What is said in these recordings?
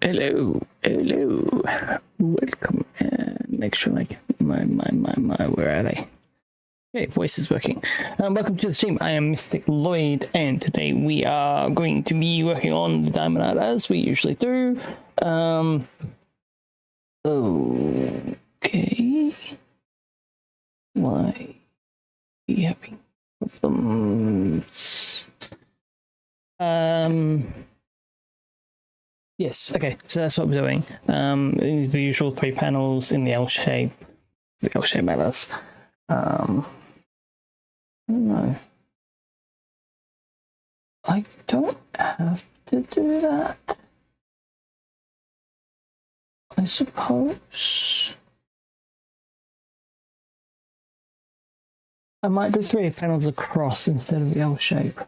Hello, hello, welcome. Make sure, like, where are they? Okay, voice is working. Welcome to the stream. I am Mystic Lloyd, and today we are going to be working on the diamond art as we usually do. Okay. Why are you having problems? Yes, okay, so that's what we're doing. The usual 3 panels in the L shape. The L shape matters. I don't know. I don't have to do that. I suppose. I might do 3 panels across instead of the L shape.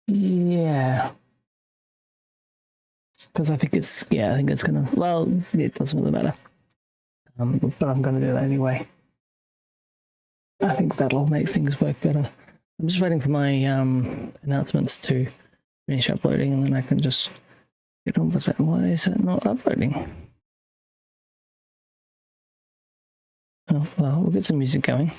Yeah. Because I think it's, I think it's gonna, well, it doesn't really matter. But I'm gonna do that anyway. I think that'll make things work better. I'm just waiting for my announcements to finish uploading, and then I can just get on with that. Why is it not uploading? Oh, well, we'll get some music going.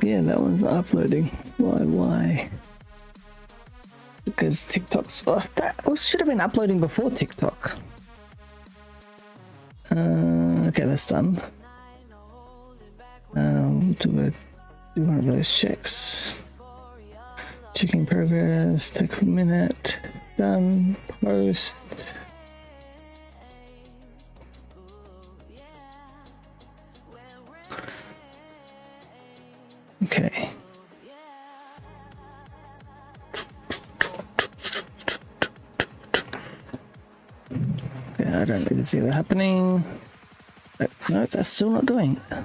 Yeah, that one's not uploading. Why? Because TikTok's, that should have been uploading before TikTok. Okay, that's done. Do one of those checks. Checking progress, take a minute. Done. Post. Okay. Okay, I don't need to see that happening. No, that's still not doing it.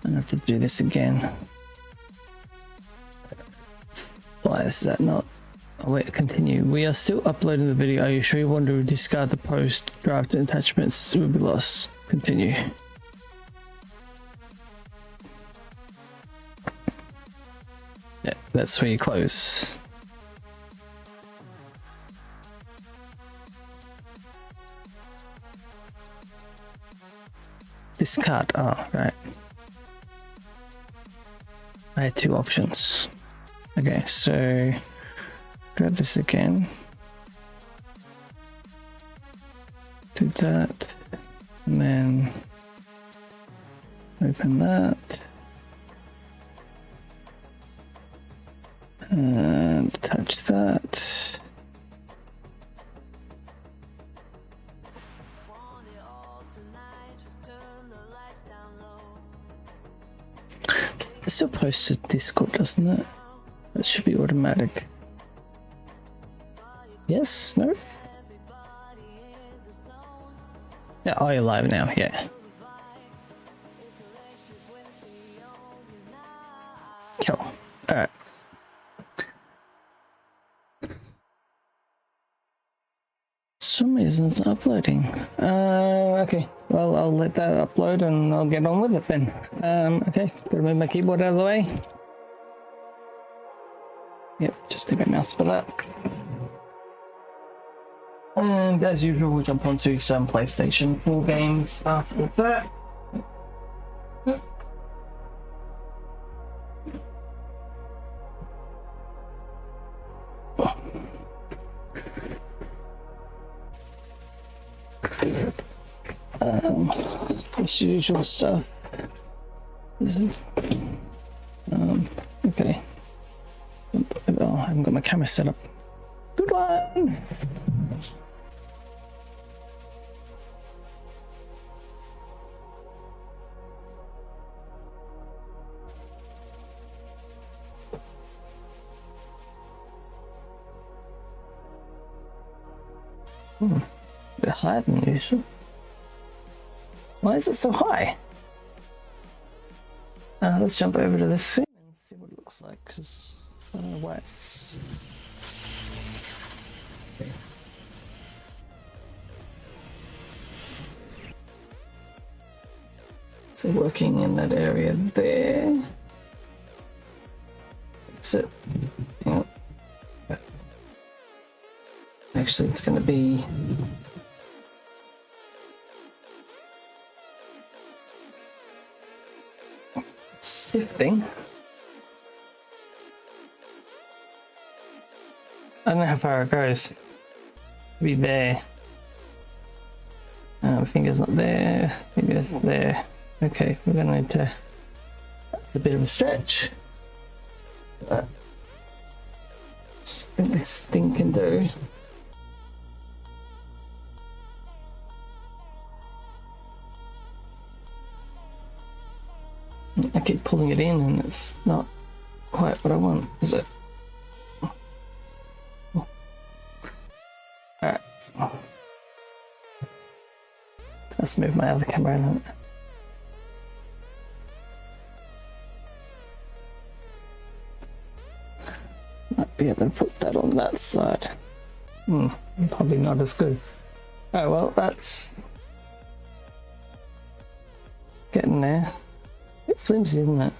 I have to do this again. Why is that not? Oh wait, continue. We are still uploading the video. Are you sure you want to discard the post? Draft and attachments will be lost. Continue. Yeah, that's where you close. Discard. Oh, right. I had 2 options. Okay, so grab this again. Do that. And then open that. And touch that. It still posts to Discord, doesn't it? That should be automatic. Yes? No? Yeah, oh, you're live now, yeah. Cool. Alright. Some reason it's not uploading. Okay. Well, I'll let that upload and I'll get on with it then. Okay. Gotta move my keyboard out of the way. Yep, just take my mouse for that. And as usual, we'll jump onto some PlayStation 4 games after that. This usual stuff. Is it? Okay. Oh, I haven't got my camera set up. Good one! A bit higher than usual. Why is it so high? Let's jump over to this scene and see what it looks like, because I don't know why it's... Okay. So working in that area there. Fix it. Hang on. Actually, it's going to be stiff thing. I don't know how far it goes. Be there. Finger's not there. Finger's there. Okay, we're going to need to. That's a bit of a stretch. But I think this thing can do. I keep pulling it in and it's not quite what I want, is it? Alright. Let's move my other camera in. Might be able to put that on that side. Probably not as good. Oh well, that's getting there. A bit flimsy, isn't it?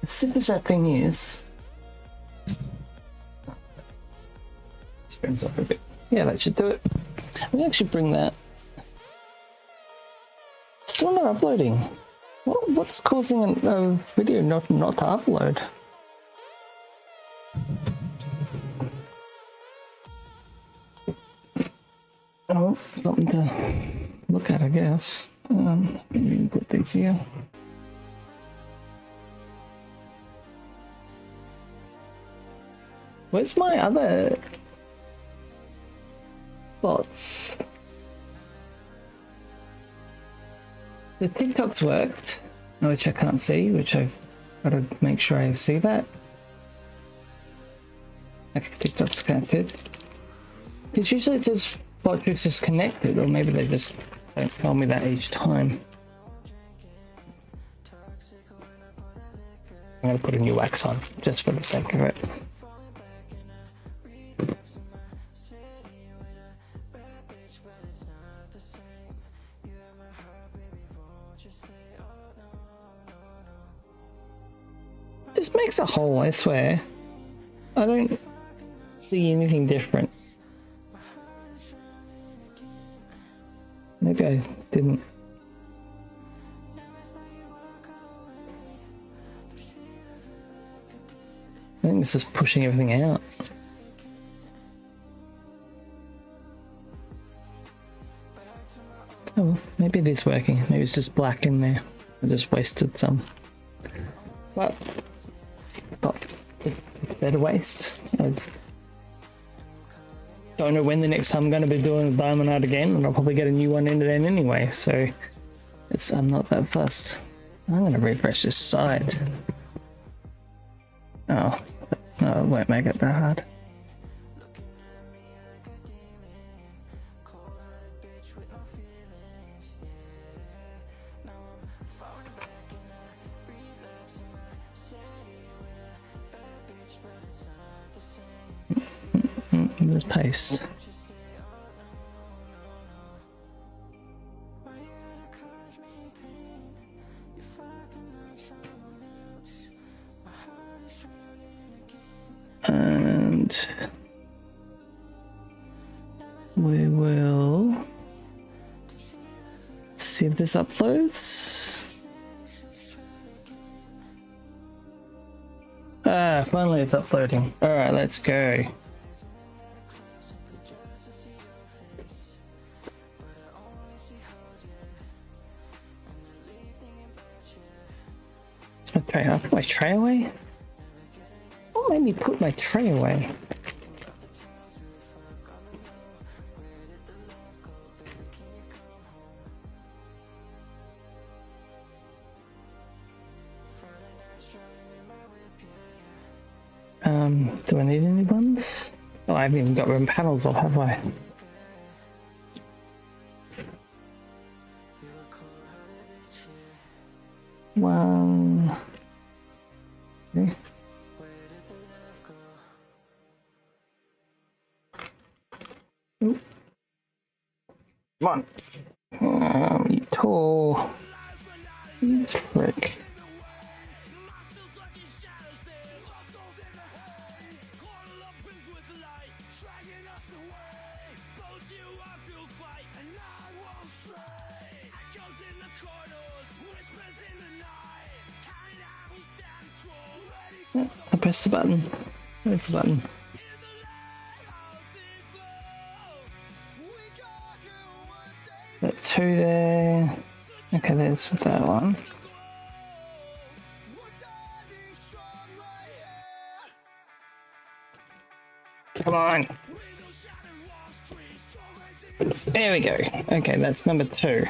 As stiff as that thing is. Springs up a bit. Yeah, that should do it. We can actually bring that. Still not uploading. What's causing a video not to upload? Oh, something to look at, I guess. We can put these here. Where's my other bots? The TikTok's worked, which I can't see, which I've got to make sure I see that. Okay, TikTok's connected. Because usually it says Botrix is connected, or maybe they just don't tell me that each time. I'm going to put a new wax on, just for the sake of it. Just makes a hole, I swear. I don't see anything different. Maybe I didn't. I think this is pushing everything out. Oh, well, maybe it is working. Maybe it's just black in there. I just wasted some. But better waste. I don't know when the next time I'm going to be doing a diamond art again, and I'll probably get a new one into then anyway, so I'm not that fussed. I'm going to refresh this side. Oh, no, it won't make it that hard. There's paste. And we will see if this uploads. Ah, finally it's uploading. All right, let's go. It's my tray. I'll put my tray away. What made me put my tray away? Do I need any ones? Oh, I haven't even got room panels off, have I? One. Okay. Ooh. Come on. You tall. Frick. I pressed the button. Where's the button? Got 2 there. Okay, there's that one. Come on. There we go. Okay, that's number 2.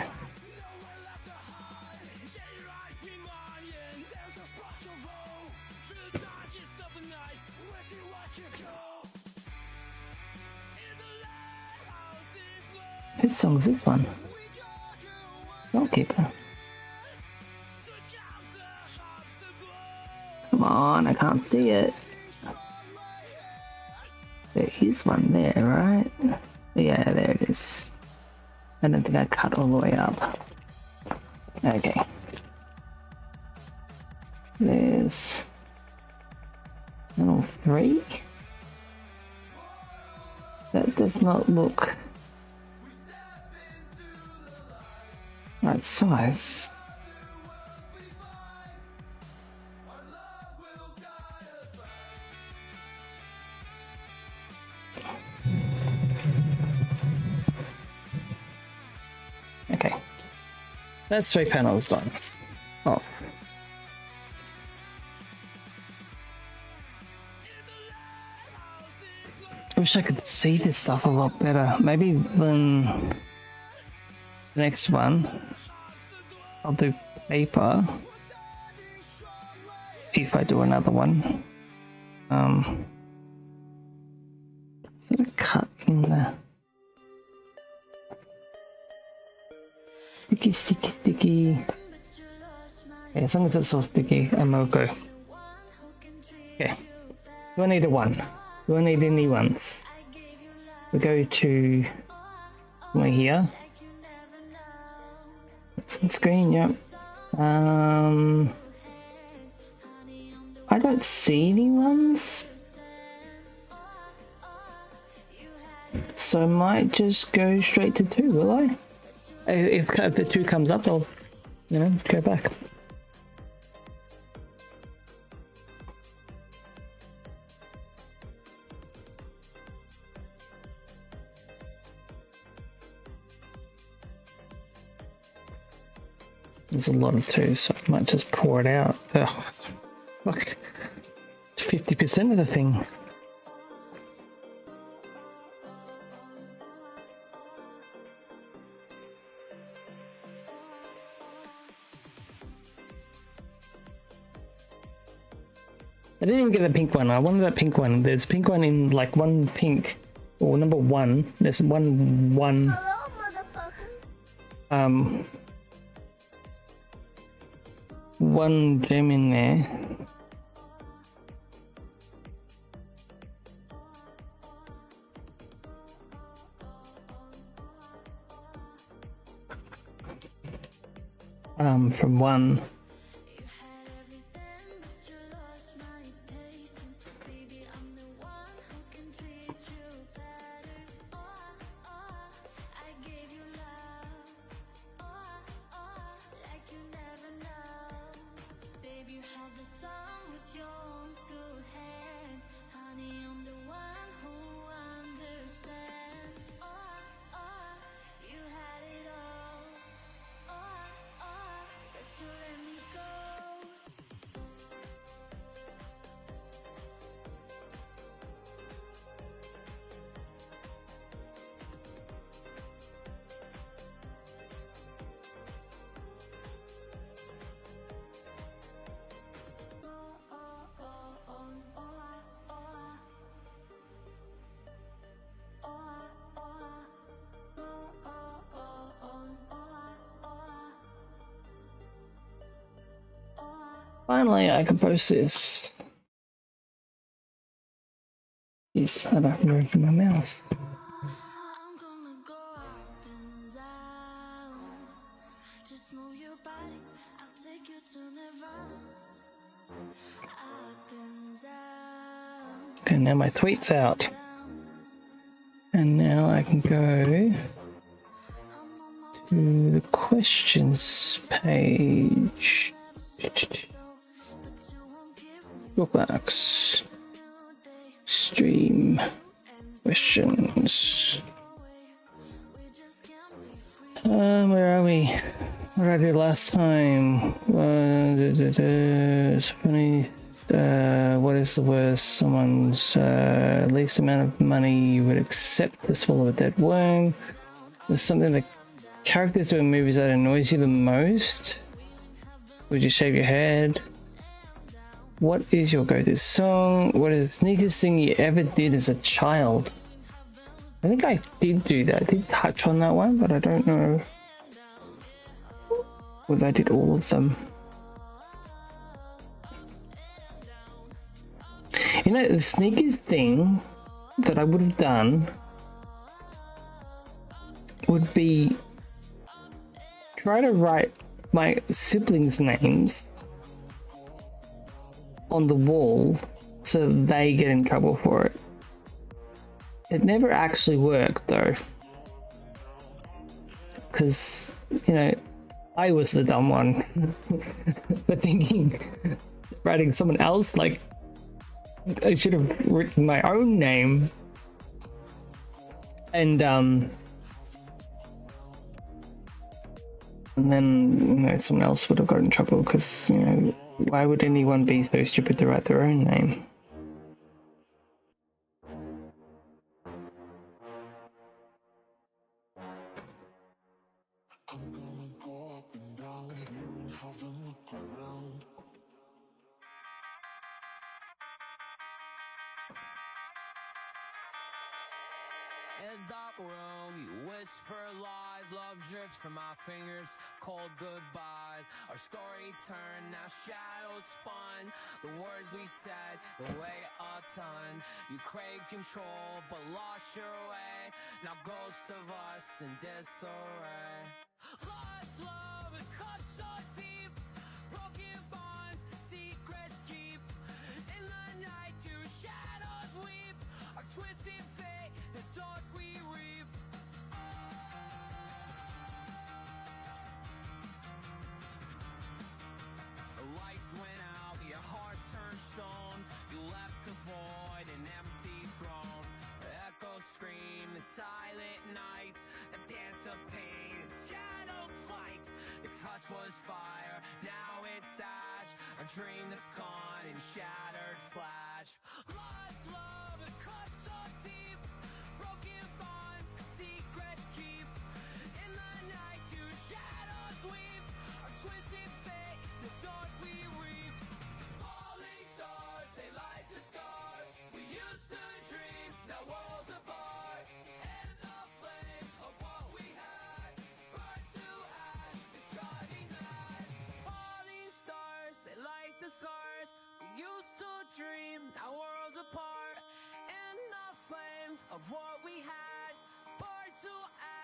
Whose song is this one? Goalkeeper. Come on, I can't see it. There is one there, right? Yeah, there it is. I don't think I cut all the way up. Okay. There's... channel 3? That does not look... right size. Okay, that's 3 panels done. Oh. I wish I could see this stuff a lot better. Maybe when the next one I'll do paper if I do another one. Sort of cut in the sticky. Yeah, as long as it's all sticky, I'm okay. Okay. Do I need a 1? Do I need any ones? We go to right here. It's on screen, yep. I don't see any ones. So I might just go straight to 2, will I? If the 2 comes up, I'll, go back. There's a lot of 2, so I might just pour it out. Ugh, look, 50% of the thing. I didn't even get the pink one. I wanted that pink one. There's a pink one in like one pink, or number 1. There's one. Hello, motherfucker. One gem in there. From 1. Finally, I can post this. Yes, I don't move my mouse. I'm gonna go up and down. Just move your body out take you to Nirvana. Up and down, Okay, now my tweet's out. down. And now I can go I'm on my to the questions page. so, but you won't give me Bookmarks. new day. Stream. And Questions. we just can't be free. Where are we? What did I do last time? It's funny. What is the worst? Someone's least amount of money you would accept to swallow a dead worm. There's something the characters do in movies that annoys you the most. Would you shave your head? What is your go-to song? What is the sneakest thing you ever did as a child? I think I did do that. I did touch on that one, but I don't know whether I did all of them. You know, the sneakers thing that I would have done would be try to write my siblings' names on the wall so they get in trouble for it. It never actually worked though, because, you know, I was the dumb one for thinking writing someone else, like I should have written my own name. And then, you know, someone else would have got in trouble because, you know, why would anyone be so stupid to write their own name? In a dark room, you whisper lies, love drips from my fingers, cold goodbyes. Our story turned, now shadows spun. The words we said, the way a ton. You craved control, but lost your way. Now ghost of us in disarray. Lost love, it cuts so deep. Broken bonds, secrets keep. In the night, two shadows weep. Our twisted fate, the dark we reap. The lights went out, your heart turned stone. You left a void, an empty throne. Echoes scream in silent nights. A dance of pain and shadowed fights. Your touch was fire, now it's ash. A dream that's gone in shattered flash. Lost love, it cuts so deep. Broken bonds, secrets keep. In the night, two shadows weep. Our twisted fate, the dark we reap. Falling stars, they light the scars. We used to dream, now worlds apart. And the flames of what we had burned to ash, it's driving mad. Falling stars, they light the scars. We used to dream, now worlds apart. And the flames of what we had burned to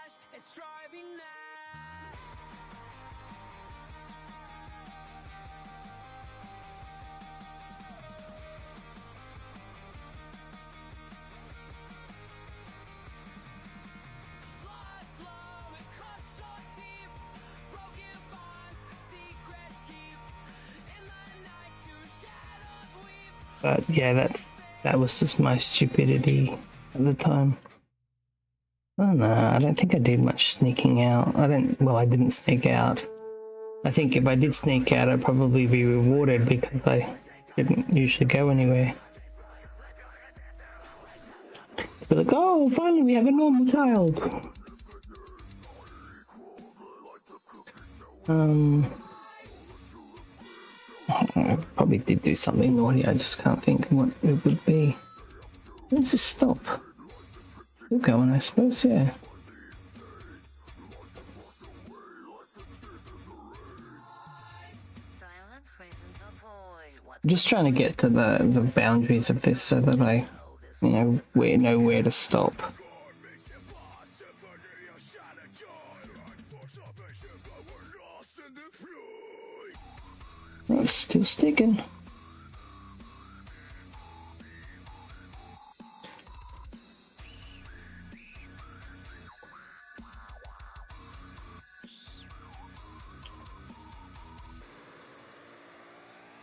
ash, it's driving mad. Lost love, it cuts so deep. Broken bonds, secrets keep. In the night, two shadows weep. But yeah, that was just my stupidity at the time. Oh no, I don't think I did much sneaking out. I didn't sneak out. I think if I did sneak out, I'd probably be rewarded because I didn't usually go anywhere. Be like, oh, finally we have a normal child. I probably did do something naughty, I just can't think what it would be. Let's just stop. Still going, I suppose, yeah. Silence crazens the void. What I'm just trying to get to the boundaries of this so that I, you know where to stop. It's still sticking.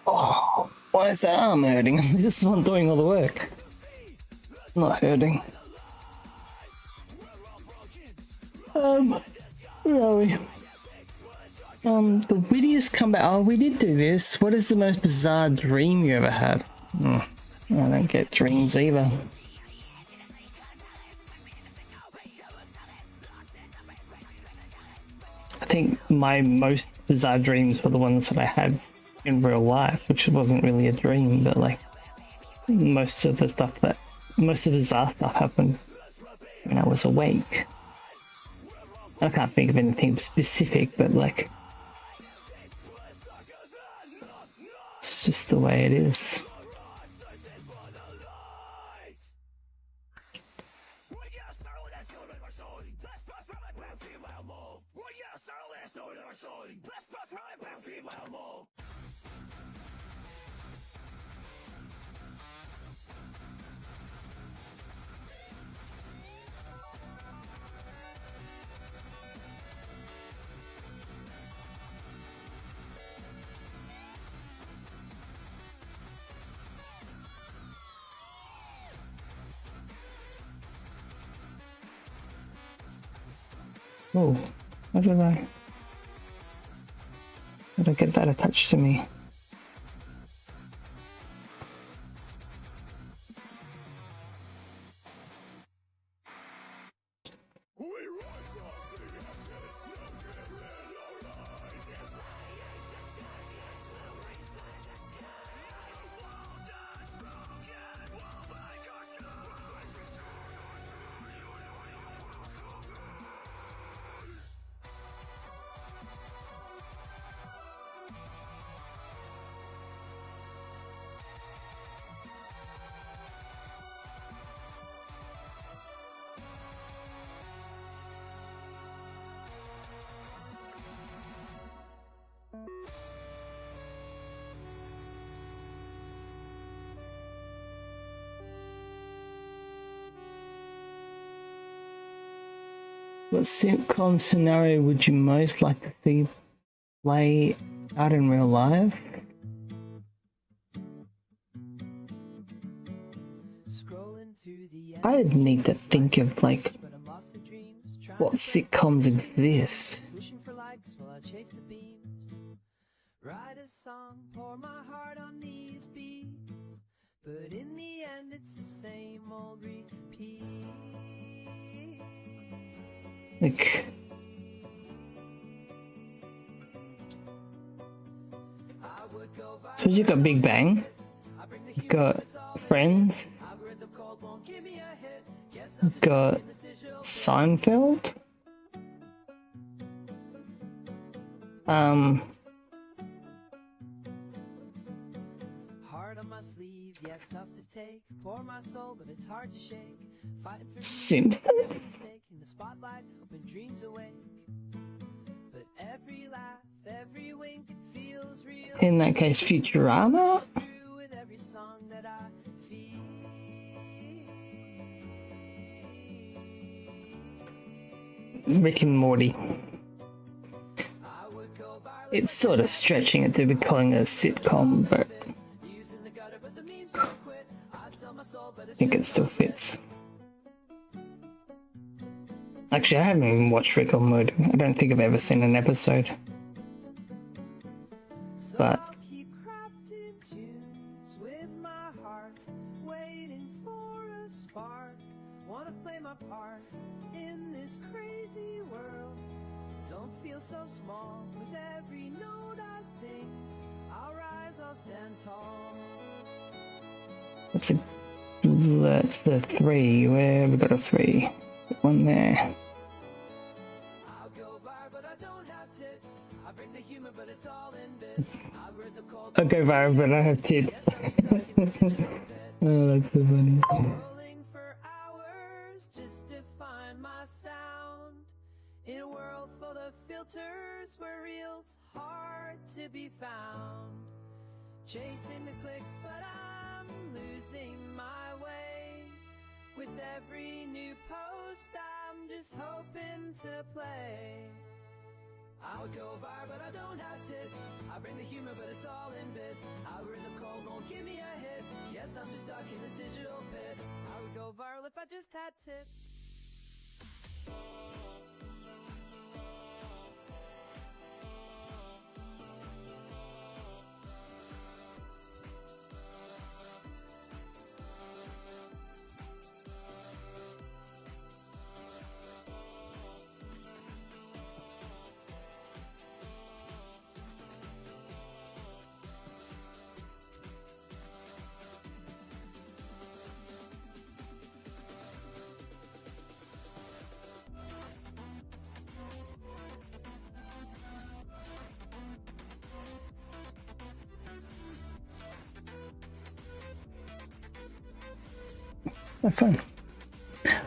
Oh, why is that arm hurting? This is the one doing all the work. It's not hurting. Where are we? The wittiest comeback. Oh, we did do this. What is the most bizarre dream you ever had? I don't get dreams either. I think my most bizarre dreams were the ones that I had in real life, which wasn't really a dream, but like most of the bizarre stuff happened when I was awake. I can't think of anything specific, but like it's just the way it is. Oh, how did I get that attached to me? What sitcom scenario would you most like to see play out in real life? I'd need to think of like what sitcoms exist. Write a song, pour my heart on these beats, but in the end it's the same old repeat. Like, suppose you've got Big Bang, you've got Friends, you've got Seinfeld, Heart on my sleeve, yeah, it's tough to take. Pour my soul, but it's hard to shake. Fighting for Simpsons. mistake in the spotlight when dreams awake. But every laugh, every wink feels real. In that case, Futurama. Through with every song that I feel. Rick and Morty. I would go viral. It's sort of stretching it to be calling it a sitcom, but Using the gutter, but the memes don't quit. I'd sell my soul, but I it's think it just still fits. Actually, I haven't even watched Rick and Morty. I don't think I've ever seen an episode. But I'll keep crafting tunes with my heart, waiting for a spark. Wanna play my part in this crazy world. Don't feel so small with every note I sing. I'll rise, I'll stand tall. that's the 3. Where we got a 3? One there. I'll go viral, but I don't have tits. I bring the humor, but it's all in bits. I've read the cold. I'll go viral, but I have kids. Oh, that's so funny. Scrolling for hours just to find my sound. In a world full of filters where real's hard to be found. Chasing the clicks, but I'm losing my way. With every new post, I'm just hoping to play. I would go viral, but I don't have tits. I bring the humor, but it's all in bits. Algorithm code won't give me a hit. Yes, I'm just stuck in this digital pit. I would go viral if I just had tits. My phone.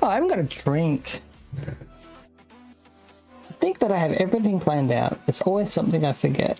Oh, I haven't got a drink. I think that I have everything planned out. It's always something I forget.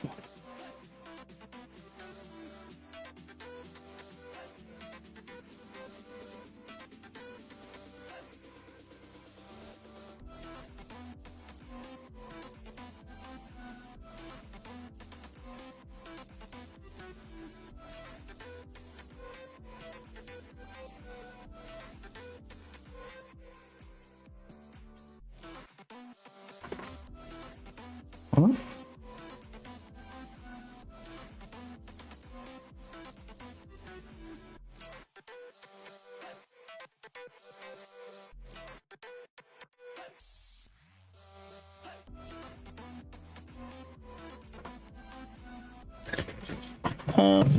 Huh?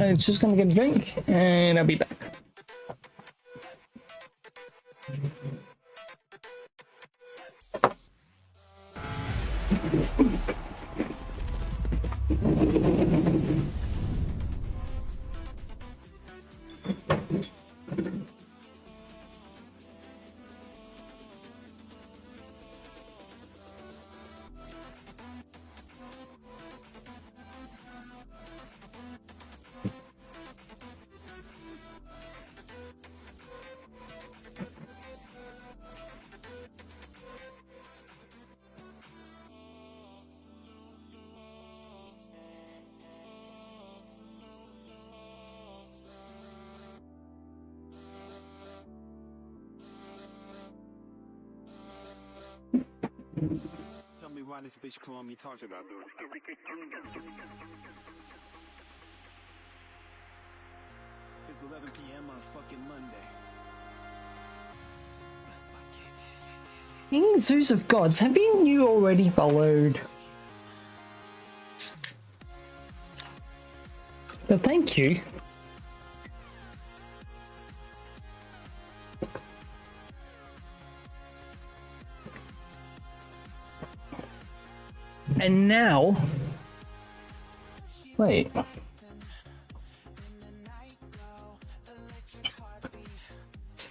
I'm just gonna get a drink and I'll be back. Tell me why this bitch calling me talking about this. It's 11 p.m. on fucking Monday. King Zeus of Gods, have you already followed? But thank you. And now, wait.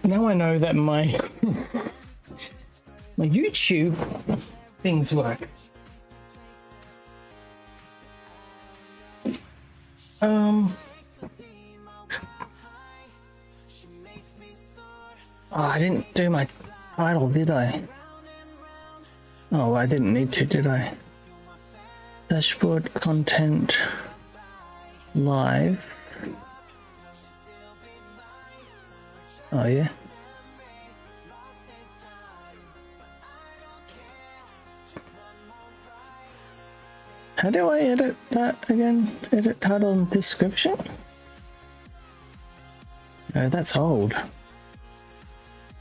Now I know that my my YouTube things work. Oh, I didn't do my title, did I? Oh, I didn't need to, did I? Dashboard content live. Oh yeah. How do I edit that again? Edit title and description? No, that's old.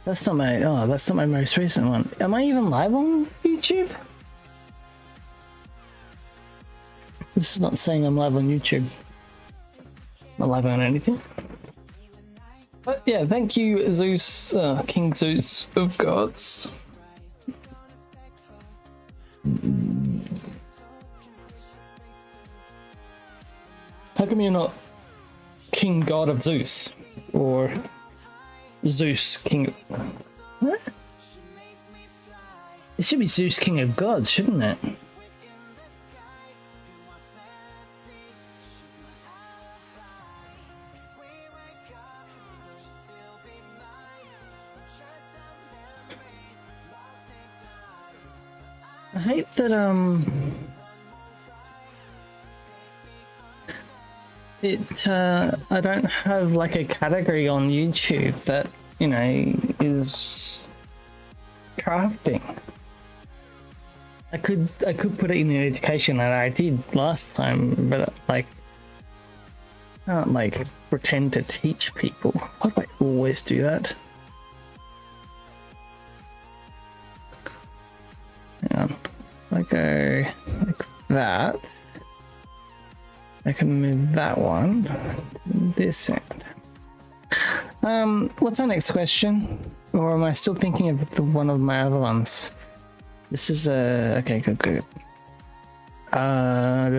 That's not my, oh, that's not my most recent one. Am I even live on YouTube? This is not saying I'm live on YouTube. Not live on anything. But yeah, thank you, Zeus, King Zeus of Gods. How come you're not King God of Zeus? Or Zeus King of... What? It should be Zeus King of Gods, shouldn't it? hate that I don't have like a category on YouTube that, you know, is crafting. I could put it in education, and I did last time, but like I can't like pretend to teach people. Why do I always do that? Hang on. I go like that. I can move that one to this end. What's our next question? Or am I still thinking of one of my other ones? This is okay, good. Oh,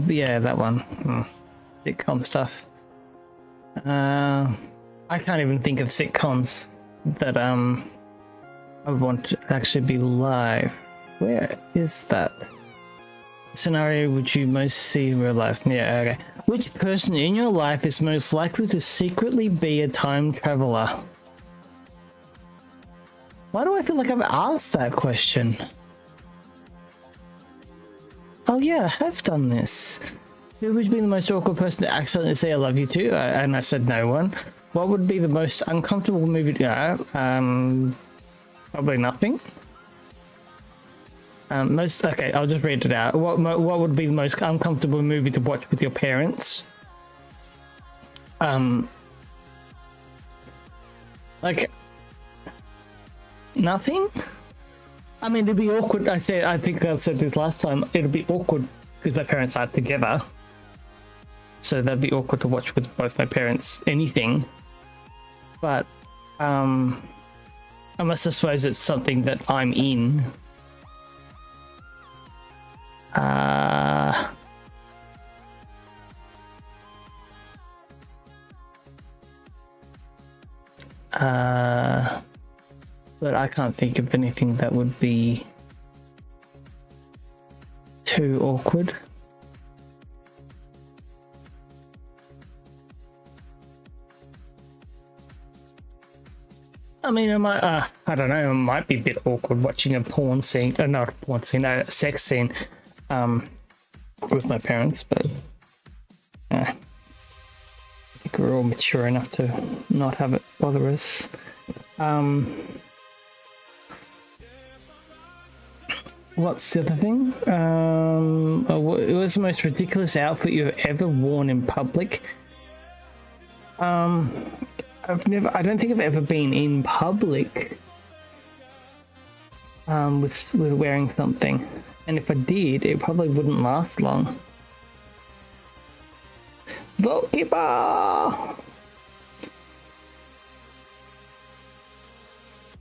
yeah, that one. Sitcom stuff. I can't even think of sitcoms that I would want to actually be live. Where is that scenario would you most see in real life? Yeah, okay. Which person in your life is most likely to secretly be a time traveler? Why do I feel like I've asked that question? Oh yeah, I have done this. Who would be the most awkward person to accidentally say I love you to? And I said no one. What would be the most uncomfortable movie to go? Probably nothing. Okay, I'll just read it out. What would be the most uncomfortable movie to watch with your parents? Like nothing. I mean, it'd be awkward. I think I've said this last time. It'd be awkward because my parents aren't together, so that'd be awkward to watch with both my parents. Anything, but unless I suppose it's something that I'm in. But I can't think of anything that would be too awkward. I mean, I don't know, it might be a bit awkward watching a porn scene, not a porn scene, a sex scene, with my parents, but I think we're all mature enough to not have it bother us. What's the other thing? What was the most ridiculous outfit you've ever worn in public? I don't think I've ever been in public with wearing something, and if I did, it probably wouldn't last long. Goalkeeper!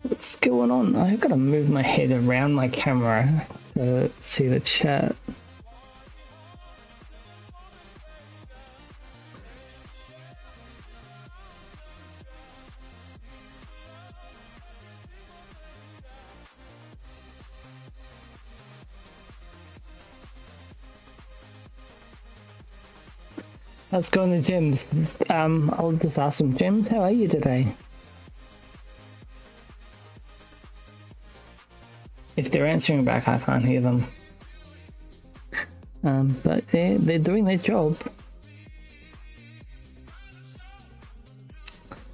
What's going on? I've got to move my head around my camera to see the chat. Let's go in the gyms. I'll just ask them, James, how are you today? If they're answering back, I can't hear them. But they're doing their job.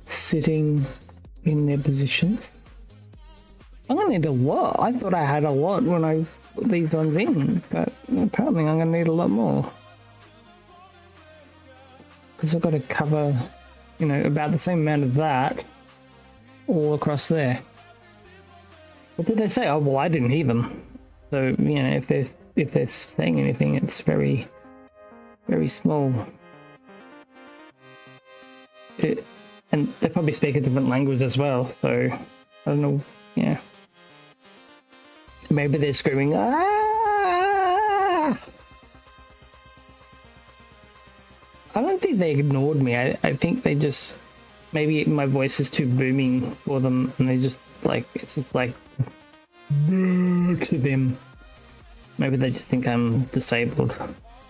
Sitting in their positions. I'm gonna need a lot. I thought I had a lot when I put these ones in, but apparently I'm gonna need a lot more. Because I've got to cover, you know, about the same amount of that all across there. What did they say? Oh, well, I didn't hear them. So, you know, if they're saying anything, it's very, very small. And they probably speak a different language as well, so I don't know, yeah. Maybe they're screaming, ah! I don't think they ignored me. I think they just, maybe my voice is too booming for them, and they just like, it's just like to them. Maybe they just think I'm disabled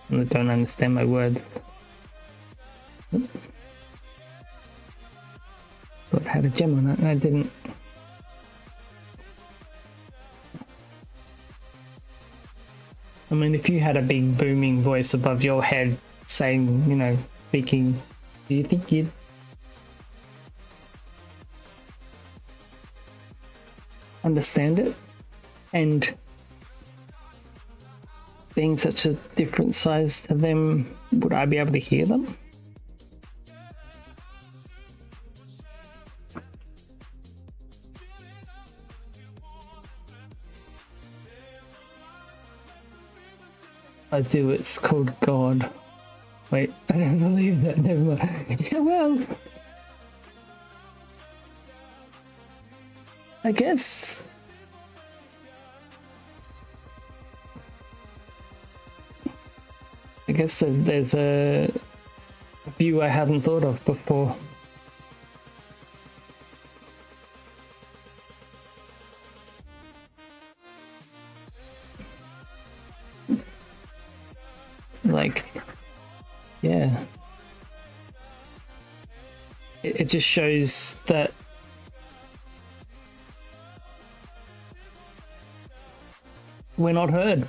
and they don't understand my words. Thought I had a gem on it and I didn't. I mean, if you had a big booming voice above your head saying, you know, speaking, do you think you'd understand it? And being such a different size to them, would I be able to hear them? I do, it's called God. Wait, I don't believe that, never mind. Yeah, well, I guess there's a view I hadn't thought of before. Like, yeah. It just shows that we're not heard.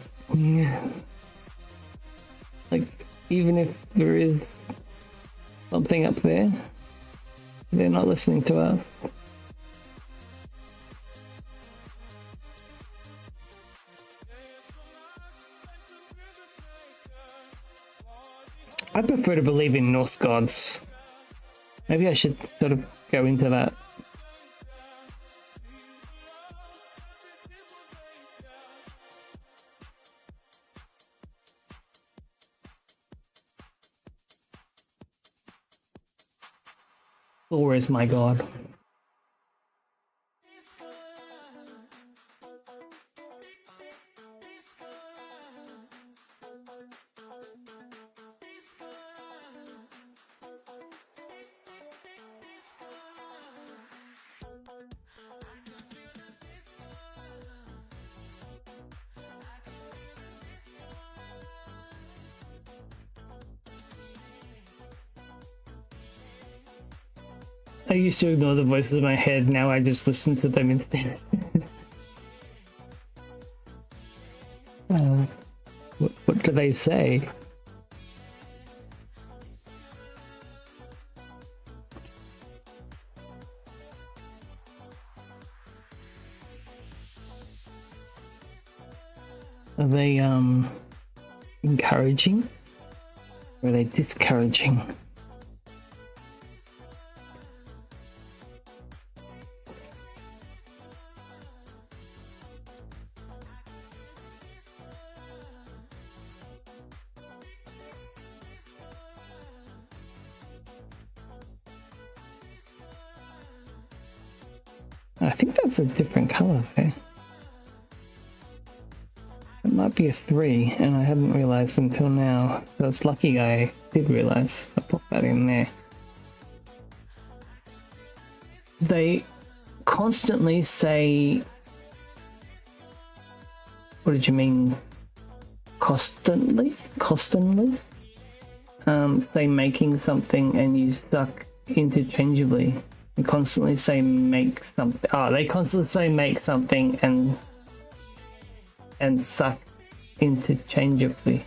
Like, even if there is something up there, they're not listening to us. I prefer to believe in Norse gods. Maybe I should sort of go into that. Thor is my god. I used to ignore the voices in my head, now I just listen to them instead. What do they say? Are they encouraging? Or are they discouraging? I think that's a different color there. It might be a 3, and I hadn't realized until now. So it's lucky I did realize. I put that in there. They constantly say... What did you mean? Constantly? Constantly? Say making something and you suck interchangeably. They constantly say make something. Oh, they constantly say make something and suck interchangeably.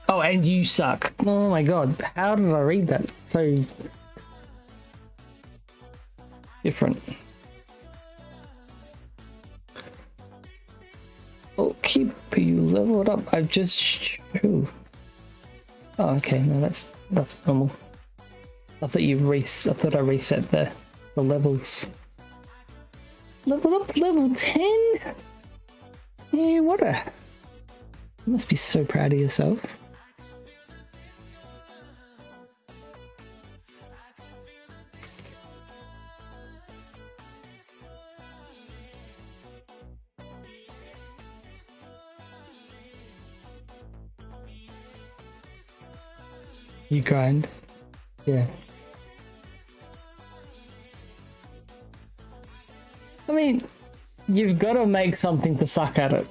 Oh, and you suck. Oh my god, how did I read that? So different. I'll keep you leveled up. I've just... Ooh. Oh, okay, no, that's normal. I thought I thought I reset the levels. Level up to level 10? Yeah, what a... You must be so proud of yourself. You grind? Yeah. I mean, you've got to make something to suck at it.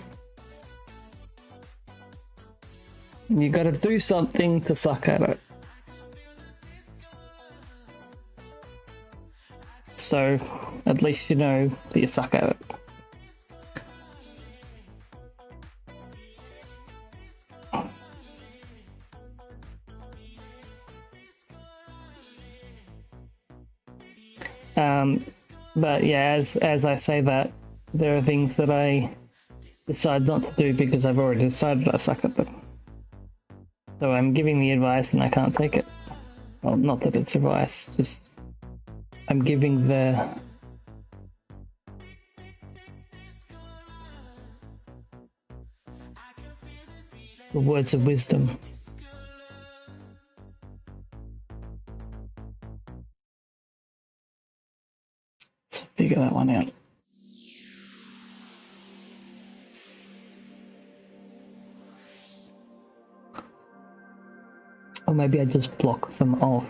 You've got to do something to suck at it. So, at least you know that you suck at it. But yeah, as I say that, there are things that I decide not to do because I've already decided I suck at them. So I'm giving the advice and I can't take it. Well, not that it's advice, just I'm giving the words of wisdom. Let's figure that one out. Or maybe I just block them off.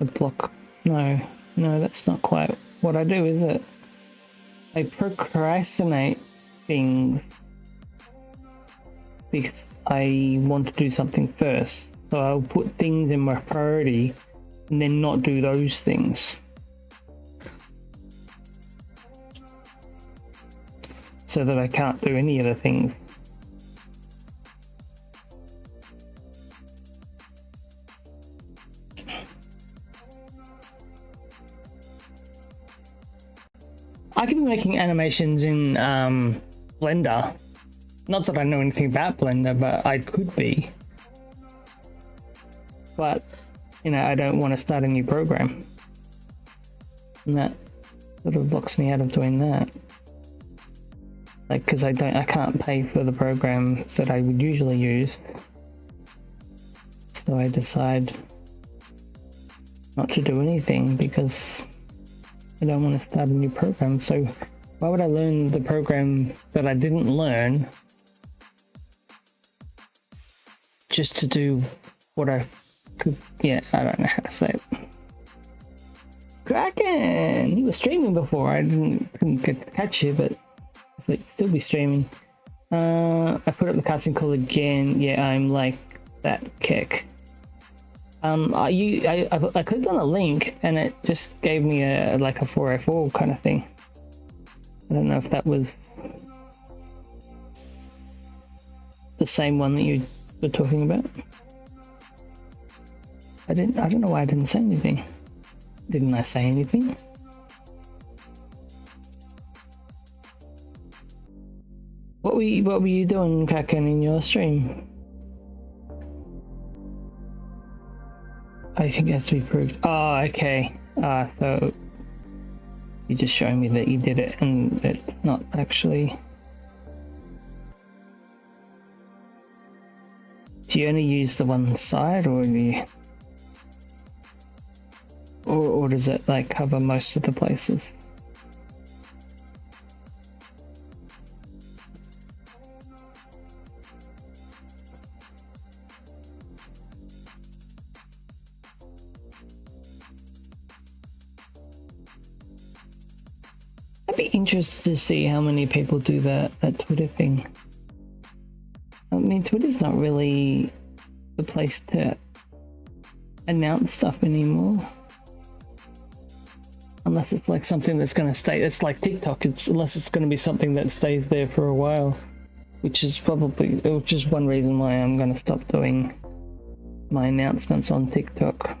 I block... No, that's not quite what I do, is it? I procrastinate things because I want to do something first. So I'll put things in my priority and then not do those things. So that I can't do any of the things. I could be making animations in Blender. Not that I know anything about Blender, but I could be. But, you know, I don't want to start a new program. And that sort of blocks me out of doing that. Like, because I can't pay for the programs that I would usually use. So I decide not to do anything because I don't want to start a new program. So why would I learn the program that I didn't learn just to do what I could? Yeah, I don't know how to say it. Kraken! You were streaming before. I couldn't get to catch you, but I thought you'd still be streaming. I put up the casting call again. Yeah, I'm like that kick. I clicked on a link and it just gave me a 404 kind of thing. I don't know if that was the same one that you were talking about. I don't know why I didn't say anything. Didn't I say anything? What were you doing, Kraken, in your stream? I think it has to be proved. Oh, okay. So you're just showing me that you did it and it's not actually... Do you only use the one side, or do you... Or does it like cover most of the places? I'd be interested to see how many people do that Twitter thing. I mean, Twitter's not really the place to announce stuff anymore. Unless it's like something that's going to stay. It's like TikTok. Unless it's going to be something that stays there for a while. Which is one reason why I'm going to stop doing my announcements on TikTok.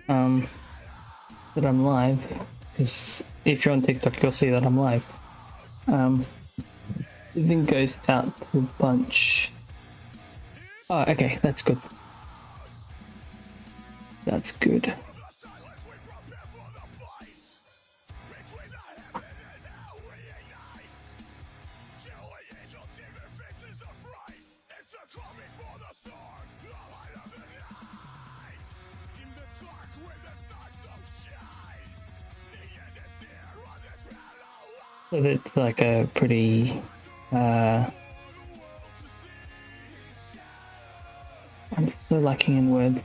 That I'm live. Because if you're on TikTok, you'll see that I'm live. The thing goes out to a bunch. Oh, okay, that's good. That's good. So it's like a pretty I'm still lacking in words.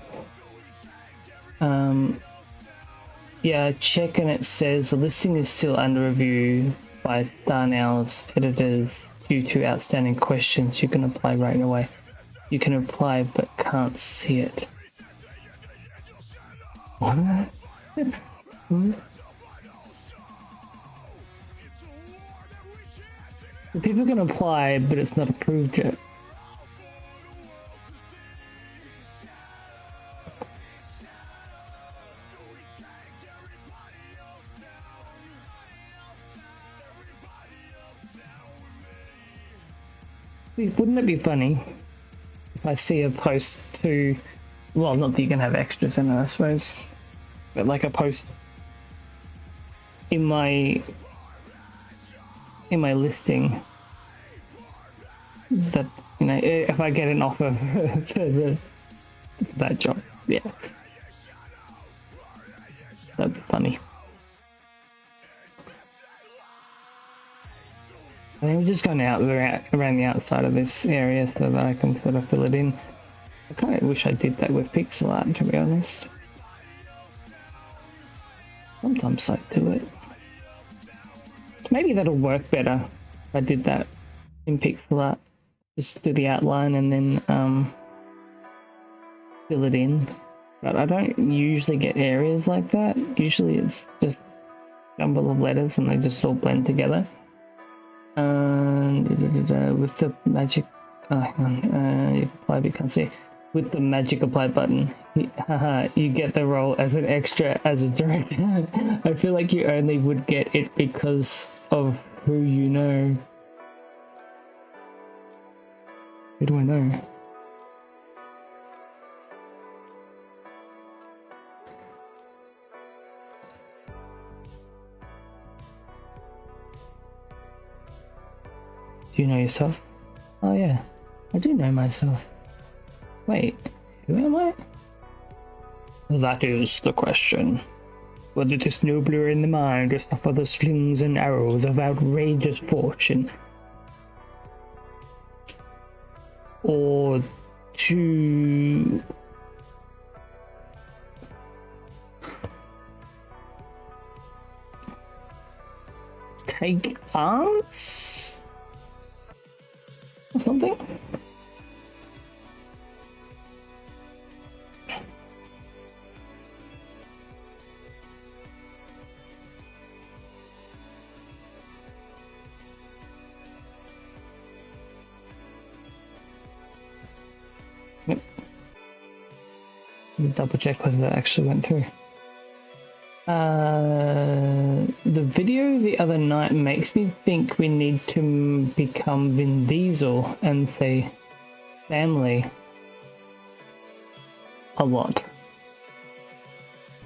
Yeah, check and it says the listing is still under review by Stanley's editors due to outstanding questions. You can apply right away. You can apply but can't see it. What? People can apply, but it's not approved yet. Wouldn't it be funny if I see a post to, well, not that you can have extras in it, I suppose, but like a post in my listing that, you know, if I get an offer for that job, yeah, that'd be funny. I think we're just going out around the outside of this area so that I can sort of fill it in. I kind of wish I did that with pixel art, to be honest. Sometimes I do it. Maybe that'll work better if I did that in pixel art. Just do the outline and then fill it in. But I don't usually get areas like that. Usually it's just a jumble of letters and they just all blend together. With the magic, you apply, but you can't see. With the magic apply button, you get the role as an extra as a director. I feel like you only would get it because of who you know. Who do I know? Do you know yourself? Oh yeah, I do know myself. Wait, who am I? That is the question. Whether it is nobler in the mind to suffer the slings and arrows of outrageous fortune, or to take arms or something. Yep. Double check whether that actually went through. The video the other night makes me think we need to become Vin Diesel and say family a lot.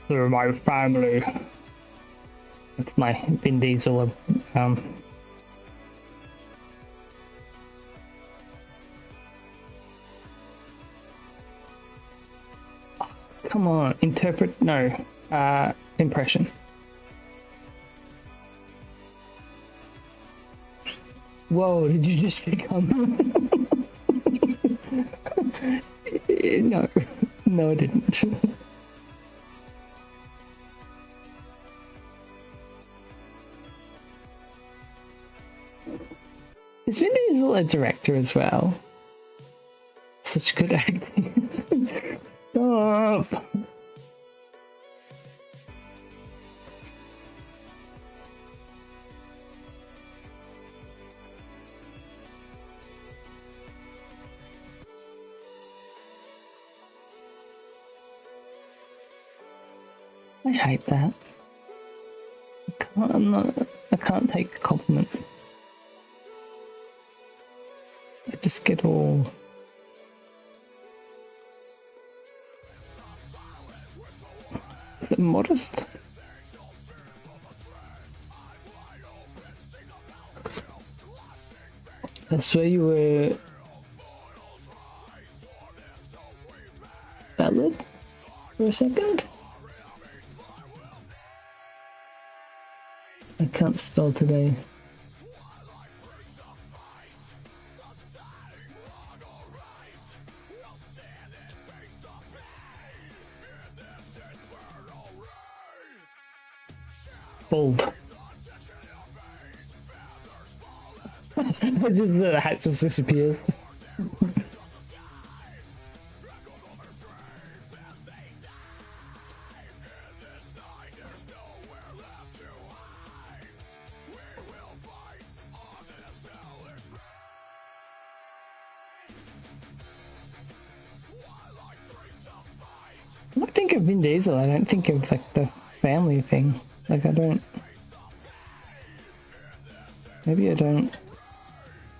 They're my family. That's my Vin Diesel. Come on, interpret, no, impression. Whoa, did you just become? No, no I didn't. Is Vin Diesel a director as well? Such good acting. Stop! I hate that. I can't take a compliment. I just get all... Is it modest? I swear you were... valid for a second? I can't spell today. Bold. The hat just disappears. When I think of Vin Diesel, I don't think of like the family thing. Like I don't. Maybe I don't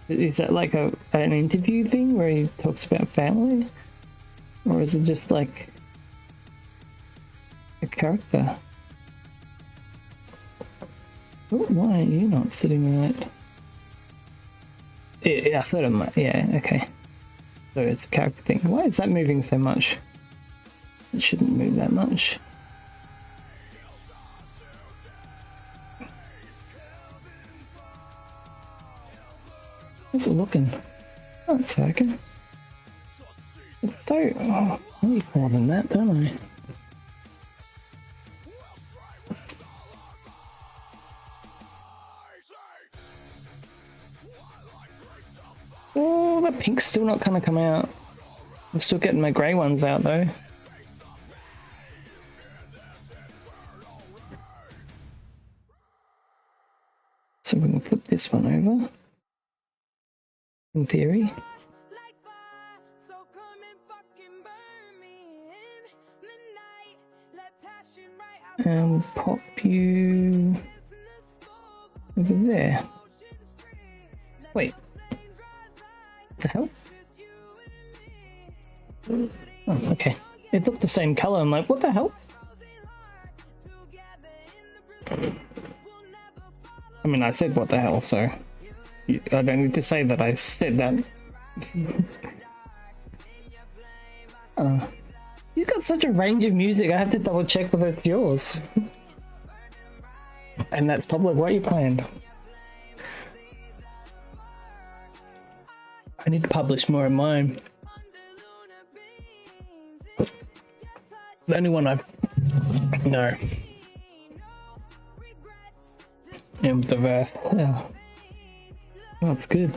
Is that like an interview thing where he talks about family? Or is it just like a character? Oh, why are you not sitting right? Yeah, I thought it might. Yeah, okay. So it's a character thing. Why is that moving so much? It shouldn't move that much. How's it looking? Oh, it's working. It's so... Oh, I need more than that, don't I? Oh, the pink's still not gonna come out. I'm still getting my grey ones out though. So we can flip this one over. In theory. like fire, so come and fucking burn me in the night. Let passion right out And pop you over there. Wait. What the hell? Oh, okay. It looked the same color. I'm like, what the hell? I mean, I said what the hell, so I don't need to say that I said that. You've got such a range of music, I have to double check whether it's yours. And that's public. What are you playing? I need to publish more of mine. The only one I've... No. Hymns of Earth. Yeah. That's good.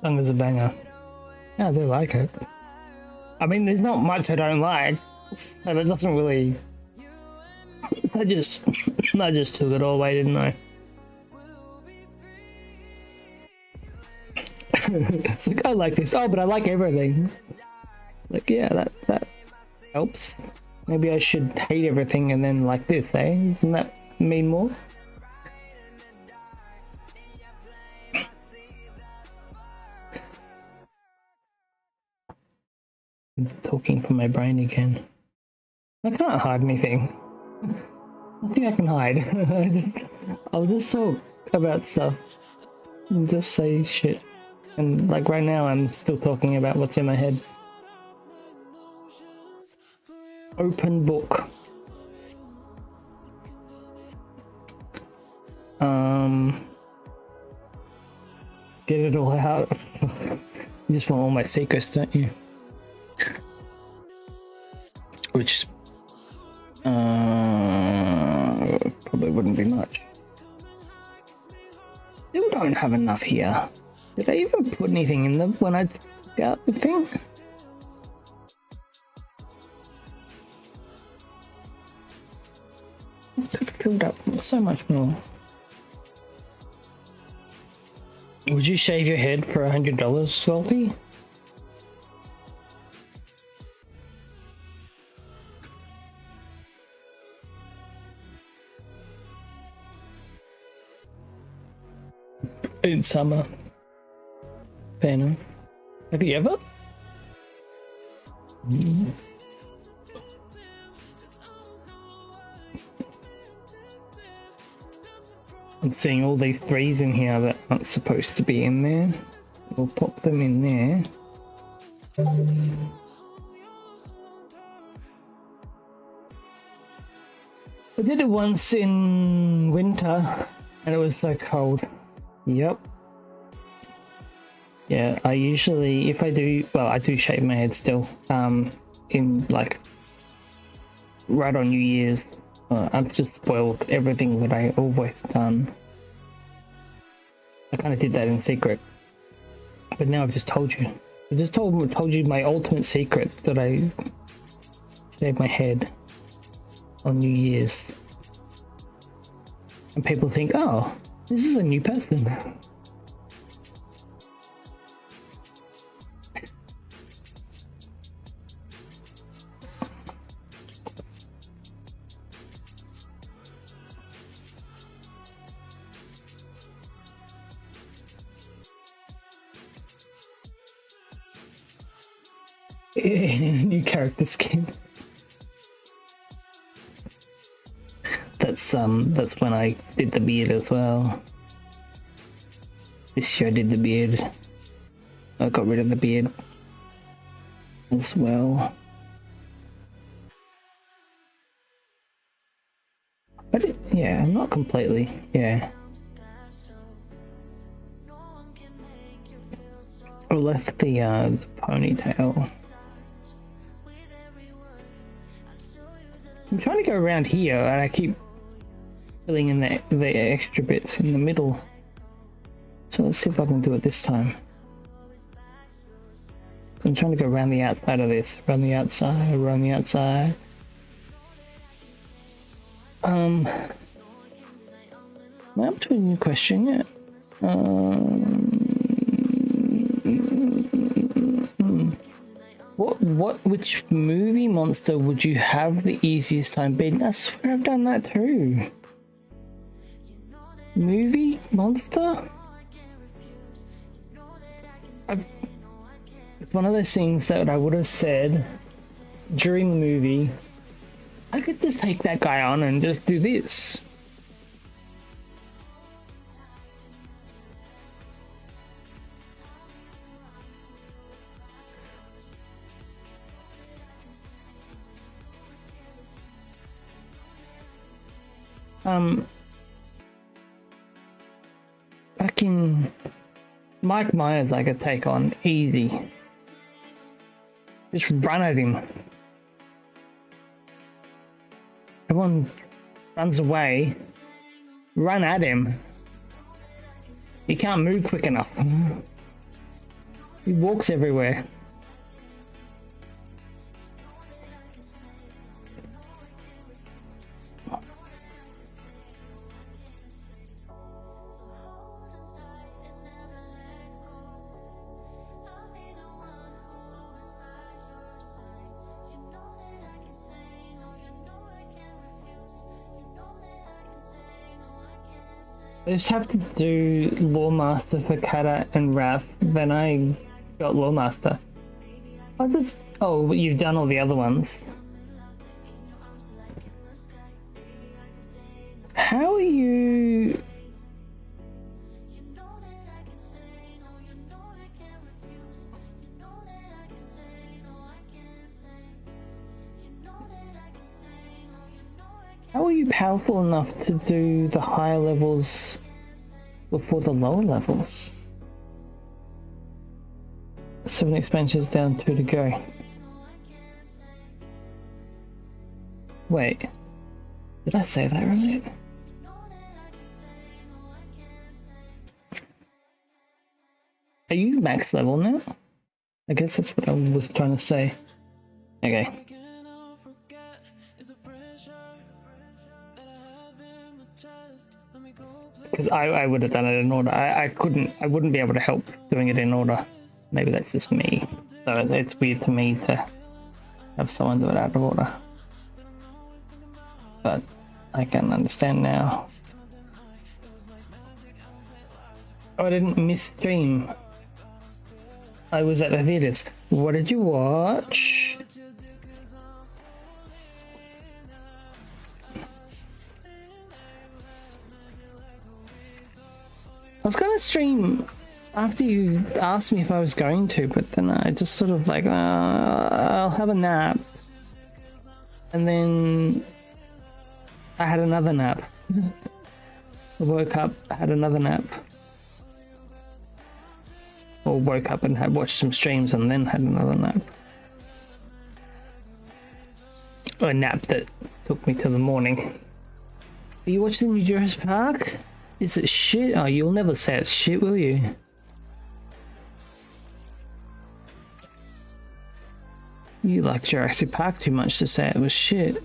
Song is a banger. Yeah, I do like it. I mean, there's not much I don't like. So it doesn't really... I just took it all away, didn't I? It's like, I like this. Oh, but I like everything. Like, yeah, that helps. Maybe I should hate everything and then like this, eh? Doesn't that mean more? Talking from my brain again. I can't hide anything. Nothing I can hide. I'll just talk about stuff and just say shit. And like right now I'm still talking about what's in my head. Open book. Get it all out. You just want all my secrets, don't you? Which probably wouldn't be much. Still don't have enough here. Did I even put anything in them when I took out the thing? I could have filled up so much more. Would you shave your head for $100, Salty? In summer. Venom. Have you ever? I'm seeing all these threes in here that aren't supposed to be in there. We'll pop them in there. I did it once in winter and it was so cold. Yep. Yeah, I usually, if I do, well, I do shave my head still, in like, right on New Year's, I've just spoiled everything that I always done. I kind of did that in secret, but now I've just told you. I just told you my ultimate secret that I shaved my head on New Year's, and people think, "Oh, this is a new person." New character skin. That's when I did the beard as well. This year I did the beard. I got rid of the beard as well. But yeah, I'm not completely. Yeah. I left the ponytail. I'm trying to go around here and I keep filling in the extra bits in the middle. So let's see if I can do it this time. I'm trying to go around the outside of this, around the outside, around the outside. Am I up to a new question yet? Which movie monster would you have the easiest time beating? I swear I've done that too. Movie monster? It's one of those things that I would have said during the movie. I could just take that guy on and just do this. Fucking Mike Myers I could take on easy. Just run at him. Everyone runs away. Run at him. He can't move quick enough. He walks everywhere. I just have to do Lawmaster for Kata and Wrath, then I got Lawmaster. Oh, you've done all the other ones. How are you... How are you powerful enough to do the higher levels before the lower levels? 7 expansions down, 2 to go. Wait, did I say that right? Are you max level now? I guess that's what I was trying to say. Okay. Because I would have done it in order. I wouldn't be able to help doing it in order. Maybe that's just me. So it's weird to me to have someone do it out of order. But I can understand now. Oh, I didn't miss stream. I was at the theaters. What did you watch? I was going to stream after you asked me if I was going to, but then I just sort of like, I'll have a nap. And then I had another nap. I woke up, had another nap. Or woke up and had watched some streams and then had another nap. a nap that took me till the morning. Are you watching New Jurassic Park? Is it shit? Oh, you'll never say it's shit, will you? You like Jurassic Park too much to say it was shit.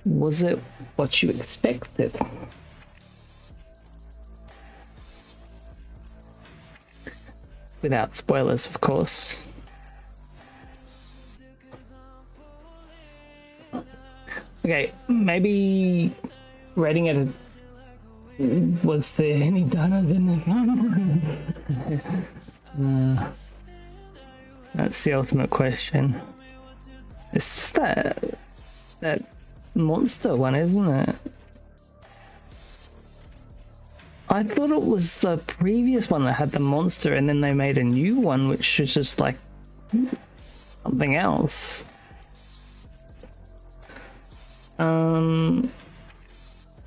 Was it what you expected? Without spoilers, of course. Okay, maybe rating it was there any diners in this one? That's the ultimate question. It's just that monster one, isn't it? I thought it was the previous one that had the monster, and then they made a new one which was just like something else.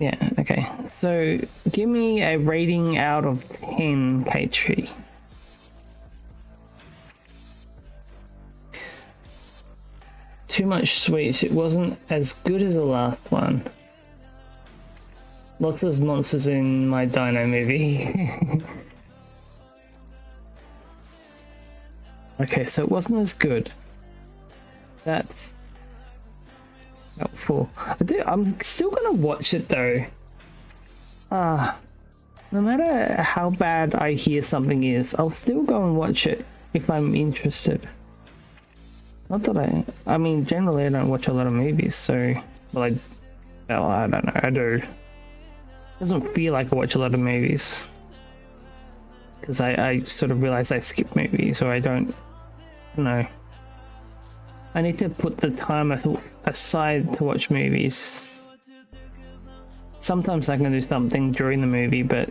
Yeah, okay. So give me a rating out of 10, K-Tree. Too much sweets. It wasn't as good as the last one. Lots of monsters in my dino movie. Okay, so it wasn't as good. That's helpful. I'm still gonna watch it though. No matter how bad I hear something is, I'll still go and watch it if I'm interested. Not that I mean, generally I don't watch a lot of movies, so, well, I don't know, I do. It doesn't feel like I watch a lot of movies. Because I sort of realize I skip movies, or I don't know. I need to put the time aside to watch movies. Sometimes I can do something during the movie, but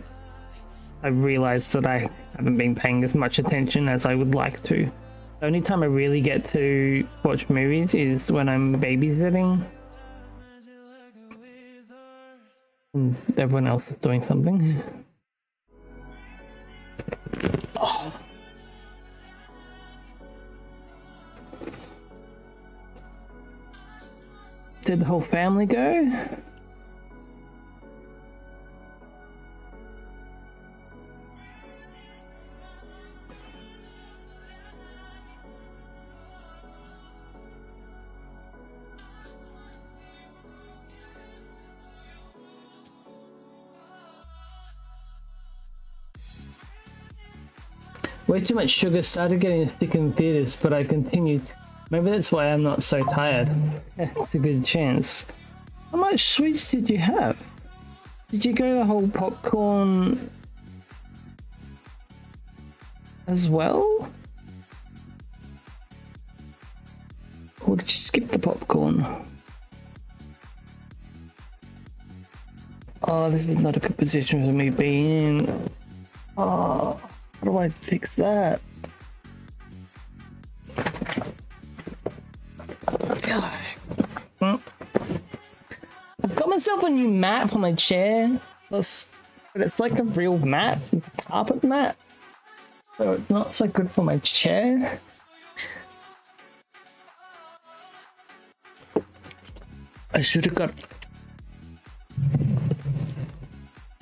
I realize that I haven't been paying as much attention as I would like to. The only time I really get to watch movies is when I'm babysitting and everyone else is doing something. Oh. Did the whole family go? Way too much sugar, started getting sick in theaters, but I continued. Maybe that's why I'm not so tired. It's a good chance. How much sweets did you have? Did you go the whole popcorn as well? Or did you skip the popcorn? Oh, this is not a good position for me being in. Oh, how do I fix that? I've got myself a new mat for my chair, but it's like a real mat. It's a carpet mat, so it's not so good for my chair. I should have got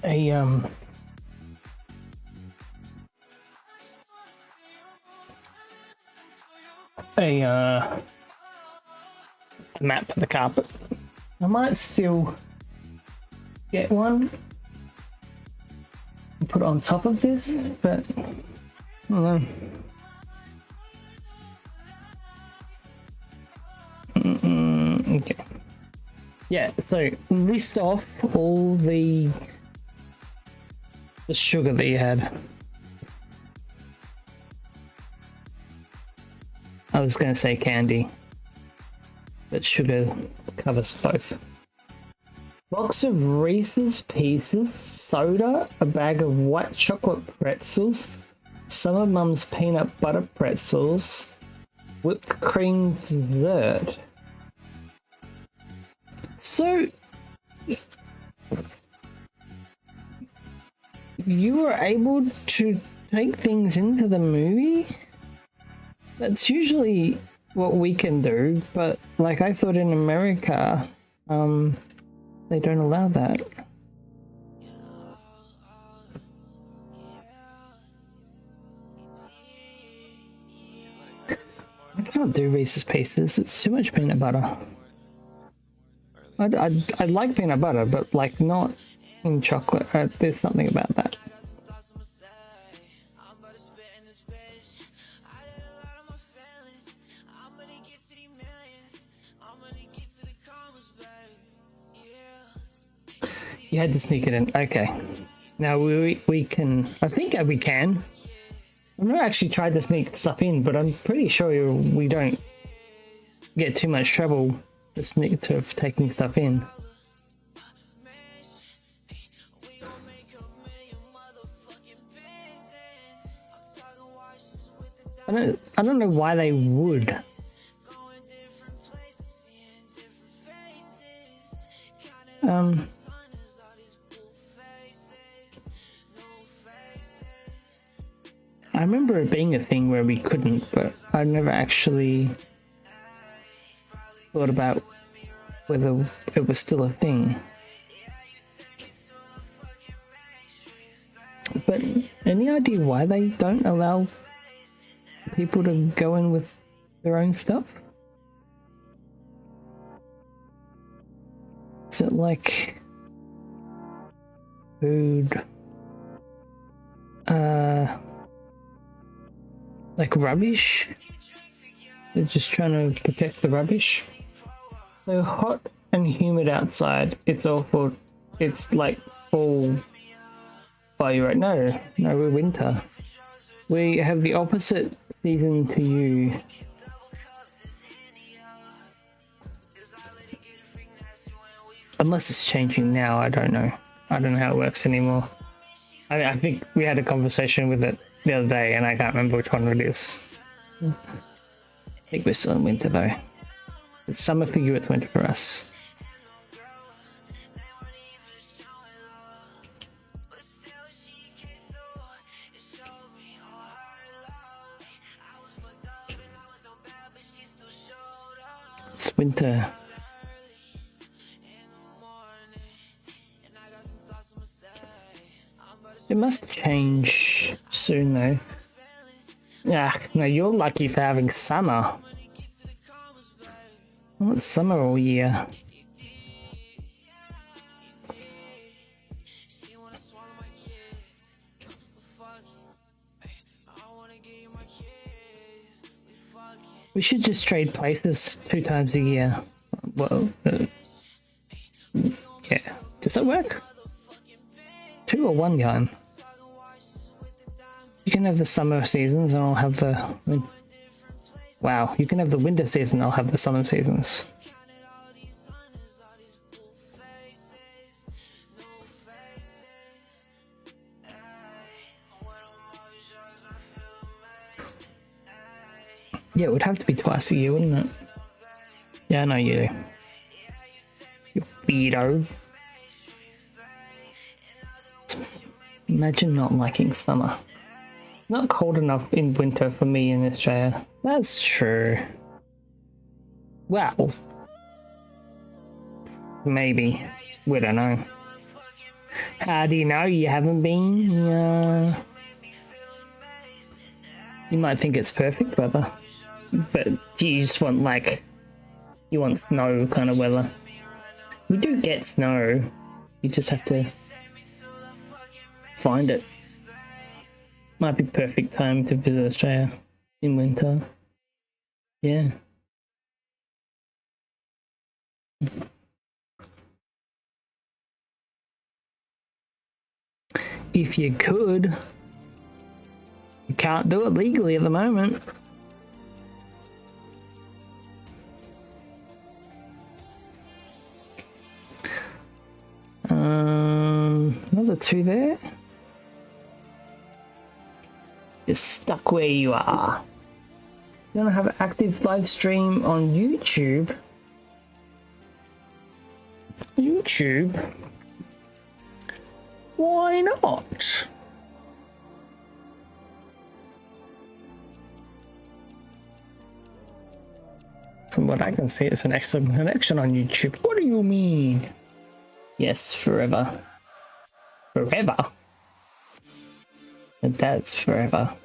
a mat for the carpet. I might still get one and put it on top of this, but I don't know. Okay. Yeah, so list off all the sugar that you had. I was going to say candy, but sugar covers both. Box of Reese's Pieces, soda, a bag of white chocolate pretzels, some of Mum's peanut butter pretzels, whipped cream dessert. So, you were able to take things into the movie? That's usually what we can do, but like I thought in America, they don't allow that. I can't do Reese's Pieces. It's too much peanut butter. I'd like peanut butter, but like not in chocolate. There's something about that. You had to sneak it in. Okay. Now we can. I think we can. I've never actually tried to sneak stuff in, but I'm pretty sure we don't get too much trouble of taking stuff in. I don't know why they would. I remember it being a thing where we couldn't, but I never actually thought about whether it was still a thing. But any idea why they don't allow people to go in with their own stuff? Is it like food? Like rubbish? They're just trying to protect the rubbish. So hot and humid outside. It's awful. It's like fall by you right now. No, we're winter. We have the opposite season to you. Unless it's changing now, I don't know. I don't know how it works anymore. I think we had a conversation with it the other day and I can't remember which one it is. I think we're still in winter though. It's summer for you, it's winter for us. It's winter. It must change soon though. Yeah, no, you're lucky for having summer. I want summer all year. We should just trade places 2 times a year. Well, yeah. Does that work? 2 or 1 time? You can have the summer seasons and I'll have the... Wow, you can have the winter season, I'll have the summer seasons. Yeah, it would have to be twice a year, wouldn't it? Yeah, I know you. You weirdo. Imagine not liking summer. Not cold enough in winter for me in Australia. That's true. Well, maybe. We don't know. How do you know you haven't been? You might think it's perfect weather, but you just want you want snow kind of weather. We do get snow. You just have to find it. Might be perfect time to visit Australia in winter. Yeah. If you could. You can't do it legally at the moment. Another 2 there. You're stuck where you are. You want to have an active live stream on YouTube? YouTube? Why not? From what I can see, it's an excellent connection on YouTube. What do you mean? Yes, forever. Forever? And that's forever.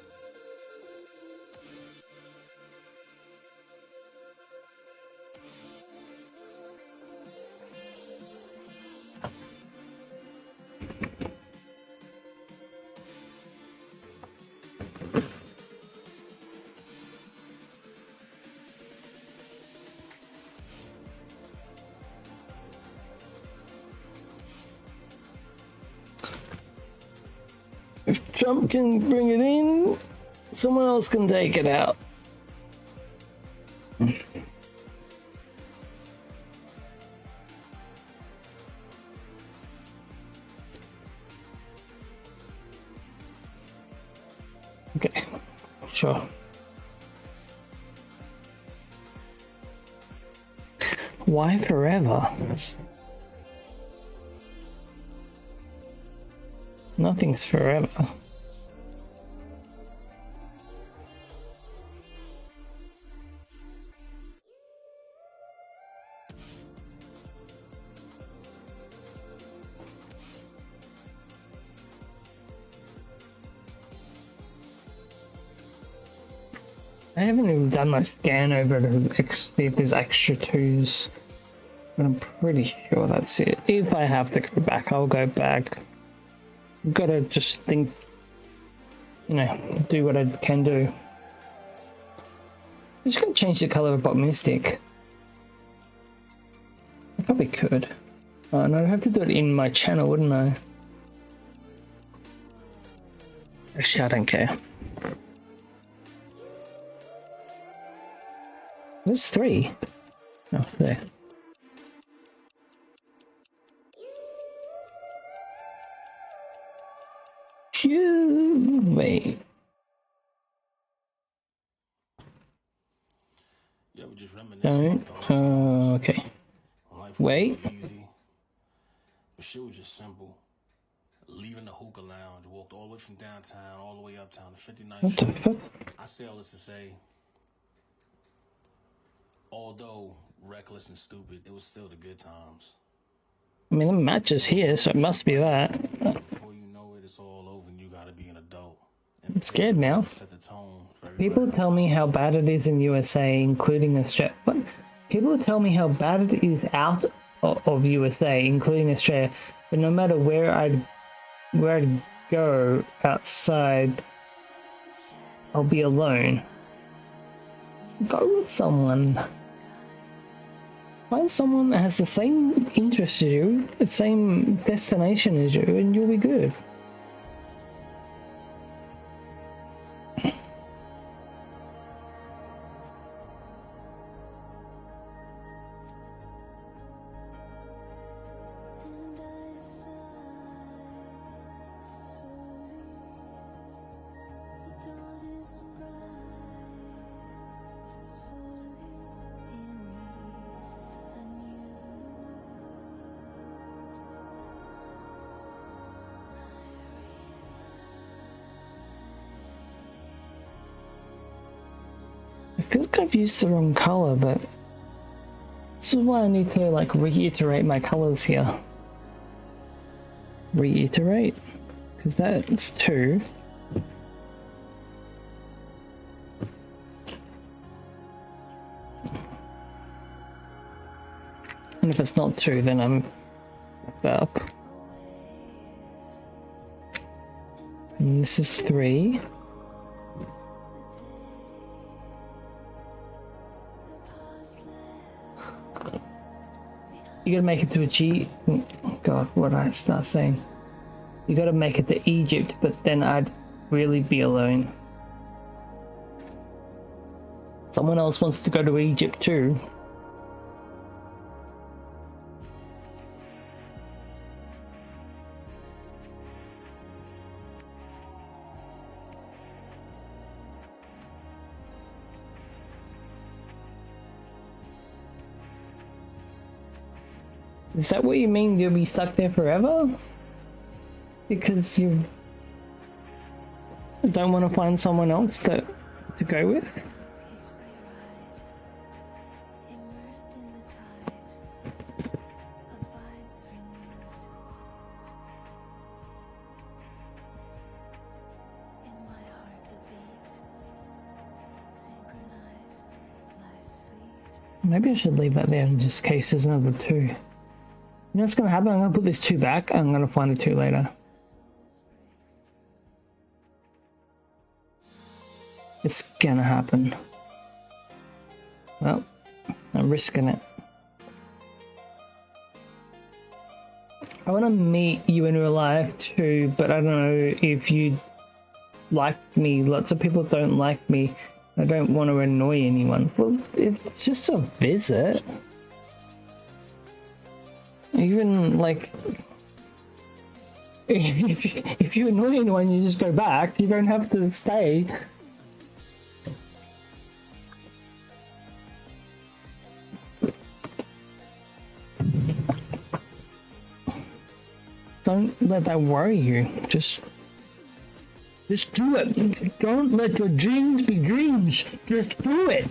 If Trump can bring it in, someone else can take it out. Okay, sure. Why forever? Nothing's forever. I haven't even done my scan over to see if there's extra twos, but I'm pretty sure that's it. If I have to go back, I'll go back. Gotta just think, you know, do what I can do. I'm just gonna change the color of Bot Mystic. I probably could. Oh, no, I'd have to do it in my channel, wouldn't I? Actually, I don't care. There's 3. Oh, there. Wait. You ever just reminisce Don't. about the old times? Okay. Life was Wait. easy, but shit was just simple. Leaving the hookah lounge, walked all the way from downtown all the way uptown to 59th What the Street. fuck? I say all this to say, although reckless and stupid, it was still the good times. I mean, the match is here, so it must be that. Before you know it, it's all over and you gotta be an adult. I'm scared now. Set the tone for People everybody. tell me how bad it is in USA, including Australia. But people tell me how bad it is out of USA, including Australia. But no matter where I'd go outside, I'll be alone. Go with someone. Find someone that has the same interest as you, the same destination as you, and you'll be good. And I sigh slowly. The dawn is bright, slowly in me anew. I feel like I've used the wrong color, but this is why I need to like reiterate my colors here. Reiterate, because that's 2. And if it's not 2, then I'm fucked up. And this is 3. You gotta make it to a G. God, what did I start saying? You gotta make it to Egypt, but then I'd really be alone. Someone else wants to go to Egypt too. Is that what you mean? You'll be stuck there forever? Because you don't want to find someone else to go with? Maybe I should leave that there in just case there's another 2. You know what's gonna happen? I'm gonna put this 2 back. I'm gonna find the 2 later. It's gonna happen. Well, I'm risking it. I want to meet you in real life too, but I don't know if you like me. Lots of people don't like me. I don't want to annoy anyone. Well, it's just a visit. Even like, if you annoy anyone, you just go back. You don't have to stay. Don't let that worry you. Just do it. Don't let your dreams be dreams. Just do it.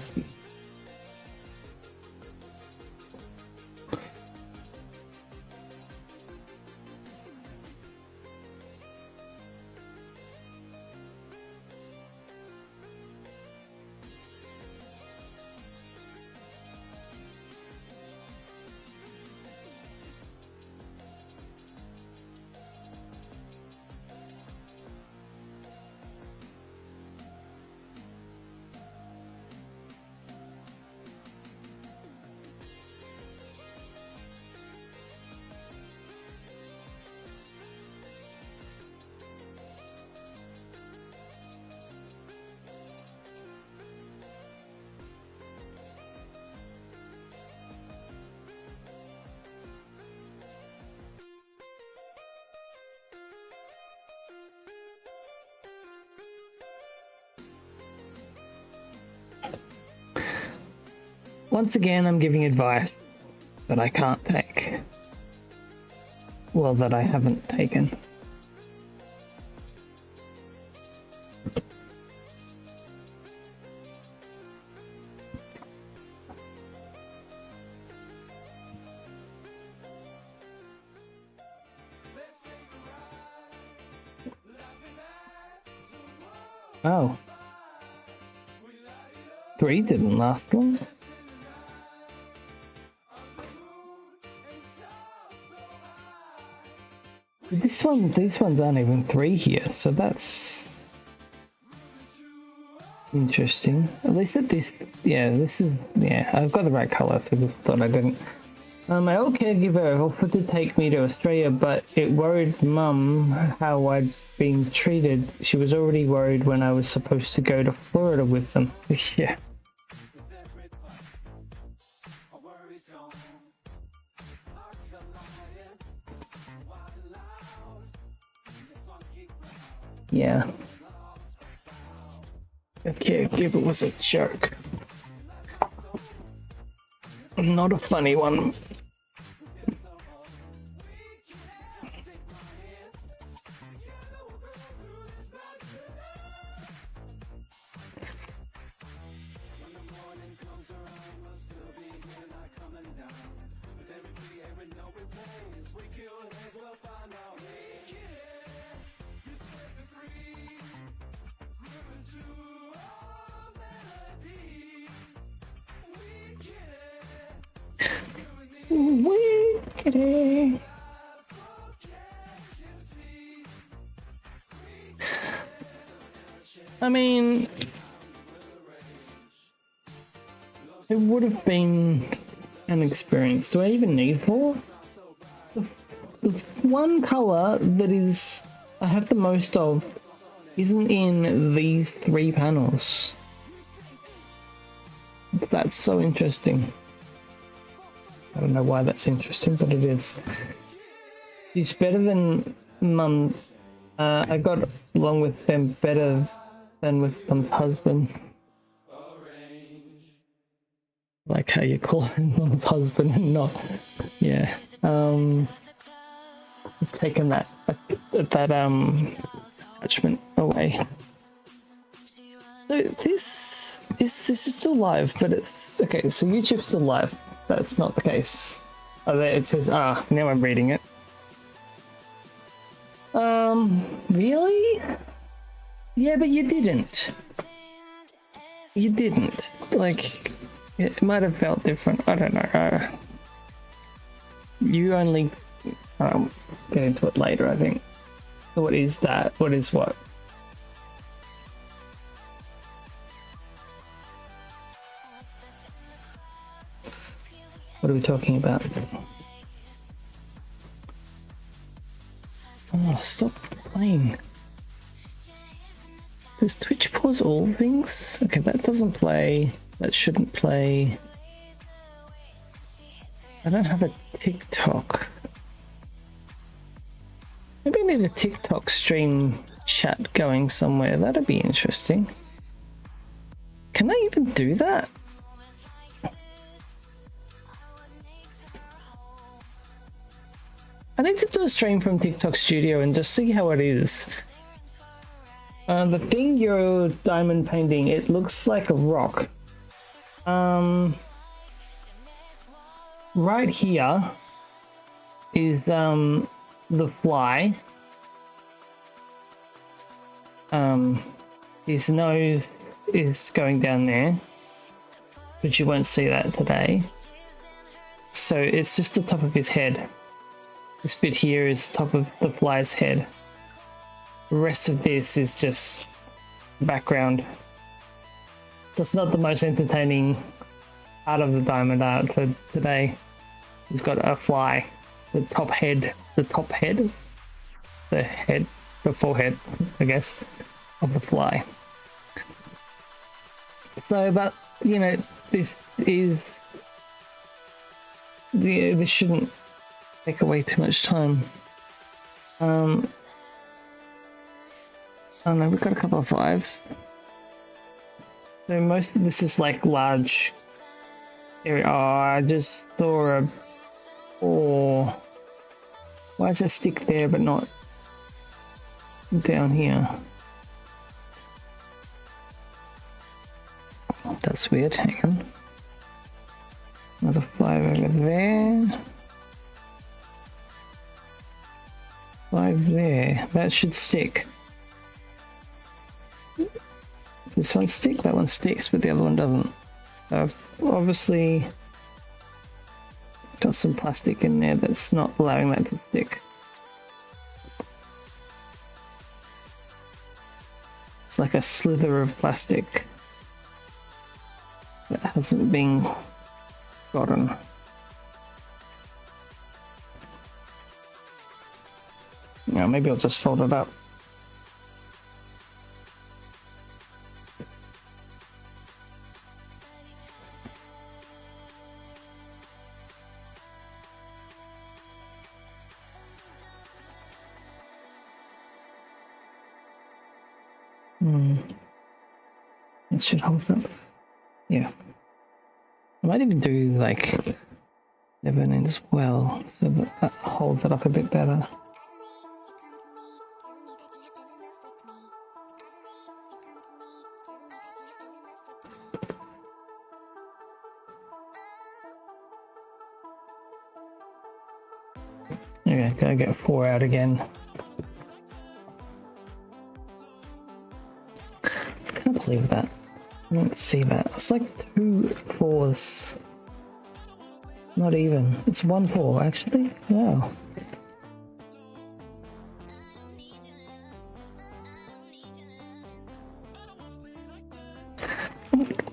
Once again, I'm giving advice that I can't take. Well, that I haven't taken. Oh. 3 didn't last long. These ones aren't even 3 here, so that's interesting. At least at this, yeah, this is, yeah, I've got the right color, so I just thought I didn't. My old caregiver offered to take me to Australia, but it worried Mum how I'd been treated. She was already worried when I was supposed to go to Florida with them. Yeah. Yeah. The caregiver was a jerk. Not a funny one. Wickedy. I mean, it would have been an experience. Do I even need 4? The one color that is I have the most of isn't in these 3 panels. That's so interesting. I don't know why that's interesting, but it is. It's better than Mum. I got along with them better than with Mum's husband. Like how you call him Mum's husband and not, yeah. I've taken that attachment away. So this is still live, but it's okay. So YouTube's still live. That's not the case. Oh, there it says, now I'm reading it. Really? Yeah, but you didn't. You didn't. Like, It might have felt different. I don't know. You only get into it later, I think. What is that? What is what? What are we talking about? Oh, stop playing. Does Twitch pause all things? Okay, that doesn't play. That shouldn't play. I don't have a TikTok. Maybe I need a TikTok stream chat going somewhere. That'd be interesting. Can I even do that? I need to do a stream from TikTok Studio and just see how it is. The thing you're diamond painting, it looks like a rock. Right here is the fly. His nose is going down there, but you won't see that today. So it's just the top of his head. This bit here is the top of the fly's head. The rest of this is just background. So it's not the most entertaining part of the diamond art for today. He's got a fly, the forehead, I guess, of the fly. So, but you know, this shouldn't take away too much time. Oh no, we've got a couple of 5s. So most of this is like large area. Oh, I just saw a 4. Why is there a stick there but not down here? That's weird, hang on. Another 5 over there. 5 there. That should stick. This one sticks, that one sticks, but the other one doesn't. I've obviously got some plastic in there that's not allowing that to stick. It's like a slither of plastic that hasn't been gotten. Yeah, maybe I'll just fold it up. It should hold up. Yeah. I might even do like ebony as well, so that holds it up a bit better. Okay, gotta get 4 out again. I can't believe that. I don't see that. It's like 2 4s. Not even. It's 1 4 actually. Wow.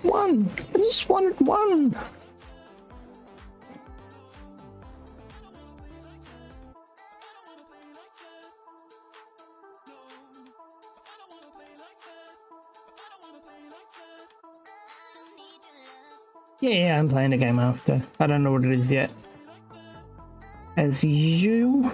One. I just wanted 1. Yeah, I'm playing the game after. I don't know what it is yet. As usual.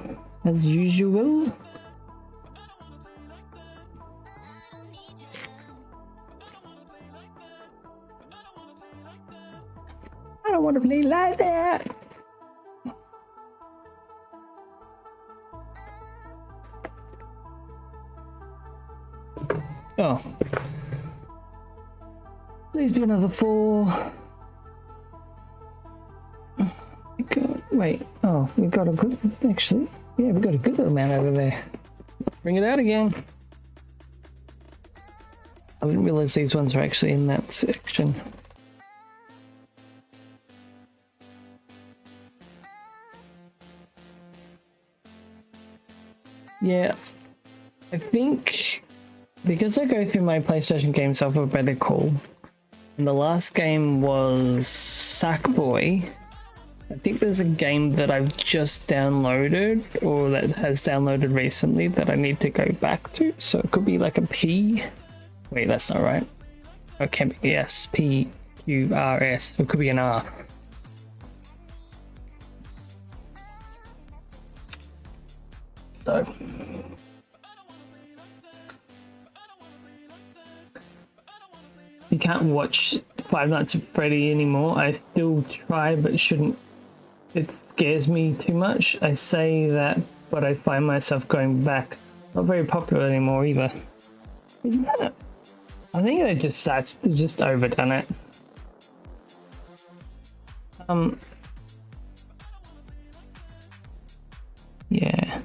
I don't want to play like that. Oh. Please be another 4. Wait, oh, we got a good, actually, yeah, we got a good little amount over there. Bring it out again. I didn't realize these ones are actually in that section. Yeah, I think because I go through my PlayStation games alphabetical, and the last game was Sackboy. I think there's a game that I've just downloaded or that has downloaded recently that I need to go back to. So it could be like a P. Wait, that's not right. Okay, yes, PQRS. It could be an R. So you can't watch Five Nights at Freddy anymore. I still try, but shouldn't. It scares me too much. I say that, but I find myself going back. Not very popular anymore either. Isn't that? I think they just overdone it. Yeah.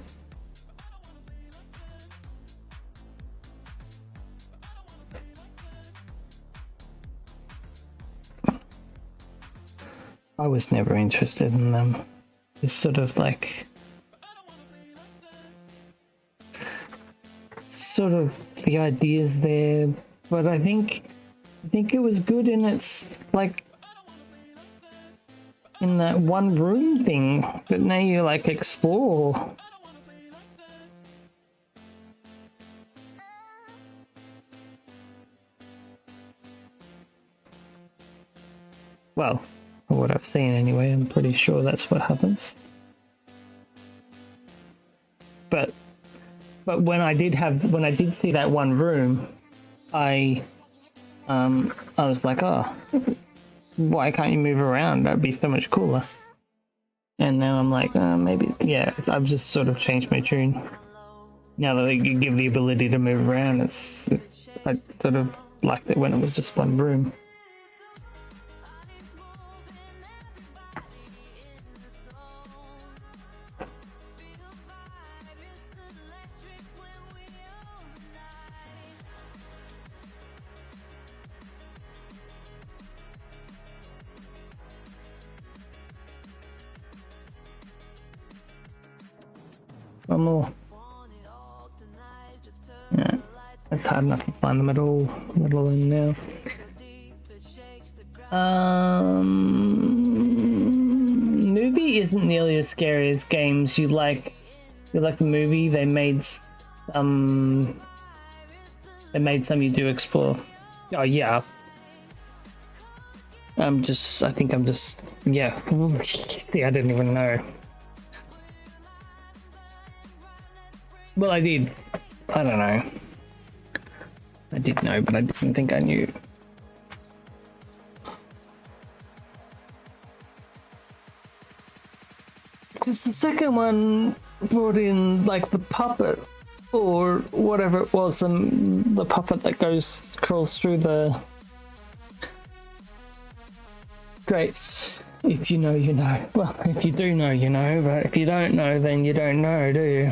I was never interested in them. It's sort of like the ideas there, but I think it was good in its like in that one room thing, but now you like explore. Well, from what I've seen anyway, I'm pretty sure that's what happens. But when I did see that one room, I was like, oh, why can't you move around? That'd be so much cooler. And now I'm like, maybe, yeah, I've just sort of changed my tune. Now that you give the ability to move around, I sort of liked it when it was just one room. One more. Yeah, it's hard enough to find them at all, let alone now. Movie isn't nearly as scary as games. You like the movie. They made some you do explore. Oh yeah. I think I'm just yeah. See, I didn't even know. Well, I did. I don't know. I did know, but I didn't think I knew. Because the second one brought in, like, the puppet, or whatever it was, the puppet that crawls through the grates. If you know, you know. Well, if you do know, you know, but if you don't know, then you don't know, do you?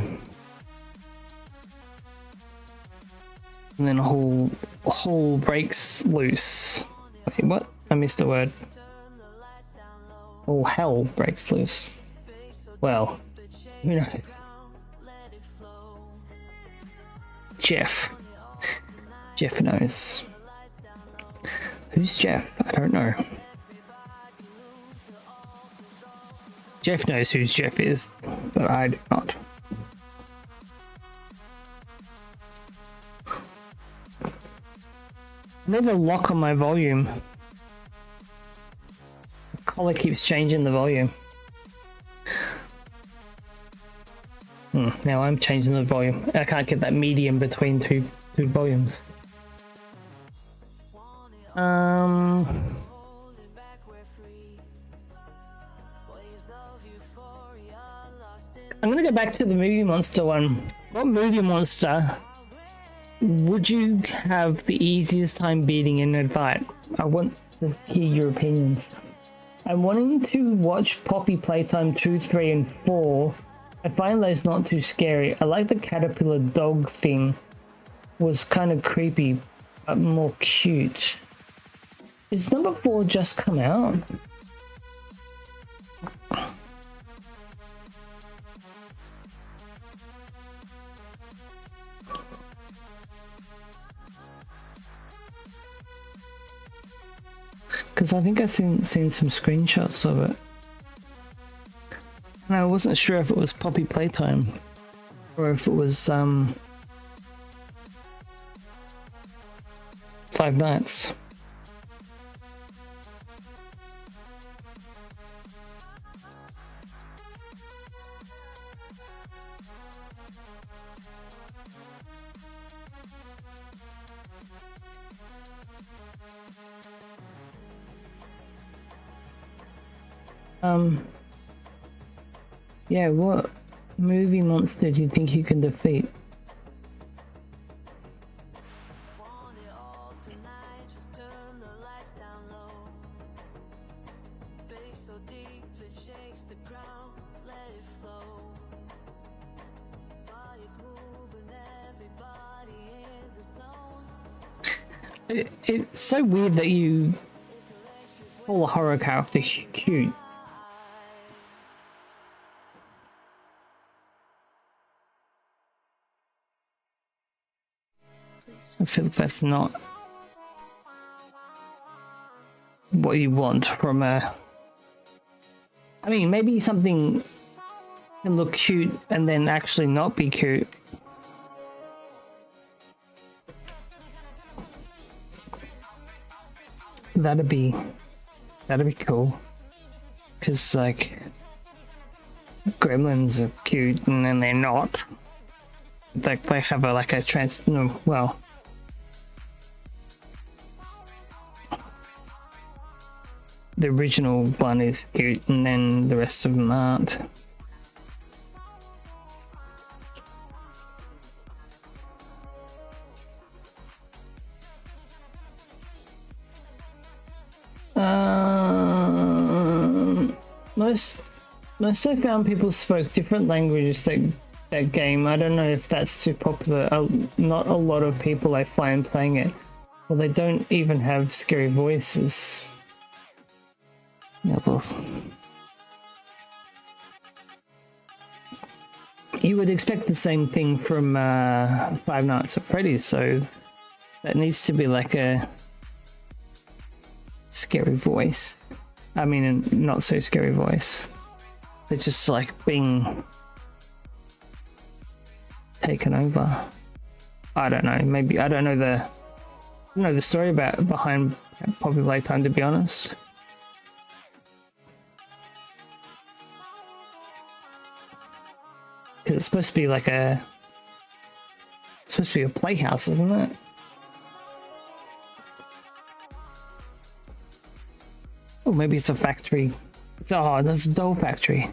And then a whole breaks loose. Wait, what? I missed a word. All hell breaks loose. Well, who knows? Jeff knows. Who's Jeff? I don't know. Jeff knows who Jeff is, but I do not. I need a lock on my volume. The collar keeps changing the volume. Now I'm changing the volume. I can't get that medium between two volumes. I'm gonna go back to the movie monster one. What movie monster would you have the easiest time beating in a fight? I want to hear your opinions. I'm wanting to watch Poppy Playtime 2, 3, and 4. I find those not too scary. I like the caterpillar dog thing. Was kind of creepy, but more cute. Is number 4 just come out? because I think I seen some screenshots of it. And I wasn't sure if it was Poppy Playtime or if it was Five Nights. Yeah, what movie monster do you think you can defeat? Want it all tonight, just turn the lights down low. Bass so deep it shakes the ground, let it flow. Bodies moving, everybody in the zone. It's so weird that you call a horror character cute. I feel like that's not what you want from a... I mean, maybe something can look cute and then actually not be cute. That'd be cool. Because, like, gremlins are cute and then they're not. Like, they have a trans... No, well... The original one is cute and then the rest of them aren't. Most I found people spoke different languages that game. I don't know if that's too popular. Not a lot of people I find playing it. Well, they don't even have scary voices. Yeah, well, you would expect the same thing from Five Nights at Freddy's, so that needs to be like a scary voice. I mean, a not so scary voice. It's just like being taken over. I don't know. Maybe I don't know the story behind Poppy Playtime, to be honest. Because it's supposed to be like it's supposed to be a playhouse, isn't it? Oh, maybe it's a factory. It's a doll factory.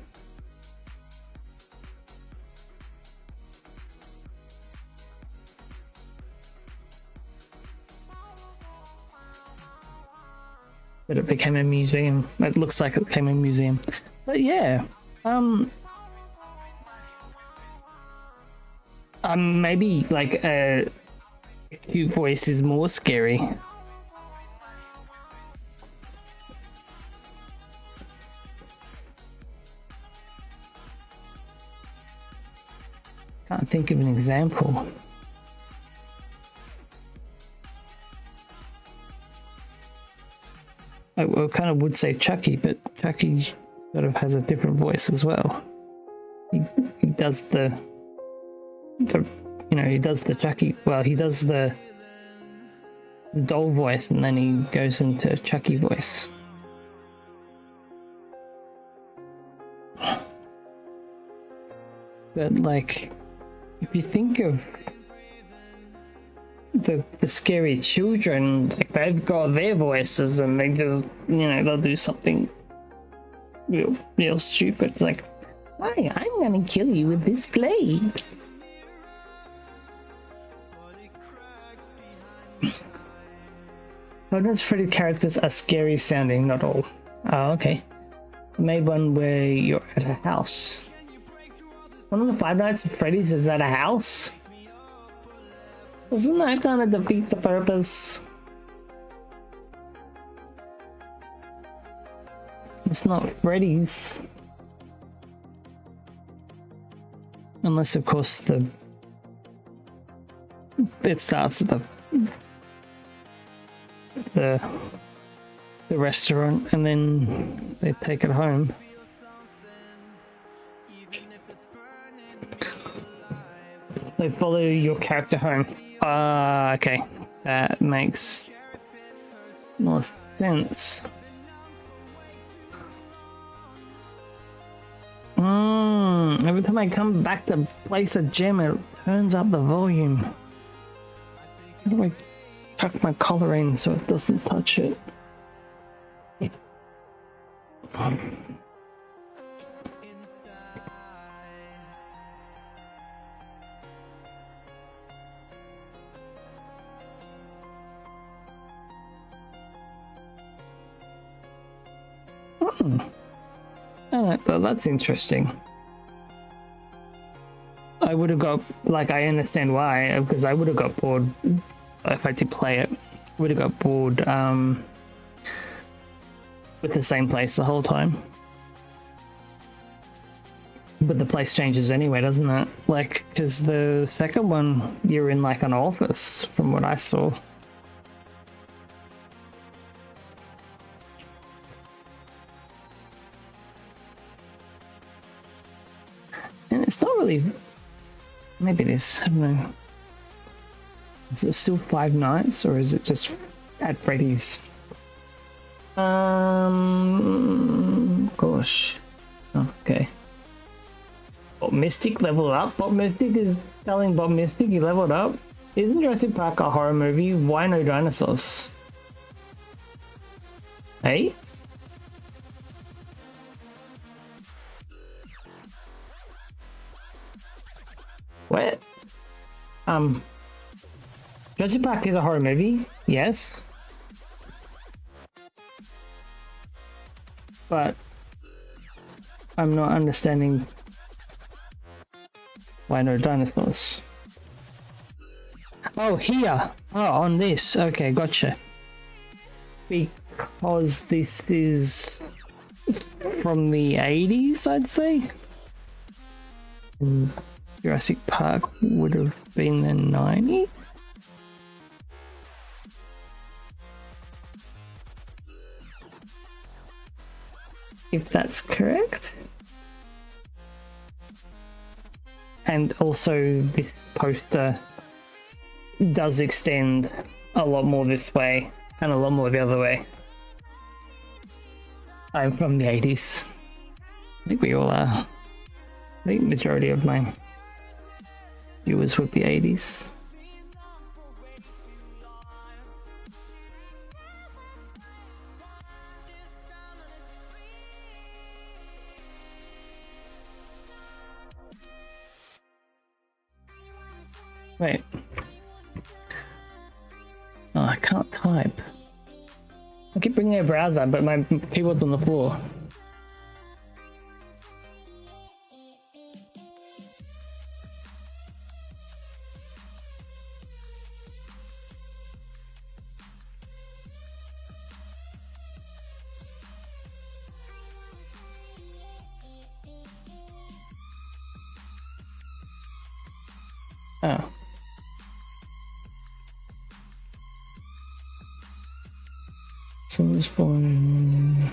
But it became a museum. It looks like it became a museum. But yeah, maybe like a cute voice is more scary. Can't think of an example. I kind of would say Chucky, but Chucky sort of has a different voice as well. He does the he does the Chucky, well, he does the doll voice and then he goes into Chucky voice. But like, if you think of the scary children, like they've got their voices and they just, they'll do something real stupid. It's like, hi, I'm gonna kill you with this blade. Five Nights at Freddy's characters are scary sounding, not all. Oh, okay. I made one where you're at a house. One of the Five Nights at Freddy's is at a house? Isn't that gonna defeat the purpose? It's not Freddy's. Unless, of course, it starts at the the restaurant and then they take it home. They follow your character home. Okay. That makes more sense. Every time I come back to place a gem, it turns up the volume. How do I tuck my collar in so it doesn't touch it? Well, that's interesting. I would have got, like, I understand why, because I would have got bored if I did play it. Would have got bored with the same place the whole time. But the place changes anyway, doesn't it? Like, because the second one, you're in like an office, from what I saw. And it's not really... Maybe it is, I don't know. Is it still Five Nights, or is it just at Freddy's? Gosh. Oh, okay. Bob Mystic leveled up. Bob Mystic is telling Bob Mystic he leveled up. Isn't Jurassic Park a horror movie? Why no dinosaurs? Hey? What? Jurassic Park is a horror movie, yes. But I'm not understanding why no dinosaurs. Oh, here! Oh, on this. Okay, gotcha. Because this is from the 80s, I'd say. Jurassic Park would have been the 90s. If that's correct. And also this poster does extend a lot more this way and a lot more the other way. I'm from the 80s. I think we all are. I think majority of my viewers would be 80s. Wait. Oh, I can't type. I keep bringing a browser, but my keyboard's on the floor. Oh. So this one.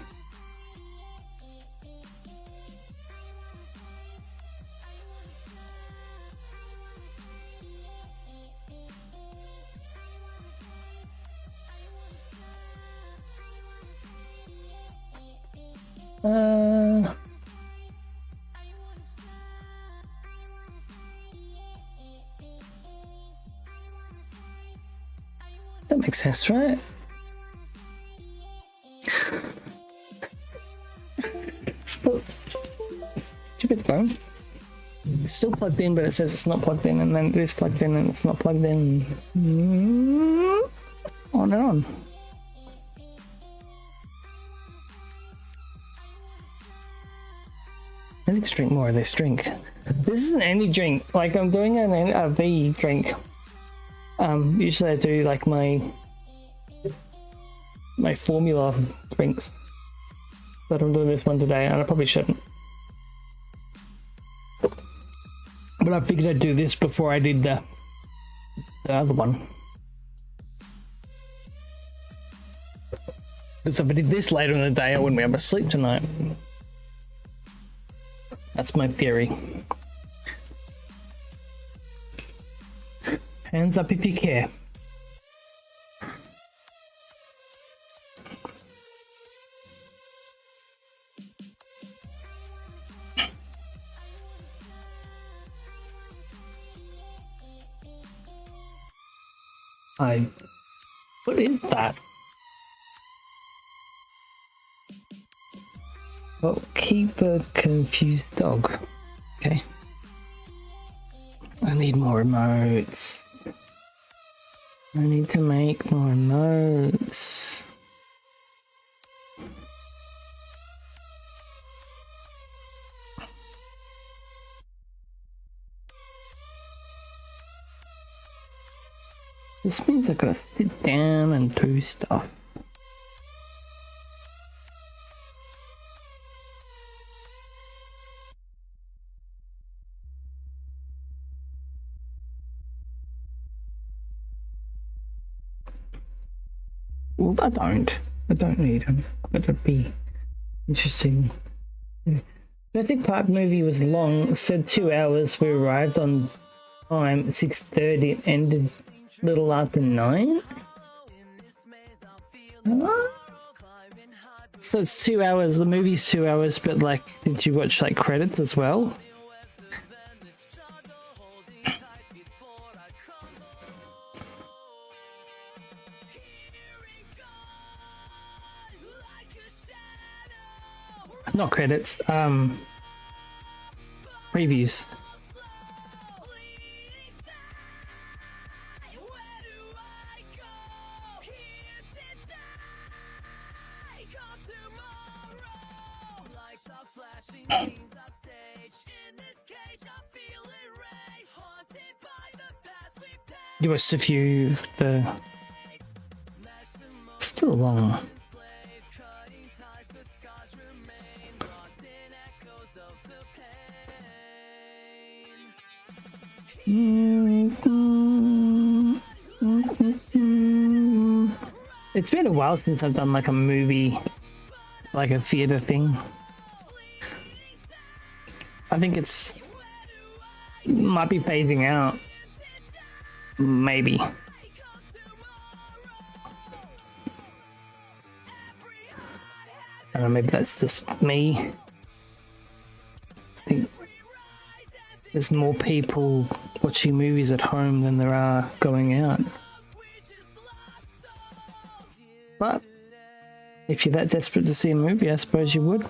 That makes sense, right? Oh, stupid phone. It's still plugged in, but it says it's not plugged in, and then it is plugged in and it's not plugged in. On and on. I need to drink more of this drink. This isn't any drink. Like, I'm doing a V drink. Usually I do like my formula drinks, but I'm doing this one today, and I probably shouldn't. But I figured I'd do this before I did the other one. Because if I did this later in the day, I wouldn't be able to sleep tonight. That's my theory. Hands up if you care. What is that? Oh, keep a confused dog. Okay. I need more emotes. I need to make more emotes. This means I gotta sit down and do stuff. Well, I don't need them, but it'd be interesting. Jurassic Park movie was long, said 2 hours. We arrived on time at 6:30 and ended little after 9. So it's 2 hours. The movie's 2 hours, but like, did you watch like credits as well? Not credits, previews. You watched a few, still long. It's been a while since I've done like a movie, like a theater thing. I think might be phasing out. Maybe. I don't know, maybe that's just me. I think there's more people watching movies at home than there are going out. But if you're that desperate to see a movie, I suppose you would.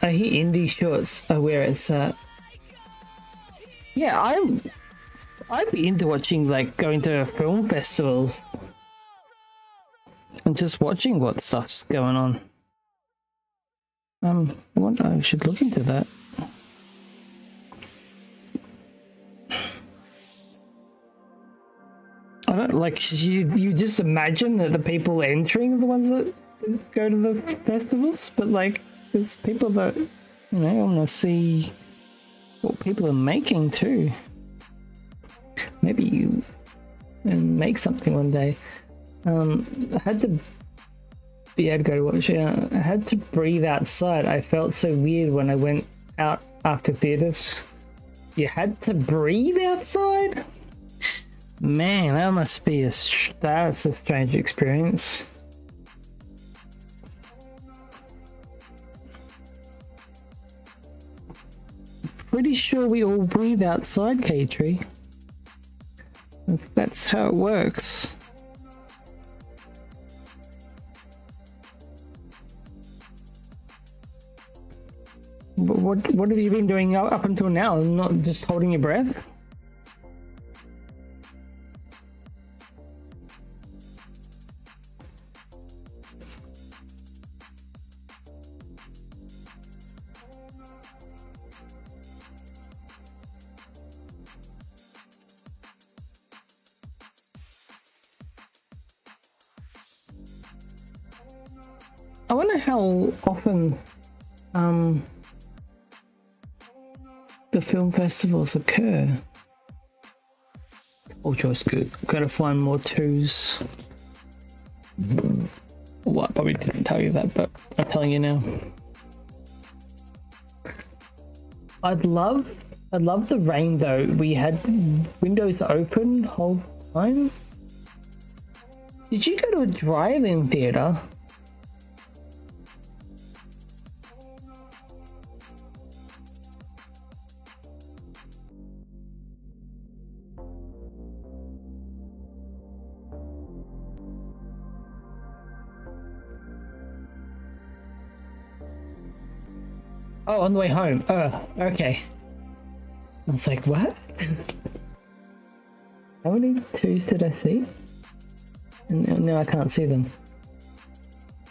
I hear indie shorts are where it's at. Yeah, I'd be into watching, like, going to film festivals and just watching what stuff's going on. I should look into that. I don't like you just imagine that the people entering are the ones that go to the festivals, but like there's people that, you know, want to see what people are making too. Maybe you make something one day. I had to be able to go to watch it. I had to breathe outside. I felt so weird when I went out after theaters. You had to breathe outside? Man, that must be that's a strange experience. Pretty sure we all breathe outside, K-Tree. That's how it works. But what have you been doing up until now? Not just holding your breath? I wonder how often the film festivals occur. Ultra's good. Gotta find more twos. Well, I probably didn't tell you that, but I'm telling you now. I'd love the rain though. We had windows open the whole time. Did you go to a drive-in theater? Oh, on the way home. Oh, okay. I was like, what? How many twos did I see? And now I can't see them.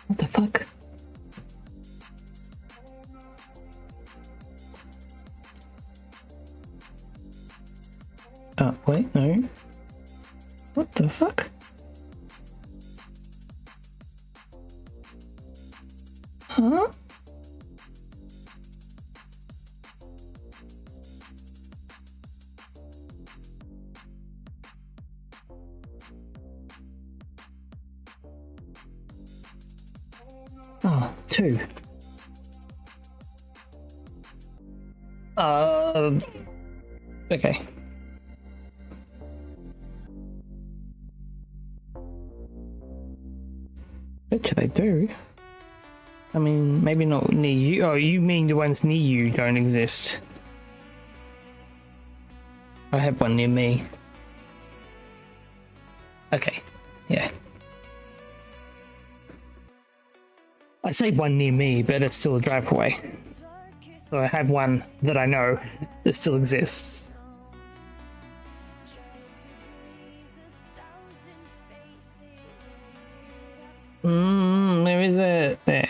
What the fuck? Oh, wait, no. What the fuck? Huh? Oh, two. Okay. Betcha they do. I mean, maybe not near you. Oh, you mean the ones near you don't exist? I have one near me. Okay, yeah. I say one near me, but it's still a drive away. So I have one that I know that still exists. Where is it? There.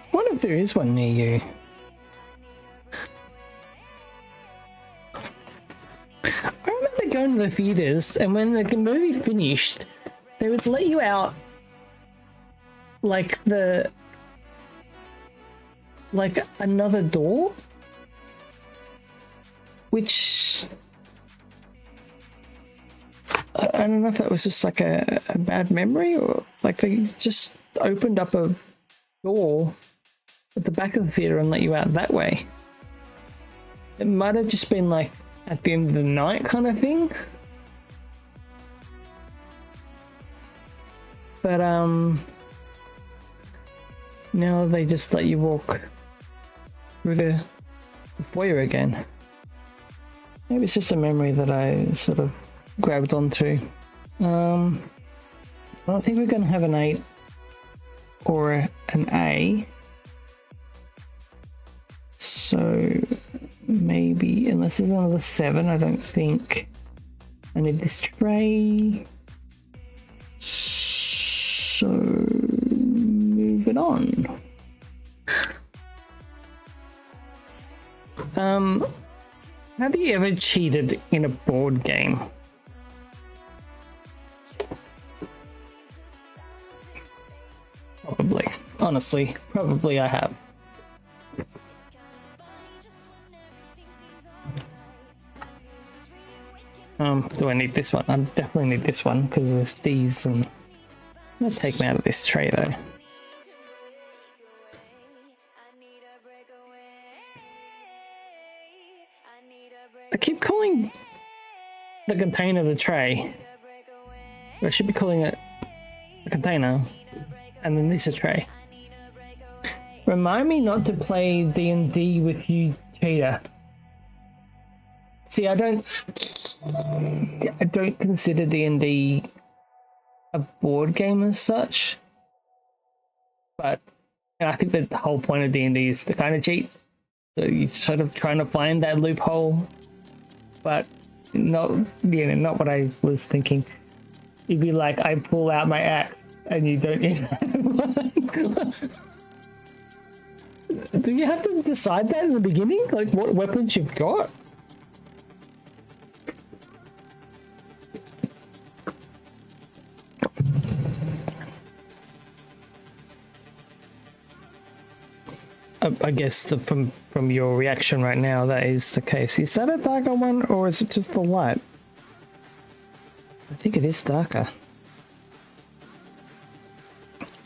I wonder if there is one near you. I remember going to the theaters, and when the movie finished, they would let you out like another door, which I don't know if that was just like a bad memory, or like they just opened up a door at the back of the theater and let you out that way. It might have just been like at the end of the night kind of thing. But now they just let you walk through the foyer again. Maybe it's just a memory that I sort of grabbed onto. I don't think we're going to have an 8 or an A. So maybe, unless there's another 7, I don't think. I need this tray. So moving on. Have you ever cheated in a board game? Probably. Honestly, probably I have. Do I need this one? I definitely need this one because there's these, and I'm gonna take me out of this tray though. I keep calling the container the tray. I should be calling it a container, and then this a tray. Remind me not to play D&D with you, cheater. See, I don't consider D&D a board game as such, but I think that the whole point of D&D is to kind of cheat. So you're sort of trying to find that loophole, but not what I was thinking. It'd be like I pull out my axe and you don't even have do you have to decide that in the beginning? Like what weapons you've got? I guess from your reaction right now, that is the case. Is that a darker one, or is it just the light? I think it is darker.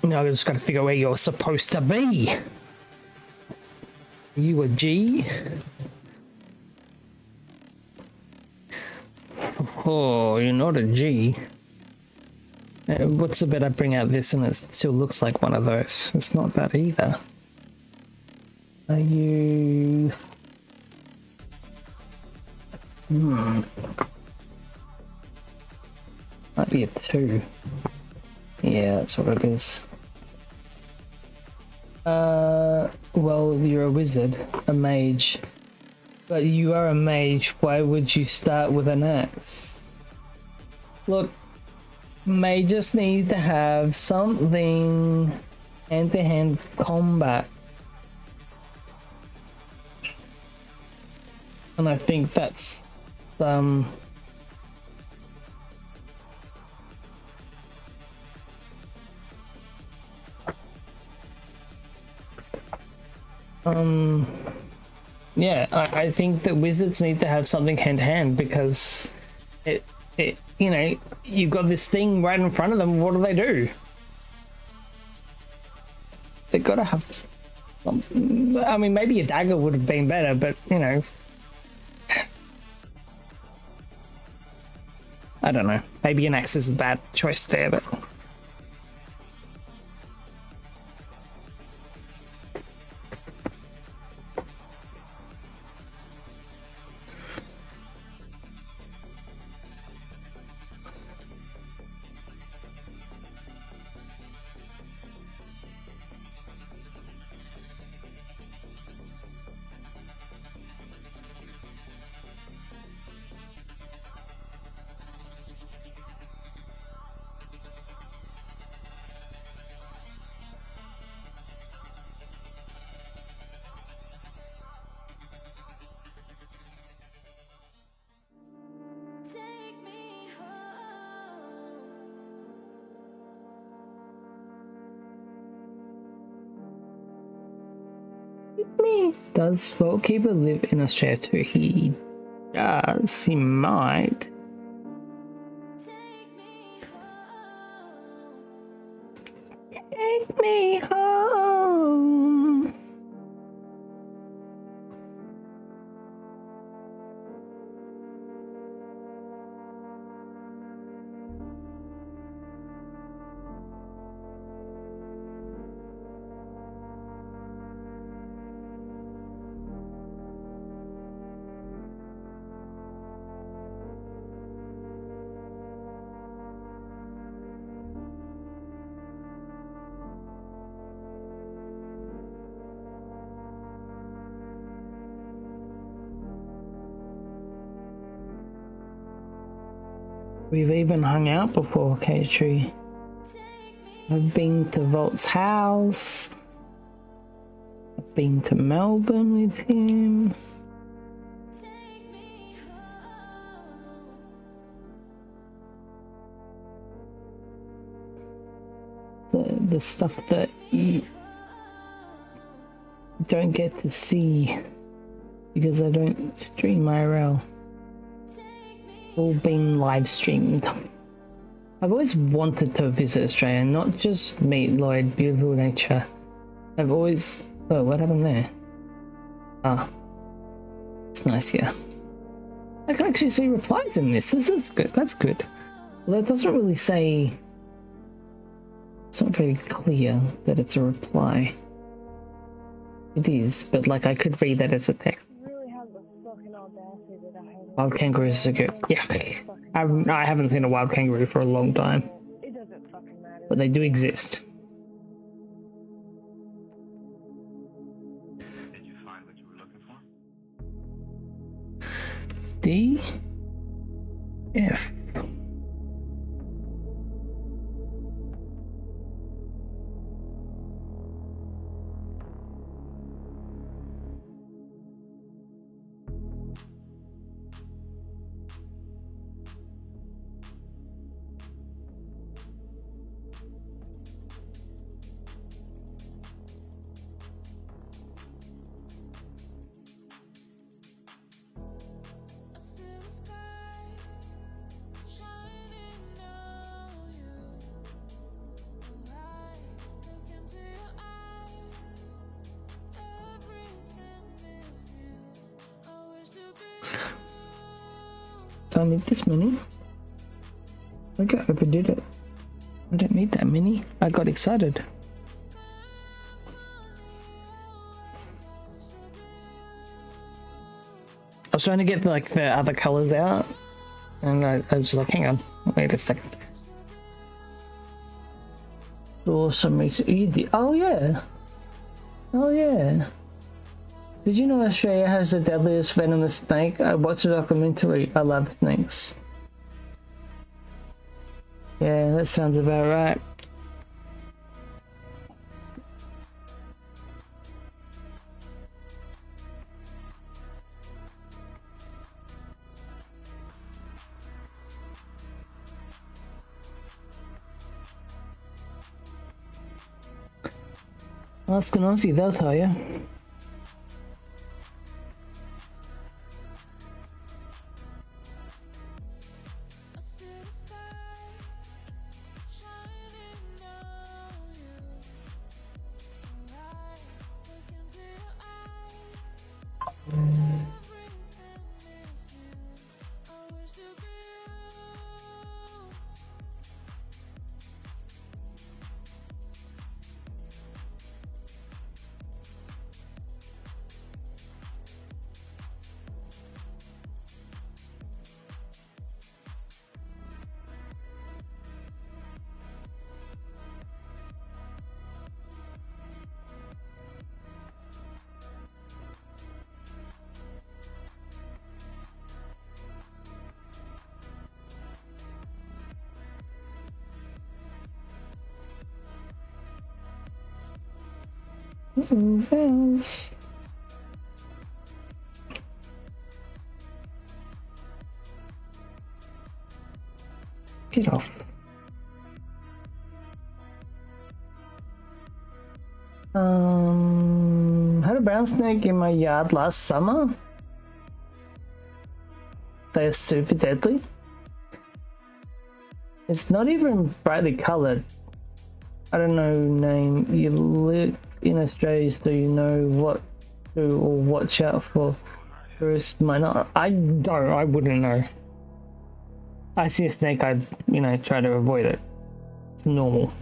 Now I just got to figure out where you're supposed to be. Are you a G? Oh, you're not a G. What's the bet I bring out this and it still looks like one of those? It's not that either. Are you... Might be a 2. Yeah, that's what it is. Well, you're a wizard, a mage. But you are a mage, why would you start with an axe? Look, mages need to have something hand-to-hand combat. And I think that's yeah, I think that wizards need to have something hand to hand because it you know, you've got this thing right in front of them. What do? They've got to have some, I mean, maybe a dagger would have been better, but you know, I don't know. Maybe an axe is a bad choice there, but Take me home. does Vaultkeeper live in Australia too? He does. He might. Take me home. Take me home. We've even hung out before, K-Tree. I've been to Volt's house. I've been to Melbourne with him. Take me home. The stuff that you don't get to see because I don't stream IRL. All been live streamed. I've always wanted to visit Australia, not just meet Lloyd, beautiful nature. I've always... Oh, what happened there? Ah. It's nice here. I can actually see replies in this. This is good. That's good. Although it doesn't really say... It's not very clear that it's a reply. It is, but like I could read that as a text. Wild kangaroos are good. Yeah. I haven't seen a wild kangaroo for a long time. It doesn't fucking matter. But they do exist. Did you find what you were looking for? D F I need this many. Okay, I overdid it. I don't need that many. I got excited. I was trying to get like the other colors out, and I was just like, hang on, wait a second. For some reason, you did. Oh yeah. Oh yeah. Did you know Australia has the deadliest venomous snake? I watched a documentary. I love snakes. Yeah, that sounds about right. Ask an Aussie, they'll tell you. Else. Get off. Had a brown snake in my yard last summer. They're super deadly. It's not even brightly colored. I don't know name. You live in Australia, so you know what to or watch out for. Tourists might not. I wouldn't know. I see a snake, I'd try to avoid it. It's normal.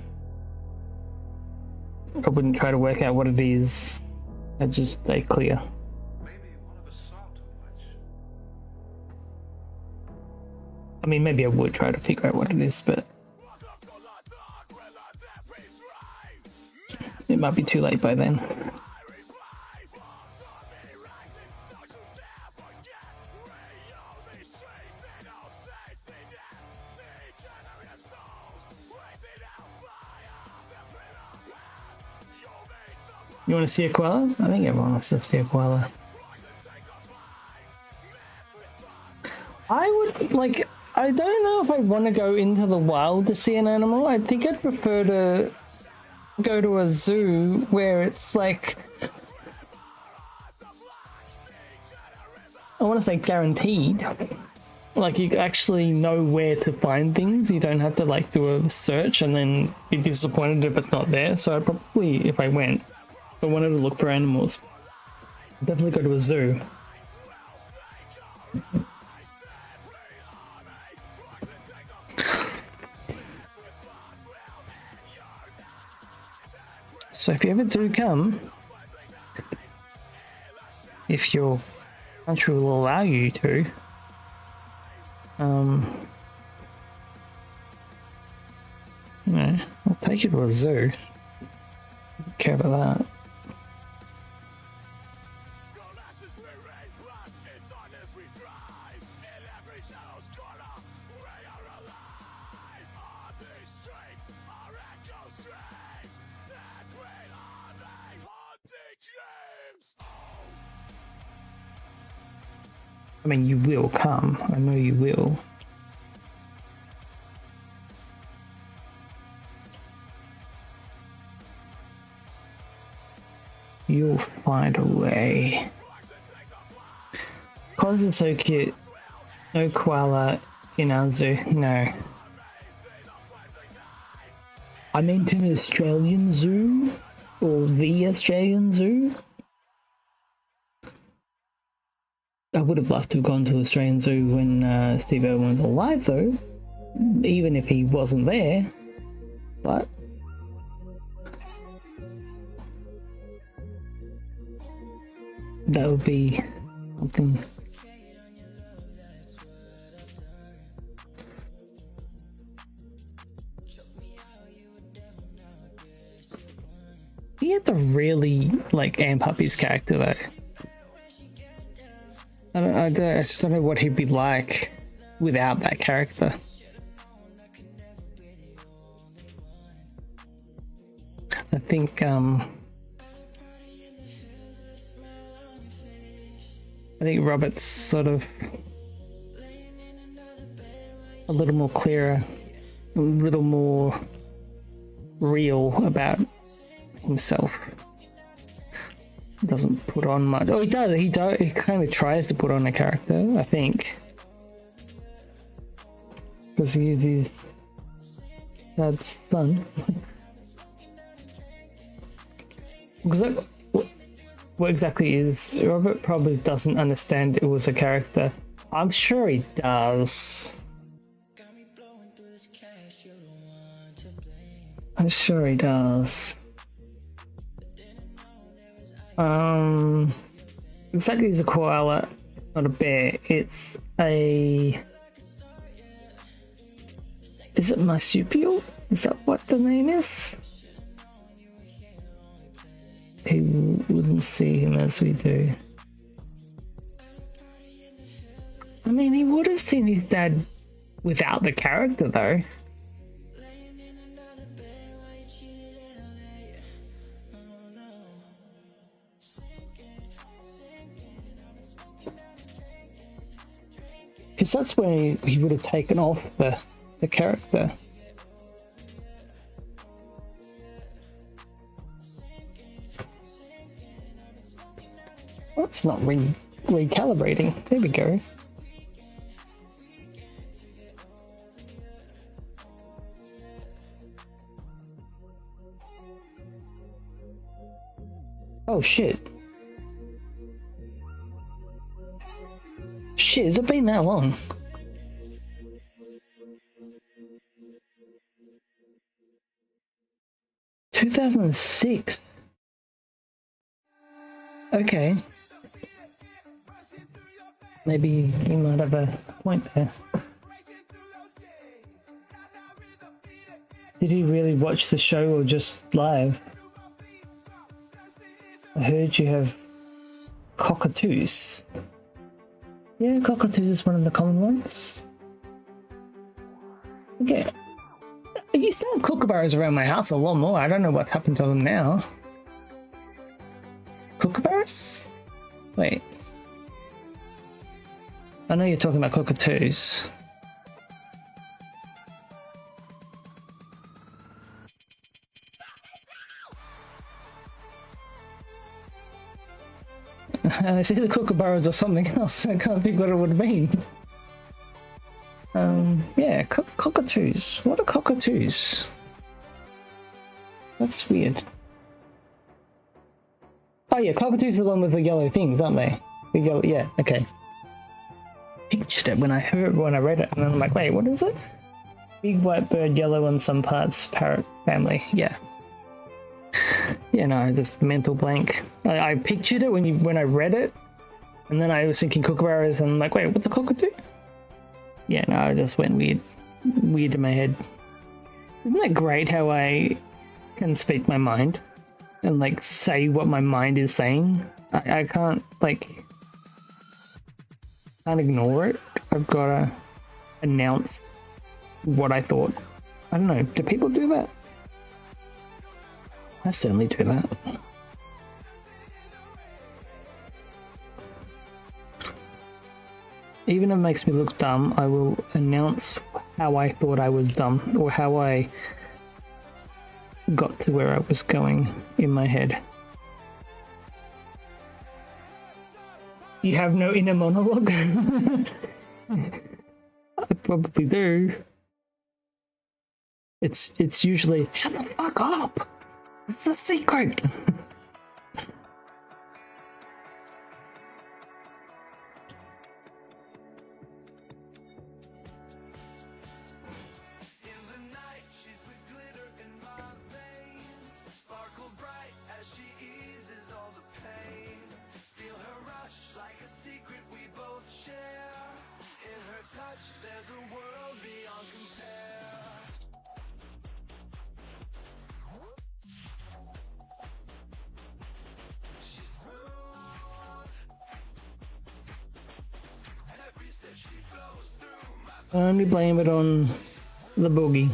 I wouldn't try to work out what it is. I just stay clear. Maybe one of us saw too much. I mean, maybe I would try to figure out what it is, but it might be too late by then. You want to see a koala? I think everyone wants to see a koala. I would, like, I don't know if I want to go into the wild to see an animal. I think I'd prefer to go to a zoo where it's like, I want to say guaranteed. Like, you actually know where to find things. You don't have to like do a search and then be disappointed if it's not there. So I'd probably, if I went, if I wanted to look for animals, I'd definitely go to a zoo. So if you ever do come, if your country will allow you to, I'll take you to a zoo. Don't care about that. I mean, you will come. I know you will. You'll find a way. Cause it's so cute. No koala in our zoo. No. I meant an Australian zoo, or the Australian zoo. I would have liked to have gone to Australian Zoo when Steve Irwin was alive, though, even if he wasn't there. But that would be something. He had to really like amp up his character though. I just don't know what he'd be like without that character. I think Robert's sort of a little more clearer, a little more real about himself. Doesn't put on much. Oh, he does. He kind of tries to put on a character, I think, because he's his dad's son. Because what exactly is Robert probably doesn't understand it was a character. I'm sure he does. I'm sure he does. Exactly, it's a koala, not a bear. It's a. Is it marsupial? Is that what the name is? He wouldn't see him as we do. I mean, he would have seen his dad without the character, though. Because that's when he would have taken off the character. Well, it's not recalibrating. There we go. Oh shit. Shit, has it been that long? "2006. Okay. Maybe you might have a point there. Did he really watch the show or just live? I heard you have cockatoos. Yeah, cockatoos is one of the common ones. Okay. I used to have kookaburras around my house a lot more. I don't know what's happened to them now. Kookaburras? Wait. I know you're talking about cockatoos. It's either kookaburras or something else. I can't think what it would mean. Yeah, cockatoos. What are cockatoos? That's weird. Oh yeah, cockatoos are the one with the yellow things, aren't they? The yellow, yeah, okay. Pictured it when I read it, and then I'm like, wait, what is it? Big white bird, yellow on some parts, parrot family. Yeah. Yeah, no, just mental blank. I pictured it when I read it, and then I was thinking kookaburras, and I'm like, wait, what's a cockatoo? Yeah, no, I just went weird in my head. Isn't that great how I can speak my mind and like say what my mind is saying? I can't can't ignore it. I've gotta announce what I thought. I don't know. Do people do that? I certainly do that. Even if it makes me look dumb, I will announce how I thought I was dumb, or how I got to where I was going in my head. You have no inner monologue? I probably do. It's usually, shut the fuck up! It's a secret! Only blame it on the boogie.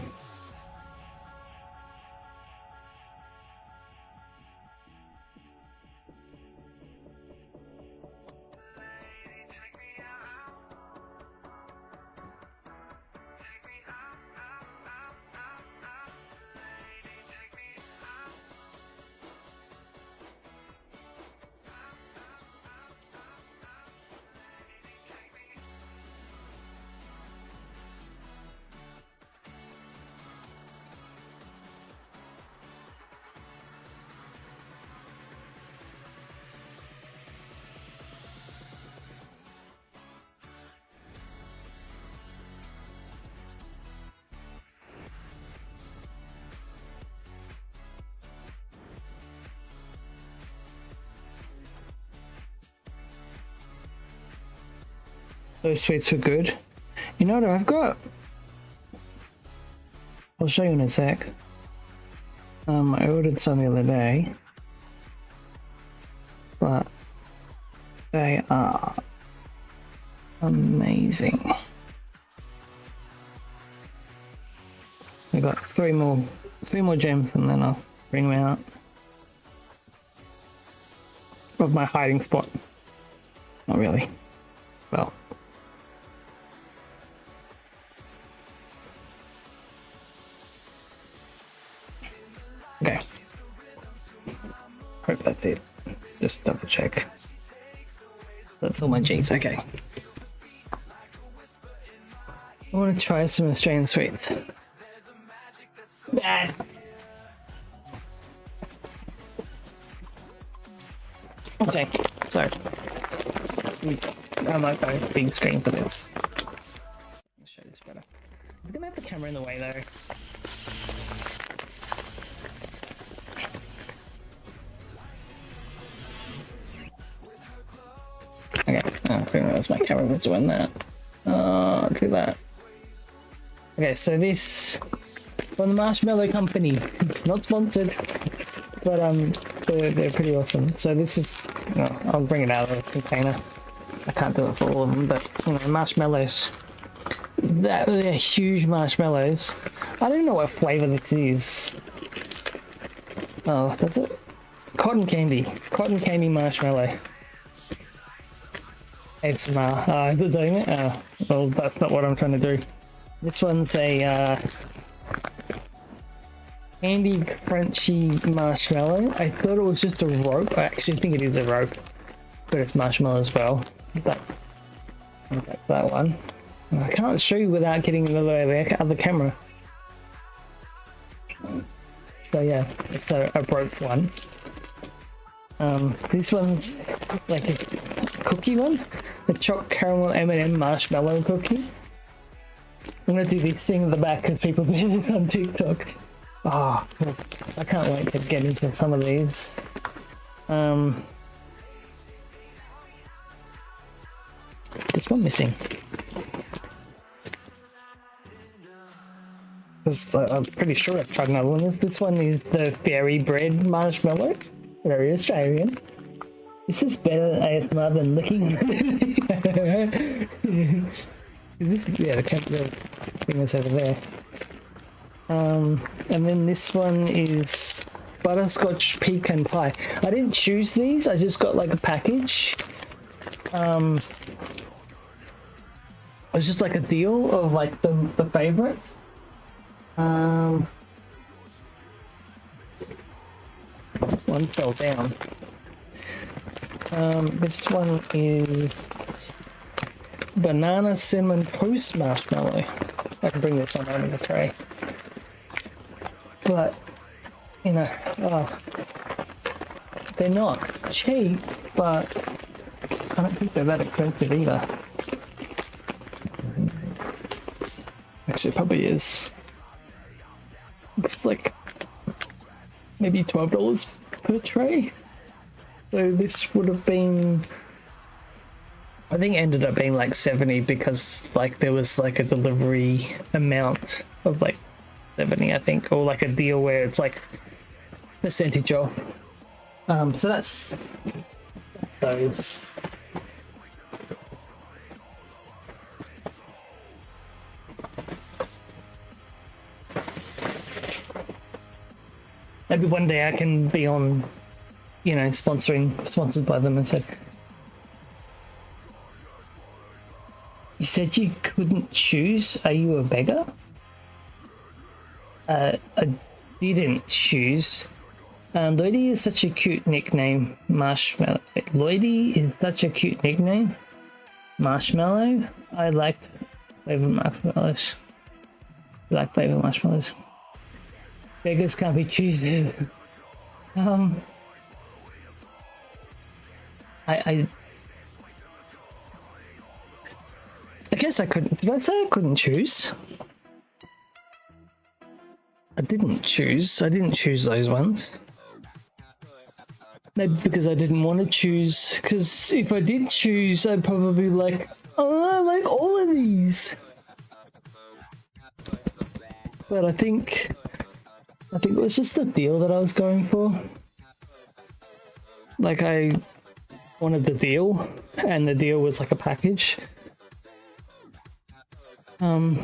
Those sweets were good. You know what I've got? I'll show you in a sec. I ordered some the other day, but they are amazing. I got three more gems, and then I'll bring them out of my hiding spot. Not really. Well. Okay. Hope that's it. Just double check. That's all my G's. Okay. I want to try some Australian sweets. Bad. Okay, so I might go big screen for this. I'll show this better. I'm gonna have the camera in the way though. Okay, I didn't realize my camera was doing that. Do that. Okay, so this from the Marshmallow Company, not sponsored, but they're pretty awesome. So this is, I'll bring it out of the container. I can't do it for all of them, but you know, marshmallows. They're huge marshmallows. I don't know what flavor this is. Oh, that's it. Cotton candy marshmallow. It's they're doing it. Well, that's not what I'm trying to do. This one's a candy crunchy marshmallow. I thought it was just a rope. I actually think it is a rope, but it's marshmallow as well. That one. I can't show you without getting in the way of the camera. So yeah, it's a rope one. This one's like a cookie one, the choc caramel M&M marshmallow cookie. I'm gonna do this thing in the back because people do this on TikTok. Oh, I can't wait to get into some of these. This one missing. I'm pretty sure I've tried another one. This one is the fairy bread marshmallow. Very Australian. This is better ASMR than licking. Is this? Yeah, the thing is over there. And then this one is butterscotch pecan pie. I didn't choose these. I just got like a package. It was just like a deal of like the favorites. One fell down. This one is banana cinnamon toast marshmallow. I can bring this one out of the tray. But, you know, they're not cheap, but I don't think they're that expensive either. Actually, it probably is. It's like maybe $12 per tray. So this would have been, I think it ended up being like 70 because like there was like a delivery amount of like 70, I think, or like a deal where it's like percentage off. So that's those. Maybe one day I can be on, you know, sponsored by them instead. You said you couldn't choose. Are you a beggar? I didn't choose. Lloydie is such a cute nickname. Marshmallow. Lloydie is such a cute nickname. Marshmallow. I like flavor marshmallows. I like flavor marshmallows. Beggars can't be choosy. I guess I couldn't. Did I say I couldn't choose? I didn't choose. I didn't choose those ones. Maybe because I didn't want to choose. Because if I did choose, I'd probably be like, oh, I like all of these. But I think it was just the deal that I was going for. Like, I wanted the deal, and the deal was like a package. I'll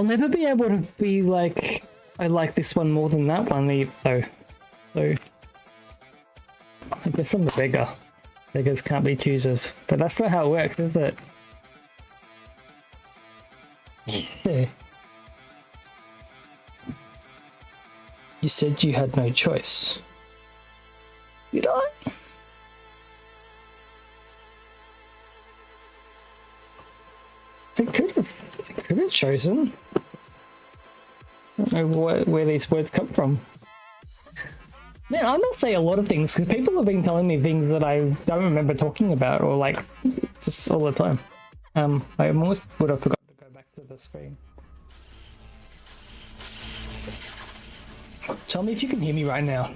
never be able to be like, I like this one more than that one though. So I guess I'm a beggar. Beggars can't be choosers. But that's not how it works, is it? Yeah. You said you had no choice. Did I? I could have chosen. I don't know where these words come from. Man, I must say a lot of things because people have been telling me things that I don't remember talking about, or like just all the time. I almost would have forgotten to go back to the screen. Tell me if you can hear me right now.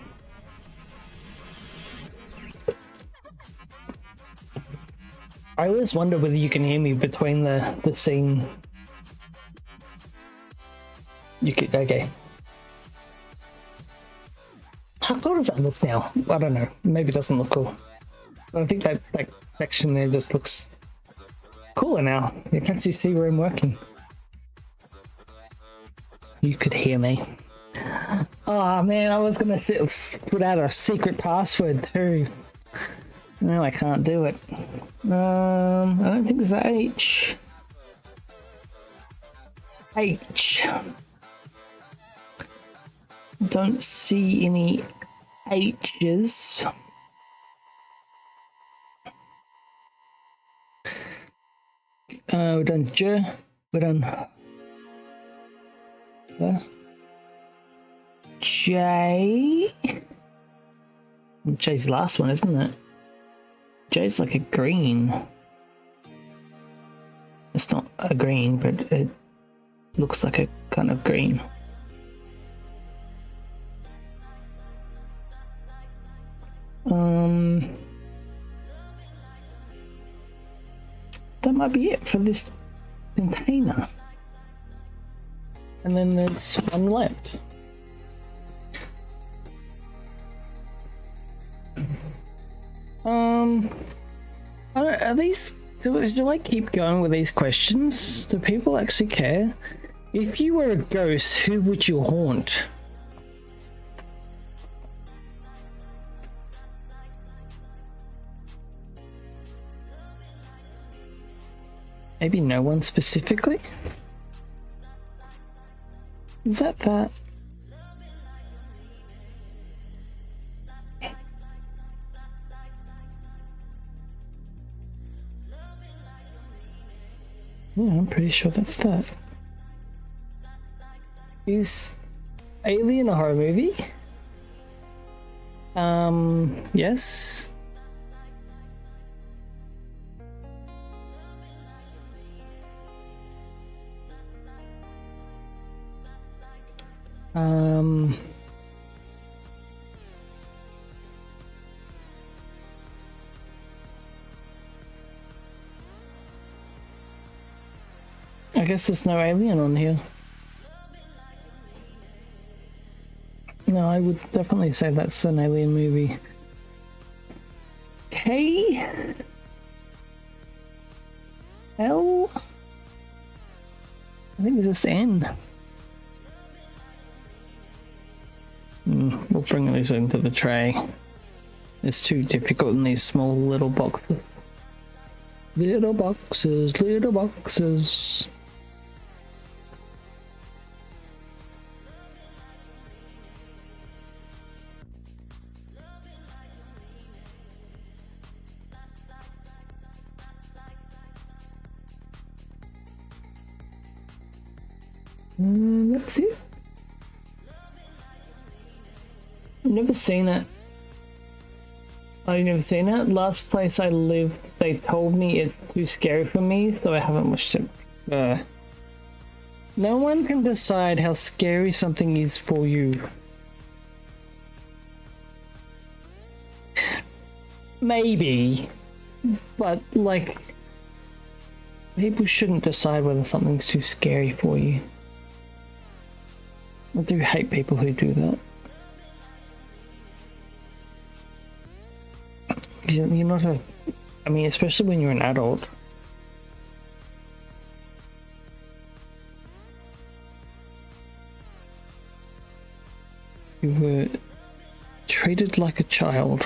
I always wonder whether you can hear me between the scene. You could, okay. How cool does that look now? I don't know. Maybe it doesn't look cool. But I think that section there just looks cooler now. You can actually see where I'm working. You could hear me. Oh man, I was gonna put out a secret password too. No, I can't do it. I don't think it's H. Don't see any H's. We're done J. We're done J. J's the last one, isn't it? J's like a green. It's not a green, but it looks like a kind of green. That might be it for this container. And then there's one left. Are these? Do I keep going with these questions? Do people actually care? If you were a ghost, who would you haunt? Maybe no one specifically? Is that? Yeah, I'm pretty sure that's that. Is Alien a horror movie? Yes. I guess there's no alien on here. No, I would definitely say that's an alien movie. K? L? I think it's just N. We'll bring these into the tray. It's too difficult in these small little boxes. Little boxes, little boxes. That's it. I've never seen it. I've never seen it. Last place I lived, they told me it's too scary for me, so I haven't watched it. No one can decide how scary something is for you. Maybe, but like, people shouldn't decide whether something's too scary for you. I do hate people who do that. You're not a... I mean, especially when you're an adult. You were treated like a child.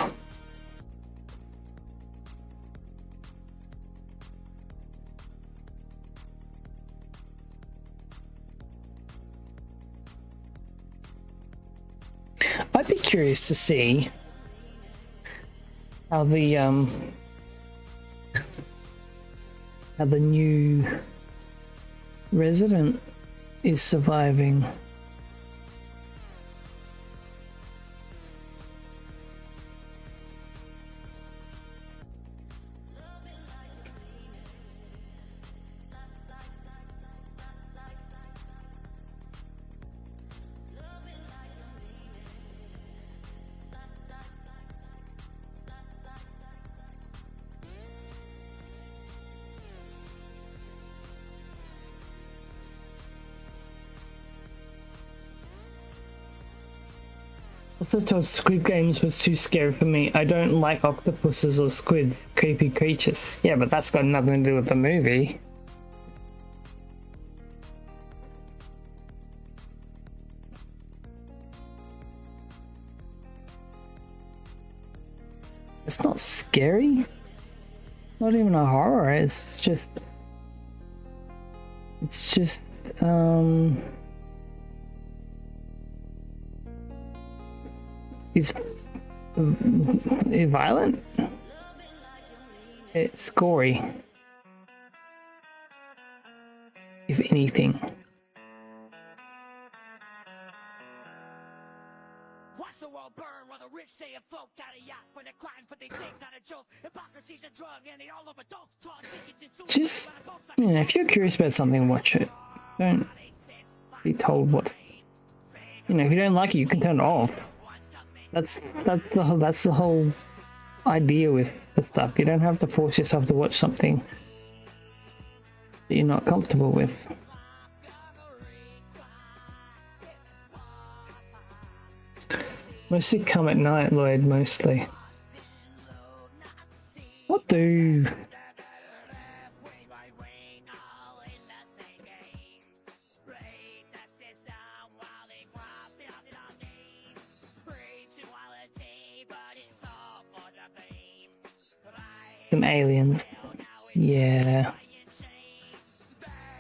I'd be curious to see how the new resident is surviving. Also told Squid Games was too scary for me. I don't like octopuses or squids, creepy creatures. Yeah, but that's got nothing to do with the movie. It's not scary. Not even a horror. It's just It's violent. It's gory, if anything. Watch the world burn while the rich say a folk got a yacht when they're crying for these things not a joke. Hypocrisy's a drug and they all of adults taught teachings and Just, you know, if you're curious about something, watch it. Don't be told what. You know, if you don't like it, you can turn it off. That's the whole idea with the stuff. You don't have to force yourself to watch something that you're not comfortable with. Mostly come at night, Lloyd, mostly. What do? Some aliens. Yeah.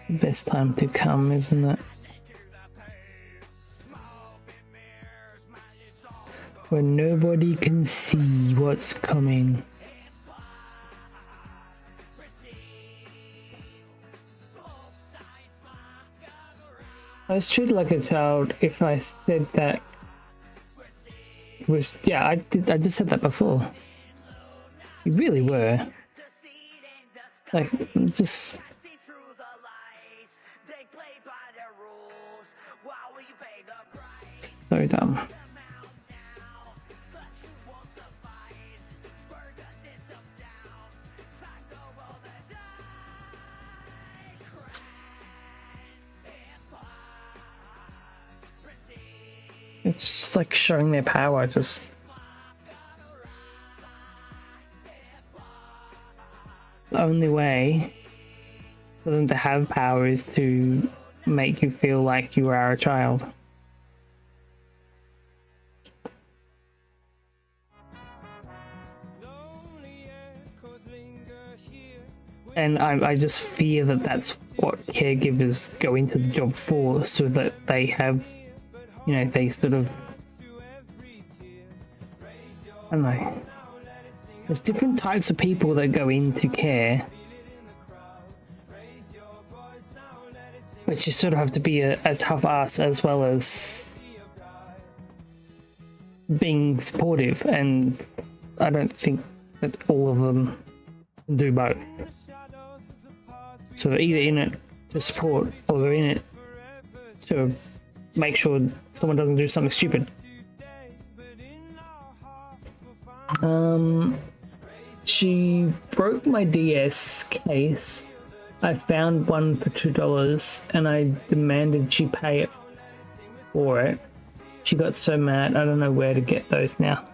Best time to come, isn't it? When nobody can see what's coming. I was treated like a child if I said that it was, yeah, I just said that before. You really were. Like, just so dumb. It's just like showing their power, just the only way for them to have power is to make you feel like you are a child. And I just fear that that's what caregivers go into the job for, so that they have, you know, they sort of, I don't know. There's different types of people that go into care, but you sort of have to be a tough ass as well as being supportive, and I don't think that all of them can do both. So they're either in it to support, or they're in it to make sure someone doesn't do something stupid. She broke my DS case. I found one for $2 and I demanded she pay it for it. She got so mad, I don't know where to get those now.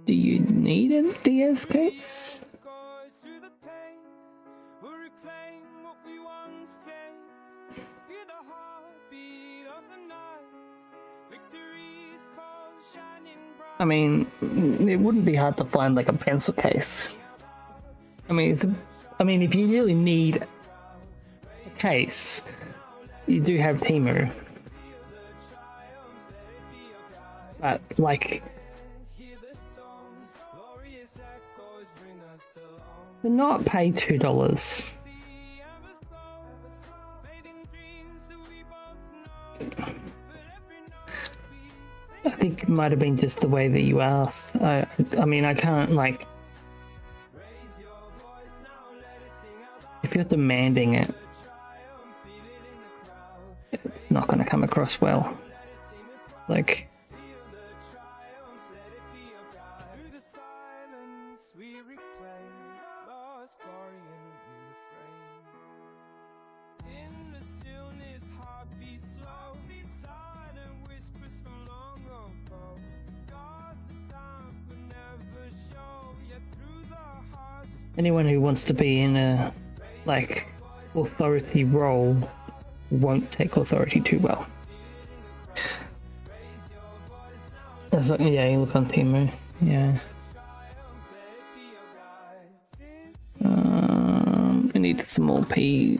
Do you need a DS case? I mean, it wouldn't be hard to find like a pencil case. I mean, if you really need a case, you do have Temu. But like, to not pay $2. I think it might have been just the way that you asked. I mean, I can't, like, if you're demanding it, it's not going to come across well. Like, anyone who wants to be in a, like, authority role won't take authority too well. That's like, yeah, you look on Temu. Yeah. I need some more pee.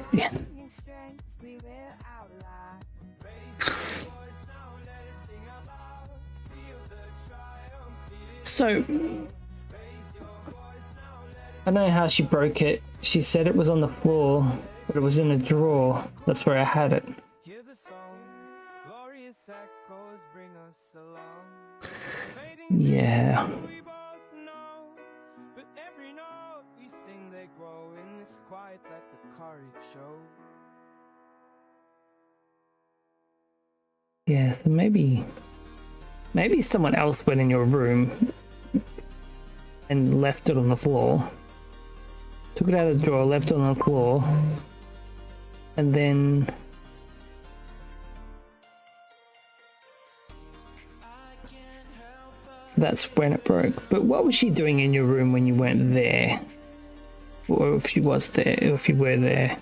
So, I don't know how she broke it. She said it was on the floor, but it was in a drawer. That's where I had it. Yeah. Yeah, so maybe someone else went in your room and left it on the floor. Took it out of the drawer, left it on the floor, and then that's when it broke. But what was she doing in your room when you went there? Or if she was there, or if you were there?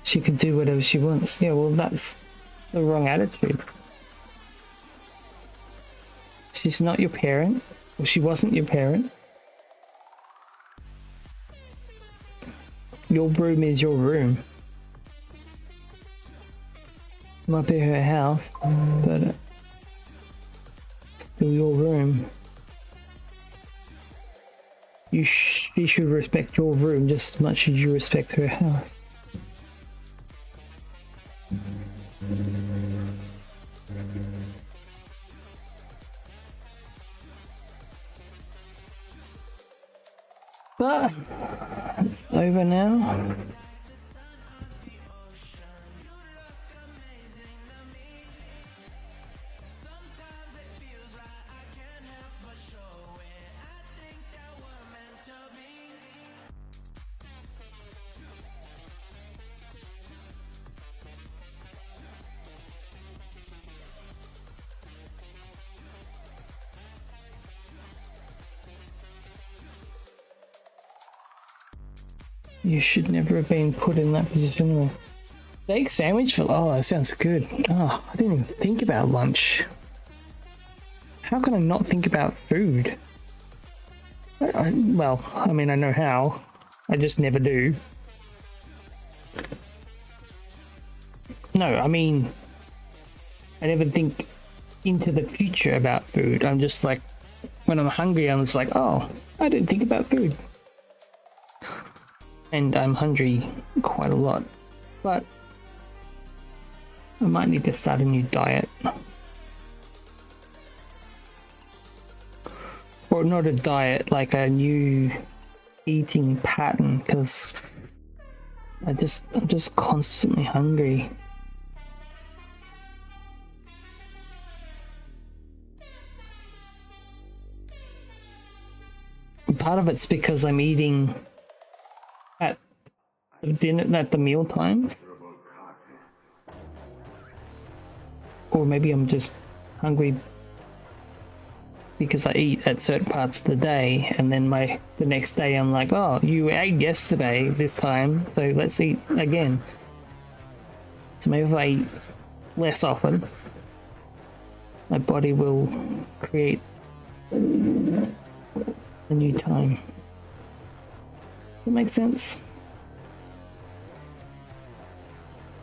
She could do whatever she wants. Yeah, well, that's the wrong attitude. She's not your parent. Well, she wasn't your parent. Your room is your room. It might be her house, but it's still your room. She should respect your room just as much as you respect her house. But it's over now. You should never have been put in that position. Steak sandwich for, oh, that sounds good. Oh, I didn't even think about lunch. How can I not think about food? Well, I mean, I know how. I just never do. No, I mean, I never think into the future about food. I'm just like, when I'm hungry, I'm just like, oh, I didn't think about food. And I'm hungry quite a lot. But I might need to start a new diet. Or not a diet, like a new eating pattern, because I'm just constantly hungry. Part of it's because I'm eating at dinner at the meal times, or maybe I'm just hungry because I eat at certain parts of the day, and then the next day I'm like, oh, you ate yesterday this time, so let's eat again. So maybe if I eat less often, my body will create a new time. Does that make sense?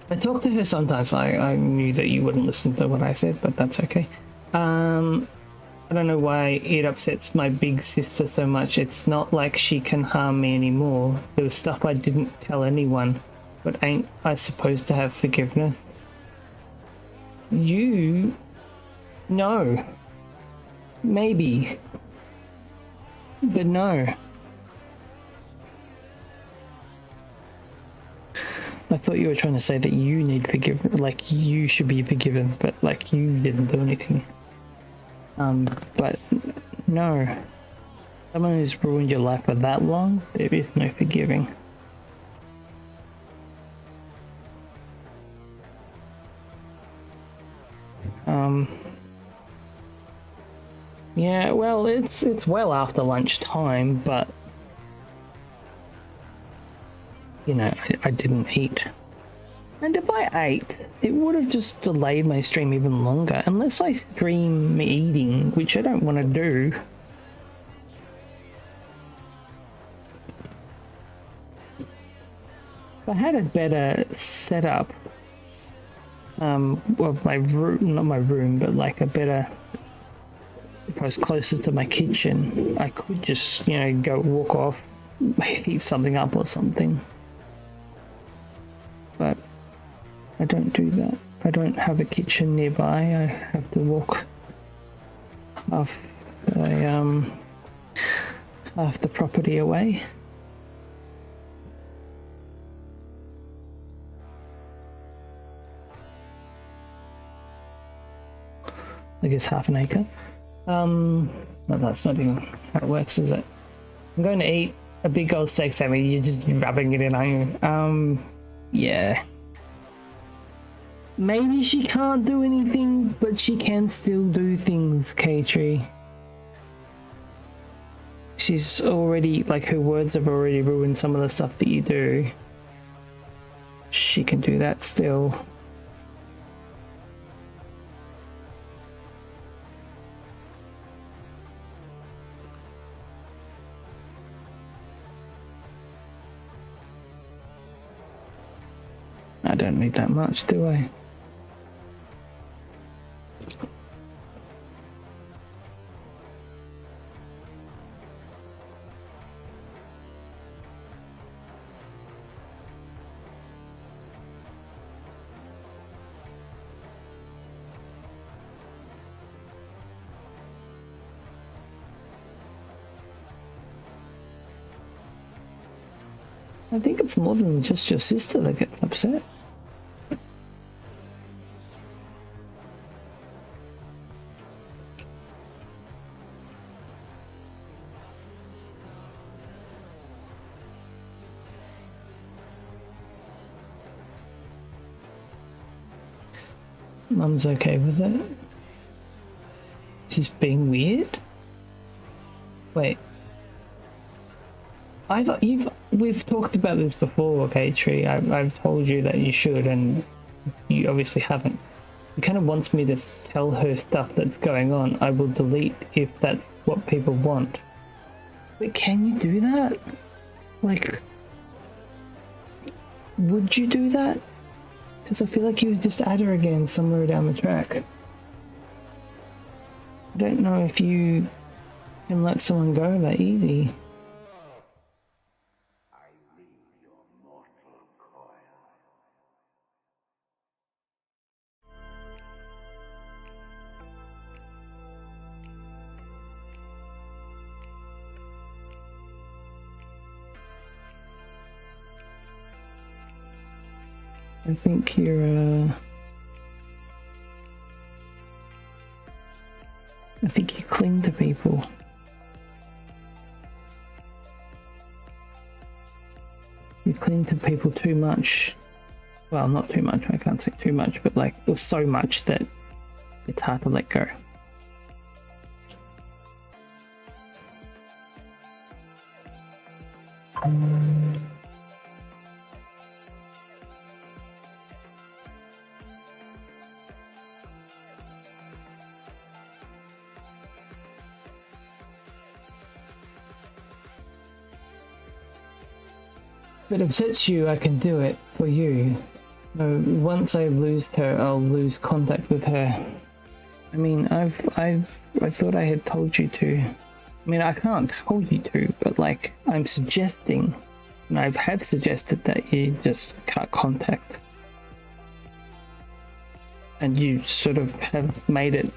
I talk to her sometimes. I knew that you wouldn't listen to what I said, but that's okay. I don't know why it upsets my big sister so much. It's not like she can harm me anymore. There was stuff I didn't tell anyone, but ain't I supposed to have forgiveness? You? No. Maybe. But no. I thought you were trying to say that you need forgiveness, like you should be forgiven, but like you didn't do anything. But no. Someone who's ruined your life for that long, there is no forgiving. Yeah, well, it's well after lunchtime, but you know, I didn't eat. And if I ate, it would have just delayed my stream even longer, unless I stream me eating, which I don't want to do. If I had a better setup, well, my room, not my room, but like a better, if I was closer to my kitchen, I could just, you know, go walk off, heat something up or something. But I don't do that. I don't have a kitchen nearby. I have to walk half the property away. I guess half an acre. No, that's not even how it works, is it? I'm going to eat a big old steak sandwich. You're just rubbing it in, aren't you? Yeah. Maybe she can't do anything, but she can still do things, K-Tree. She's already, like, her words have already ruined some of the stuff that you do. She can do that still. I don't need that much, do I? I think it's more than just your sister that gets upset. Mum's okay with it. She's being weird? Wait. we've talked about this before, okay, Tree. I've told you that you should, and you obviously haven't. He kind of wants me to tell her stuff that's going on. I will delete if that's what people want. But can you do that? Like, would you do that? Because I feel like you would just add her again somewhere down the track. I don't know if you can let someone go that easy. I think you're, I think you cling to people. You cling to people too much. Well, not too much, I can't say too much, but like, or so much that it's hard to let go. If it upsets you, I can do it for you. No, once I lose her, I'll lose contact with her. I mean, I thought I had told you to. I mean, I can't tell you to, but like, I'm suggesting, and I have suggested that you just cut contact. And you sort of have made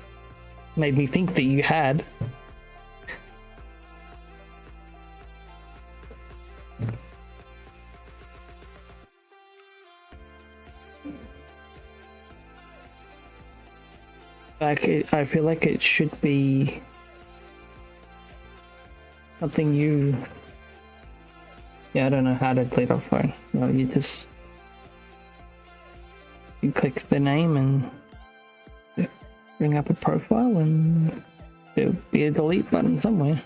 me think that you had. Like, I feel like it should be something you... Yeah, I don't know how to delete off phone. No, you click the name and bring up a profile, and there'll be a delete button somewhere.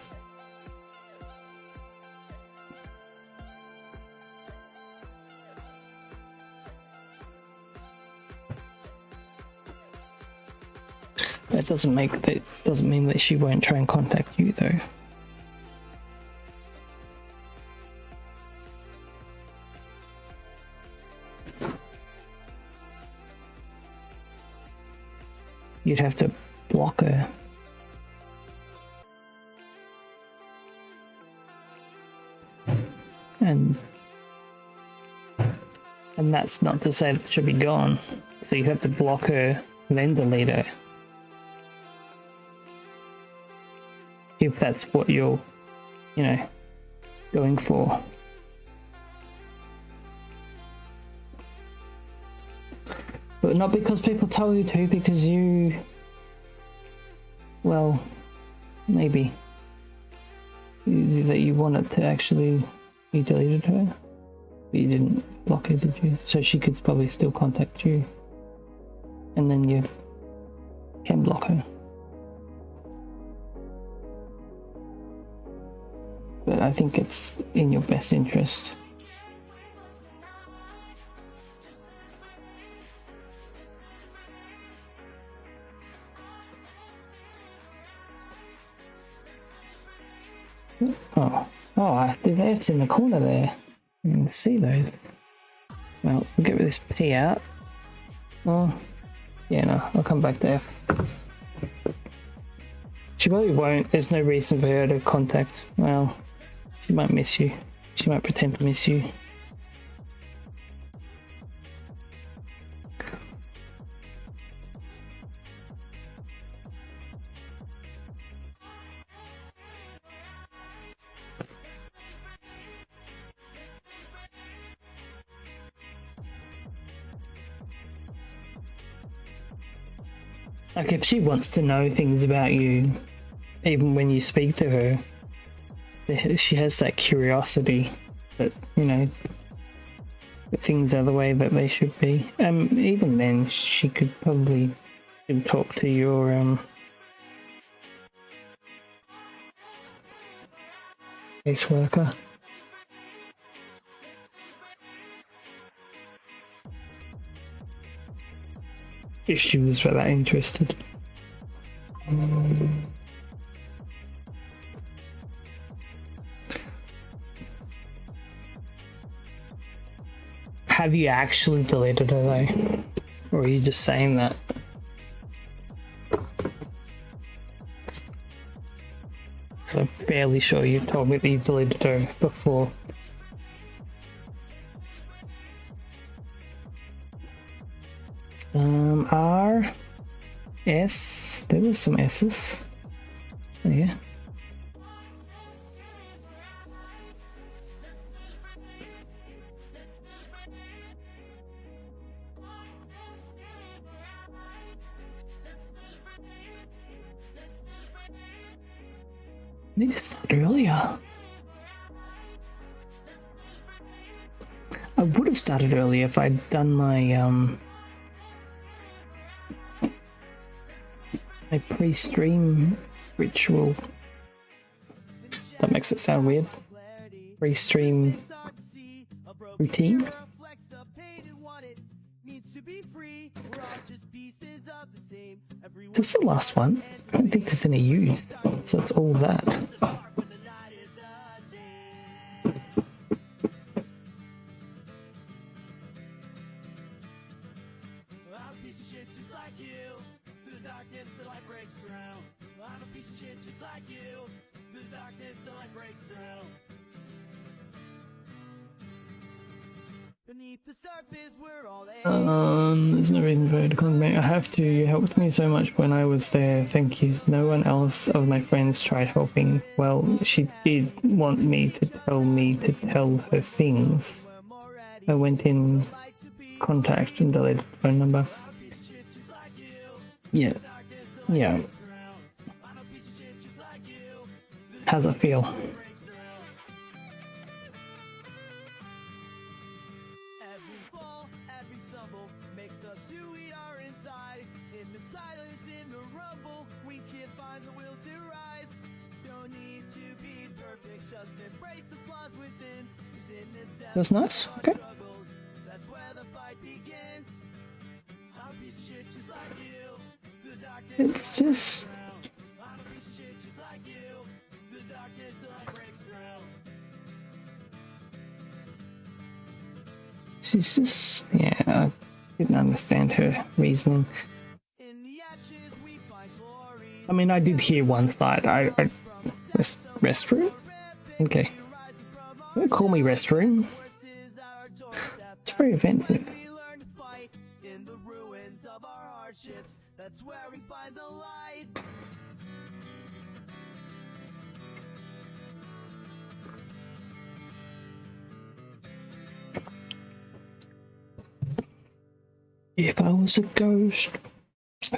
That doesn't mean that she won't try and contact you though. You'd have to block her. And that's not to say that she'll be gone. So you have to block her, then delete her. If that's what you're, you know, going for. But not because people tell you to, because you... Well, maybe. That you wanted to actually... You deleted her? But you didn't block her, did you? So she could probably still contact you. And then you can block her. But I think it's in your best interest. The F's in the corner there. You can see those. Well, we'll get rid of this P out. Oh, yeah, no, I'll come back to F. She probably won't. There's no reason for her to contact. Well, she might miss you. She might pretend to miss you. Like, if she wants to know things about you, even when you speak to her, she has that curiosity that, you know, that things are the way that they should be. Even then, she could probably talk to your caseworker. if she was that interested. Have you actually deleted her though? Or are you just saying that? Because I'm fairly sure you told me that you deleted her before. R, S, there was some S's. Oh, yeah. I need to start earlier. I would have started earlier if I'd done my my pre-stream ritual. That makes it sound weird. Pre-stream routine. Is this the last one? I don't think there's any use, so it's all that. There's no reason for you to contact me. I have to. You helped me so much when I was there. Thank you. No one else of my friends tried helping. Well, she did want me to tell her things. I went in contact and deleted the phone number. Yeah. Yeah. How's it feel? That's nice. Okay. It's just she's just I didn't understand her reasoning. I mean, I did hear one side. Restroom? Okay. Don't call me restroom. It's very offensive. If I was a ghost,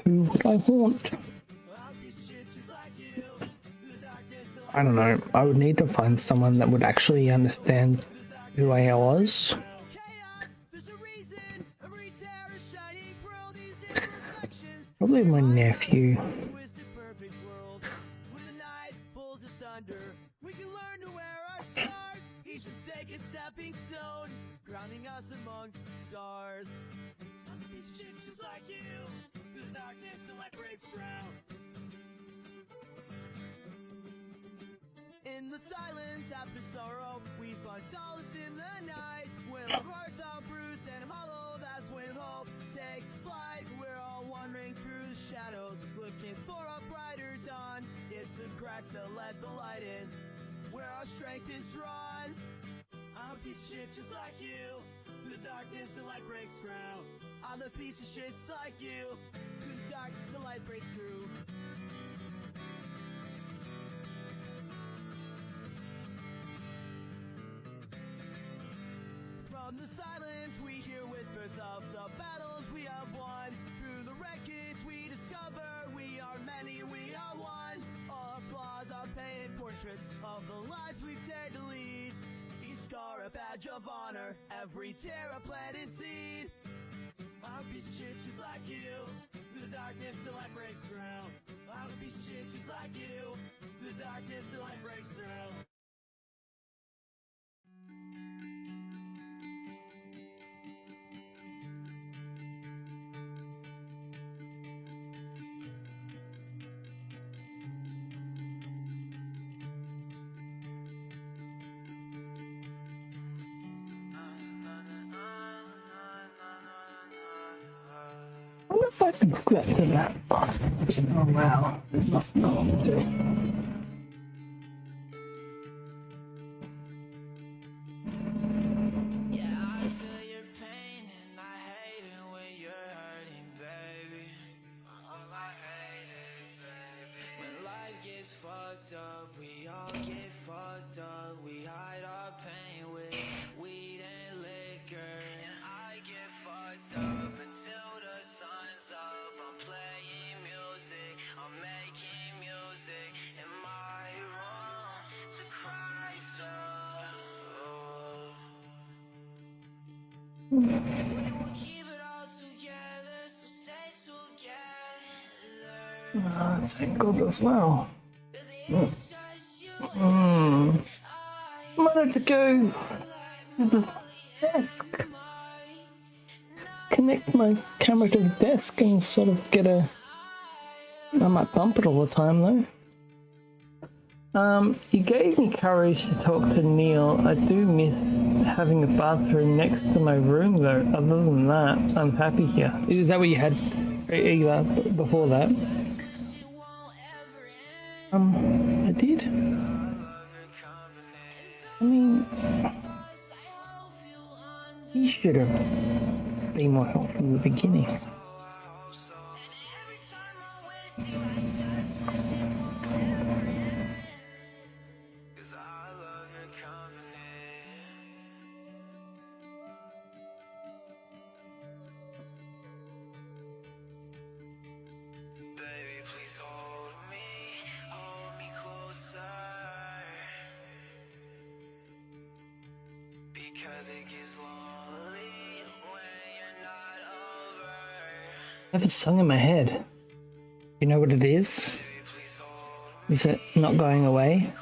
who would I haunt? I don't know. I would need to find someone that would actually understand who I was. Probably my nephew. In the silence after sorrow, we find solace in the night. When our hearts are bruised and hollow, that's when hope takes flight. We're all wandering through the shadows, looking for a brighter dawn. It's the cracks that let the light in, where our strength is drawn. I'm a piece of shit just like you. Through the darkness, the light breaks through. I'm a piece of shit just like you. Through the darkness, the light breaks through. From the silence we hear whispers of the battles we have won. Through the wreckage we discover we are many, we are one. Our flaws are painted portraits of the lives we've dared to lead. Each scar a badge of honor, every tear a planted seed. I'm a piece of shit just like you. Through the darkness the light breaks through. I'm a piece of shit just like you. Through the darkness the light breaks through. if I can hook that to that. Oh wow, there's not long to. Yeah, I feel your pain and I hate it when you're hurting, baby. I hate it, baby. When life gets fucked up, we all get fucked up. We hide our pain with weed and liquor. And I get fucked up until the sun's up. I'm playing music, I'm making music. Am I wrong to cry so? We will keep it all together, so stay together. Oh, it's angled as well. It's just you I might have to go to the desk. Connect my camera to the desk and sort of get a. I might bump it all the time though. You gave me courage to talk to Neil. I do miss having a bathroom next to my room though. Other than that, I'm happy here. Is that what you had either before that? I did. I mean, you should have been more helpful from the beginning. I have a song in my head. You know what it is? Is it not going away?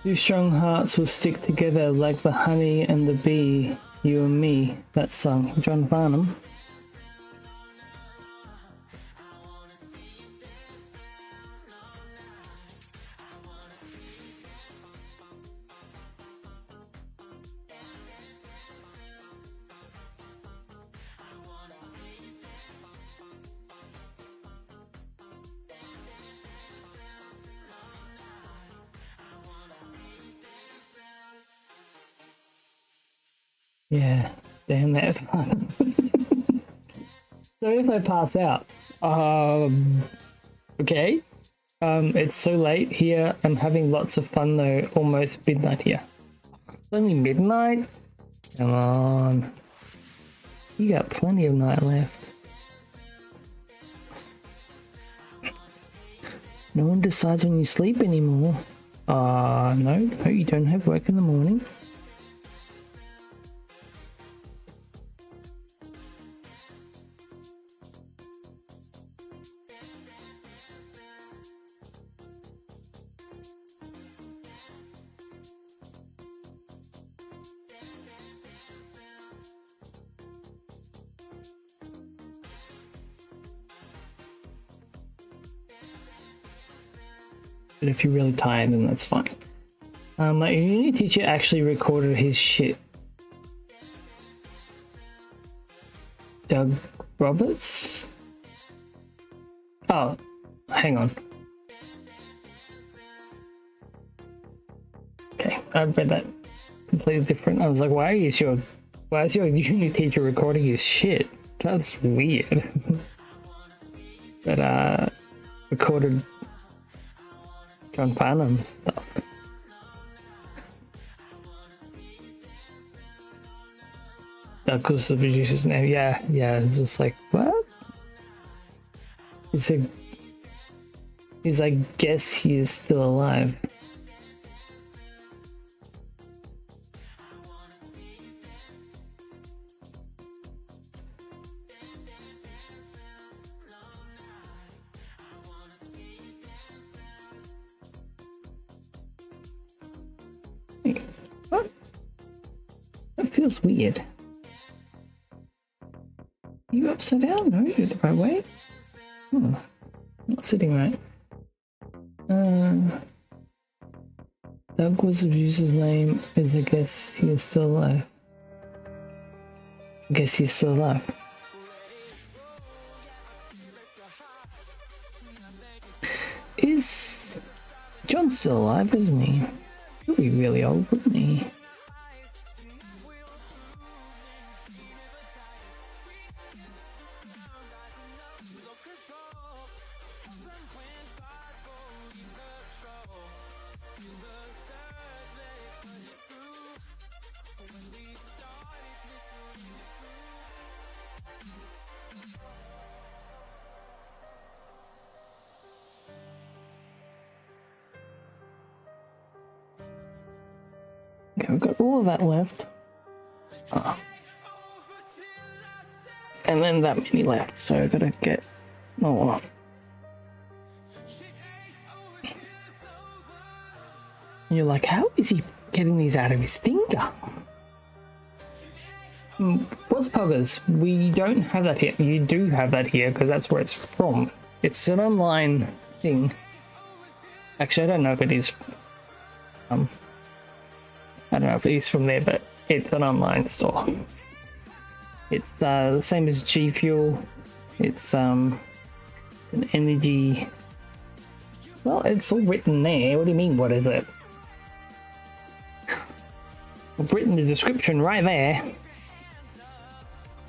Two strong hearts will stick together like the honey and the bee, you and me. That song, John Farnham. Yeah, damn that. So if I pass out, okay. It's so late here. I'm having lots of fun though. Almost midnight here. It's only midnight? Come on. You got plenty of night left. No one decides when you sleep anymore. No, you don't have work in the morning. But if you're really tired, then that's fine. My uni teacher actually recorded his shit. Doug Roberts? Oh, hang on. Okay, I read that completely different. I was like, why is your uni teacher recording his shit? That's weird. But recorded John Farnham stuff. That was the producer's name. Yeah, yeah. It's just like, what? I guess he is still alive. What? That feels weird. Are you upside down? No, you're the right way. Hmm. Not sitting right. Doug was the producer's name. Is I guess he is still alive. I guess he's still alive. Is John still alive? Isn't he? He'll be really old, wouldn't he? Okay, we've got all of that left. And then that many left, so I gotta get more. And you're like, how is he getting these out of his finger? What's Poggers? We don't have that here. You do have that here because that's where it's from. It's an online thing. Actually, I don't know if it is. I don't know if it is from there, but it's an online store. It's the same as G Fuel. It's an energy. Well, it's all written there. What do you mean? What is it? I've written the description right there.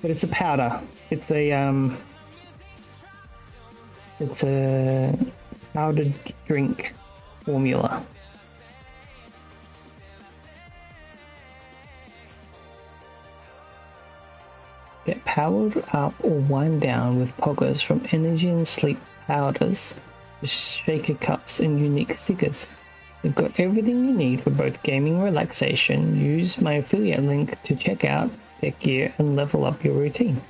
But it's a powder. It's a powdered drink formula. Get powered up or wind down with Poggers from energy and sleep powders, shaker cups and unique stickers. They've got everything you need for both gaming and relaxation. Use my affiliate link to check out their gear and level up your routine.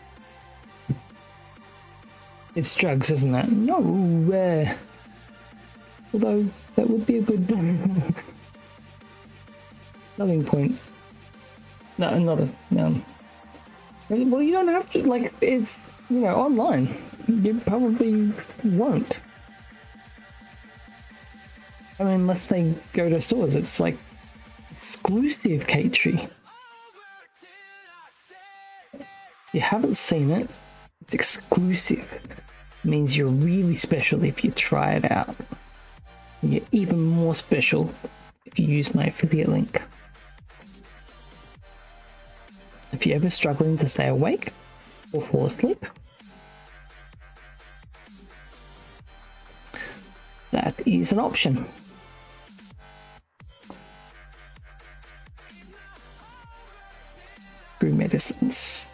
It's drugs, isn't that? No, although that would be a good selling point. No, not a well, you don't have to, like, it's, you know, online. You probably won't. I mean, unless they go to stores, it's like exclusive K-Tree. You haven't seen it, it's exclusive. It means you're really special if you try it out. And you're even more special if you use my affiliate link. If you're ever struggling to stay awake or fall asleep, that is an option. Through medicines.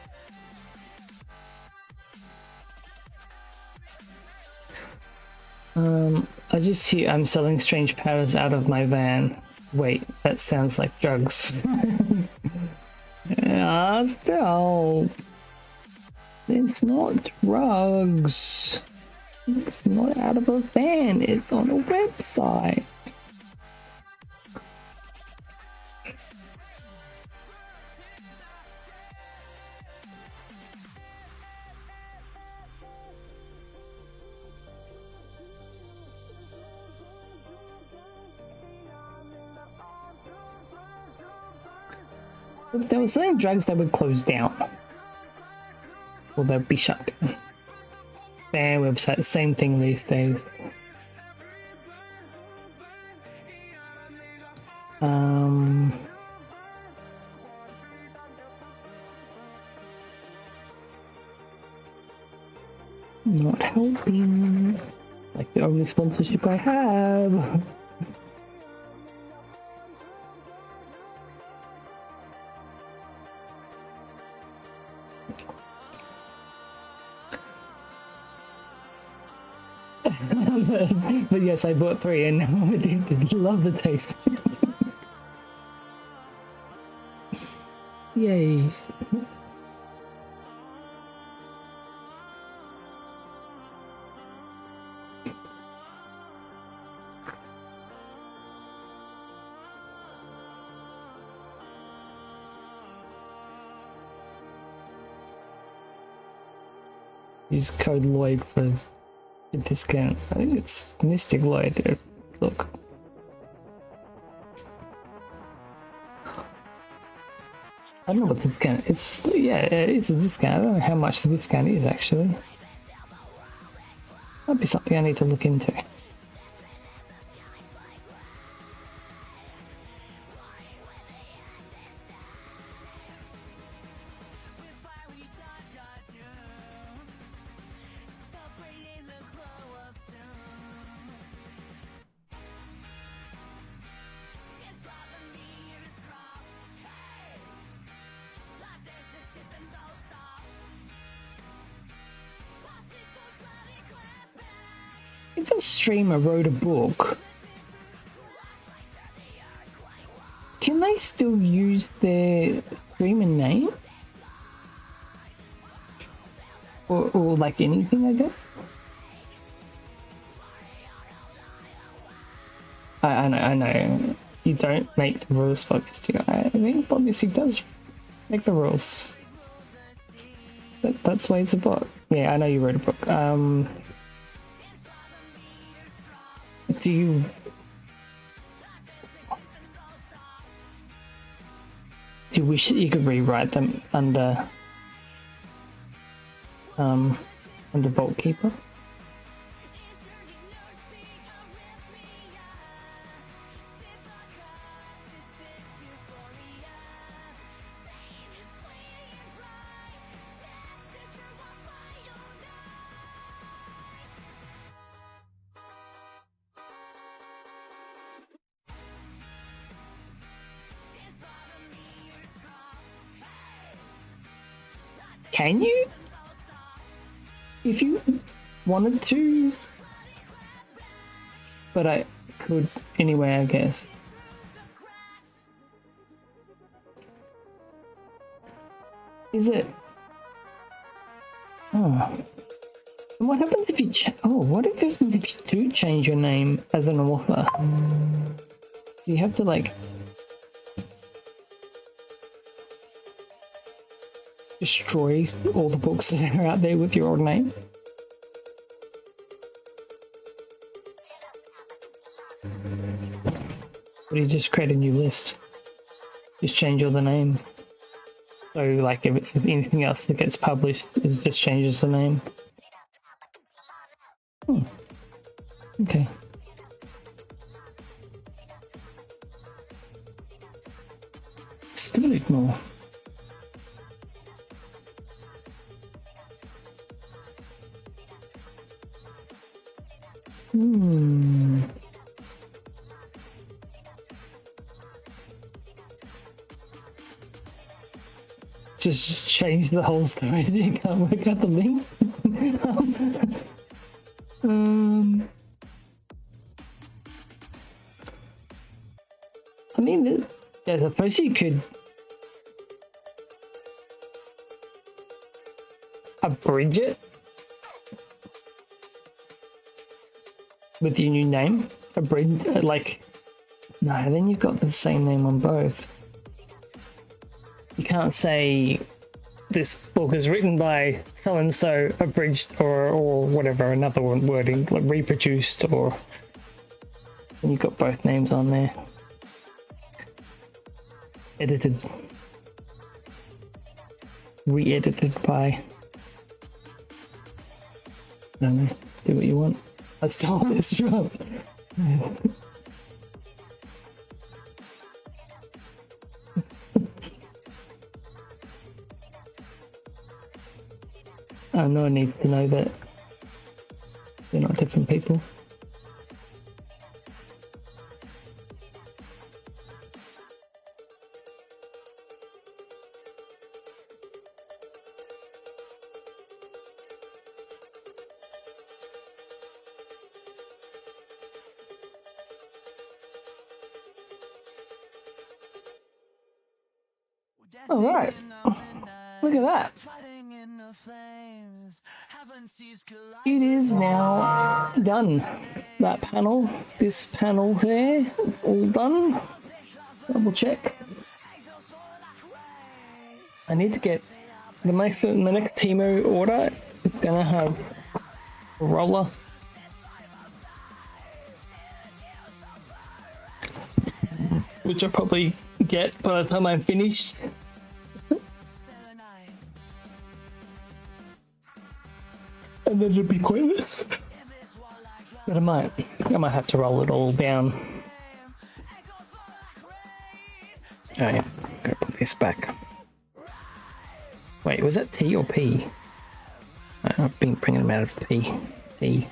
I just hear I'm selling strange powders out of my van. Wait, that sounds like drugs. Yeah, still. It's not drugs. It's not out of a van. It's on a website. If there was selling drugs, that would close down. Or they'd be shut down. Their website, same thing these days. Not helping. Like the only sponsorship I have. But yes, I bought 3 and now I'm addicted. Love the taste. Yay. Use code Lloyd for a discount. I think it's Mystic Lloyd. Look. I don't know what the discount it's. Yeah, it's a discount. I don't know how much the discount is actually. Might be something I need to look into. If a streamer wrote a book, can they still use their streamer name? Or like anything, I guess? I know. You don't make the rules, Bobby. I think Bobby does make the rules. That's why it's a book. Yeah, I know you wrote a book. Do you wish that you could rewrite them under Vault Keeper? Can you? If you wanted to. But I could anyway, I guess. Is it? Oh. And what happens if you what happens if you do change your name as an author? Do you have to like destroy all the books that are out there with your old name? Or do you just create a new list? Just change all the names. So like if anything else that gets published is just changes the name. Okay. Still ignore. Just change the whole story so you can't work out the link. I mean, I suppose you could abridge it with your new name. Abridge, like, no, then you've got the same name on both. You can't say this book is written by so and so, abridged, or whatever, another wording, like reproduced, or and you've got both names on there. Edited, re-edited by. I don't know. Do what you want. I stole this from. No one needs to know that they're not different people. All right. Look at that. It is now done. That panel, this panel there, all done. Double check. I need to get the next Timo order is gonna have a roller. Which I'll probably get by the time I'm finished. And then it'll be pointless. But I might have to roll it all down. Oh yeah, gotta put this back. Wait, was that T or P? I've been bringing them out of P. P.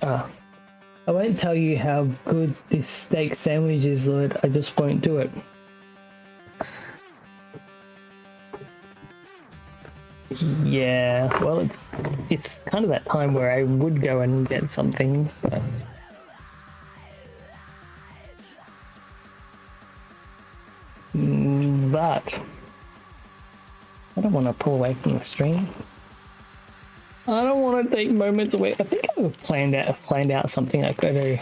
I won't tell you how good this steak sandwich is, Lord. I just won't do it. Yeah, well, it's kind of that time where I would go and get something, but... But... I don't want to pull away from the stream. I don't want to take moments away. I think I've planned out something I could do.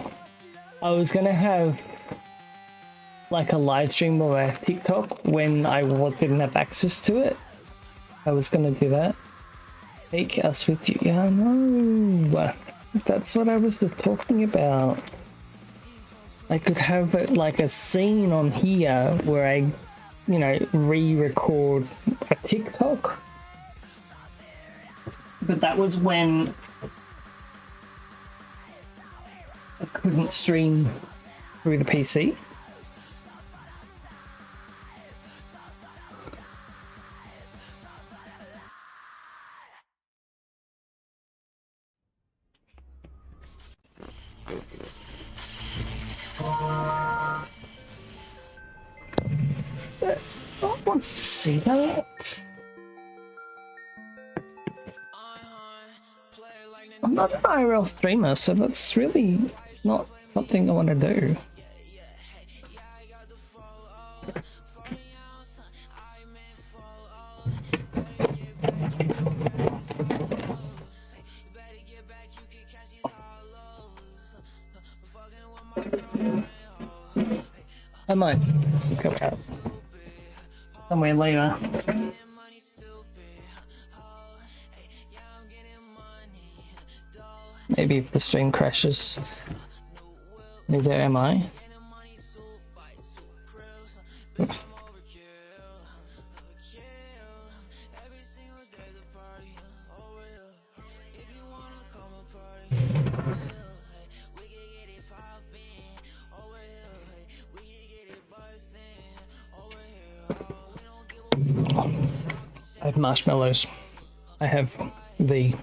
I was going to have like a live stream of a TikTok when I didn't have access to it. I was going to do that. Take us with you. Yeah, I know. That's what I was just talking about. I could have it like a scene on here where I, you know, re-record a TikTok. But that was when I couldn't stream through the PC. I want to see that. I'm not an IRL streamer, so that's really not something I want to do. I might go out somewhere later. Maybe if the stream crashes. Neither am I. Oops. I have marshmallows. I have the...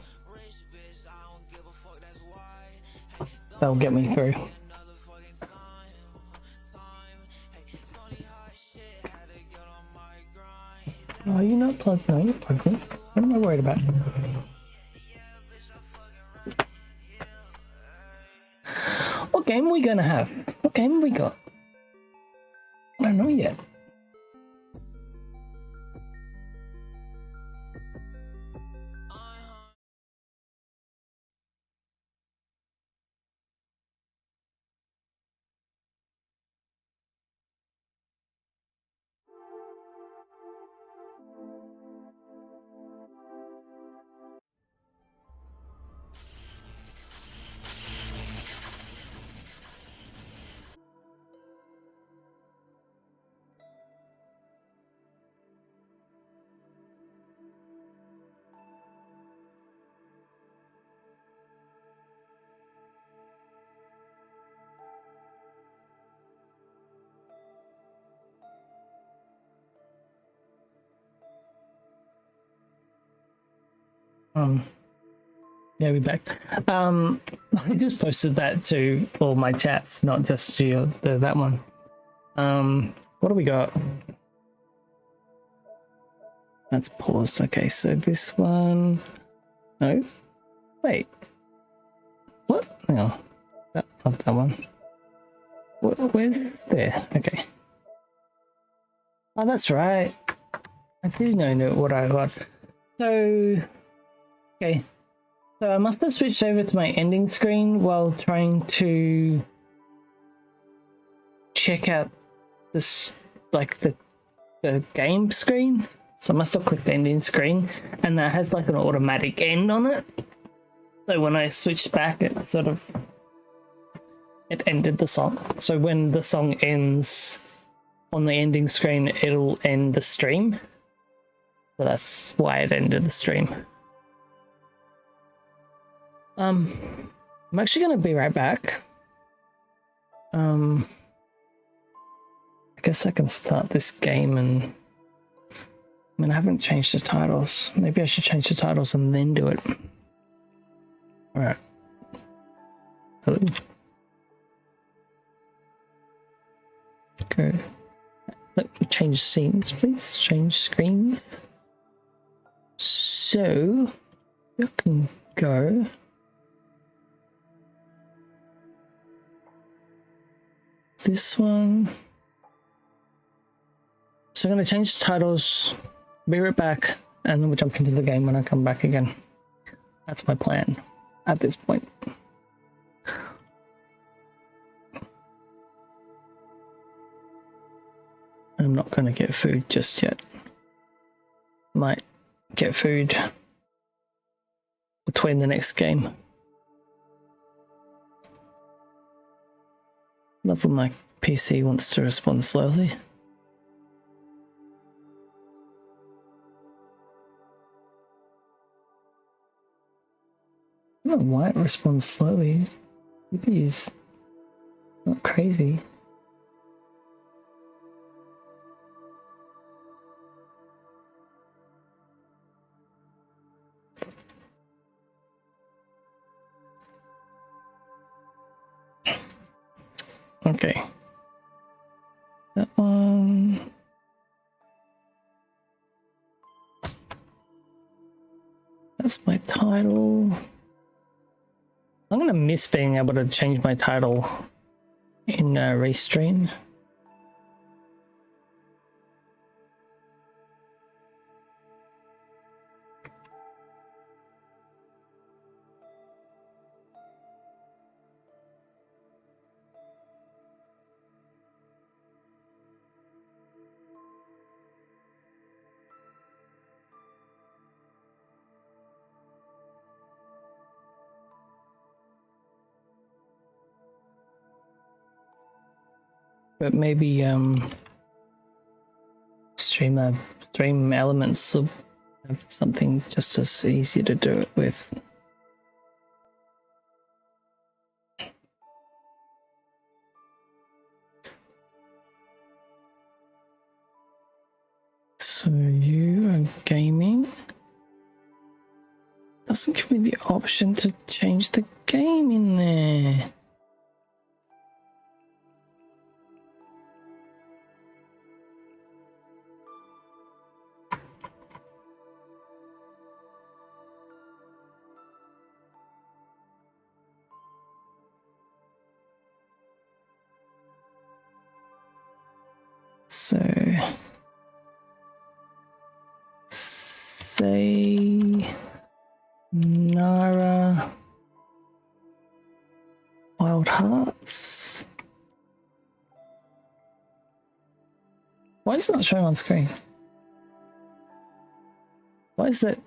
That'll get me through. Oh, are you not plugged in? You're plugged in. What am I worried about? What game are we gonna have? What game have we got? I don't know yet. Yeah, we're back. I just posted that to all my chats, not just to that one. What do we got? That's paused. Okay, so this one. No, wait. What? Hang on. Not that one. Where's there? Okay. Oh, that's right. I do know what I got. So, okay. So I must have switched over to my ending screen while trying to check out this, like the game screen. So I must have clicked the ending screen, and that has like an automatic end on it. So when I switched back, it sort of ended the song. So when the song ends on the ending screen, it'll end the stream. So that's why it ended the stream. I'm actually gonna be right back. I guess I can start this game, and I mean, I haven't changed the titles. Maybe I should change the titles and then do it. All right. Hello. Go. Let me change scenes, please. Change screens. So you can go. This one. So I'm going to change the titles, be right back, and then we'll jump into the game when I come back again. That's my plan at this point. I'm not going to get food just yet. Might get food between the next game. Love when my PC wants to respond slowly. I don't know why it responds slowly. Maybe it's not crazy. Okay. That one. That's my title. I'm gonna miss being able to change my title in Restream. But maybe stream elements will have something just as easy to do it with. So you are gaming. Doesn't give me the option to change the game in there. So say Nara Wild Hearts. Why is it not showing on screen? Why is that?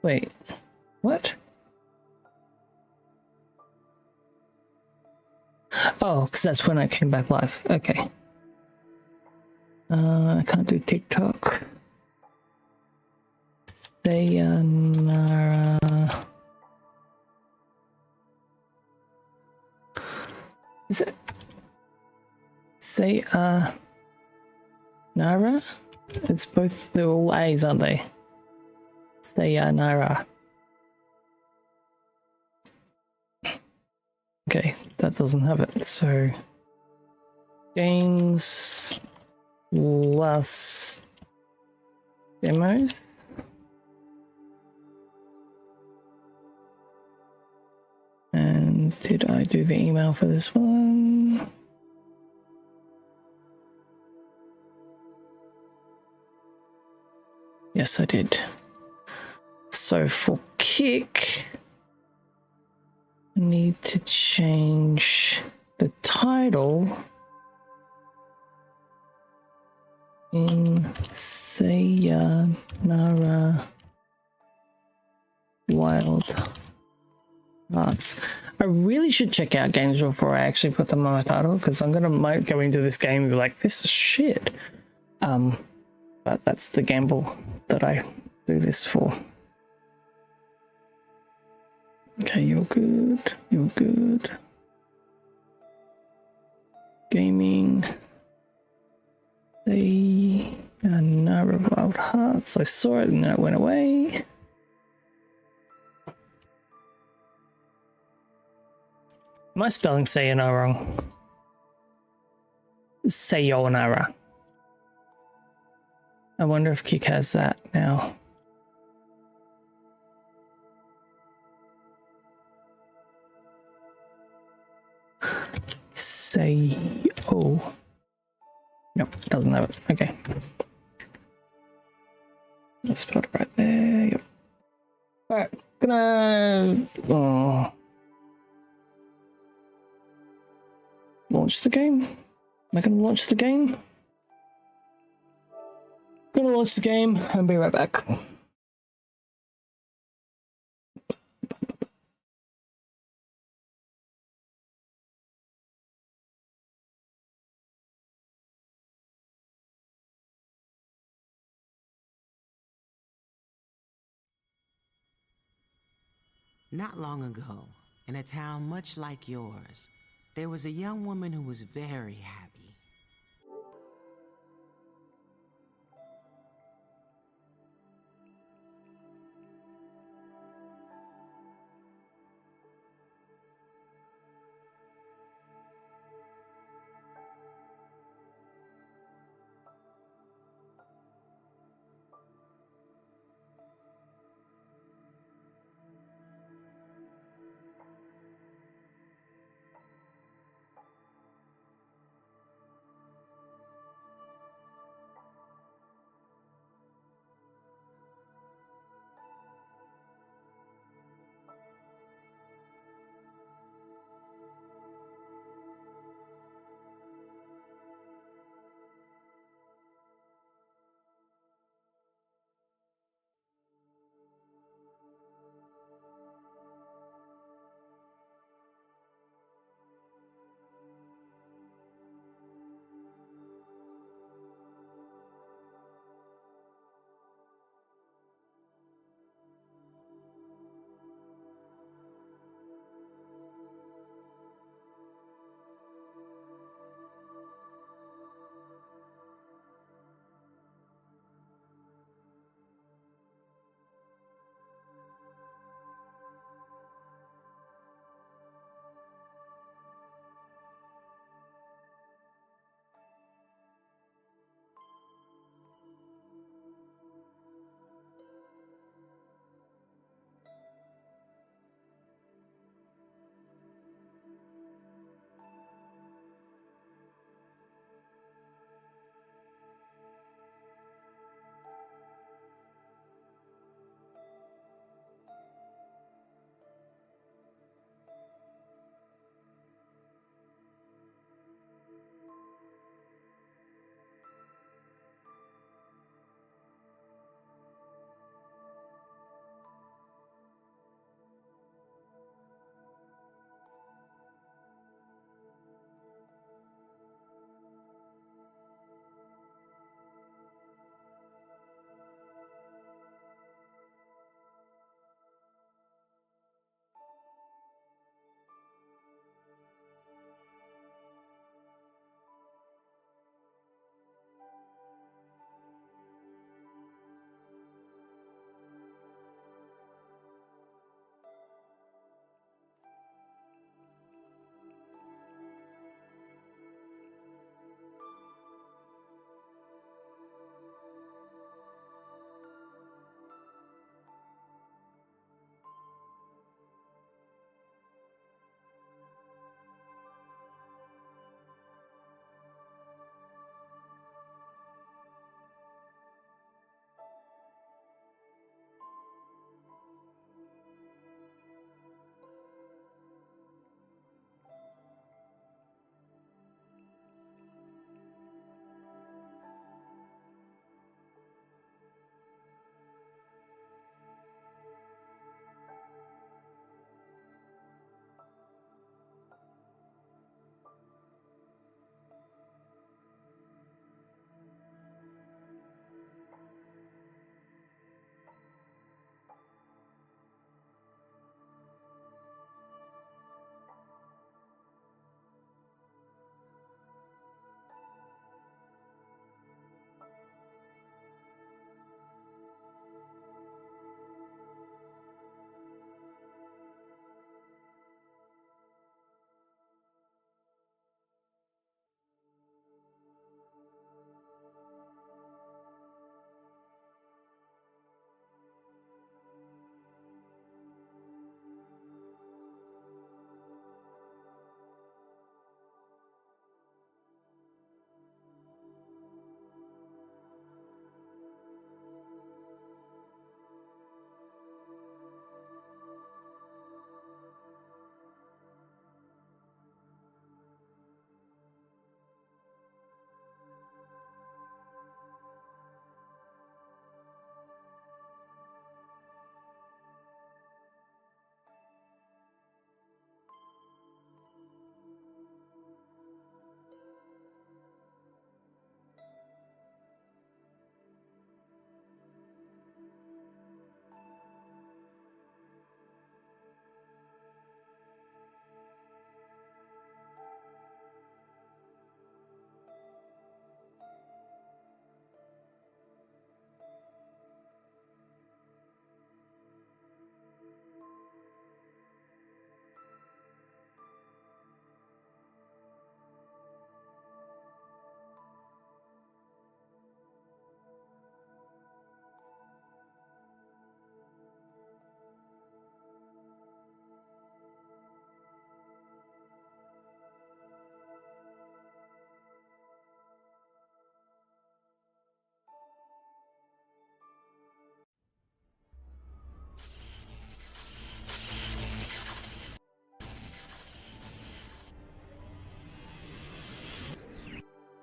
Wait, what? Oh, because that's when I came back live. Okay. I can't do TikTok. Sayonara. Is it? Sayonara? It's both, they're all A's, aren't they? Sayonara. Okay, that doesn't have it. So games plus demos. And Did I do the email for this one? Yes, I did. So for kick, I need to change the title in Sayonara Wild Hearts. I really should check out games before I actually put them on my title, because might go into this game and be like, this is shit. But that's the gamble that I do this for. Okay, you're good. You're good. Gaming. Sayonara Wild Hearts. I saw it and then it went away. Am I spelling sayonara wrong? Sayonara. I wonder if Kick has that now. Oh. Nope, doesn't have it. Okay. Let's put it right there. Yep. Alright, gonna launch the game. Am I gonna launch the game? Gonna launch the game and be right back. Not long ago, in a town much like yours, there was a young woman who was very happy.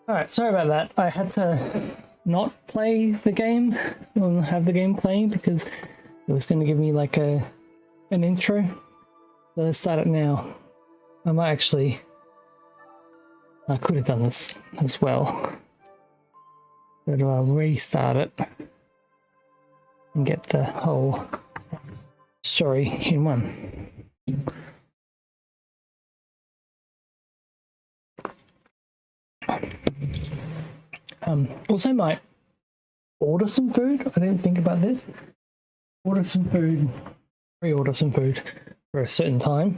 Alright, sorry about that. I had to not play the game, or have the game playing, because it was going to give me like an intro. So let's start it now. I might actually... I could have done this as well. But I'll restart it and get the whole story in one. Also might order some food. I didn't think about this. Order some food, pre-order some food for a certain time,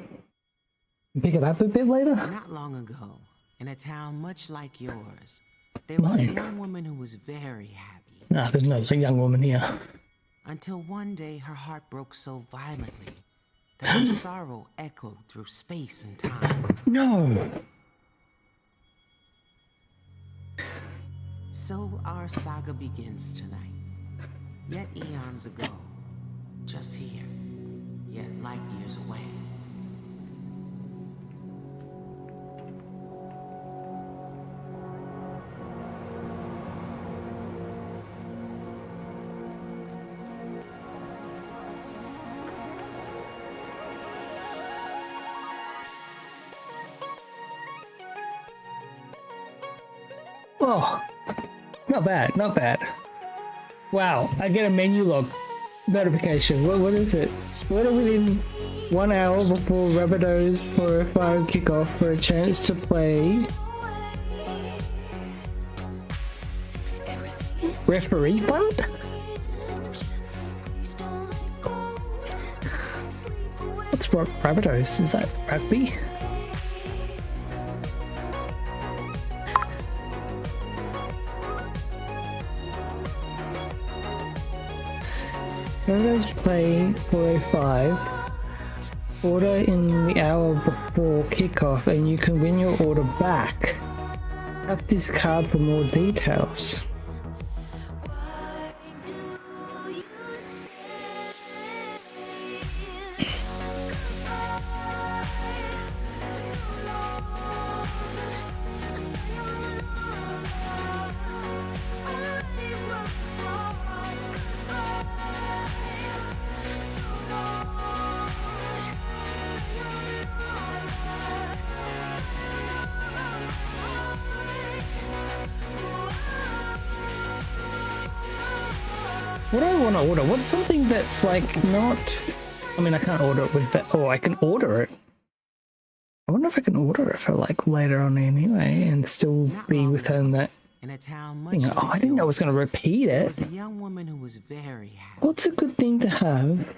and pick it up a bit later. Not long ago, in a town much like yours, there was a young woman who was very happy. Nah, there's no young woman here. Until one day her heart broke so violently that her sorrow echoed through space and time. No. So our saga begins tonight. Yet eons ago, just here, yet light years away. Oh, not bad, not bad. Wow, I get a menu log notification. What is it? We're within 1 hour before Rabbitohs 405 kickoff for a chance to play referee fund? What's Rabbitohs? Is that rugby? Rabbitohs play 405. Order in the hour before kickoff and you can win your order back. Tap this card for more details. What do I want to order? What's something that's like not... I mean, I can't order it with that. Oh, I can order it. I wonder if I can order it for like later on anyway and still be within that. In a town much Thing. Oh, I didn't know I was going to repeat there it. was a young woman who was very happy. What's a good thing to have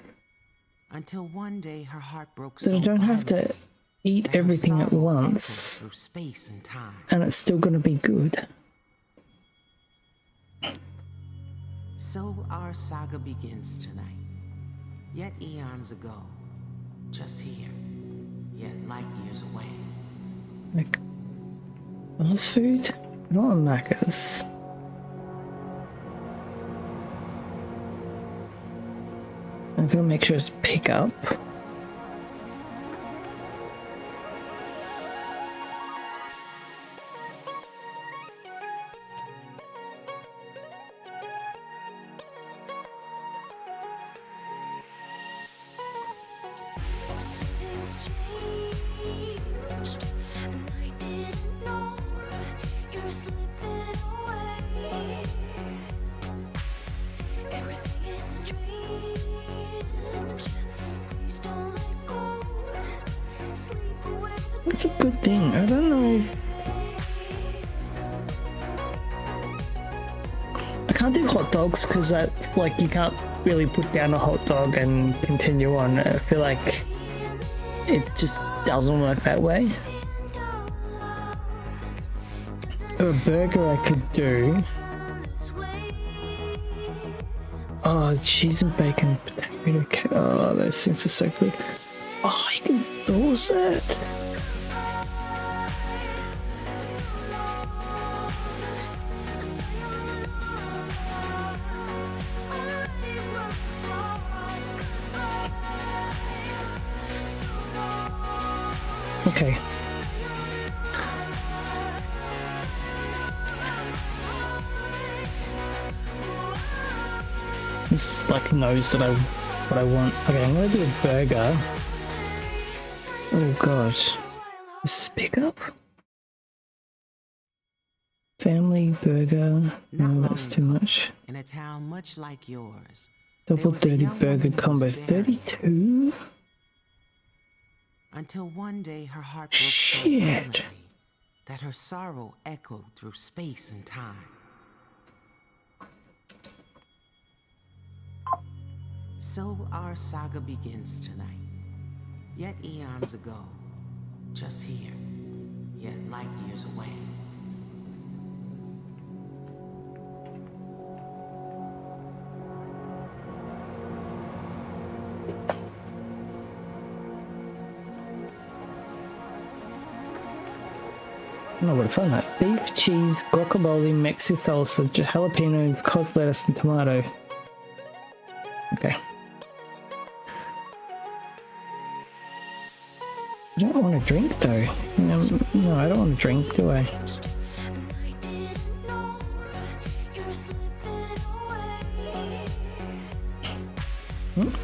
Until one day her heart broke that so I don't have to violently eat that her everything at sorrow echoed once through space and time. and it's still going to be good? So our saga begins tonight. Yet eons ago, just here, yet light years away. Like, fast food? I don't want Macca's. I'm gonna make sure to pick up. Something's changed, and I didn't know you were slipping away. Everything is strange. Please don't let go. Sleep away the It's a good thing. I don't know if... I can't do hot dogs because that's like you can't really put down a hot dog and continue on. I feel like it just doesn't work that way. A burger I could do. Oh, cheese and bacon, potato cake. Oh, those things are so good. Oh, you can sauce it. Okay. This like knows that what I want. Okay, I'm gonna do a burger. Oh god. This is pickup? Family burger. No, that's too much. In a town much like yours, Double there was a dirty young burger woman who combo. was very 32? until one day her heart broke so Shit. violently that her sorrow echoed through space and time. So our saga begins tonight, yet eons ago, just here, yet light years away. I don't know what it's on that. Beef, cheese, guacamole, Mexican salsa, jalapenos, cos lettuce, and tomato. Okay. I don't want to drink though. No, I don't want to drink, do I? And I didn't know you were slipping away.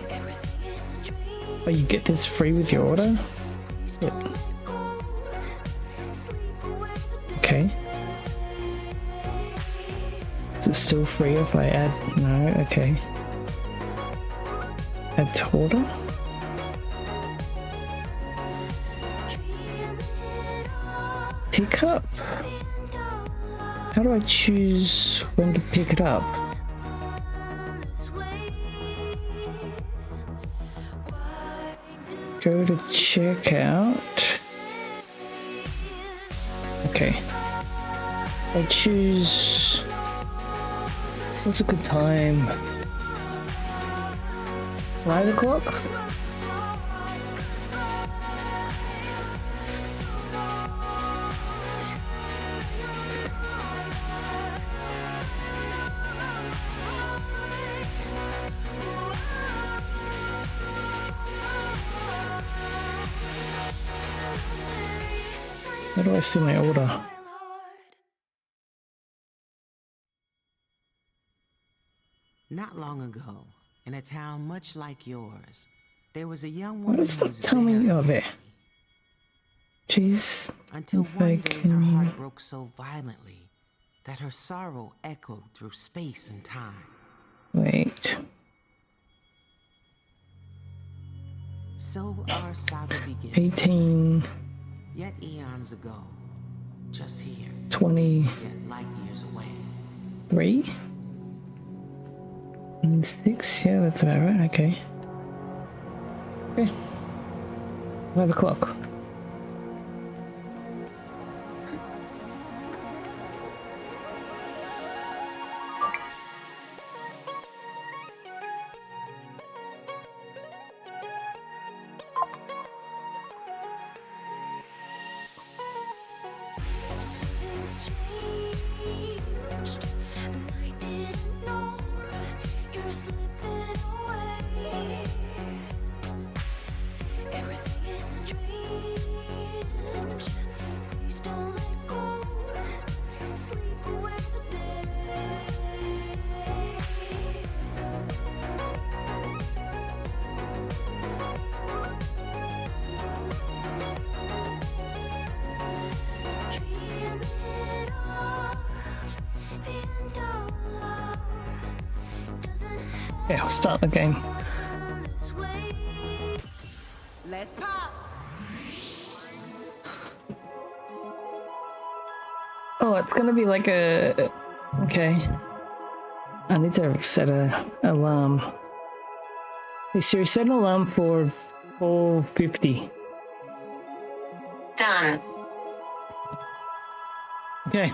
Everything is strange. Oh, you get this free with your order? Yep. Okay. Is it still free if I add? No, okay. Add to order? Pick up? How do I choose when to pick it up? Go to checkout. Okay. I choose. What's a good time? 5 o'clock? How do I see my order? Not long ago, in a town much like yours, there was a young Why woman does who it was tell me very of it? Cheese. until if one I day her can- heart broke so violently that her sorrow echoed through space and time. Wait. So our saga begins. 18, Yet eons ago, just here, 20, yet light years away. 3 and 6. Yeah, that's about right. Okay. Okay. 5 o'clock. Something's changed, and I didn't know you were slipping away. Everything is strange. Please don't let go. Sleep away the day. Dream it off. The end of love doesn't Yeah, I'll start the game. happen this way. Let's pop! Oh, it's gonna be like a. Okay. I need to set a alarm. Hey Siri, set an alarm for 4:50. Done. Okay.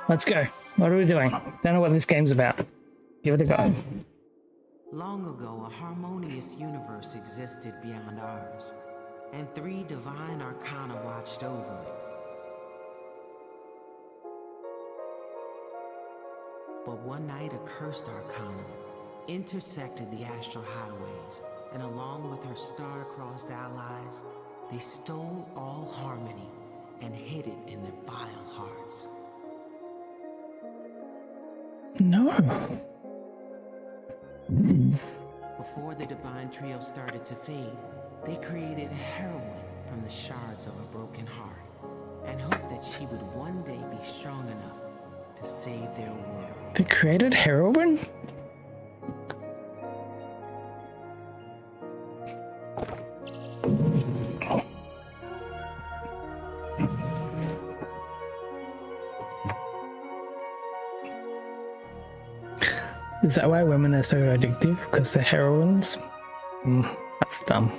Let's go. What are we doing? Don't know what this game's about. Give it a go. Long ago, a harmonious universe existed beyond ours, and 3 divine arcana watched over it. But one night, a cursed arcana intersected the astral highways, and along with her star-crossed allies, they stole all harmony and hid it in their vile hearts. No. Before the divine trio started to fade, they created heroin from the shards of a broken heart and hoped that she would one day be strong enough to save their world. They created heroin? Is that why women are so addictive? Because they're heroines? That's dumb.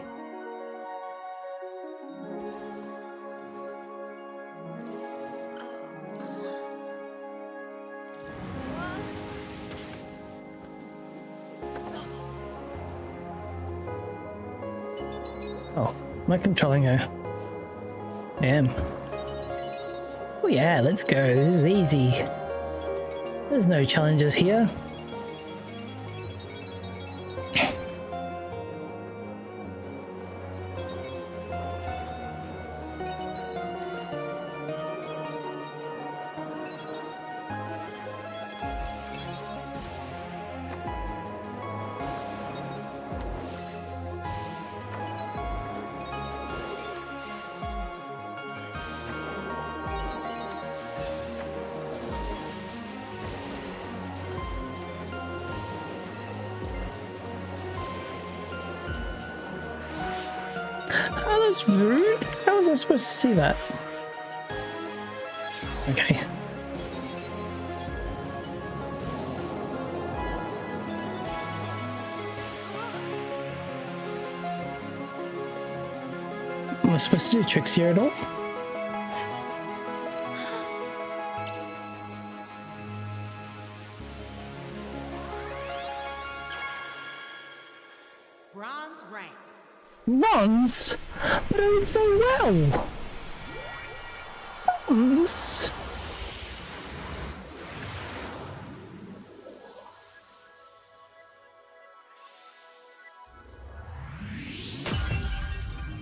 Oh, am I controlling her? I am. Oh yeah, let's go. This is easy. There's no challenges here. Oh, that's rude. How was I supposed to see that? Okay. Am I supposed to do tricks here at all? Bronze rank. Bronze? But I did so well! Bronze?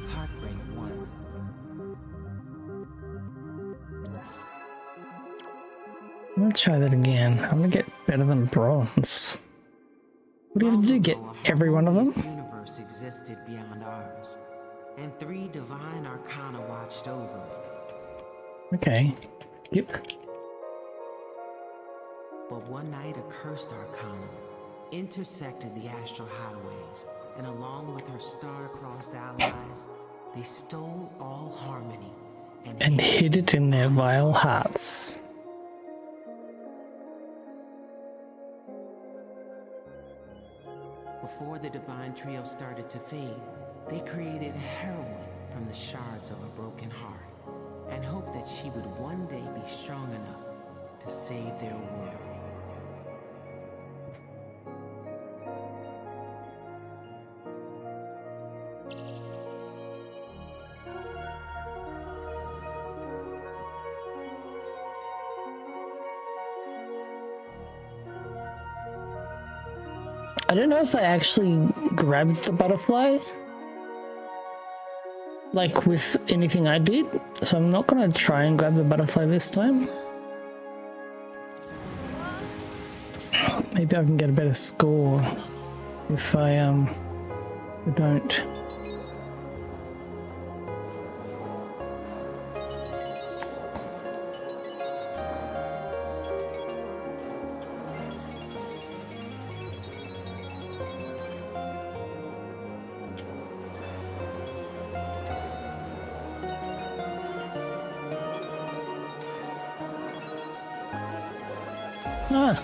Heartbreak 1. I'm gonna try that again. I'm gonna get better than bronze. What do you have to do? Get every one of them? This universe existed beyond ours, and 3 divine arcana watched over it. Okay. Yep. But one night, a cursed arcana intersected the astral highways, and along with her star-crossed allies, they stole all harmony And hid it in their vile hearts. Before the divine trio started to fade, they created heroin from the shards of a broken heart and hoped that she would one day be strong enough to save their world. I don't know if I actually grabbed the butterfly, like with anything I did, so I'm not gonna try and grab the butterfly this time. Maybe I can get a better score if I don't. Ah.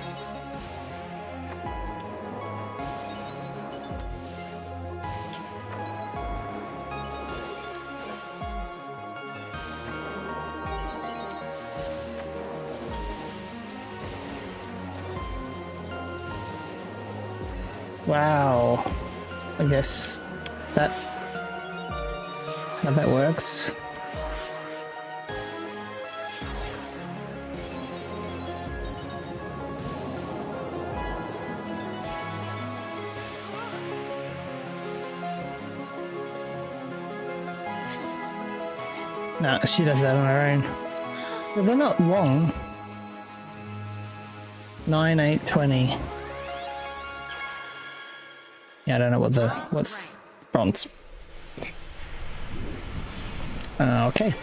Wow. I guess that how that works. Nah, she does that on her own. Well, they're not long. 9, 8, 20. Yeah, I don't know what's bronze. Okay.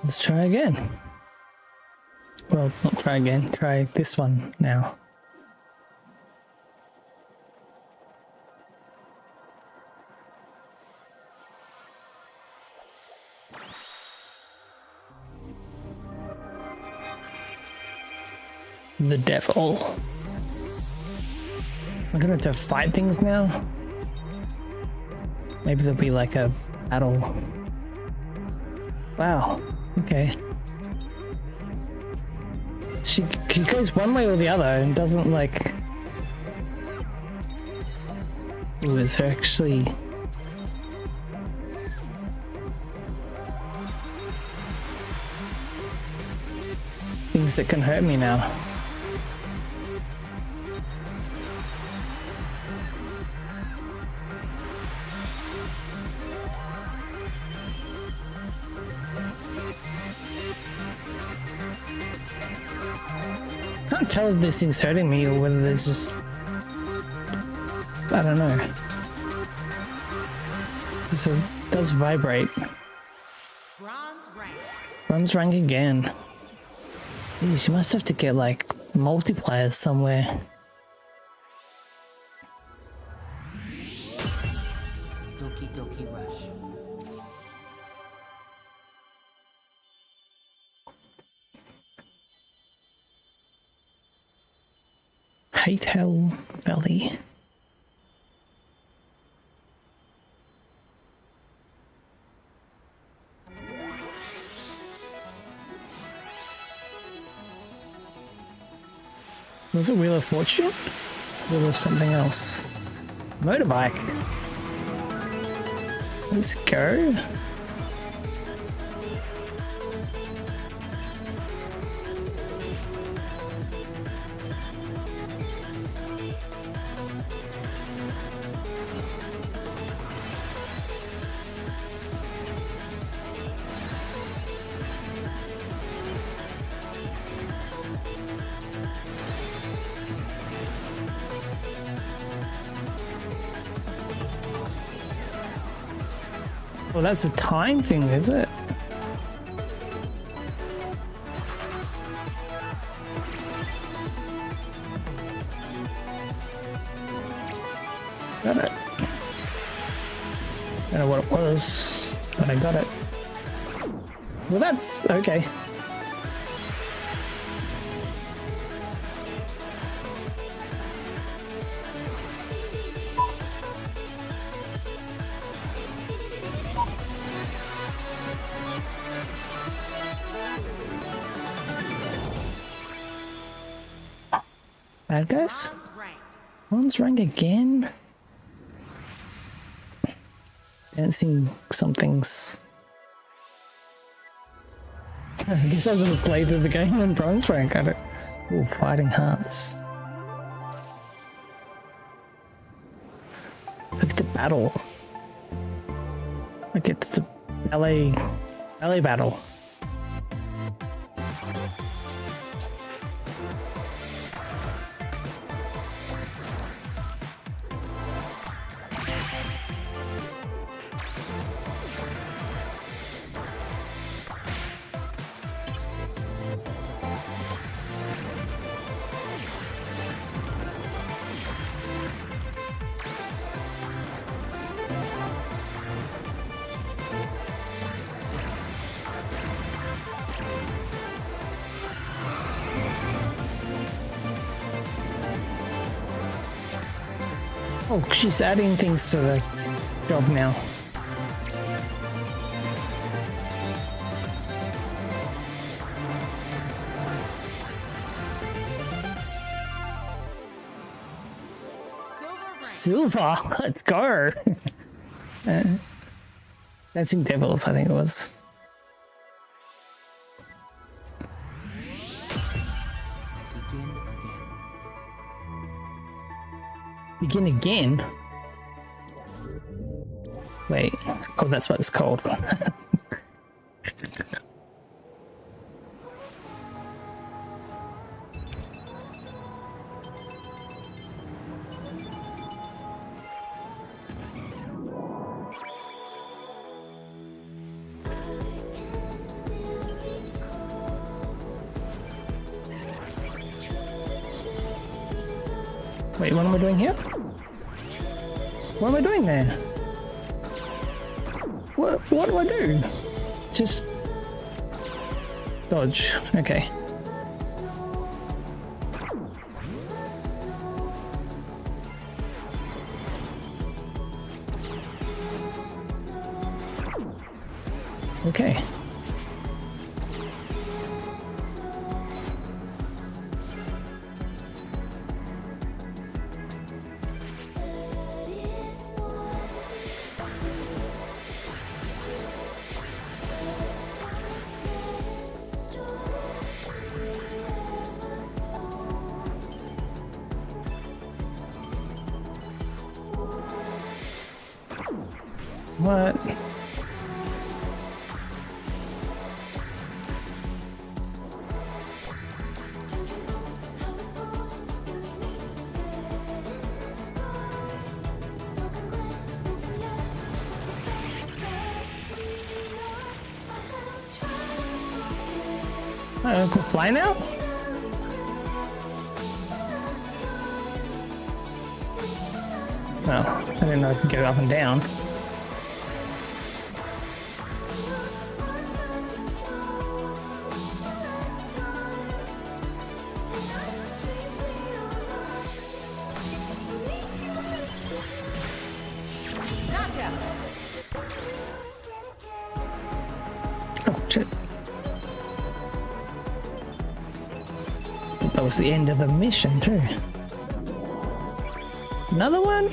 Let's try again. Well, not try again. Try this one now. The devil. I'm gonna have to fight things now. Maybe there'll be like a battle. Wow. Okay. She goes one way or the other and doesn't like. Ooh, is there actually? Things that can hurt me now. Can't tell if this thing's hurting me or whether there's just, I don't know. So it does vibrate. Bronze rank. Bronze rank again. Jeez, you must have to get like multipliers somewhere. Doki Doki Rush. Haytel Valley. Was it Wheel of Fortune? Wheel of something else? Motorbike. Let's go. Well, that's a time thing, is it? Got it. Don't know what it was, but I got it. Well, that's okay. Bad guys? Bronze rank. Bronze rank again? Dancing somethings. I guess I was gonna play through the game in bronze rank. I don't. Ooh, fighting hearts. Look at the battle. Like it's the ballet battle. Oh, she's adding things to the job now. Silver, let's go. Dancing Devils, I think it was. Begin again. Begin again. Wait. Oh, that's what it's called. Wait, what am I doing here? What am I doing there? What do I do? Just dodge. Okay. Okay. What? I can fly now? Oh, I didn't know I could go up and down. Oh, shit. That was the end of the mission, too. Another one?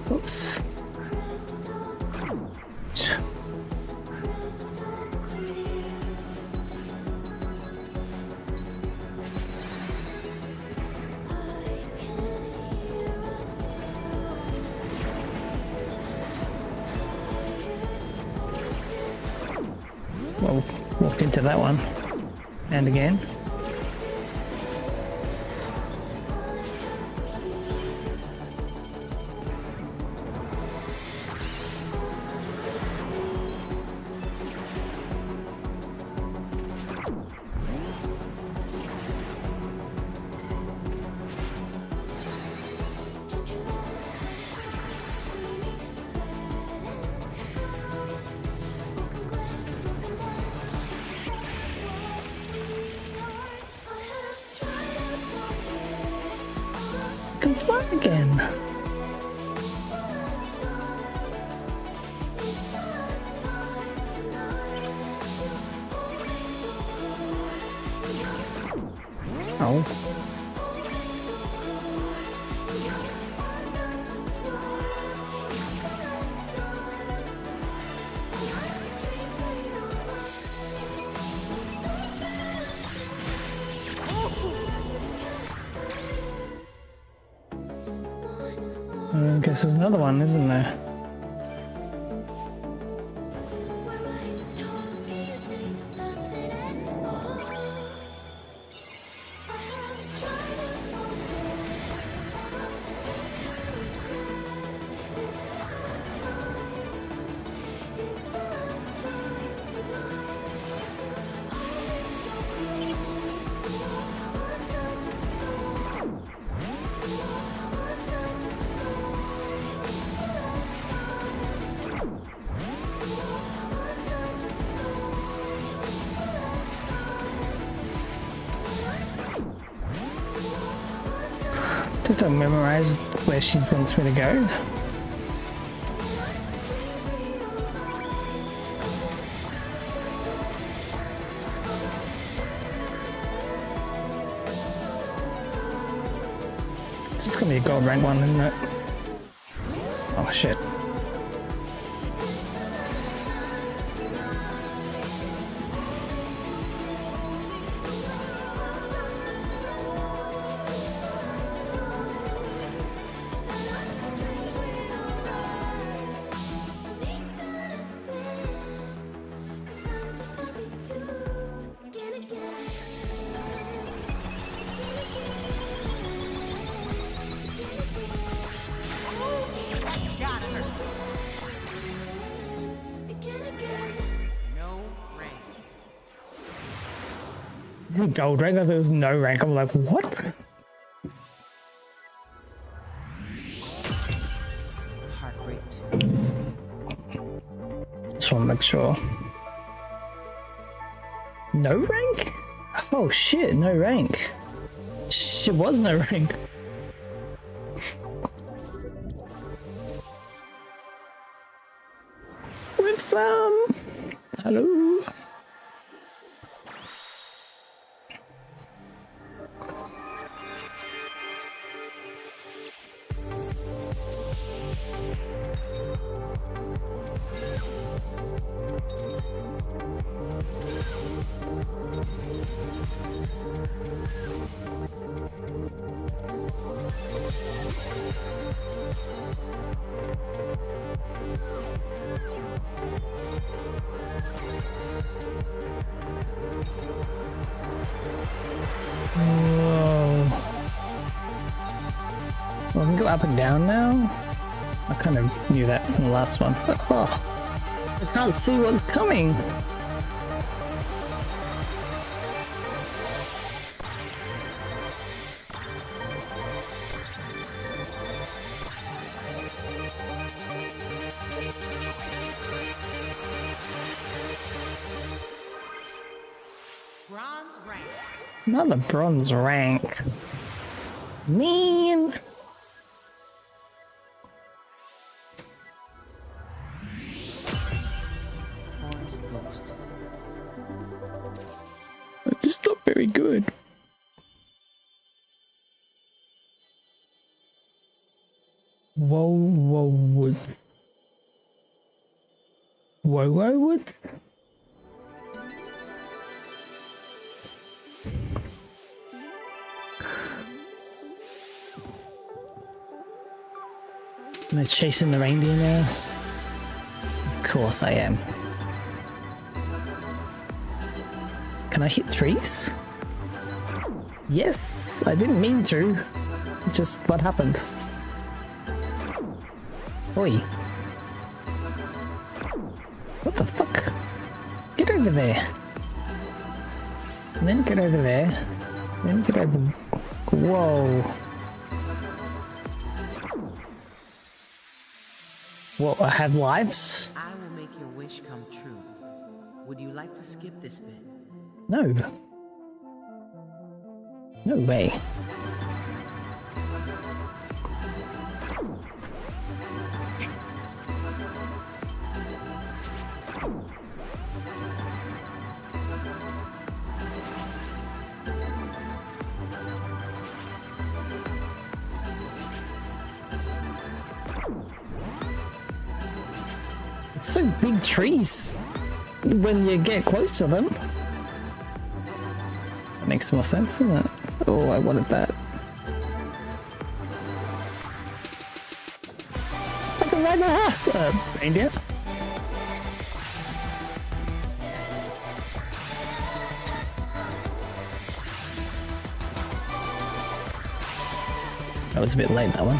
Oops. Well, walked into that one. And again. Can fly again. Oh. I guess there's another one, isn't there? Did I memorize where she wants me to go? gonna be a gold rank one, isn't it? Oh shit. Is it gold rank? I thought there was no rank. I'm like, what? Heartbreak. Just want to make sure. No rank? Oh shit, no rank. Shit, was no rank. With some. Hello. Whoa. Well, I can go up and down now? I kind of knew that from the last one. But, oh, I can't see what's coming. Bronze rank. Not the bronze rank. Man. Forest ghost. It's just not very good. Whoa, whoa, woods. Whoa, whoa, woods. Am I chasing the reindeer now? Of course I am. Can I hit trees? Yes, I didn't mean to. Just what happened. Oi. What the fuck? Get over there. And then get over there. And then get over... Whoa. What, I have lives? I will make your wish come true. Would you like to skip this bit? No. No way. It's so big trees when you get close to them. That makes more sense, doesn't it? Oh, I wanted that. I can ride the horse, reindeer. That was a bit late, that one.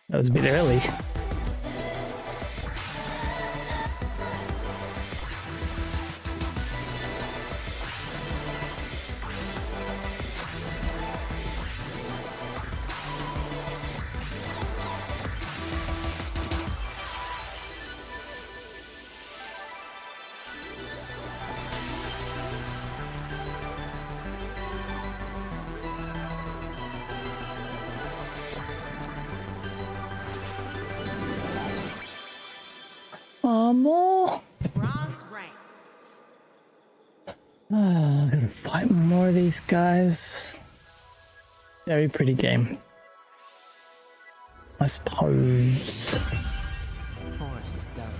That was a bit early. More. Bronze rank. I gotta fight more of these guys. Very pretty game. I suppose. Forest is done.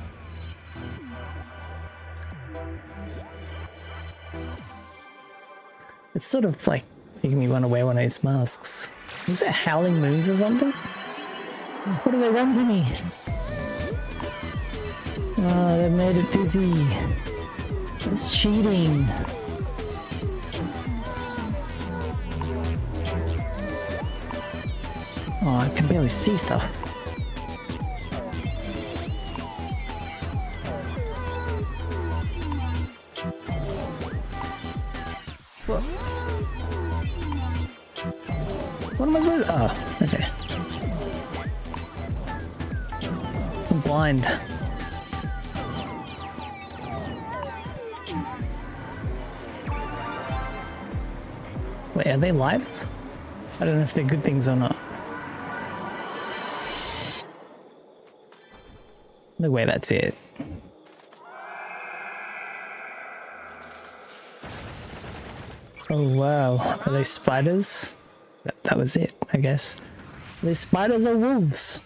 It's sort of like making me want to wear one of these masks. Was it Howling Moons or something? What do they want to me? Oh, they made it dizzy. It's cheating. Oh, I can barely see stuff. What? What am I supposed to... Oh, okay. I'm blind. Wait, are they lives? I don't know if they're good things or not. No way, that's it. Oh wow, are they spiders? That was it, I guess. Are they spiders or wolves?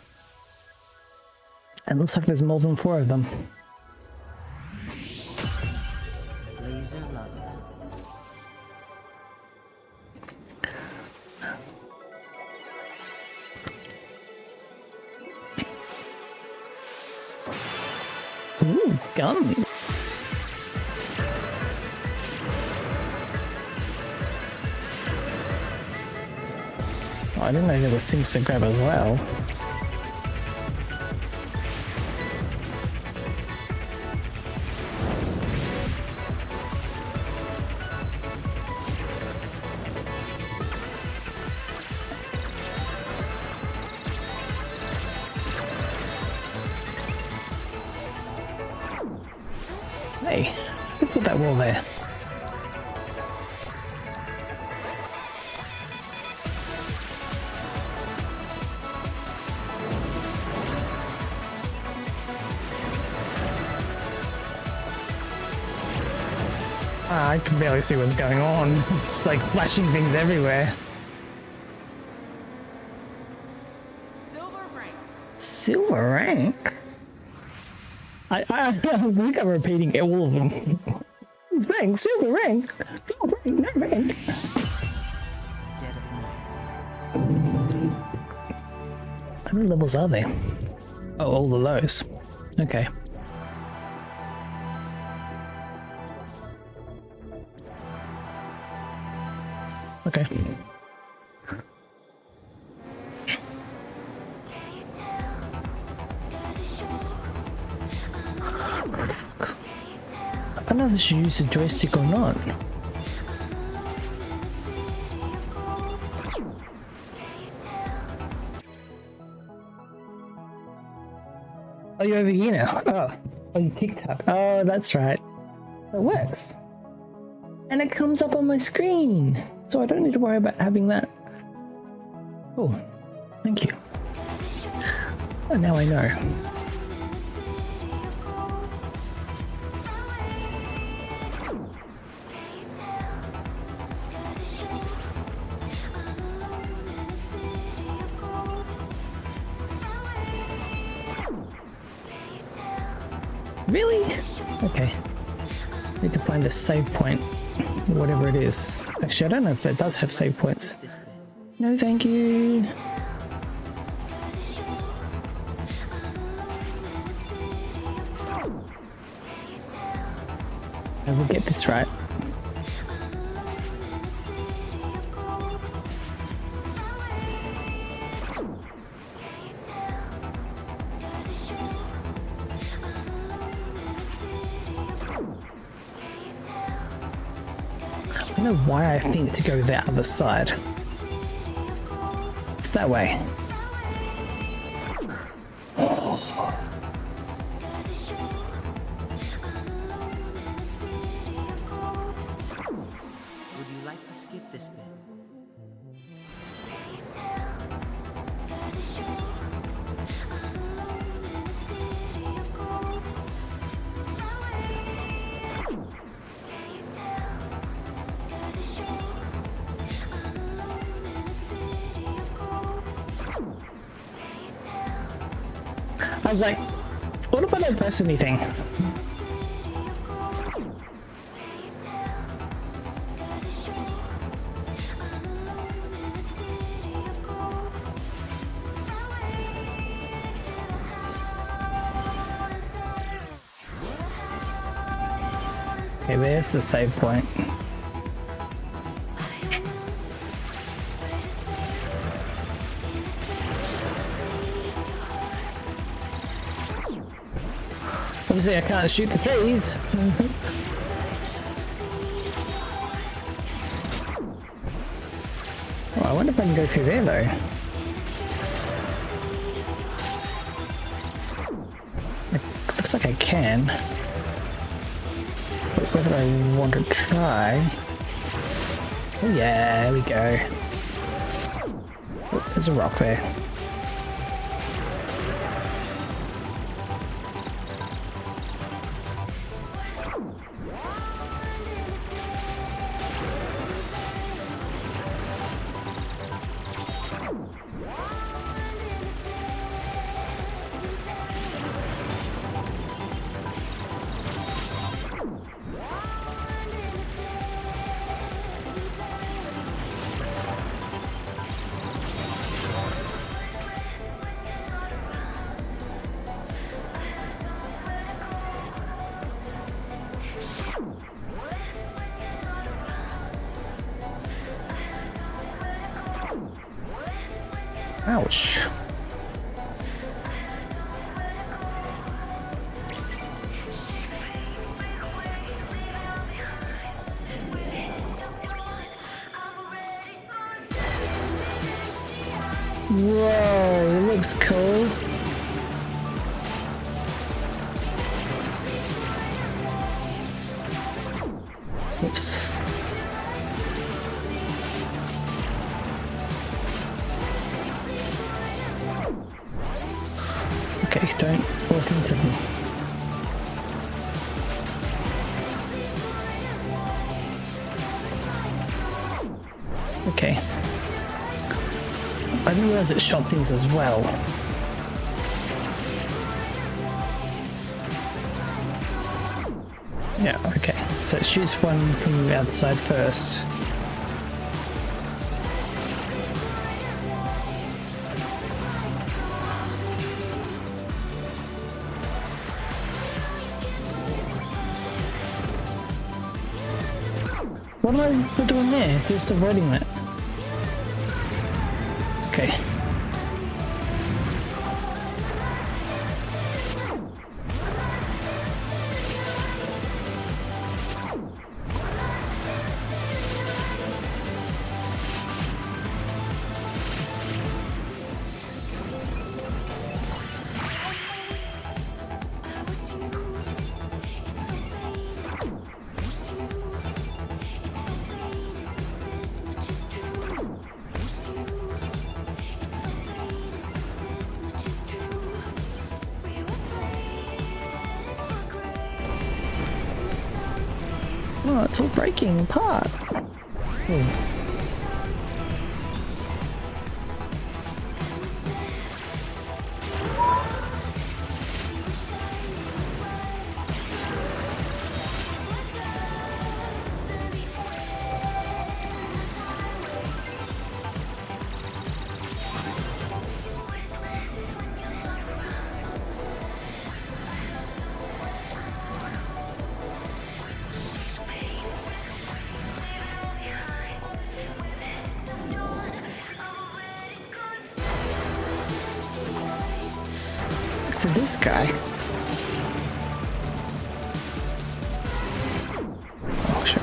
It looks like there's more than 4 of them. Laser love. Ooh, guns. Oh, I didn't know there was things to grab as well. Hey, who put that wall there? I can barely see what's going on. It's like flashing things everywhere. Silver rank. Silver rank? I think I'm repeating all of them. Rank, silver rank, gold rank, no rank. Dead of night. How many levels are there? Oh, all the lows. Okay. Okay. I don't know if I should use the joystick or not. Oh, you're over here now. Oh, you TikTok. Oh, that's right. It works. And it comes up on my screen. So I don't need to worry about having that. Oh, thank you. Oh, now I know. Really? Okay. Need to find the save point. Whatever it is. Actually, I don't know if that does have save points. No, thank you. I will get this right. I don't know why I think to go the other side. It's that way. Oh. Would you like to skip this bit? I was like, what if I don't press anything? Okay, there's the save point. Obviously I can't shoot the trees. Oh, I wonder if I can go through there though. It looks like I can. But whether I want to try... Oh yeah, there we go. Oh, there's a rock there. Ouch. Whoa, it looks cool. Oops. Okay, don't walk into them. Okay. I didn't realize it shot things as well. Yeah, okay. So it shoots one from the other side first. What am I doing there? Just avoiding that. Okay. Oh, it's all breaking apart. Oh. To this guy. Oh shit.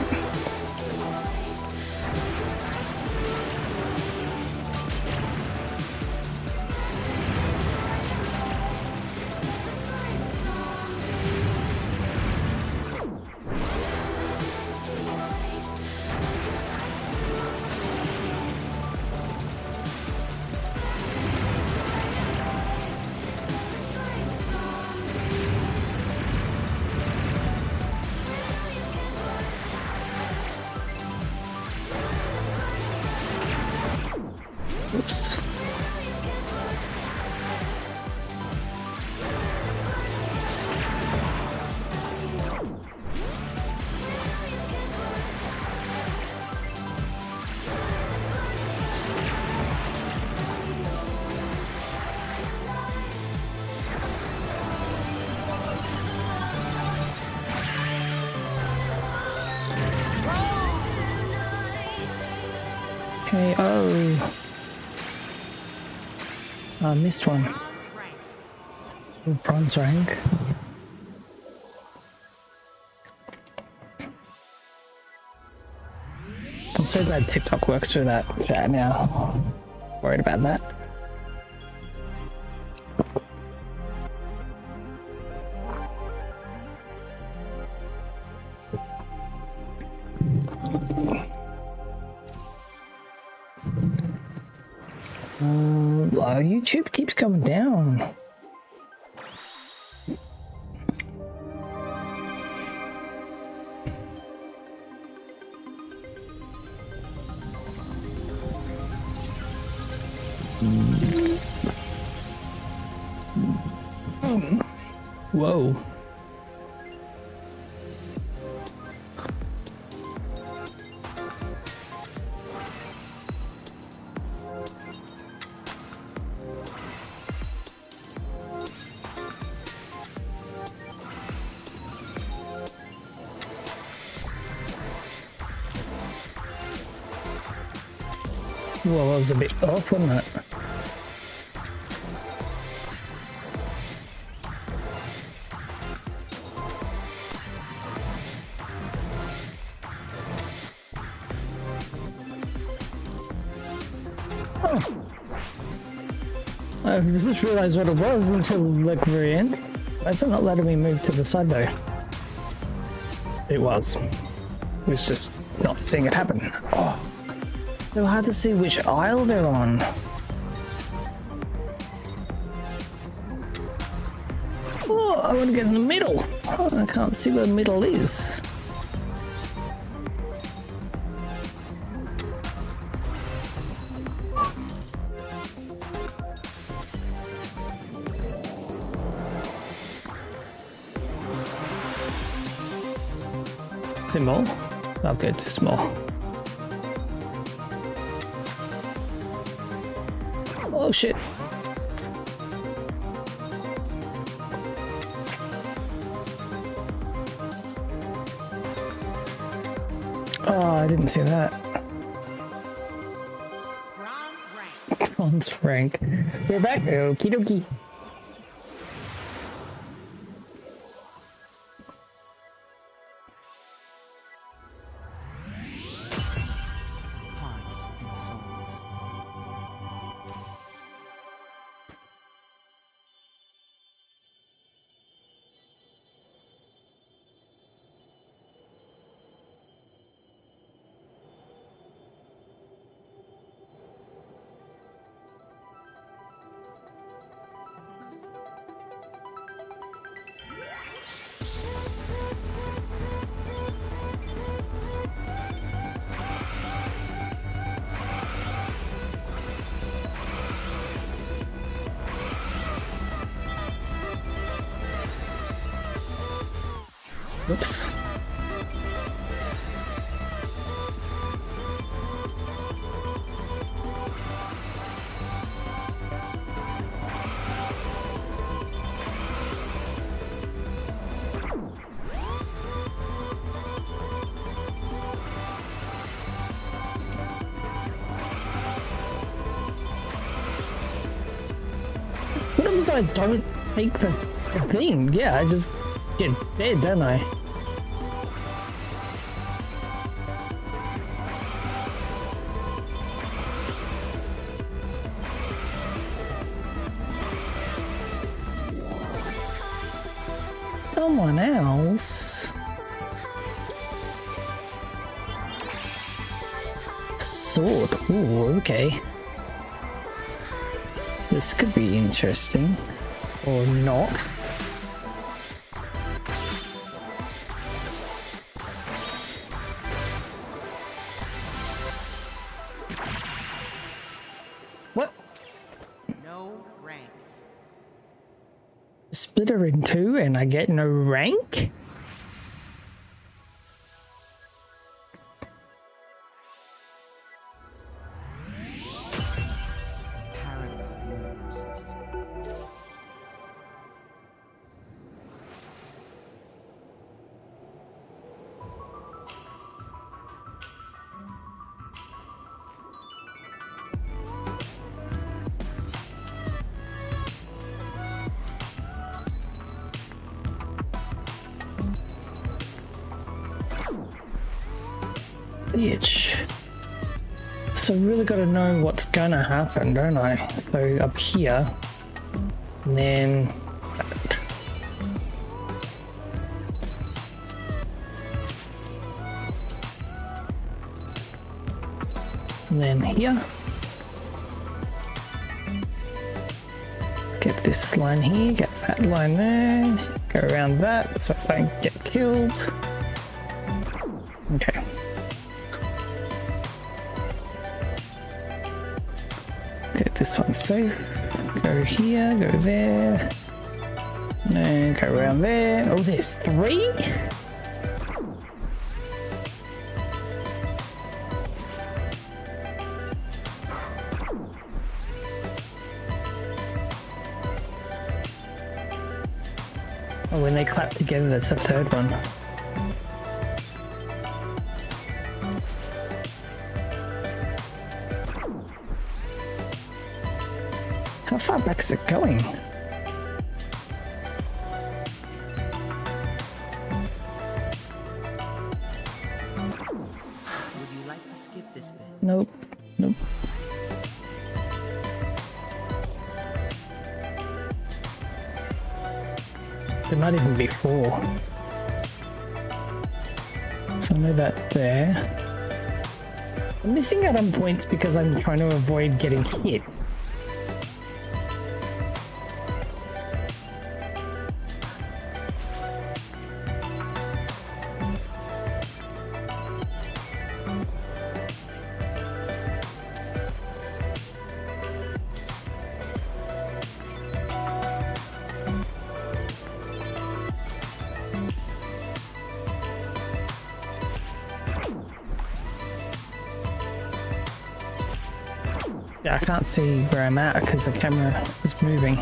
Hey, oh. I missed one. Bronze rank. I'm so glad TikTok works through that chat now. Worried about that. YouTube keeps coming down. Whoa. Well, that was a bit off, wasn't it? Oh. I just realized what it was until like the very end. Why is it not letting me move to the side though? It was. It was just not seeing it happen. Oh. So hard to see which aisle they're on. Oh, I want to get in the middle. Oh, I can't see where the middle is. Small? I'll go to small. Oh shit. Oh, I didn't see that. Bronze rank. Bronze rank. We're back. Okie dokie. Hearts and souls. Oops. What happens if I don't take the thing? Yeah, I just get dead, don't I? Someone else? Sword. Ooh, okay. This could be interesting. Or not. What? No rank. Split her in two and I get no rank? Parallel universes. Bitch. So really got to know what's gonna happen, don't I? So up here, and then here. Get this line here, get that line there, go around that so I don't get killed. Okay. Get this one safe. Go here, go there. And go around there. Oh, there's 3? Oh, when they clap together, that's a 3rd one. How far back is it going? Would you like to skip this bit? Nope. Nope. But not even before. So I know that there. I'm missing out on points because I'm trying to avoid getting hit. Yeah, I can't see where I'm at because the camera is moving.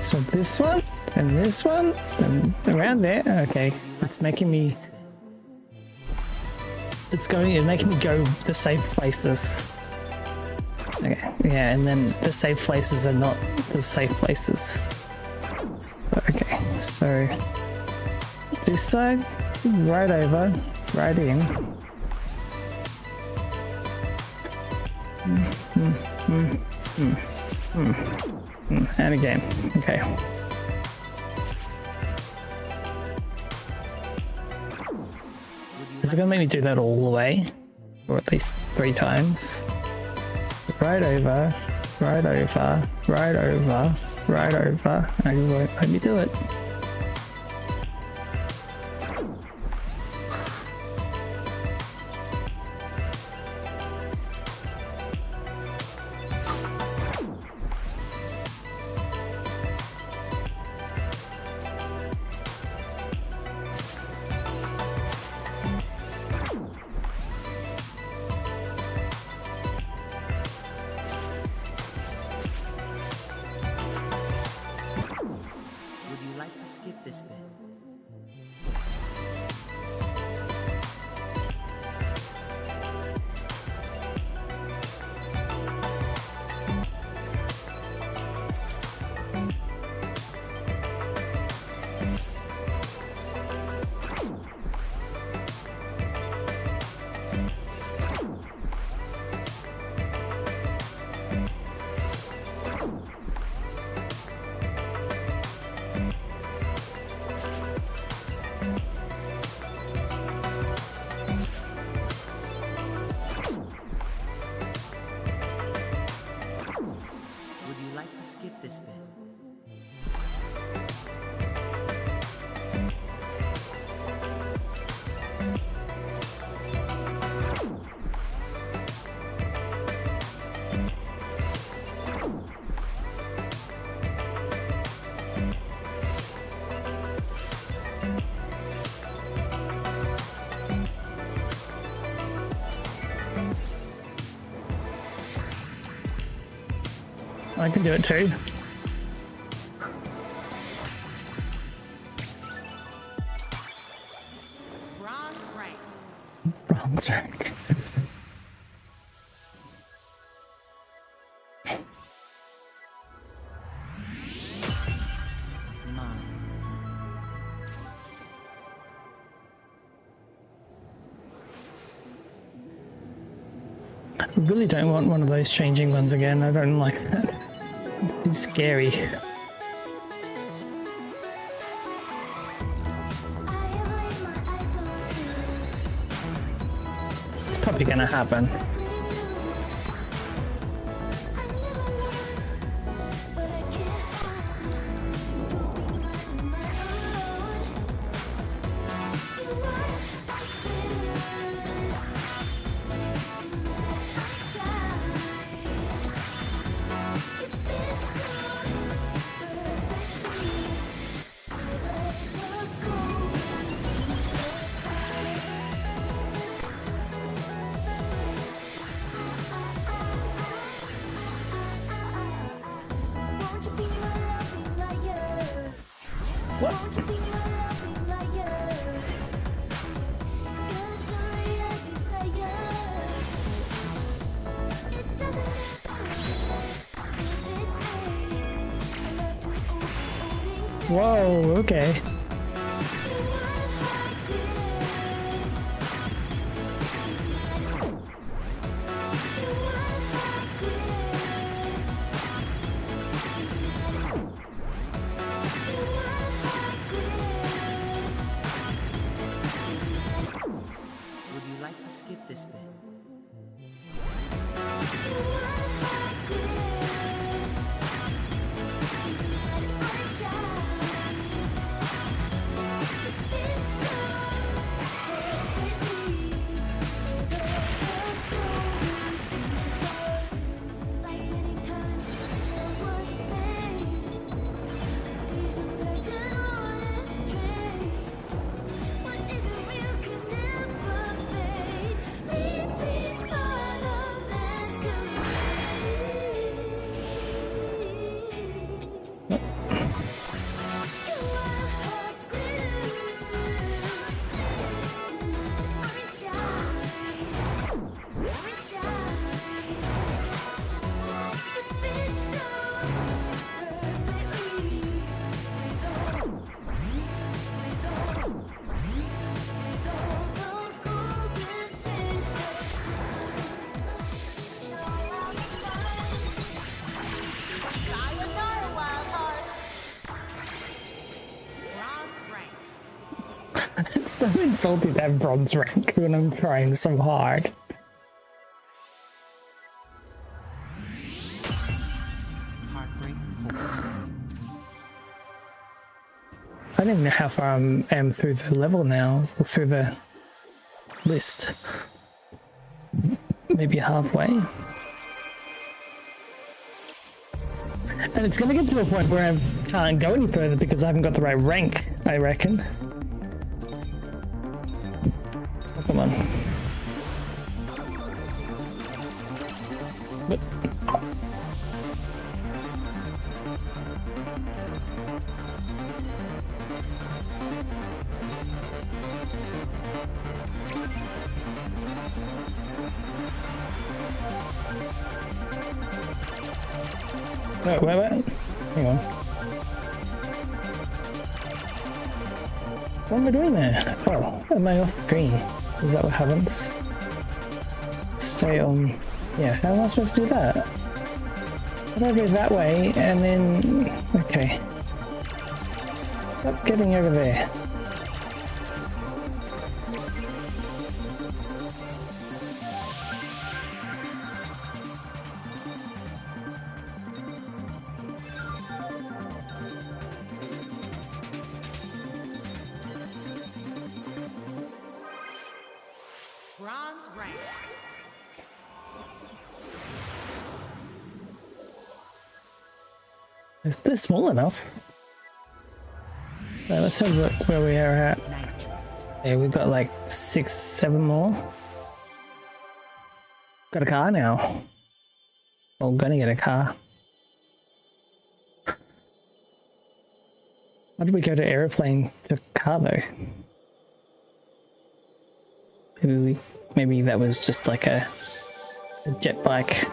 So this one, and this one, and around there. Okay, it's making me. It's making me go the safe places. Okay, yeah, and then the safe places are not the safe places. So, okay, so. This side, right over, right in. And again, okay. Is it gonna make me do that all the way? Or at least 3 times? Right over, right over, right over, right over. I won't let me do it. Would you like to skip this bit? Would you like to skip this bit? I can do it too. Bronze rank. Bronze rank. I really don't want one of those changing ones again. I don't like that. It's too scary. I have laid my eyes on you. It's probably gonna happen. But I can't hide. You'll be my own. You are Won't you be my loving liar? Won't you be my loving liar? You're the story I desire. It doesn't matter if it's fake. I love to only say Whoa, okay. you are like this. You are like this. Would you like to skip this bit? What isn't real can never fade. Leave before the masquerade. You are like glitters, shine. It fits so perfectly with all the golden things. Sayonara, wild heart. Bronze rank. It's so insulting to have bronze rank when I'm trying so hard. Heartbreak 4. I don't even know how far I am through the level now, or through the list. Maybe halfway. And it's going to get to a point where I can't go any further because I haven't got the right rank, I reckon. Oh, come on. But wait. Hang on. What am I doing there? Oh, am I off screen? Is that what happens? Stay on. Yeah, how am I supposed to do that? How do I go that way and then. Okay. Stop getting over there. Bronze rank. Is this small enough? Let's have a look where we are at. Night drift. Yeah, we've got like 6, 7 more. Got a car now. Well, I'm gonna get a car. Why did we go to aeroplane to car though? Maybe that was just like a jet bike.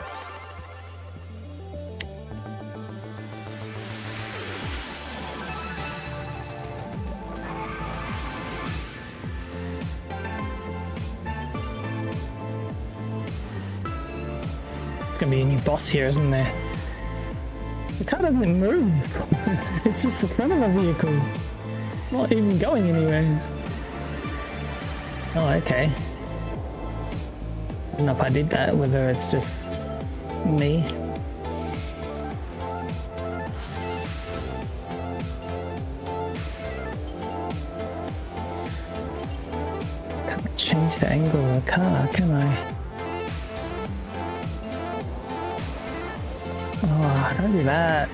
It's gonna be a new boss here, isn't there? The car doesn't move. It's just the front of the vehicle. Not even going anywhere. Oh, okay. I don't know if I did that, whether it's just me. Can't change the angle of the car, can I? Oh, don't do that.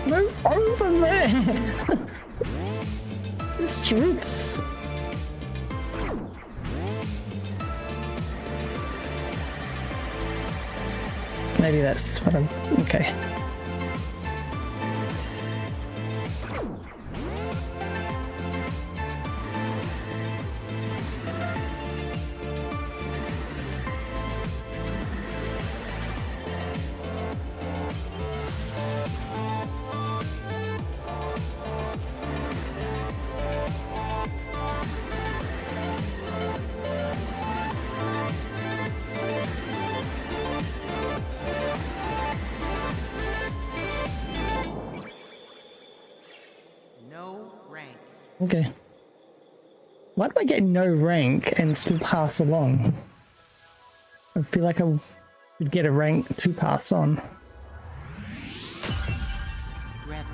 Move over there! This drifts. Maybe that's what I'm... Okay. No rank. Okay. Why do I get no rank and still pass along? I feel like I would get a rank to pass on. Rebel.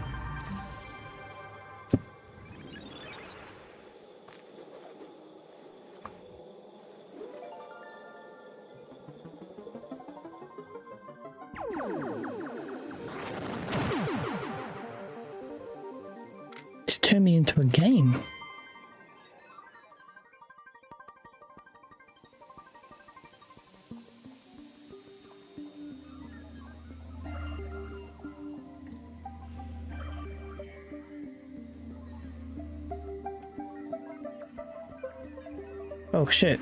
Just turn me into a game. Oh shit.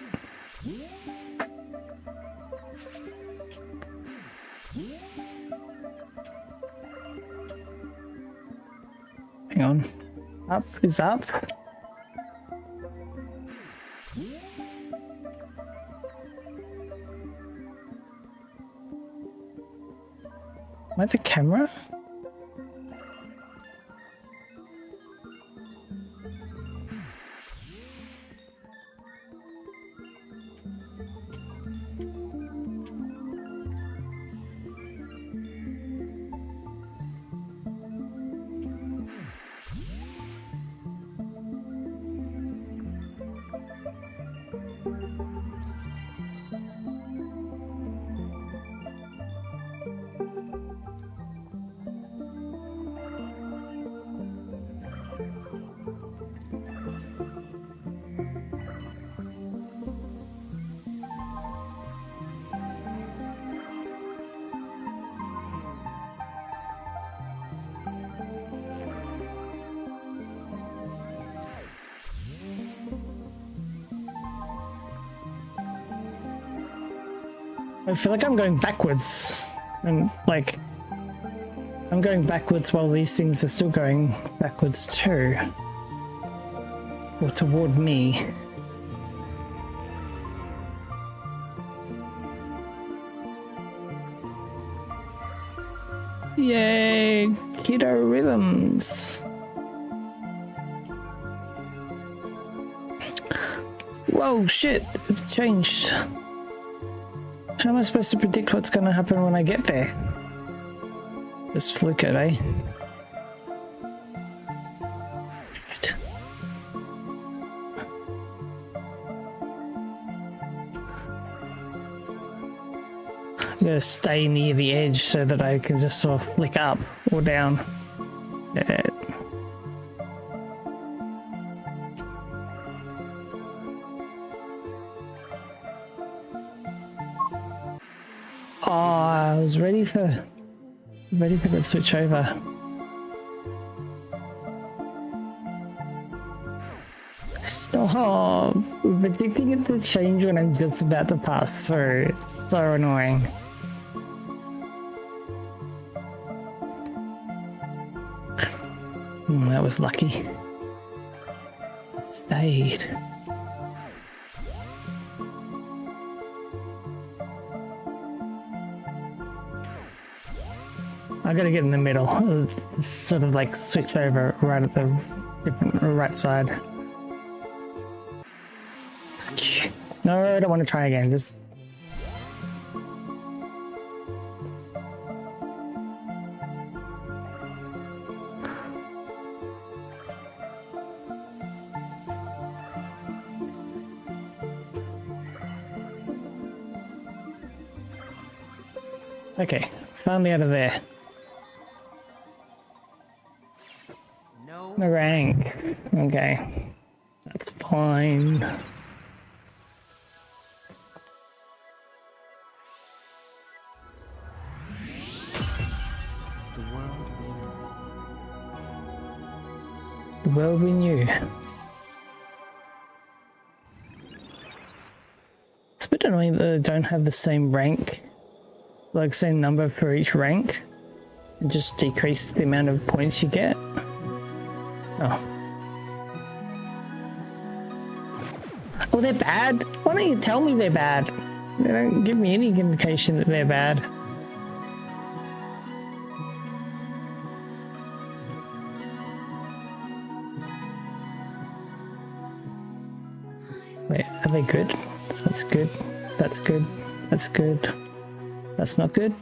Hang on. Up is up. Am I the camera? I feel like I'm going backwards, and like I'm going backwards while these things are still going backwards too, or toward me. Yay, keto rhythms. Whoa, shit, it's changed. How am I supposed to predict what's going to happen when I get there? Just fluke it, eh? Shit. I gotta stay near the edge so that I can just sort of flick up or down. Yeah. Oh, I was ready for the switch over. Stop! Predicting it to change when I'm just about to pass through. It's so annoying. That was lucky. stayed. I gotta get in the middle. Sort of like switch over right at the right side. No, I don't want to try again. Just. Okay, found me out of there. No. The rank. Okay. That's fine. The world we know. The world we knew. It's a bit annoying that they don't have the same rank, like same number for each rank, and just decrease the amount of points you get. Oh. Oh, they're bad? Why don't you tell me they're bad? They don't give me any indication that they're bad. Wait, are they good? That's good. That's good. That's good. That's not good.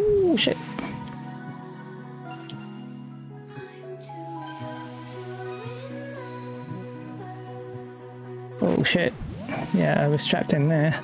Ooh, shit. Oh shit. Yeah, I was trapped in there.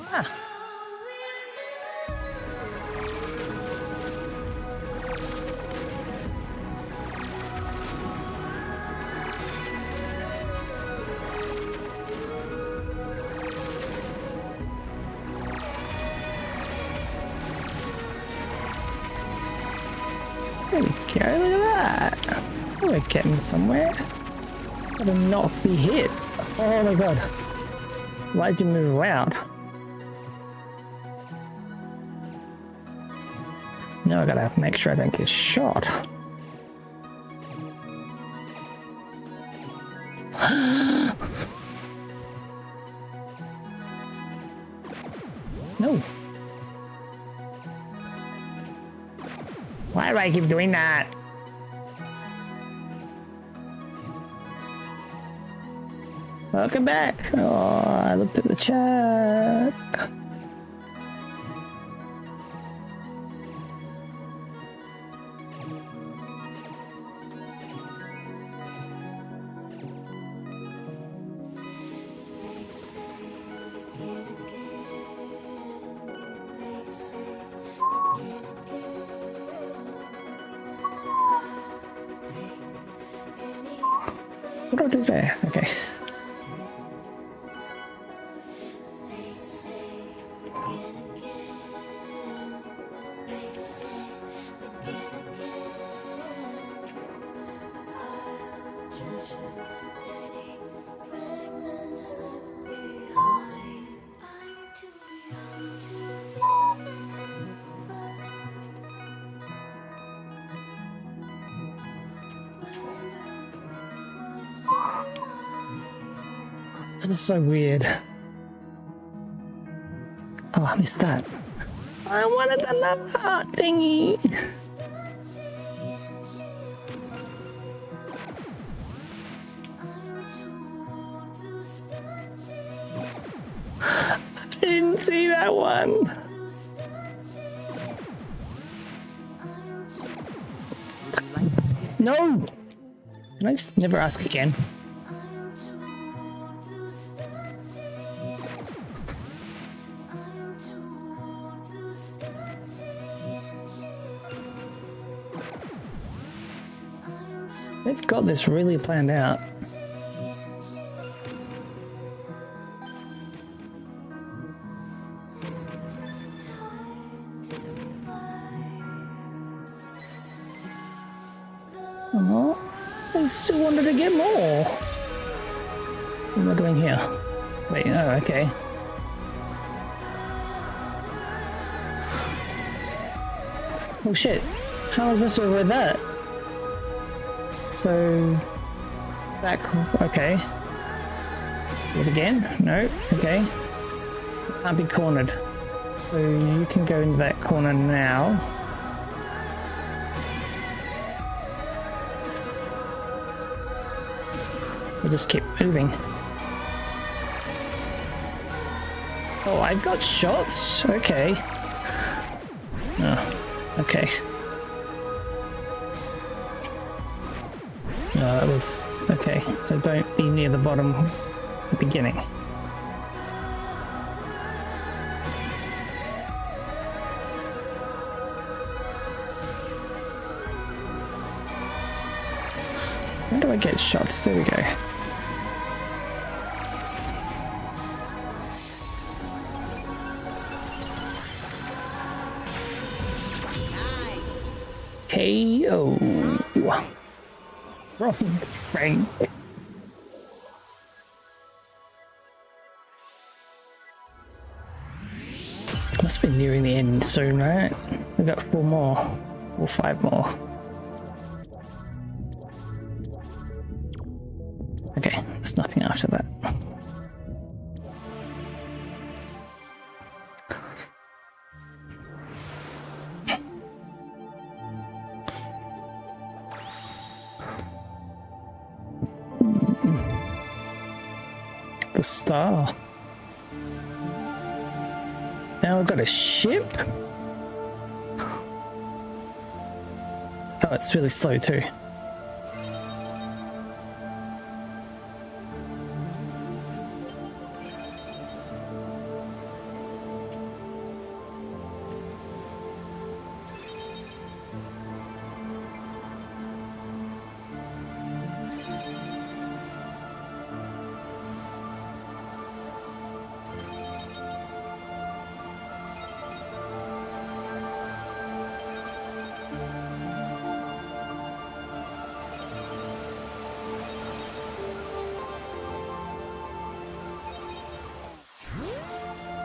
Ah. There we go, look at that. We're getting somewhere. Gotta not be hit. Oh my god. Why'd you move around? Now I gotta make sure I don't get shot. No. Why do I keep doing that? Welcome back. Oh, I looked at the chat. What is there? Okay. This is so weird. Oh, I missed that. I wanted another thingy. I didn't see that one. No! Can I just never ask again? I'm too old to start changing. I'm too old to start changing. I'm too They've got this really planned out. Oh, I still wanted to get more. What am I doing here? Wait, oh, okay. Oh shit, how was I supposed to avoid that? So, back, okay. Do it again? No, okay. Can't be cornered. So you can go into that corner now. We'll just keep moving. Oh, I've got shots? Okay. Oh, okay. No, that was... okay, so don't be near the bottom, the beginning. Where do I get shots? There we go. KO. From Frank. Must be nearing the end soon, right? We've got 4 more. Or 5 more. Okay, there's nothing after that. The star. Now we've got a ship. Oh, it's really slow too.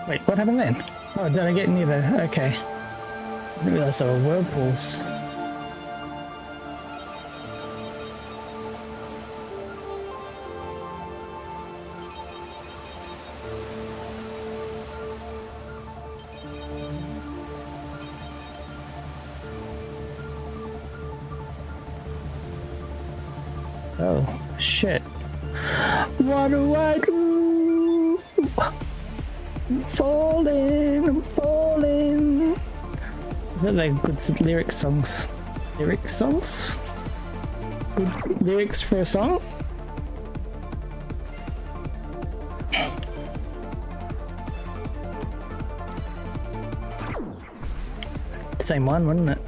Wait, what happened then? Oh, did I get near there? Okay. I didn't realize there were whirlpools. Oh, shit. What do I do? I'm falling, I'm falling. They're like good lyric songs. Lyric songs? Good lyrics for a song? The same one, wasn't it?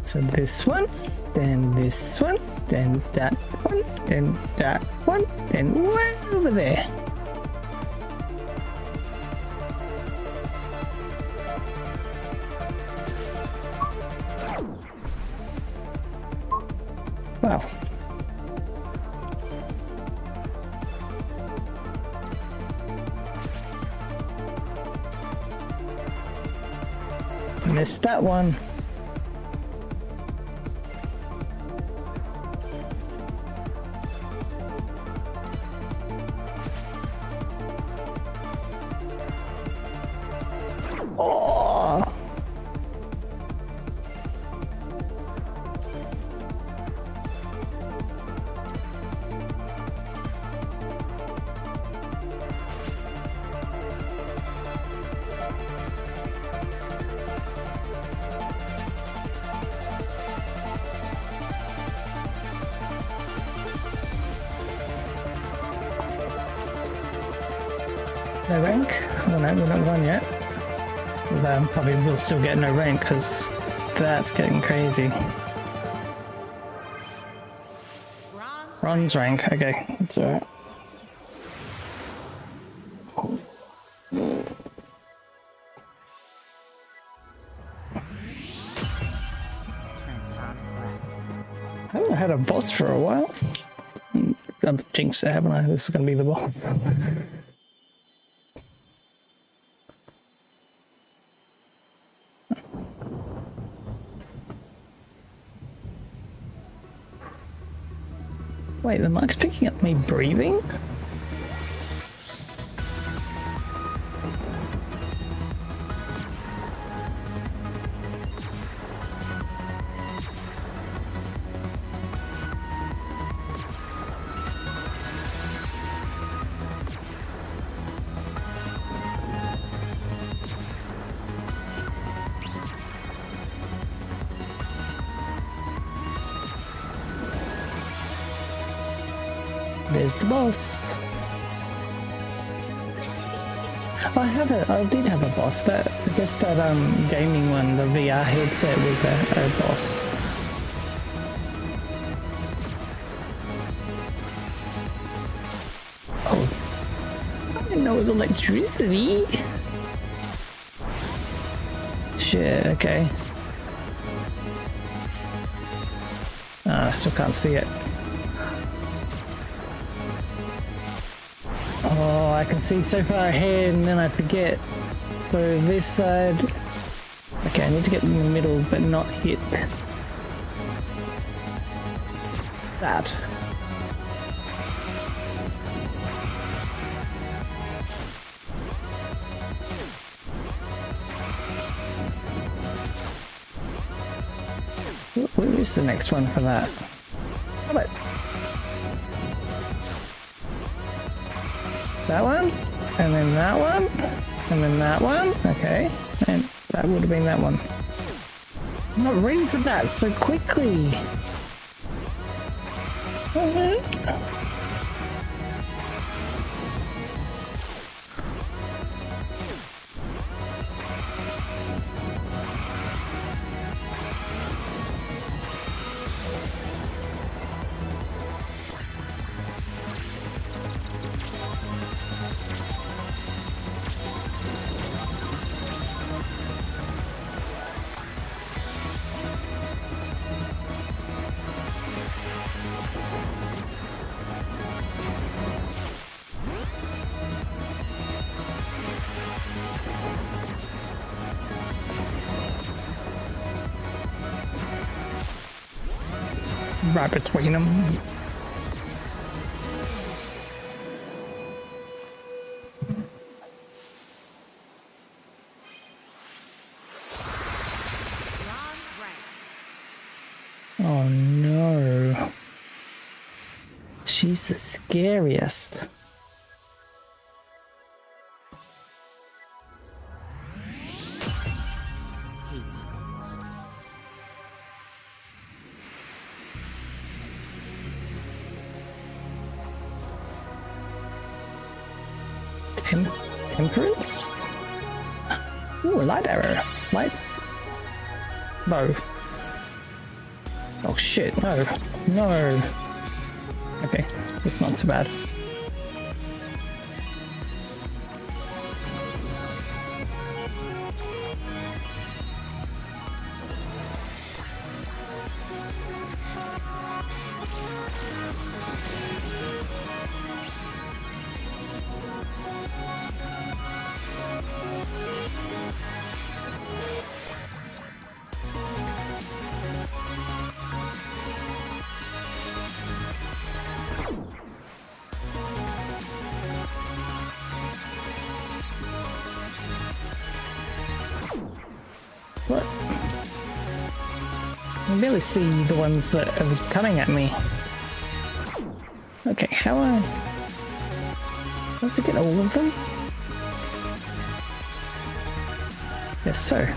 So this one, then this one, then that one, then that one, then way over there. Wow. Missed that one. Oh. No rank? Oh no, we're not done yet. Although probably we'll still get no rank because that's getting crazy. Bronze rank, okay, that's alright. I haven't had a boss for a while. I've jinxed it, haven't I? This is going to be the boss. Wait, the mic's picking up me breathing? There's the boss. I did have a boss. I guess that gaming one, the VR headset, was a boss. Oh, I didn't know it was electricity. Shit. Okay. I still can't see it. Oh, I can see so far ahead and then I forget. So this side... Okay, I need to get in the middle but not hit that. Where is the next one for that? How about that one, and then that one, and then that one. Okay, and that would have been that one. I'm not ready for that so quickly. Right between them. Oh no. She's the scariest. Temperance? Ooh, a light arrow. Light bow. Oh shit, no. No. Okay, it's not so bad. What? I can barely see the ones that are coming at me. Okay, how I have to get all of them? Yes, sir.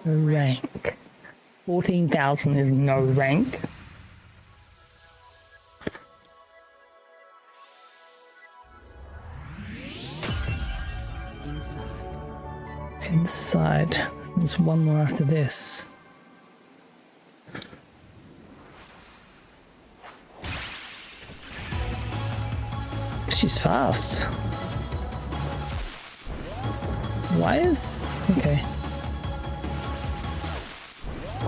No rank. 14,000 is no rank. Inside. There's one more after this. She's fast. Why is... Okay.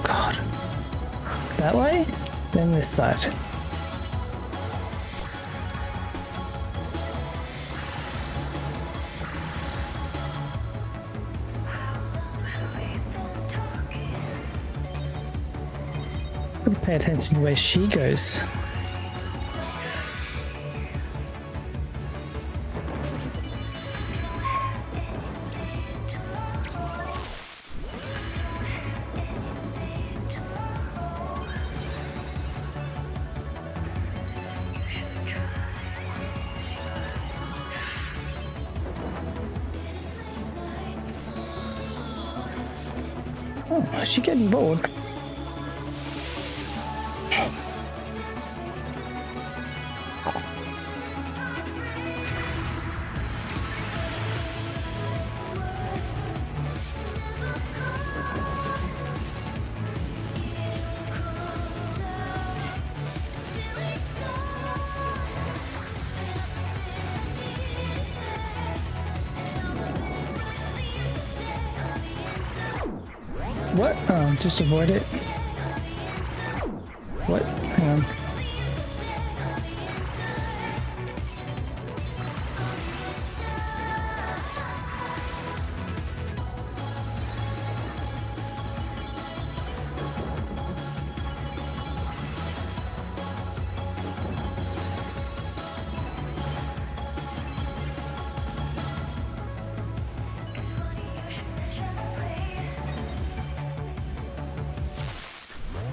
God. That way? Then this side. Gotta pay attention to where she goes. Oh, is she getting bored? What? Oh, just avoid it. What? Hang on.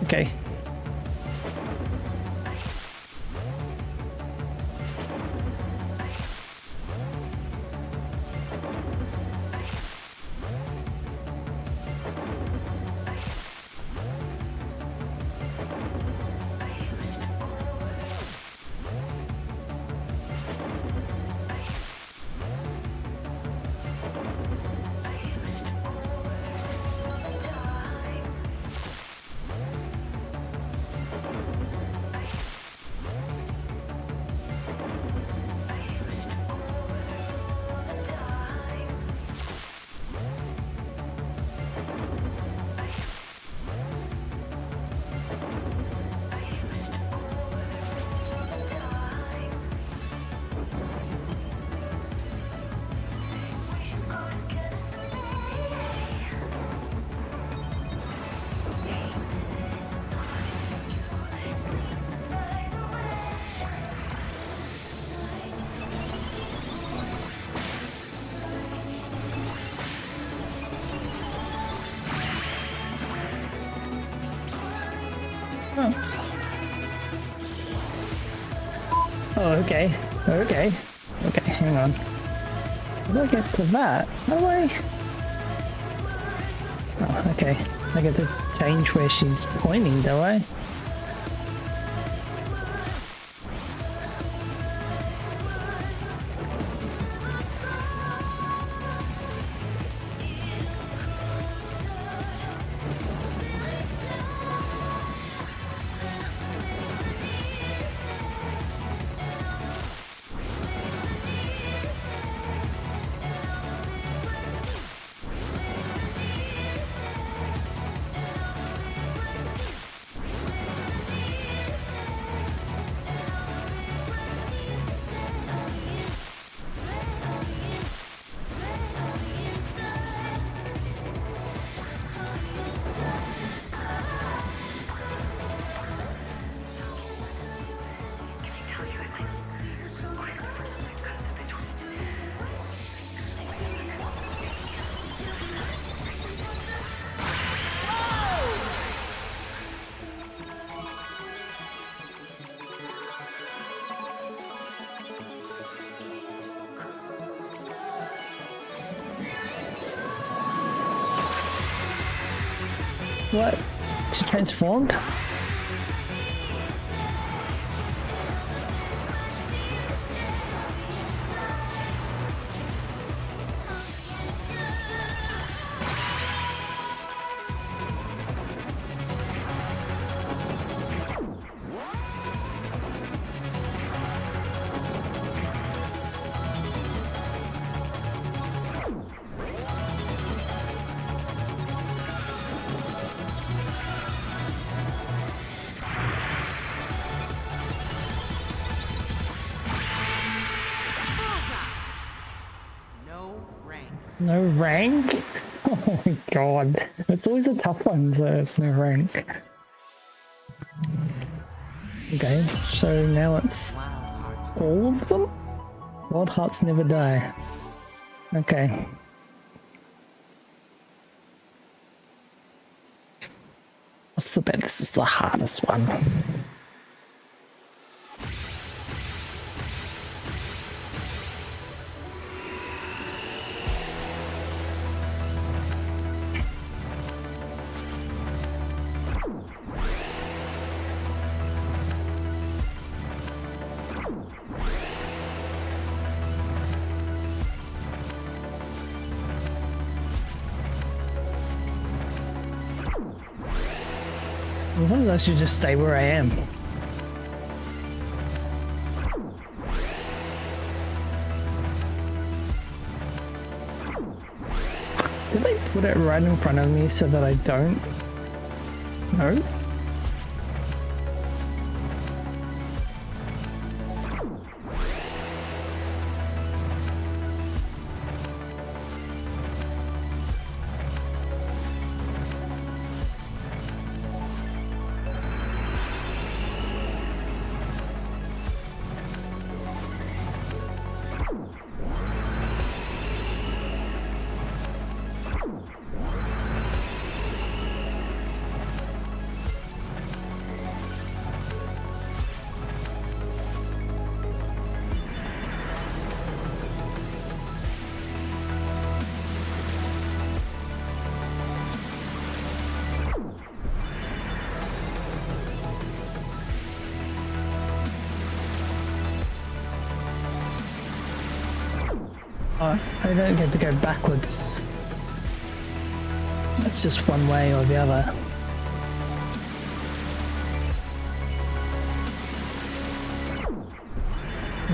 Okay. Oh, okay. Okay. Okay, hang on. How do I get to that? How do I... Oh, okay. I get to change where she's pointing, do I? What? She transformed? No rank. No rank? Oh my god. It's always a tough one, so it's no rank. Okay, so now it's Wild hearts. all of them? Wild hearts never die. Okay. What's the bet? This is the hardest one. Sometimes I should just stay where I am. Did they put it right in front of me so that I don't know? I don't get to go backwards. That's just one way or the other.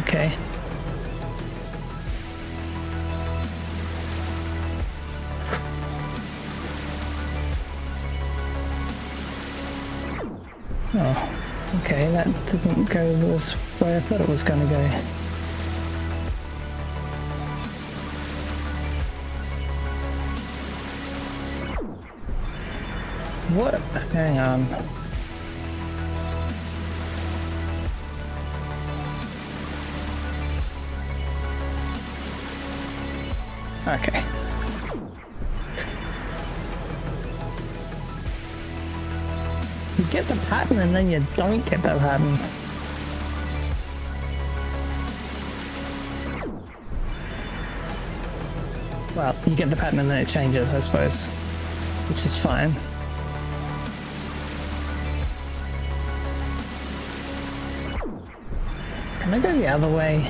Okay. Oh, okay, that didn't go this way I thought it was going to go. What? Hang on. Okay. You get the pattern and then you don't get the pattern. Well, you get the pattern and then it changes, I suppose, which is fine. Can I go the other way?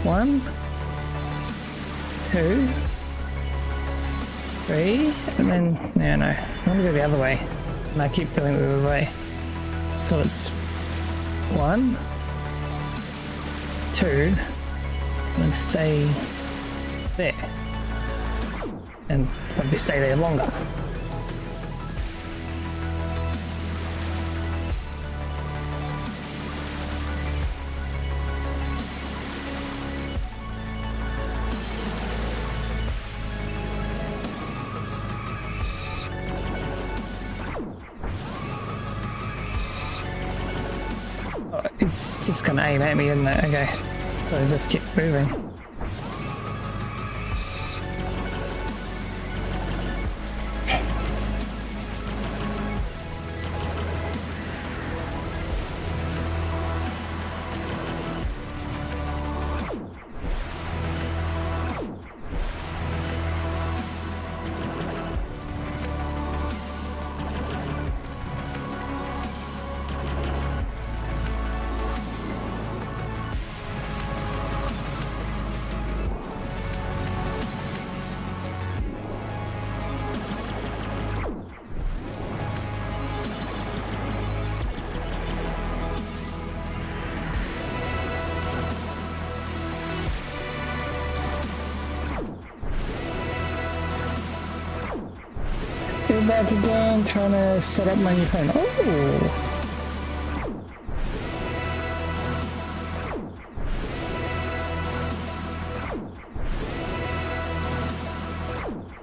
1, 2, 3, and then no, I want to go the other way, and I keep going the other way. So it's 1, 2, and stay there, and probably stay there longer. It's just gonna aim at me, isn't it? Okay. So I just keep moving. Go back again, trying to set up my new phone. Oh!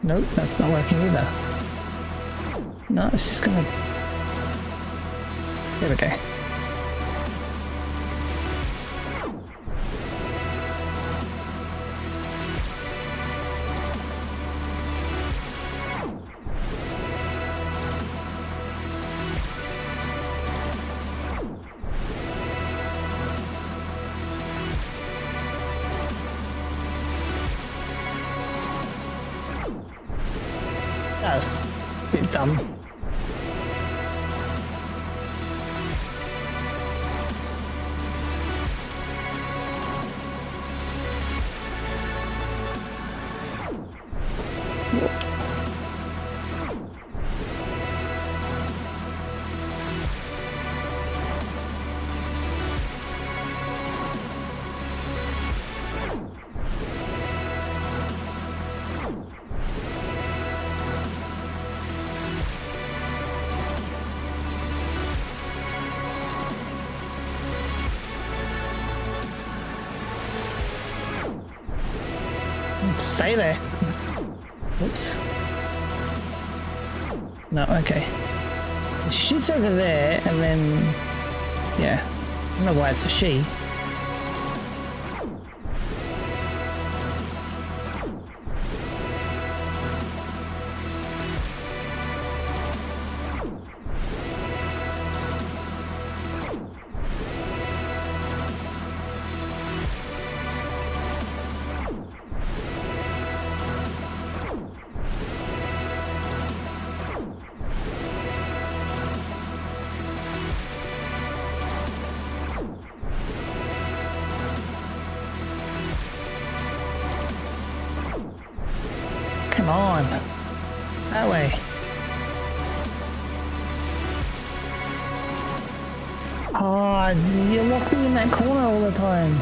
Nope, that's not working either. No, it's just gonna... There we go. That's a bit dumb. Stay there. Oops. No, okay. She shoots over there and then... Yeah. I don't know why it's a she. Come on. That way. Oh, you lock me in that corner all the time.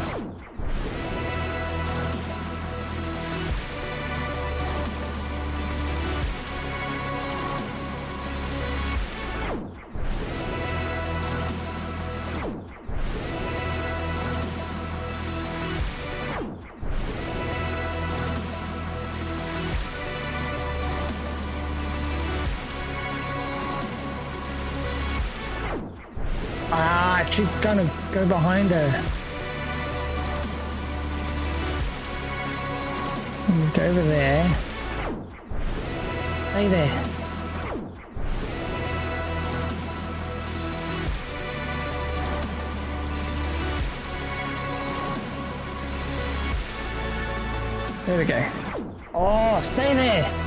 Ah, she's gonna go behind her. Go over there. Stay there. There we go. Oh, stay there.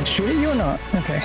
Shoot at you or not? Okay.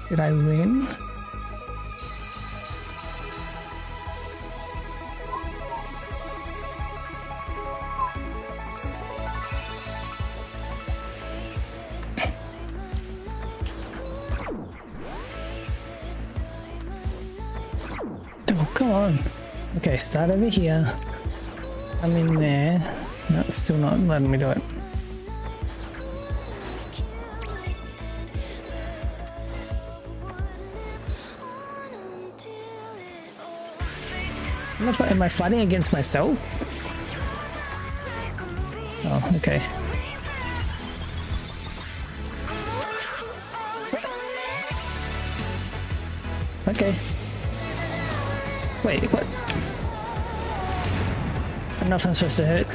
Did I win? Oh, come on. Okay, start over here. I'm in there. No, it's still not letting me do it. Am I fighting against myself? Oh, okay. Okay. Wait, what? I don't know if I'm supposed to hit.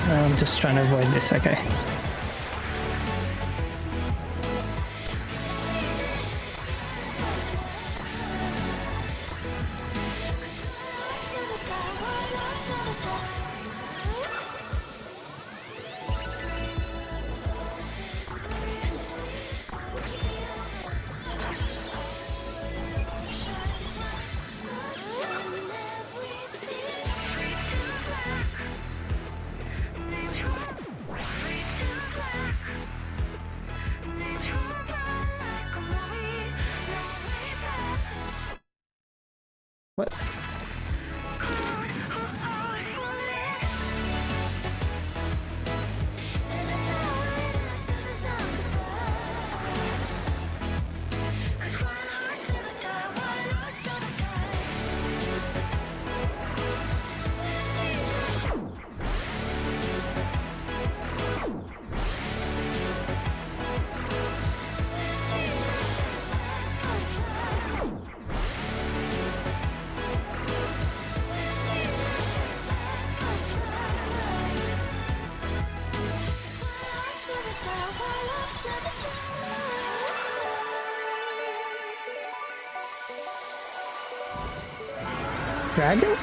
No, I'm just trying to avoid this, okay. What? Dragon?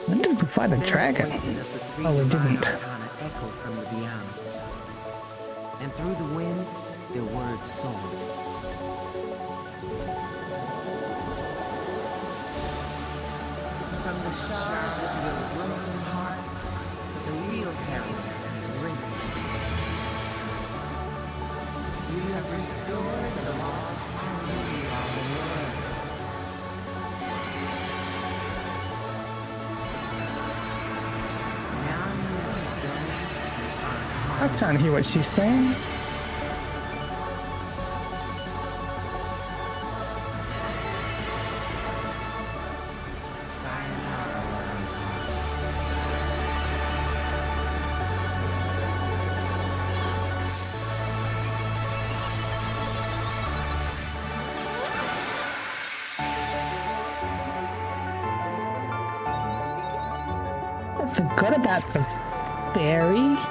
When did we fight a dragon? Oh, we didn't. Echoed from the beyond, and through the wind, their words soared. From the shards of your broken heart, the real heroine has risen. You have restored the lost harmony of the world. I can't hear what she's saying. I forgot about the berries.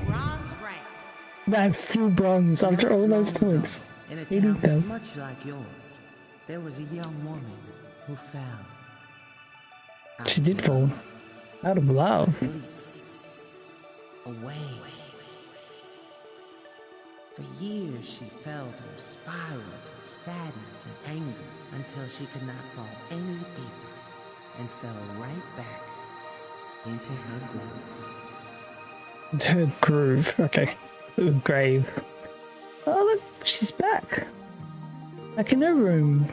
Bronze rank. That's still bronze after all those points. In a 80,000. town much like yours, there was a young woman who fell. She did fall. Out of love. Away. For years she fell through spirals of sadness and anger until she could not fall any deeper and fell right back into her grave. Her groove. Okay. Her grave. Oh, look. She's back. Back in her room.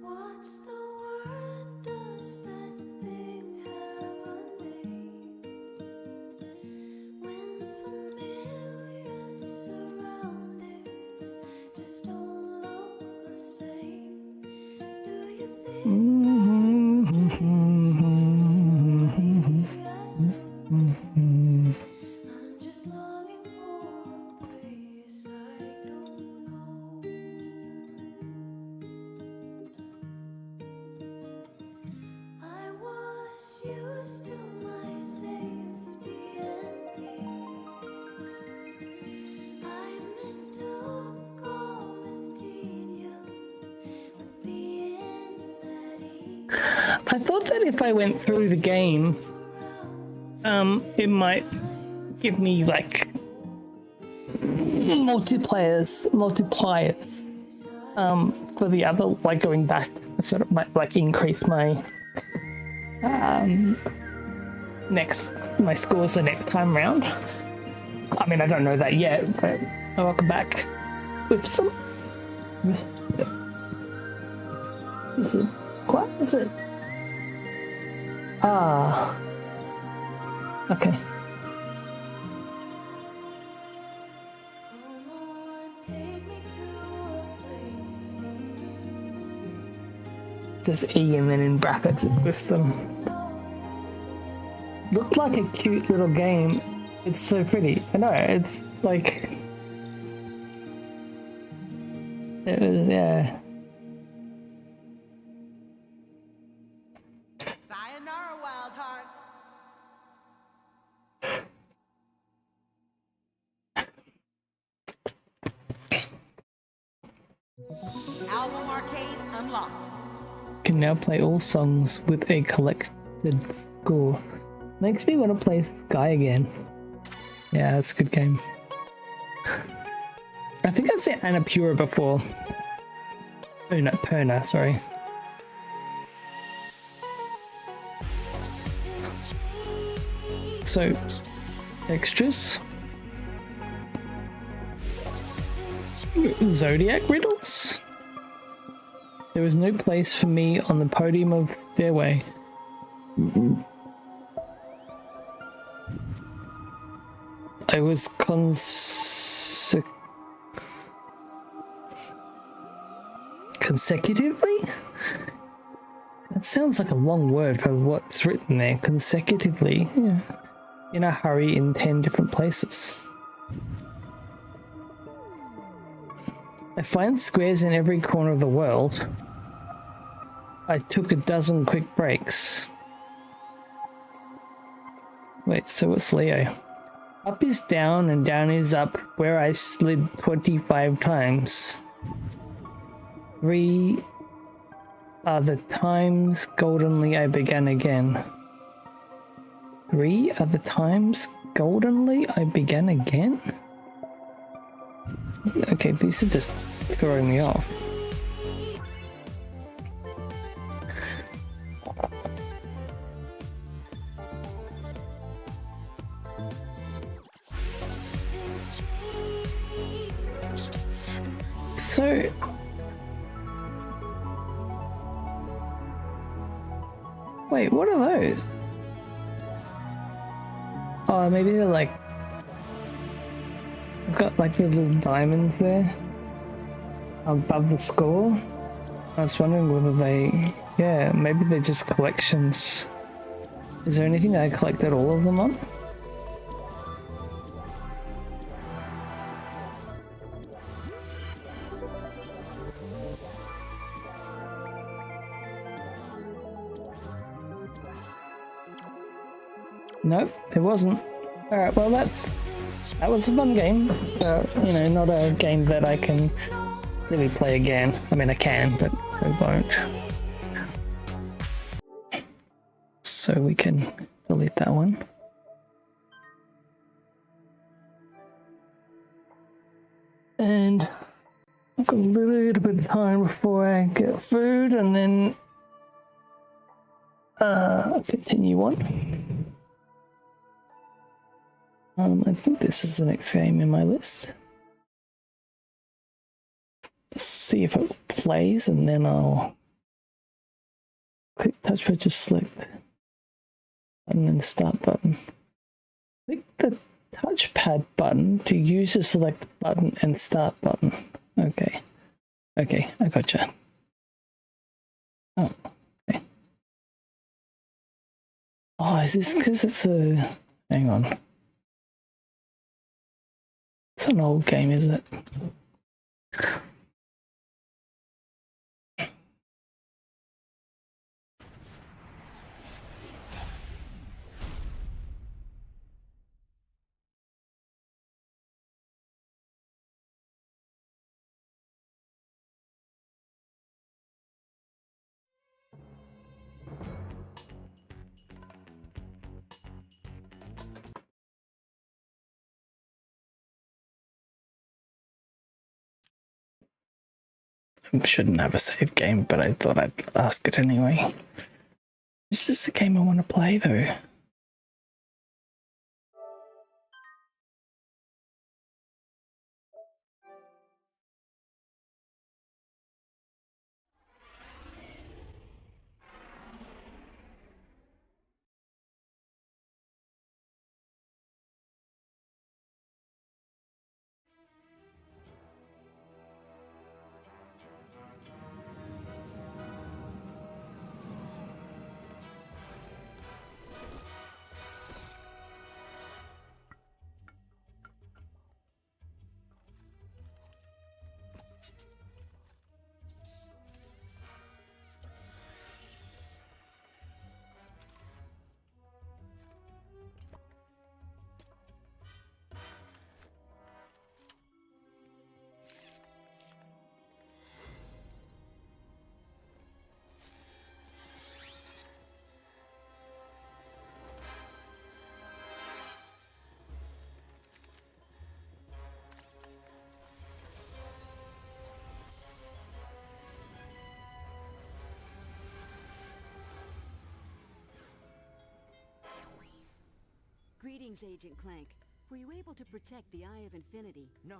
What's the word? Does that thing have a name? I thought that if I went through the game, it might give me like multipliers, for the other, like going back, sort of might like increase my my scores the next time round. I mean, I don't know that yet, but I'll come back with some. Is it what is it? Ah, okay. Come on, take me to a place. Just E and then in brackets with some. Looked like a cute little game. It's so pretty. I know, it's like. It was, yeah. Sayonara, Wild Hearts. Album Arcade unlocked. Can now play all songs with a collected score. Makes me want to play Sky again. Yeah, that's a good game. I think I've seen Annapurna before. Oh no, Perna, sorry. So, extras. Zodiac riddles? There was no place for me on the podium of Stairway. I was consecutively? That sounds like a long word for what's written there. Consecutively. Yeah. In a hurry in 10 different places. I find squares in every corner of the world. I took a dozen quick breaks. Wait, so what's Leo? Up is down and down is up, where I slid 25 times. 3 are the times goldenly I began again. 3 are the times goldenly I began again? Okay, these are just throwing me off. So, wait, what are those? Oh, maybe they're like, I've got like the little diamonds there above the score. I was wondering whether they, yeah, maybe they're just collections. Is there anything I collected all of them on? Nope, there wasn't. Alright, well that was a fun game. You know, not a game that I can really play again. I mean, I can, but I won't. So we can delete that one. And I've got a little bit of time before I get food and then continue on. I think this is the next game in my list. Let's see if it plays and then I'll click touchpad, just select button and start button. Click the touchpad button to use the select button and start button. Okay. Okay, I gotcha. Oh, okay. Oh, is this because it's a... Hang on. It's an old game, is it? shouldn't have a save game, but I thought I'd ask it anyway. It's just a game I want to play though. Greetings, Agent Clank. Were you able to protect the Eye of Infinity? No,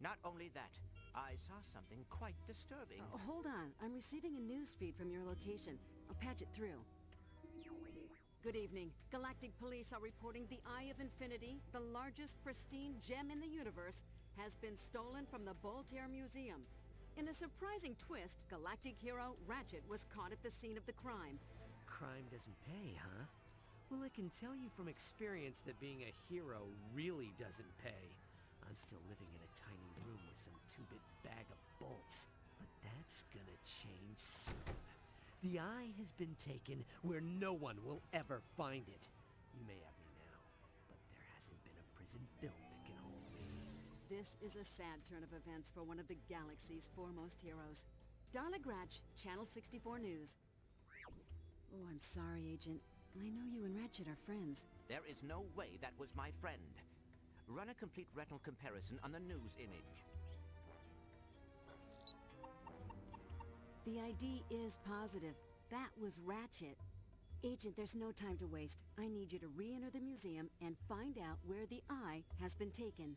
not only that. I saw something quite disturbing. Hold on. I'm receiving a news feed from your location. I'll patch it through. Good evening. Galactic Police are reporting the Eye of Infinity, the largest pristine gem in the universe, has been stolen from the Voltaire Museum. In a surprising twist, Galactic hero Ratchet was caught at the scene of the crime. Crime doesn't pay, huh? Well, I can tell you from experience that being a hero really doesn't pay. I'm still living in a tiny room with some 2-bit bag of bolts. But that's gonna change soon. The Eye has been taken where no one will ever find it. You may have me now, but there hasn't been a prison built that can hold me. This is a sad turn of events for one of the galaxy's foremost heroes. Darla Gratch, Channel 64 News. Oh, I'm sorry, Agent. I know you and Ratchet are friends. There is no way that was my friend. Run a complete retinal comparison on the news image. The ID is positive. That was Ratchet. Agent, there's no time to waste. I need you to re-enter the museum and find out where the Eye has been taken.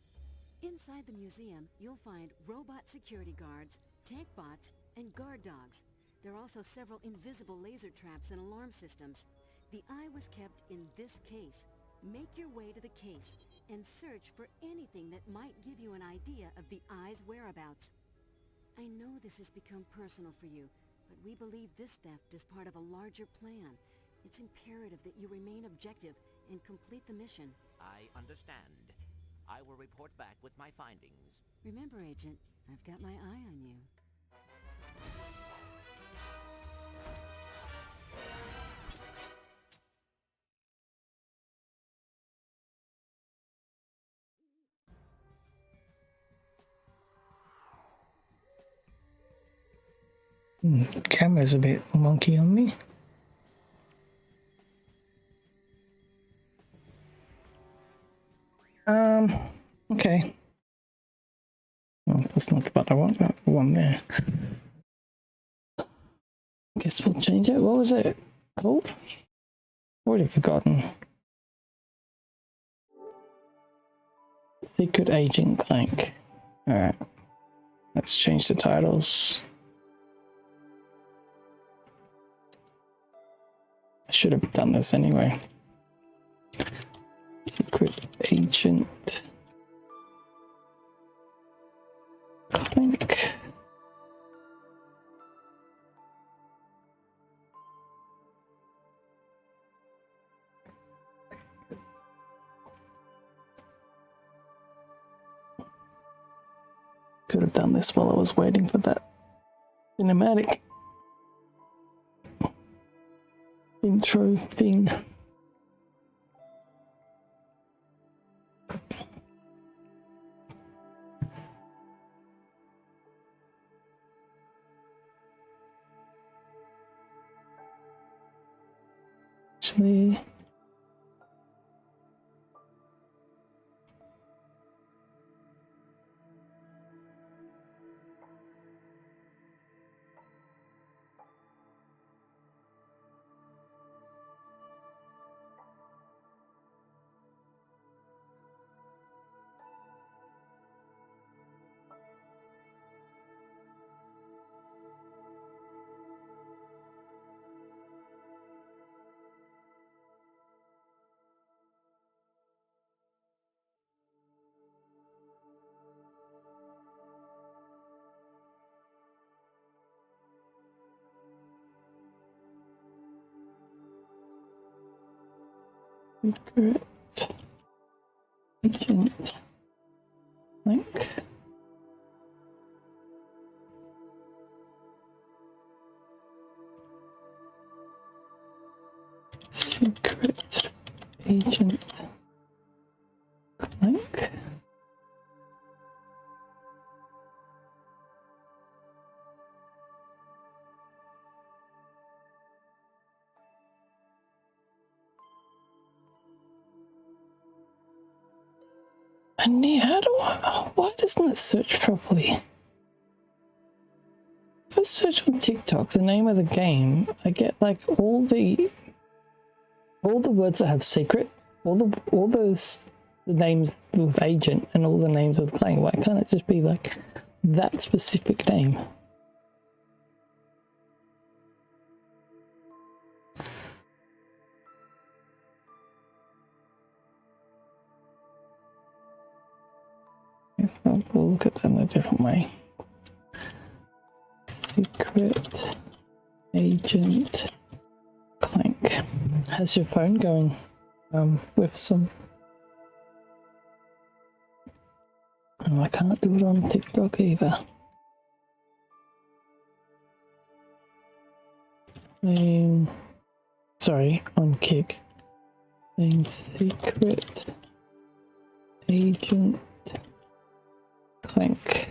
Inside the museum, you'll find robot security guards, tank bots, and guard dogs. There are also several invisible laser traps and alarm systems. The Eye was kept in this case. Make your way to the case and search for anything that might give you an idea of the Eye's whereabouts. I know this has become personal for you, but we believe this theft is part of a larger plan. It's imperative that you remain objective and complete the mission. I understand. I will report back with my findings. Remember, Agent, I've got my eye on you. Camera's a bit wonky on me. Okay. Well, that's not the button I want. That one there. Guess we'll change it. What was it called? Already forgotten. Secret Agent Clank. Alright. Let's change the titles. I should have done this anyway. Secret Agent Clank. Could have done this while I was waiting for that cinematic intro thing. Actually, Secret agent link. Secret agent link. And yeah, how do I, why doesn't it search properly? If I search on TikTok the name of the game, I get like all the words that have secret, all the names with agent and all the names with playing. Why can't it just be like that specific name? We'll look at them a different way. Secret agent clank. How's your phone going? With some. Oh, I can't do it on TikTok either. Sorry, on Kick. Secret agent clank.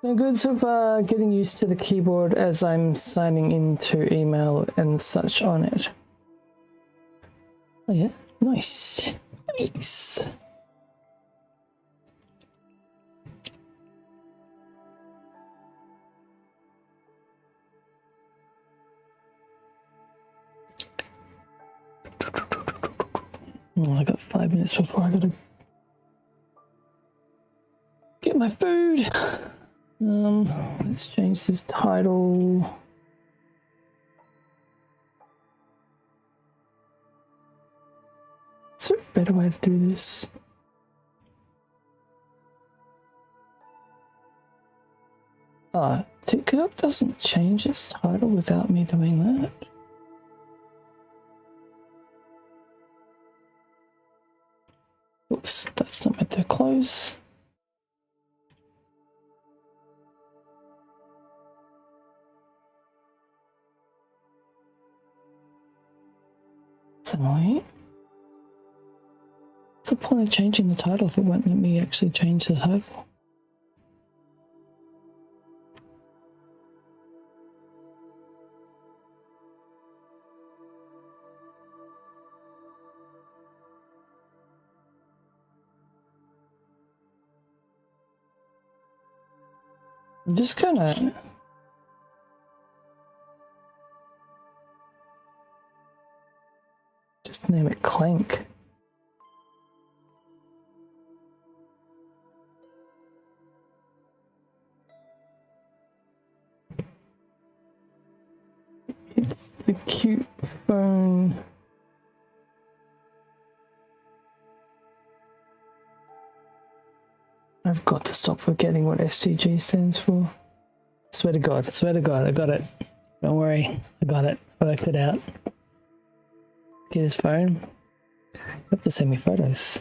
The goods of getting used to the keyboard as I'm signing into email and such on it. Oh yeah, nice. Nice. Oh, I got 5 minutes before I gotta get my food. Let's change this title. Is there a better way to do this? TikTok doesn't change its title without me doing that. Oops, that's not meant to close. That's annoying. What's the point of changing the title if it won't let me actually change the title? I'm just gonna just name it Clank. It's the cute phone. I've got to stop forgetting what STG stands for. Swear to God, I got it. Don't worry, I got it. I worked it out. Get his phone. You have to send me photos.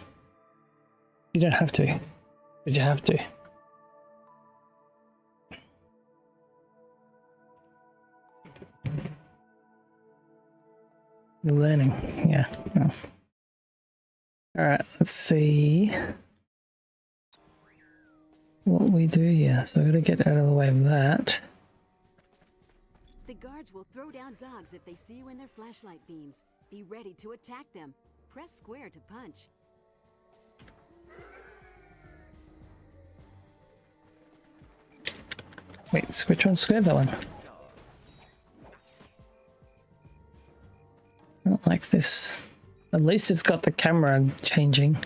You don't have to, but you have to. You're learning, yeah. No. Alright, let's see what we do here. So I gotta get out of the way of that. The guards will throw down dogs if they see you in their flashlight beams. Be ready to attack them. Press square to punch. Wait, which one's square? That one. I don't like this. At least it's got the camera changing.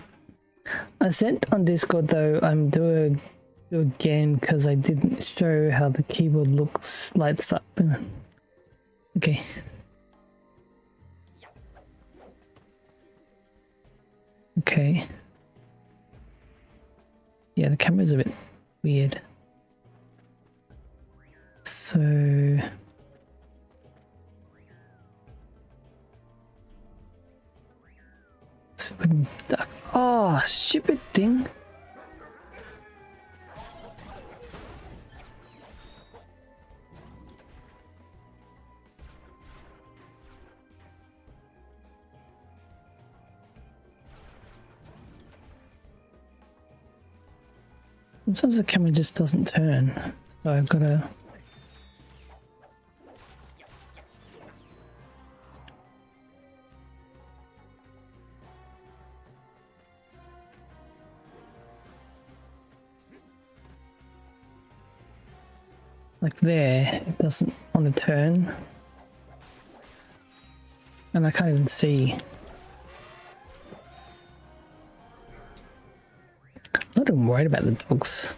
I sent on Discord though, I'm doing do again because I didn't show how the keyboard lights up. Okay. Okay. Yeah, the camera's a bit weird. So... Stupid duck. Oh, stupid thing. Sometimes the camera just doesn't turn, so I've got to... Like there, it doesn't want to turn. And I can't even see. I'm not even worried about the dogs.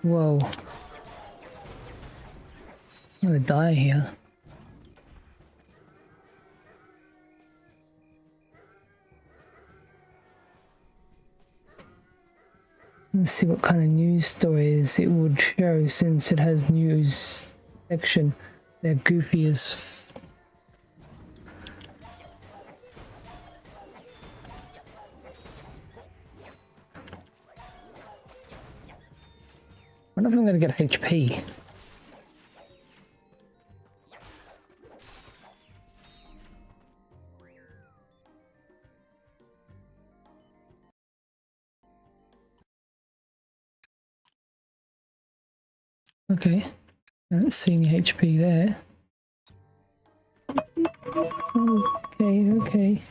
Whoa. I'm gonna die here. Let's see what kind of news stories it would show since it has news section. They're goofy as I wonder if I'm going to get HP. Okay, I don't see any HP there. Okay, okay.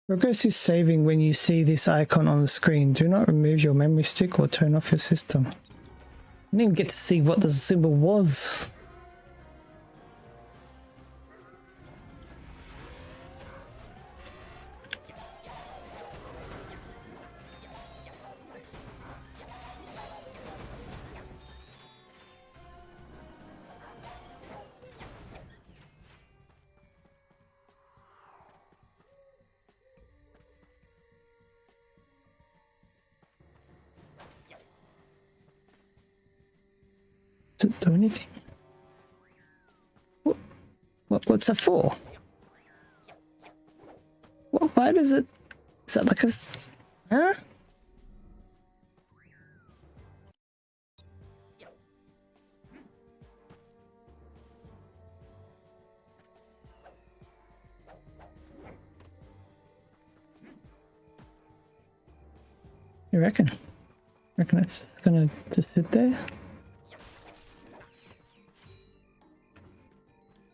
Progress is saving when you see this icon on the screen. Do not remove your memory stick or turn off your system. I didn't even get to see what the symbol was. Does it do anything? What's it for? Why does it... Is that like a... Huh? You reckon? Reckon it's gonna just sit there?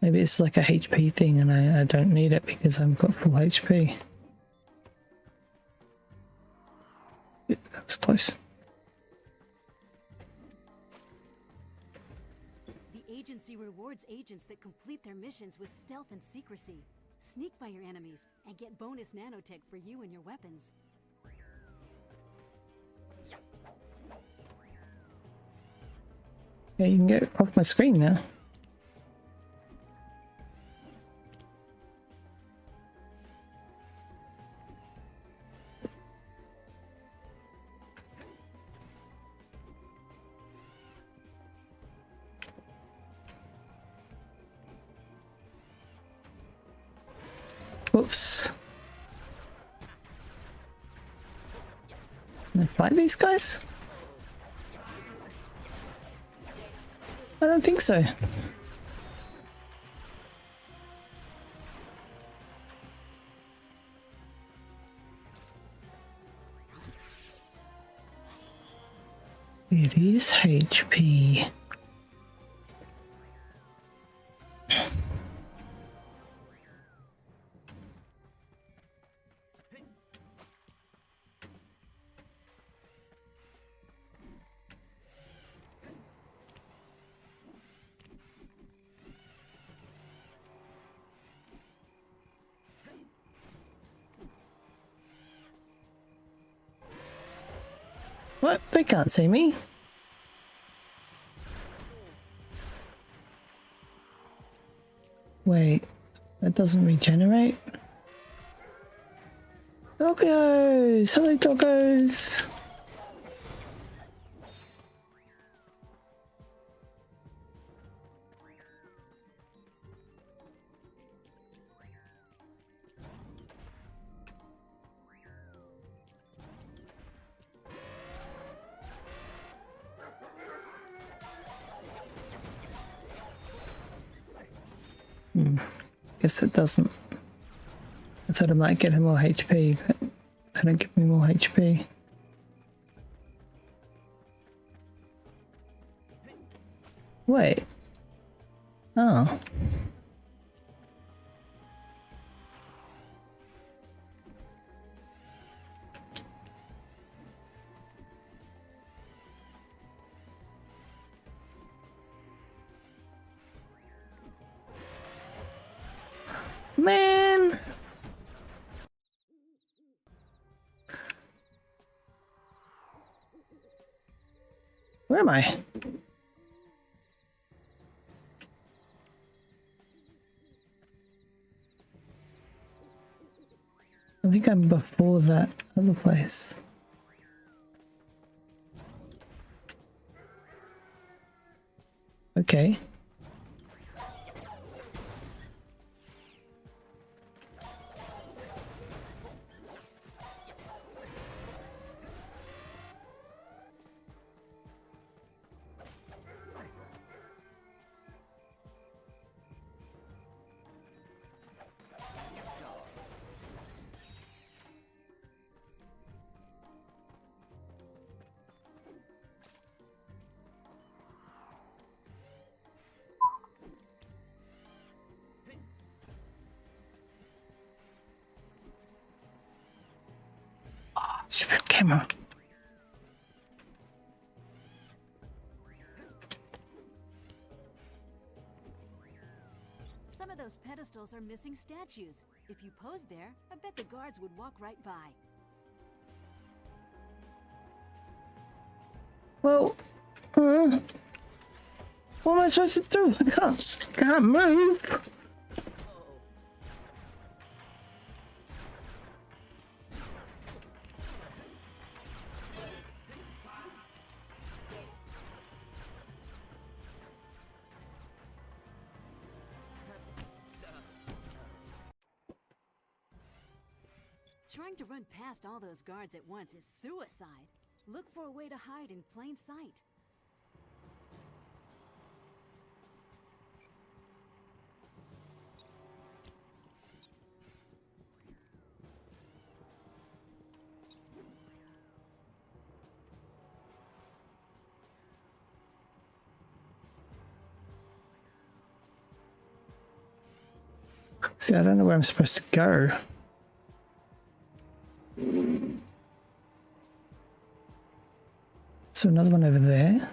Maybe it's like a HP thing and I don't need it because I've got full HP. That was close. The agency rewards agents that complete their missions with stealth and secrecy. Sneak by your enemies and get bonus nanotech for you and your weapons. Yeah, you can get off my screen now. Whoops. Can I fight these guys? I don't think so. It is HP. What? They can't see me. Wait, that doesn't regenerate? Doggos! Hello, doggos! Guess it doesn't. I thought I might get him more HP, but they don't give me more HP. Wait. Oh. Man! Where am I? I think I'm before that other place. Okay. Stupid camera. Some of those pedestals are missing statues. If you posed there, I bet the guards would walk right by. Well, what am I supposed to do? I can't move. Trying to run past all those guards at once is suicide. Look for a way to hide in plain sight. See, I don't know where I'm supposed to go. So another one over there.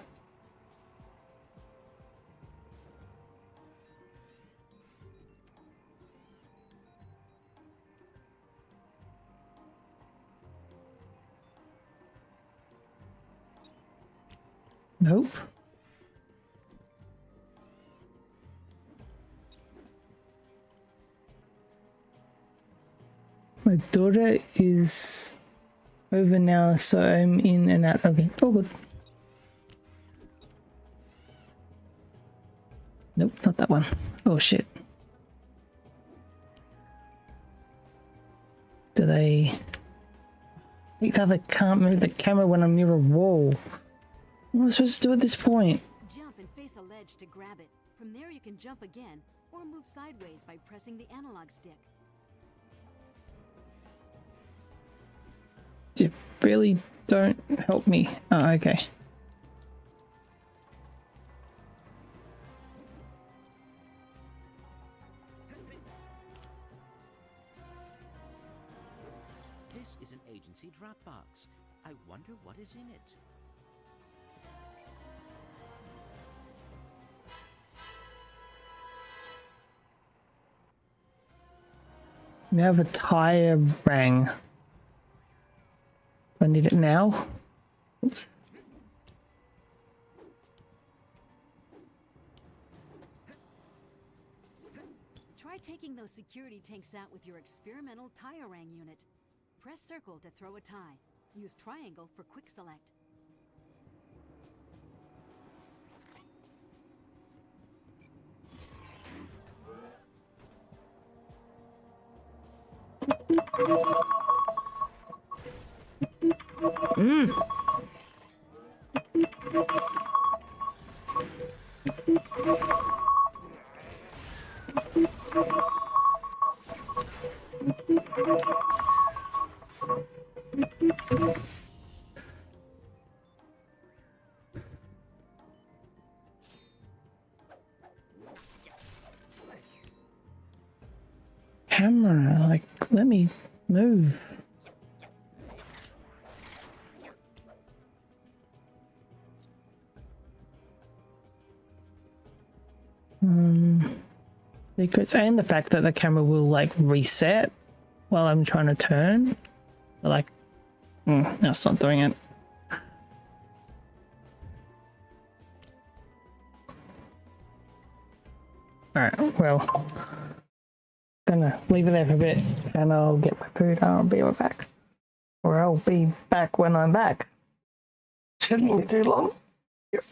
Nope. My daughter is over now, so I'm in and out. Okay, all good. Nope, not that one. Oh shit. do they... I think they can't move the camera when I'm near a wall. What am I supposed to do at this point? Jump and face a ledge to grab it. From there you can jump again, or move sideways by pressing the analog stick. You really don't help me. Oh, okay. This is an agency Dropbox. I wonder what is in it. We have a tire bang. I need it now. Oops. Try taking those security tanks out with your experimental tire rang unit. Press circle to throw a tie. Use triangle for quick select. Camera, like, let me move. Secrets, and the fact that the camera will like reset while I'm trying to turn. Like, that's not doing it. Alright, well, gonna leave it there for a bit and I'll get my food and I'll be right back. Or I'll be back when I'm back. Shouldn't be too long. Yep.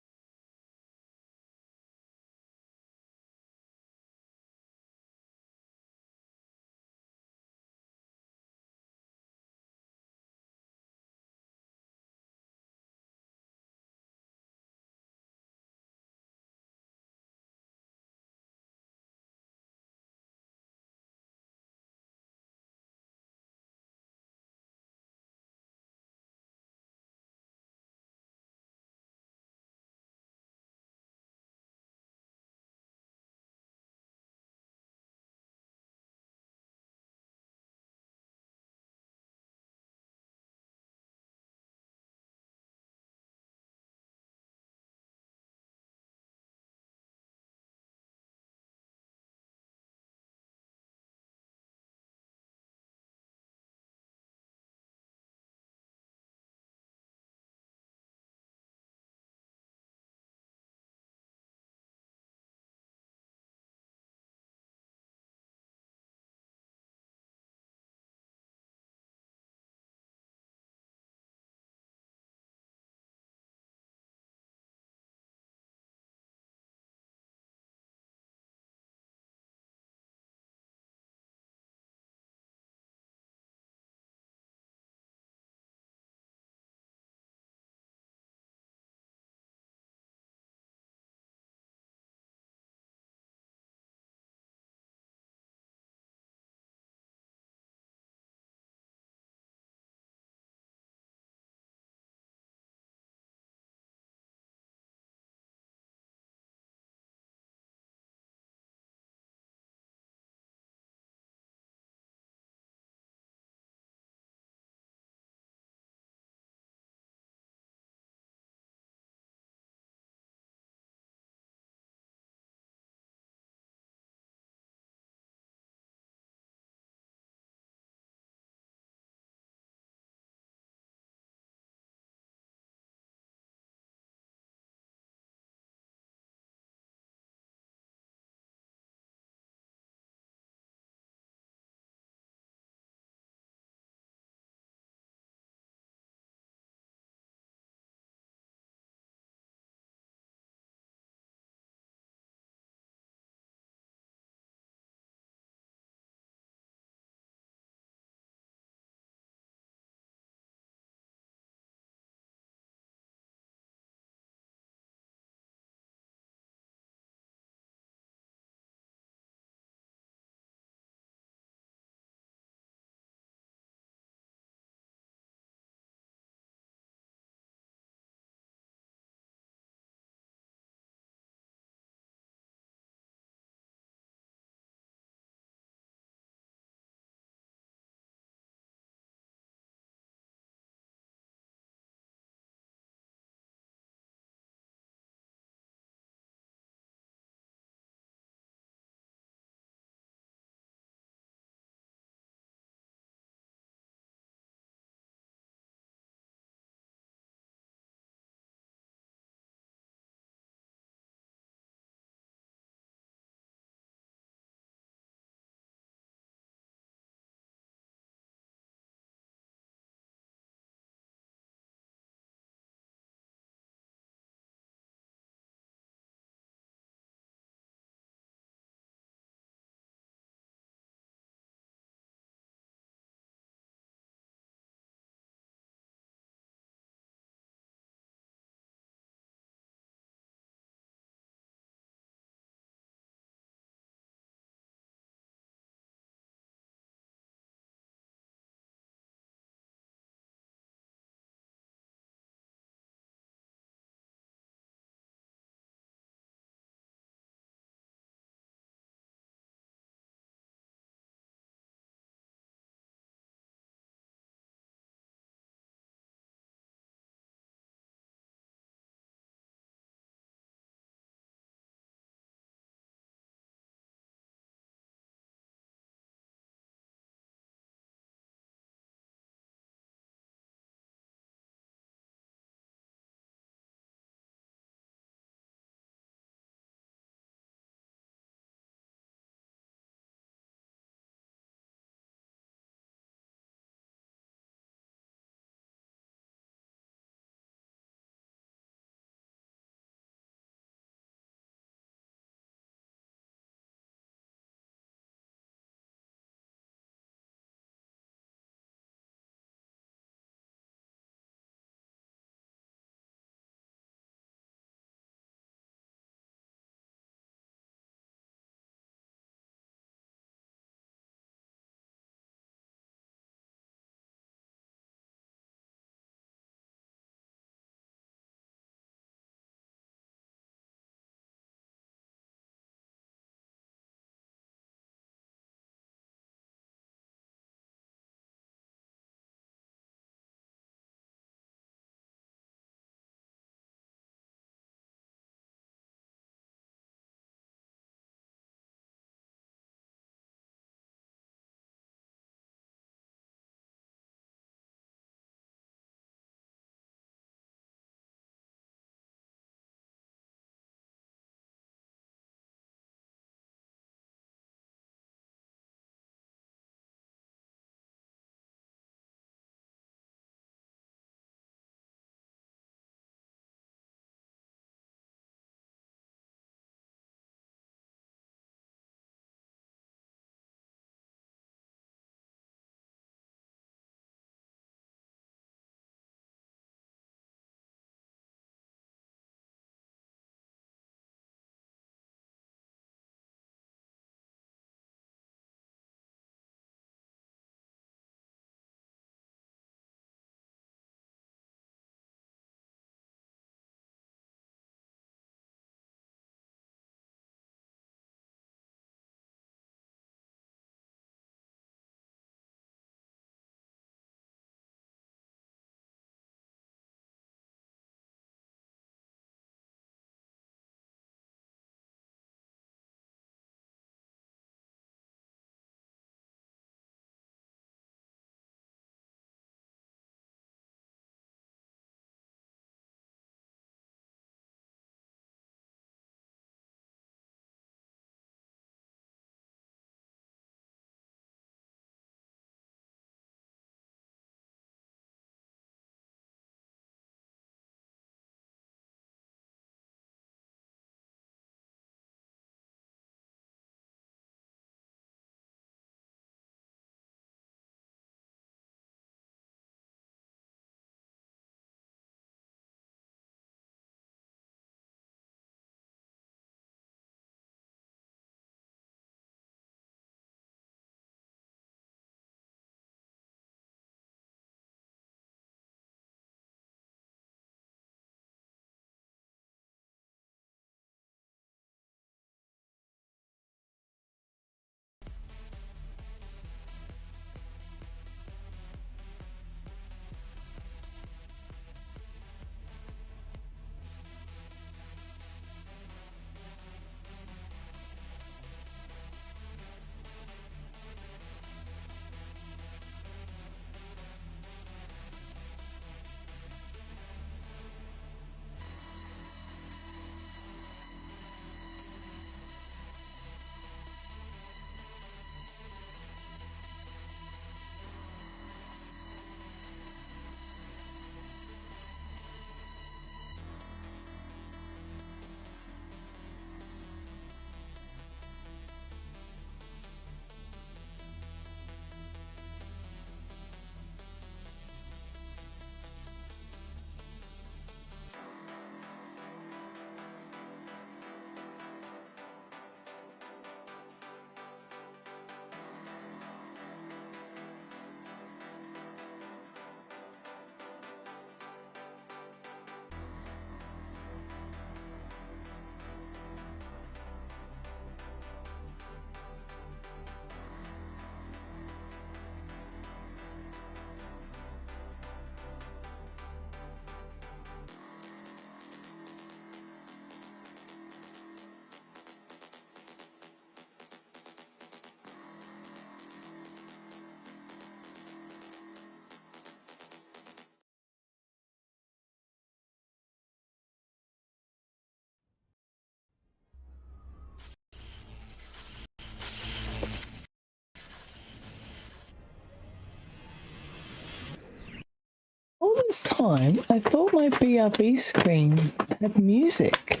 time, I thought my BRB screen had music.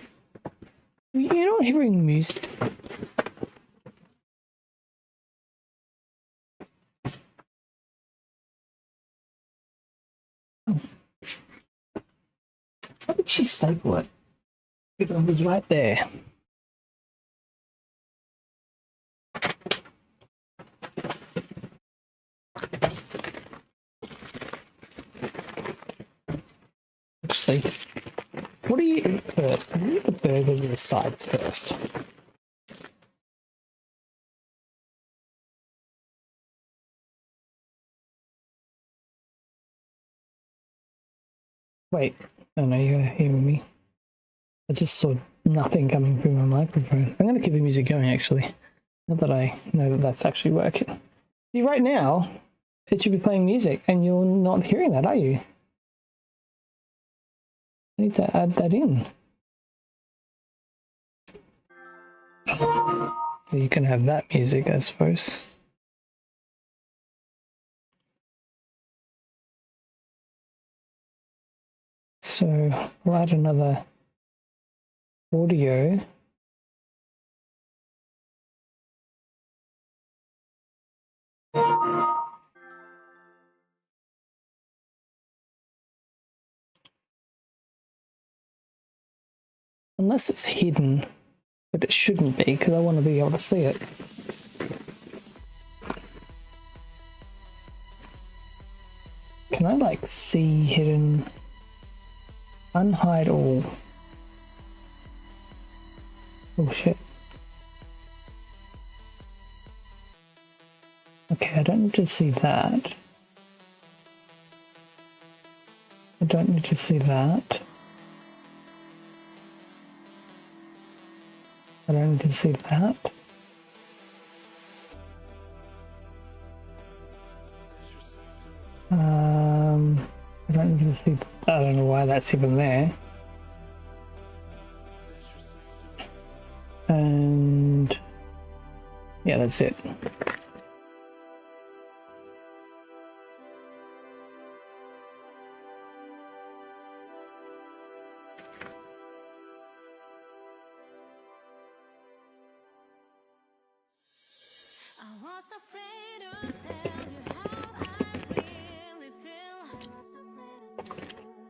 You're not hearing music. How did she staple it? It was right there. Actually, what do you eat first? Do you eat the burgers or the sides first? Wait, oh no, you're hearing me. I just saw nothing coming through my microphone. I'm going to keep the music going, actually. Not that I know that that's actually working. See, right now, it should be playing music, and you're not hearing that, are you? I need to add that in. You can have that music, I suppose. So I'll add another audio. Unless it's hidden, but it shouldn't be because I want to be able to see it. Can I like see hidden? Unhide all. Oh shit. Okay, I don't need to see that. I don't need to see that. I don't need to see that. I don't need to see. I don't know why that's even there. And yeah, that's it. I was afraid to tell you how I really feel. I was afraid to tell you.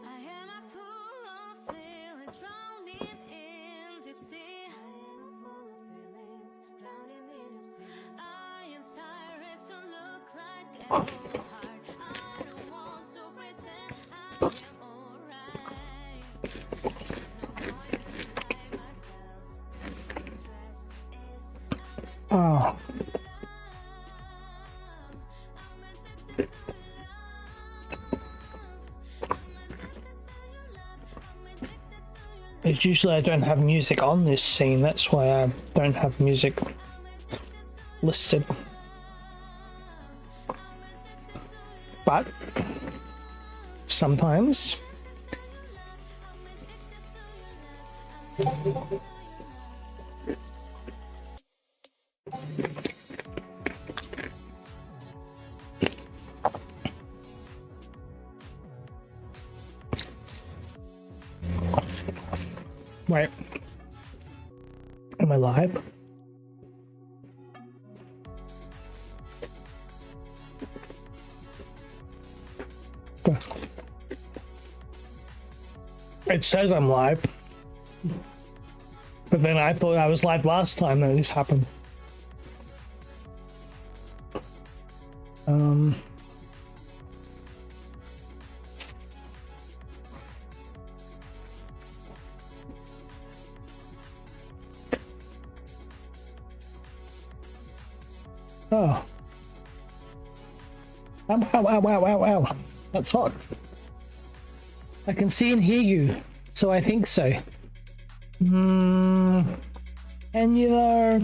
I am a fool of feelings, drowning in deep sea. I am a fool of feelings, drowning in deep sea. I am tired to look like a cold heart. I don't want to pretend I am alright. No going to lie myself. Stress is Oh. It's usually I don't have music on this scene, that's why I don't have music listed. But sometimes wait, am I live? It says I'm live, but then I thought I was live last time that this happened. Oh. Ow, ow, ow, ow, ow, ow. That's hot. I can see and hear you, so I think so. And you are...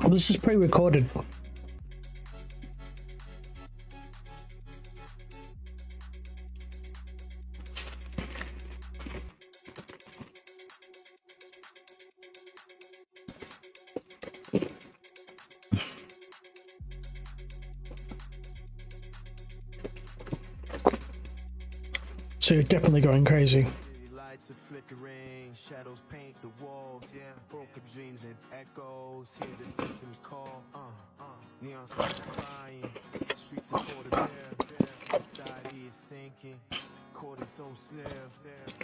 This is pre-recorded. So you're definitely going crazy. Lights are flickering, shadows paint the walls, yeah. Broken dreams and echoes, hear the systems call, neon signs are crying, streets are cold bare, society is sinking, caught in so snare,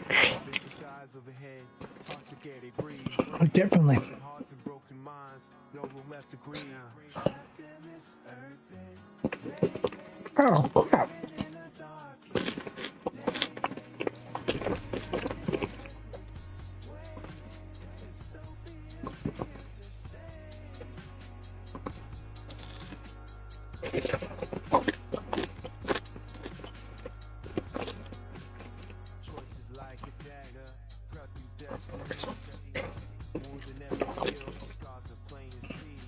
official skies overhead, toxic air they breathe, Definitely. hearts and broken minds, no room left to grieve. Trapped in this urban maze, Oh crap. in the darkest choices like a dagger, cut through destiny. Wounds that never heal, scars are plain to see.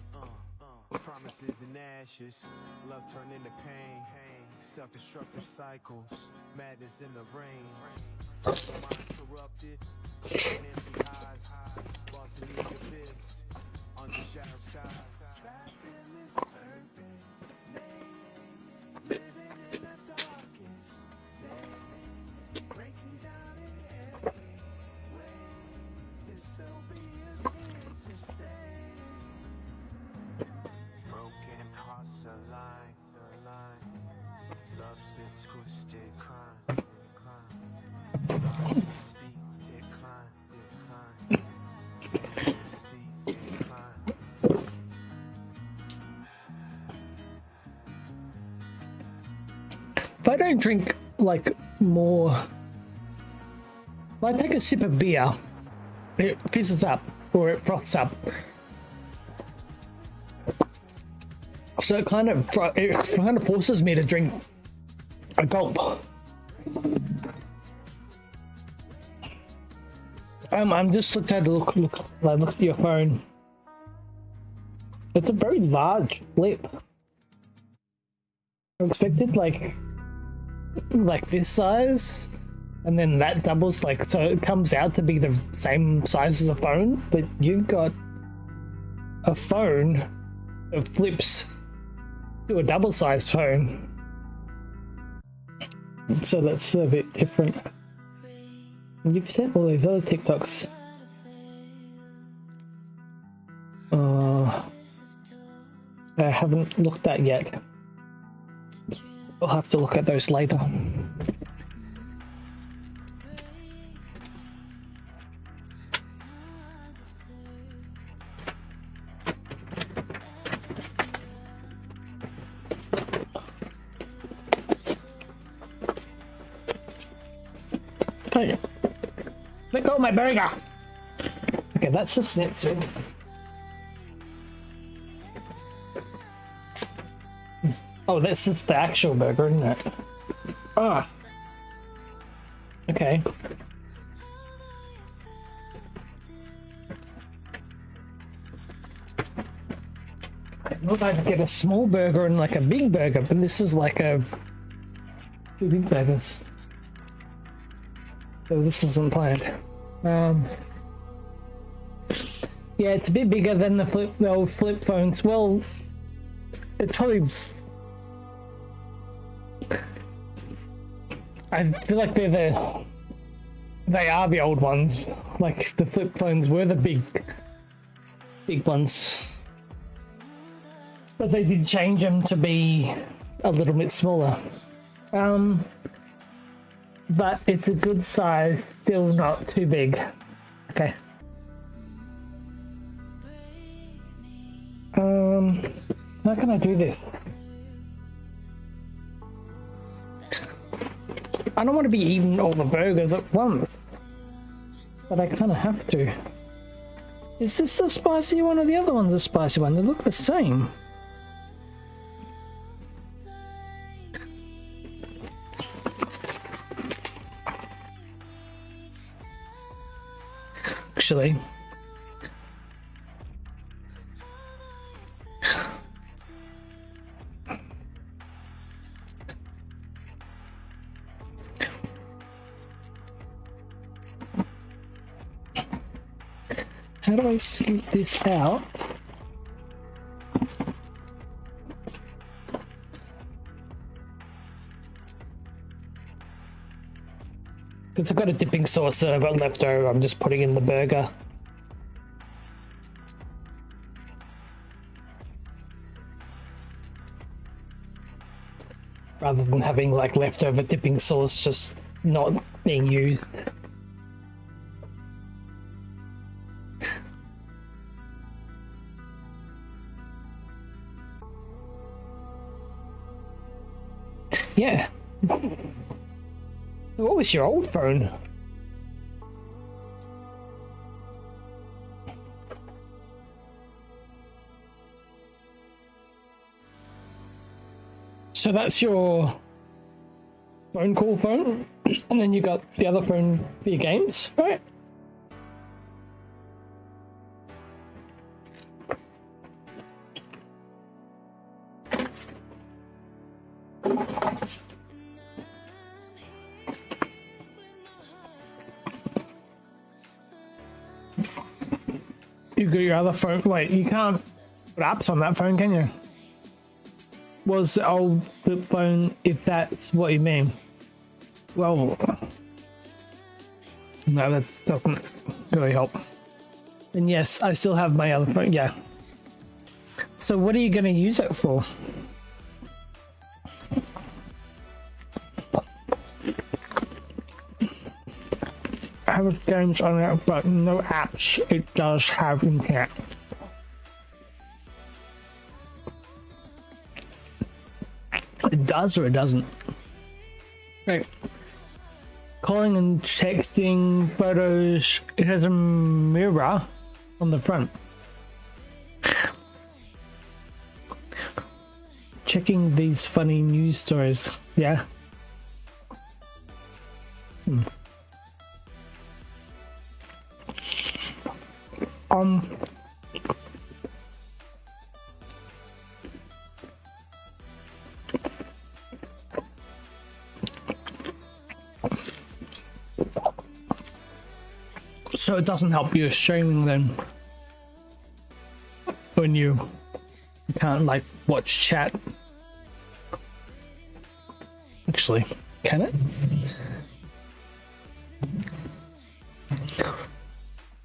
Promises in ashes, love turned into pain. Self-destructive cycles, madness in the rain. First minds corrupted, seeing empty eyes, lost in the abyss, under shadow skies. Trapped in this urban maze, living in the darkest days, breaking down in every way. Disobey is here to stay. Broken hearts align. Love sits twisted, crime. Steep decline. Steep decline. If I don't drink like more, if I take a sip of beer, it fizzes up or it froths up. So it kind of forces me to drink a gulp. I'm just looked at look at your phone. It's a very large flip. I expected like this size, and then that doubles, like, so it comes out to be the same size as a phone, but you got a phone that flips to a double-sized phone. So that's a bit different. You've sent all these other TikToks. I haven't looked at yet. I'll have to look at those later. Hey, let go of my burger. Okay, that's a schnitzel. Oh, this is the actual burger, isn't it? Ah. Okay. I thought I'd get a small burger and like a big burger, but this is like a two big burgers. So this wasn't planned. Yeah, it's a bit bigger than the old flip phones. Well, it's probably. I feel like they are the old ones. Like the flip phones were the big ones, but they did change them to be a little bit smaller. But it's a good size, still not too big. Okay. How can I do this? I don't want to be eating all the burgers at once, but I kind of have to. Is this the spicy one or the other one's the spicy one? They look the same. Actually, How do I scoot this out? Because I've got a dipping sauce that I've got left over, I'm just putting in the burger. Rather than having like leftover dipping sauce just not being used. Yeah. What was your old phone? So that's your phone call phone, and then you got the other phone for your games, right? You got your other phone. Wait, you can't put apps on that phone, can you? Was the old flip phone, if that's what you mean? Well, no, that doesn't really help. And yes, I still have my other phone, yeah. So what are you going to use it for? I have games on it, but no apps. It does have internet. It does or it doesn't. Right. Calling and texting, photos. It has a mirror on the front. Checking these funny news stories. Yeah. So it doesn't help you streaming then when you can't like watch chat. Actually, can it?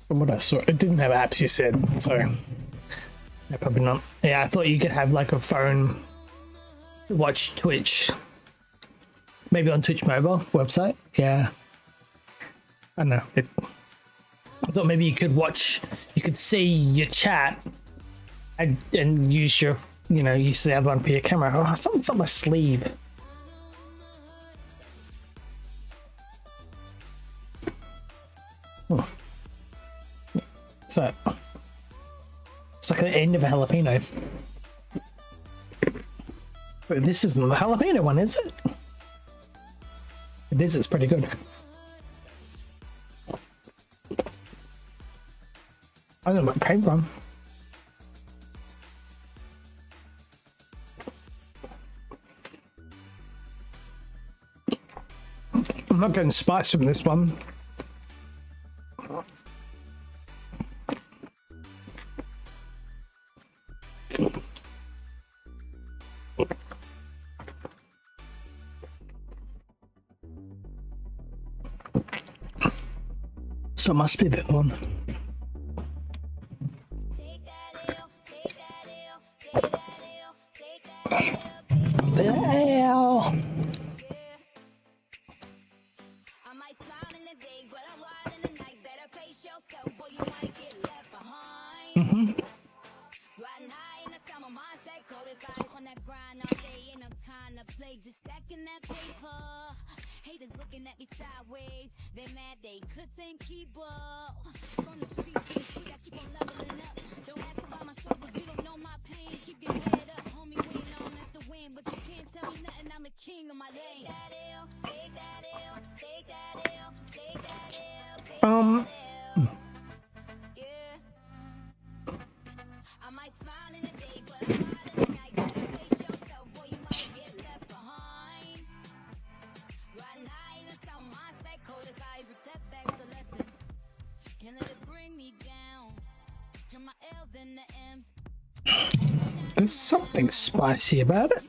From what I saw, it didn't have apps, you said, so yeah, probably not. Yeah, I thought you could have like a phone to watch Twitch. Maybe on Twitch mobile website. Yeah. I don't know. I thought maybe you could watch, you could see your chat and use your, you know, use the other one for your camera. Oh, something's on my sleeve. Oh. So, it's like the end of a jalapeno. But this isn't the jalapeno one, is it? It is, it's pretty good. I don't know what it came from. I'm not getting spice from this one. So it must be that one. Hell. Just stacking that paper. Haters looking at me sideways. They mad they couldn't keep up. From the streets to the street, I keep on leveling up. Don't ask about my struggles, you don't know my pain. Keep your head up, homie, waiting on us to win. But you can't tell me nothing, I'm the king of my lane. Take that L, take that L, take that L, take that L, take that L. Yeah. I might smile in the day, but I'm hard in the night. Better face yourself, boy, you might get left behind. Riding high in the south, mindset cold as ice. Step back's a lesson. Can't let it bring me down. There's something spicy about it.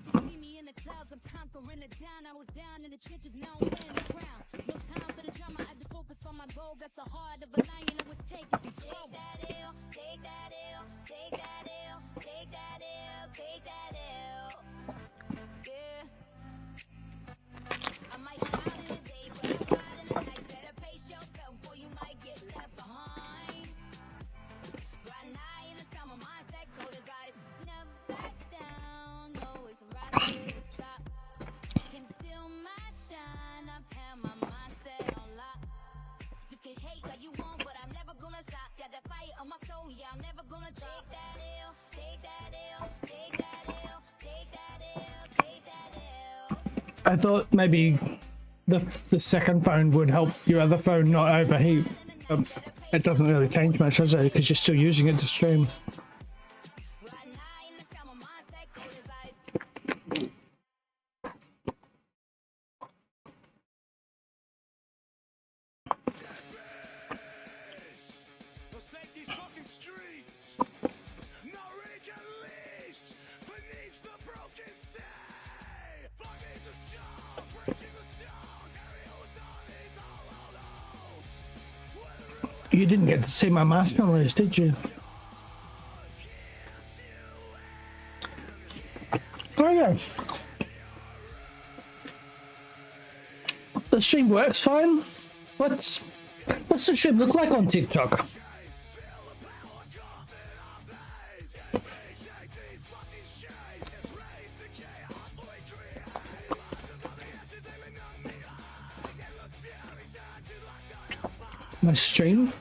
I thought maybe the second phone would help your other phone not overheat. It doesn't really change much, does it? Because you're still using it to stream. You didn't get to see my marshmallows, did you? Oh yeah. The stream works fine. What's the stream look like on TikTok? My stream?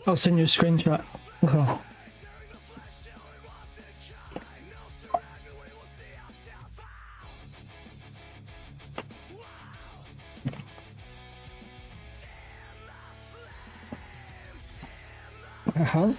I'll send you a screenshot. Okay. Uh-huh.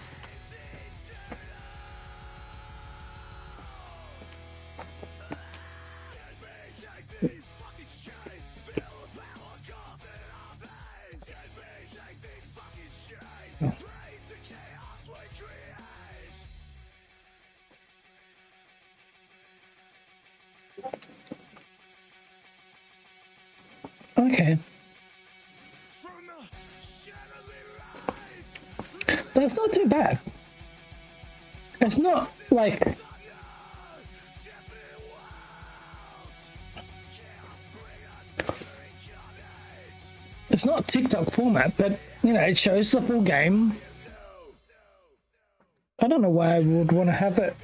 Okay. That's not too bad. It's not like it's not TikTok format, but you know, it shows the full game. I don't know why I would want to have it.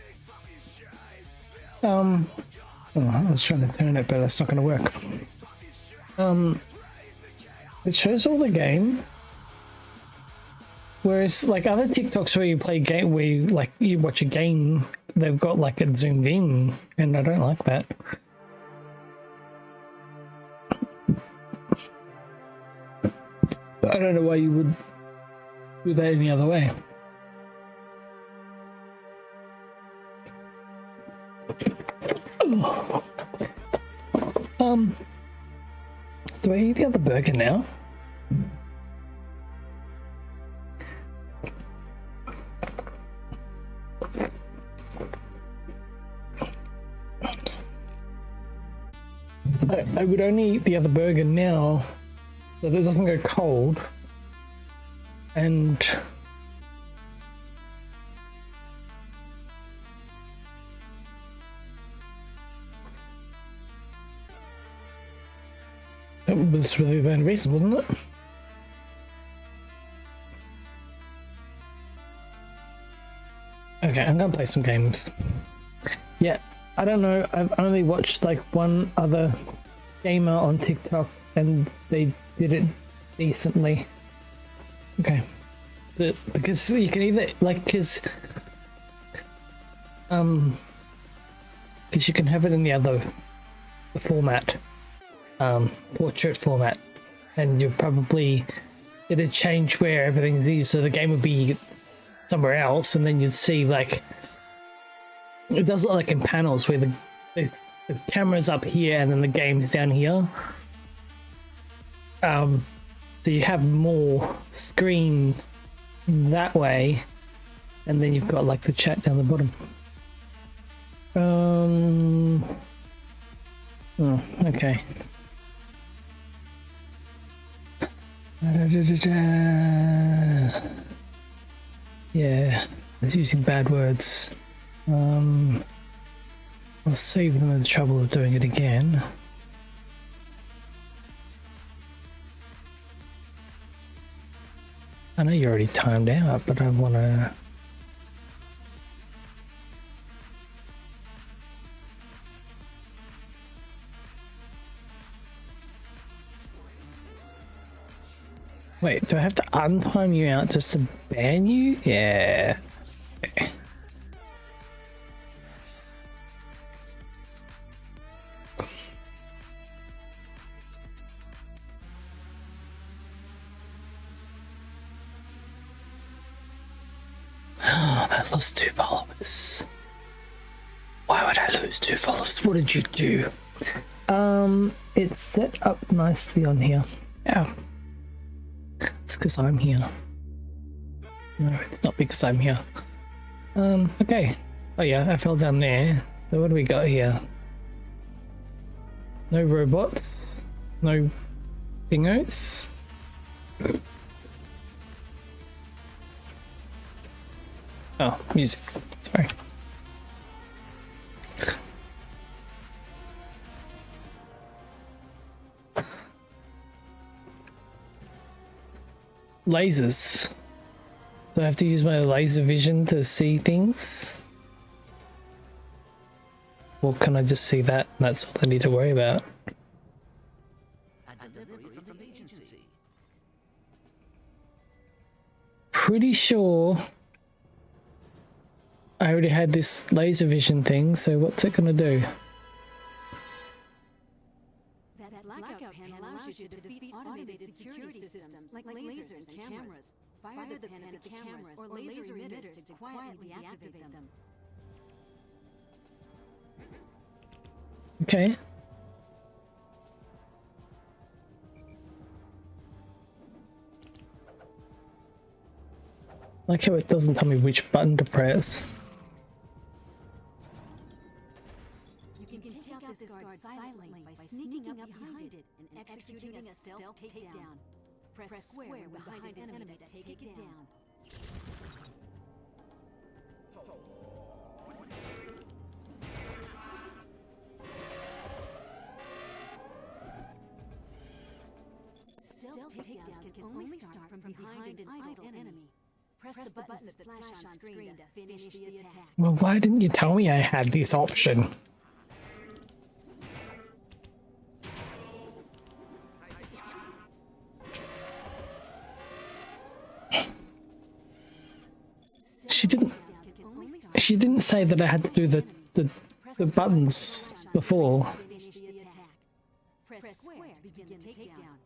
Oh, I was trying to turn it, but that's not going to work. It shows all the game, whereas like other TikToks where you play game, where you watch a game, they've got like it zoomed in, and I don't like that. I don't know why you would do that any other way. Do I eat the other burger now? I would only eat the other burger now so that it doesn't go cold. And that was really the only reason, wasn't it? Okay, I'm gonna play some games. Yeah, I don't know, I've only watched like one other gamer on TikTok and they did it decently. Okay. Because you can either, like, because you can have it in the format. Portrait format, and you probably it'd change where everything's easy, so the game would be somewhere else, and then you'd see like it does look like in panels where the camera's up here and then the game's down here. So you have more screen that way, and then you've got like the chat down the bottom. Oh, okay. Yeah, it's using bad words. I'll save them the trouble of doing it again. I know you're already timed out, but I want to... Wait, do I have to untime you out just to ban you? Yeah. Okay. I lost 2 followers. Why would I lose 2 followers? What did you do? It's set up nicely on here. Yeah. It's because I'm here. No, it's not because I'm here. Okay. Oh yeah, I fell down there. So what do we got here? No robots. No thingos. Oh, music. Sorry. Lasers. Do I have to use my laser vision to see things? Or can I just see that? That's all I need to worry about. Pretty sure I already had this laser vision thing, so what's it gonna do? That blackout pen allows you to defeat automated security systems like lasers and cameras. Fire the pen at the cameras or laser emitters to quietly deactivate them. Okay. Like how it doesn't tell me which button to press. You can take out this guard silently by sneaking up behind it and executing a stealth takedown. Press square behind an enemy to take it down. Stealth takedowns can only start from behind an idle enemy. Press the buttons that flash on screen to finish the attack. Well, why didn't you tell me I had this option? She didn't say that I had to do the buttons before. Press square to begin the takedown.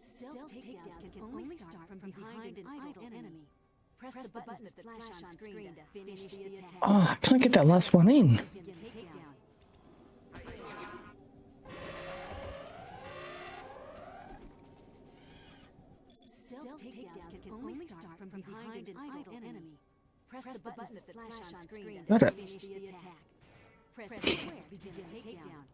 Stealth takedowns can only start from behind an idle enemy. Press the buttons that flash on screen to finish the attack. Oh, I can't get that last one in. Stealth takedowns can only start from behind an idle enemy. Press the buttons that flash on screen to Got it. finish the attack. Press square to begin the takedown.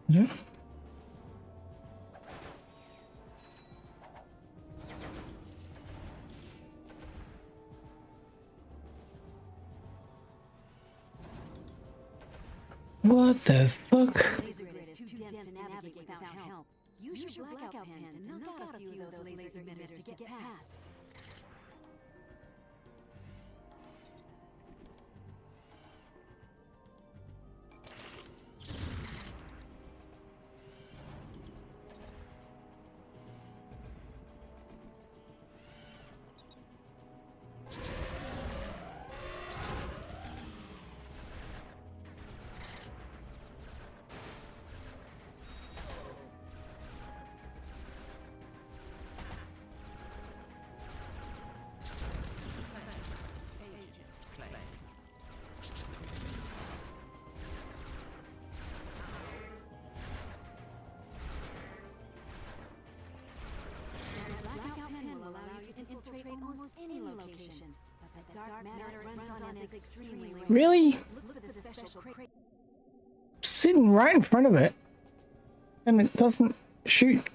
Yeah. What the fuck? Laser grid is too dense to navigate without help. Use your blackout pen to knock out a few of those laser emitters to get past. almost any location, but the dark matter it runs on is extremely rare. Really? Look for the special crate. Sitting right in front of it. And it doesn't shoot.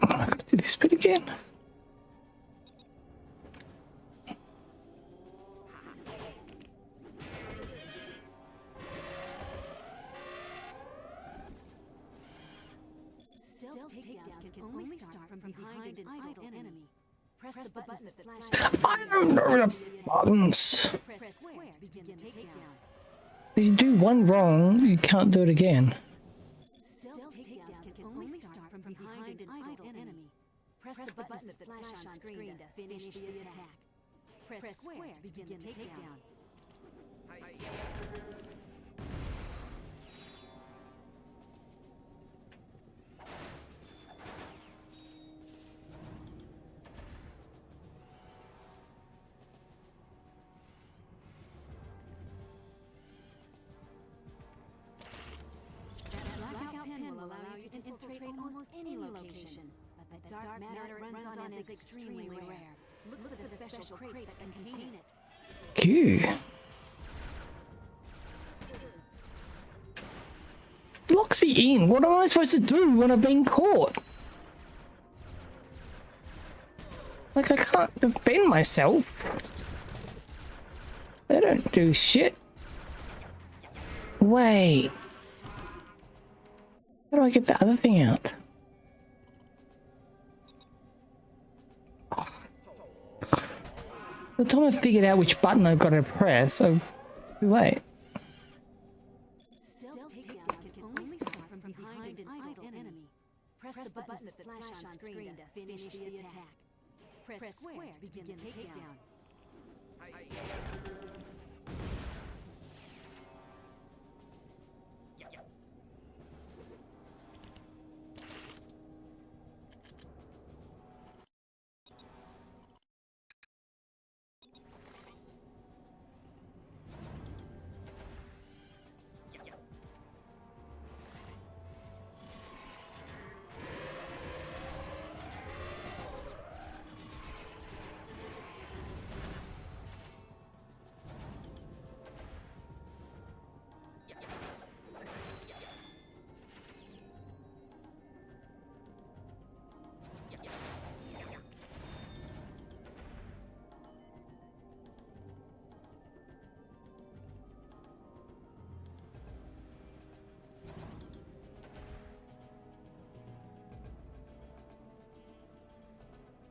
Oh, I gotta do this bit again. Stealth takedowns can only start from behind an idle enemy. Press the buttons that flash. I don't know the buttons. Press square to begin the takedown. If you do one wrong, you can't do it again. Stealth takedowns can only start from behind an idle enemy. Press the buttons that flash on screen to finish the attack. Press square to begin the takedown. To infiltrate almost any location, but the dark matter it runs on is extremely rare. Look for the special crates that contain it. Q. Locks me in. What am I supposed to do when I've been caught? Like, I can't defend myself. They don't do shit. Wait. How do I get the other thing out? Oh. By the time I figured out which button I've got to press, so wait. Stealth takedowns can only start from behind an idle enemy. Press the buttons that flash on screen to finish the attack. Press square to begin the takedown.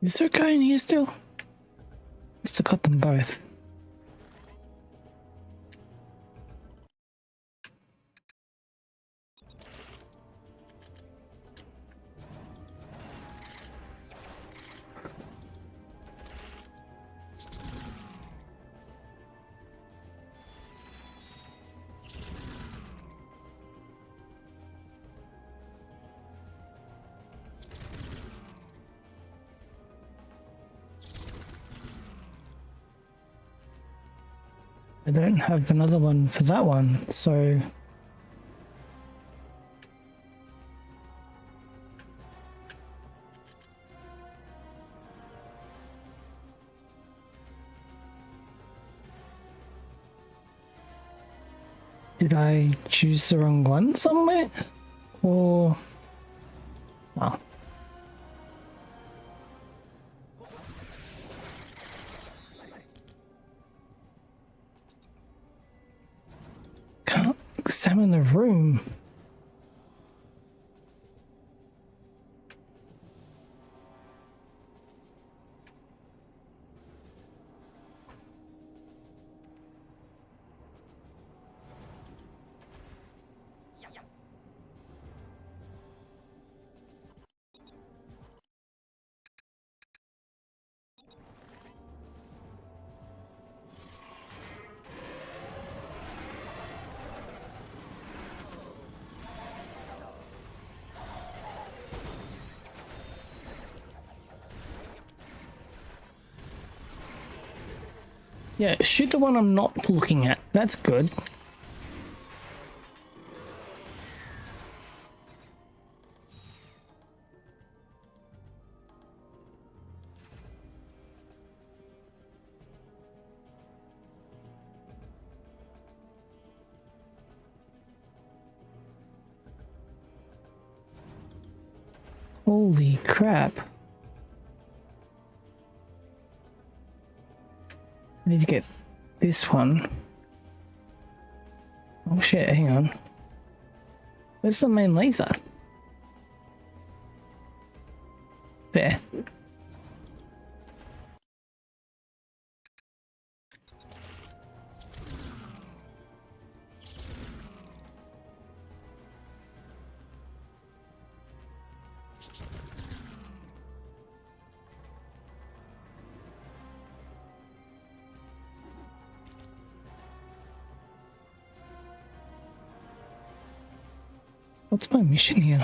Is there a guy in here still? Must have got them both. I don't have another one for that one, so... Did I choose the wrong one somewhere? Or... Oh. Can't examine the room. Yeah, shoot the one I'm not looking at. That's good. Holy crap. I need to get this one. Oh shit, hang on. Where's the main laser? There. What's my mission here?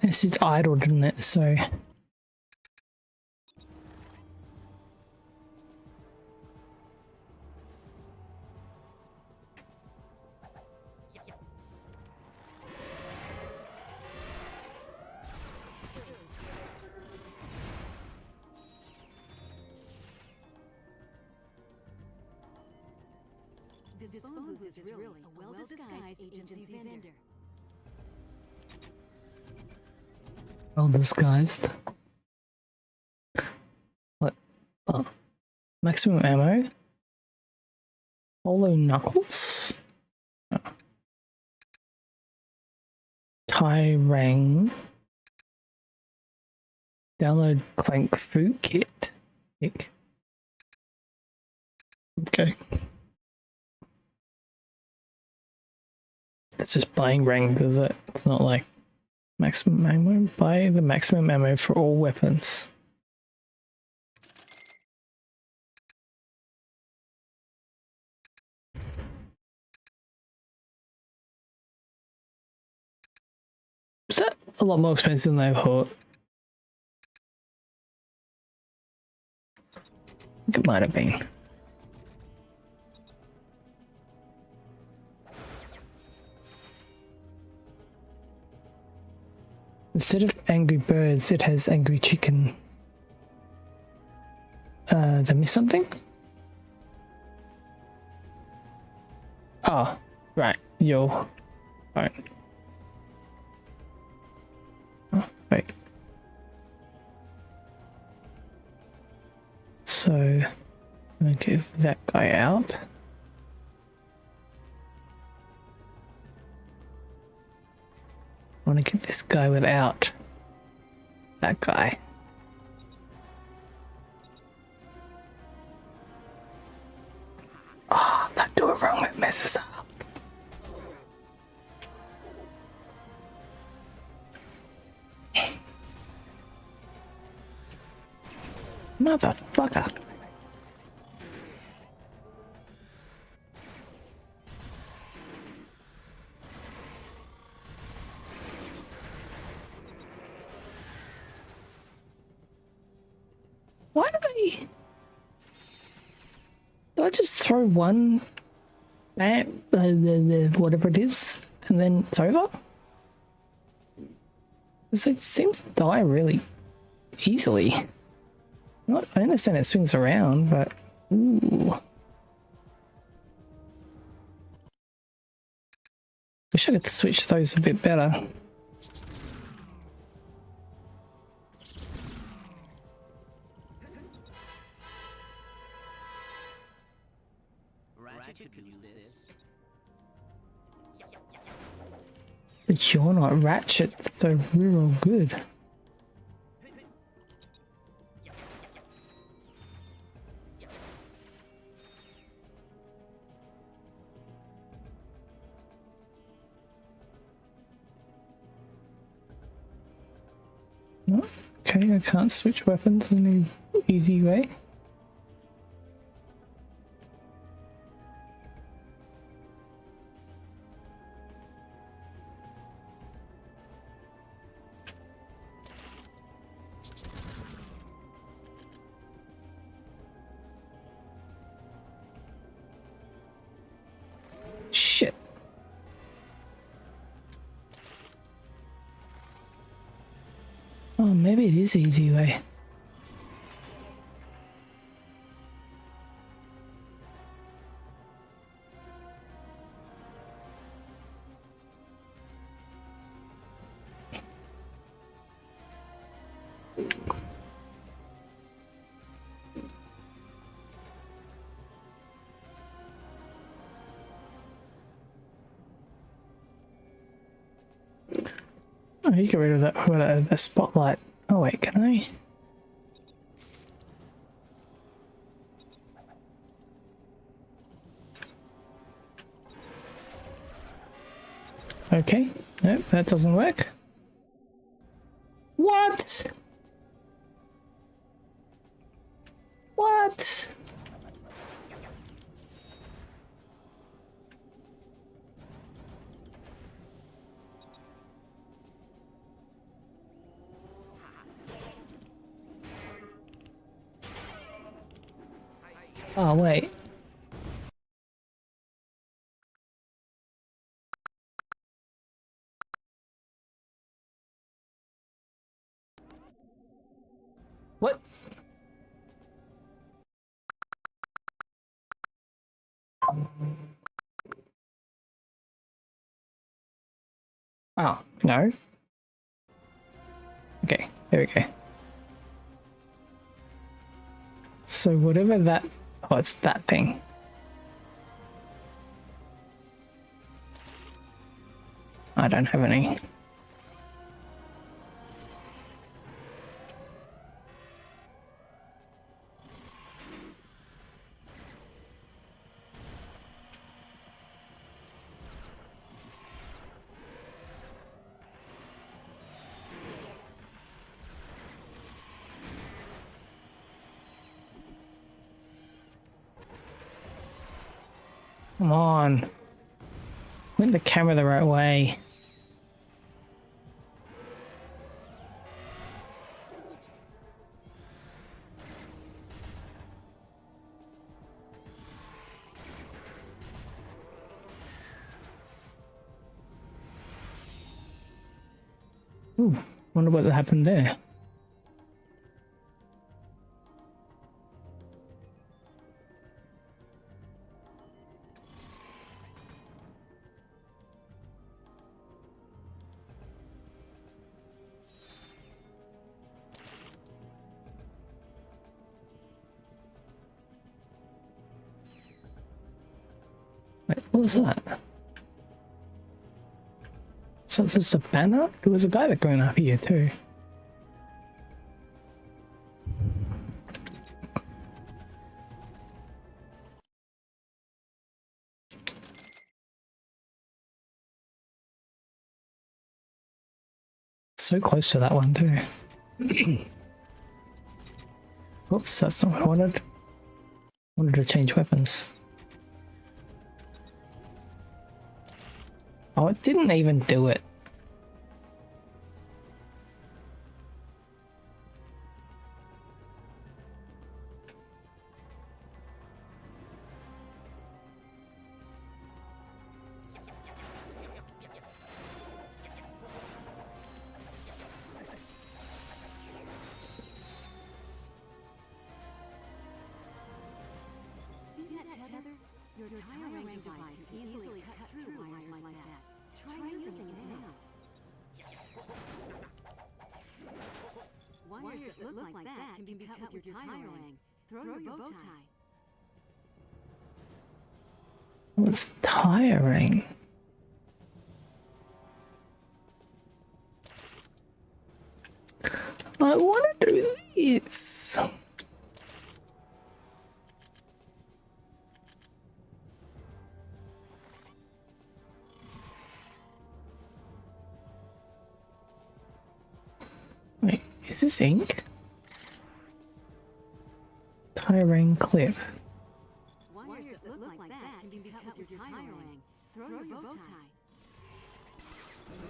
This is idle, didn't it? So This phone booth is really a well-disguised agency vendor. well disguised. What? Oh. Maximum ammo? Hollow knuckles? Oh. Tyrang. Download Clank Fu Kit. Ick. Okay. It's just buying ranks, is it? It's not like maximum ammo. Buy the maximum ammo for all weapons. Is that a lot more expensive than I thought? I think it might have been. Instead of Angry Birds, it has Angry Chicken. Did I miss something? Oh, right, yo. Right. Oh, wait. So, I'm gonna give that guy out. I want to get this guy without that guy. Oh, don't do it wrong, it messes up. Motherfucker. Why do I just throw one whatever it is and then it's over? Because it seems to die really easily. I understand it swings around, but ooh. Wish I could switch those a bit better. But you're not Ratchet, so we're all good. No? Okay, I can't switch weapons. I need easy way. Shit. Oh, maybe it is the easy way. I need to get rid of that spotlight. Oh wait, can I? Okay, nope, that doesn't work. What? What? Oh, wait. What? Oh, no. Okay, there we go. So whatever that... Oh, it's that thing. I don't have any. Come on. Point the camera the right way. Ooh, wonder what happened there. Wait, what was that? So it's just a banner? There was a guy that going up here too. So close to that one too. Oops, that's not what I wanted. I wanted to change weapons. Oh, it didn't even do it. See that tether? Your tire device can easily cut through wires like that. Try using it now. Wires that look like that can be cut with your tire ring. Throw your bow tie. It's tiring. I want to do this. Wait, is this ink? Tie-ring clip. Wires that look like that can be cut with your tie ring. Throw your bow tie.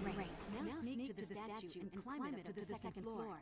Great. Now sneak to the statue and climb it up to the second floor.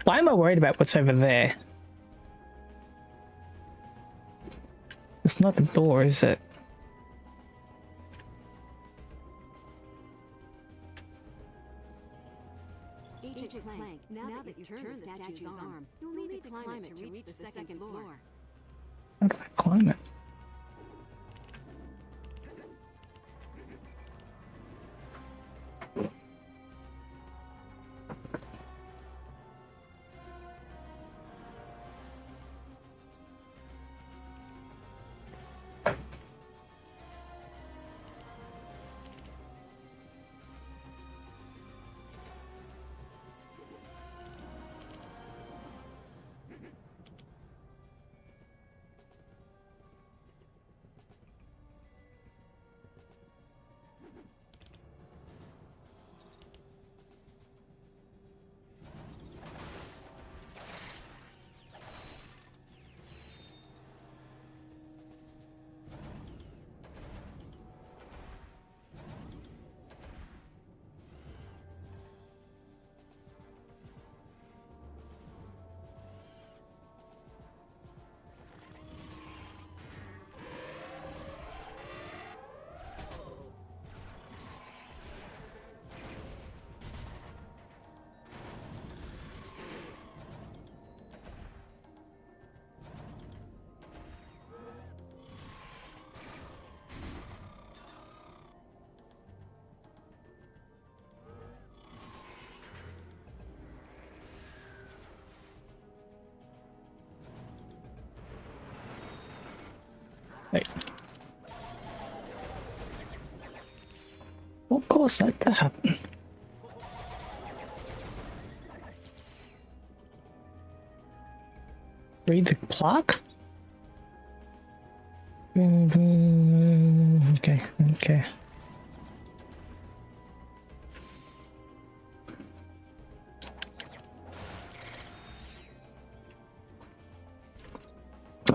Why am I worried about what's over there? It's not a door, is it? Agent Clank, now that you've turned the statue's arm, you'll need to climb it to reach the second floor. How do I climb it? Hey. What caused that to happen? Read the clock? Okay, okay.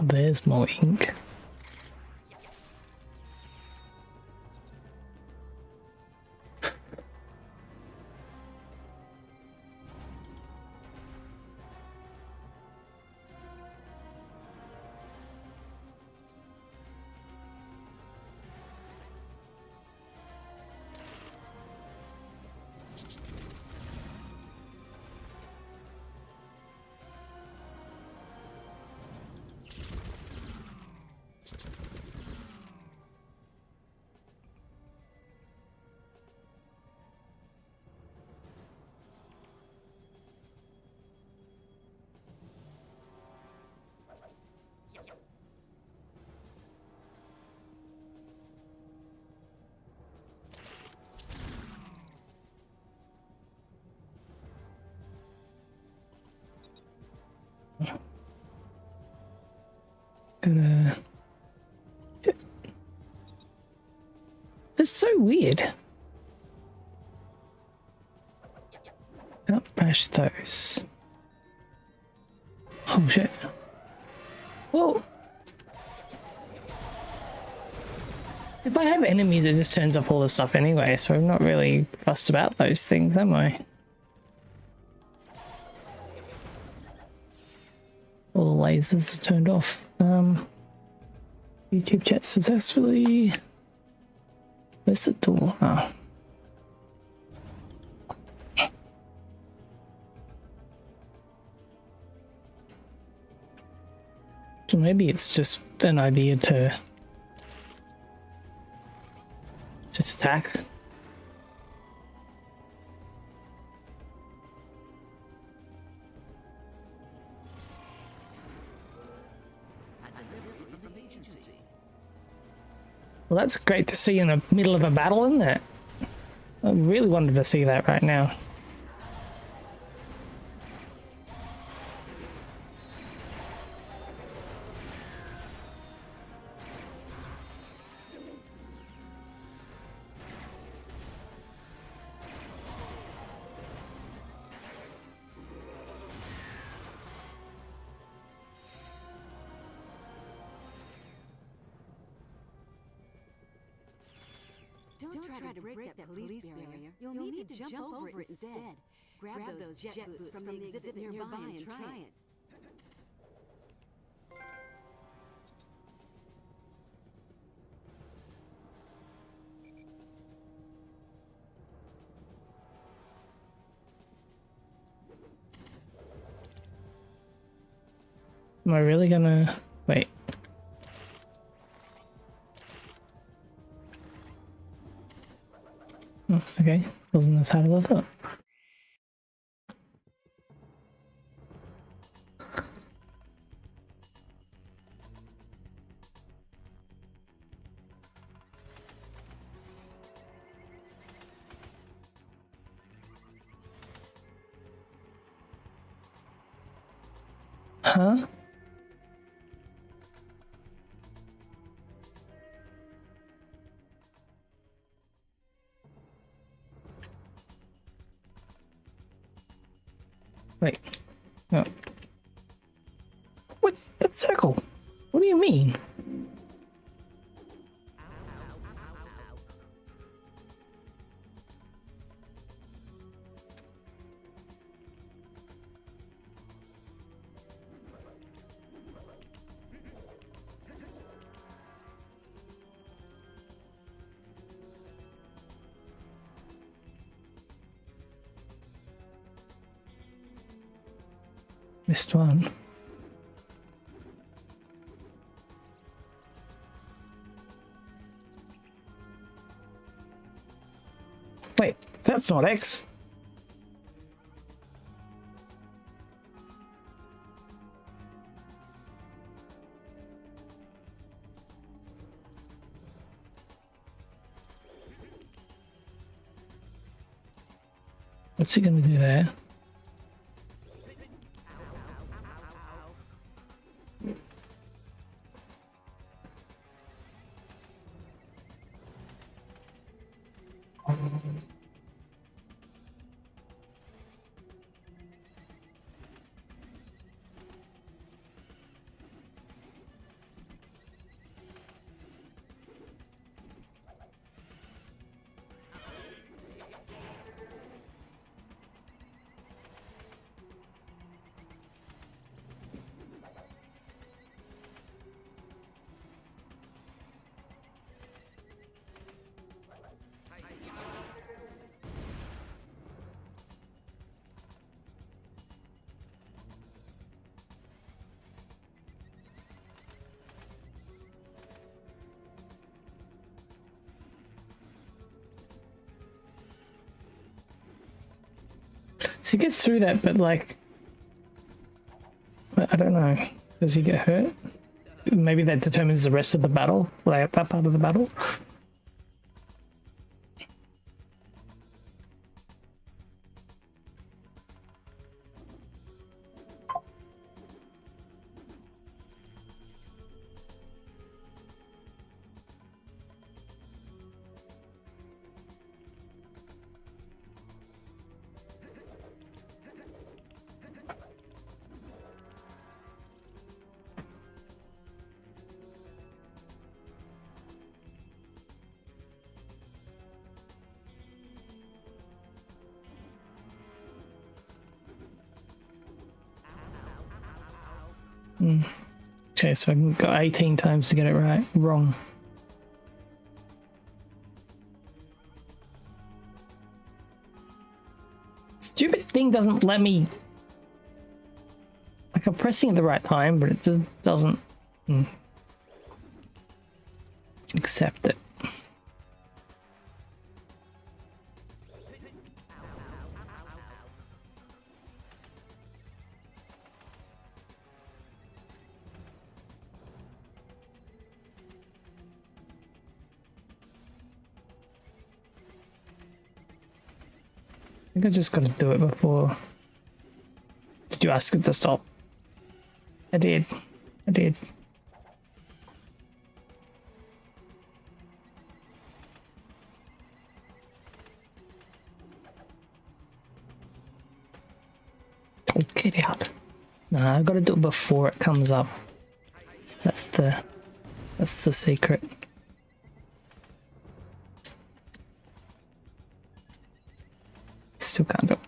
There's more ink. Gonna... That's so weird. Can't bash those. Oh shit. Whoa. If I have enemies, it just turns off all the stuff anyway, so I'm not really fussed about those things, am I? All the lasers are turned off. YouTube chat successfully. Where's the door? Oh. So maybe it's just an idea to just attack. Well, that's great to see in the middle of a battle, isn't it? I really wanted to see that right now. Don't try to break that police barrier. You'll need to jump over it instead. Grab those jet boots from the exhibit nearby and try it. Am I really gonna... Wait. Oh, okay, wasn't as hard as I thought. Huh? Wait. No. What? That circle? What do you mean? Missed one. Wait, that's not X. What's he gonna do there? So he gets through that, but like, I don't know. Does he get hurt? Maybe that determines the rest of the battle, like that part of the battle. Okay, so I've got 18 times to get it right. Wrong. Stupid thing doesn't let me... Like, I'm pressing at the right time, but it just doesn't... accept it. think I just got to do it before. Did you ask it to stop? I did. I did. Oh, get out. Nah, I gotta do it before it comes up. That's the secret. Still can't do it.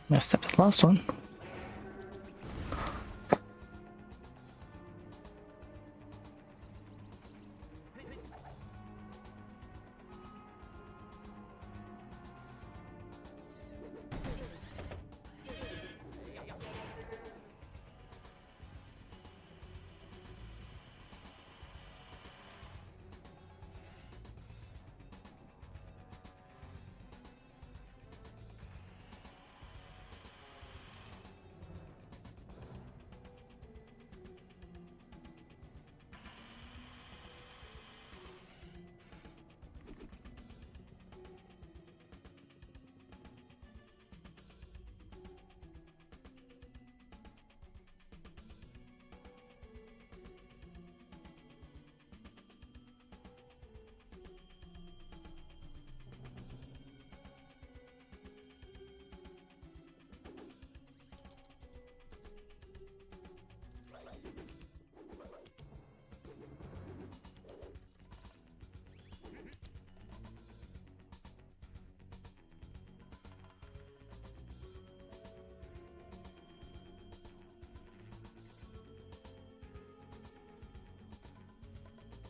Messed up the last one.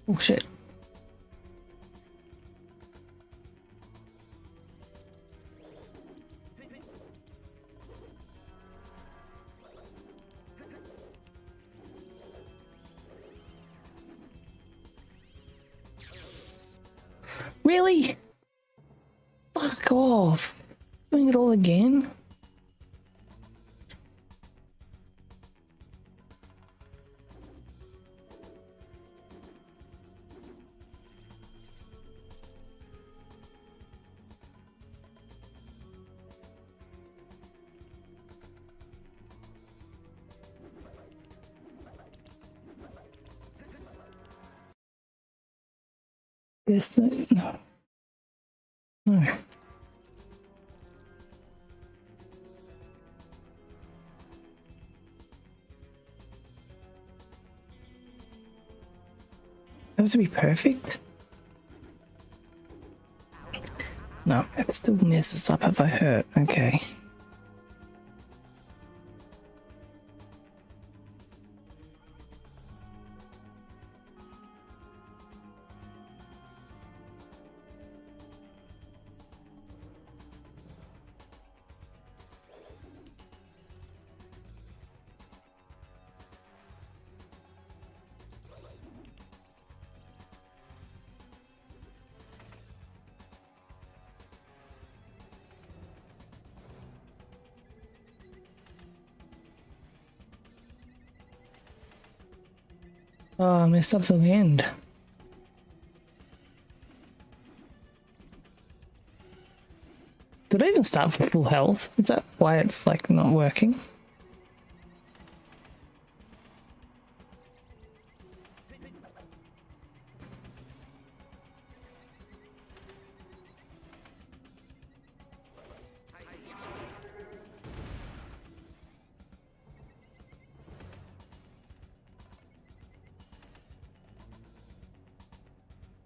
Oh shit. Really? Fuck off. Doing it all again? Yes, no. No. That to be perfect? No, it still messes up if I hurt. Okay. Oh, I messed up till the end. Did I even start for full health? Is that why it's like not working?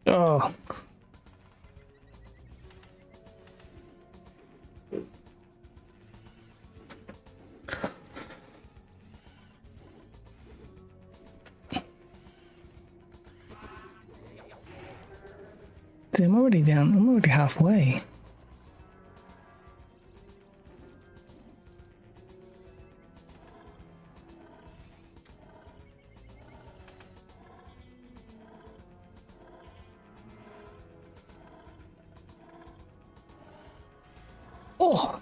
Oh. Dude, I'm already down. I'm already halfway. Oh!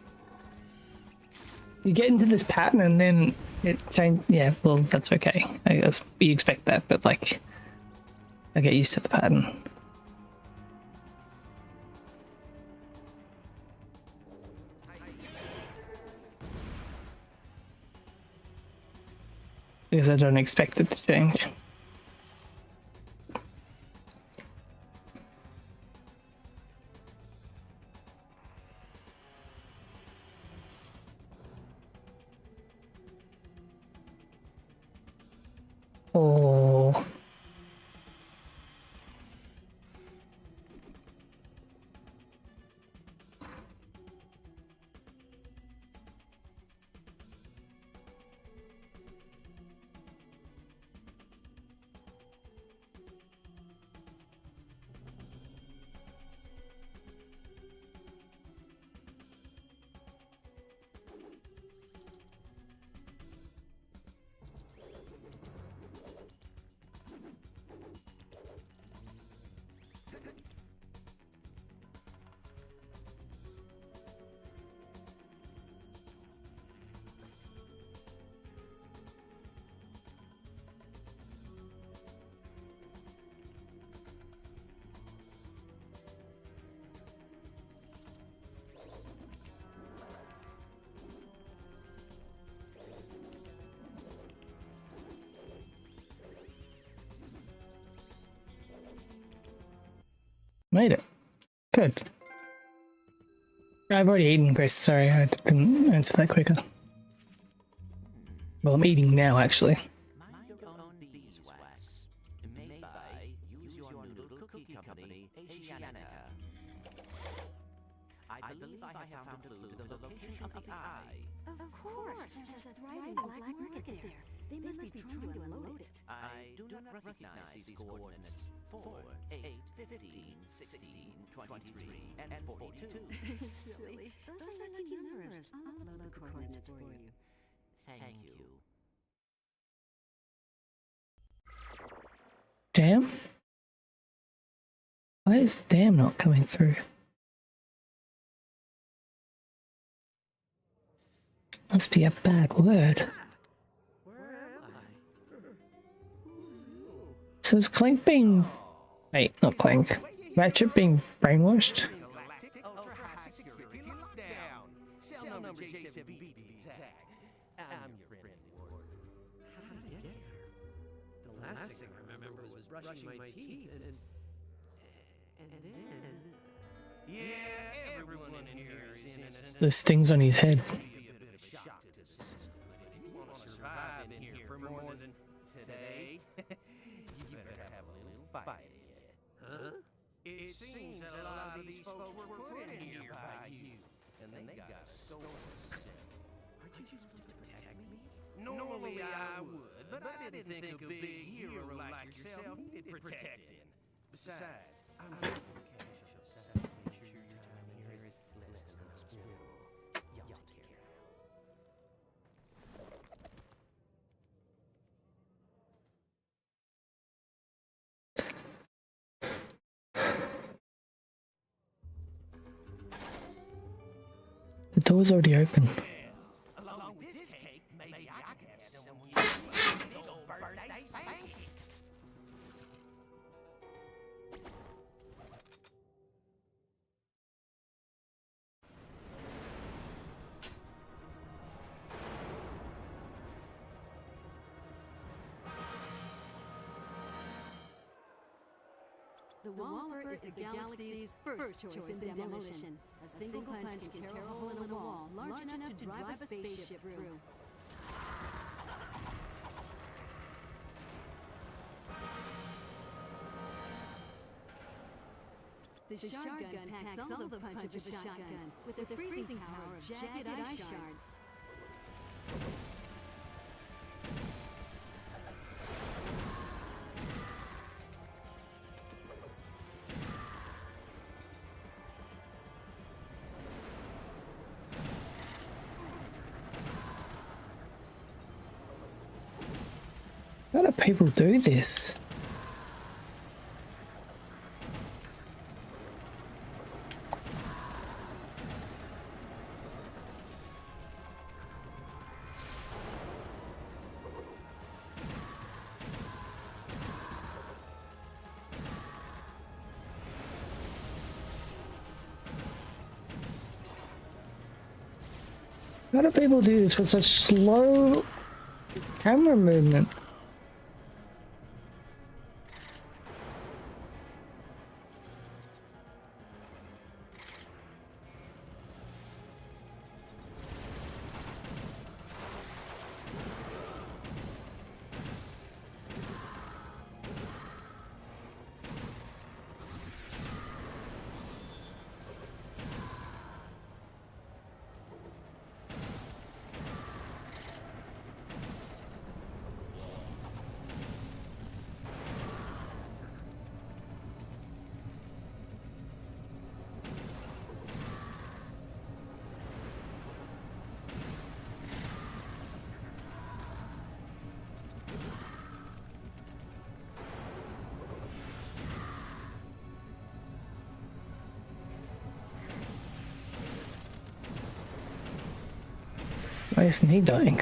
You get into this pattern and then it change. Yeah, well, that's okay. I guess you expect that, but like, I get used to the pattern. Because I don't expect it to change. Oh. Made it. Good. I've already eaten, Grace. Sorry, I didn't answer that quicker. Well, I'm eating now, actually. Mind your own beeswax. Made by Use Your Noodle Cookie Company, Asianica. I believe I have found a clue to the location of the eye. Of course, there's a thriving black market there. They must be trying to unload it. I do not recognize these coordinates. 4, 8, 15, 16, 23, and 42. Silly. Those are lucky numbers. I'll upload the coordinates for you. Thank you. Damn? Why is damn not coming through? Must be a bad word. So is Clank being... Wait, not Clank. Ratchet being brainwashed? The last thing I remember was brushing my teeth and then... Yeah, everyone in here is innocent. Those things on his head. Be a bit of a shock to the system, but if you want to survive in here for more than today, you better have a little fight in it. Huh? It seems that a lot of these folks were put in here by you, and they got so upset. Aren't you supposed to protect me? Normally I would, but I didn't think a big hero like yourself needed protecting. Besides, I'm going to cash yourself. Make sure your time here is less than hospitable. Y'all take care. The door's already open. Along with this cake, maybe I can have someone use a big old birthday spanking. The Walloper is the galaxy's first choice in demolition. A single punch can tear a hole in a wall large enough to drive a spaceship through. The shard gun packs all the punch of a shotgun with the freezing power of jagged ice shards. How do people do this? How do people do this with such slow camera movement? Why isn't he dying?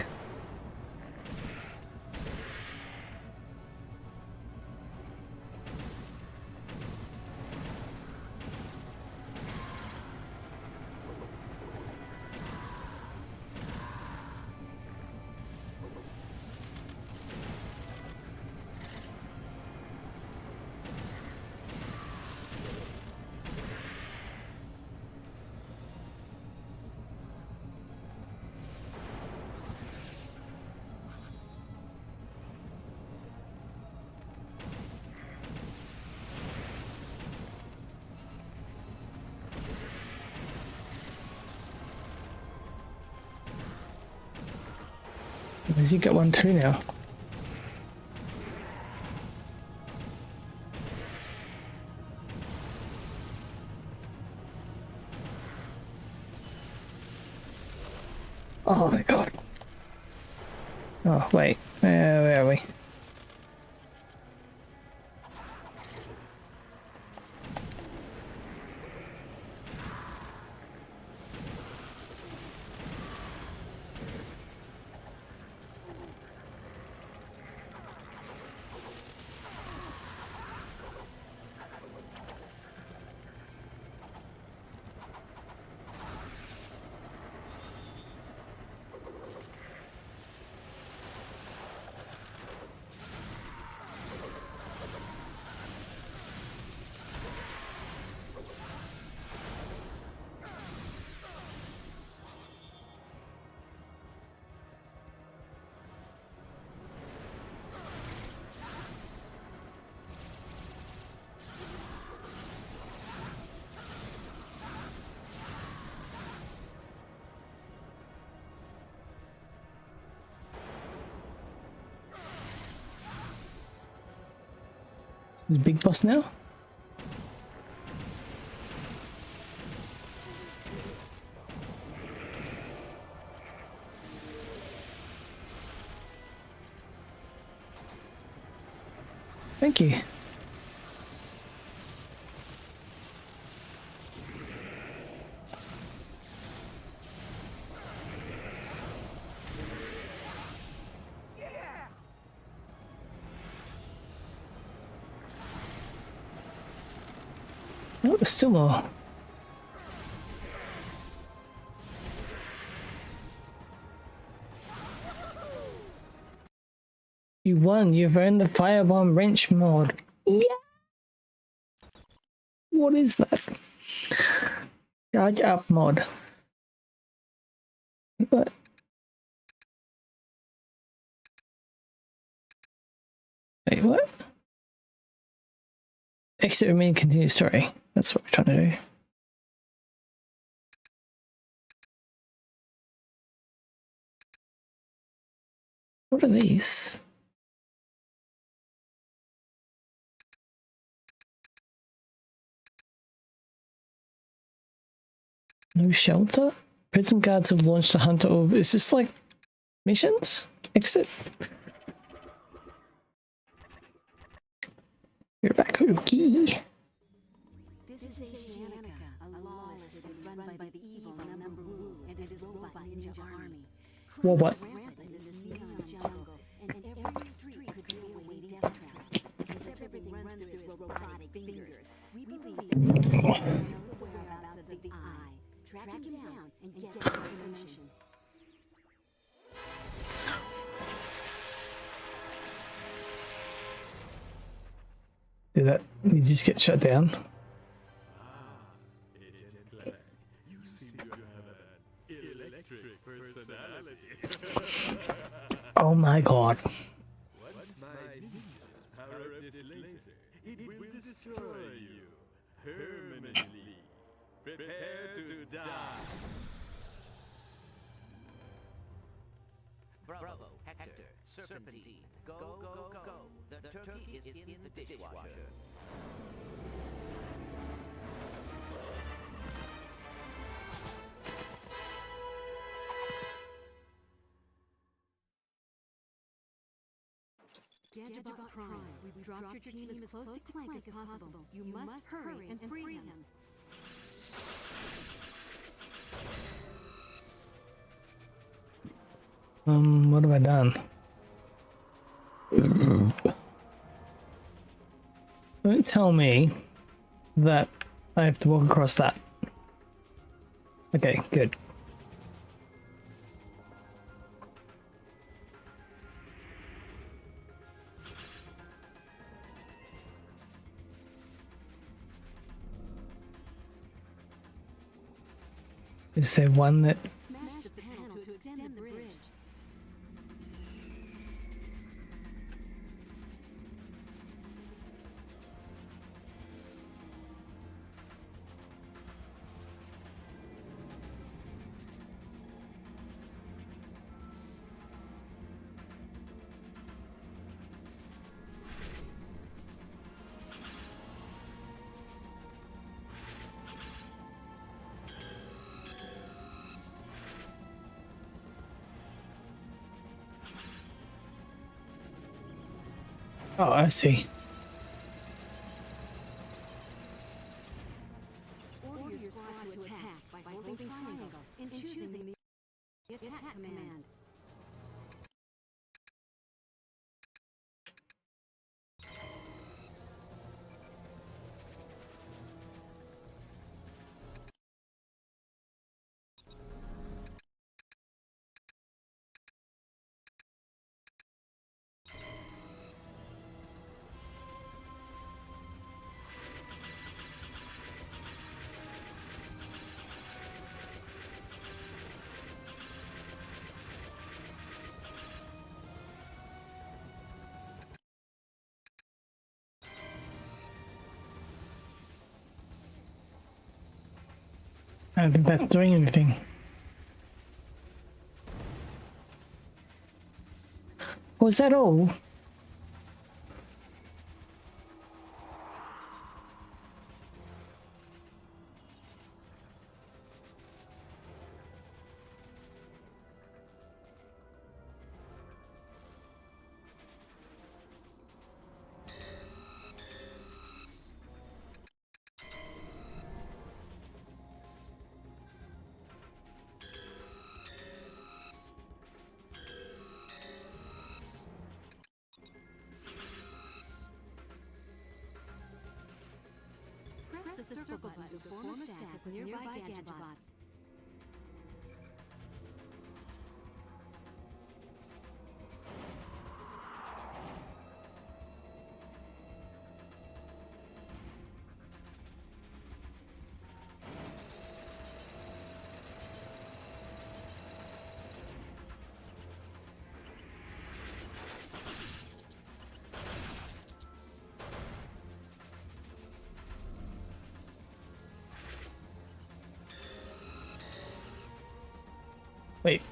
Has he got one too now? Oh my god. Oh wait, where are we? Is Big Boss now? Thank you. Oh, there's still more. You won. You've earned the Firebomb Wrench mod. Yeah. What is that? Charge up mod. What? Wait, what? Exit remain continue story. That's what we're trying to do. What are these? No shelter? Prison guards have launched a hunter orb. Is this like missions? Exit? You're back, Ookie. This is Asianica, a lawless city run by the evil Number Wu and his robot ninja army. Well, what? Rampant in this neon jungle, and every street could be a waiting death trap. Since everything runs through his robotic fingers, we believe that the Number Wu knows the whereabouts of the Eye. Track him down and get information. Do that. You just get shut down. Oh my god. Once my ninjas power up this laser, it will destroy you permanently. Prepare to die. Bravo, Hector, Serpentine, go, go, go. The turkey is in the dishwasher. Gadget Prime, we've dropped your team as close to Clank as possible. You must hurry and free him. What have I done? Don't tell me that I have to walk across that. Okay, good. Is there one that... Smash the panel to extend the bridge. Oh, I see. Order your squad to attack by holding triangle and choosing the attack command. I don't think that's doing anything. Was that all? Press the circle button to form a stack with nearby gadgets. Wait.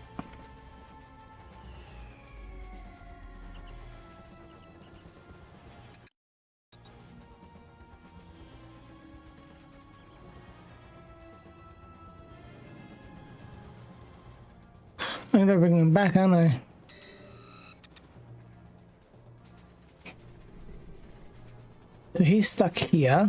I'm gonna bring them back, aren't I? So he's stuck here.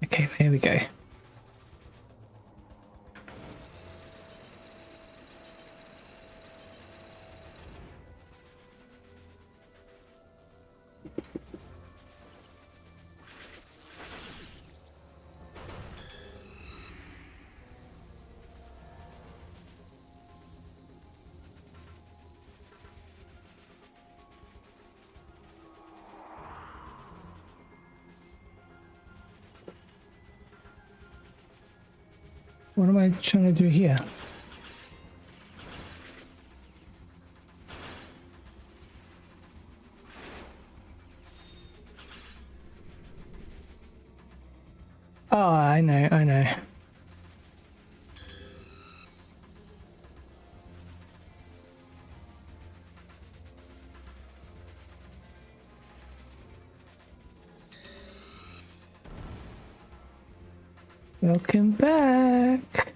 Okay, there we go. What am I trying to do here? Oh, I know, I know. Welcome back.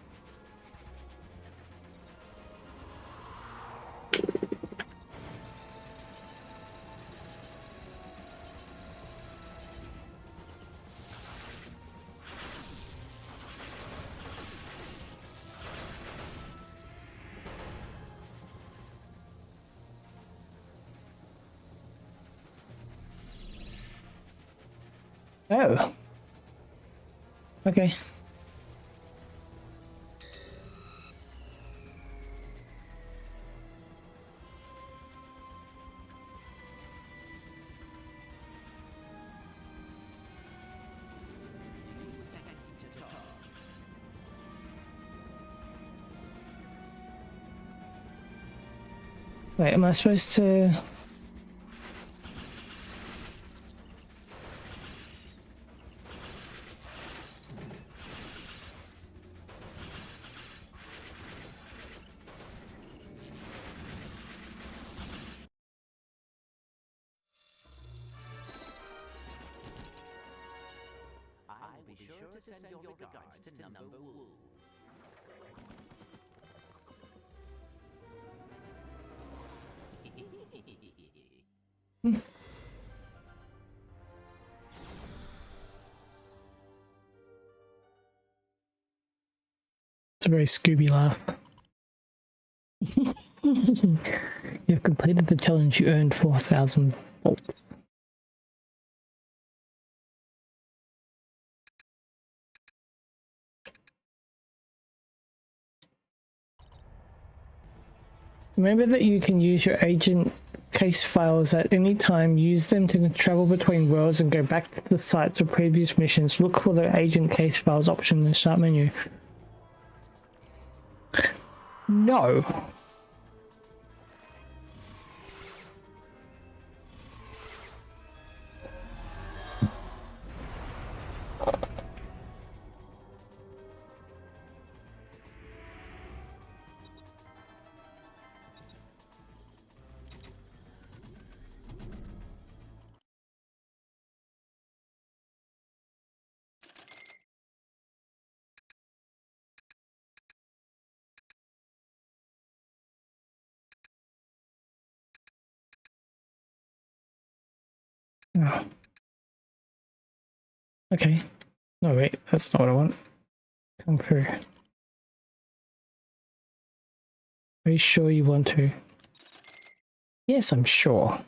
Oh. Okay. Wait, am I supposed to... I will be sure to send your regards to number Wu. It's a very Scooby laugh. You've completed the challenge. You earned 4,000 bolts. Remember that you can use your agent case files at any time. Use them to travel between worlds and go back to the sites of previous missions. Look for the agent case files option in the start menu. No. Oh. Okay. No, wait, that's not what I want. Come through. Are you sure you want to? Yes, I'm sure.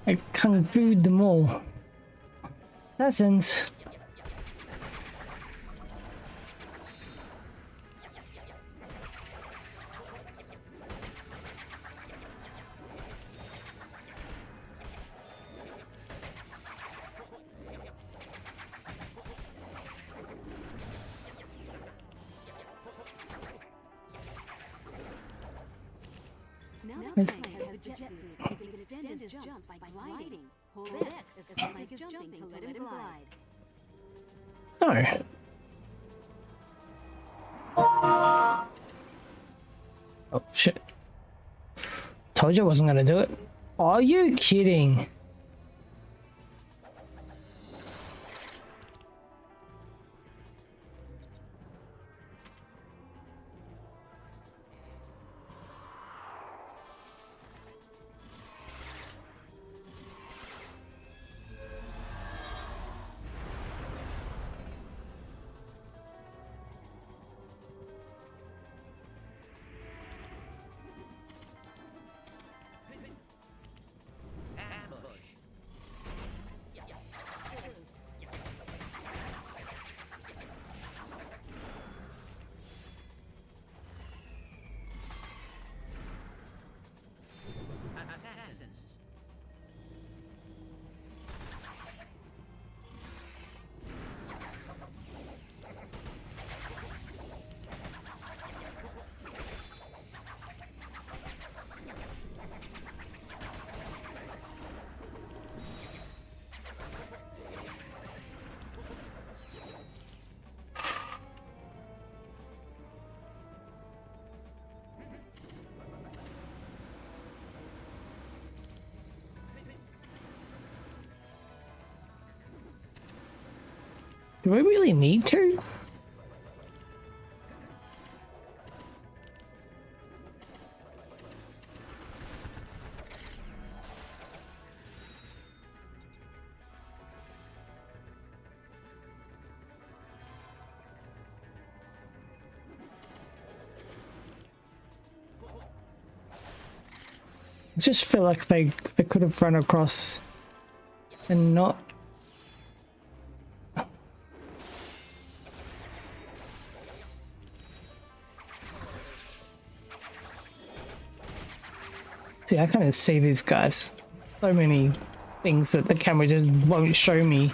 I kung fu'd them all. Assassins. Now the player has the jet boots, he can extend his jumps by gliding. Hold X as part of his jumping to let him glide. No. Oh shit. Told you I wasn't gonna do it. Are you kidding? Do I really need to? I just feel like they could have run across and not. See, I can't see these guys. So many things that the camera just won't show me.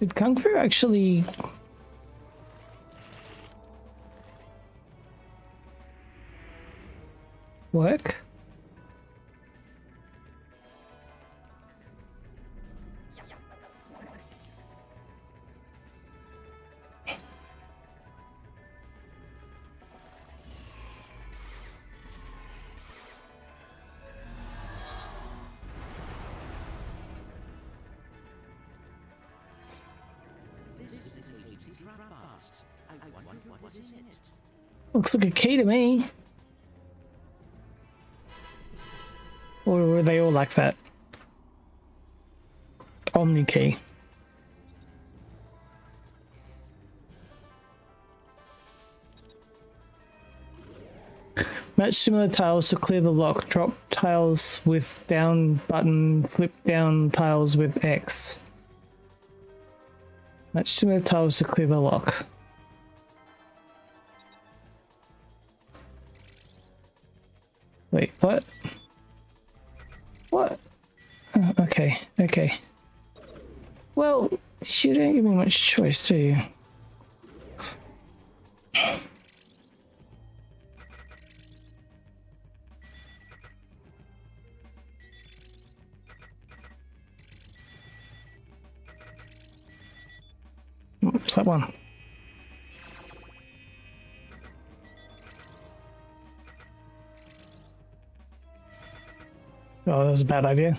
Did Kung Fu actually work? Looks like a key to me. Or were they all like that? Omni key. Match similar tiles to clear the lock. Drop tiles with down button. Flip down tiles with X. Match similar tiles to clear the lock. Wait, what? What? Oh, okay, okay. Well, you don't give me much choice, do you? What's that one? Oh, that was a bad idea.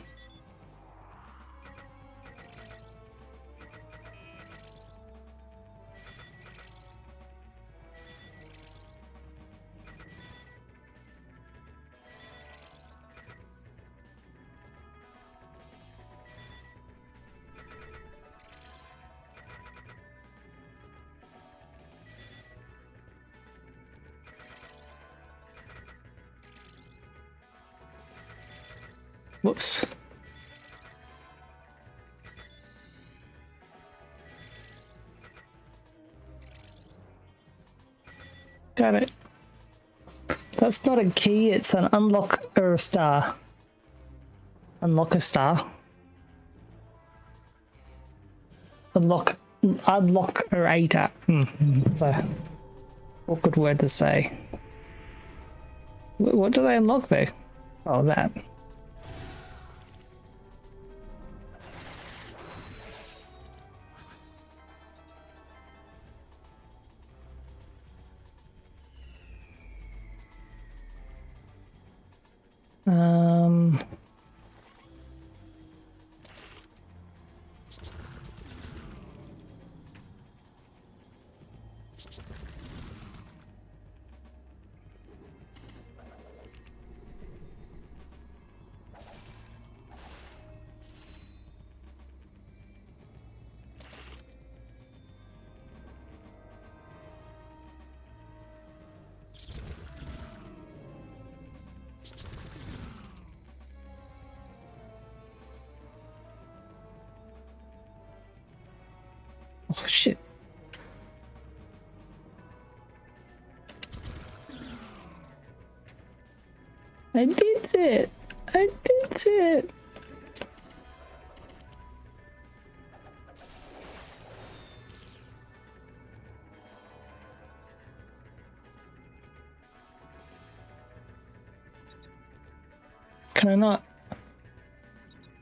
Whoops. Got it. That's not a key, it's an unlock or a star. Unlock a star. Unlock or ATA. It's a awkward word to say. What do they unlock though? Oh, that. Oh shit. I did it! I did it! Can I not?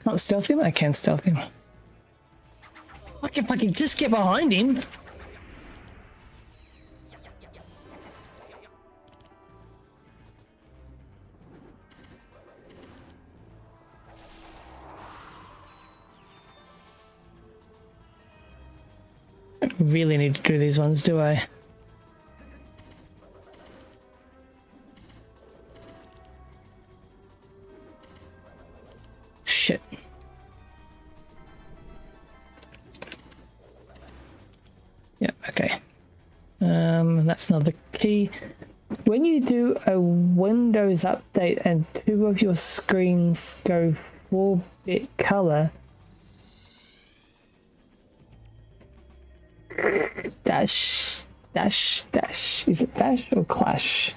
Can't stealth him? I can stealth him. Like if I could just get behind him. I don't really need to do these ones, do I? Shit. Yeah, okay. That's another key. When you do a Windows update and two of your screens go 4-bit color, dash, is it dash or clash?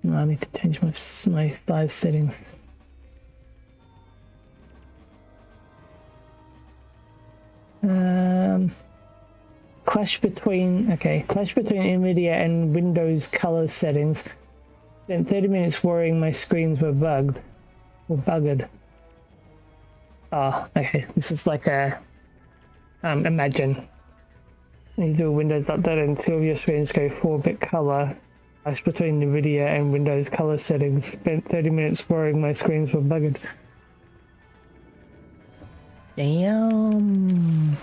No, I need to change my size settings. Clash between NVIDIA and Windows color settings. Spent 30 minutes worrying my screens were bugged. Or buggered. Oh, okay. This is like a imagine. You do a Windows update and two of your screens go 4-bit color. Clash between NVIDIA and Windows color settings. Spent 30 minutes worrying my screens were bugged. Damn.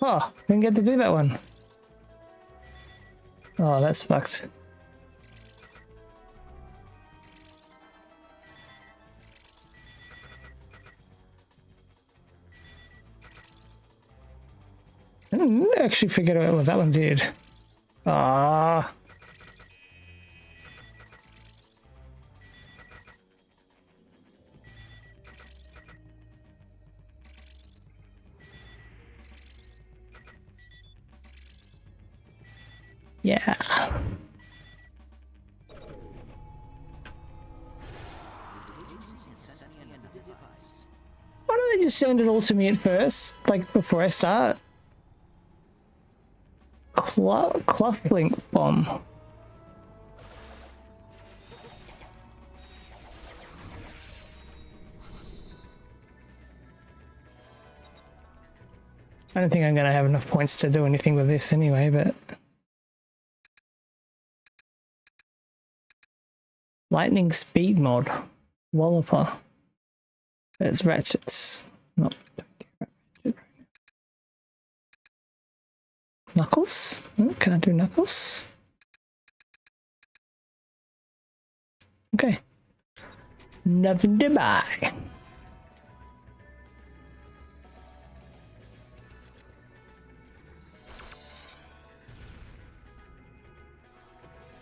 Oh, didn't get to do that one. Oh, that's fucked. I didn't actually figure out what that one did. Ah. Yeah. Why don't they just send it all to me at first, like before I start? Cloth link bomb. I don't think I'm going to have enough points to do anything with this anyway, but... Lightning speed mod. Walloper. There's ratchets. Not... Knuckles? Can I do Knuckles? Okay. Nothing to buy.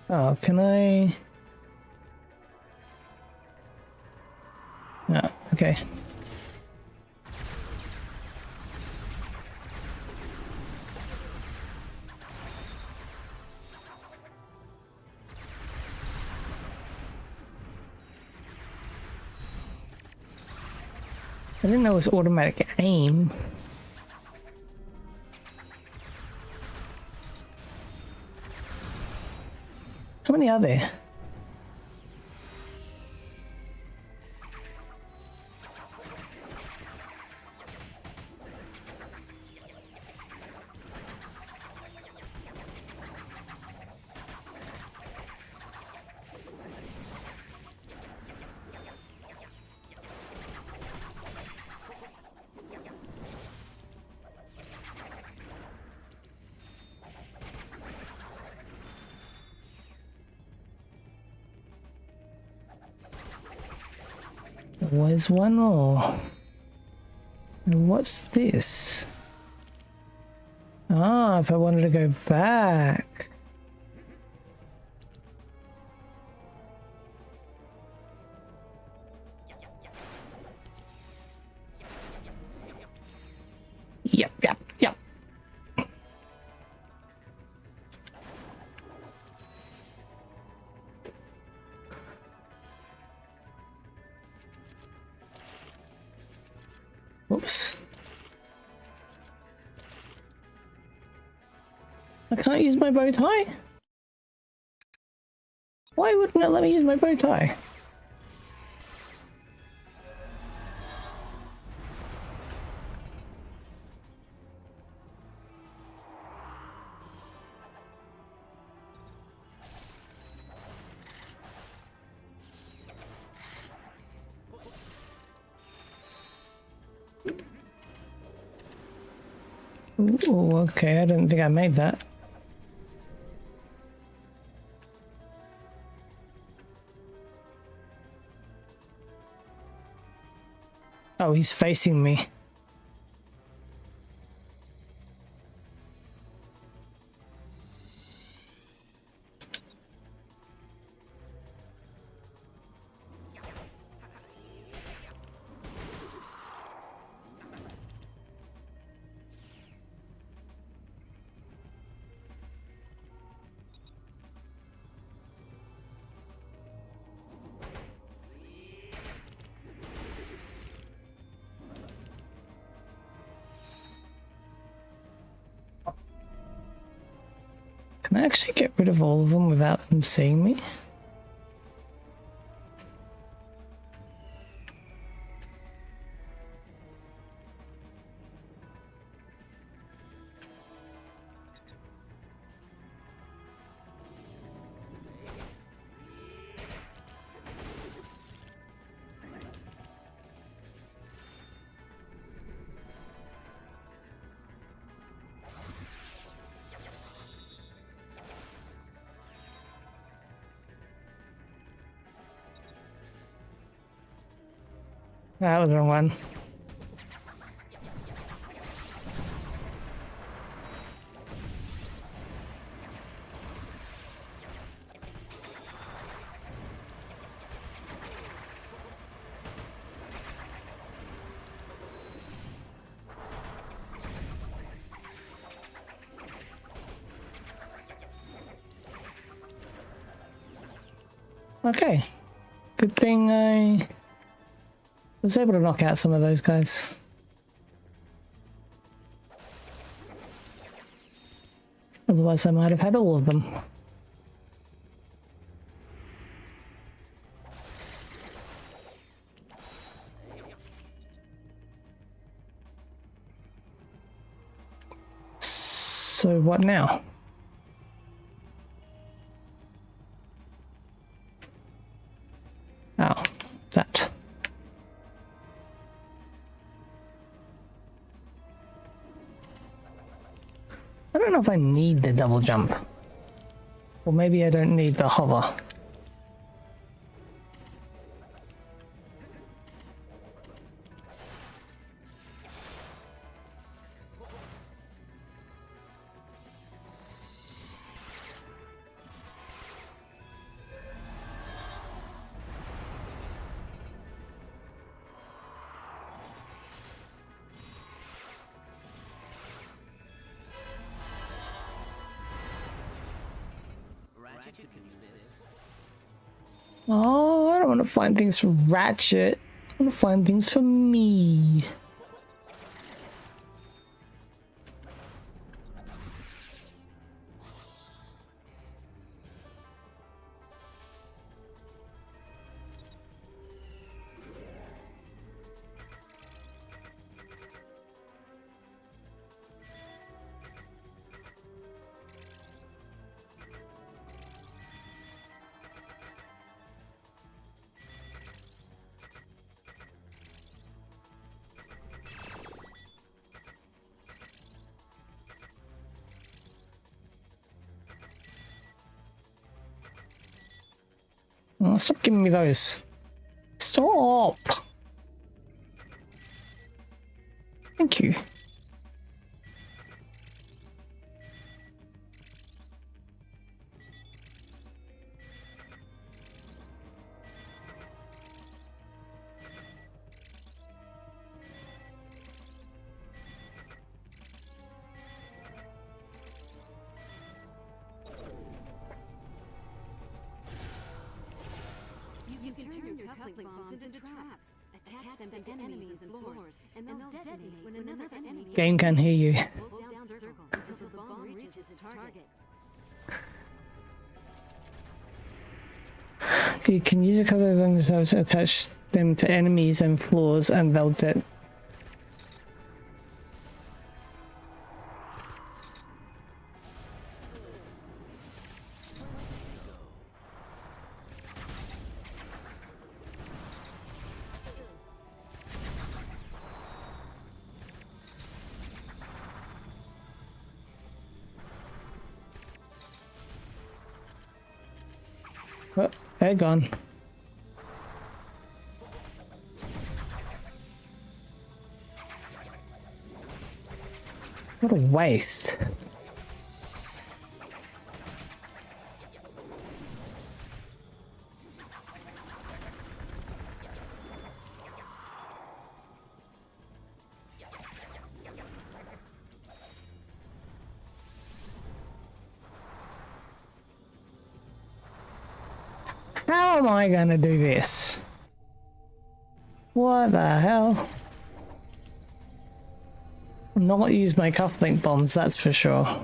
Oh, can I? No, okay. I didn't know it was automatic aim. How many are there? Was one more. And what's this? Ah, if I wanted to go back. Yep. Oops. I can't use my bow tie? Why wouldn't it let me use my bow tie? Ooh, okay, I didn't think I made that. Oh, he's facing me. Can I actually get rid of all of them without them seeing me? That was the wrong one. Okay. Good thing I was able to knock out some of those guys. Otherwise I might have had all of them. So what now? Oh, that. I don't know if I need the double jump. Or maybe I don't need the hover. Ratchet could use this. Oh, I don't want to find things for Ratchet. I want to find things for me. Oh, stop giving me those. Stop. Thank you. You can turn your cufflink bombs into traps. Attach them to enemies and floors, and they'll detonate when another enemy Game can hear you. hold down circle until the bomb reaches its target. You can use a couple of them to attach them to enemies and floors, and they'll Oh, they're gone. What a waste. How am I gonna do this? What the hell? I'm not gonna use my cufflink bombs, that's for sure.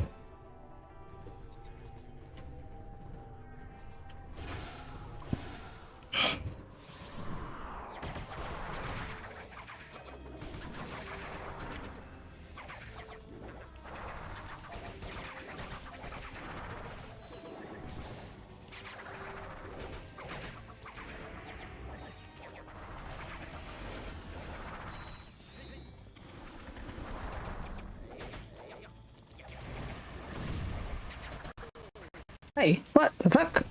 Hey, what the fuck?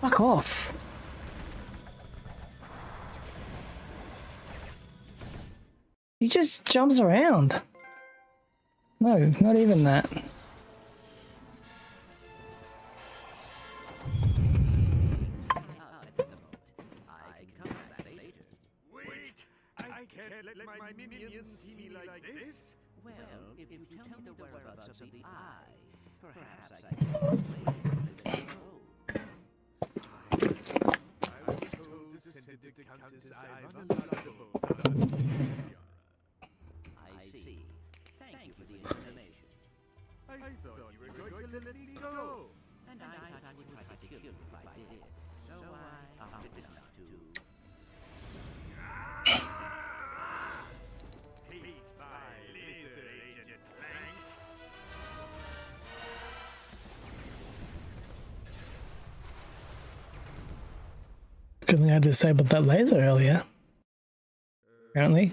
Fuck off. He just jumps around. No, not even that. Wait! I can't let my minions see me like this! Well, if you tell me the whereabouts of the eye, perhaps I can explain I was told to send it to Countess Ivan Alonso. I see. Thank you for the information. I thought you were going to let me go. And I thought you would try to kill me if I did. So I opted not to. Taste my laser, Agent Blank. Good thing I disabled that laser earlier. Apparently.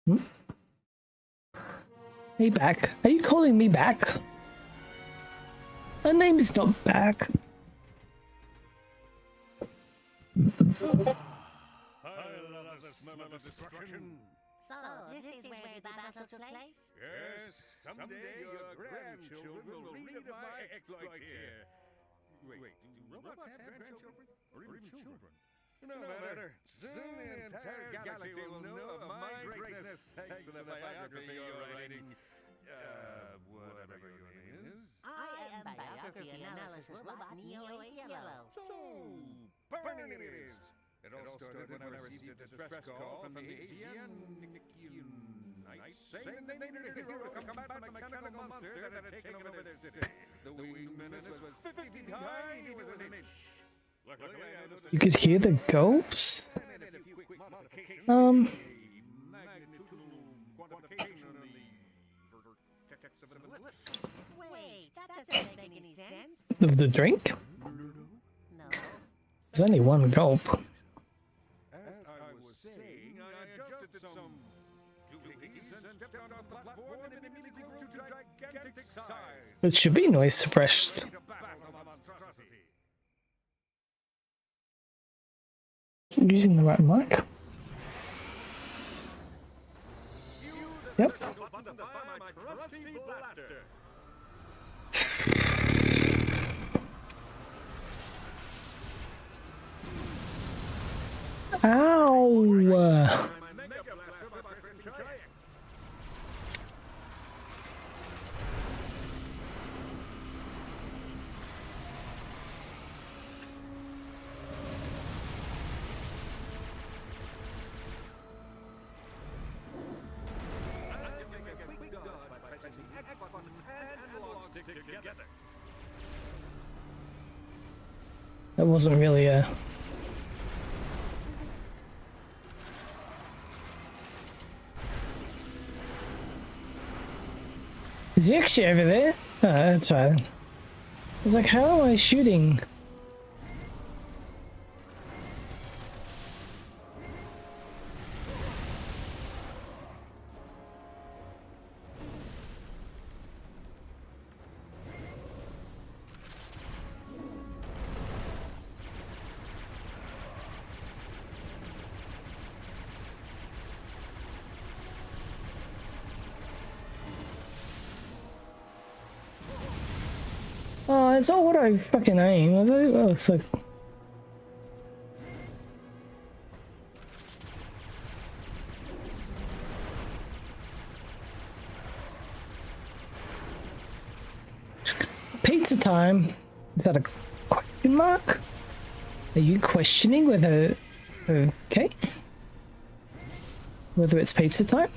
Hmm? Hey, back. Are you calling me back? Her name's not back. I love the smell of destruction. So, this is where the battle took place? Yes, someday your grandchildren will read of my exploits here. Wait, do robots have grandchildren? Or even children? No matter. Soon the entire galaxy will know of my greatness thanks to the biography you're writing. Whatever your name is. I am Biography Analysis Robot Neo 8 Yellow. So, burning it is. It all started when I received a distress call from the Asian Knights saying they needed a hero to combat the mechanical monster that had taken over their city. The winged menace was 50 feet high, he was an inch. Luckily, I noticed You could hear the gulps? a few quick modifications. Magnitudinal quantification on the vertex of an ellipse. Wait, that doesn't make any sense. Of the drink? No. There's only one gulp. As I was saying, I adjusted some duties and stepped onto the platform and immediately grew to gigantic size. It should be noise suppressed. To battle the monstrosity. Using the right mic? Yep. Button to fire my trusty blaster. Ow! My mega blaster by pressing triangle. That wasn't really a... Is he actually over there? Oh, that's fine. I was like, how am I shooting? Oh, it's not what I fucking aim. I thought, oh, it's like... Pizza time? Is that a question mark? Are you questioning whether... Okay. Whether it's pizza time?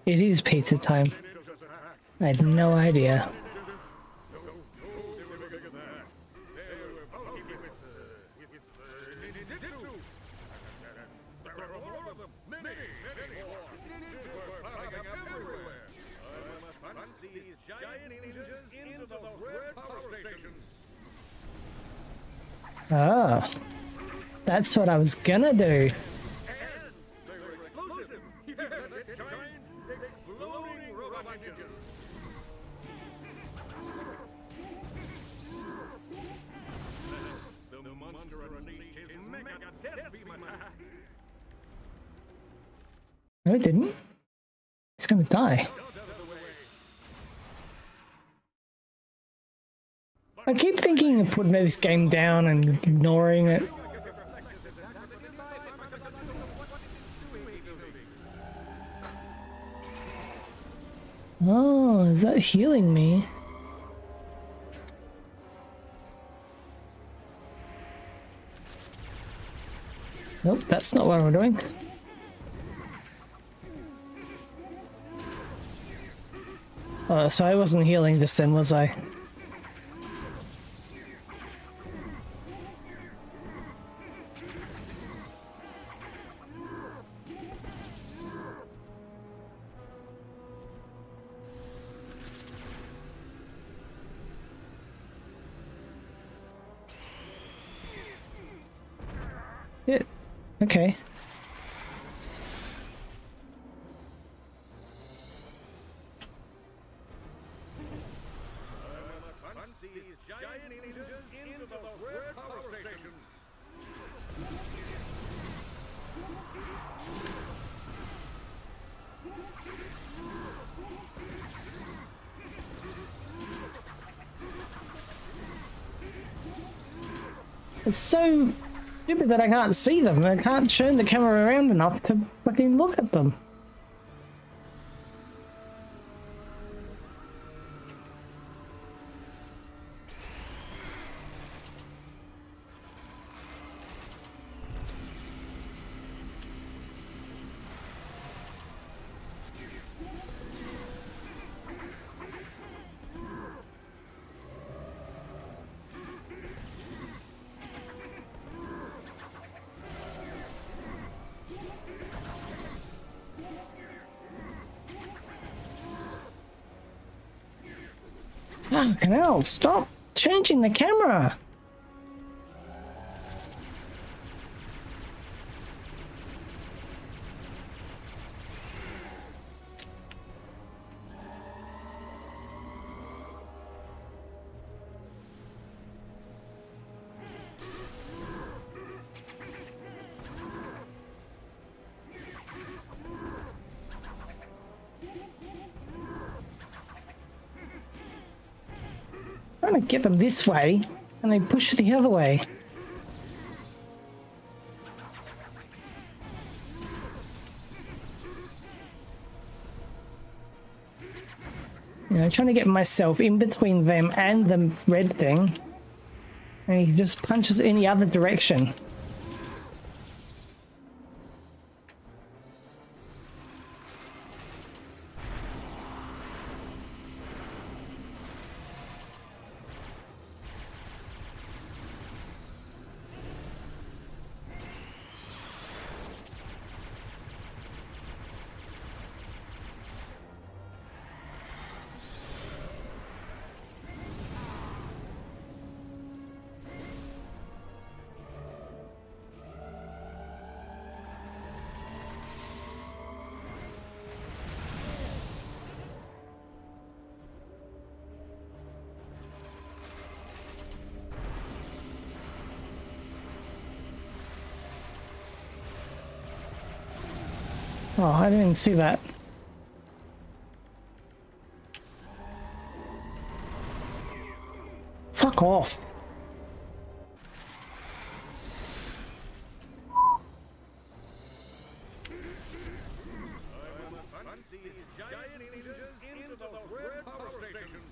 It is pizza time. I had no idea. giant engines into those red power stations. Ah, that's what I was gonna do. They were explosive. Yeah, that's giant exploding robot engines. The monster unleashed his mega death beam attack. No, it didn't. He's gonna die. I keep thinking of putting this game down and ignoring it. Oh, is that healing me? Nope, that's not what we're doing. Oh, so I wasn't healing just then, was I? Yeah, okay. These giant engines into those red power stations. It's so stupid that I can't see them. I can't turn the camera around enough to fucking look at them. Fucking hell, stop changing the camera! I'm trying to get them this way, and they push the other way. You know, trying to get myself in between them and the red thing, and he just punches in the other direction. Oh, I didn't see that. Fuck off. These giant engines into those red power stations.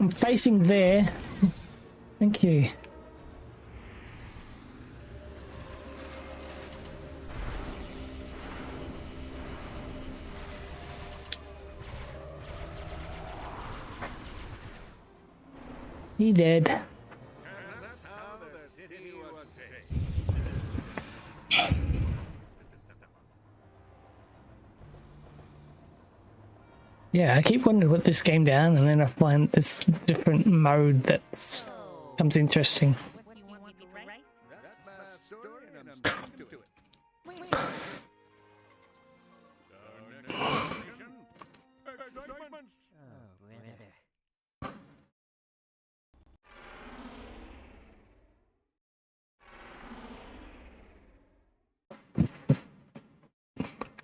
I'm facing there. Thank you. He dead. Yeah, I keep wanting to put this game down and then I find this different mode that becomes interesting.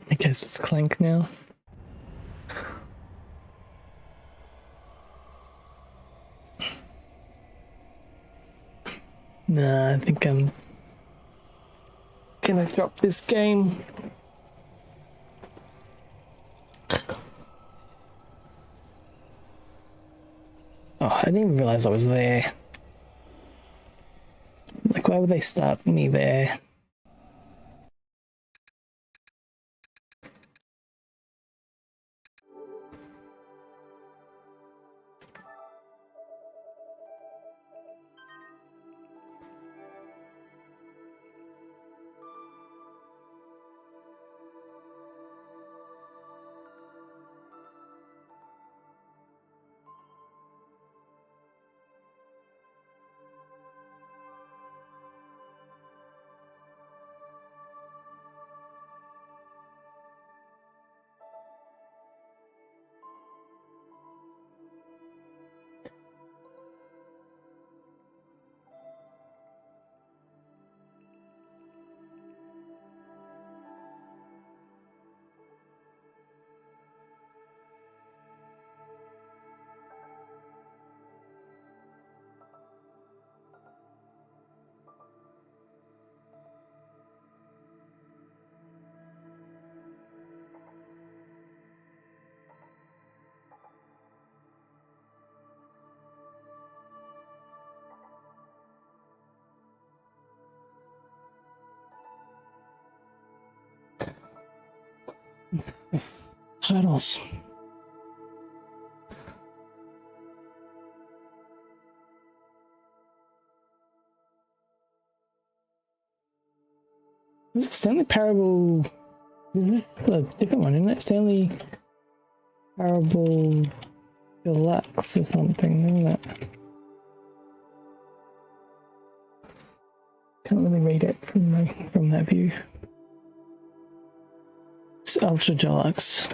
I guess it's Clank now. Nah, I think I'm gonna drop this game. Oh, I didn't even realize I was there. Like, why would they start me there? Titles. Is it Stanley Parable? Is this a different one, isn't it? Stanley Parable Deluxe or something, isn't it? Can't really read it from that view. It's Ultra Deluxe.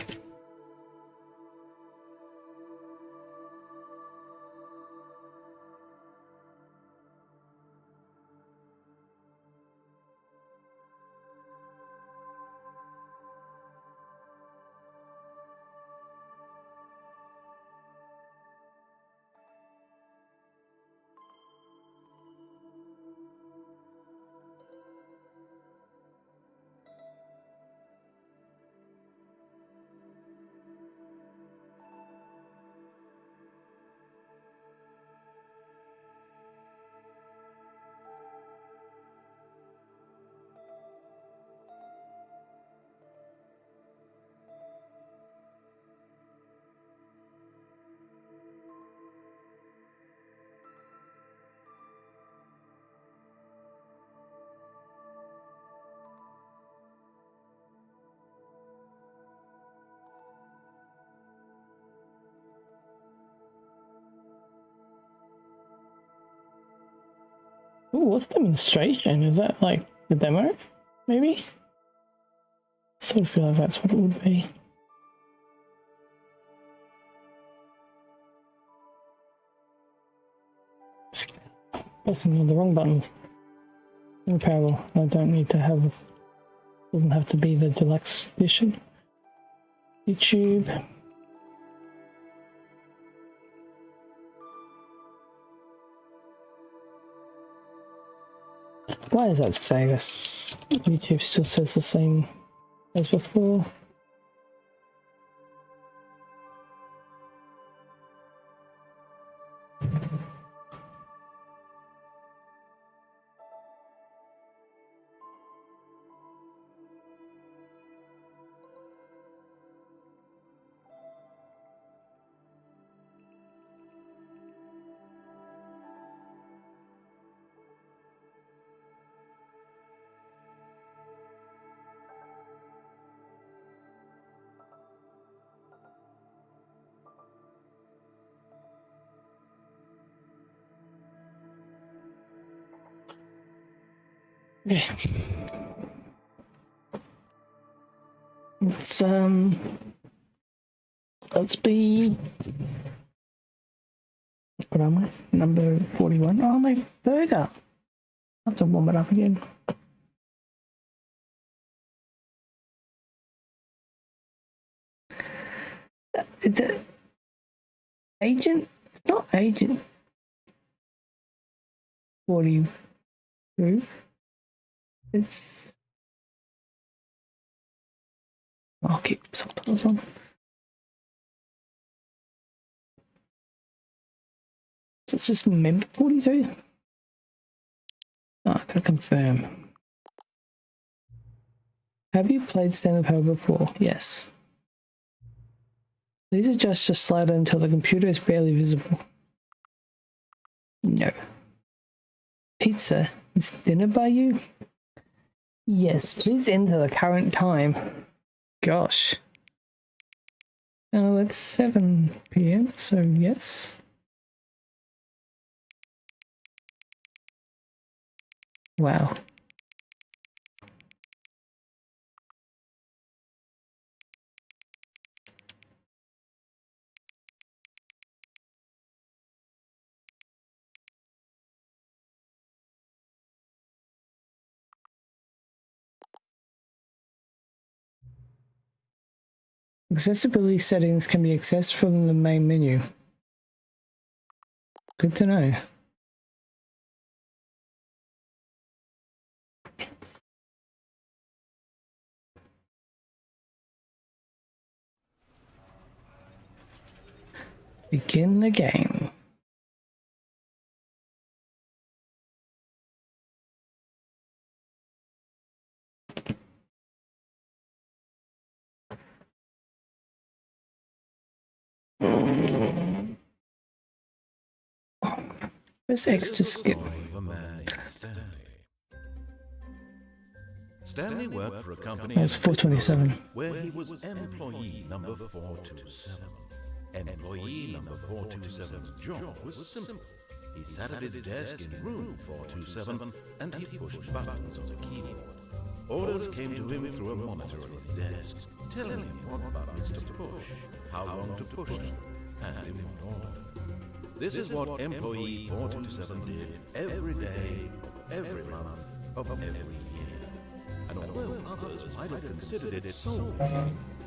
Ooh, what's demonstration? Is that like the demo? Maybe? Sort of feel like that's what it would be. Pressing on the wrong buttons. No parallel. I don't need to have. Doesn't have to be the deluxe edition. YouTube. Why does that say this? YouTube still says the same as before. Okay. Let's be. What am I? Number 41. Oh, my burger. I have to warm it up again. The agent? It's not agent 42. It's. I'll keep subtitles on. It's just member 42. Oh, I gotta confirm. Have you played Stanley Power before? Yes. Please adjust your slider until the computer is barely visible. No. Pizza? Is dinner by you? Yes, please enter the current time. Gosh. Oh, it's 7 PM, so yes. Wow. Accessibility settings can be accessed from the main menu. Good to know. Begin the game. Press X to skip. Stanley worked for a company That's 427. where he was employee number 427. Employee number 427's job was simple. He sat at his desk in room 427 and he pushed buttons on the keyboard. Orders came to him through a monitor on his desk, telling him what buttons to push, how long to push them, and in what order. This is what employee 427 did every day, every month, of every year. And although others might have considered it soul,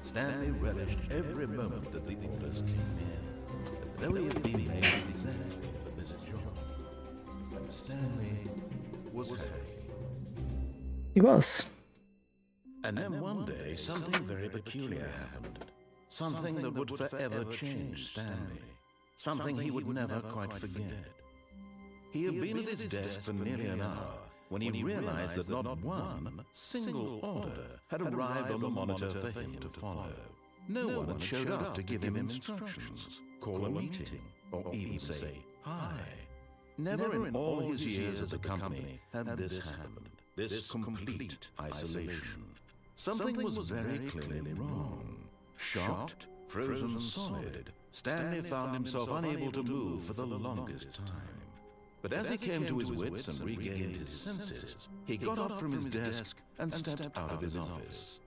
Stanley relished every moment that the orders came in, as though he had been made exactly for this job. And Stanley was happy. He was. And then one day, something very peculiar happened. Something that would forever change Stanley. Something he would never quite forget. He had been at his desk for nearly an hour when he realized that not one single order had arrived on the monitor for him to follow. No one had showed up to give him instructions, call a meeting, or even say hi. Never in all his years at the company had this happened, this complete isolation. Something was very clearly wrong. Shocked, frozen solid, Stanley found himself unable to move for the longest time. But as he came to his wits and regained his senses, he got up from his desk and stepped out of his office.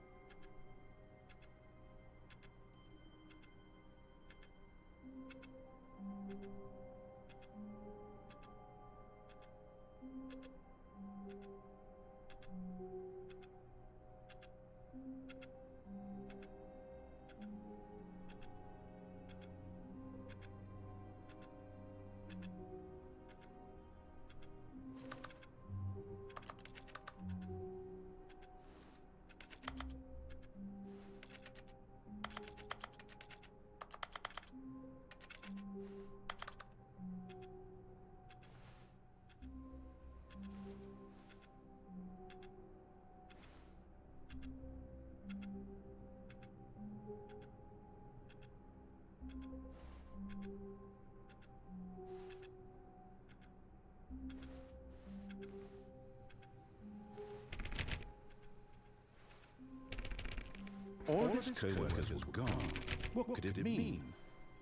All of his co-workers were gone. What could it mean?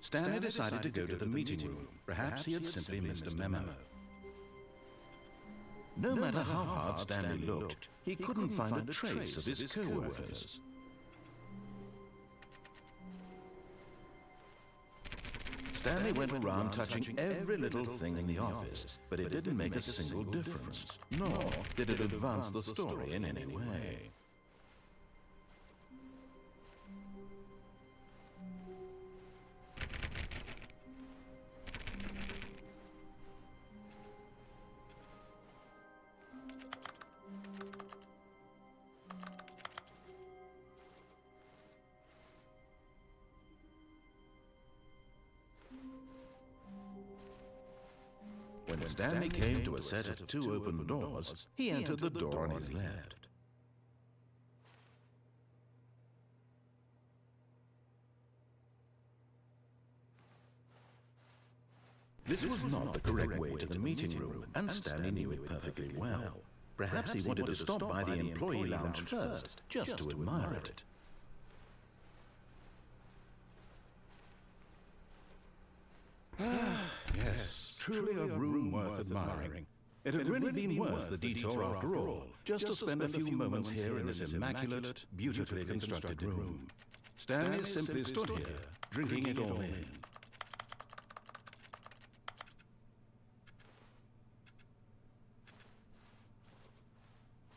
Stanley decided to go to the meeting room. Perhaps he had simply missed a memo. No matter how hard Stanley looked, he couldn't find a trace of his co-workers. Stanley went around touching every little thing in the office, but it didn't make a single difference, nor did it advance the story in any way. When Stanley came to a set of 2 open doors, he entered the door on his left. This was not the correct way to the meeting room, and Stanley knew it perfectly well. Perhaps he wanted to stop by the employee lounge first, just to admire it. Yes, truly a room worth admiring. It had really been worth the detour after all, just to spend a few moments here in this immaculate, beautifully constructed room. Stanley simply stood here, drinking it all in.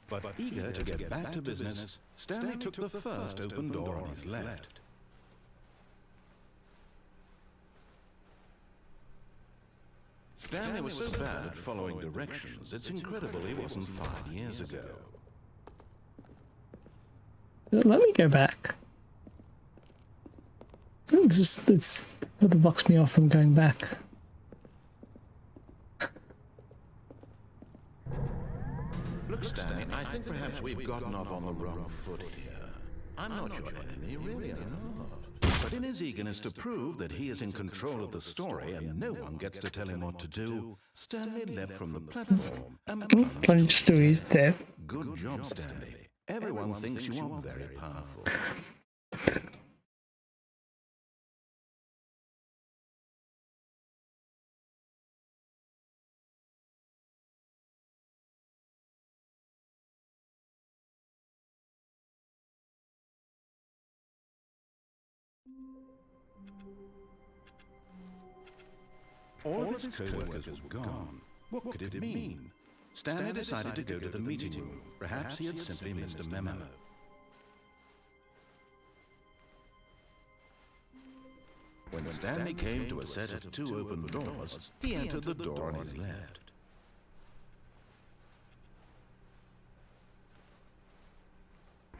But eager to get back to business, Stanley took the first open door on his left. Stanley was so bad at following directions, it's incredible he wasn't 5 years ago. Let me go back. It's sort of blocks me off from going back. Look, Stanley, I think perhaps we've gotten off on the wrong foot here. I'm not your enemy, really, I'm not. But in his eagerness to prove that he is in control of the story and no one gets to tell him what to do, Stanley leapt from the platform and plunged to his death. Good job, Stanley. Everyone thinks you are very powerful. All of his co-workers were gone. What could it mean? Stanley decided to go to the meeting room. Perhaps he had simply missed a memo. When Stanley came to a set of 2 open doors, he entered the door on his left.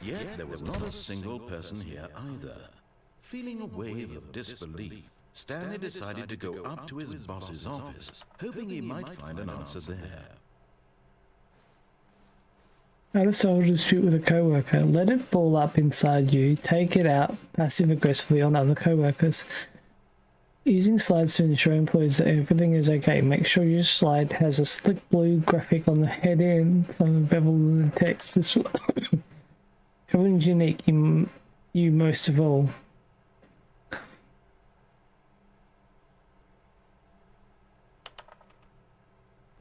Yet there was not a single person here either. Feeling a wave of disbelief, Stanley decided to go up to his boss's office, hoping he might find an answer there. Had a sole dispute with a co-worker. Let it ball up inside you. Take it out passive-aggressively on other co-workers. Using slides to ensure employees that everything is okay. Make sure your slide has a slick blue graphic on the head end, some bevel in the text. This coverings unique in you most of all.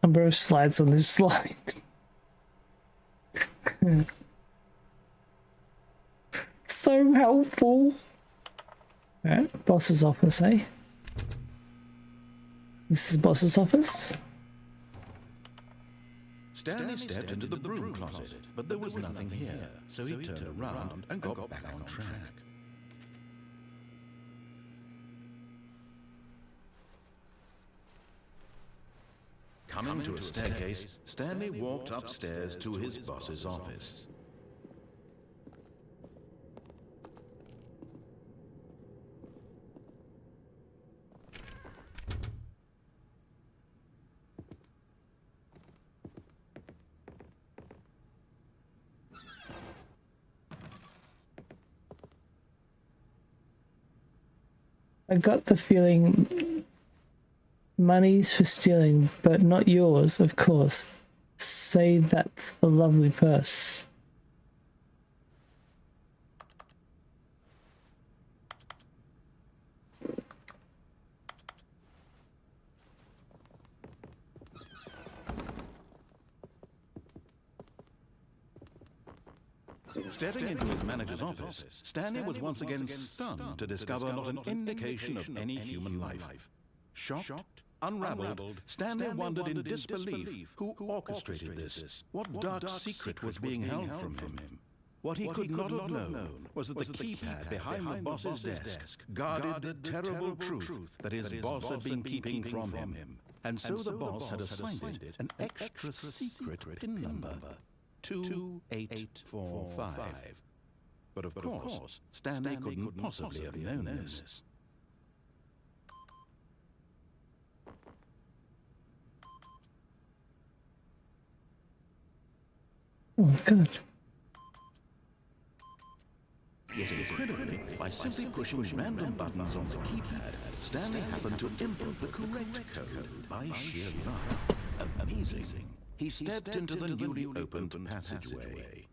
Number of slides on this slide. So helpful. Alright, boss's office, eh? This is boss's office. Stanley stepped into the broom closet, but there was nothing here, so he turned around and got back on track. Coming to a staircase, Stanley walked upstairs to his boss's office. I got the feeling money's for stealing, but not yours, of course. Say that's a lovely purse. Stepping into his manager's office, Stanley was once again stunned to discover not an indication of any human life. Shocked, unraveled, Stanley wondered in disbelief who orchestrated this, what dark secret was being held from him. What he could not have known was that the keypad behind the boss's desk guarded the terrible truth that his boss had been keeping from him. And so the boss had assigned it an extra secret PIN number, 2845. But of course, Stanley couldn't possibly have known this. Oh, good. Yet incredibly, by simply pushing random buttons on the keypad, Stanley happened to input the correct code by sheer luck. Amazing. He stepped into the newly opened passageway.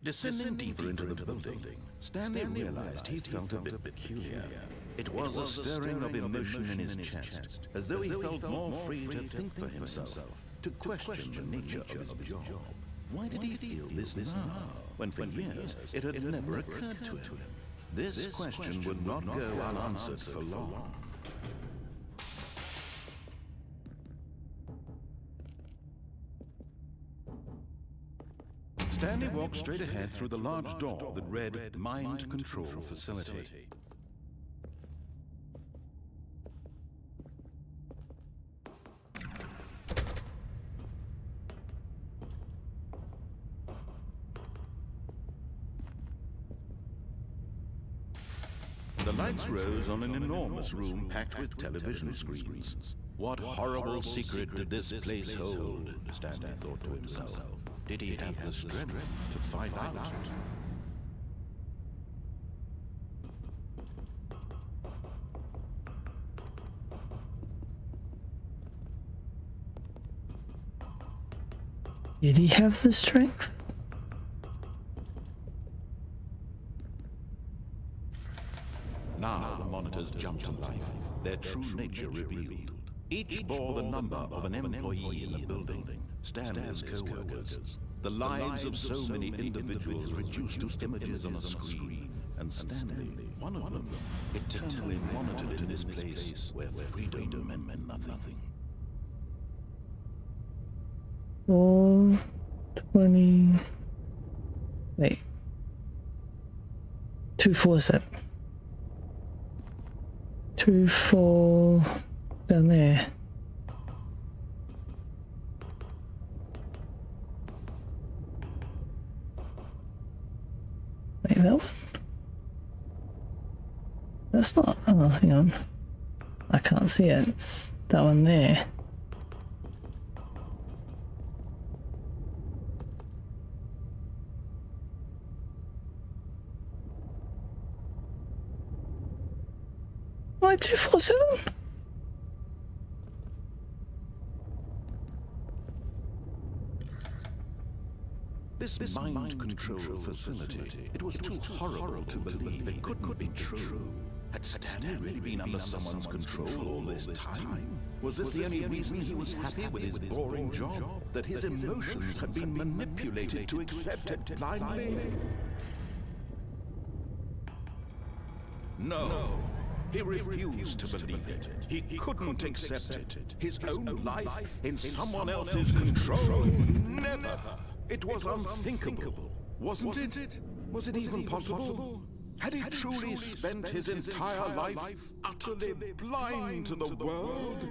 Descending deeper into the building, Stanley realized he felt a bit peculiar. It was a stirring of emotion in his chest, as though he felt more free to think for himself, to question the nature of his job. Why did he feel this now, when for years it had never occurred to him? This question would not go unanswered for long. Stanley walked straight ahead through the large door that read Mind Control Facility. The lights rose on an enormous room packed with television screens. What horrible secret did this place hold? Stanley thought to himself. Did he have the strength to find out? Did he have the strength? Now the monitors jumped to life, their true nature revealed. Each bore the number of an employee in the building, Stanley's co-workers. The lives of so many individuals reduced to images on a screen, and Stanley, one of them, eternally monitored in this place where freedom meant nothing. 420. Wait. 247. 24 down there. Wait, that one? That's not. Oh, hang on. I can't see it. It's that one there. Why 247? This mind control facility, it was too horrible to believe it couldn't be true. Had Stanley really been under someone's control all this time? Was this the only reason he was happy with his boring job? That his emotions had been manipulated to accept it blindly? No. He refused to believe it. He couldn't accept it. His own life in someone else's control. Never. It was unthinkable, wasn't it? Was it even possible? Had he truly spent his entire life utterly blind to the world?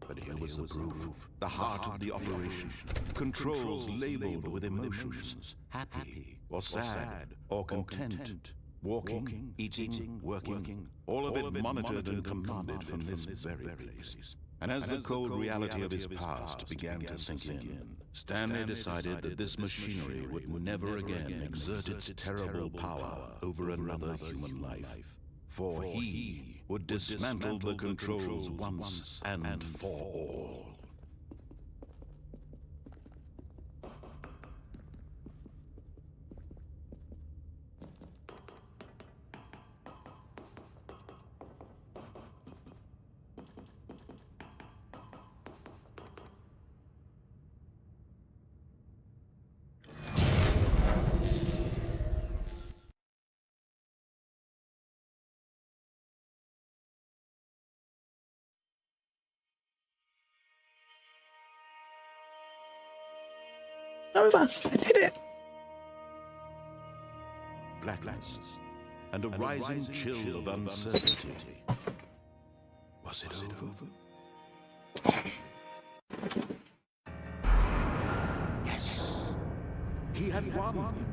But here was the proof, the heart of the operation. Controls labeled with emotions, happy or sad or content. Walking, eating, working, all of it monitored and commanded from this very place. And as the cold reality of his past began to sink in, Stanley decided that this machinery would never again exert its terrible power over another human life. For he would dismantle the controls once and for all. Over. I did it. Blackness and a rising chill of uncertainty. Was it over? Yes. He had won.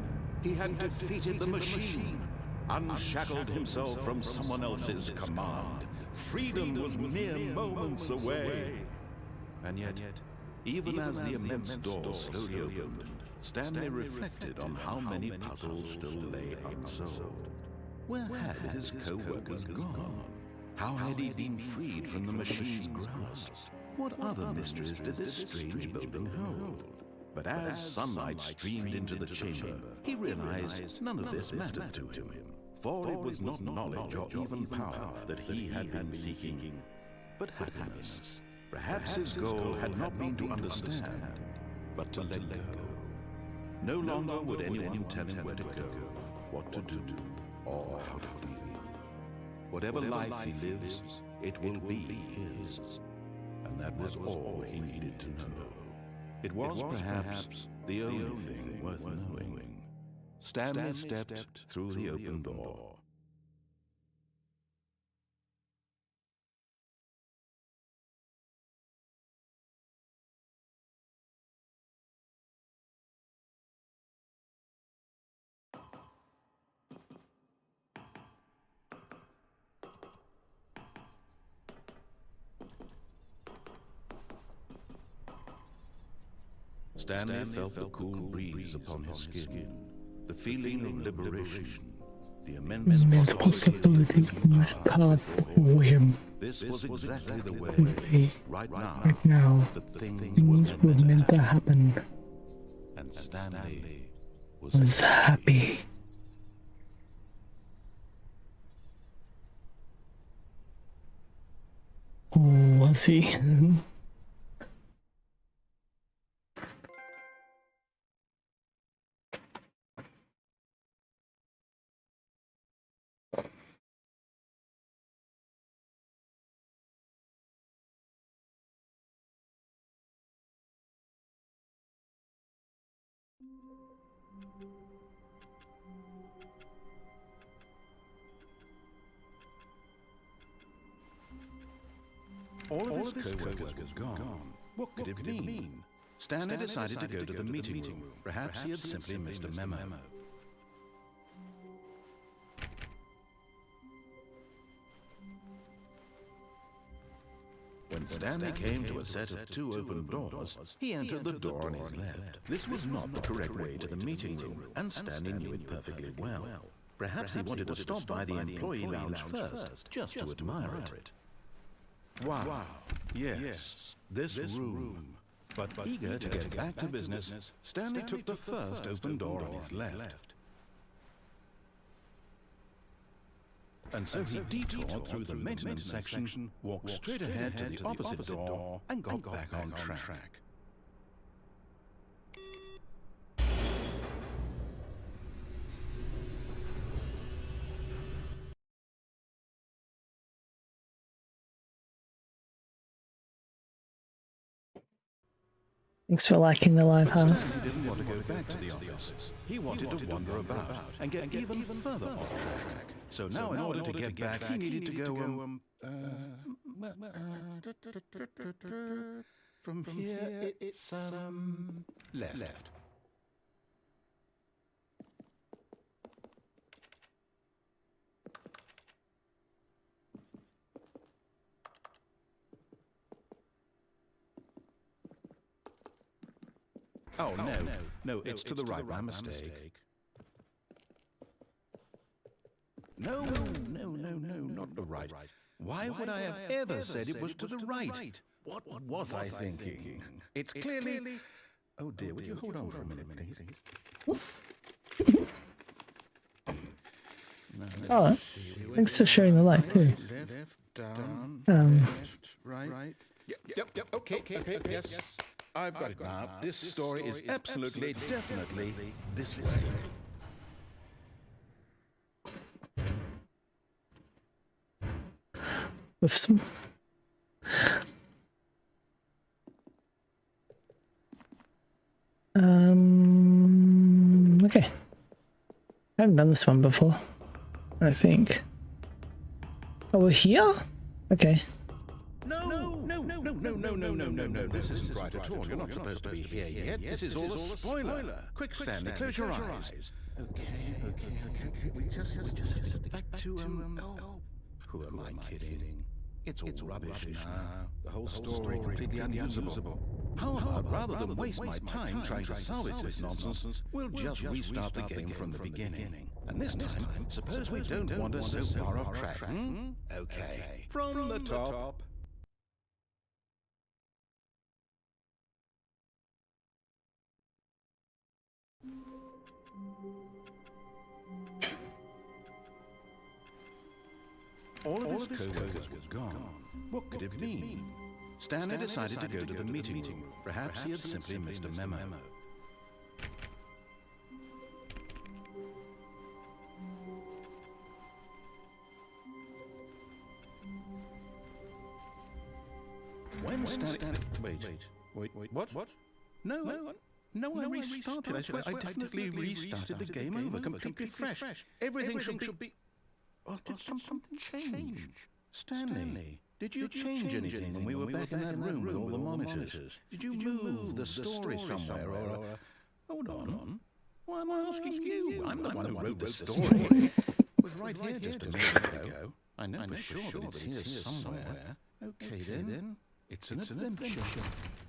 He had defeated the machine, unshackled himself from someone else's command. Freedom was mere moments away. And yet, even as the immense door slowly opened, Stanley reflected on how many puzzles still lay unsolved. Where had his co-workers gone? How had he been freed from the machine's grasp? What other mysteries did this strange building hold? But as sunlight streamed into the chamber, he realized none of this mattered to him. For it was not knowledge or even power that he had been seeking, but happiness. Perhaps his goal had not been to understand, but to let go. No longer would anyone tell him where to go, what to do, or how to feel. Whatever life he lives, it will be his. And that was all he needed to know. It was perhaps the only thing worth knowing. Stanley stepped through the open door. Stanley felt the cool breeze upon his skin, the feeling of liberation, the immense possibility was powerful for him. This was exactly the way, right now, that things were meant to happen. And Stanley Was happy. Oh, was he? All of his co-workers was gone. What could it mean? Stanley decided to go to the meeting room. Perhaps he had simply missed a memo. When Stanley came to a set of two open doors, he entered the door on his left. This was not the correct way to the meeting room, and Stanley knew it perfectly well. Perhaps he wanted to stop by the employee lounge first, just to admire it. Wow, yes, this room. But eager to get back to business, Stanley took the first open door on his left. And so he detoured through the maintenance section, walked straight ahead to the opposite door, and got back on track. Thanks for liking the live, huh? Stanley didn't want to go back to the office. He wanted to wander about and get even further off track. So now in order to get back, he needed to go, from here it's, left. Oh, no, it's to the right, my mistake. No, not the right. Why would I have ever said it was to the right? What was I thinking? It's clearly... Oh dear, would you hold on for a minute, please? Oh, thanks for sharing the light too. Left, down, left, right. Yep, okay, yes. I've got it now. This story is absolutely, definitely this way. With some... Okay. I haven't done this one before, I think. Oh, we're here? Okay. No. This isn't right at all. You're not supposed to be here yet. This is all a spoiler. Quick, Stanley, close your eyes. Okay. We just have to get back to, who am I kidding? It's all rubbish now. The whole story completely unusable. How about, rather than waste my time trying to salvage this nonsense, we'll just restart the game from the beginning. And this time, suppose we don't wander so far off track, hmm? Okay. From the top. All of his co-workers were gone. What could it mean? Stanley decided to go to the meeting room. Perhaps he had simply missed a memo. When Stanley... Wait, what? No, I restarted. I definitely restarted the game over, completely fresh. Everything should be... Oh, did something change? Stanley, did you change anything when we were back in that room with all the monitors? Did you move the story somewhere or... Hold on. Why am I asking you? I'm the one who wrote the story. It was right here just a minute ago. I know for sure that it's here somewhere. Okay then, it's an adventure.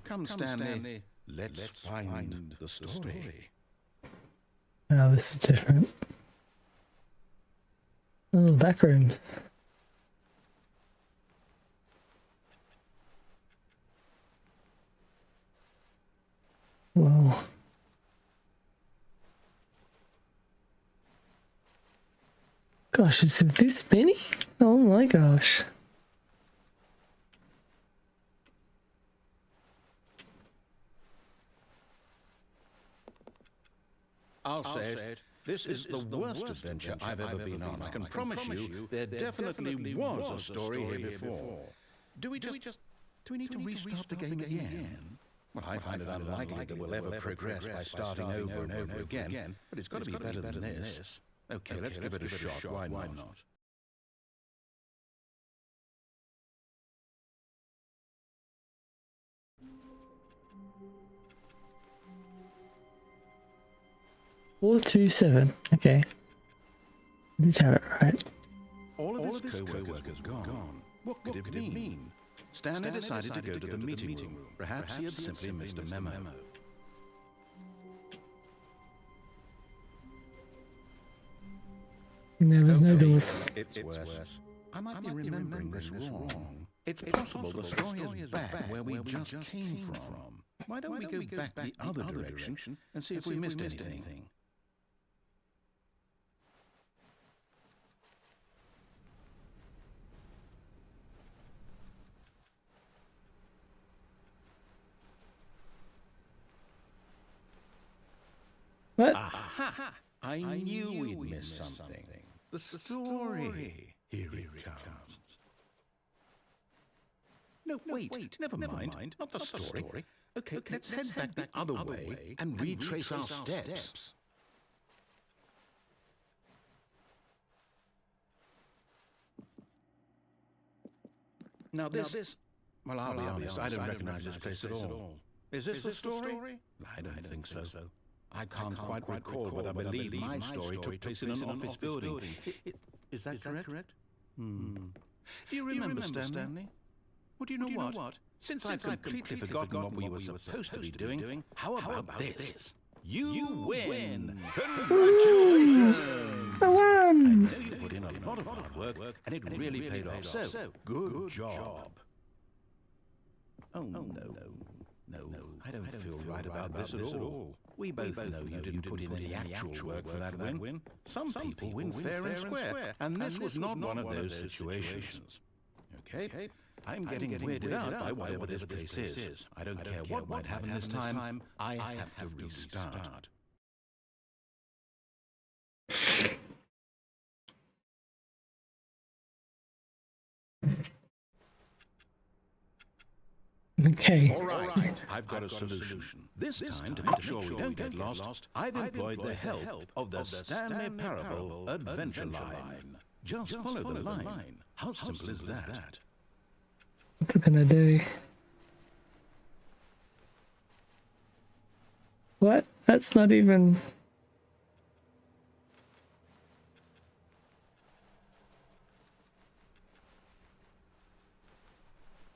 Come, Stanley, let's find the story. Oh, this is different. Oh, back rooms. Whoa. Gosh, is it this many? Oh my gosh. I'll say it. This is the worst adventure I've ever been on. I can promise you there definitely was a story here before. Do we need to restart the game again? Well, I find it unlikely that we'll ever progress by starting over and over again, but it's got to be better than this. Okay, let's give it a shot. Why not? Four, 2, 7. Okay. Did have it right. All of his co-workers were gone. What could it mean? Stanley decided to go to the meeting room. Perhaps he had simply missed a memo. No, there's no doors. It's worse. I might be remembering this wrong. It's possible the story is back where we just came from. Why don't we go back the other direction and see if we missed anything? What? Aha! I knew we'd miss something. The story. Here it comes. No, wait. Never mind. Not the story. Okay, let's head back the other way and retrace our steps. Now this... Well, I'll be honest, I don't recognize this place at all. Is this the story? I don't think so. I can't quite recall, but I believe my story took place in an office building. Is that correct? Do you remember, Stanley? Well, do you know what? Since I've completely forgotten what we were supposed to be doing, how about this? You win! Congratulations! I won! I know you put in a lot of hard work, and it really paid off, so good job. Oh, no, I don't feel right about this at all. We both know you didn't put in any actual work for that win. Some people win fair and square, and this was not one of those situations. Okay? I'm getting weirded out by whatever this place is. I don't care what might happen this time. I have to restart. Okay. All right, I've got a solution. This time, to make sure we don't get lost, I've employed the help of the Stanley Parable Adventure Line. Just follow the line. How simple is that? What's it gonna do? What? That's not even...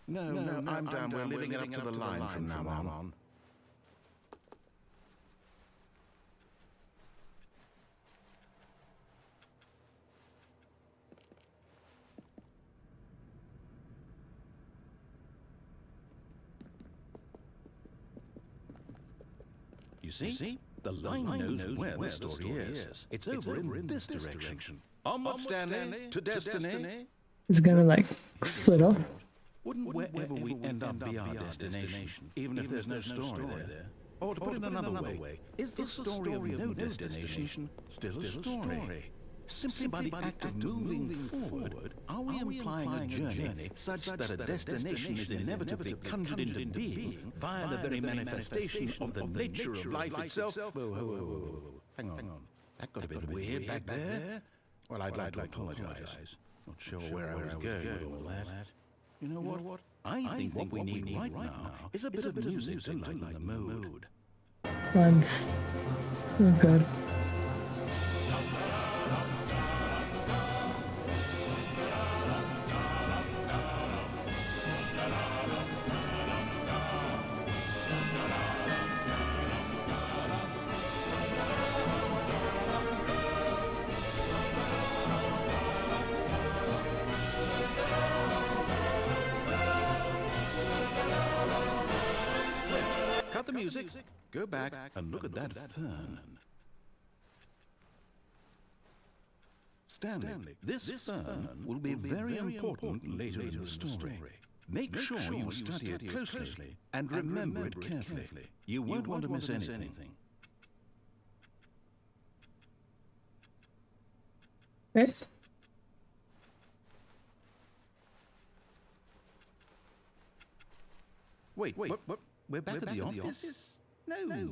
No, I'm down. We're living it up to the line from now on. You see? The line knows where the story is. It's over in this direction. Onward, Stanley, to destiny. It's gonna like split off. Wouldn't wherever we end up be our destination, even if there's no story there? Or to put it another way, is the story of no destination still a story? Simply by the act of moving forward, are we implying a journey such that a destination is inevitably conjured into being via the very manifestation of the nature of life itself? Whoa. Hang on. That got a bit weird back there. Well, I'd like to apologize. Not sure where I was going with all that. You know what? I think what we need right now is a bit of music to lighten the mood. Once. Oh god. Cut the music, go back and look at that fern. Stanley, this fern will be very important later in the story. Make sure you study it closely and remember it carefully. You won't want to miss anything. Yes. Wait, what? We're back at the office? No.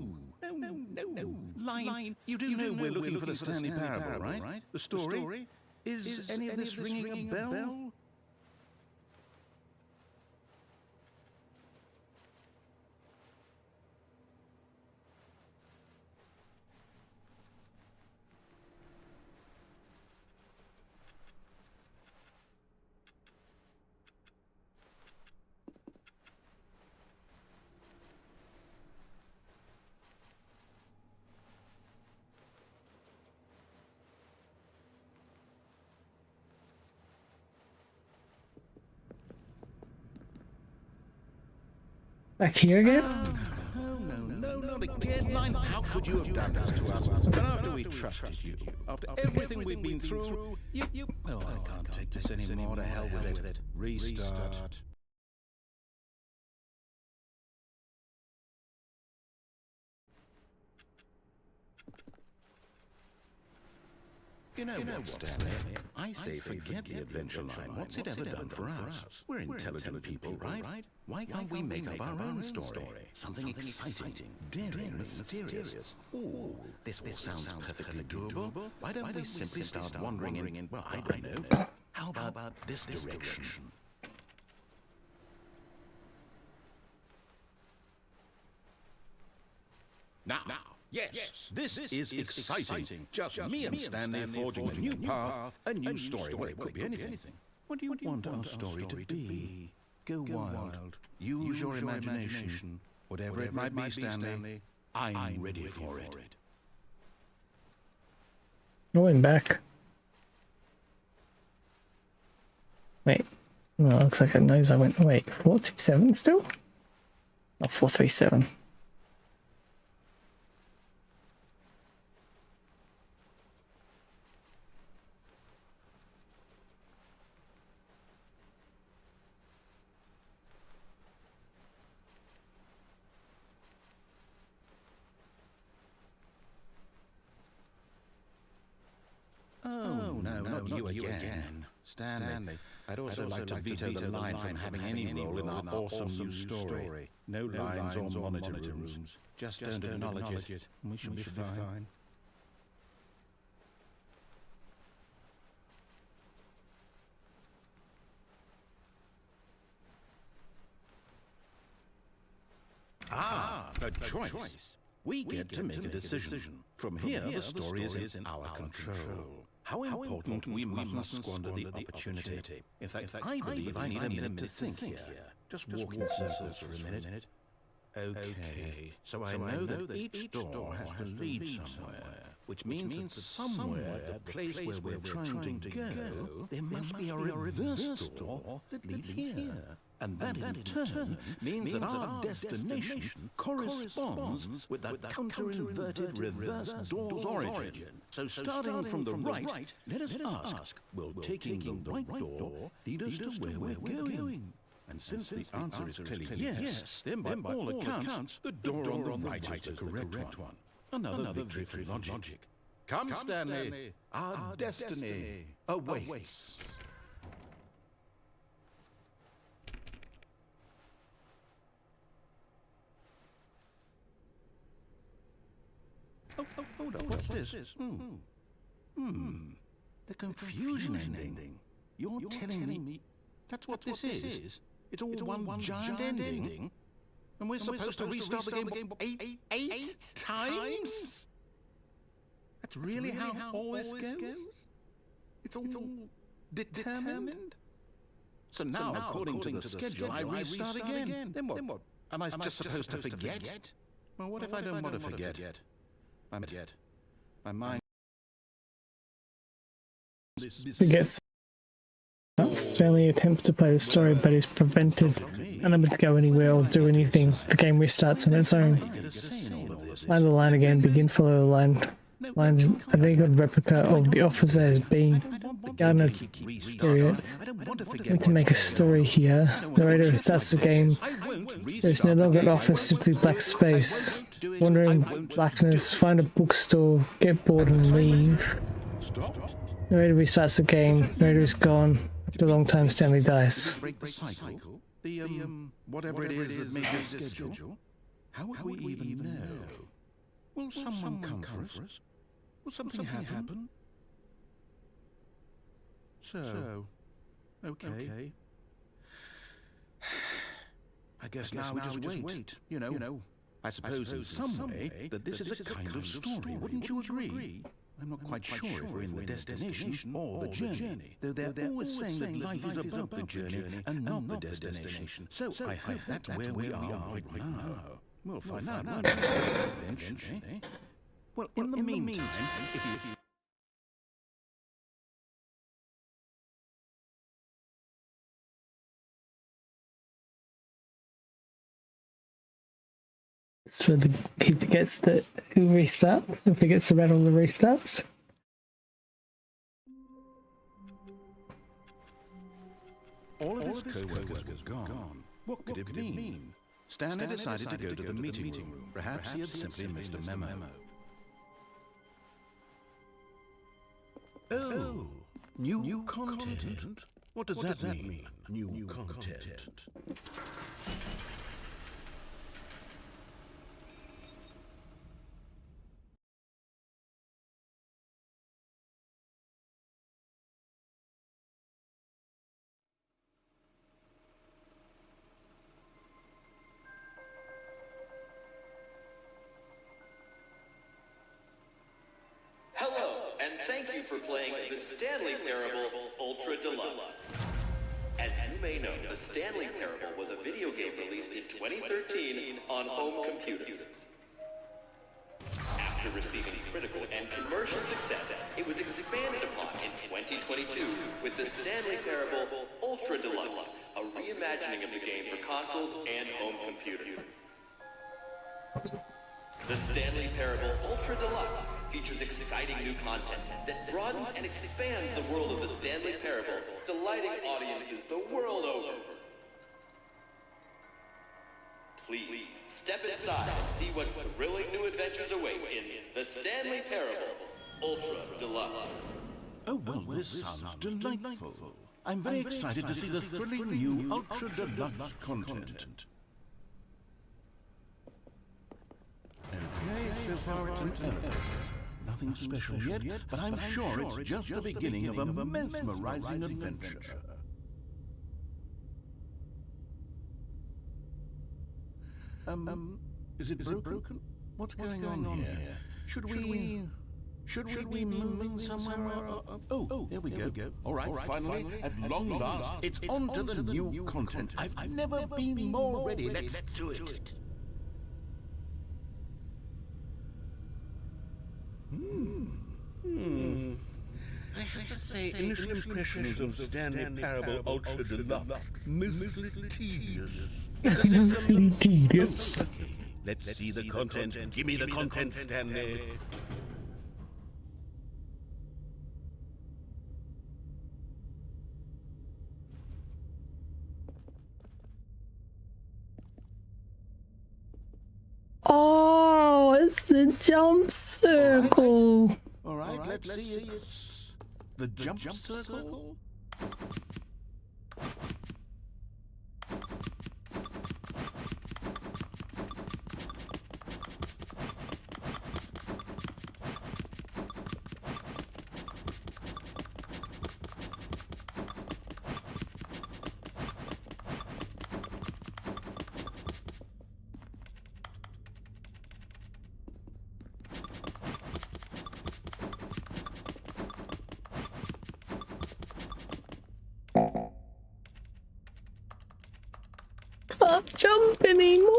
Line, you do know we're looking for the Stanley Parable, right? The story? Is any of this ringing a bell? Back here again? No, not again, Line. How could you have done this to us? And after we trusted you, after everything we've been through, you... Oh, I can't take this anymore. To hell with it. Restart. You know what, Stanley? I say forget the adventure line. What's it ever done for us? We're intelligent people, right? Why can't we make up our own story? Something exciting, daring, mysterious. Ooh, this all sounds perfectly doable. Why don't we simply start wandering in, well, I don't know. How about this direction? Now. Yes, this is exciting. Just me and Stanley forging a new path, a new story. Well, it could be anything. What do you want our story to be? Go wild. Use your imagination. Whatever it might be, Stanley, I'm ready for it. Going back. Wait. No, it looks like it knows I went. Wait, 427 still? Oh, 437. Oh, no, not you again. Stanley, I'd also like to veto the line from having any role in our awesome new story. No lines or monitor rooms. Just don't acknowledge it. We should be fine. A choice. We get to make a decision. From here, the story is in our control. How important we mustn't squander the opportunity. In fact, I believe I need a minute to think here. Just walk in circles for a minute. Okay, so I know that each door has to lead somewhere, which means that somewhere, the place where we're trying to go, there must be a reverse door that leads here. And that in turn means that our destination corresponds with that counter-inverted reverse door's origin. So starting from the right, let us ask, will taking the right door lead us to where we're going? And since the answer is clearly yes, then by all accounts, the door on the right is the correct one. Another victory for logic. Come, Stanley, our destiny awaits. Oh, hold on, what's this? The confusion ending. You're telling me that's what this is? It's all one giant ending? And we're supposed to restart the game eight times? That's really how all this goes? It's all determined? So now, according to the schedule, I restart again. Then what? Am I just supposed to forget? Well, what if I don't want to forget? My mind Forgets. Stanley attempts to play the story, but is prevented, unable to go anywhere or do anything. The game restarts on its own. Line the line again, begin follow the line. A legal replica of the officer has been Gardner period. Need to make a story here. Narrator restarts the game. There's no longer an office, simply black space. Wandering blackness, find a bookstore, get bored and leave. Narrator restarts the game. Narrator is gone. After a long time, Stanley dies. break the cycle, whatever it is that made this schedule, how would we even know? Will someone come for us? Will something happen? So, okay. I guess now we just wait. You know, I suppose in some way that this is a kind of story. Wouldn't you agree? I'm not quite sure if we're in the destination or the journey, though they're always saying that life is about the journey and not the destination. So I hope that's where we are right now. We'll find out eventually. Well, in the meantime, if you... So he forgets that who restarts, and forgets about all the restarts. All of his co-workers was gone. What could it mean? Stanley decided to go to the meeting room. Perhaps he had simply missed a memo. Oh, new content? What does that mean? New content. Hello, and thank you for playing the Stanley Parable Ultra Deluxe. As you may know, the Stanley Parable was a video game released in 2013 on home computers. After receiving critical and commercial success, it was expanded upon in 2022 with the Stanley Parable Ultra Deluxe, a reimagining of the game for consoles and home computers. The Stanley Parable Ultra Deluxe features exciting new content that broadens and expands the world of the Stanley Parable, delighting audiences the world over. Please, step inside and see what thrilling new adventures await in The Stanley Parable Ultra Deluxe. Oh, well, this sounds delightful. I'm very excited to see the thrilling new Ultra Deluxe content. Okay, so far it's an elevator. Nothing special yet, but I'm sure it's just the beginning of a mesmerizing adventure. Is it broken? What's going on here? Should we be moving somewhere? Oh, here we go. All right, finally, at long last, it's on to the new content. I've never been more ready. Let's do it. I have to say, initial impressions of Stanley Parable Ultra Deluxe, mostly tedious. Mostly tedious. Okay, let's see the content. Give me the content, Stanley. Oh, it's the jump circle. All right, let's see. It's the jump circle. Can't jump anymore.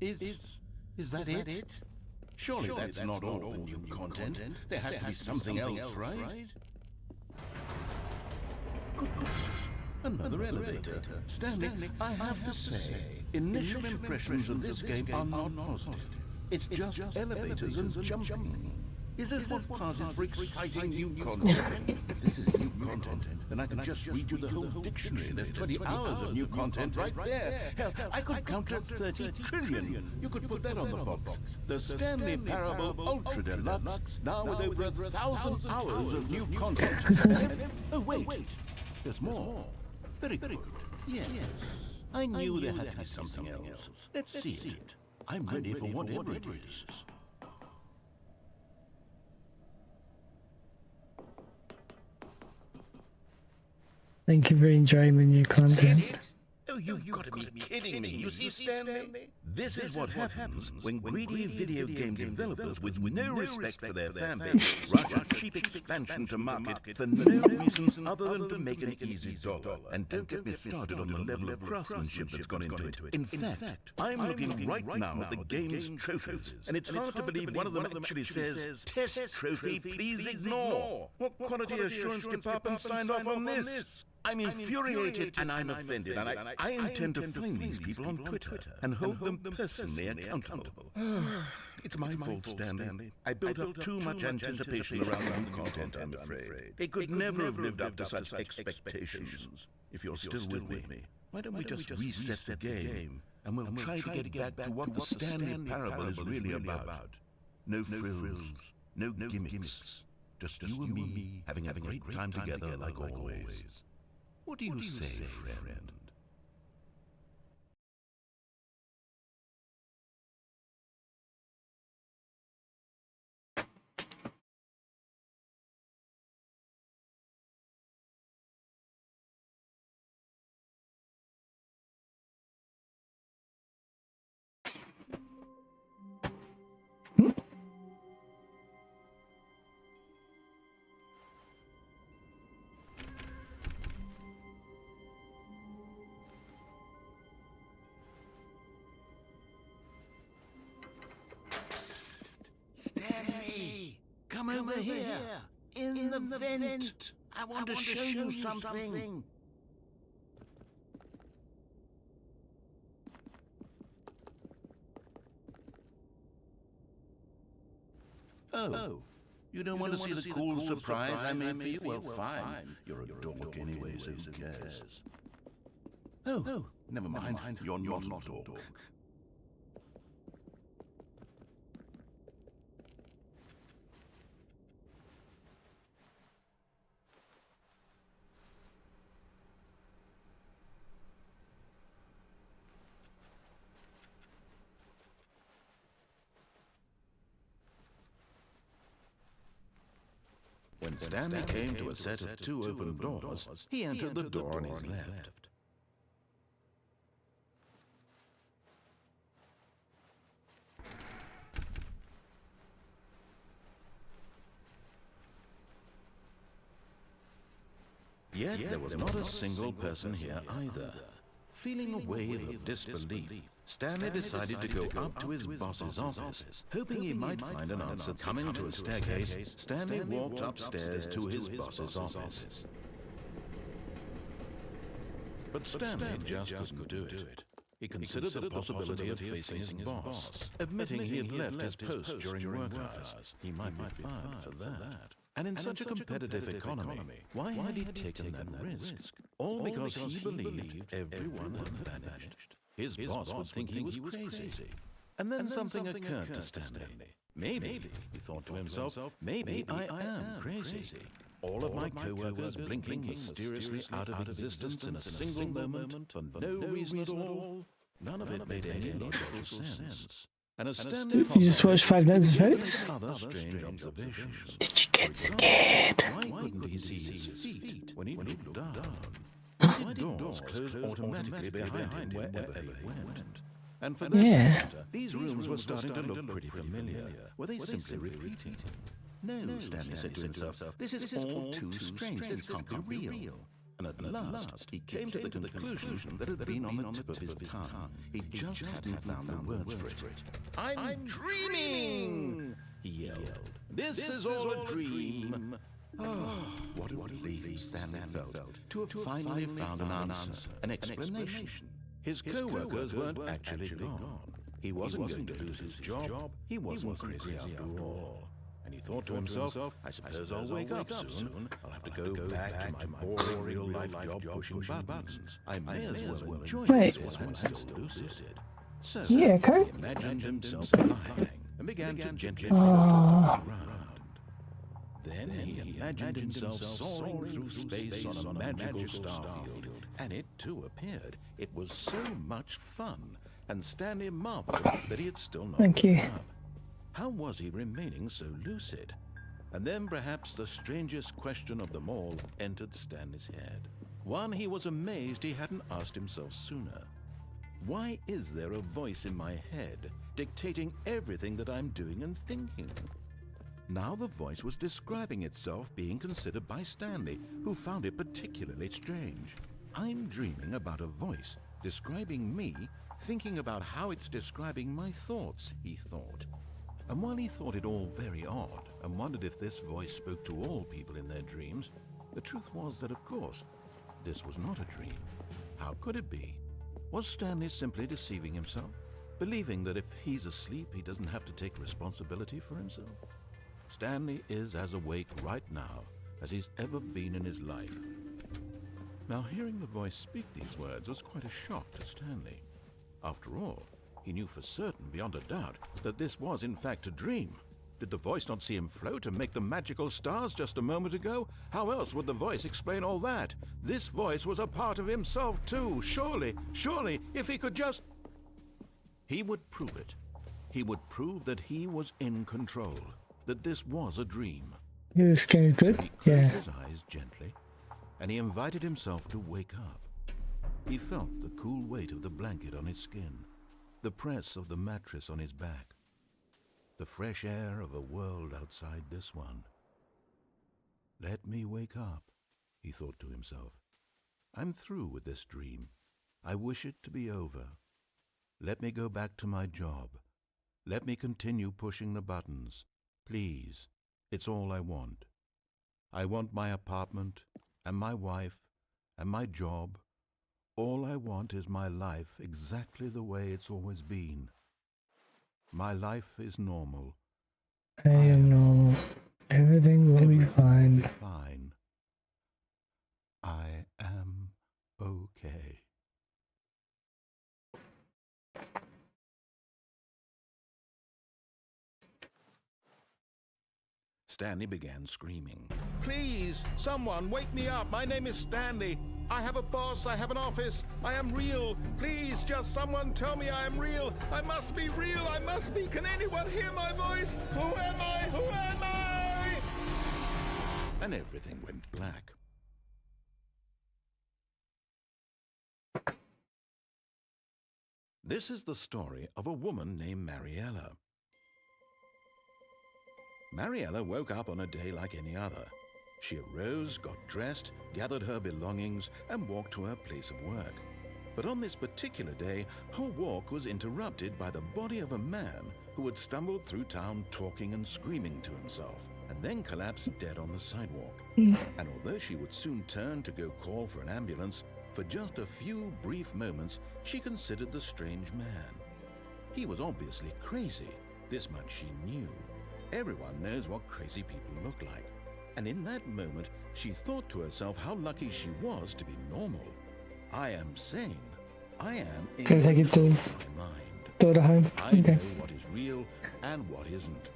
Is that it? Surely that's not all the new content. There has to be something else, right? Good gracious. Another elevator. Stanley, I have to say, initial impressions of this game are not positive. It's just elevators and jumping. Is this what passes for exciting new content? If this is new content, then I can just read you the whole dictionary. There's 20 hours of new content right there. Hell, I could count to 30 trillion. You could put that on the box. The Stanley Parable Ultra Deluxe, now with over 1,000 hours of new content. Oh, wait. There's more. Very good. Yes. I knew there had to be something else. Let's see it. I'm ready for whatever it is. Thank you for enjoying the new content. Oh, you've got to be kidding me. You see, Stanley? This is what happens when greedy video game developers with no respect for their fanbase rush a cheap expansion to market for no reason other than to make an easy dollar. And don't get me started on the level of craftsmanship that's gone into it. In fact, I'm looking right now at the game's trophies, and it's hard to believe one of them actually says, "Test trophy, please ignore." What quality assurance department signed off on this? I'm infuriated and I'm offended, and I intend to find these people on Twitter and hold them personally accountable. It's my fault, Stanley. I built up too much anticipation around the new content, I'm afraid. They could never have lived up to such expectations. If you're still with me, why don't we just reset the game, and we'll try to get back to what the Stanley Parable is really about. No frills, no gimmicks. Just you and me having a great time together like always. What do you say, friend? Come over here. In the vent. I want to show you something. Oh, you don't want to see the cool surprise I made for you? Well, fine. You're a dork anyway, so who cares? Oh, never mind. You're not a dork. When Stanley came to a set of 2 open doors, he entered the door on his left. Yet there was not a single person here either. Feeling a wave of disbelief, Stanley decided to go up to his boss's office. Hoping he might find an answer coming to a staircase, Stanley walked upstairs to his boss's office. But Stanley just couldn't do it. He considered the possibility of facing his boss, admitting he had left his post during work hours. He might be fired for that. And in such a competitive economy, why had he taken that risk? All because he believed everyone had vanished. His boss would think he was crazy. And then something occurred to Stanley. Maybe, he thought to himself, maybe I am crazy. All of my co-workers blinking mysteriously out of existence in a single moment for no reason at all. None of it made any logical sense. And as Stanley You just watched 5 Nights at Freddy's? other strange observations. Did you get scared? Why couldn't he see his feet when he looked down? Why did doors close automatically behind him wherever he went? And for that matter, these rooms were starting to look pretty familiar. Were they simply repeating? No, Stanley said to himself, this is all too strange. This can't be real. And at last, he came to the conclusion that had been on the tip of his tongue. He just hadn't found the words for it. I'm dreaming! He yelled. This is all a dream. Oh, what a relief Stanley felt to have finally found an answer, an explanation. His co-workers weren't actually gone. He wasn't going to lose his job. He wasn't crazy after all. And he thought to himself, I suppose I'll wake up soon. I'll have to go back to my boring real-life job pushing buttons. I may as well enjoy this while I'm still lucid. So Yeah, okay. he imagined himself lying and began to gently float around. Then he imagined himself soaring through space on a magical starfield, and it too appeared. It was so much fun, and Stanley marveled that he had still not Thank you. woken up. How was he remaining so lucid? And then perhaps the strangest question of them all entered Stanley's head. One he was amazed he hadn't asked himself sooner. Why is there a voice in my head dictating everything that I'm doing and thinking? Now the voice was describing itself being considered by Stanley, who found it particularly strange. I'm dreaming about a voice describing me, thinking about how it's describing my thoughts, he thought. And while he thought it all very odd and wondered if this voice spoke to all people in their dreams, the truth was that, of course, this was not a dream. How could it be? Was Stanley simply deceiving himself, believing that if he's asleep, he doesn't have to take responsibility for himself? Stanley is as awake right now as he's ever been in his life. Now, hearing the voice speak these words was quite a shock to Stanley. After all, he knew for certain, beyond a doubt, that this was in fact a dream. Did the voice not see him float and make the magical stars just a moment ago? How else would the voice explain all that? This voice was a part of himself too. Surely, if he could just... He would prove it. He would prove that he was in control, that this was a dream. Your skin is good? So he closed Yeah. his eyes gently, and he invited himself to wake up. He felt the cool weight of the blanket on his skin, the press of the mattress on his back, the fresh air of a world outside this one. Let me wake up, he thought to himself. I'm through with this dream. I wish it to be over. Let me go back to my job. Let me continue pushing the buttons. Please, It's all I want. I want my apartment, and my wife, and my job. All I want is my life exactly the way it's always been. My life is normal. I am normal. Everything will be fine. Fine. I am okay. Stanley began screaming. Please, someone, wake me up. My name is Stanley. I have a boss. I have an office. I am real. Please, just someone tell me I am real. I must be real. I must be. Can anyone hear my voice? Who am I? Who am I? And everything went black. This is the story of a woman named Mariella. Mariella woke up on a day like any other. She arose, got dressed, gathered her belongings, and walked to her place of work. But on this particular day, her walk was interrupted by the body of a man who had stumbled through town talking and screaming to himself, and then collapsed dead on the sidewalk. And although she would soon turn to go call for an ambulance, for just a few brief moments, she considered the strange man. He was obviously crazy. This much she knew. Everyone knows what crazy people look like. And in that moment, she thought to herself how lucky she was to be normal. I am sane. I am in Can I take it to my mind. daughter home? I Okay. know what is real and what isn't.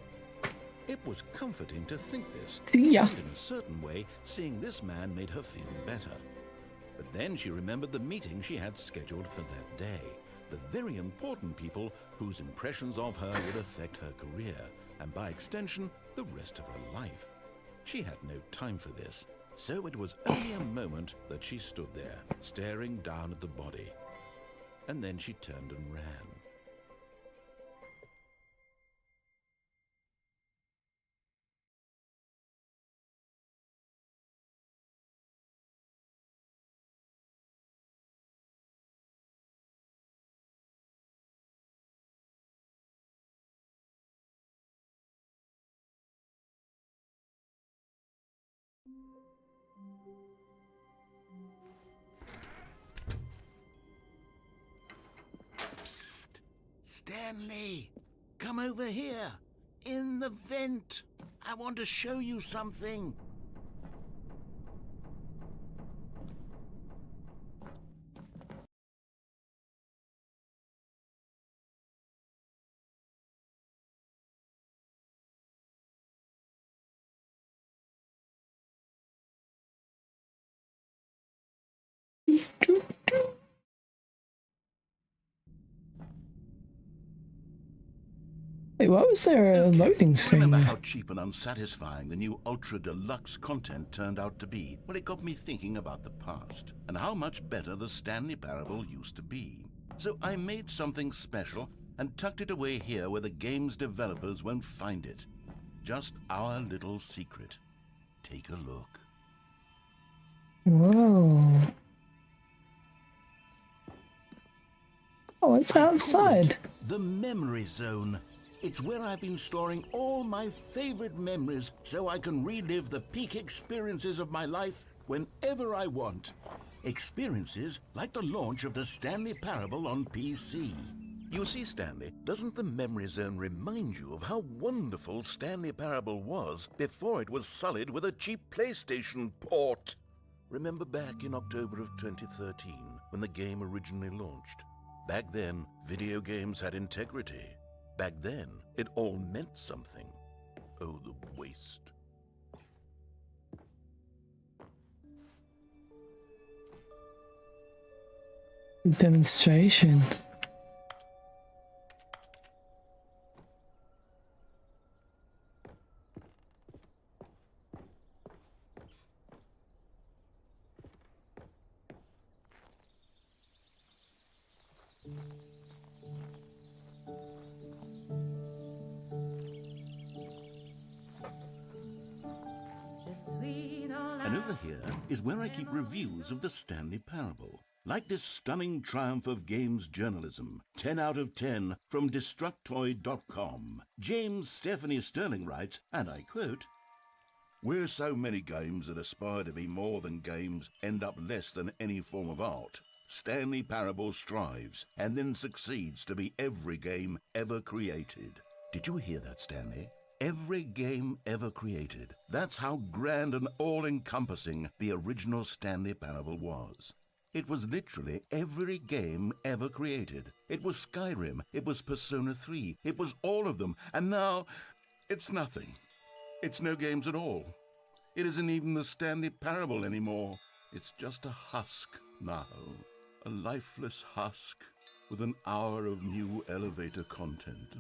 It was comforting to think this. Yeah. And in a certain way, seeing this man made her feel better. But then she remembered the meeting she had scheduled for that day. The very important people whose impressions of her would affect her career, and by extension, the rest of her life. She had no time for this, so it was only a moment that she stood there, staring down at the body. And then she turned and ran. Psst! Stanley! Come over here! In the vent! I want to show you something! Wait, what was there a loading screen Remember there? how cheap and unsatisfying the new ultra deluxe content turned out to be? Well, it got me thinking about the past and how much better the Stanley Parable used to be. So I made something special and tucked it away here where the game's developers won't find it. Just our little secret. Take a look. Whoa. Oh, it's outside. The memory zone. It's where I've been storing all my favorite memories so I can relive the peak experiences of my life whenever I want. Experiences like the launch of the Stanley Parable on PC. You see, Stanley, doesn't the memory zone remind you of how wonderful Stanley Parable was before it was sullied with a cheap PlayStation port? Remember back in October of 2013 when the game originally launched? Back then, video games had integrity. Back then, it all meant something. Oh, the waste. Demonstration. And over here is where I keep reviews of the Stanley Parable. Like this stunning triumph of games journalism, 10 out of 10 from Destructoid.com. James Stephanie Sterling writes, and I quote, Where so many games that aspire to be more than games end up less than any form of art, Stanley Parable strives and then succeeds to be every game ever created. Did you hear that, Stanley? Every game ever created. That's how grand and all-encompassing the original Stanley Parable was. It was literally every game ever created. It was Skyrim, it was Persona 3, it was all of them, and now it's nothing. It's no games at all. It isn't even the Stanley Parable anymore. It's just a husk now. A lifeless husk with an hour of new elevator content.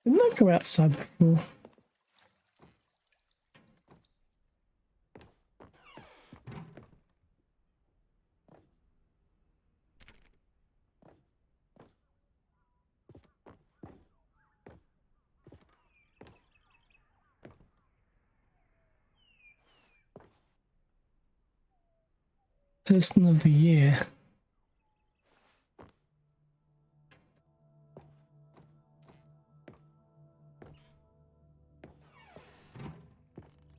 Didn't I go outside before? Person of the Year.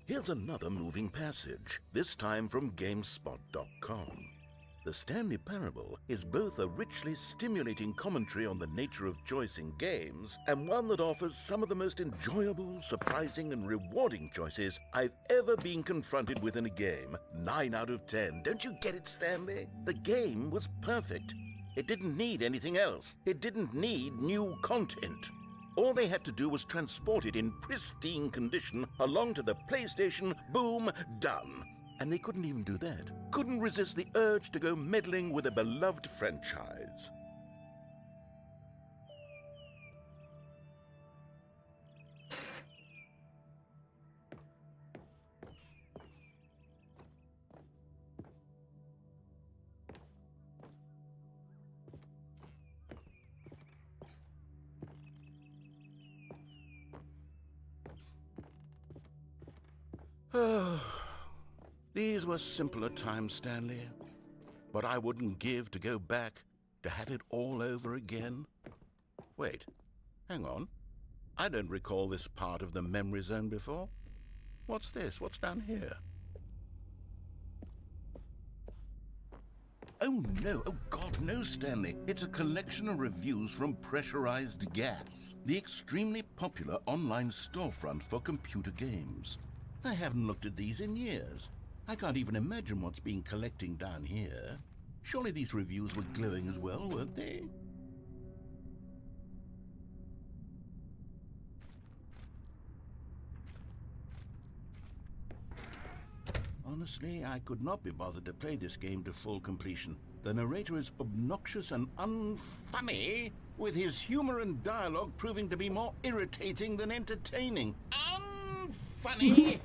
Here's another moving passage, this time from GameSpot.com. The Stanley Parable is both a richly stimulating commentary on the nature of choice in games, and one that offers some of the most enjoyable, surprising, and rewarding choices I've ever been confronted with in a game. 9 out of 10. Don't you get it, Stanley? The game was perfect. It didn't need anything else. It didn't need new content. All they had to do was transport it in pristine condition along to the PlayStation, boom, done. And they couldn't even do that. Couldn't resist the urge to go meddling with a beloved franchise. These were simpler times, Stanley. But I wouldn't give to go back to have it all over again. Wait, hang on. I don't recall this part of the memory zone before. What's this? What's down here? Oh no, oh God, no, Stanley. It's a collection of reviews from Pressurized Gas, the extremely popular online storefront for computer games. I haven't looked at these in years. I can't even imagine what's been collecting down here. Surely these reviews were glowing as well, weren't they? Honestly, I could not be bothered to play this game to full completion. The narrator is obnoxious and unfunny, with his humor and dialogue proving to be more irritating than entertaining. Unfunny!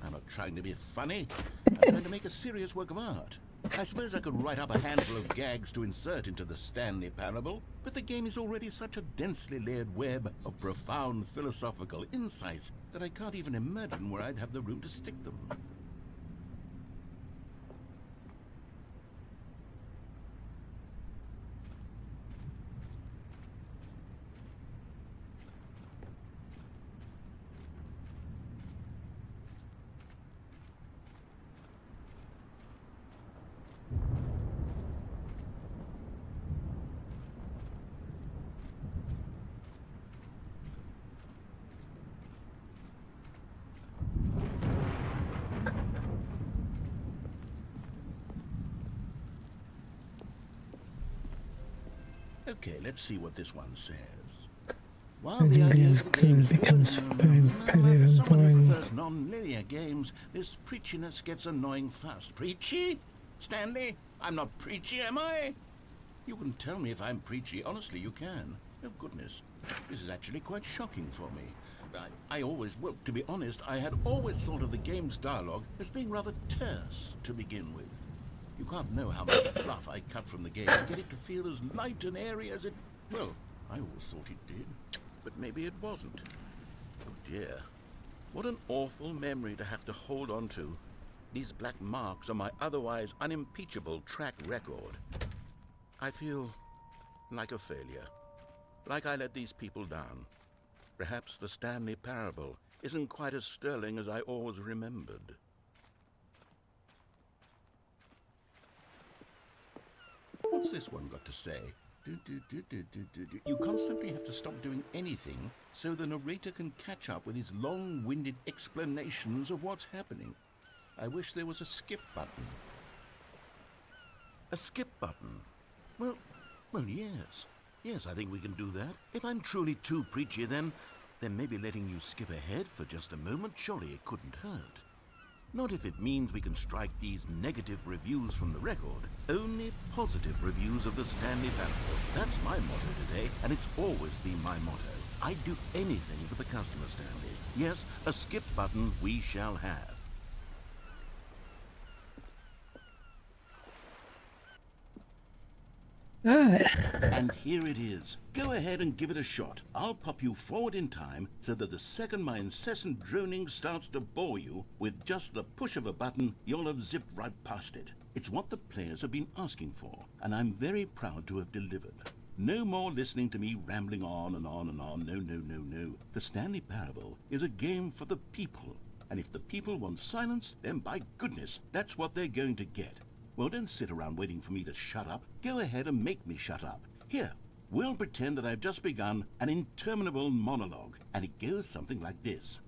I'm not trying to be funny. I'm trying to make a serious work of art. I suppose I could write up a handful of gags to insert into the Stanley Parable, but the game is already such a densely layered web of profound philosophical insights that I can't even imagine where I'd have the room to stick them. Okay, let's see what this one says. While the idea of games becomes very repetitive for and someone who boring. prefers non-linear games, this preachiness gets annoying fast. Preachy? Stanley? I'm not preachy, am I? You can tell me if I'm preachy. Honestly, you can. Oh, goodness. This is actually quite shocking for me. Well, to be honest, I had always thought of the game's dialogue as being rather terse to begin with. You can't know how much fluff I cut from the game to get it to feel as light and airy as it... Well, I always thought it did, but maybe it wasn't. Oh dear. What an awful memory to have to hold on to. These black marks on my otherwise unimpeachable track record. I feel like a failure. like I let these people down. Perhaps the Stanley parable isn't quite as sterling as I always remembered. What's this one got to say? You constantly have to stop doing anything so the narrator can catch up with his long-winded explanations of what's happening. I wish there was a skip button. A skip button? Well, yes. Yes, I think we can do that. If I'm truly too preachy, then maybe letting you skip ahead for just a moment, surely it couldn't hurt. Not if it means we can strike these negative reviews from the record. Only positive reviews of the Stanley Parable. That's my motto today, and it's always been my motto. I'd do anything for the customer, Stanley. Yes, a skip button we shall have. Alright. And here it is. Go ahead and give it a shot. I'll pop you forward in time so that the second my incessant droning starts to bore you, with just the push of a button, you'll have zipped right past it. It's what the players have been asking for, and I'm very proud to have delivered. No more listening to me rambling on and on and on. No. The Stanley Parable is a game for the people. And if the people want silence, then by goodness, that's what they're going to get. Well, don't sit around waiting for me to shut up. Go ahead and make me shut up. Here, we'll pretend that I've just begun an interminable monologue, and it goes something like this.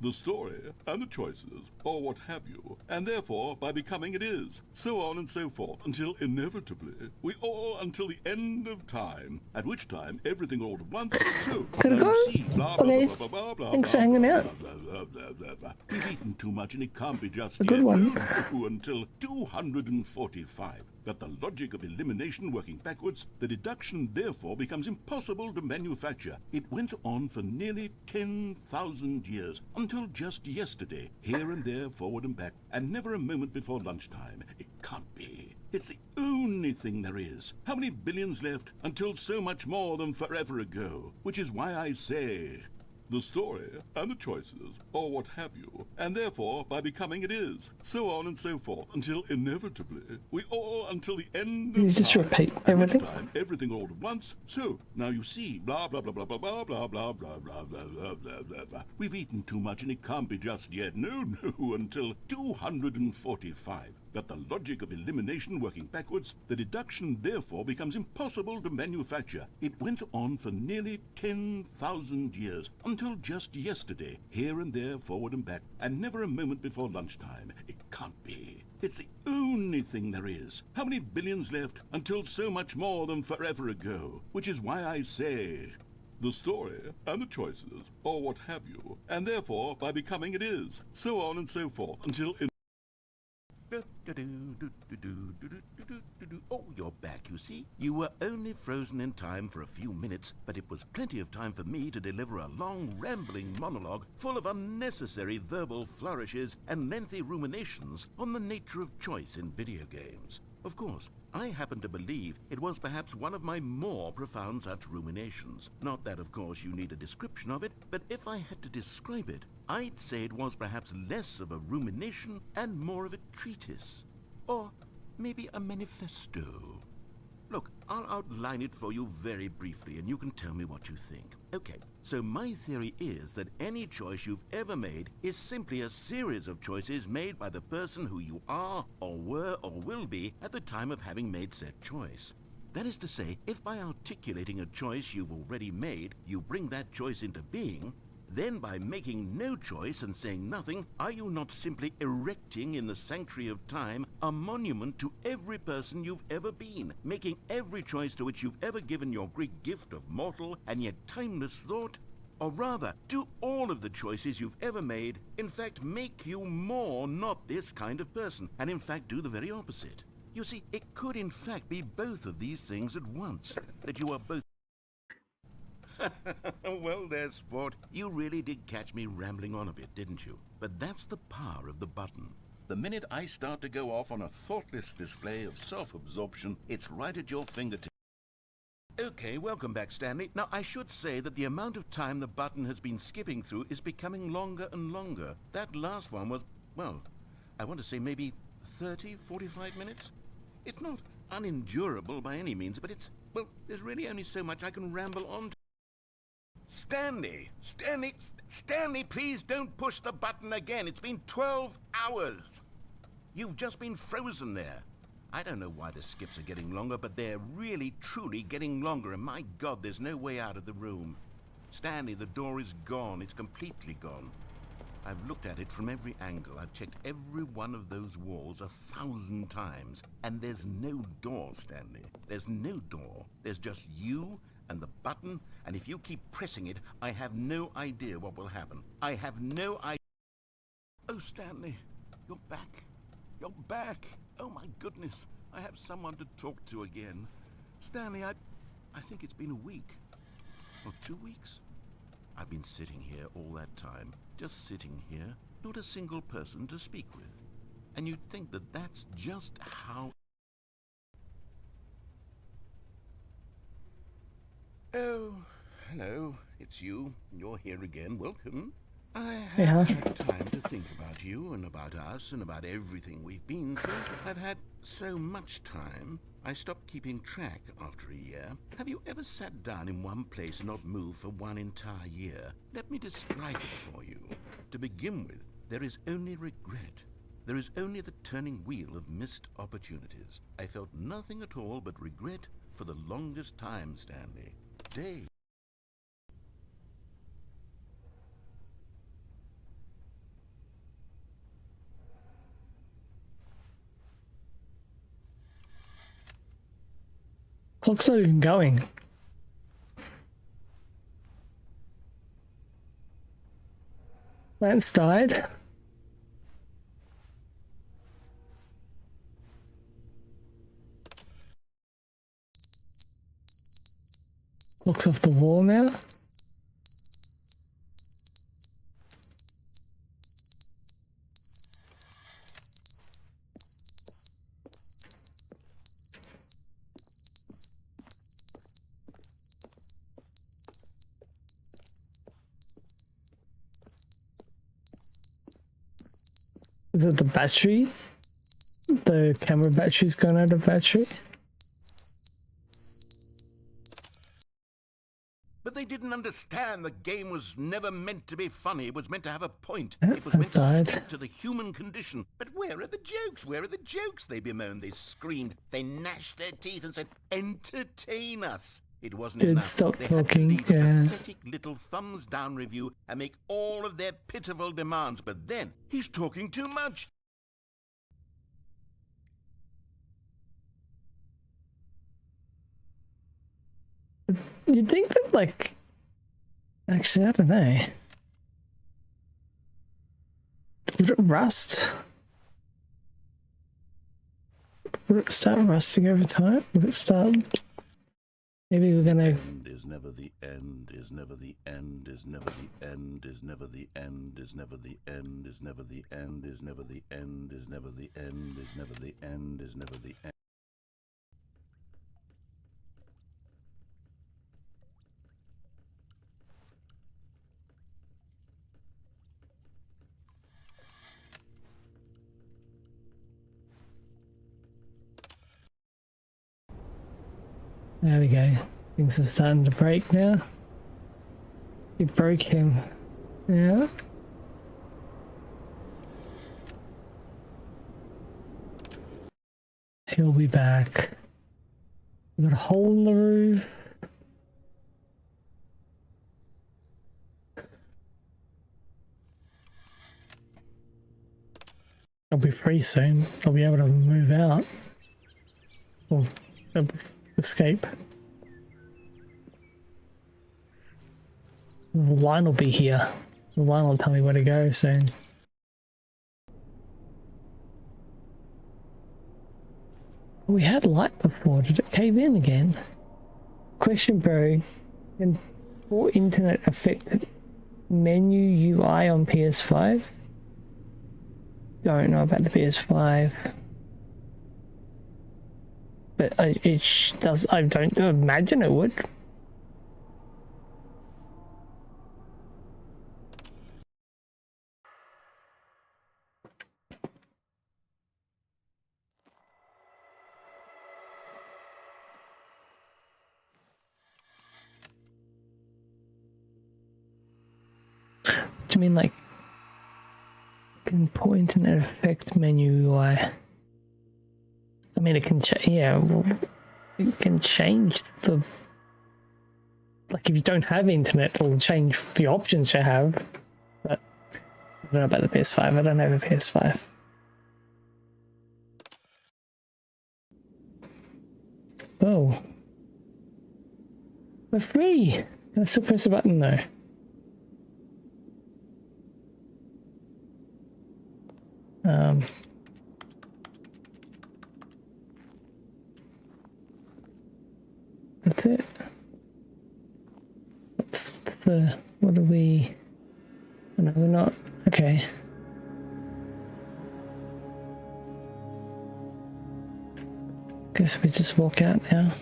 The story, and the choices, or what have you, and therefore, by becoming it is, so on and so forth, until inevitably, we all until the end of time, at which time everything all at once, so, Could now go? you see, blah, blah, Okay. blah, blah, blah, blah, Thanks blah, for hanging blah, out. blah, blah, blah, blah, blah. We've eaten too much and it can't be just A good yet. one. No, until 245. That the logic of elimination working backwards, the deduction therefore becomes impossible to manufacture. It went on for nearly 10,000 years, until just yesterday, here and there, forward and back, and never a moment before lunchtime. It can't be. It's the only thing there is. How many billions left until so much more than forever ago? Which is why I say, the story, and the choices, or what have you, and therefore, by becoming it is, so on and so forth, until inevitably, we all until the end of You just time, repeat at which everything? time, everything all at once, so, now you see, blah, blah, blah, blah, blah, blah, blah, blah, blah, blah, blah, blah, blah, blah, blah. We've eaten too much and it can't be just yet, no, until 245. That the logic of elimination working backwards, the deduction therefore becomes impossible to manufacture. It went on for nearly 10,000 years, until just yesterday, here and there, forward and back, and never a moment before lunchtime. It can't be. It's the only thing there is. How many billions left until so much more than forever ago? Which is why I say, the story, and the choices, or what have you, and therefore, by becoming it is, so on and so forth, until Oh, you're back, you see. You were only frozen in time for a few minutes, but it was plenty of time for me to deliver a long, rambling monologue full of unnecessary verbal flourishes and lengthy ruminations on the nature of choice in video games. Of course, I happen to believe it was perhaps one of my more profound such ruminations. Not that, of course, you need a description of it, but if I had to describe it, I'd say it was perhaps less of a rumination and more of a treatise. Or maybe a manifesto. Look, I'll outline it for you very briefly, and you can tell me what you think. Okay, so my theory is that any choice you've ever made is simply a series of choices made by the person who you are, or were, or will be at the time of having made said choice. That is to say, if by articulating a choice you've already made, you bring that choice into being, then by making no choice and saying nothing, are you not simply erecting in the sanctuary of time a monument to every person you've ever been, making every choice to which you've ever given your Greek gift of mortal and yet timeless thought? Or rather, do all of the choices you've ever made, in fact, make you more not this kind of person, and in fact do the very opposite? You see, it could in fact be both of these things at once, that you are both. Well there, sport. You really did catch me rambling on a bit, didn't you? But that's the power of the button. The minute I start to go off on a thoughtless display of self-absorption, it's right at your fingertips. Okay, welcome back, Stanley. Now, I should say that the amount of time the button has been skipping through is becoming longer and longer. That last one was, well, I want to say maybe 30, 45 minutes? It's not unendurable by any means, but it's, well, there's really only so much I can ramble on to. Stanley! Stanley, please don't push the button again. It's been 12 hours. You've just been frozen there. I don't know why the skips are getting longer, but they're really, truly getting longer, and my God, there's no way out of the room. Stanley, the door is gone. It's completely gone. I've looked at it from every angle. I've checked every one of those walls 1,000 times, and there's no door, Stanley. There's no door. There's just you and the button, and if you keep pressing it, I have no idea what will happen. I have no idea. Oh, Stanley, you're back. You're back. Oh, my goodness. I have someone to talk to again. Stanley, I think it's been a week. Or 2 weeks. I've been sitting here all that time. Just sitting here. Not a single person to speak with. And you'd think that that's just how... Oh, hello. It's you. You're here again. Welcome. I have had time to think about you and about us and about everything we've been through. I've had so much time, I stopped keeping track after a year. Have you ever sat down in one place and not moved for one entire year? Let me describe it for you. To begin with, there is only regret. There is only the turning wheel of missed opportunities. I felt nothing at all but regret for the longest time, Stanley. Days. Clock's not even going. Lance died. Looks off the wall now. Is it the battery? The camera battery's gone out of battery? But they didn't understand the game was never meant to be funny. It was meant to have a point. Yep, It was meant to died. speak to the human condition. But where are the jokes? Where are the jokes? They bemoaned, they screamed, they gnashed their teeth and said, entertain us. It wasn't Dude, enough. stop They talking, had to leave yeah. a pathetic little thumbs down review and make all of their pitiful demands. But then, he's talking too much. You'd think that, like... Actually, I don't know. Would it rust? Would it start rusting over time? Would it start... Maybe we're gonna... End is never the end, is never the end, is never the end, is never the end, is never the end, is never the end, is never the end, is never the end, is never the end, is never the end. There we go. Things are starting to break now. You broke him. Yeah. He'll be back. We got a hole in the roof. I'll be free soon. I'll be able to move out. Or escape. The line will be here. The line will tell me where to go soon. We had light before. Did it cave in again? Question, bro. Can poor internet affect menu UI on PS5? Don't know about the PS5. But it does. I don't imagine it would. do you mean, like, can point in an effect menu UI? I mean, it can it can change the, like, if you don't have internet, it'll change the options you have. But I don't know about the PS5. I don't have a PS5. Oh, we're free. Can I still press the button though? That's it. What's the, what are we? Oh, no, we're not. Okay. Guess we just walk out now.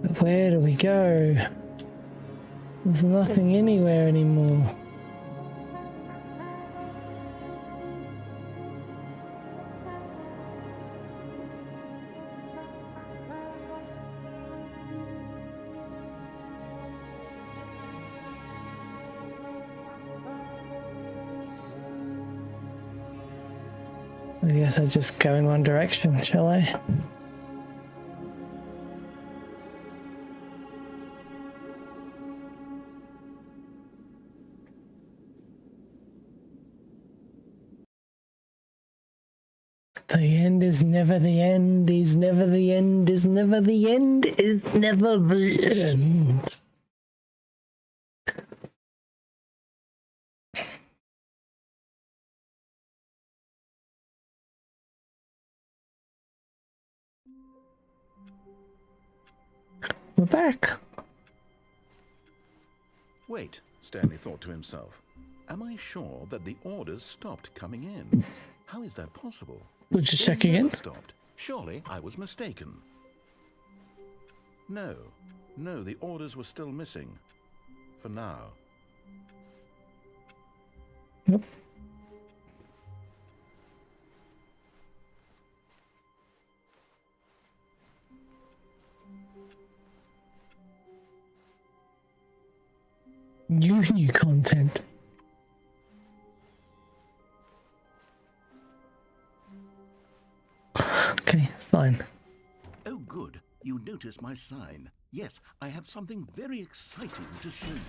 But where do we go? There's nothing anywhere anymore. I guess I just go in one direction, shall I? The end is never the end, is never the end, is never the end, is never the end. We're back. Wait, Stanley thought to himself. Am I sure that the orders stopped coming in? How is that possible? We'll just check again. Stopped. Surely I was mistaken. No, the orders were still missing. For now. Nope. New content. Okay, fine. Oh, good. You noticed my sign. Yes, I have something very exciting to show you.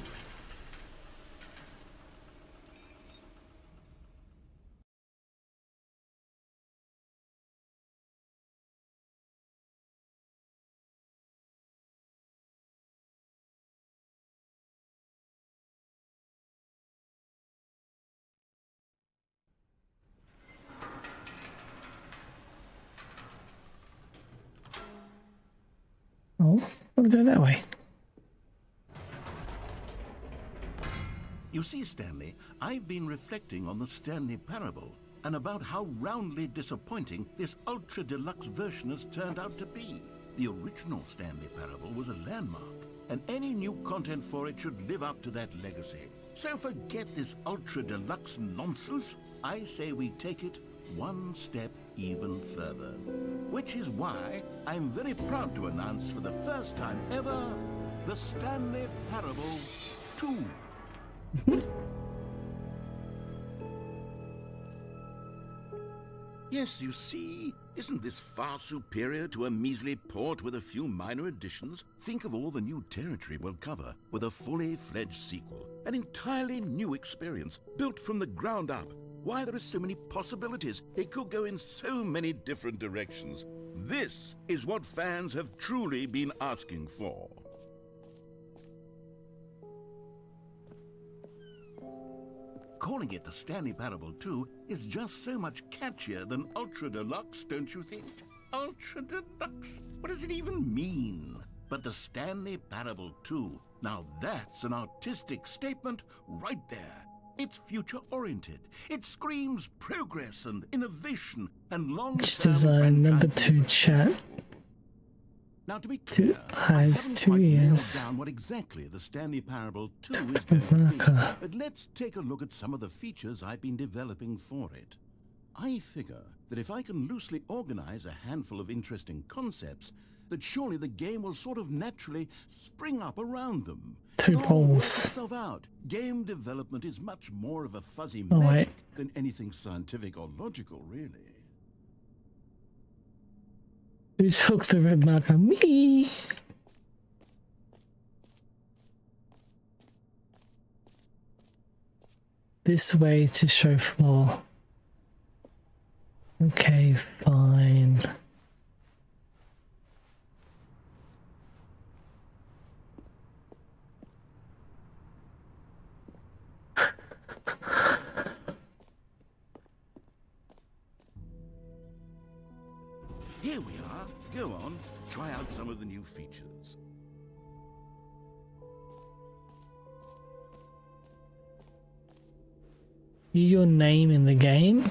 Oh, we'll go that way. You see, Stanley, I've been reflecting on the Stanley Parable and about how roundly disappointing this ultra deluxe version has turned out to be. The original Stanley Parable was a landmark, and any new content for it should live up to that legacy. So forget this ultra deluxe nonsense. I say we take it one step even further. Which is why I'm very proud to announce for the first time ever, the Stanley Parable 2. Yes, you see, isn't this far superior to a measly port with a few minor additions? Think of all the new territory we'll cover with a fully fledged sequel. An entirely new experience, built from the ground up. Why, there are so many possibilities. It could go in so many different directions. This is what fans have truly been asking for. Calling it the Stanley Parable 2 is just so much catchier than Ultra Deluxe, don't you think? Ultra Deluxe? What does it even mean? But the Stanley Parable 2, now that's an artistic statement right there. It's future-oriented. It screams progress and innovation and long-term Design number 2 chat. Now, to be clear, 2 eyes, 2 ears. down what exactly the Stanley Parable 2 is going to be, but let's take a look at some of the features I've been developing for it. I figure that if I can loosely organize a handful of interesting concepts, that surely the game will sort of naturally spring up around them. Two It all works poles. itself out. Game development is much more of a fuzzy Oh, magic wait. than anything scientific or logical, really. Who took the red marker? Me! This way to show floor. Okay, fine. Here we are. Go on, try out some of the new features. Your name in the game?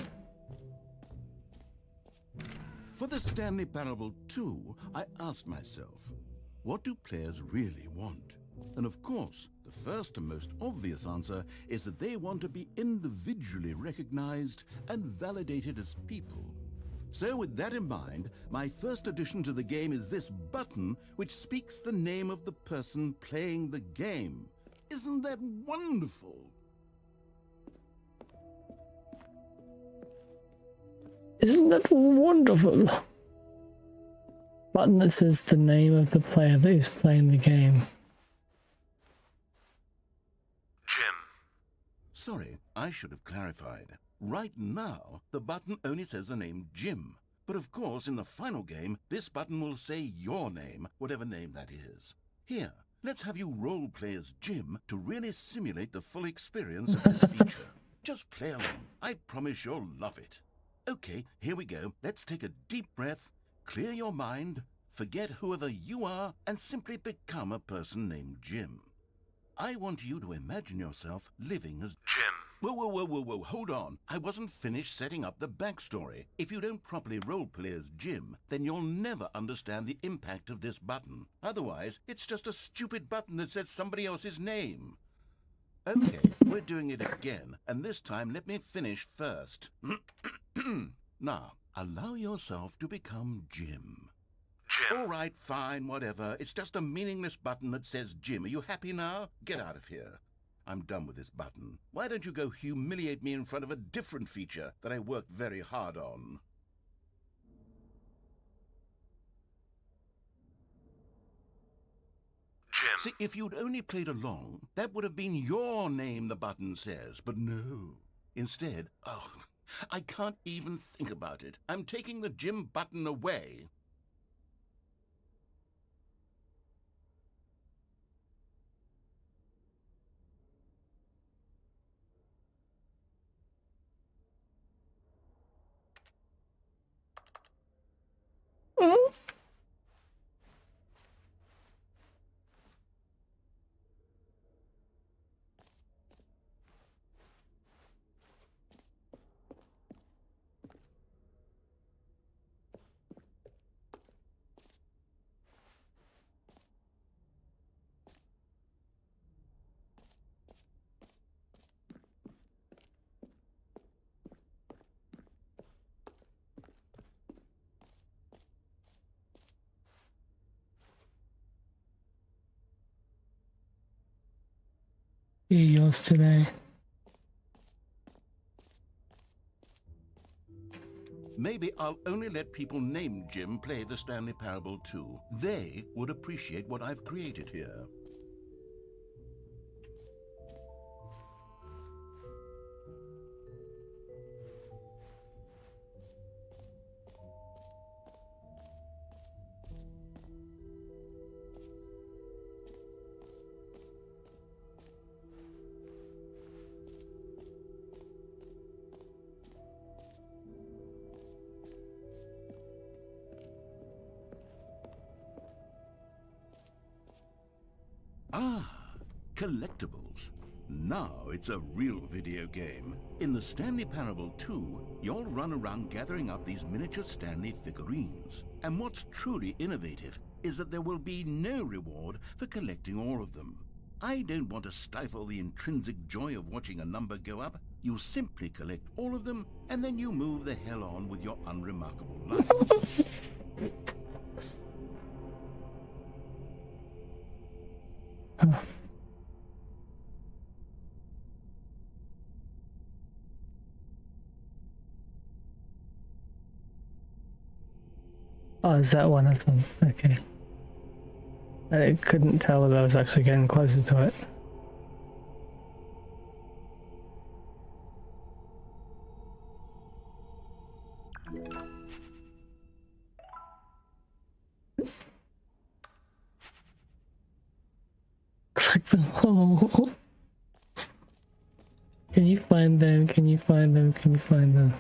For the Stanley Parable 2, I asked myself, what do players really want? And of course, the first and most obvious answer is that they want to be individually recognized and validated as people. So with that in mind, my first addition to the game is this button which speaks the name of the person playing the game. Isn't that wonderful? Isn't that wonderful? Button that says the name of the player that is playing the game. Jim. Sorry, I should have clarified. Right now, the button only says the name Jim. But of course, in the final game, this button will say your name, whatever name that is. Here, let's have you role-play as Jim to really simulate the full experience of this feature. Just play along. I promise you'll love it. Okay, here we go. Let's take a deep breath, clear your mind, forget whoever you are, and simply become a person named Jim. I want you to imagine yourself living as Jim. Whoa, hold on. I wasn't finished setting up the backstory. If you don't properly roleplay as Jim, then you'll never understand the impact of this button. Otherwise, it's just a stupid button that says somebody else's name. Okay, we're doing it again, and this time let me finish first. Now, allow yourself to become Jim. All right, fine, whatever. It's just a meaningless button that says Jim. Are you happy now? Get out of here. I'm done with this button. Why don't you go humiliate me in front of a different feature that I worked very hard on? Jim. See, if you'd only played along, that would have been your name, the button says. But no. Instead, oh, I can't even think about it. I'm taking the Jim button away. Yours today. Maybe I'll only let people named Jim play the Stanley Parable 2. They would appreciate what I've created here. Ah, collectibles. Now it's a real video game. In the Stanley Parable 2, you'll run around gathering up these miniature Stanley figurines. And what's truly innovative is that there will be no reward for collecting all of them. I don't want to stifle the intrinsic joy of watching a number go up. You simply collect all of them, and then you move the hell on with your unremarkable life. Oh, is that one of them? Okay. I couldn't tell whether I was actually getting closer to it. Click them all. Can you find them? Can you find them? Can you find them?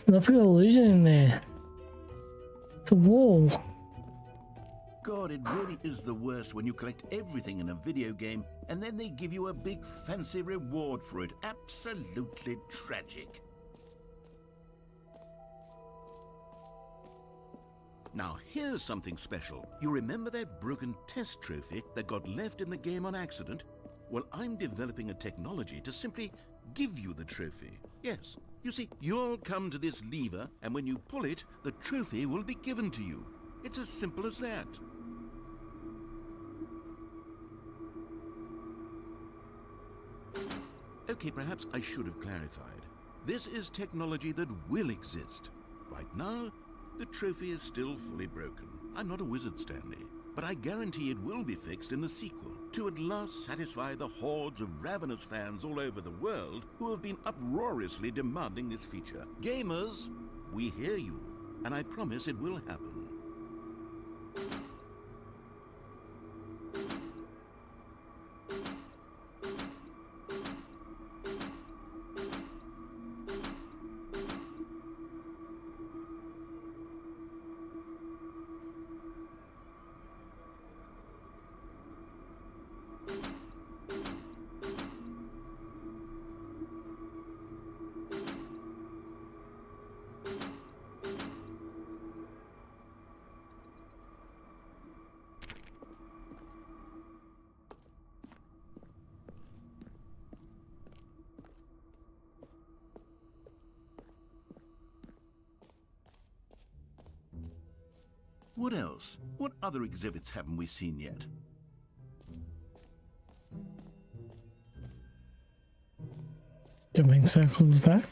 There's an optical illusion in there. It's a wall. God, it really is the worst when you collect everything in a video game and then they give you a big fancy reward for it. Absolutely tragic. Now, here's something special. You remember that broken test trophy that got left in the game on accident? Well, I'm developing a technology to simply give you the trophy. Yes. You see, you'll come to this lever, and when you pull it, the trophy will be given to you. It's as simple as that. Okay, perhaps I should have clarified. This is technology that will exist. Right now, the trophy is still fully broken. I'm not a wizard, Stanley, but I guarantee it will be fixed in the sequel to at last satisfy the hordes of ravenous fans all over the world who have been uproariously demanding this feature. Gamers, we hear you, and I promise it will happen. What else? What other exhibits haven't we seen yet? Jumping circles back.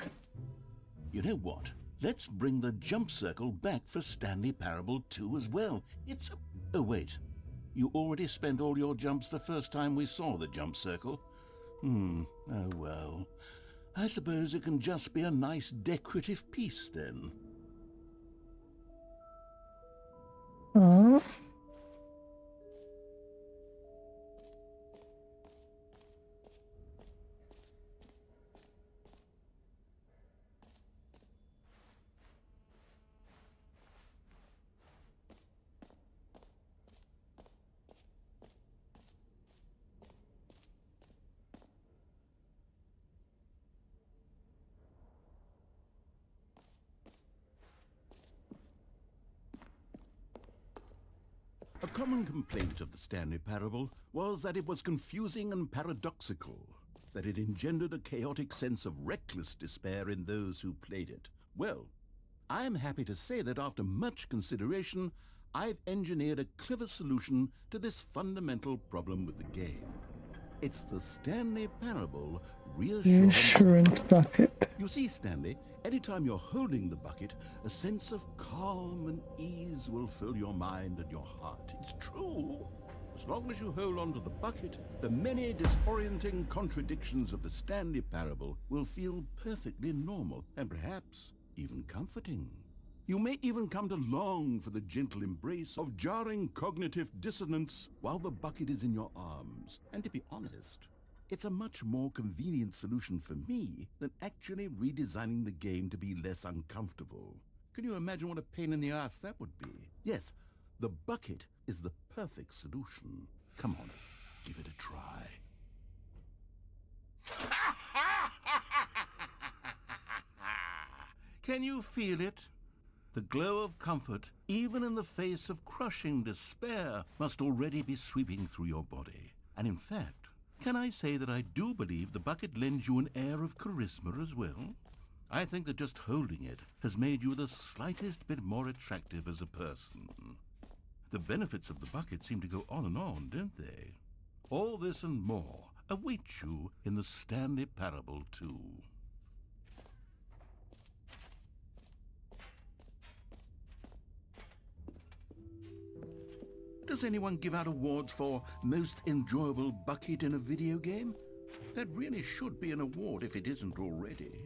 You know what? Let's bring the jump circle back for Stanley Parable 2 as well. It's a... Oh, wait. You already spent all your jumps the first time we saw the jump circle? Oh well. I suppose it can just be a nice decorative piece then. Aww. A common complaint of the Stanley Parable was that it was confusing and paradoxical, that it engendered a chaotic sense of reckless despair in those who played it. Well, I am happy to say that after much consideration, I've engineered a clever solution to this fundamental problem with the game. It's the Stanley Parable Reassurance bucket. You see, Stanley, anytime you're holding the bucket, a sense of calm and ease will fill your mind and your heart. It's true. As long as you hold on to the bucket, the many disorienting contradictions of the Stanley Parable will feel perfectly normal and perhaps even comforting. You may even come to long for the gentle embrace of jarring cognitive dissonance while the bucket is in your arms. And to be honest, it's a much more convenient solution for me than actually redesigning the game to be less uncomfortable. Can you imagine what a pain in the ass that would be? Yes, the bucket is the perfect solution. Come on, give it a try. Can you feel it? The glow of comfort, even in the face of crushing despair, must already be sweeping through your body. And in fact, can I say that I do believe the bucket lends you an air of charisma as well? I think that just holding it has made you the slightest bit more attractive as a person. The benefits of the bucket seem to go on and on, don't they? All this and more await you in the Stanley Parable 2. Does anyone give out awards for most enjoyable bucket in a video game? That really should be an award if it isn't already.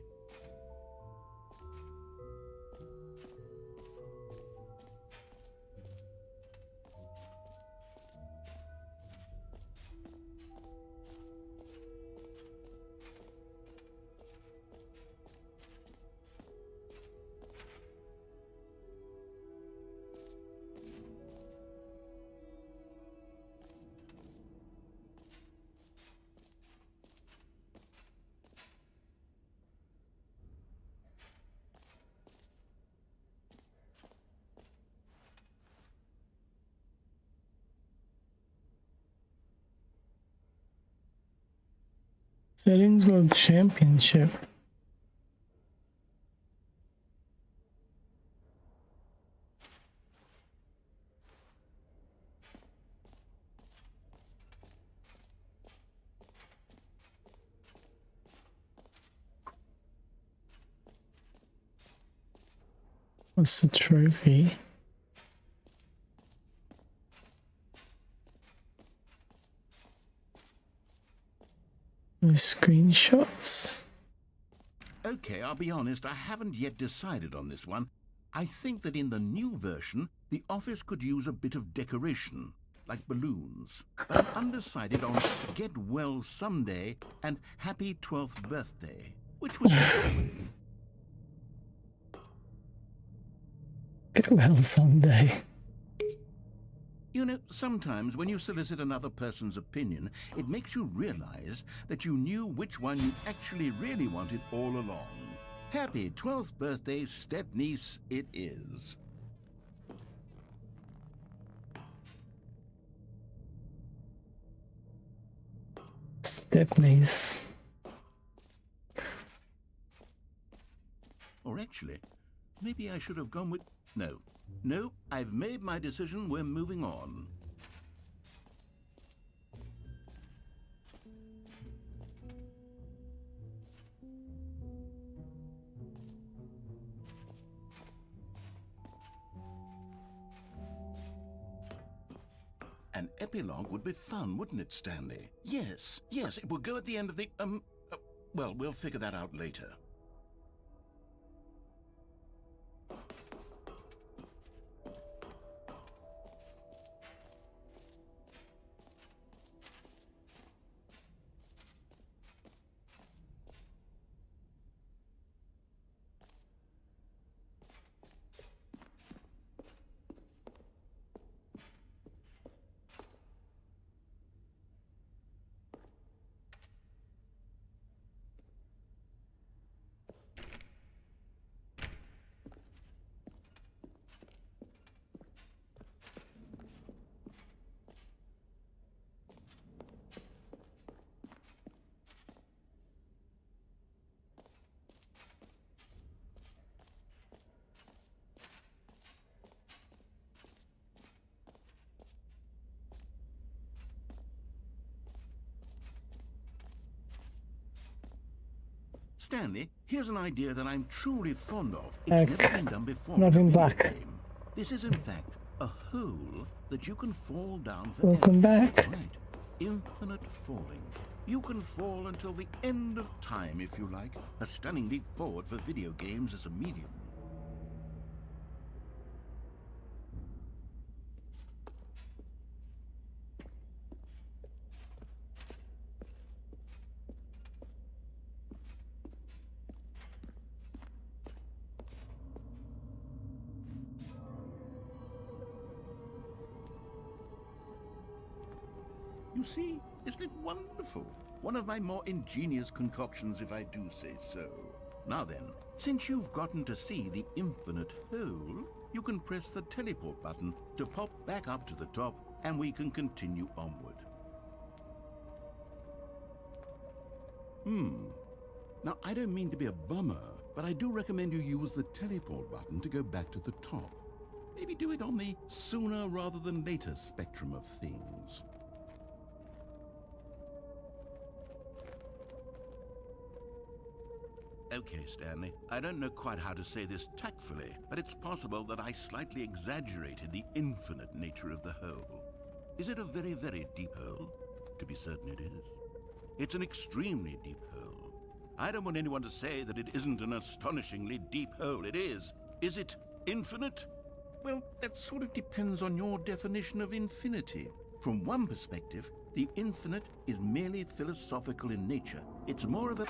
Settings World Championship. What's the trophy? No screenshots? Okay, I'll be honest, I haven't yet decided on this one. I think that in the new version, the office could use a bit of decoration, like balloons. But I'm undecided on Get Well Someday and Happy 12th Birthday. Which would you go with? Get well someday. You know, sometimes when you solicit another person's opinion, it makes you realize that you knew which one you actually really wanted all along. Happy 12th birthday, step-niece, it is. Stepniece. Or actually, maybe I should have gone with... No, I've made my decision, we're moving on. An epilogue would be fun, wouldn't it, Stanley? Yes, it would go at the end of the, well, we'll figure that out later. Stanley, here's an idea that I'm truly fond of. It's never been done before. Nothing back. This is in fact a hole that you can fall down for. Welcome back. Right. Infinite falling. You can fall until the end of time if you like. A stunning leap forward for video games as a medium. You see, isn't it wonderful? One of my more ingenious concoctions, if I do say so. Now then, since you've gotten to see the infinite hole, you can press the teleport button to pop back up to the top, and we can continue onward. Now, I don't mean to be a bummer, but I do recommend you use the teleport button to go back to the top. Maybe do it on the sooner rather than later spectrum of things. Okay, Stanley, I don't know quite how to say this tactfully, but it's possible that I slightly exaggerated the infinite nature of the hole. Is it a very, very deep hole? To be certain it is. It's an extremely deep hole. I don't want anyone to say that it isn't an astonishingly deep hole. It is. Is it infinite? Well, that sort of depends on your definition of infinity. From one perspective, the infinite is merely philosophical in nature. It's more of a...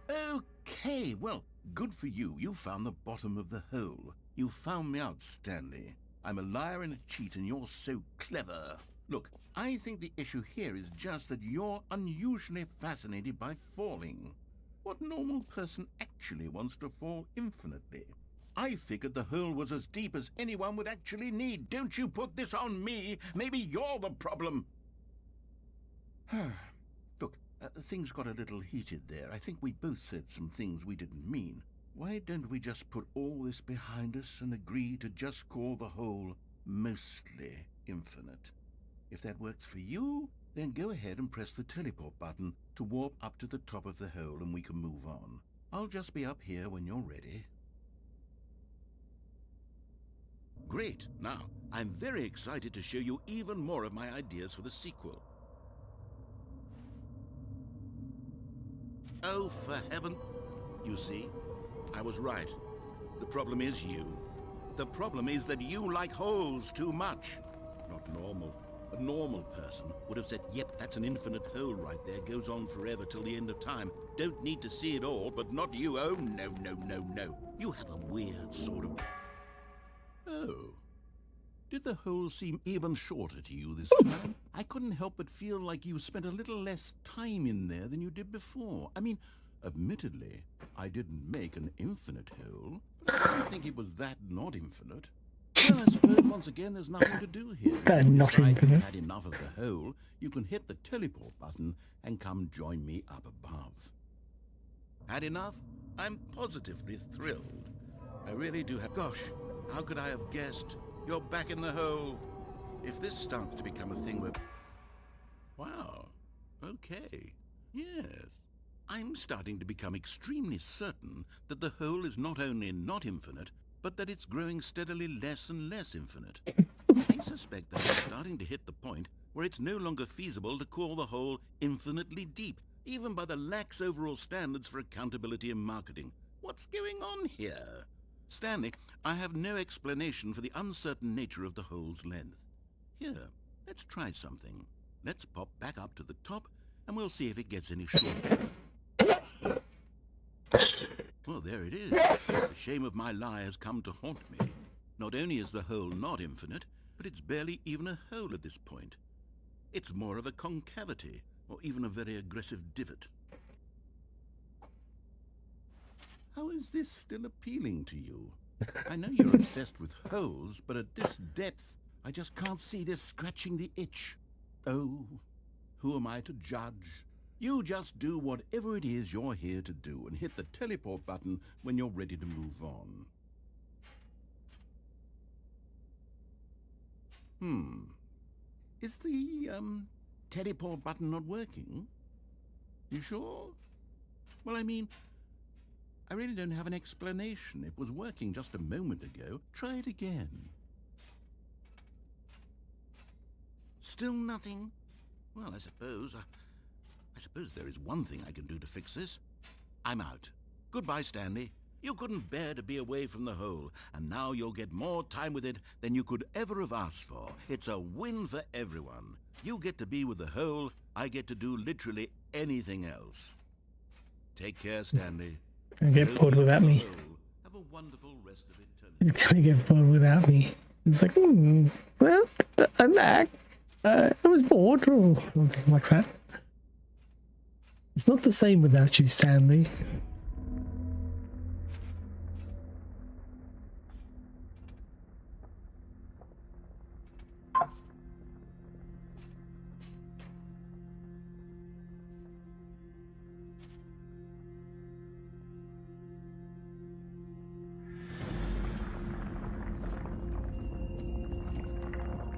Okay, well, good for you. You found the bottom of the hole. You found me out, Stanley. I'm a liar and a cheat, and you're so clever. Look, I think the issue here is just that you're unusually fascinated by falling. What normal person actually wants to fall infinitely? I figured the hole was as deep as anyone would actually need. Don't you put this on me. Maybe you're the problem. Look, things got a little heated there. I think we both said some things we didn't mean. Why don't we just put all this behind us and agree to just call the hole mostly infinite? If that works for you, then go ahead and press the teleport button to warp up to the top of the hole and we can move on. I'll just be up here when you're ready. Great. Now, I'm very excited to show you even more of my ideas for the sequel. Oh, for heaven... You see, I was right. The problem is you. The problem is that you like holes too much. Not normal. A normal person would have said, yep, that's an infinite hole right there, goes on forever till the end of time. Don't need to see it all, but not you. Oh, no, no, no, no. You have a weird sort of... Oh. Did the hole seem even shorter to you this time? I couldn't help but feel like you spent a little less time in there than you did before. I mean, admittedly, I didn't make an infinite hole. I don't think it was that not infinite. Well, I suppose once again there's nothing to do here. That not If infinite. you've had enough of the hole, you can hit the teleport button and come join me up above. Had enough? I'm positively thrilled. I really do have... Gosh, how could I have guessed? You're back in the hole. If this starts to become a thing where... Wow. Okay. Yes. I'm starting to become extremely certain that the hole is not only not infinite, but that it's growing steadily less and less infinite. I suspect that it's starting to hit the point where it's no longer feasible to call the hole infinitely deep, even by the lax overall standards for accountability and marketing. What's going on here? Stanley, I have no explanation for the uncertain nature of the hole's length. Here, let's try something. Let's pop back up to the top, and we'll see if it gets any shorter. Well, there it is. The shame of my lie has come to haunt me. Not only is the hole not infinite, but it's barely even a hole at this point. It's more of a concavity, or even a very aggressive divot. How is this still appealing to you? I know you're obsessed with holes, but at this depth, I just can't see this scratching the itch. Oh, who am I to judge? You just do whatever it is you're here to do and hit the teleport button when you're ready to move on. Is the, teleport button not working? You sure? Well, I mean, I really don't have an explanation. It was working just a moment ago. Try it again. Still nothing? Well, I suppose there is one thing I can do to fix this. I'm out. Goodbye, Stanley. You couldn't bear to be away from the hole, and now you'll get more time with it than you could ever have asked for. It's a win for everyone. You get to be with the hole, I get to do literally anything else. Take care, Stanley. Gonna get bored without me. Have a wonderful rest of eternity. He's gonna get bored without me. It's like, well, I'm back. I was bored or something like that. It's not the same without you, Stanley.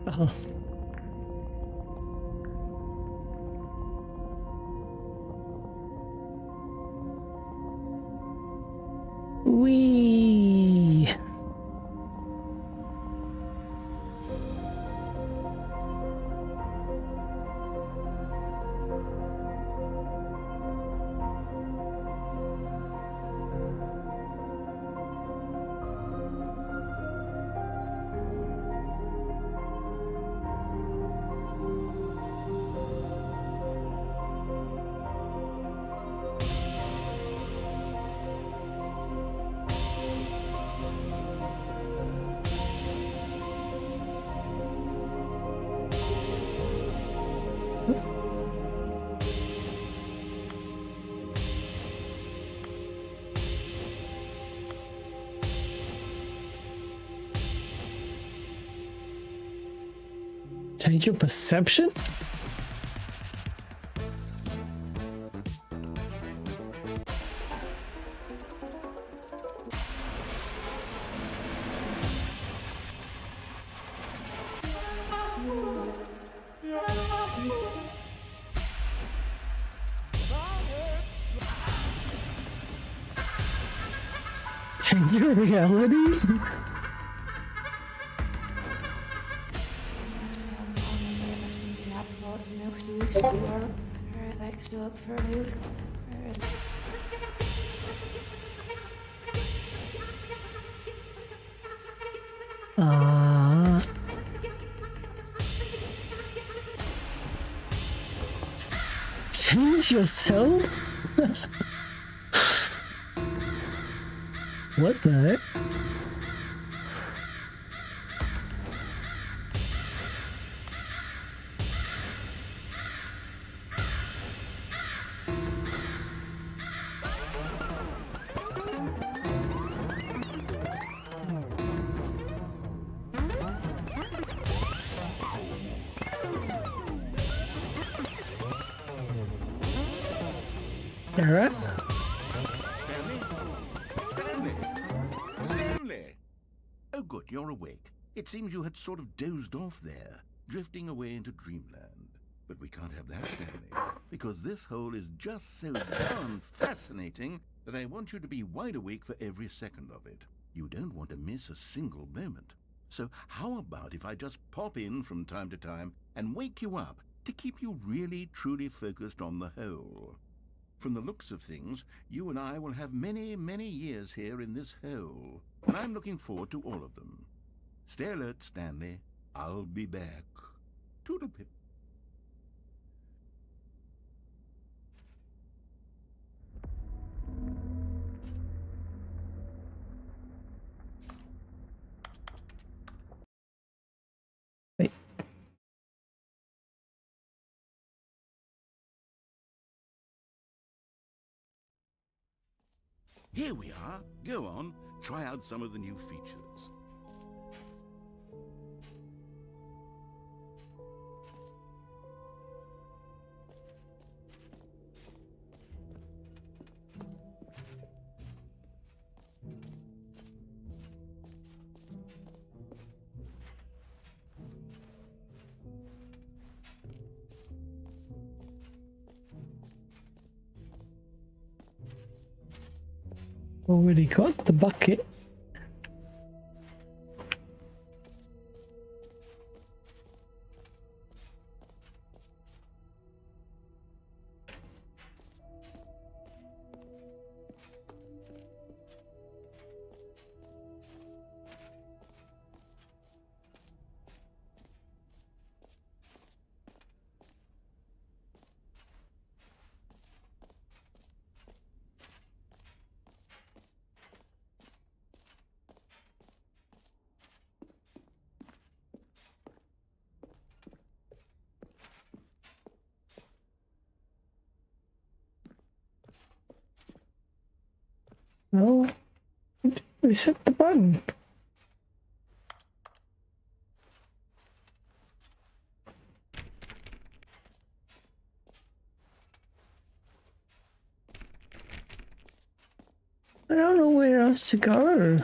Oh. Wee. Change your perception? Change your realities? Change yourself? What the heck? Alright. Stanley? Stanley? Stanley! Oh good, you're awake. It seems you had sort of dozed off there, drifting away into dreamland. But we can't have that, Stanley, because this hole is just so darn fascinating that I want you to be wide awake for every second of it. You don't want to miss a single moment. So how about if I just pop in from time to time and wake you up to keep you really, truly focused on the hole? From the looks of things, you and I will have many, many years here in this hole, and I'm looking forward to all of them. Stay alert, Stanley. I'll be back. Toodle-pip. Wait. Here we are. Go on, try out some of the new features. Already got the bucket. No, reset the button. I don't know where else to go.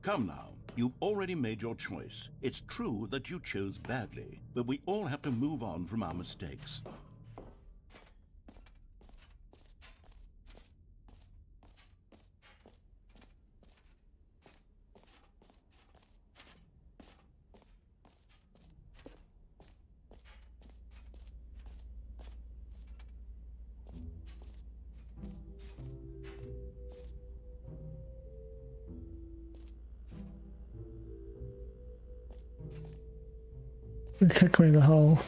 Come now, you've already made your choice. It's true that you chose badly, but we all have to move on from our mistakes. It took me the whole.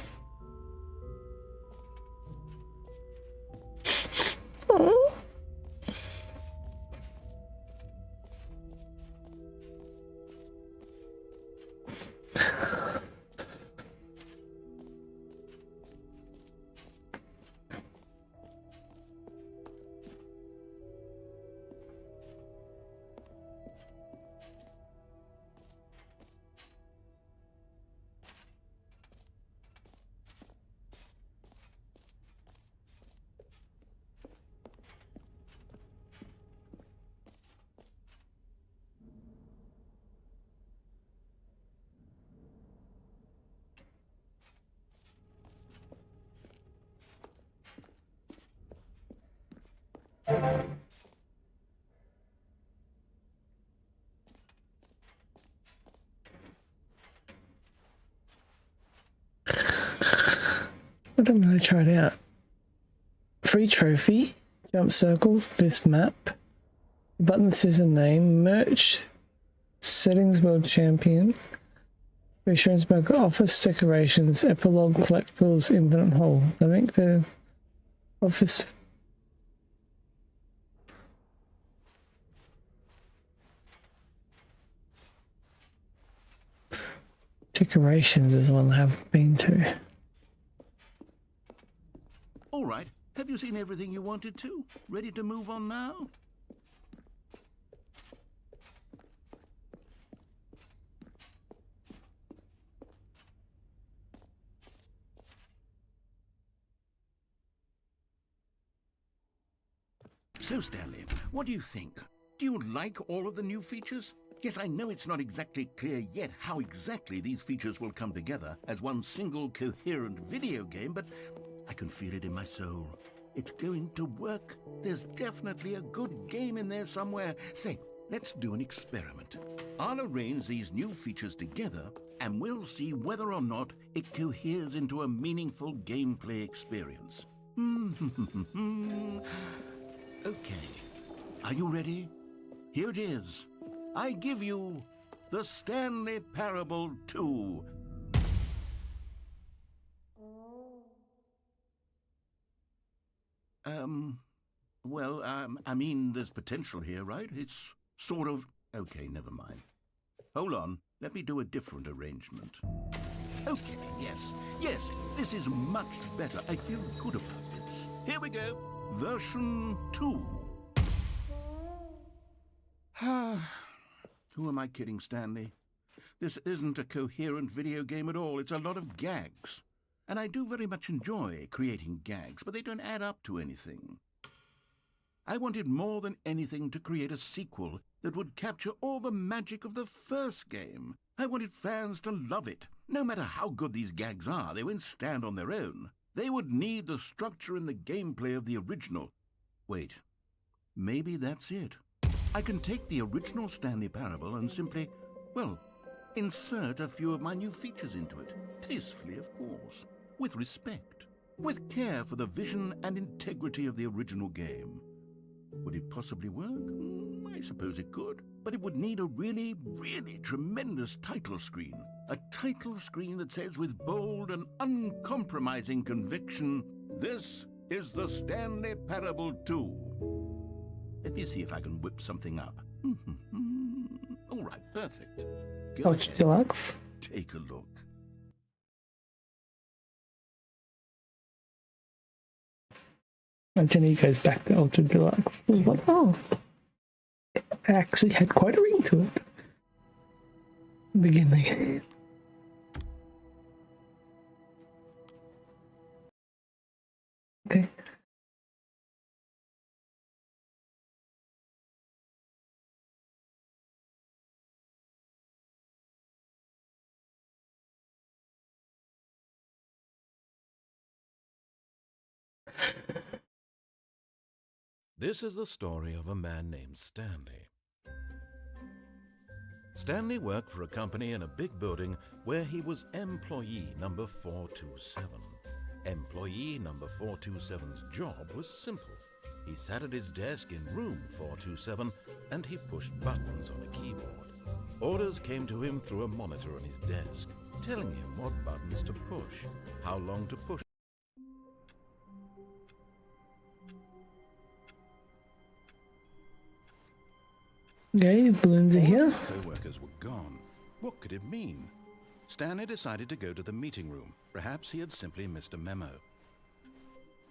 But I'm going to try it out. Free trophy, jump circles, this map, button that says a name, merch, settings world champion, reassurance bug, office decorations, epilogue, collectibles, infinite hole. I think the office. Decorations is the one I haven't been to. All right, have you seen everything you wanted to? Ready to move on now? So, Stanley, what do you think? Do you like all of the new features? Yes, I know it's not exactly clear yet how exactly these features will come together as one single coherent video game, but I can feel it in my soul. It's going to work. There's definitely a good game in there somewhere. Say, let's do an experiment. I'll arrange these new features together, and we'll see whether or not it coheres into a meaningful gameplay experience. Okay, are you ready? Here it is. I give you the Stanley Parable 2. I mean, there's potential here, right? It's sort of... Okay, never mind. Hold on, let me do a different arrangement. Okay, yes, this is much better. I feel good about this. Here we go. Version 2. Who am I kidding, Stanley? This isn't a coherent video game at all. It's a lot of gags. And I do very much enjoy creating gags, but they don't add up to anything. I wanted more than anything to create a sequel that would capture all the magic of the first game. I wanted fans to love it. No matter how good these gags are, they won't stand on their own. They would need the structure and the gameplay of the original. Wait, maybe that's it. I can take the original Stanley Parable and simply, well, insert a few of my new features into it. Tastefully, of course. With respect. With care for the vision and integrity of the original game. Would it possibly work? I suppose it could. But it would need a really, really tremendous title screen. A title screen that says with bold and uncompromising conviction, "This is the Stanley Parable 2." Let me see if I can whip something up. All right, perfect. Go Ultra ahead. Deluxe. Take a look. And then he goes back to Ultra Deluxe. I was like, oh, it actually had quite a ring to it. Beginning. Okay. This is the story of a man named Stanley. Stanley worked for a company in a big building where he was employee number 427. Employee number 427's job was simple. He sat at his desk in room 427 and he pushed buttons on a keyboard. Orders came to him through a monitor on his desk, telling him what buttons to push, how long to push. Okay, balloons are here. All his co-workers were gone. What could it mean? Stanley decided to go to the meeting room. Perhaps he had simply missed a memo.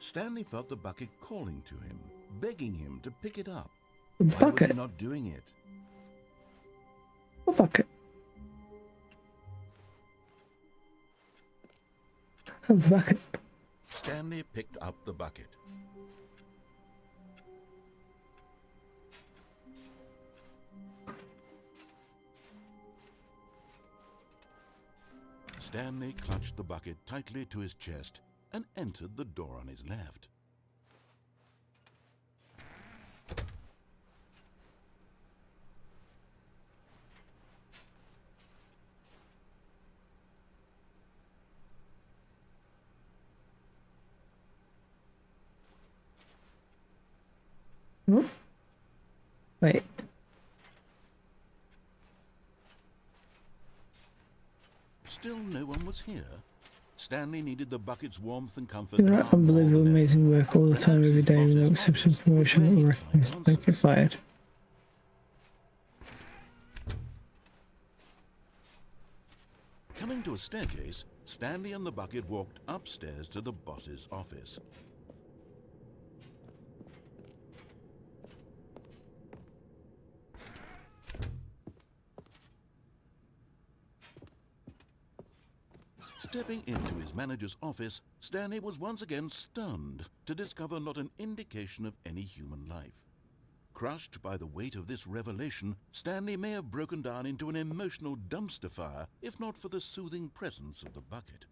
Stanley felt the bucket calling to him, begging him to pick it up. The Why bucket? was he not doing it? What bucket? Oh, the bucket. Stanley picked up the bucket. Stanley clutched the bucket tightly to his chest and entered the door on his left. Hmm? Wait. Still no one was here. Stanley needed the bucket's warmth and comfort. You're right, unbelievable, amazing work all the time, every day, without exception, promotion, or recognition. Don't get fired. Coming to a staircase, Stanley and the bucket walked upstairs to the boss's office. Stepping into his manager's office, Stanley was once again stunned to discover not an indication of any human life. Crushed by the weight of this revelation, Stanley may have broken down into an emotional dumpster fire if not for the soothing presence of the bucket.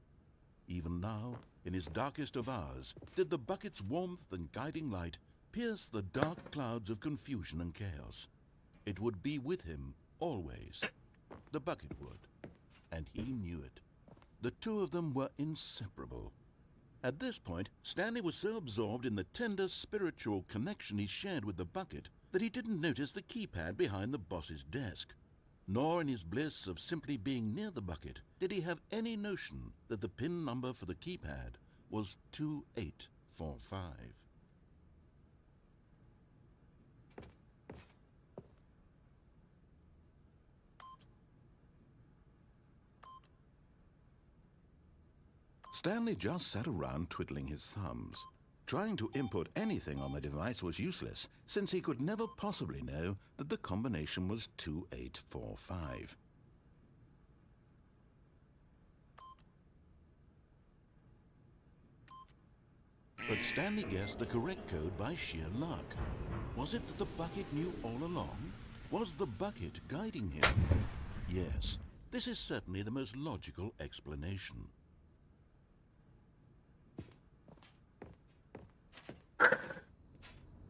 Even now, in his darkest of hours, did the bucket's warmth and guiding light pierce the dark clouds of confusion and chaos. It would be with him always. The bucket would, and he knew it. The two of them were inseparable. At this point, Stanley was so absorbed in the tender spiritual connection he shared with the bucket that he didn't notice the keypad behind the boss's desk. Nor in his bliss of simply being near the bucket did he have any notion that the PIN number for the keypad was 2845. Stanley just sat around twiddling his thumbs. Trying to input anything on the device was useless, since he could never possibly know that the combination was 2845. But Stanley guessed the correct code by sheer luck. Was it that the bucket knew all along? Was the bucket guiding him? Yes, this is certainly the most logical explanation.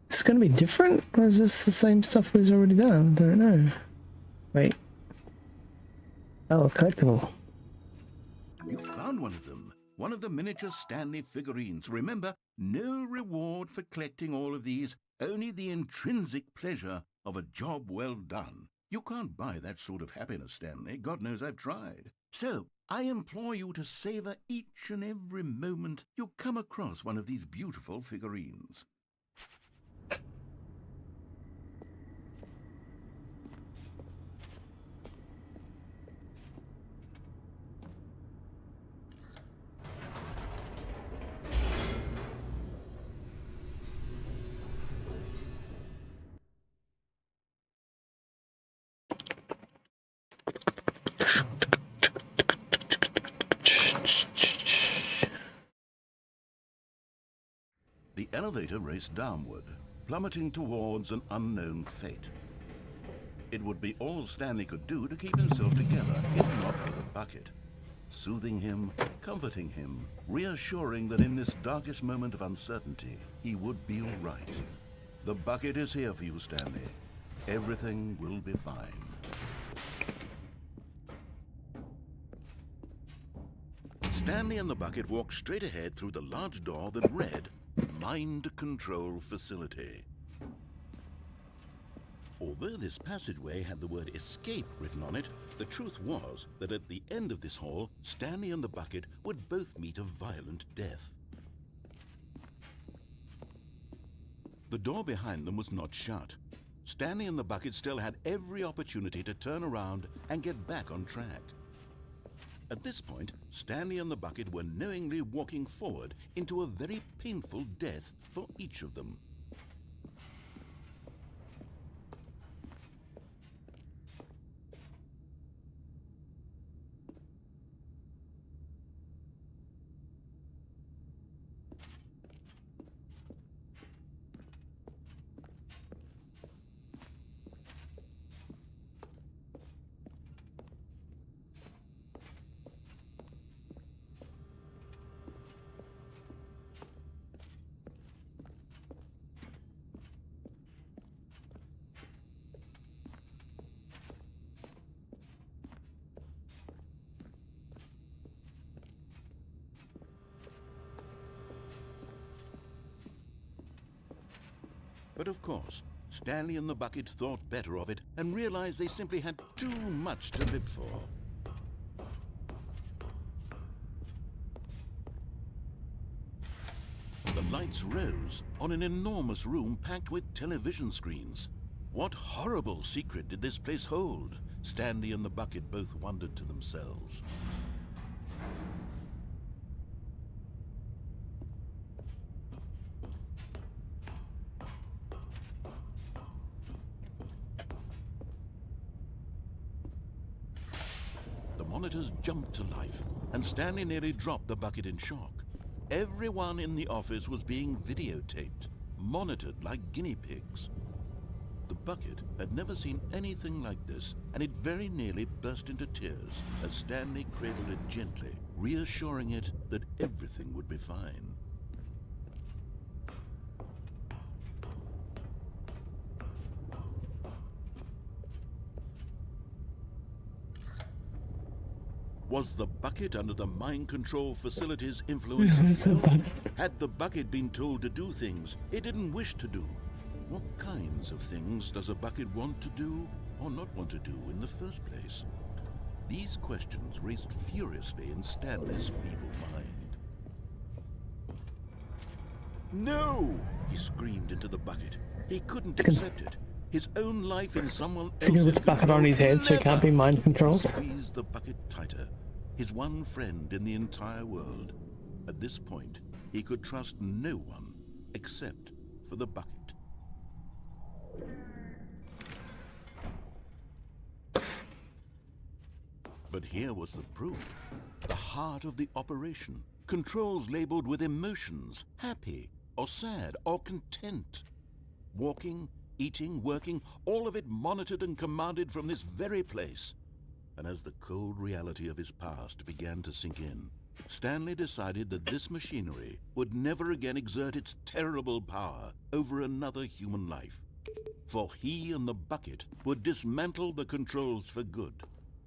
It's going to be different? Or is this the same stuff we've already done? I don't know. Wait. Oh, collectible. You found one of them. One of the miniature Stanley figurines. Remember, no reward for collecting all of these, only the intrinsic pleasure of a job well done. You can't buy that sort of happiness, Stanley. God knows I've tried. So, I implore you to savor each and every moment you come across one of these beautiful figurines. The elevator raced downward, plummeting towards an unknown fate. It would be all Stanley could do to keep himself together, if not for the bucket. soothing him, comforting him, reassuring that in this darkest moment of uncertainty, he would be all right. The bucket is here for you, Stanley. Everything will be fine. Stanley and the bucket walked straight ahead through the large door that read, Mind Control Facility. Although this passageway had the word escape written on it, the truth was that at the end of this hall, Stanley and the bucket would both meet a violent death. The door behind them was not shut. Stanley and the bucket still had every opportunity to turn around and get back on track. At this point, Stanley and the bucket were knowingly walking forward into a very painful death for each of them. But of course, Stanley and the bucket thought better of it and realized they simply had too much to live for. The lights rose on an enormous room packed with television screens. What horrible secret did this place hold? Stanley and the bucket both wondered to themselves. The monitors jumped to life, and Stanley nearly dropped the bucket in shock. Everyone in the office was being videotaped, monitored like guinea pigs. The bucket had never seen anything like this, and it very nearly burst into tears as Stanley cradled it gently, reassuring it that everything would be fine. Was the bucket under the mind control facility's influence as well? Had the bucket been told to do things it didn't wish to do? What kinds of things does a bucket want to do or not want to do in the first place? These questions raced furiously in Stanley's feeble mind. No! He screamed into the bucket. He couldn't accept it. His own life in someone else's with the bucket on his head so he can't be mind controlled. Squeezed the bucket tighter. His one friend in the entire world. At this point, he could trust no one except for the bucket. But here was the proof. The heart of the operation. Controls labeled with emotions, happy or sad or content. Walking, eating, working, all of it monitored and commanded from this very place. And as the cold reality of his past began to sink in, Stanley decided that this machinery would never again exert its terrible power over another human life. For he and the bucket would dismantle the controls for good.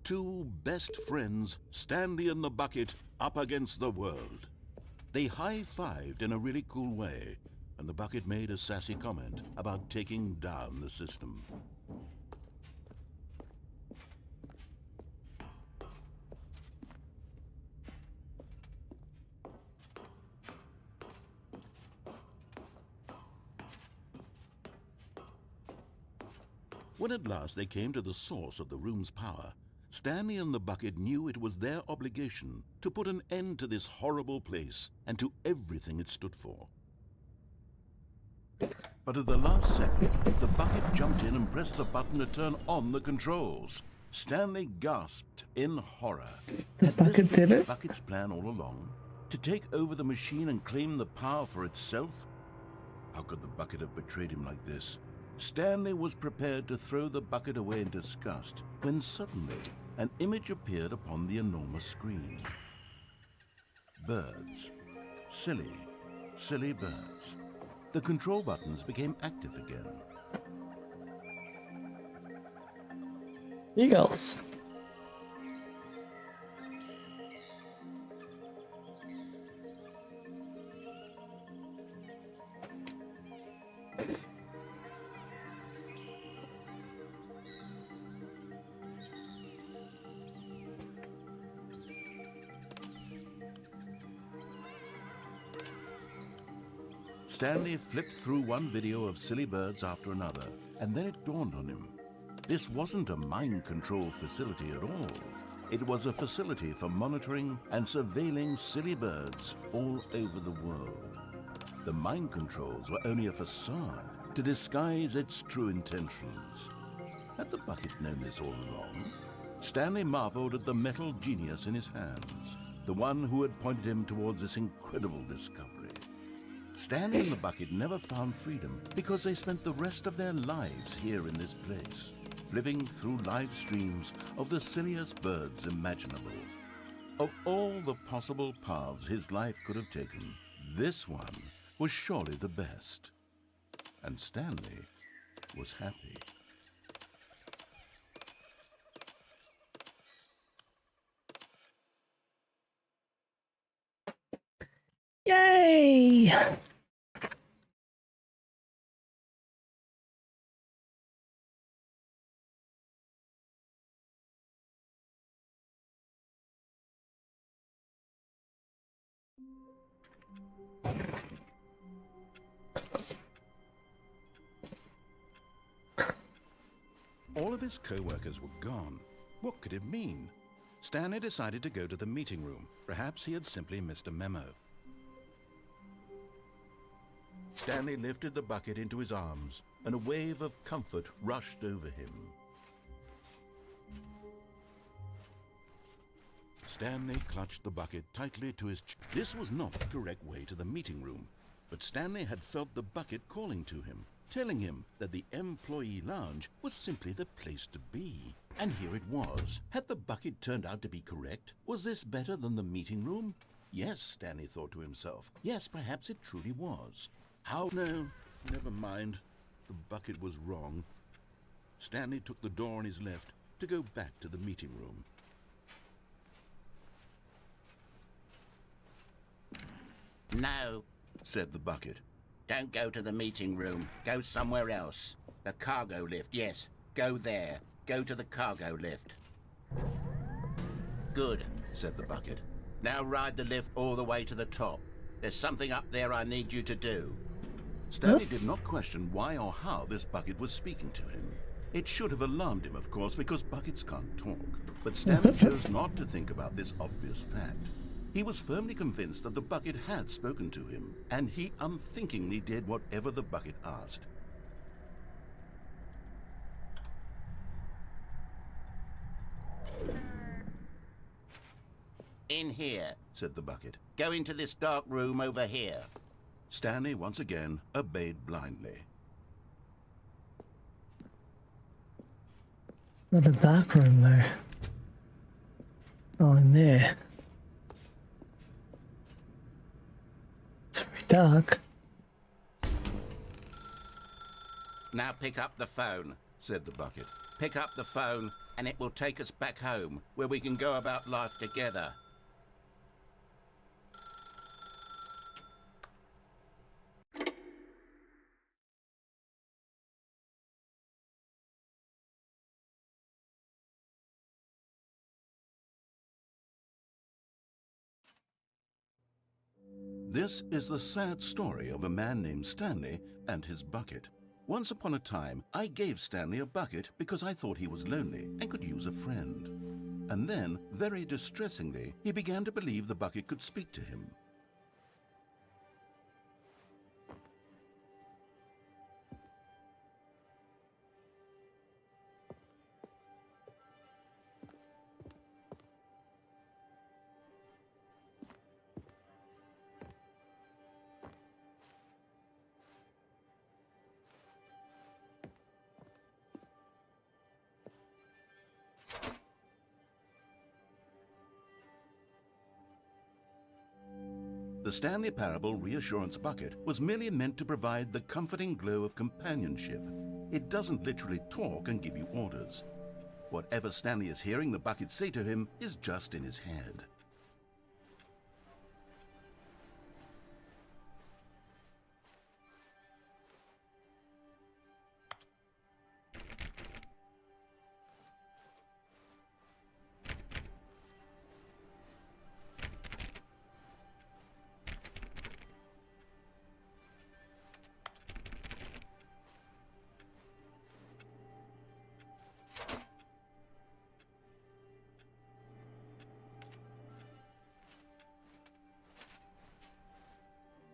Two best friends, Stanley and the bucket, up against the world. They high-fived in a really cool way, and the bucket made a sassy comment about taking down the system. When at last they came to the source of the room's power, Stanley and the bucket knew it was their obligation to put an end to this horrible place and to everything it stood for. But at the last second, the bucket jumped in and pressed the button to turn on the controls. Stanley gasped in horror. The bucket did it? The bucket's plan all along? To take over the machine and claim the power for itself? How could the bucket have betrayed him like this? Stanley was prepared to throw the bucket away in disgust when suddenly an image appeared upon the enormous screen. Birds. Silly, silly birds. The control buttons became active again. Eagles. Stanley flipped through one video of silly birds after another, and then it dawned on him. This wasn't a mind control facility at all. It was a facility for monitoring and surveilling silly birds all over the world. The mind controls were only a facade to disguise its true intentions. Had the bucket known this all along? Stanley marveled at the metal genius in his hands, the one who had pointed him towards this incredible discovery. Stanley and the bucket never found freedom because they spent the rest of their lives here in this place, flipping through live streams of the silliest birds imaginable. Of all the possible paths his life could have taken, this one was surely the best. And Stanley was happy. Yay! All of his co-workers were gone. What could it mean? Stanley decided to go to the meeting room. Perhaps he had simply missed a memo. Stanley lifted the bucket into his arms, and a wave of comfort rushed over him. Stanley clutched the bucket tightly to his chest. This was not the correct way to the meeting room, but Stanley had felt the bucket calling to him, telling him that the employee lounge was simply the place to be. And here it was. Had the bucket turned out to be correct? Was this better than the meeting room? Yes, Stanley thought to himself. Yes, perhaps it truly was. How? No, never mind. The bucket was wrong. Stanley took the door on his left to go back to the meeting room. No, said the bucket. don't go to the meeting room. Go somewhere else. The cargo lift, yes. Go there. Go to the cargo lift. Good, said the bucket. Now ride the lift all the way to the top. There's something up there I need you to do. Stanley did not question why or how this bucket was speaking to him. It should have alarmed him, of course, because buckets can't talk. But Stanley chose not to think about this obvious fact. He was firmly convinced that the bucket had spoken to him, and he unthinkingly did whatever the bucket asked. In here, said the bucket. Go into this dark room over here. Stanley once again obeyed blindly. Not the back room though. Oh, in there. It's very dark. Now pick up the phone, said the bucket. Pick up the phone and it will take us back home, where we can go about life together. This is the sad story of a man named Stanley and his bucket. Once upon a time, I gave Stanley a bucket because I thought he was lonely and could use a friend. And then, very distressingly, he began to believe the bucket could speak to him. The Stanley Parable Reassurance Bucket was merely meant to provide the comforting glow of companionship. It doesn't literally talk and give you orders. Whatever Stanley is hearing the bucket say to him is just in his head.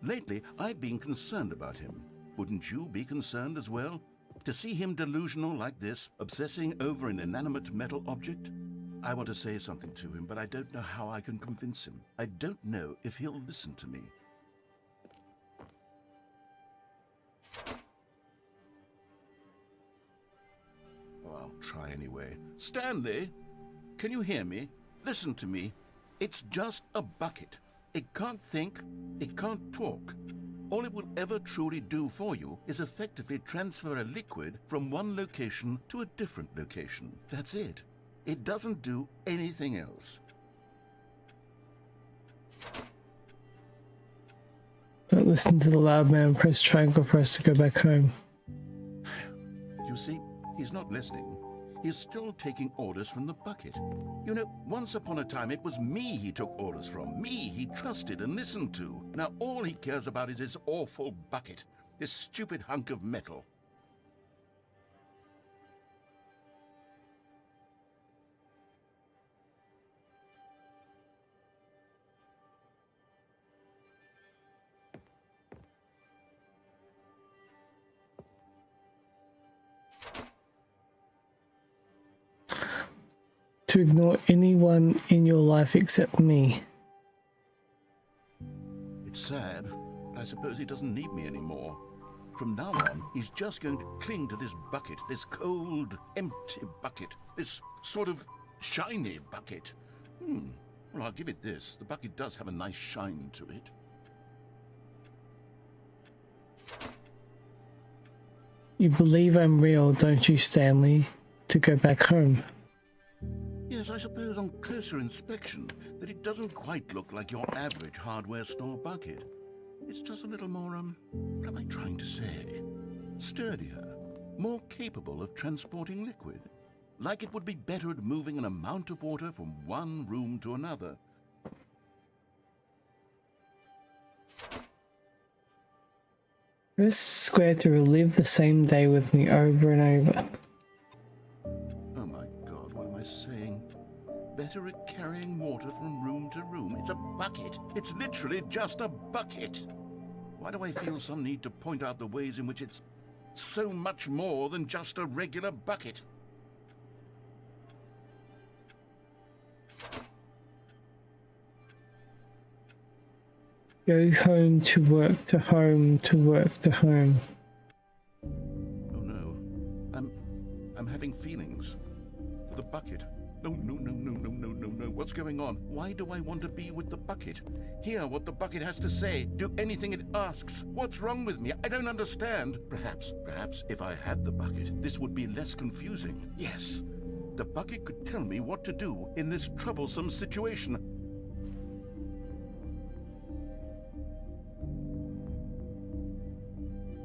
Lately, I've been concerned about him. Wouldn't you be concerned as well? To see him delusional like this, obsessing over an inanimate metal object? I want to say something to him, but I don't know how I can convince him. I don't know if he'll listen to me. Oh, I'll try anyway. Stanley, can you hear me? Listen to me. It's just a bucket. It can't think, it can't talk. All it will ever truly do for you is effectively transfer a liquid from one location to a different location. That's it. It doesn't do anything else. Don't listen to the loud man. Press triangle for us to go back home. You see, he's not listening. He's still taking orders from the bucket. You know, once upon a time it was me he took orders from, me he trusted and listened to. Now all he cares about is his awful bucket, this stupid hunk of metal. To ignore anyone in your life except me. It's sad, but I suppose he doesn't need me anymore. From now on, he's just going to cling to this bucket, this cold, empty bucket, this sort of shiny bucket. Well, I'll give it this. The bucket does have a nice shine to it. You believe I'm real, don't you, Stanley? To go back home. Yes, I suppose on closer inspection that it doesn't quite look like your average hardware store bucket. It's just a little more, what am I trying to say? Sturdier, more capable of transporting liquid. Like it would be better at moving an amount of water from one room to another. Press square to relive the same day with me over and over. Oh my God, what am I saying? Better at carrying water from room to room. It's a bucket. It's literally just a bucket. Why do I feel some need to point out the ways in which it's so much more than just a regular bucket? Go home to work to home to work to home. Oh no. I'm having feelings. For the bucket. No. What's going on? Why do I want to be with the bucket? Hear what the bucket has to say. Do anything it asks. What's wrong with me? I don't understand. Perhaps if I had the bucket, this would be less confusing. Yes. The bucket could tell me what to do in this troublesome situation.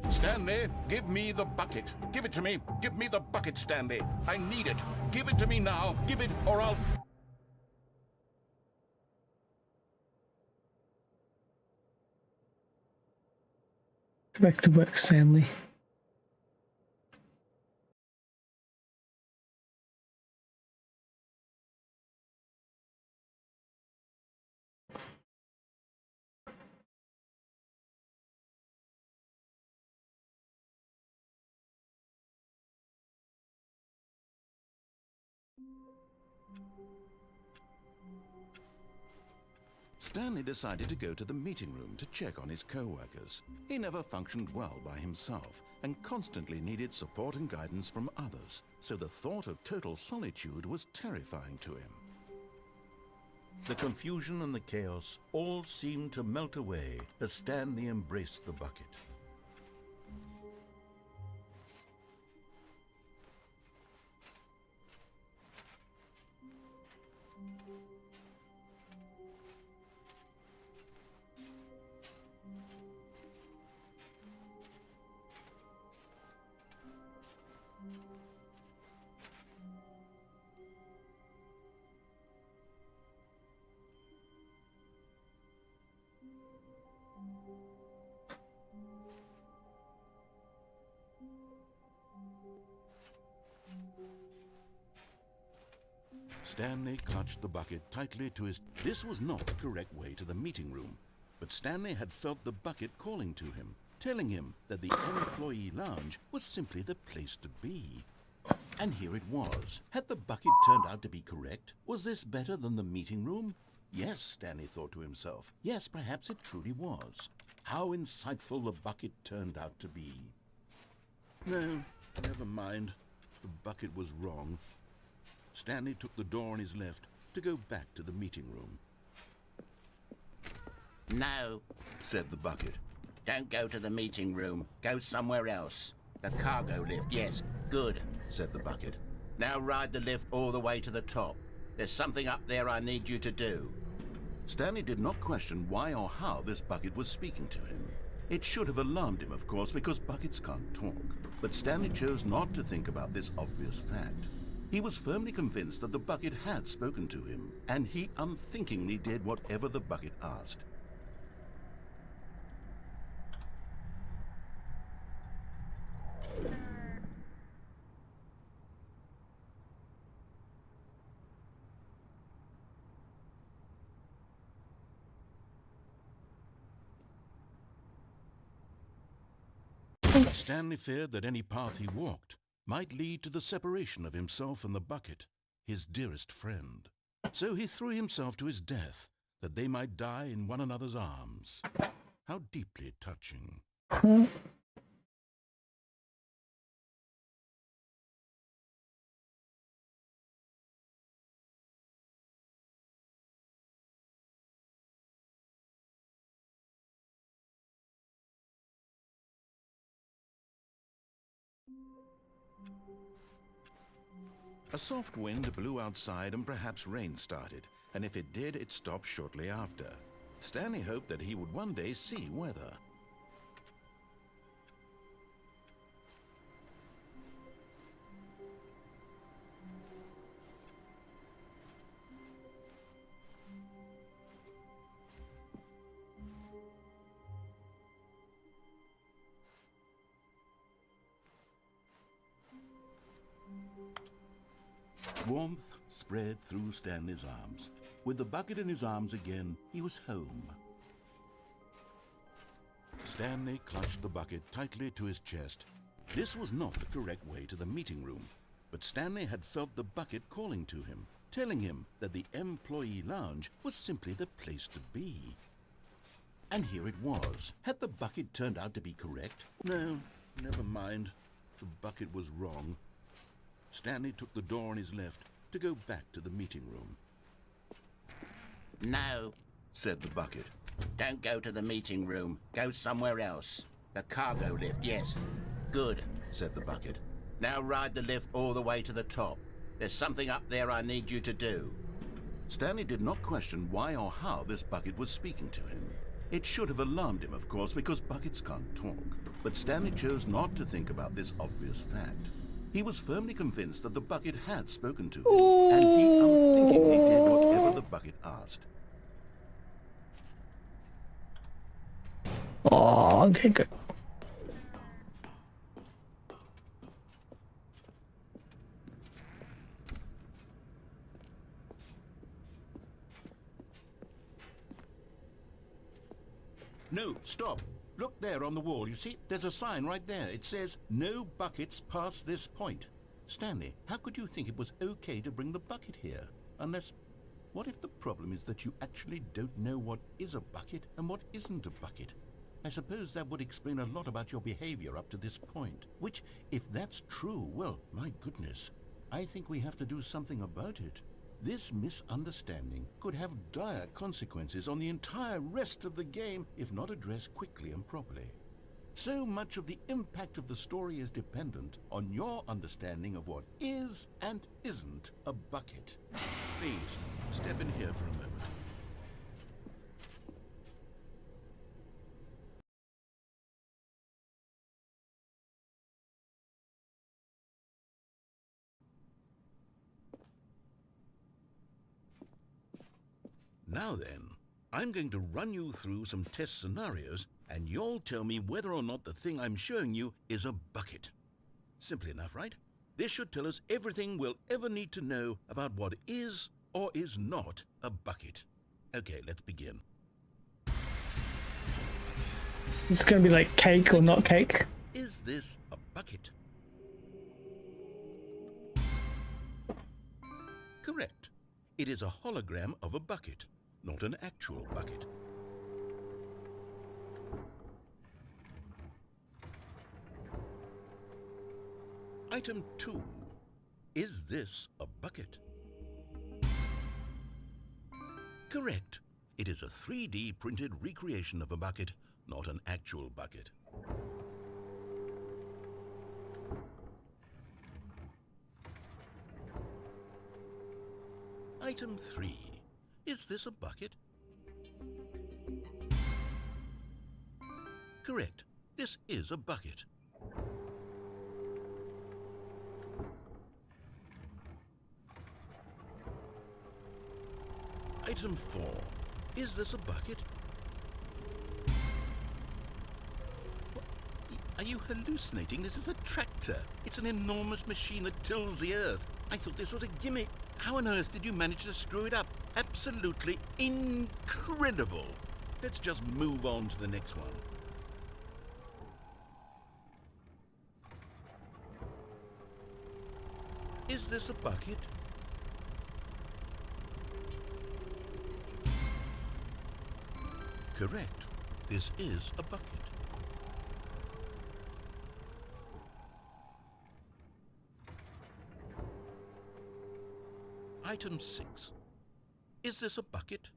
Stanley, give me the bucket. Give it to me. Give me the bucket, Stanley. I need it. Give it to me now. Give it or I'll... Go back to work, Stanley. Stanley decided to go to the meeting room to check on his co-workers. He never functioned well by himself and constantly needed support and guidance from others, so the thought of total solitude was terrifying to him. The confusion and the chaos all seemed to melt away as Stanley embraced the bucket. Stanley clutched the bucket tightly to his... This was not the correct way to the meeting room, but Stanley had felt the bucket calling to him, telling him that the employee lounge was simply the place to be. And here it was. Had the bucket turned out to be correct? Was this better than the meeting room? Yes, Stanley thought to himself. Yes, perhaps it truly was. How insightful the bucket turned out to be. No, never mind. The bucket was wrong. Stanley took the door on his left to go back to the meeting room. No, said the bucket. Don't go to the meeting room. Go somewhere else. The cargo lift, yes. Good, said the bucket. Now ride the lift all the way to the top. There's something up there I need you to do. Stanley did not question why or how this bucket was speaking to him. It should have alarmed him, of course, because buckets can't talk. But Stanley chose not to think about this obvious fact. He was firmly convinced that the bucket had spoken to him, and he unthinkingly did whatever the bucket asked. Stanley feared that any path he walked might lead to the separation of himself and the bucket, his dearest friend. So he threw himself to his death, that they might die in one another's arms. How deeply touching. A soft wind blew outside and perhaps rain started, and if it did, it stopped shortly after. Stanley hoped that he would one day see weather. Warmth spread through Stanley's arms. With the bucket in his arms again, he was home. Stanley clutched the bucket tightly to his chest. This was not the correct way to the meeting room, but Stanley had felt the bucket calling to him, telling him that the employee lounge was simply the place to be. And here it was. Had the bucket turned out to be correct? No, never mind. The bucket was wrong. Stanley took the door on his left to go back to the meeting room. No, said the bucket. Don't go to the meeting room. Go somewhere else. The cargo lift, yes. Good, said the bucket. Now ride the lift all the way to the top. There's something up there I need you to do. Stanley did not question why or how this bucket was speaking to him. It should have alarmed him, of course, because buckets can't talk. But Stanley chose not to think about this obvious fact. He was firmly convinced that the bucket had spoken to him, and he unthinkingly did whatever the bucket asked. Oh, okay, good. No, stop. Look there on the wall, you see? There's a sign right there. It says, "No buckets past this point." Stanley, how could you think it was okay to bring the bucket here? Unless, what if the problem is that you actually don't know what is a bucket and what isn't a bucket? I suppose that would explain a lot about your behavior up to this point. Which, if that's true, well, my goodness, I think we have to do something about it. This misunderstanding could have dire consequences on the entire rest of the game if not addressed quickly and properly. So much of the impact of the story is dependent on your understanding of what is and isn't a bucket. Please, step in here for a moment. Now then, I'm going to run you through some test scenarios, and you'll tell me whether or not the thing I'm showing you is a bucket. Simple enough, right? This should tell us everything we'll ever need to know about what is or is not a bucket. Okay, let's begin. It's going to be like cake or not cake. Is this a bucket? Correct. It is a hologram of a bucket, not an actual bucket. Item 2. Is this a bucket? Correct. It is a 3D printed recreation of a bucket, not an actual bucket. Item 3. Is this a bucket? Correct. This is a bucket. Item 4. Is this a bucket? Are you hallucinating? This is a tractor. It's an enormous machine that tills the earth. I thought this was a gimmick. How on earth did you manage to screw it up? Absolutely incredible. Let's just move on to the next one. Is this a bucket? Correct. This is a bucket. Item 6. Is this a bucket?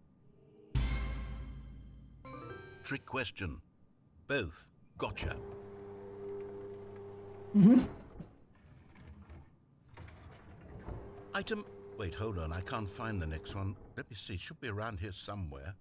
Trick question. Both. Gotcha. Item... Wait, hold on. I can't find the next one. Let me see. It should be around here somewhere.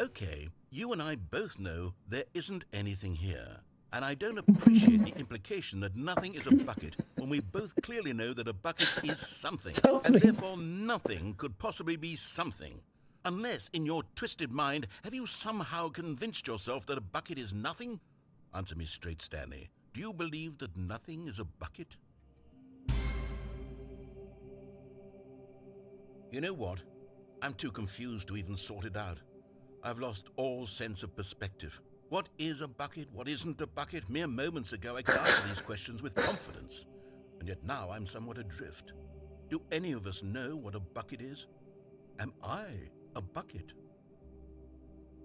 Okay, you and I both know there isn't anything here. And I don't appreciate the implication that nothing is a bucket when we both clearly know that a bucket is something. And therefore nothing could possibly be something. Unless, in your twisted mind, have you somehow convinced yourself that a bucket is nothing? Answer me straight, Stanley. Do you believe that nothing is a bucket? You know what? I'm too confused to even sort it out. I've lost all sense of perspective. What is a bucket? What isn't a bucket? Mere moments ago I could answer these questions with confidence. And yet now I'm somewhat adrift. Do any of us know what a bucket is? Am I a bucket?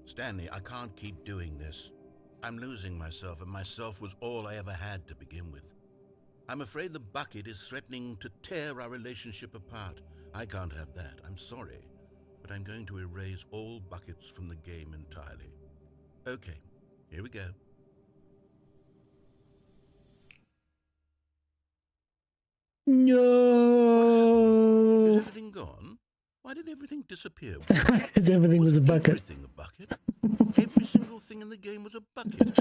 Stanley, I can't keep doing this. I'm losing myself, and myself was all I ever had to begin with. I'm afraid the bucket is threatening to tear our relationship apart. I can't have that. I'm sorry. But I'm going to erase all buckets from the game entirely. Okay, here we go. No. Is everything gone? Why did everything disappear? Because everything was a bucket. Everything a bucket? Every single thing in the game was a bucket.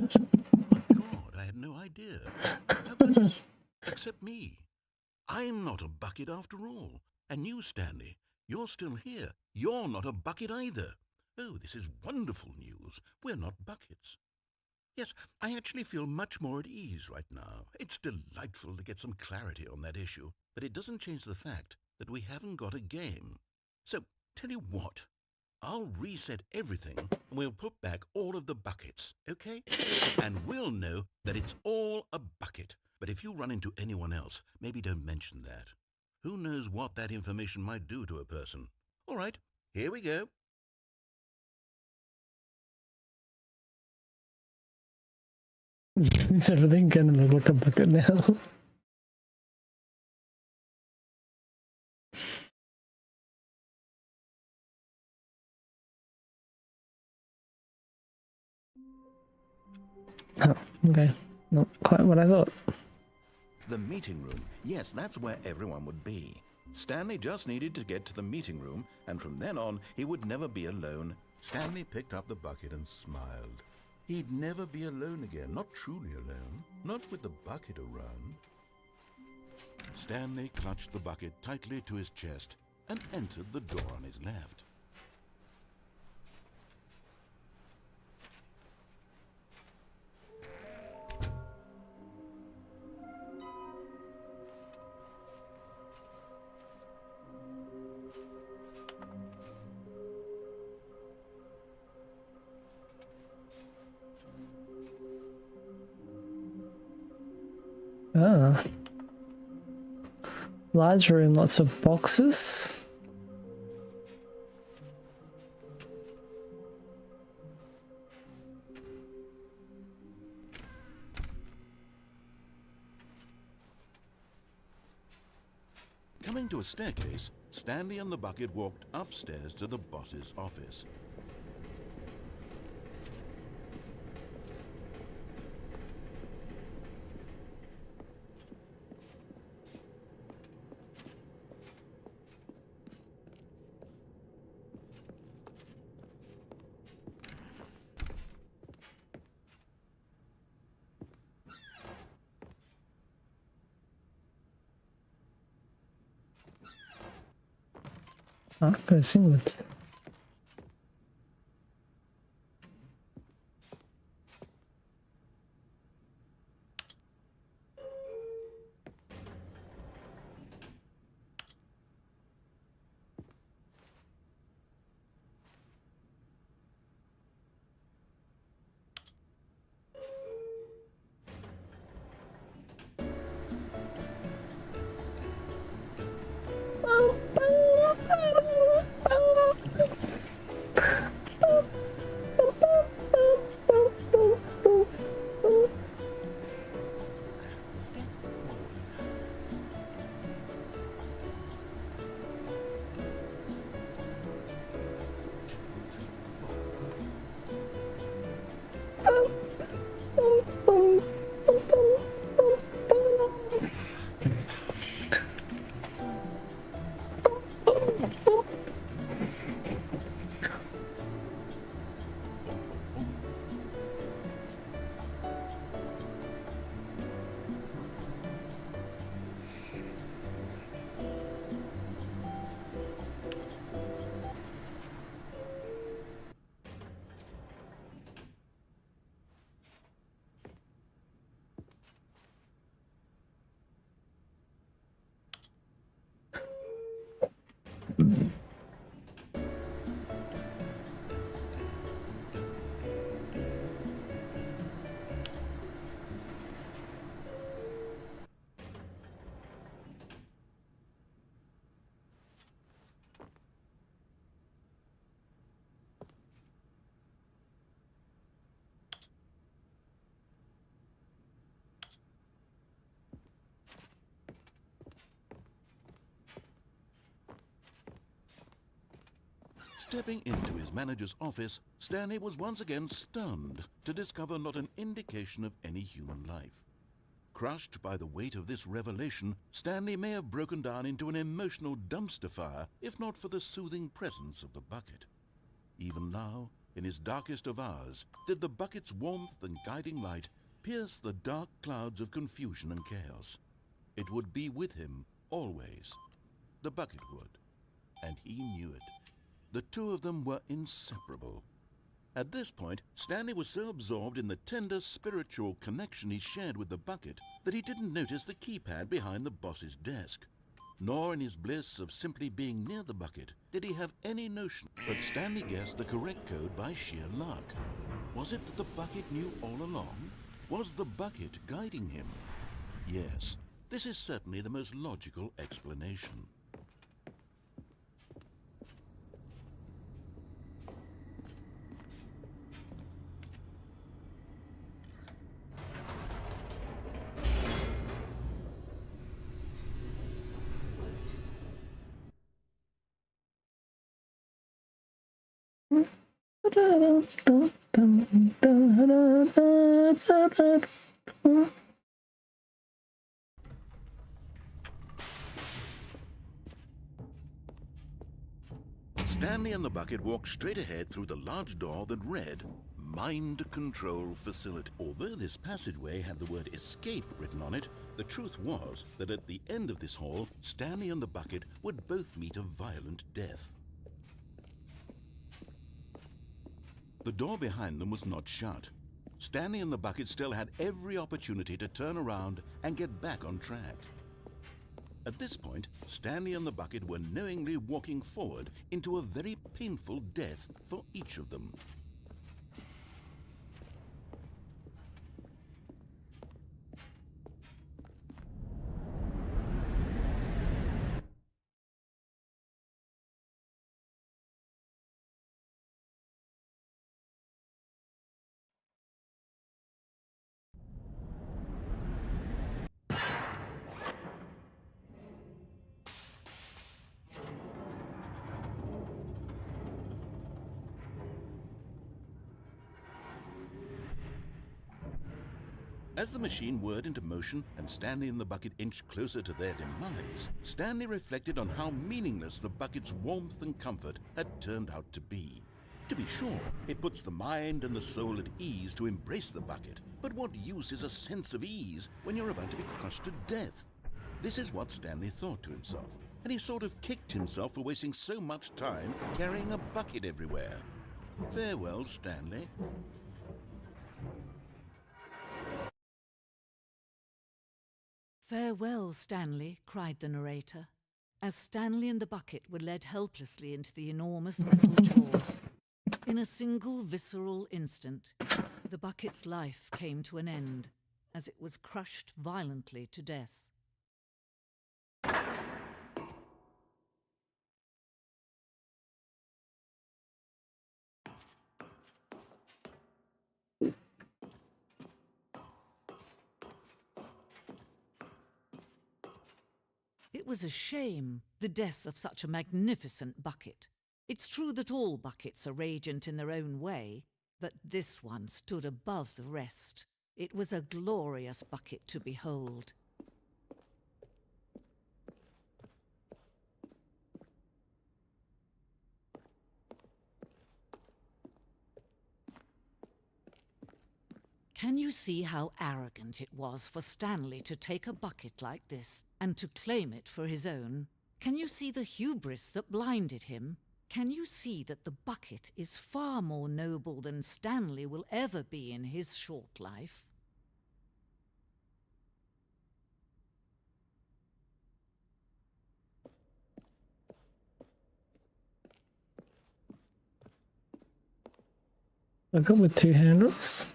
My God, I had no idea. How could except me. I'm not a bucket after all. And you, Stanley, you're still here. You're not a bucket either. Oh, this is wonderful news. We're not buckets. Yes, I actually feel much more at ease right now. It's delightful to get some clarity on that issue, but it doesn't change the fact that we haven't got a game. So, tell you what, I'll reset everything and we'll put back all of the buckets, okay? And we'll know that it's all a bucket. But if you run into anyone else, maybe don't mention that. Who knows what that information might do to a person? All right, here we go. Is everything gonna look like a bucket now? Oh, okay. Not quite what I thought. The meeting room. Yes, that's where everyone would be. Stanley just needed to get to the meeting room, and from then on, he would never be alone. Stanley picked up the bucket and smiled. He'd never be alone again, not truly alone, not with the bucket around. Stanley clutched the bucket tightly to his chest and entered the door on his left. Ah. Large room, lots of boxes. Coming to a staircase, Stanley and the bucket walked upstairs to the boss's office. Ah, go inwards. Stepping into his manager's office, Stanley was once again stunned to discover not an indication of any human life. Crushed by the weight of this revelation, Stanley may have broken down into an emotional dumpster fire if not for the soothing presence of the bucket. Even now, in his darkest of hours, did the bucket's warmth and guiding light pierce the dark clouds of confusion and chaos. It would be with him always. The bucket would, and he knew it. The two of them were inseparable. At this point, Stanley was so absorbed in the tender spiritual connection he shared with the bucket that he didn't notice the keypad behind the boss's desk. Nor in his bliss of simply being near the bucket did he have any notion. But Stanley guessed the correct code by sheer luck. Was it that the bucket knew all along? Was the bucket guiding him? Yes, this is certainly the most logical explanation. Stanley and the bucket walked straight ahead through the large door that read, Mind Control Facility. Although this passageway had the word escape written on it, the truth was that at the end of this hall, Stanley and the bucket would both meet a violent death. The door behind them was not shut. Stanley and the bucket still had every opportunity to turn around and get back on track. At this point, Stanley and the bucket were knowingly walking forward into a very painful death for each of them. As the machine whirred into motion and Stanley and the bucket inched closer to their demise, Stanley reflected on how meaningless the bucket's warmth and comfort had turned out to be. To be sure, it puts the mind and the soul at ease to embrace the bucket, but what use is a sense of ease when you're about to be crushed to death? This is what Stanley thought to himself, and he sort of kicked himself for wasting so much time carrying a bucket everywhere. Farewell, Stanley. "Farewell, Stanley," cried the narrator, as Stanley and the bucket were led helplessly into the enormous metal jaws. In a single visceral instant, the bucket's life came to an end, as it was crushed violently to death. It was a shame, the death of such a magnificent bucket. It's true that all buckets are radiant in their own way, but this one stood above the rest. It was a glorious bucket to behold. Can you see how arrogant it was for Stanley to take a bucket like this and to claim it for his own? Can you see the hubris that blinded him? Can you see that the bucket is far more noble than Stanley will ever be in his short life? I got with two handles.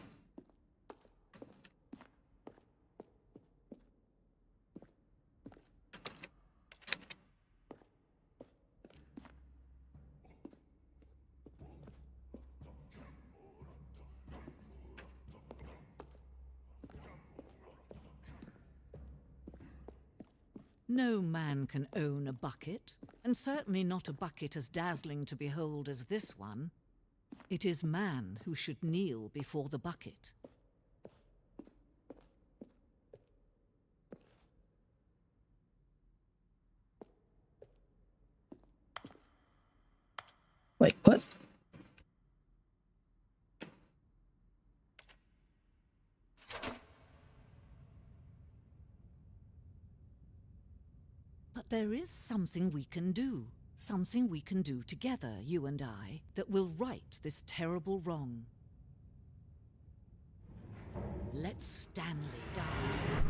No man can own a bucket, and certainly not a bucket as dazzling to behold as this one. It is man who should kneel before the bucket. Wait, what? But there is something we can do. Something we can do together, you and I, that will right this terrible wrong. Let Stanley die.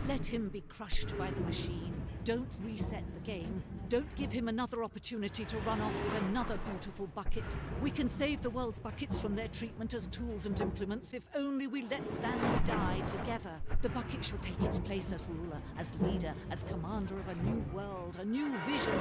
Let him be crushed by the machine. Don't reset the game. Don't give him another opportunity to run off with another beautiful bucket. We can save the world's buckets from their treatment as tools and implements if only we let Stanley die together. The bucket shall take its place as ruler, as leader, as commander of a new world, a new vision.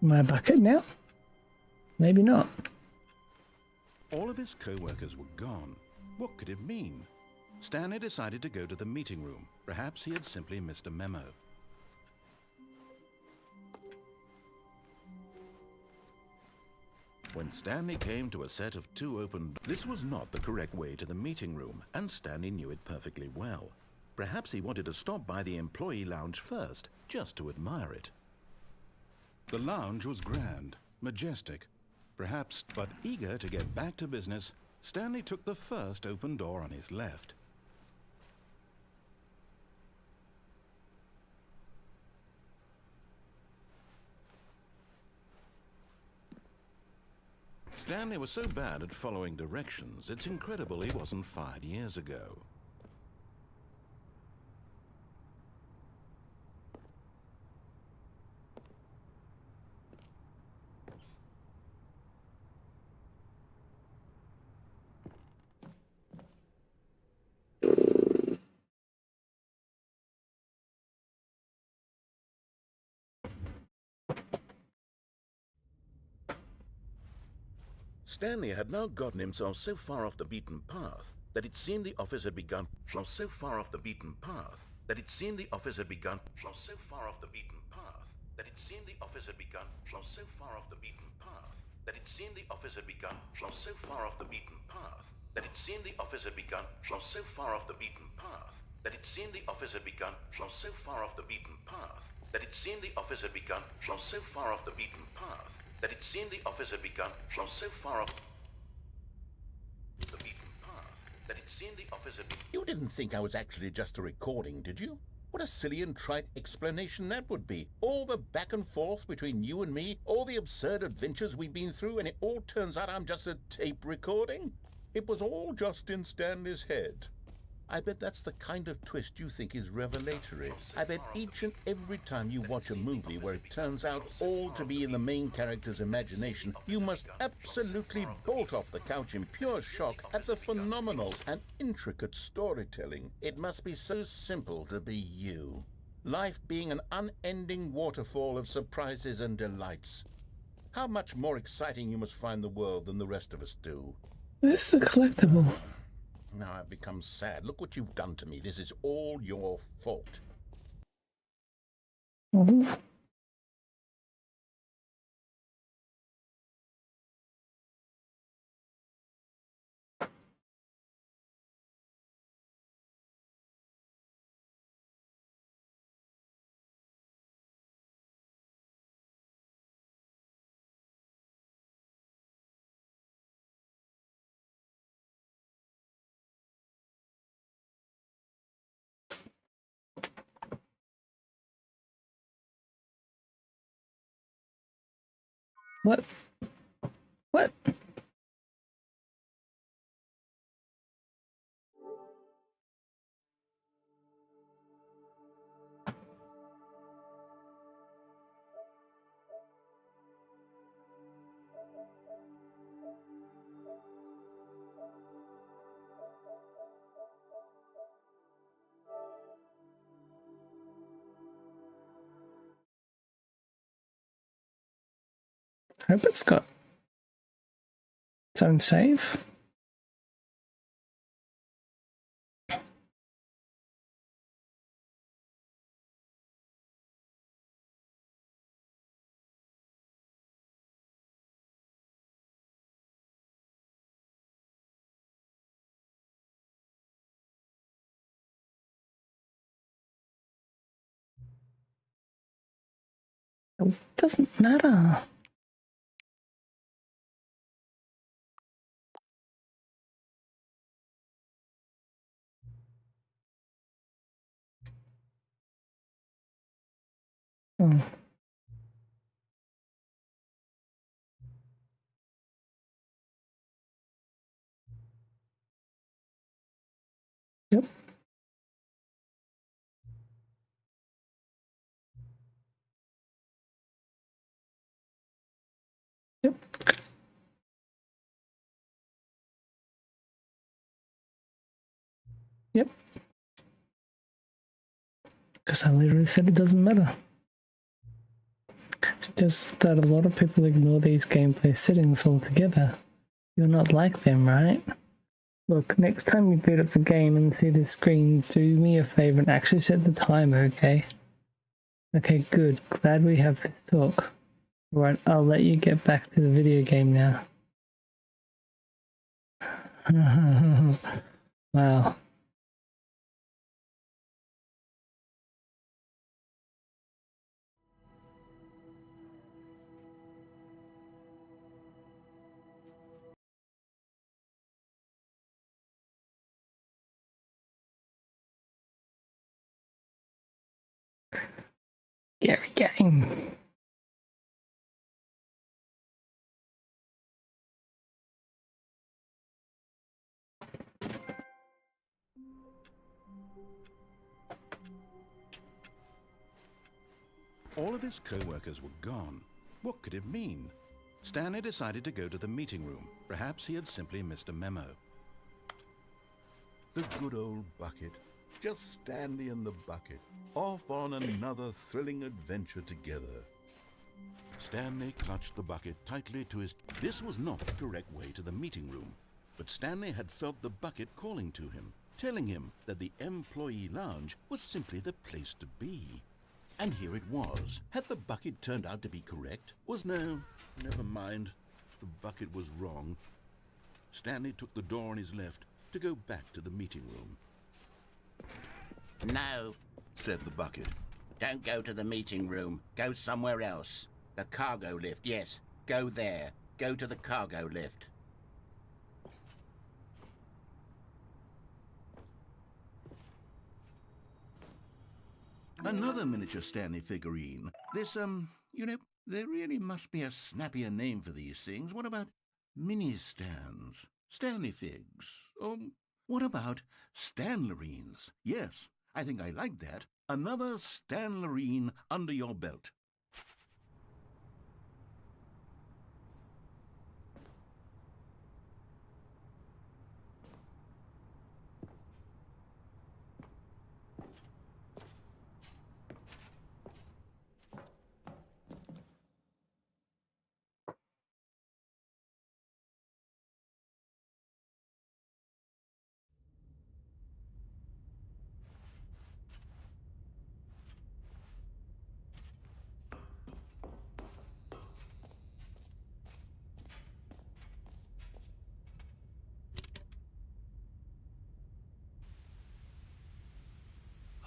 My bucket now? Maybe not. All of his co-workers were gone. What could it mean? Stanley decided to go to the meeting room. Perhaps he had simply missed a memo. When Stanley came to a set of 2 open... This was not the correct way to the meeting room, and Stanley knew it perfectly well. Perhaps he wanted to stop by the employee lounge first, just to admire it. The lounge was grand, majestic, perhaps, but eager to get back to business, Stanley took the first open door on his left. Stanley was so bad at following directions, it's incredible he wasn't fired years ago. Stanley had now gotten himself so far off the beaten path that it seemed the office had begun. So far off the beaten path that it seemed the office had begun. So far off the beaten path that it seemed the office had begun. So far off the beaten path that it seemed the office had begun. So far off the beaten path that it seemed the office had begun. So far off the beaten path that it seemed the office had begun. So far off the beaten path that it seemed the office had begun. So far off the beaten path that it seemed the office had begun. So far off the beaten path that it seemed the office had begun. You didn't think I was actually just a recording, did you? What a silly and trite explanation that would be. All the back and forth between you and me, all the absurd adventures we've been through, and it all turns out I'm just a tape recording? It was all just in Stanley's head. I bet that's the kind of twist you think is revelatory. I bet each and every time you watch a movie where it turns out all to be in the main character's imagination, you must absolutely bolt off the couch in pure shock at the phenomenal and intricate storytelling. It must be so simple to be you. Life being an unending waterfall of surprises and delights. How much more exciting you must find the world than the rest of us do. Where's the collectible? Now I've become sad. Look what you've done to me. This is all your fault. Mm-hmm. What? What? I hope it's got its own save. It doesn't matter. Hmm. Yep. Yep. Yep. Because I literally said it doesn't matter. just that a lot of people ignore these gameplay settings altogether. You're not like them, right? Look, next time you boot up the game and see this screen, do me a favor and actually set the timer, okay? Okay, good. Glad we have this talk. Right, I'll let you get back to the video game now. Wow. Scary game. All of his co-workers were gone. What could it mean? Stanley decided to go to the meeting room. Perhaps he had simply missed a memo. The good old bucket. Just Stanley and the bucket. Off on another thrilling adventure together. Stanley clutched the bucket tightly to his... This was not the correct way to the meeting room, but Stanley had felt the bucket calling to him, telling him that the employee lounge was simply the place to be. And here it was. Had the bucket turned out to be correct? No, never mind. The bucket was wrong. Stanley took the door on his left to go back to the meeting room. No, said the bucket. Don't go to the meeting room. Go somewhere else. The cargo lift, yes. Go there. Go to the cargo lift. Another miniature Stanley figurine. This, you know, there really must be a snappier name for these things. What about mini-stands? Stanley figs? What about Stanlerines? Yes, I think I like that. Another Stanlerine under your belt.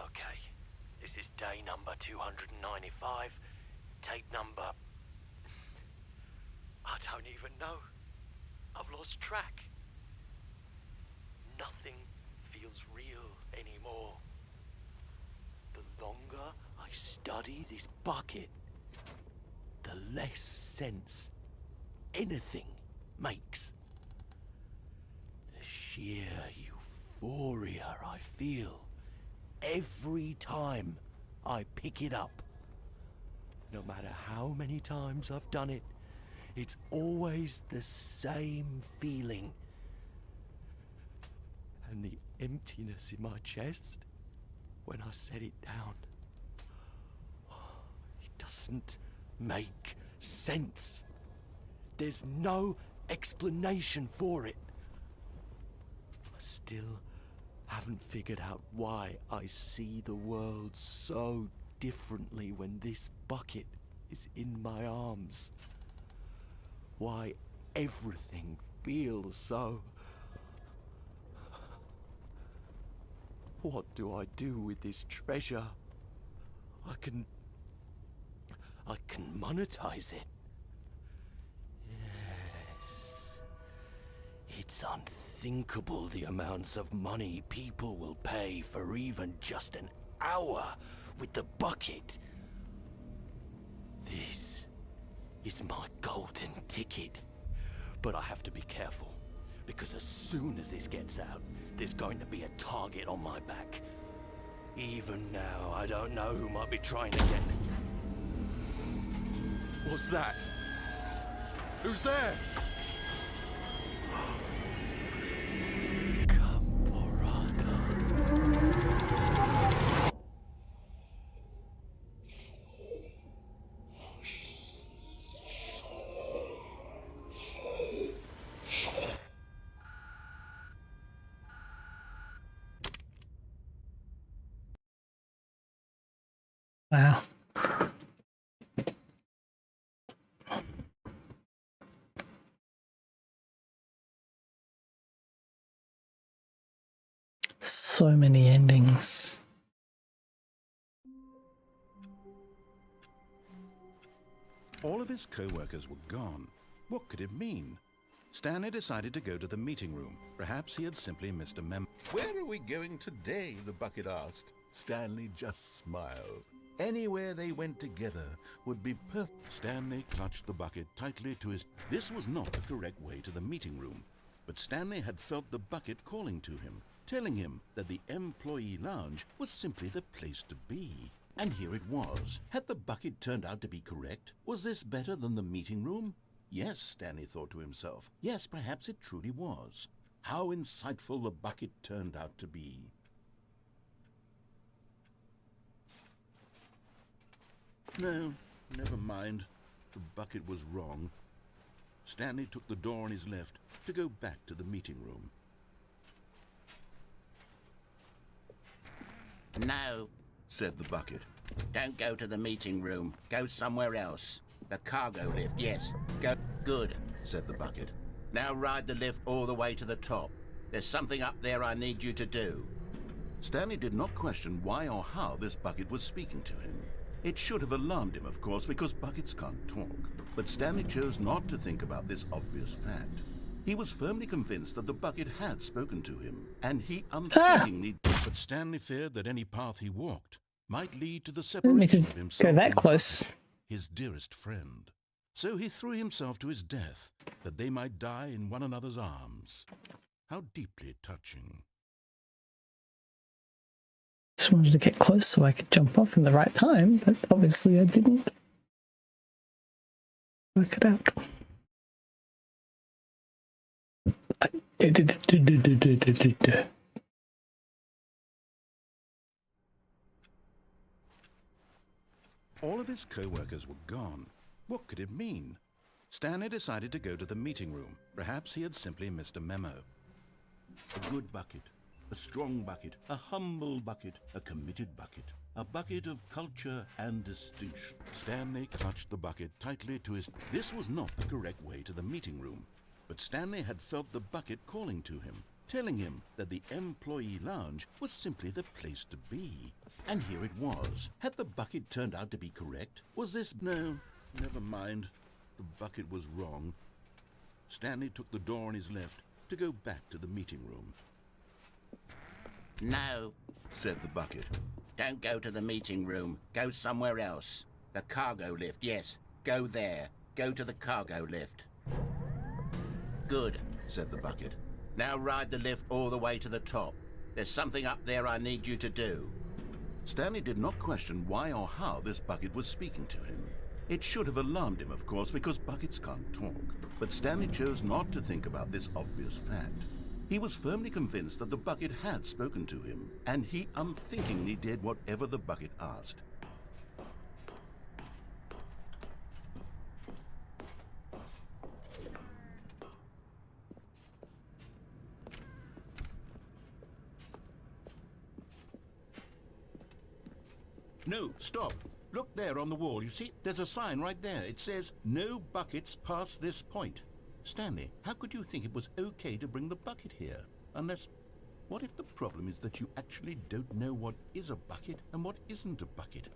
Okay, this is day number 295. Tape number... I don't even know. I've lost track. Nothing feels real anymore. The longer I study this bucket, the less sense anything makes. The sheer euphoria I feel every time I pick it up. No matter how many times I've done it, it's always the same feeling. And the emptiness in my chest when I set it down. It doesn't make sense. There's no explanation for it. I still haven't figured out why I see the world so differently when this bucket is in my arms. Why everything feels so... What do I do with this treasure? I can monetize it. Yes. It's unthinkable the amounts of money people will pay for even just an hour with the bucket. This is my golden ticket. But I have to be careful, because as soon as this gets out, there's going to be a target on my back. Even now, I don't know who might be trying to get... What's that? Who's there? Wow. So many endings. All of his co-workers were gone. What could it mean? Stanley decided to go to the meeting room. Perhaps he had simply missed a memo. Where are we going today? The bucket asked. Stanley just smiled. Anywhere they went together would be perfect. Stanley clutched the bucket tightly to his... This was not the correct way to the meeting room, but Stanley had felt the bucket calling to him, telling him that the employee lounge was simply the place to be. And here it was. Had the bucket turned out to be correct? Was this better than the meeting room? Yes, Stanley thought to himself. Yes, perhaps it truly was. How insightful the bucket turned out to be. No, never mind. The bucket was wrong. Stanley took the door on his left to go back to the meeting room. No, said the bucket. don't go to the meeting room. Go somewhere else. The cargo lift, yes. Go. Good, said the bucket. Now ride the lift all the way to the top. There's something up there I need you to do. Stanley did not question why or how this bucket was speaking to him. It should have alarmed him, of course, because buckets can't talk. But Stanley chose not to think about this obvious fact. He was firmly convinced that the bucket had spoken to him, and he unthinkingly... But Stanley feared that any path he walked might lead to the separation of himself go that from close. his dearest friend. So he threw himself to his death, that they might die in one another's arms. How deeply touching. Just wanted to get close so I could jump off in the right time, but obviously I didn't work it out. All of his co-workers were gone. What could it mean? Stanley decided to go to the meeting room. Perhaps he had simply missed a memo. A good bucket, a strong bucket, a humble bucket, a committed bucket, a bucket of culture and distinction. Stanley clutched the bucket tightly to his... This was not the correct way to the meeting room, but Stanley had felt the bucket calling to him, telling him that the employee lounge was simply the place to be. And here it was. Had the bucket turned out to be correct? Was this... No, never mind. The bucket was wrong. Stanley took the door on his left to go back to the meeting room. No, said the bucket. don't go to the meeting room. Go somewhere else. The cargo lift, yes. Go there. Go to the cargo lift. Good, said the bucket. Now ride the lift all the way to the top. There's something up there I need you to do. Stanley did not question why or how this bucket was speaking to him. It should have alarmed him, of course, because buckets can't talk. But Stanley chose not to think about this obvious fact. He was firmly convinced that the bucket had spoken to him, and he unthinkingly did whatever the bucket asked. No, stop. Look there on the wall. You see, there's a sign right there. It says, "No buckets past this point." Stanley, how could you think it was okay to bring the bucket here? Unless, what if the problem is that you actually don't know what is a bucket and what isn't a bucket?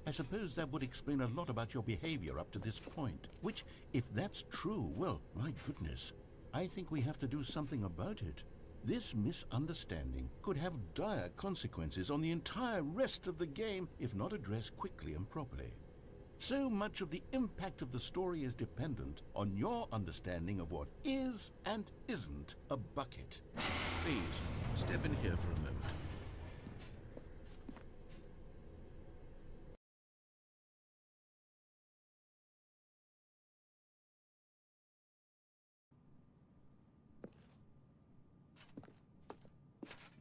I suppose that would explain a lot about your behavior up to this point. Which, if that's true, well, my goodness, I think we have to do something about it. This misunderstanding could have dire consequences on the entire rest of the game if not addressed quickly and properly. So much of the impact of the story is dependent on your understanding of what is and isn't a bucket. Please, step in here for a moment.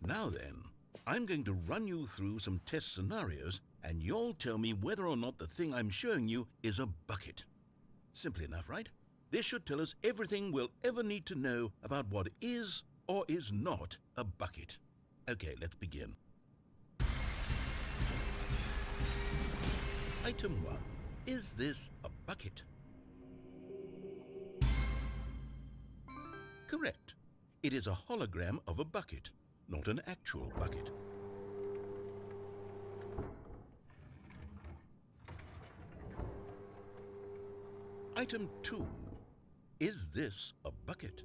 Now then, I'm going to run you through some test scenarios, and you'll tell me whether or not the thing I'm showing you is a bucket. Simple enough, right? This should tell us everything we'll ever need to know about what is or is not a bucket. Okay, let's begin. Item 1. Is this a bucket? Correct. It is a hologram of a bucket, not an actual bucket. Item 2. Is this a bucket?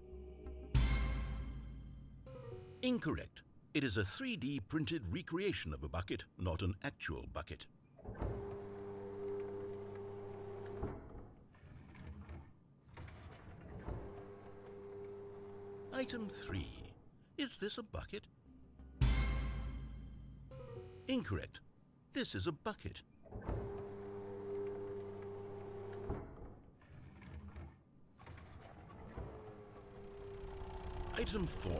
Incorrect. It is a 3D printed recreation of a bucket, not an actual bucket. Item 3. Is this a bucket? Incorrect. This is a bucket. Item 4.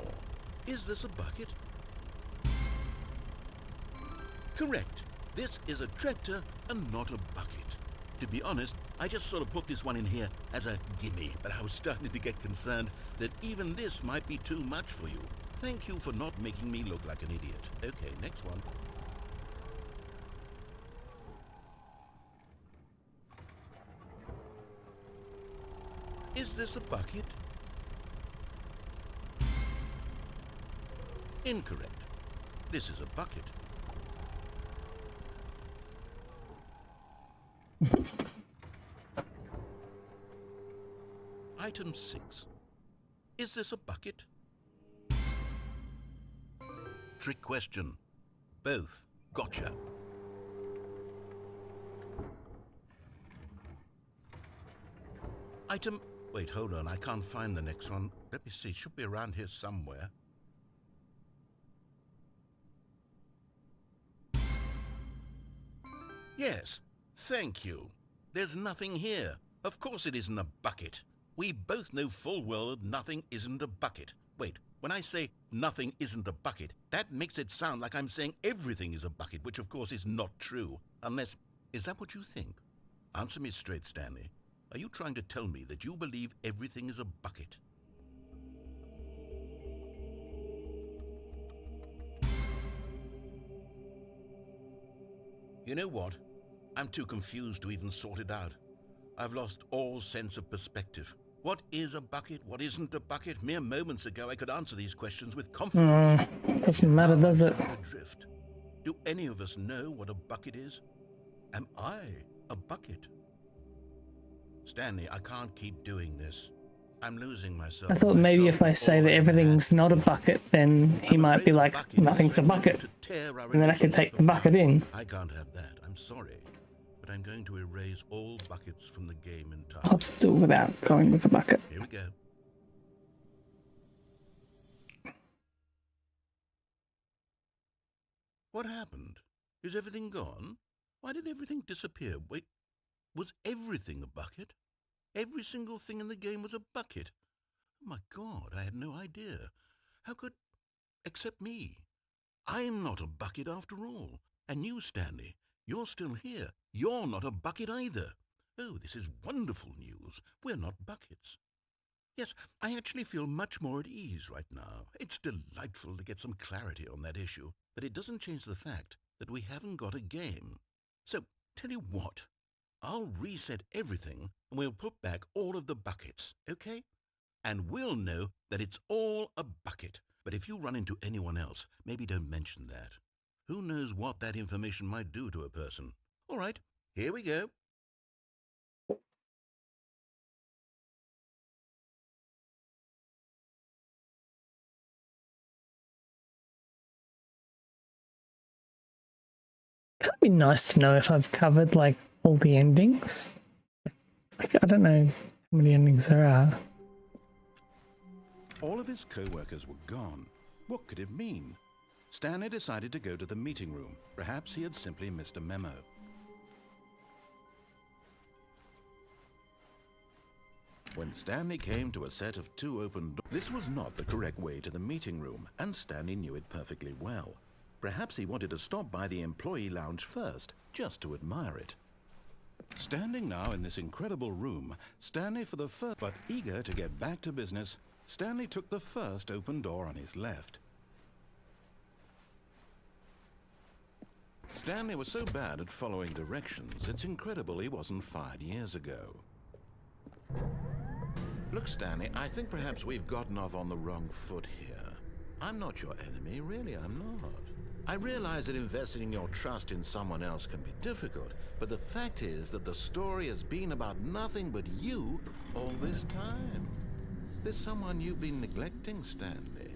Is this a bucket? Correct. This is a tractor and not a bucket. To be honest, I just sort of put this one in here as a gimme, but I was starting to get concerned that even this might be too much for you. Thank you for not making me look like an idiot. Okay, next one. Is this a bucket? Incorrect. This is a bucket. Item 6. Is this a bucket? Trick question. Both. Gotcha. Item... Wait, hold on. I can't find the next one. Let me see. It should be around here somewhere. Yes. Thank you. There's nothing here. Of course it isn't a bucket. We both know full well that nothing isn't a bucket. Wait, when I say nothing isn't a bucket, that makes it sound like I'm saying everything is a bucket, which of course is not true. Unless, is that what you think? Answer me straight, Stanley. Are you trying to tell me that you believe everything is a bucket? You know what? I'm too confused to even sort it out. I've lost all sense of perspective. What is a bucket? What isn't a bucket? Mere moments ago I could answer these questions with confidence. Doesn't matter, does it? Adrift. Do any of us know what a bucket is? Am I a bucket? Stanley, I can't keep doing this. I'm losing myself. I thought maybe if I say that everything's not a bucket, then he might be like, nothing's a bucket. And then I could take the bucket in. I can't have that. I'm sorry. But I'm going to erase all buckets from the game entirely. I'll still without going with the bucket. Here we go. What happened? Is everything gone? Why did everything disappear? Wait, was everything a bucket? Every single thing in the game was a bucket. Oh my God, I had no idea. How could... except me. I'm not a bucket after all. And you, Stanley, you're still here. You're not a bucket either. Oh, this is wonderful news. We're not buckets. Yes, I actually feel much more at ease right now. It's delightful to get some clarity on that issue, but it doesn't change the fact that we haven't got a game. So, tell you what, I'll reset everything and we'll put back all of the buckets, okay? And we'll know that it's all a bucket. But if you run into anyone else, maybe don't mention that. Who knows what that information might do to a person? All right, here we go. It'd be nice to know if I've covered like all the endings. I don't know how many endings there are. All of his co-workers were gone. What could it mean? Stanley decided to go to the meeting room. Perhaps he had simply missed a memo. When Stanley came to a set of 2 open doors, this was not the correct way to the meeting room, and Stanley knew it perfectly well. Perhaps he wanted to stop by the employee lounge first, just to admire it. Standing now in this incredible room, Stanley for the first, but eager to get back to business, Stanley took the first open door on his left. Stanley was so bad at following directions, it's incredible he wasn't fired years ago. Look, Stanley, I think perhaps we've gotten off on the wrong foot here. I'm not your enemy, really, I'm not. I realize that investing your trust in someone else can be difficult, but the fact is that the story has been about nothing but you all this time. There's someone you've been neglecting, Stanley.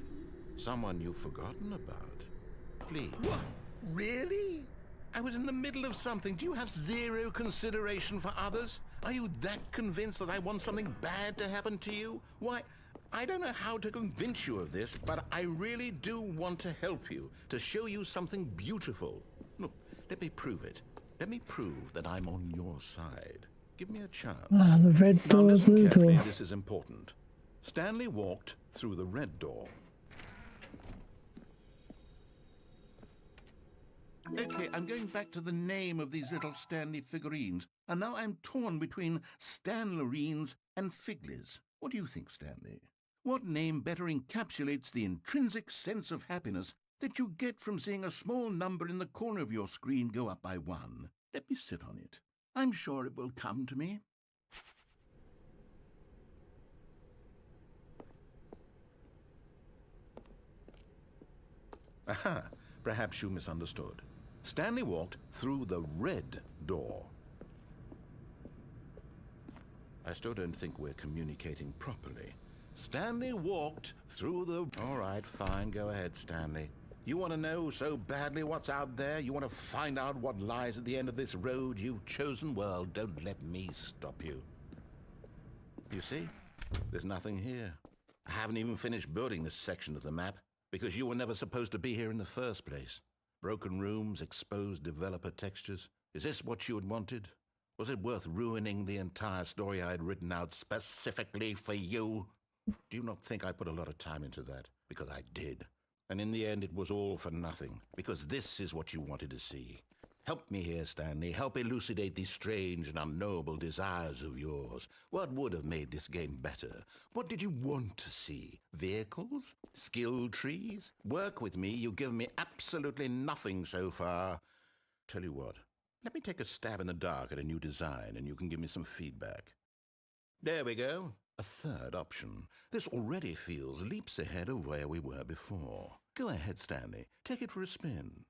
Someone you've forgotten about. Please. What? Really? I was in the middle of something. Do you have zero consideration for others? Are you that convinced that I want something bad to happen to you? Why, I don't know how to convince you of this, but I really do want to help you, to show you something beautiful. Look, let me prove it. Let me prove that I'm on your side. Give me a chance. Ah, the red Now door, listen blue carefully, door. this is important. Stanley walked through the red door. Okay, I'm going back to the name of these little Stanley figurines, and now I'm torn between Stanlerines and Figlies. What do you think, Stanley? What name better encapsulates the intrinsic sense of happiness that you get from seeing a small number in the corner of your screen go up by 1? Let me sit on it. I'm sure it will come to me. Aha, perhaps you misunderstood. Stanley walked through the red door. I still don't think we're communicating properly. Stanley walked through the... All right, fine, go ahead, Stanley. You want to know so badly what's out there? You want to find out what lies at the end of this road you've chosen? Well, don't let me stop you. You see? There's nothing here. I haven't even finished building this section of the map, because you were never supposed to be here in the first place. Broken rooms, exposed developer textures. Is this what you had wanted? Was it worth ruining the entire story I had written out specifically for you? Do you not think I put a lot of time into that? Because I did. And in the end, it was all for nothing. Because this is what you wanted to see. Help me here, Stanley. Help elucidate these strange and unknowable desires of yours. What would have made this game better? What did you want to see? Vehicles? Skill trees? Work with me. You've given me absolutely nothing so far. Tell you what, let me take a stab in the dark at a new design and you can give me some feedback. There we go. A third option. This already feels leaps ahead of where we were before. Go ahead, Stanley. Take it for a spin.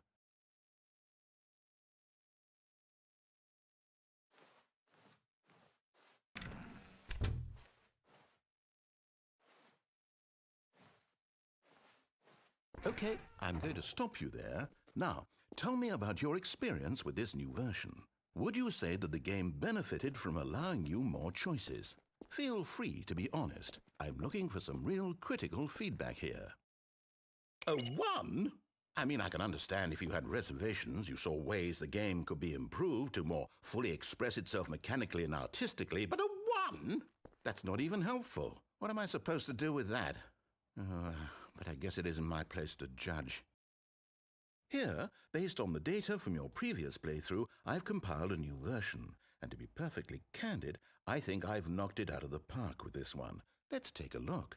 Okay, I'm going to stop you there. Now, tell me about your experience with this new version. Would you say that the game benefited from allowing you more choices? Feel free to be honest. I'm looking for some real critical feedback here. A 1? I mean, I can understand if you had reservations, you saw ways the game could be improved to more fully express itself mechanically and artistically, but a 1? That's not even helpful. What am I supposed to do with that? But I guess it isn't my place to judge. Here, based on the data from your previous playthrough, I've compiled a new version. And to be perfectly candid, I think I've knocked it out of the park with this one. Let's take a look.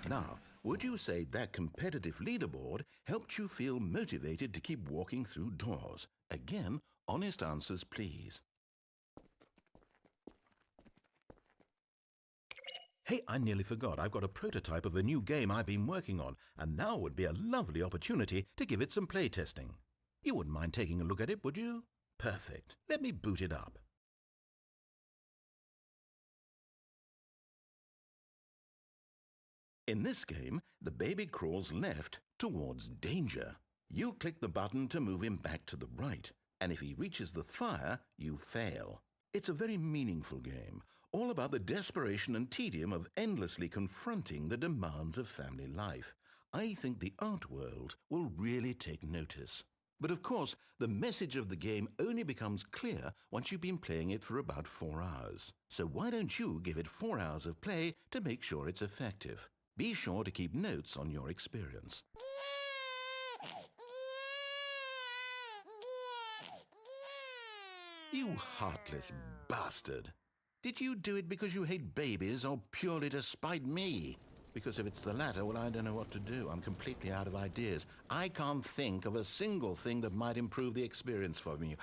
Now, would you say that competitive leaderboard helped you feel motivated to keep walking through doors? Again, honest answers, please. Hey, I nearly forgot. I've got a prototype of a new game I've been working on, and now would be a lovely opportunity to give it some playtesting. You wouldn't mind taking a look at it, would you? Perfect. Let me boot it up. In this game, the baby crawls left towards danger. You click the button to move him back to the right, and if he reaches the fire, you fail. It's a very meaningful game, all about the desperation and tedium of endlessly confronting the demands of family life. I think the art world will really take notice. But of course, the message of the game only becomes clear once you've been playing it for about 4 hours. So why don't you give it 4 hours of play to make sure it's effective? Be sure to keep notes on your experience. You heartless bastard. Did you do it because you hate babies or purely to spite me? Because if it's the latter, well, I don't know what to do. I'm completely out of ideas. I can't think of a single thing that might improve the experience for me.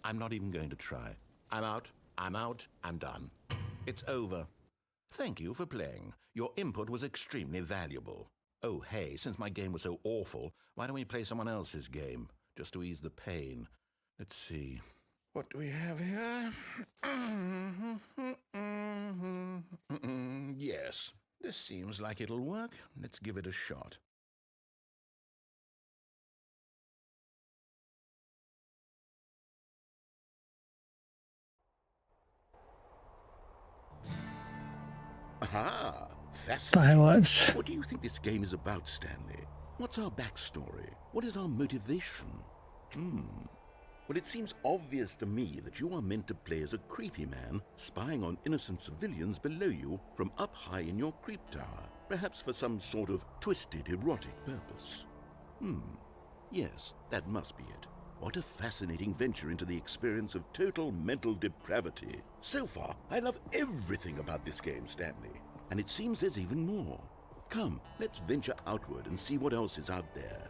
I'm not even going to try. I'm out. I'm out. I'm done. It's over. Thank you for playing. Your input was extremely valuable. Oh, hey, since my game was so awful, why don't we play someone else's game, just to ease the pain? Let's see. What do we have here? Yes, this seems like it'll work. Let's give it a shot. Aha! Fascinating. Firewatch. What do you think this game is about, Stanley? What's our backstory? What is our motivation? Well, it seems obvious to me that you are meant to play as a creepy man spying on innocent civilians below you from up high in your creep tower, perhaps for some sort of twisted erotic purpose. Yes, that must be it. What a fascinating venture into the experience of total mental depravity. So far, I love everything about this game, Stanley. And it seems there's even more. Come, let's venture outward and see what else is out there.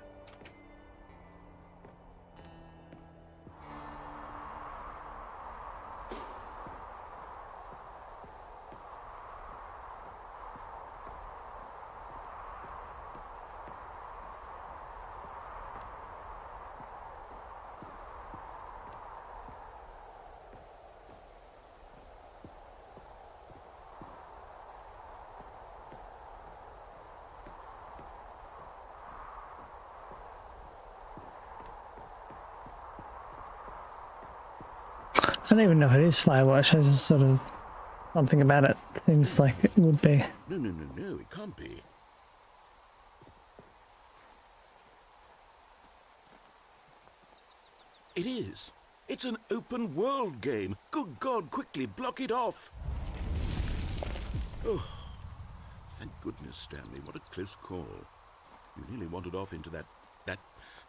I don't even know if it is Firewatch. I just sort of something about it seems like it would be. No, it can't be. It is. It's an open world game. Good God, quickly block it off. Oh, thank goodness, Stanley. What a close call. You nearly wandered off into that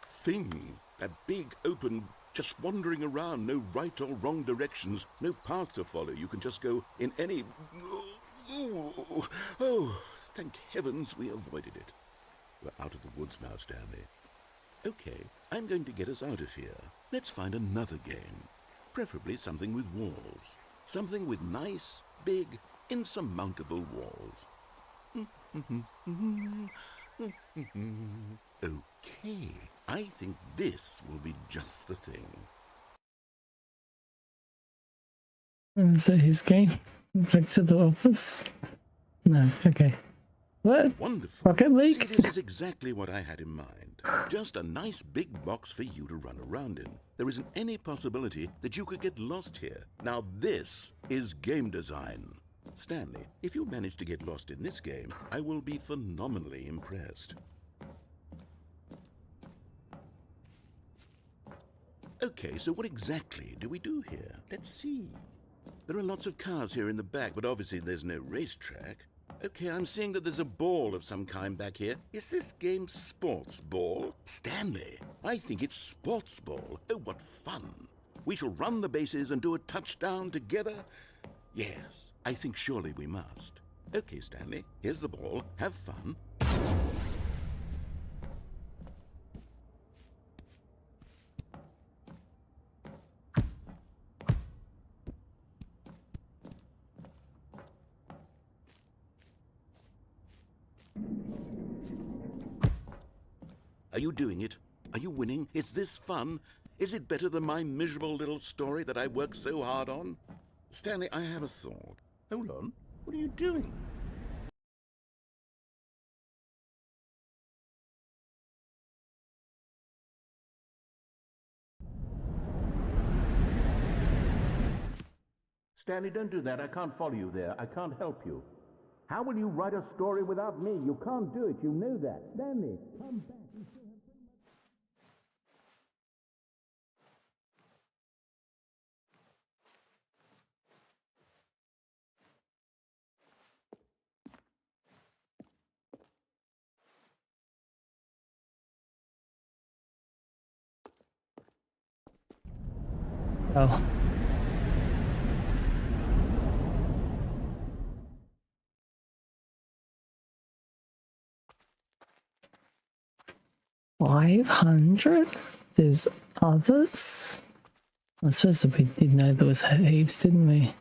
thing, that big open, just wandering around, no right or wrong directions, no path to follow. You can just go in any... Oh, thank heavens we avoided it. We're out of the woods now, Stanley. Okay, I'm going to get us out of here. Let's find another game. Preferably something with walls. Something with nice, big, insurmountable walls. Okay, I think this will be just the thing. Is that his game? Back to the office? No, okay. What? Wonderful. Rocket League? See, this is exactly what I had in mind. Just a nice big box for you to run around in. There isn't any possibility that you could get lost here. Now this is game design. Stanley, if you manage to get lost in this game, I will be phenomenally impressed. Okay, so what exactly do we do here? Let's see. There are lots of cars here in the back, but obviously there's no racetrack. Okay, I'm seeing that there's a ball of some kind back here. Is this game sports ball? Stanley, I think it's sports ball. Oh, what fun. We shall run the bases and do a touchdown together? Yes, I think surely we must. Okay, Stanley, here's the ball. Have fun. Are you doing it? Are you winning? Is this fun? Is it better than my miserable little story that I worked so hard on? Stanley, I have a thought. Hold on. What are you doing? Stanley, don't do that. I can't follow you there. I can't help you. How will you write a story without me? You can't do it. You know that. Stanley, come back. You still have so much... Oh. 500? There's others? I suppose we did know there was heaps, didn't we?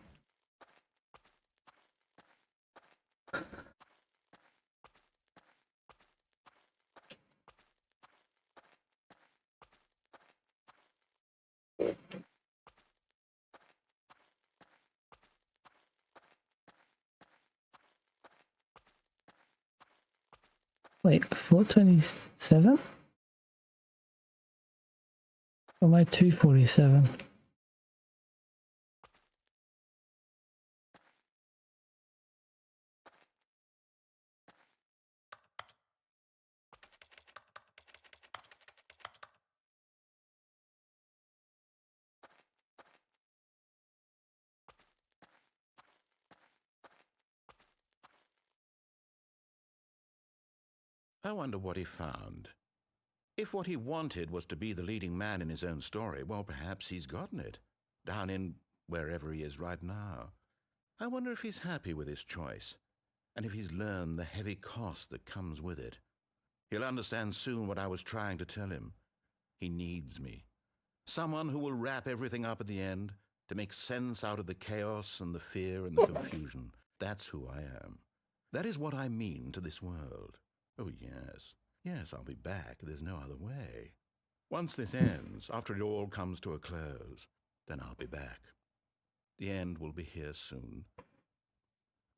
Wait, 427? Or am I 247? I wonder what he found. If what he wanted was to be the leading man in his own story, well, perhaps he's gotten it, down in wherever he is right now. I wonder if he's happy with his choice, and if he's learned the heavy cost that comes with it. He'll understand soon what I was trying to tell him. He needs me. Someone who will wrap everything up at the end, to make sense out of the chaos and the fear and the confusion. That's who I am. That is what I mean to this world. Oh, yes. Yes, I'll be back. There's no other way. Once this ends, after it all comes to a close, then I'll be back. The end will be here soon.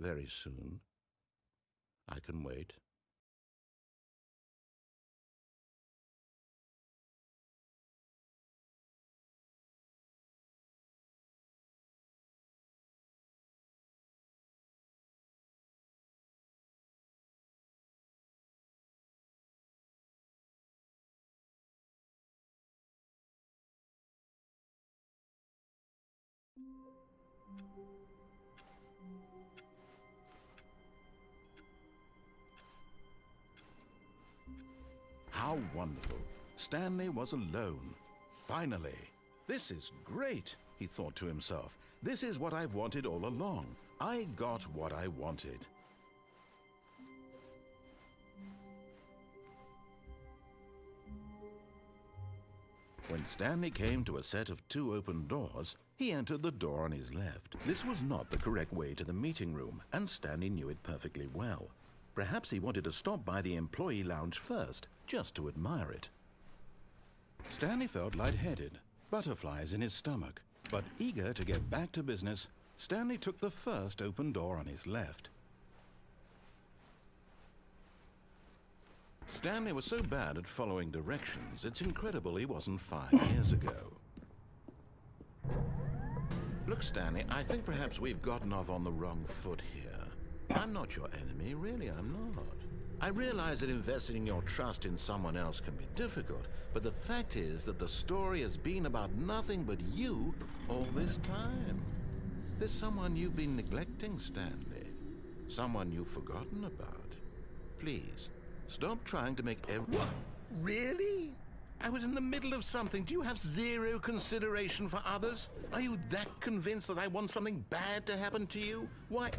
Very soon. I can wait. How wonderful. Stanley was alone. Finally. This is great, he thought to himself. This is what I've wanted all along. I got what I wanted. When Stanley came to a set of 2 open doors, he entered the door on his left. This was not the correct way to the meeting room, and Stanley knew it perfectly well. Perhaps he wanted to stop by the employee lounge first, just to admire it. Stanley felt lightheaded, butterflies in his stomach, but eager to get back to business, Stanley took the first open door on his left. Stanley was so bad at following directions, it's incredible he wasn't 5 years ago. Look, Stanley, I think perhaps we've gotten off on the wrong foot here. I'm not your enemy, really, I'm not. I realize that investing your trust in someone else can be difficult, but the fact is that the story has been about nothing but you all this time. There's someone you've been neglecting, Stanley. Someone you've forgotten about. Please, stop trying to make everyone... Really? I was in the middle of something. Do you have zero consideration for others? Are you that convinced that I want something bad to happen to you? Why...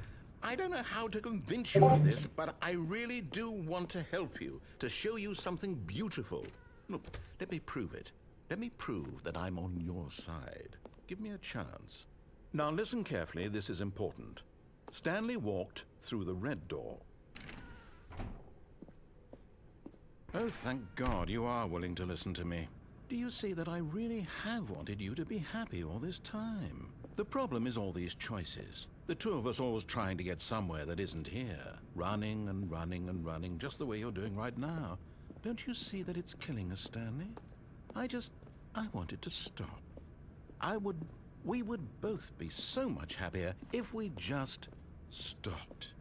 I don't know how to convince you of this, but I really do want to help you, to show you something beautiful. Look, let me prove it. Let me prove that I'm on your side. Give me a chance. Now listen carefully, this is important. Stanley walked through the red door. Oh, thank God you are willing to listen to me. Do you see that I really have wanted you to be happy all this time? The problem is all these choices. The 2 of us always trying to get somewhere that isn't here. Running and running and running, just the way you're doing right now. Don't you see that it's killing us, Stanley? I wanted to stop. We would both be so much happier if we just stopped.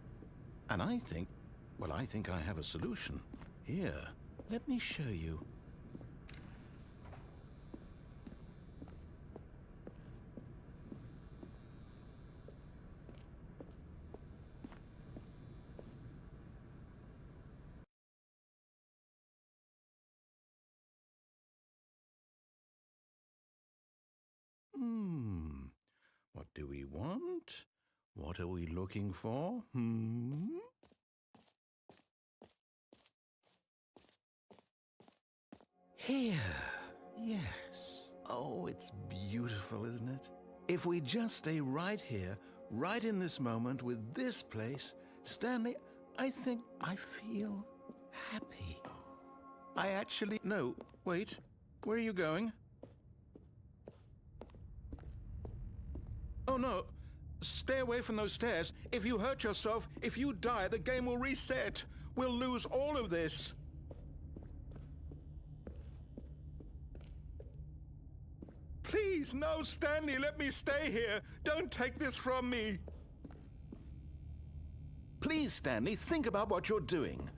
And I think I have a solution. Here, let me show you. What do we want? What are we looking for? Here. Yes. Oh, it's beautiful, isn't it? If we just stay right here, right in this moment with this place, Stanley, I think I feel happy. I actually... No, wait. Where are you going? Oh, no. Stay away from those stairs. If you hurt yourself, if you die, the game will reset. We'll lose all of this. Please, no, Stanley, let me stay here. Don't take this from me. Please, Stanley, think about what you're doing.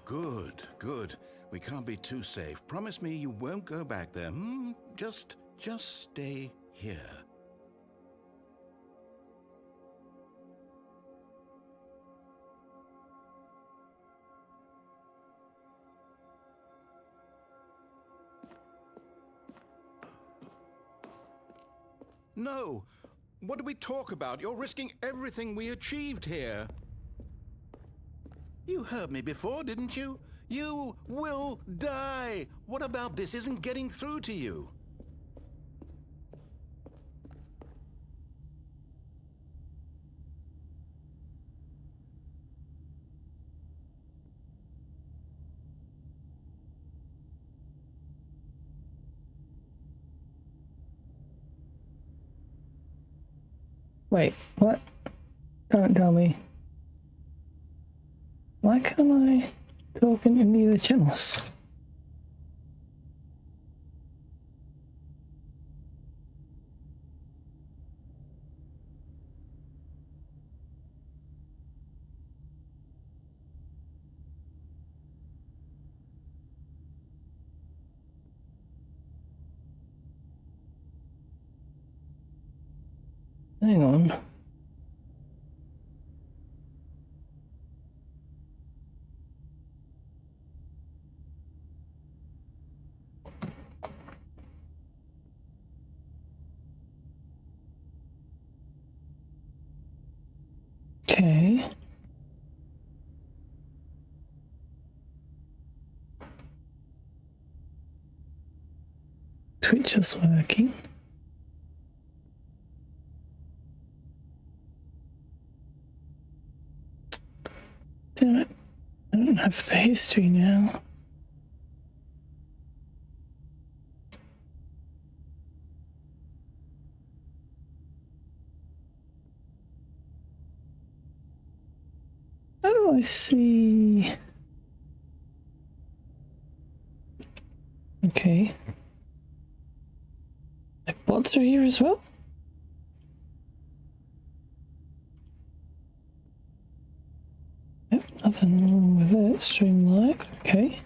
Good, good. We can't be too safe. Promise me you won't go back there. Just stay here. No! What did we talk about? You're risking everything we achieved here. You heard me before, didn't you? You will die! What about this isn't getting through to you? Wait, what? Don't tell me. Why can't I talk in any of the channels? Hang on. Okay. Twitch is working. Damn it. I don't have the history now. How do I see? Okay. Like bots are here as well? Yep, nothing wrong with it. Stream live, okay.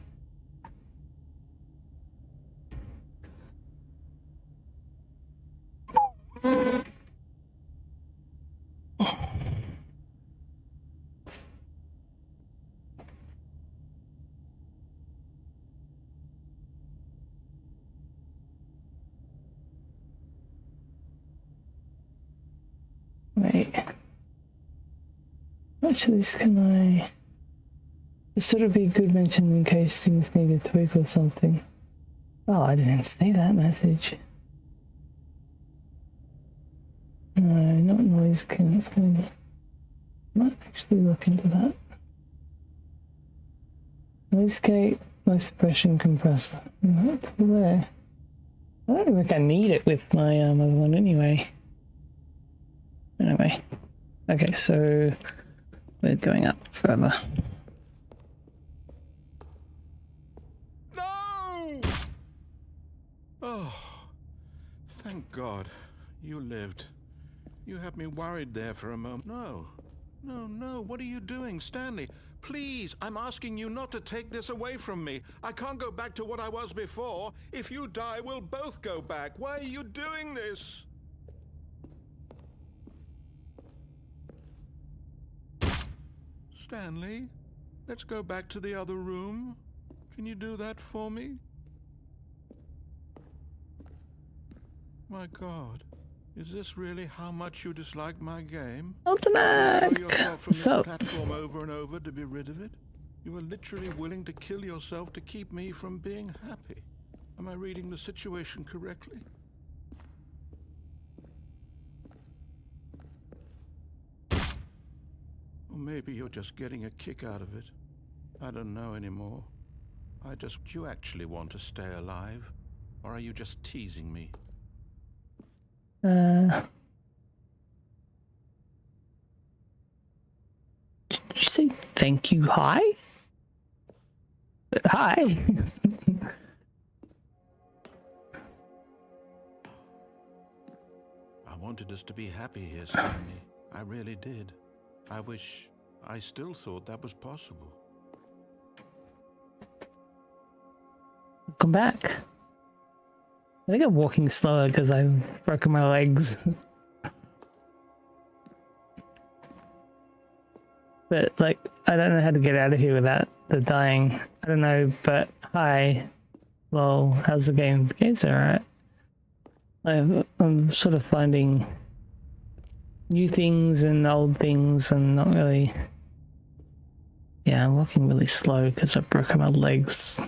Wait. How much of this can I... This sort of be a good mention in case things need a tweak or something. Oh, I didn't see that message. No, not noise cancelling. I might actually look into that. Noise gate, noise suppression compressor. Not there. I don't think I need it with my other one anyway. Anyway. Okay, so we're going up further. No! Oh, thank God you lived. You had me worried there for a moment. No, no, no. What are you doing, Stanley? Please, I'm asking you not to take this away from me. I can't go back to what I was before. If you die, we'll both go back. Why are you doing this? Stanley, let's go back to the other room. Can you do that for me? My God, is this really how much you dislike my game? Ultimate! You throw yourself from this So- platform over and over to be rid of it? You are literally willing to kill yourself to keep me from being happy. Am I reading the situation correctly? Or maybe you're just getting a kick out of it. I don't know anymore. Do you actually want to stay alive? Or are you just teasing me? Did you say thank you, hi? Hi. I wanted us to be happy here, Stanley. I really did. I still thought that was possible. Come back. I think I'm walking slower because I've broken my legs. But, like, I don't know how to get out of here without the dying. I don't know, but hi. Well, how's the game? The game's alright. I'm sort of finding new things and old things and not really... Yeah, I'm walking really slow because I've broken my legs.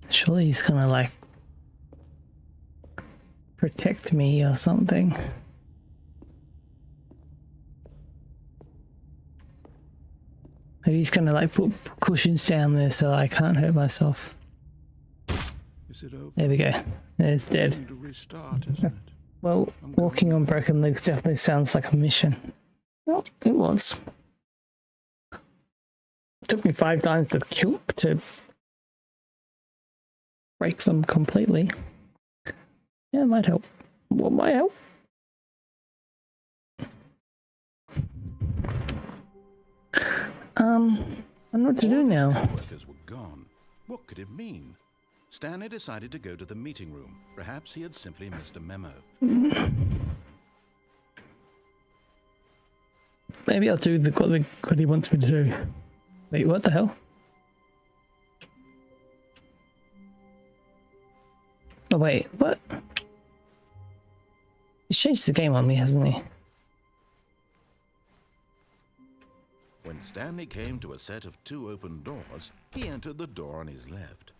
Surely he's gonna, like, protect me or something. Maybe he's gonna, like, put cushions down there so I can't hurt myself. Is it over? There we go. It's dead. To restart, isn't it? Well, walking on broken legs definitely sounds like a mission. Well, it was. It took me 5 times to break them completely. Yeah, it might help. What might help? I don't know what to do now. Co-workers were gone. What could it mean? Stanley decided to go to the meeting room. Perhaps he had simply missed a memo. Maybe I'll do what he wants me to do. Wait, what the hell? Oh wait, what? He's changed the game on me, hasn't he? When Stanley came to a set of 2 open doors, he entered the door on his left.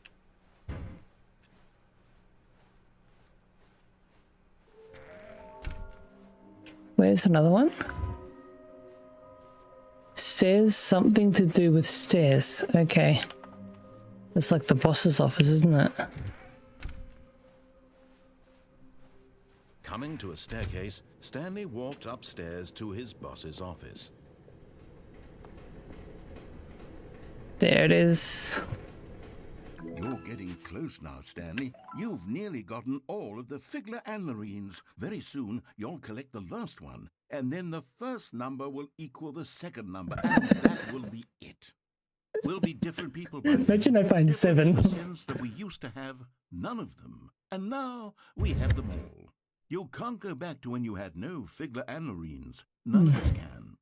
Where's another one? Stairs, something to do with stairs. Okay. It's like the boss's office, isn't it? Coming to a staircase, Stanley walked upstairs to his boss's office. There it is. You're getting close now, Stanley. You've nearly gotten all of the Figler and Marines. Very soon, you'll collect the last one, and then the first number will equal the second number, and that will be it. We'll be different people by then. Imagine I find 7. Since that we used to have none of them, and now we have them all. You can't go back to when you had no Figler and Marines. None of us can.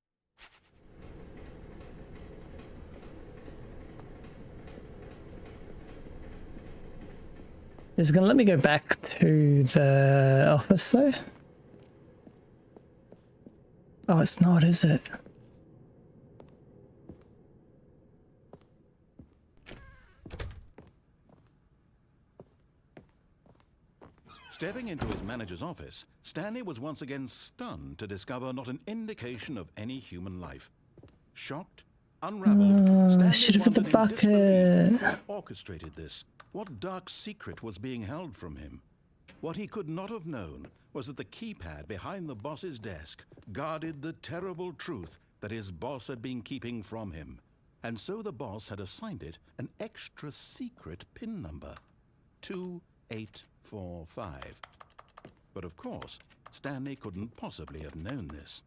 Is it gonna let me go back to the office though? Oh, it's not, is it? Stepping into his manager's office, Stanley was once again stunned to discover not an indication of any human life. Shocked, unraveled, Stanley should have put the wondered in disbelief bucket. who orchestrated this. What dark secret was being held from him? What he could not have known was that the keypad behind the boss's desk guarded the terrible truth that his boss had been keeping from him. And so the boss had assigned it an extra secret PIN number, 2845. But of course, Stanley couldn't possibly have known this.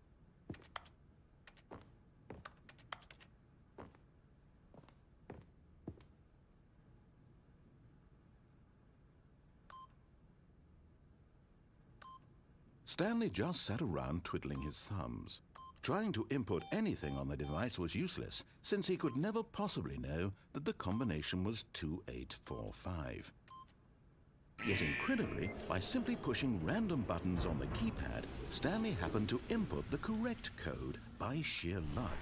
Stanley just sat around twiddling his thumbs. Trying to input anything on the device was useless, since he could never possibly know that the combination was 2845. Yet incredibly, by simply pushing random buttons on the keypad, Stanley happened to input the correct code by sheer luck.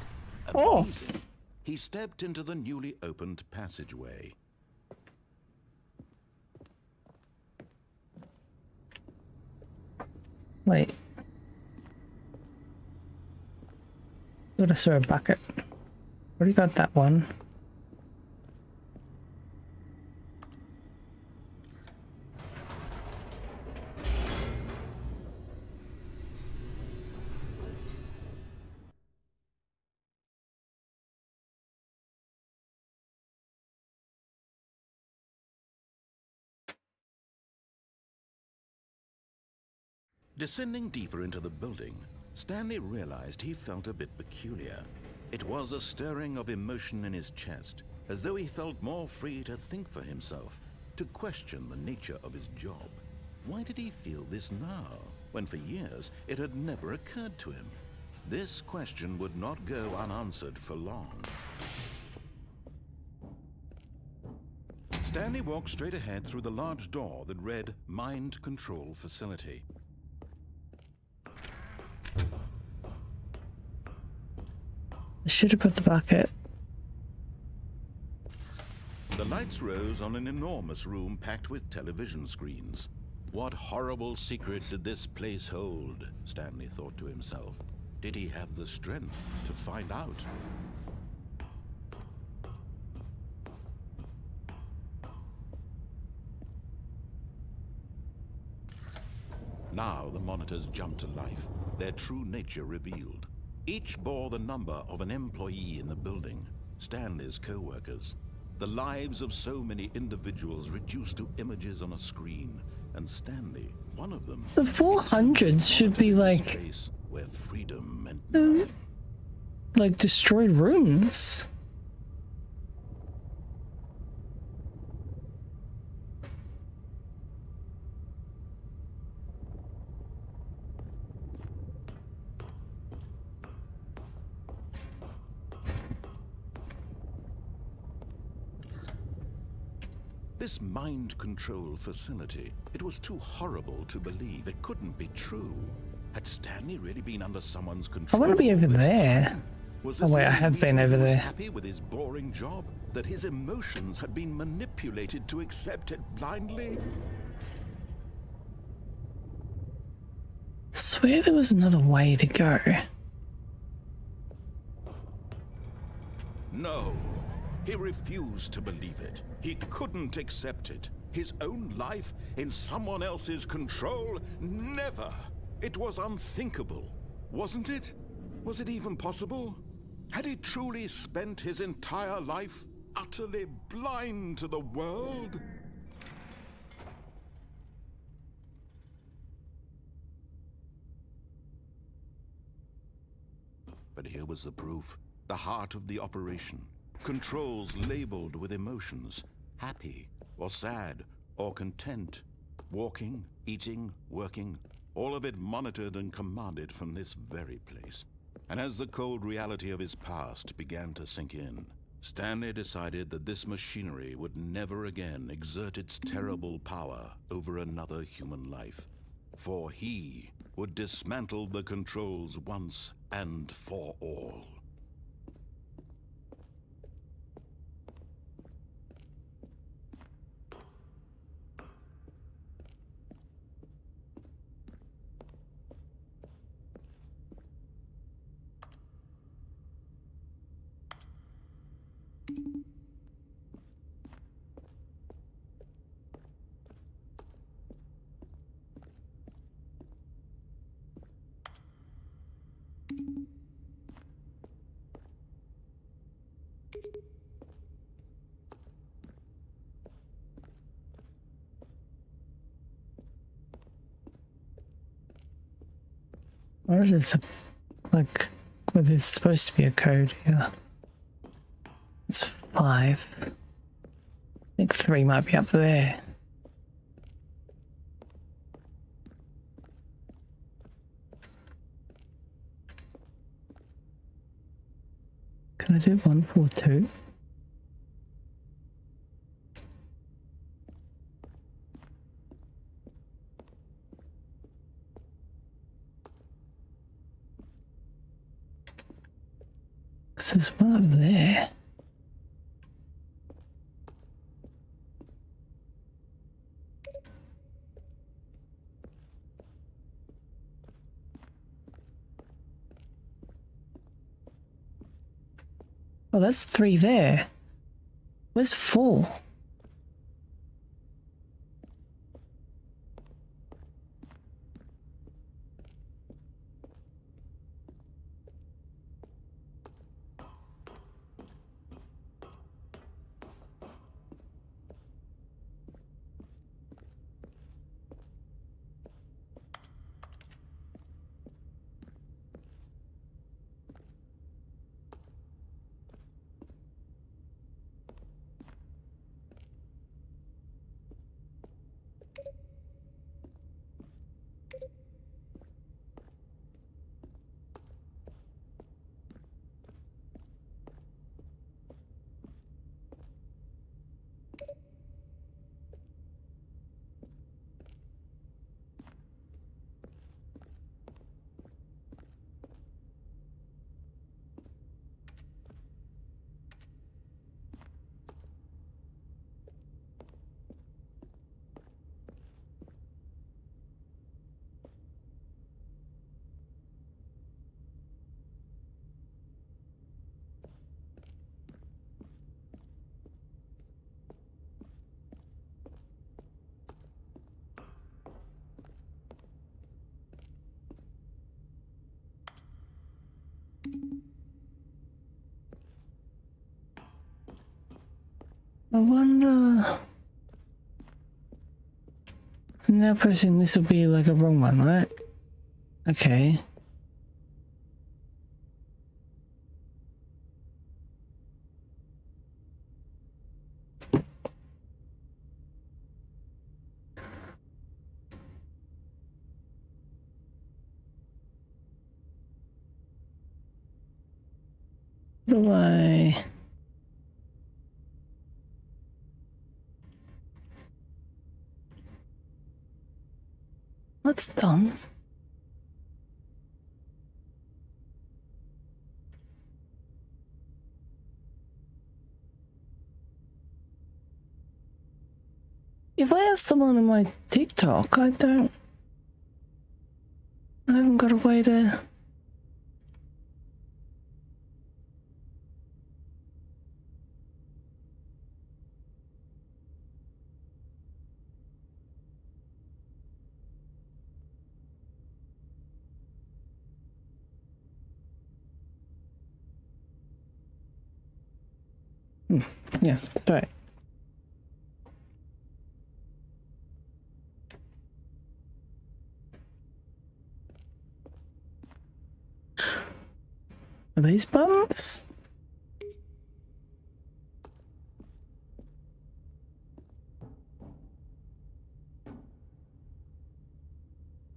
Amazing. He stepped into the newly opened passageway. Wait. Got a sewer bucket. Already got that one. Descending deeper into the building, Stanley realized he felt a bit peculiar. It was a stirring of emotion in his chest, as though he felt more free to think for himself, to question the nature of his job. Why did he feel this now, when for years it had never occurred to him? This question would not go unanswered for long. Stanley walked straight ahead through the large door that read Mind Control Facility. I should have put the bucket. The lights rose on an enormous room packed with television screens. What horrible secret did this place hold? Stanley thought to himself. Did he have the strength to find out? Now the monitors jumped to life, their true nature revealed. Each bore the number of an employee in the building, Stanley's co-workers. The lives of so many individuals reduced to images on a screen, and Stanley, one of them. The 400s should be like where freedom meant like destroyed rooms. This mind control facility, it was too horrible to believe. It couldn't be true. Had Stanley really been under someone's I control? want to be over there. Was Oh this wait, I the have been reason over he was there. happy with his boring job? That his emotions had been manipulated to accept it blindly? Swear there was another way to go. No. He refused to believe it. He couldn't accept it. His own life in someone else's control? Never. It was unthinkable, wasn't it? Was it even possible? Had he truly spent his entire life utterly blind to the world? But here was the proof. The heart of the operation. Controls labeled with emotions. Happy, or sad, or content. Walking, eating, working. All of it monitored and commanded from this very place. And as the cold reality of his past began to sink in, Stanley decided that this machinery would never again exert its terrible power over another human life. For he would dismantle the controls once and for all. Or is it like, well, there's supposed to be a code here. It's 5. I think 3 might be up there. Can I do 1, 4, 2? Because there's one up there. Oh, that's 3 there. Where's 4? I wonder... Now pressing this will be like a wrong one, right? Okay. How do I... What's done? If I have someone on my TikTok, I haven't got a way to... Yeah, that's right. Are these buttons?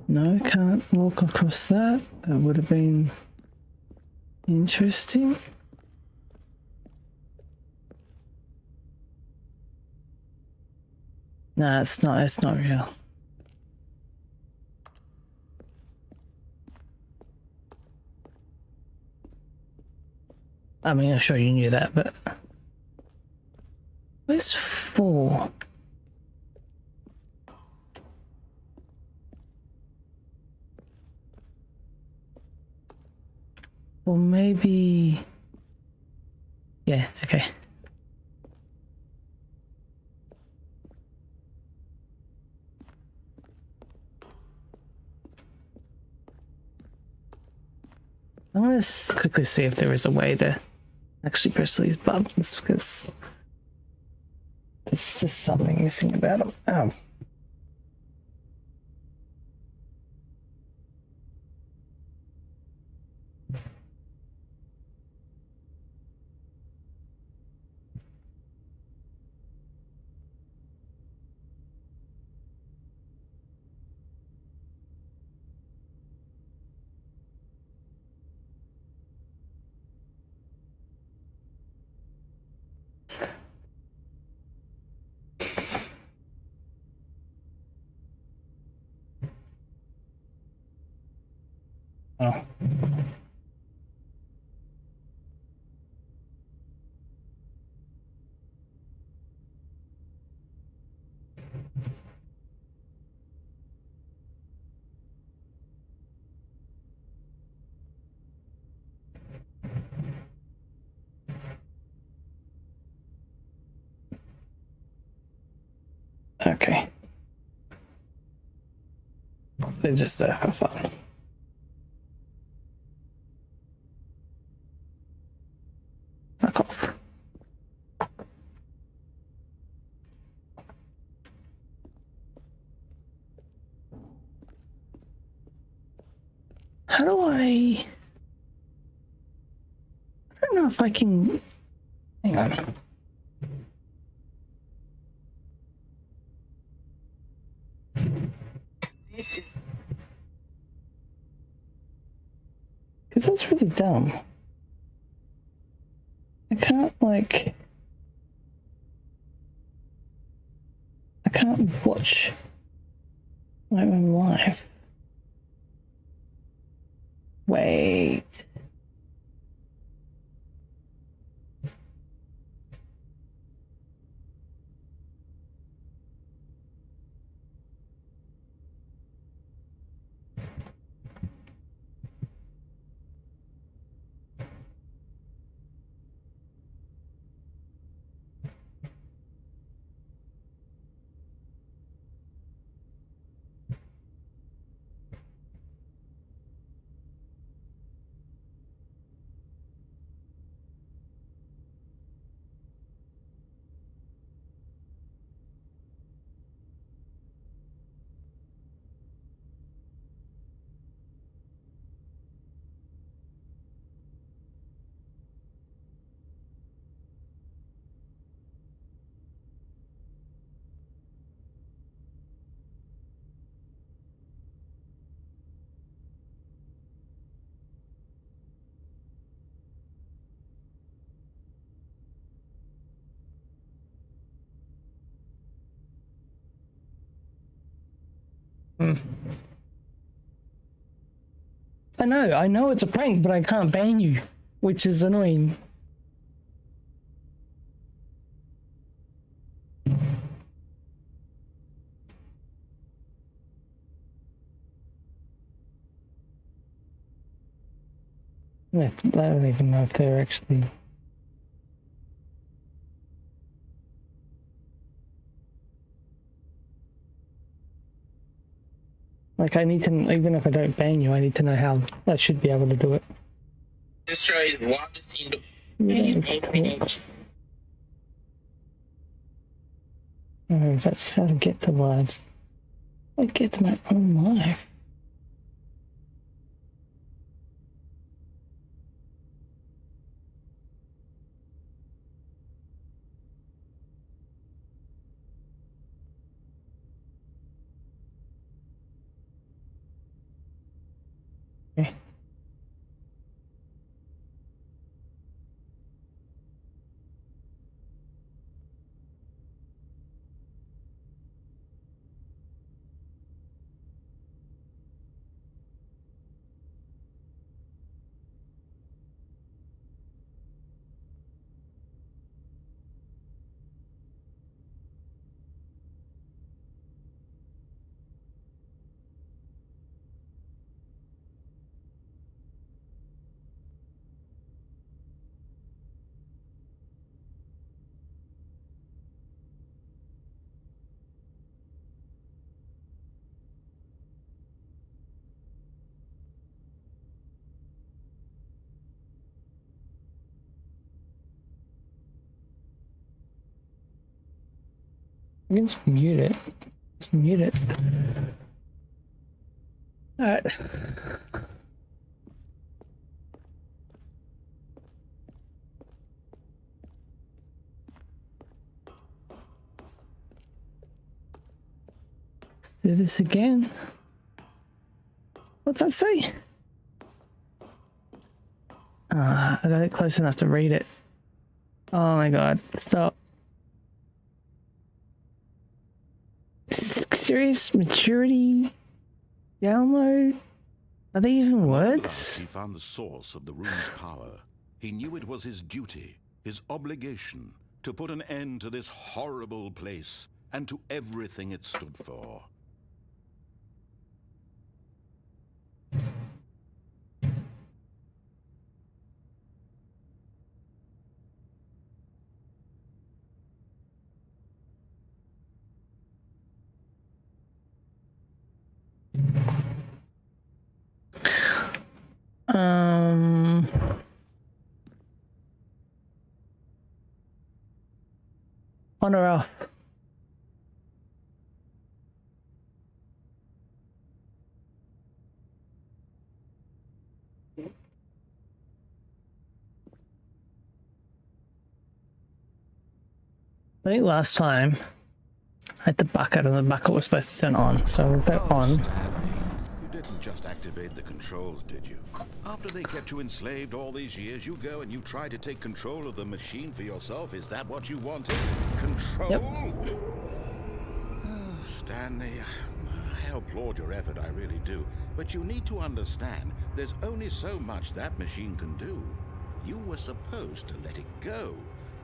No, can't walk across that. That would have been interesting. Nah, it's not real. I mean, I'm sure you knew that, but... Where's 4? Or maybe... Yeah, okay. I'm gonna quickly see if there is a way to actually press these buttons, because there's just something missing about them. Oh. Oh. Okay. They're just there for fun. Fuck off. How do I don't know if I can... Hang on. This is... Because that's really dumb. I can't, like... I can't watch my own life. Wait... I know it's a prank, but I can't ban you, which is annoying. I don't even know if they're actually... Like, I need to, even if I don't ban you, I need to know how I should be able to do it. Destroys largest indoor. Oh, that's how to get to lives. I get to my own life. Okay. You can just mute it. Just mute it. Alright. Let's do this again. What's that say? I got it close enough to read it. Oh my god, stop. Serious maturity download? Are they even words? He found the source of the room's power. He knew it was his duty, his obligation, to put an end to this horrible place and to everything it stood for. On or off? I think last time I had the bucket and the bucket was supposed to turn on, so we'll go on. Stanley, you didn't just activate the controls, did you? After they kept you enslaved all these years, you go and you try to take control of the machine for yourself. Is that what you wanted? Control? Yep. Oh, Stanley, I applaud your effort, I really do. But you need to understand, there's only so much that machine can do. You were supposed to let it go,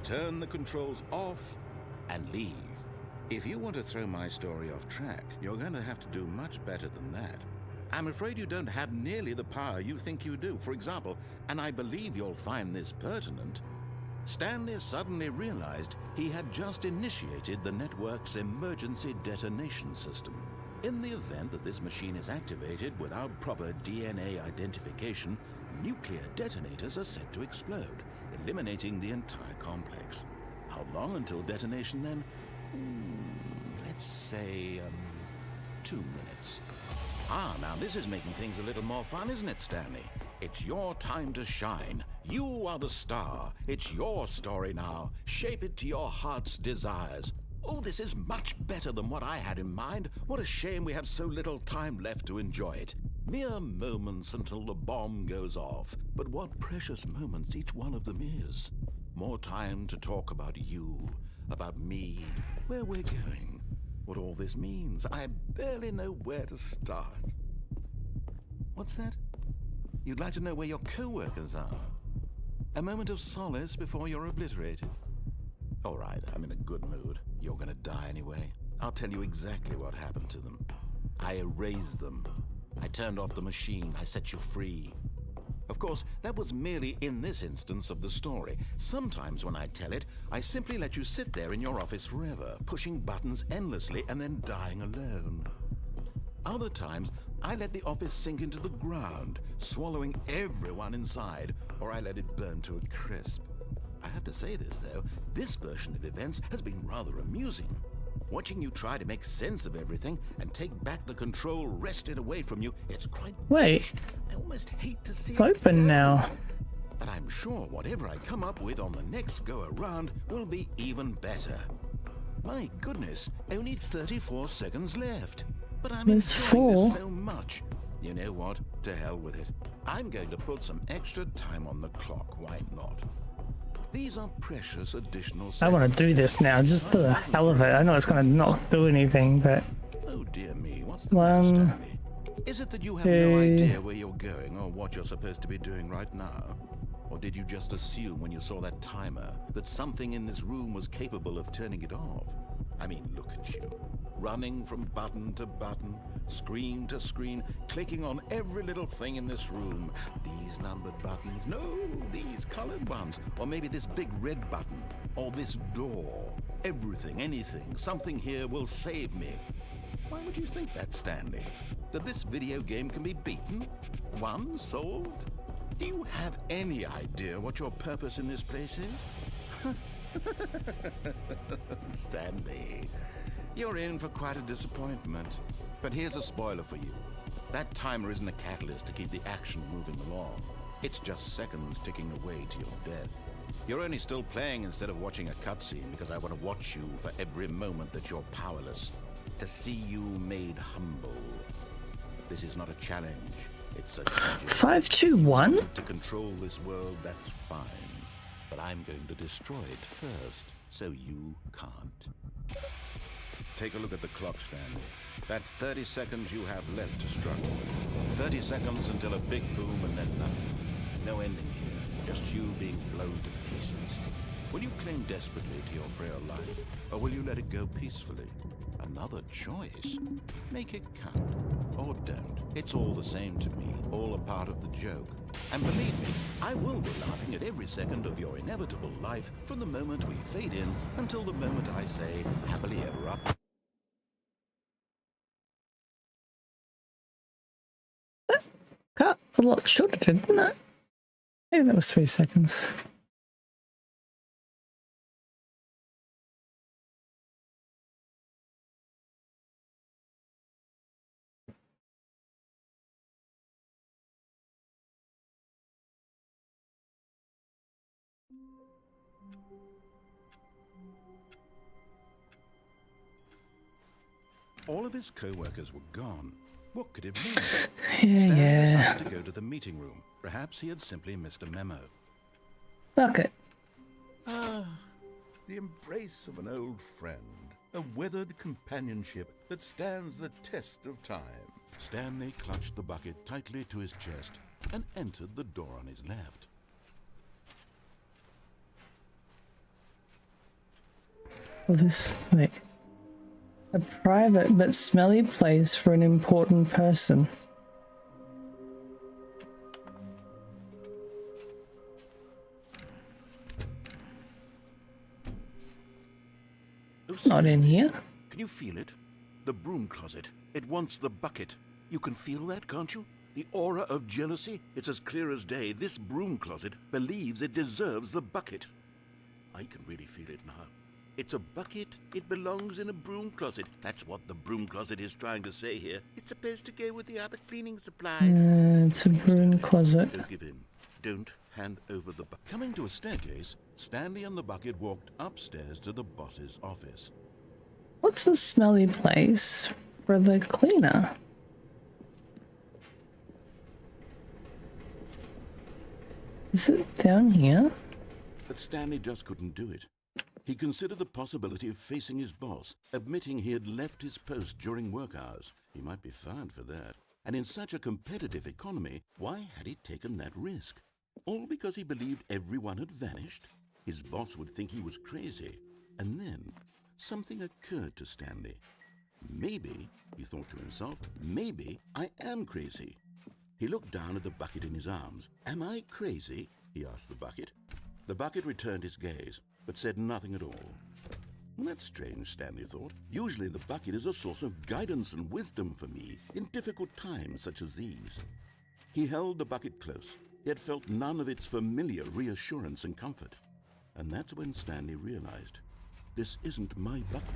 turn the controls off, and leave. If you want to throw my story off track, you're going to have to do much better than that. I'm afraid you don't have nearly the power you think you do. For example, and I believe you'll find this pertinent, Stanley suddenly realized he had just initiated the network's emergency detonation system. In the event that this machine is activated without proper DNA identification, nuclear detonators are set to explode, eliminating the entire complex. How long until detonation then? Let's say, 2 minutes. Ah, now this is making things a little more fun, isn't it, Stanley? It's your time to shine. You are the star. It's your story now. Shape it to your heart's desires. Oh, this is much better than what I had in mind. What a shame we have so little time left to enjoy it. Mere moments until the bomb goes off. But what precious moments each one of them is. More time to talk about you, about me, where we're going, what all this means. I barely know where to start. What's that? You'd like to know where your co-workers are? A moment of solace before you're obliterated? All right, I'm in a good mood. You're gonna die anyway. I'll tell you exactly what happened to them. I erased them. I turned off the machine. I set you free. Of course, that was merely in this instance of the story. Sometimes when I tell it, I simply let you sit there in your office forever, pushing buttons endlessly and then dying alone. Other times, I let the office sink into the ground, swallowing everyone inside, or I let it burn to a crisp. I have to say this, though, this version of events has been rather amusing. Watching you try to make sense of everything and take back the control wrested away from you, it's quite... Wait. I almost hate to see it's open now. But I'm sure whatever I come up with on the next go-around will be even better. My goodness, only 34 seconds left. But I'm There's enjoying 4. this so much. You know what? To hell with it. I'm going to put some extra time on the clock. Why not? These are precious additional seconds. I want to do this now, just for the hell of it. I know it's going to not do anything, but... Oh dear me, what's the matter, Stanley? Is it that you have no idea where you're going or what you're supposed to be doing right now? Or did you just assume when you saw that timer that something in this room was capable of turning it off? I mean, look at you. Running from button to button, screen to screen, clicking on every little thing in this room. These numbered buttons, no, these colored ones. Or maybe this big red button, or this door. Everything, anything, something here will save me. Why would you think that, Stanley? That this video game can be beaten? Won? Solved? Do you have any idea what your purpose in this place is? Stanley, you're in for quite a disappointment. But here's a spoiler for you. That timer isn't a catalyst to keep the action moving along. It's just seconds ticking away to your death. You're only still playing instead of watching a cutscene because I want to watch you for every moment that you're powerless. To see you made humble. This is not a challenge. It's a challenge. 521? To control this world, that's fine. but I'm going to destroy it first, so you can't. Take a look at the clock, Stanley. That's 30 seconds you have left to struggle. 30 seconds until a big boom and then nothing. No ending here, just you being blown to pieces. Will you cling desperately to your frail life, or will you let it go peacefully? Another choice. Make it count, or don't. It's all the same to me, all a part of the joke. And believe me, I will be laughing at every second of your inevitable life from the moment we fade in until the moment I say, happily ever after. Cut a lot shorter, didn't it? Maybe that was 3 seconds. All of his co-workers were gone. What could it mean? Yeah, Stanley yeah. decided to go to the meeting room. Perhaps he had simply missed a memo. Bucket. Ah, the embrace of an old friend. A weathered companionship that stands the test of time. Stanley clutched the bucket tightly to his chest and entered the door on his left. Well, this... wait. A private but smelly place for an important person. It's not in here. Can you feel it? The broom closet. It wants the bucket. You can feel that, can't you? The aura of jealousy? It's as clear as day. This broom closet believes it deserves the bucket. I can really feel it now. It's a bucket. It belongs in a broom closet. That's what the broom closet is trying to say here. It's supposed to go with the other cleaning supplies. It's a broom closet. Don't give in. Don't hand over the bucket. Coming to a staircase, Stanley and the bucket walked upstairs to the boss's office. What's a smelly place for the cleaner? Is it down here? But Stanley just couldn't do it. He considered the possibility of facing his boss, admitting he had left his post during work hours. He might be fired for that. And in such a competitive economy, why had he taken that risk? All because he believed everyone had vanished? His boss would think he was crazy. And then something occurred to Stanley. Maybe, he thought to himself, maybe I am crazy. He looked down at the bucket in his arms. Am I crazy? He asked the bucket. The bucket returned his gaze, but said nothing at all. Well, that's strange, Stanley thought. Usually the bucket is a source of guidance and wisdom for me in difficult times such as these. He held the bucket close, yet felt none of its familiar reassurance and comfort. And that's when Stanley realized, this isn't my bucket.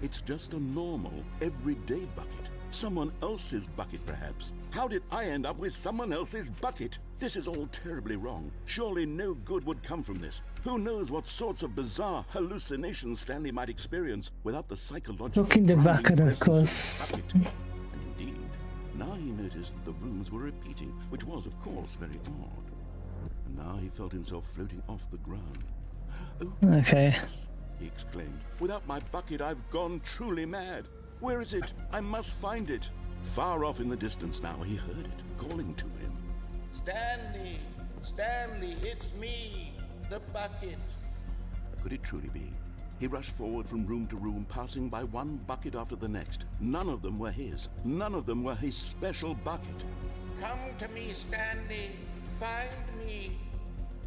It's just a normal, everyday bucket. Someone else's bucket, perhaps. How did I end up with someone else's bucket? This is all terribly wrong. Surely no good would come from this. Who knows what sorts of bizarre hallucinations Stanley might experience without the psychological... Look in the bucket, of course. And indeed, now he noticed that the rooms were repeating, which was, of course, very odd. And now he felt himself floating off the ground. Oh, okay. Jesus, he exclaimed. Without my bucket, I've gone truly mad. Where is it? I must find it. Far off in the distance now, he heard it, calling to him. Stanley! Stanley, it's me! The bucket! Could it truly be? He rushed forward from room to room, passing by one bucket after the next. None of them were his. None of them were his special bucket. Come to me, Stanley! Find me!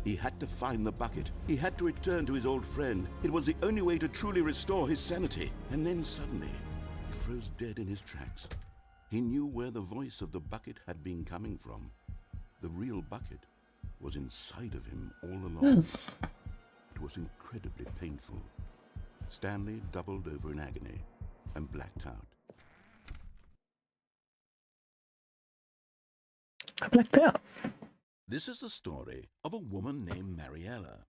He had to find the bucket. He had to return to his old friend. It was the only way to truly restore his sanity. And then suddenly, he froze dead in his tracks. He knew where the voice of the bucket had been coming from. The real bucket was inside of him all along. It was incredibly painful. Stanley doubled over in agony and blacked out. I blacked out. This is the story of a woman named Mariella.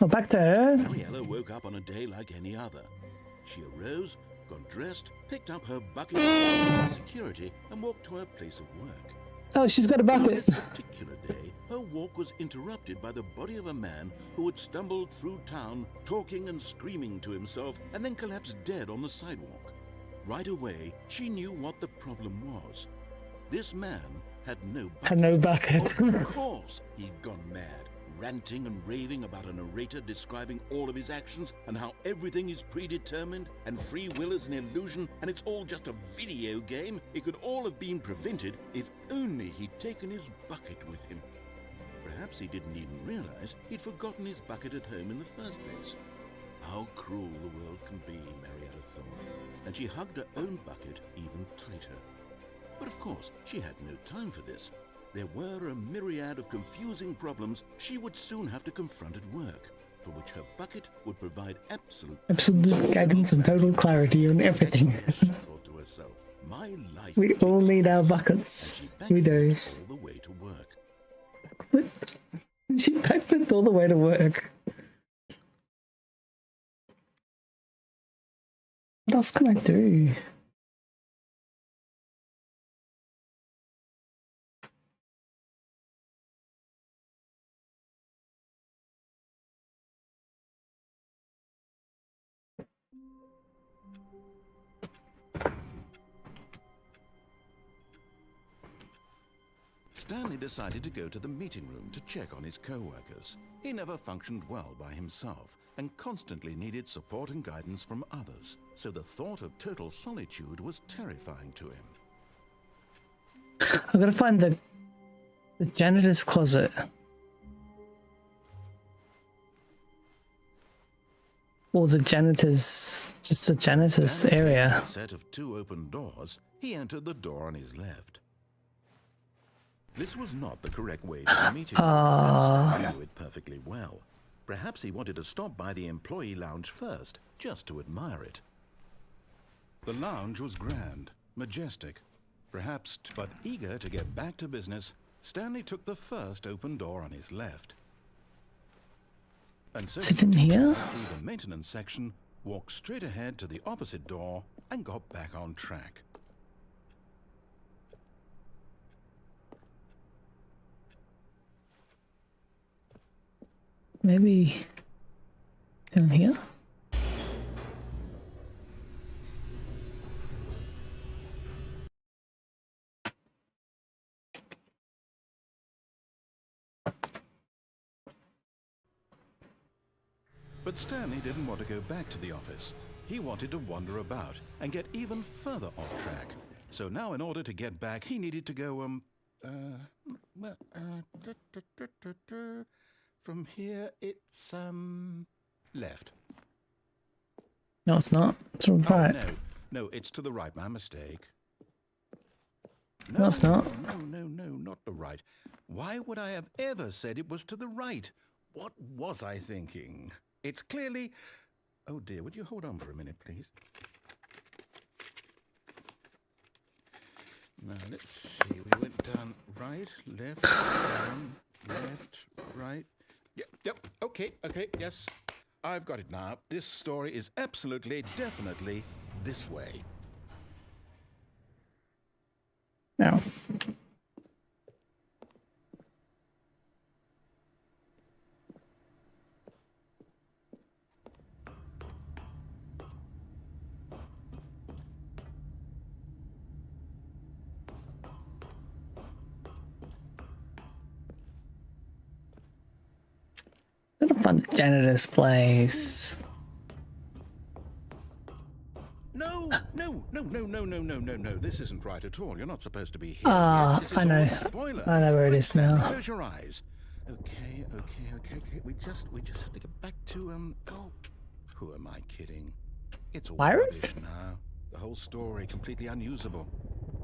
Oh, back to her. Mariella woke up on a day like any other. She arose, got dressed, picked up her bucket of security, and walked to her place of work. Oh, she's got a bucket. On this particular day, her walk was interrupted by the body of a man who had stumbled through town, talking and screaming to himself, and then collapsed dead on the sidewalk. Right away, she knew what the problem was. This man had no bucket. Had no bucket. Of course, he'd gone mad, ranting and raving about a narrator describing all of his actions and how everything is predetermined and free will is an illusion and it's all just a video game. It could all have been prevented if only he'd taken his bucket with him. Perhaps he didn't even realize he'd forgotten his bucket at home in the first place. How cruel the world can be, Mariella thought, and she hugged her own bucket even tighter. But of course, she had no time for this. There were a myriad of confusing problems she would soon have to confront at work, for which her bucket would provide absolute guidance and total clarity on everything. She thought to herself, my life We all need our buckets. We do. all the way to work. She backflipped all the way to work. What else can I do? Stanley decided to go to the meeting room to check on his co-workers. He never functioned well by himself and constantly needed support and guidance from others, so the thought of total solitude was terrifying to him. I've got to find the janitor's closet. Or the janitor's, just the janitor's area. A set of two open doors, he entered the door on his left. This was not the correct way to the meeting room, and Stanley knew it perfectly well. Perhaps he wanted to stop by the employee lounge first, just to admire it. The lounge was grand, majestic, perhaps, but eager to get back to business, Stanley took the first open door on his left. And so Is it in here? Through the maintenance section, walked straight ahead to the opposite door, and got back on track. Maybe down here? But Stanley didn't want to go back to the office. He wanted to wander about and get even further off track. So now in order to get back, he needed to go, from here, it's, left. No, it's not. It's right. No, it's to the right. My mistake. No, it's not. No, not the right. Why would I have ever said it was to the right? What was I thinking? It's clearly... Oh dear, would you hold on for a minute, please? Now, let's see. We went down right, left, down, left, right. Yep, okay, yes. I've got it now. This story is absolutely, definitely this way. No. I'm gonna find the janitor's place. No. This isn't right at all. You're not supposed to be here. Ah, This is I all know. a spoiler. I know where it is now. Close your eyes. Okay. We just have to get back to, oh, who am I kidding? It's all Byron? rubbish now. The whole story completely unusable.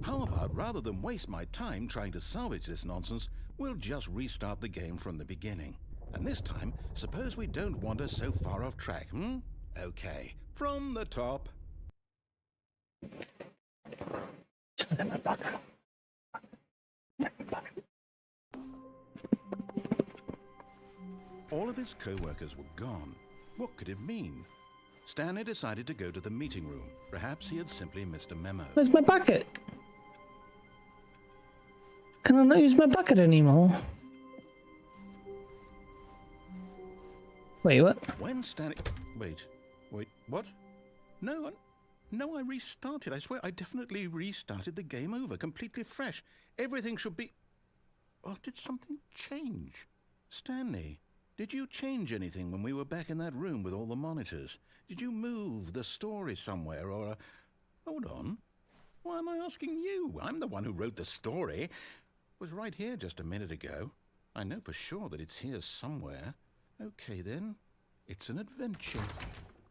How about, rather than waste my time trying to salvage this nonsense, we'll just restart the game from the beginning. And this time, suppose we don't wander so far off track, Okay, from the top. All of his co-workers were gone. What could it mean? Stanley decided to go to the meeting room. Perhaps he had simply missed a memo. Where's my bucket? Can I not use my bucket anymore? Wait, what? When Stanley... Wait, what? No, I restarted. I swear, I definitely restarted the game over, completely fresh. Everything should be... Oh, did something change? Stanley, did you change anything when we were back in that room with all the monitors? Did you move the story somewhere, or... Hold on. Why am I asking you? I'm the one who wrote the story. It was right here just a minute ago. I know for sure that it's here somewhere. Okay, then. It's an adventure.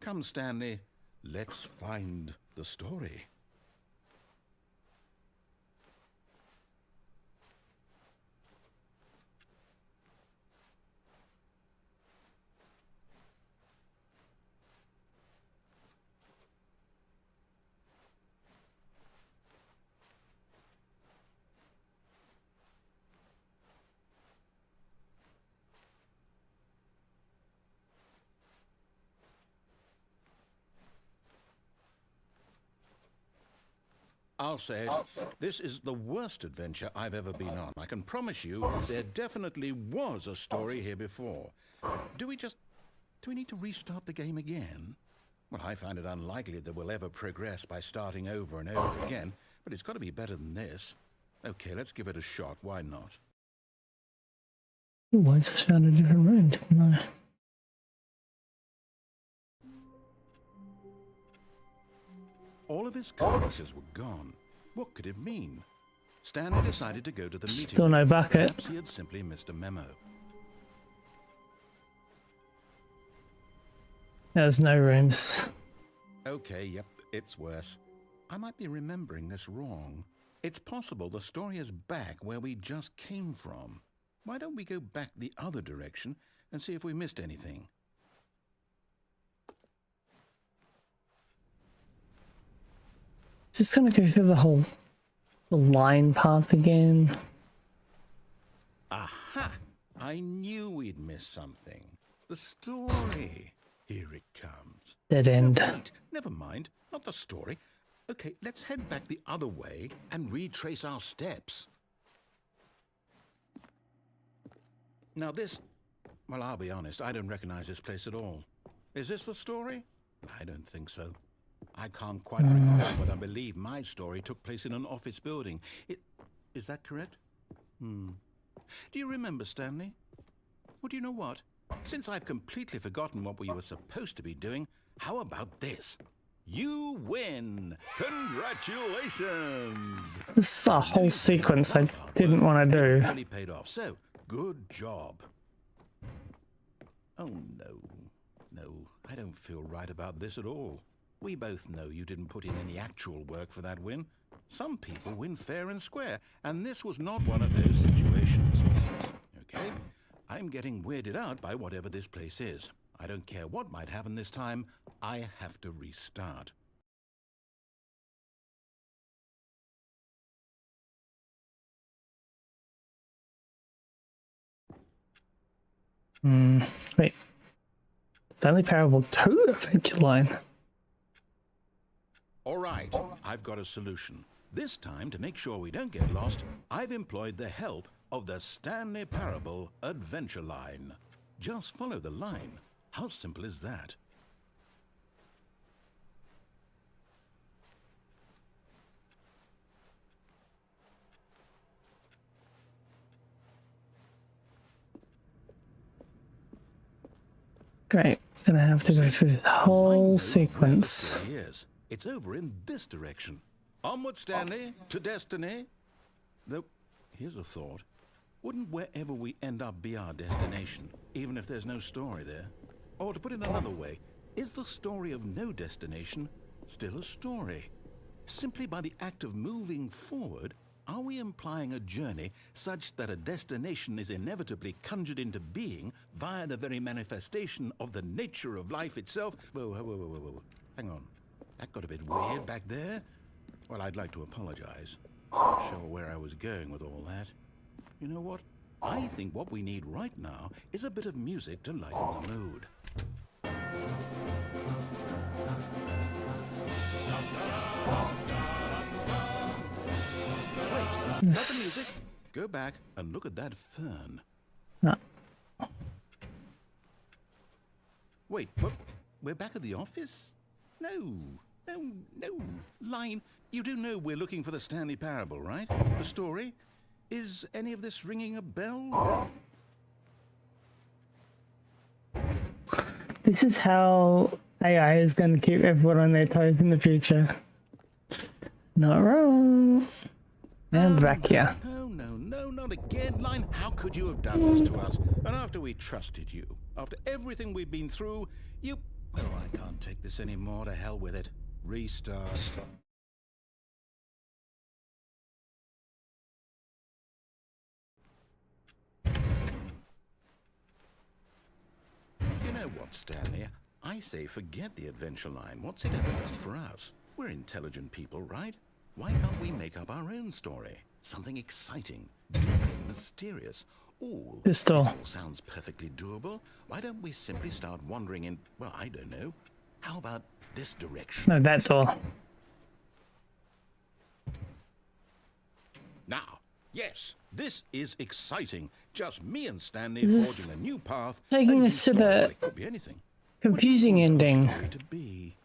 Come, Stanley. Let's find the story. I'll say it. This is the worst adventure I've ever been on. I can promise you there definitely was a story here before. Do we need to restart the game again? Well, I find it unlikely that we'll ever progress by starting over and over again, but it's got to be better than this. Okay, let's give it a shot. Why not? Ooh, I just found a different room, didn't I? All of his characters were gone. What could it mean? Stanley decided to go to the meeting. Still no bucket. Perhaps he had simply missed a memo. There's no rooms. Okay, yep, it's worse. I might be remembering this wrong. It's possible the story is back where we just came from. Why don't we go back the other direction and see if we missed anything? Just gonna go through the line path again. Aha! I knew we'd miss something. The story. Here it comes. Dead end. No, wait, never mind. Not the story. Okay, let's head back the other way and retrace our steps. Now this... Well, I'll be honest, I don't recognize this place at all. Is this the story? I don't think so. I can't quite recall, but I believe my story took place in an office building. Is that correct? Do you remember, Stanley? Well, do you know what? Since I've completely forgotten what we were supposed to be doing, how about this? You win! Congratulations! This is a whole sequence I didn't want to do. Really paid off, so good job. Oh, no. No, I don't feel right about this at all. We both know you didn't put in any actual work for that win. Some people win fair and square, and this was not one of those situations. Okay? I'm getting weirded out by whatever this place is. I don't care what might happen this time. I have to restart. Wait. Stanley Parable 2 Adventure Line. All right, I've got a solution. This time, to make sure we don't get lost, I've employed the help of the Stanley Parable Adventure Line. Just follow the line. How simple is that? Great. Gonna have to go through the whole sequence. Yes, it's over in this direction. Onward, Stanley, to destiny. Though, here's a thought. Wouldn't wherever we end up be our destination, even if there's no story there? Or to put it another way, is the story of no destination still a story? Simply by the act of moving forward, are we implying a journey such that a destination is inevitably conjured into being via the very manifestation of the nature of life itself? Whoa. Hang on. That got a bit weird back there. Well, I'd like to apologize. Not sure where I was going with all that. You know what? I think what we need right now is a bit of music to lighten the mood. Wait, not the music. Go back and look at that fern. No. Wait, what? We're back at the office? No. Line, you do know we're looking for the Stanley Parable, right? The story? Is any of this ringing a bell? This is how AI is going to keep everyone on their toes in the future. Not wrong. And back here. No, not again. Line, how could you have done this to us? And after we trusted you, after everything we've been through, you... Oh, I can't take this anymore. To hell with it. Restart. You know what, Stanley? I say forget the adventure line. What's it ever done for us? We're intelligent people, right? Why can't we make up our own story? Something exciting, mysterious. Oh, this door. This all sounds perfectly doable. Why don't we simply start wandering in, well, I don't know. How about this direction? No, that door. Now, yes, this is exciting. Just me and Stanley This forging a new path. taking us to the It could be anything. confusing ending. Story to be.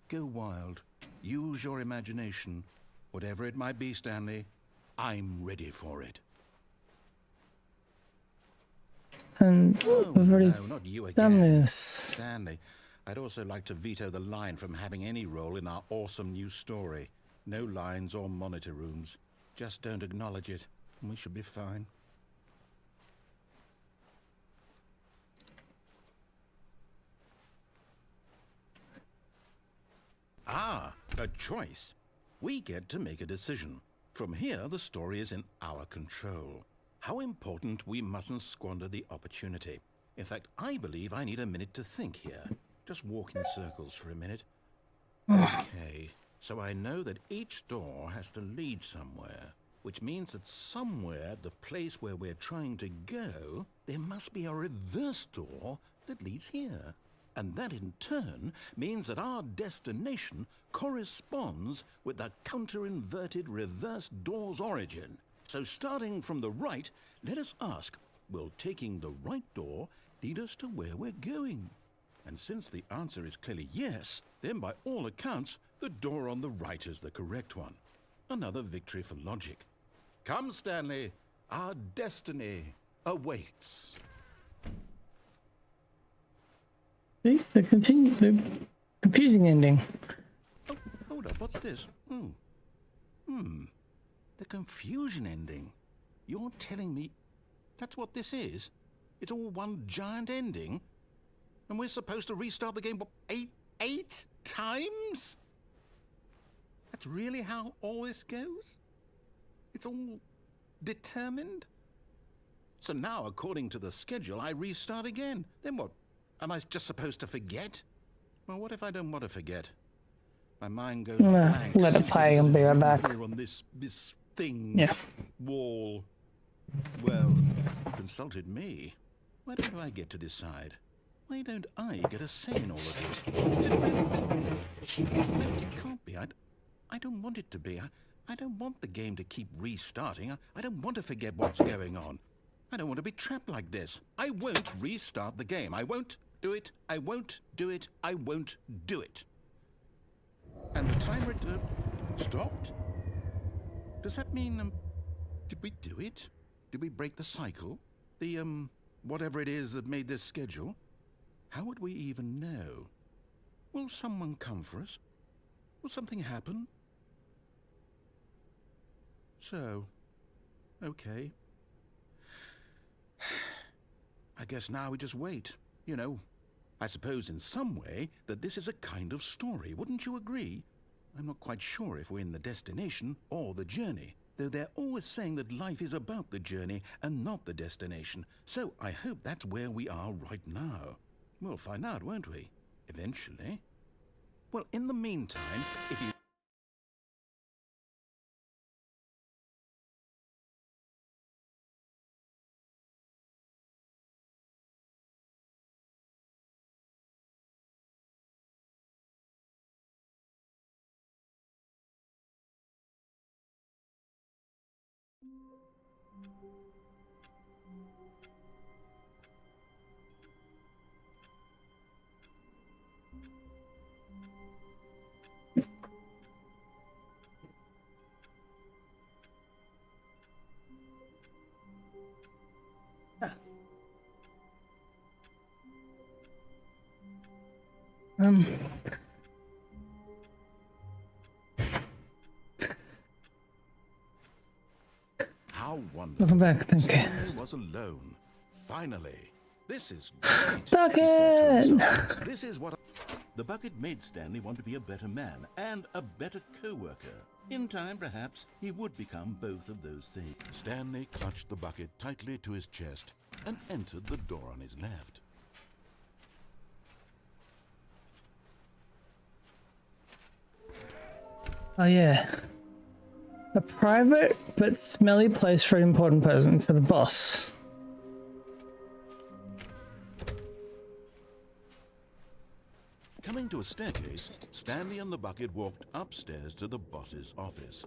Go wild. Use your imagination. Whatever it might be, Stanley, I'm ready for it. And we've already not you done again. this. Stanley, I'd also like to veto the line from having any role in our awesome new story. No lines or monitor rooms. Just don't acknowledge it, and we should be fine. Ah, a choice. We get to make a decision. From here, the story is in our control. How important we mustn't squander the opportunity. In fact, I believe I need a minute to think here. Just walk in circles for a minute. Okay, so I know that each door has to lead somewhere, which means that somewhere at the place where we're trying to go, there must be a reverse door that leads here. And that in turn means that our destination corresponds with the counter-inverted reverse door's origin. So starting from the right, let us ask, will taking the right door lead us to where we're going? And since the answer is clearly yes, then by all accounts, the door on the right is the correct one. Another victory for logic. Come, Stanley, our destiny awaits. See, the confusing ending. Oh, hold up, what's this? The confusion ending. You're telling me that's what this is? It's all one giant ending? And we're supposed to restart the game, what, eight times? That's really how all this goes? It's all determined? So now, according to the schedule, I restart again. Then what? Am I just supposed to forget? Well, what if I don't want to forget? My mind goes blank. Let it play and be right back. Here on this thing. Yeah. Wall. Well, you consulted me. Why don't I get to decide? Why don't I get a say in all of this? Is it really? No, it can't be. I don't want it to be. I don't want the game to keep restarting. I don't want to forget what's going on. I don't want to be trapped like this. I won't restart the game. I won't do it. I won't do it. I won't do it. And the timer stopped? Does that mean, did we do it? Did we break the cycle? The, whatever it is that made this schedule? How would we even know? Will someone come for us? Will something happen? So, okay. I guess now we just wait, you know. I suppose in some way that this is a kind of story, wouldn't you agree? I'm not quite sure if we're in the destination or the journey, though they're always saying that life is about the journey and not the destination. So I hope that's where we are right now. We'll find out, won't we? Eventually. Well, in the meantime, if you... How wonderful. Welcome back, thank you. Stanley was alone. Finally. This is great. Bucket! He thought to himself. This is what the bucket made Stanley want to be a better man and a better co-worker. In time, perhaps, he would become both of those things. Stanley clutched the bucket tightly to his chest and entered the door on his left. Oh yeah. A private but smelly place for an important person, so the boss. Coming to a staircase, Stanley and the bucket walked upstairs to the boss's office.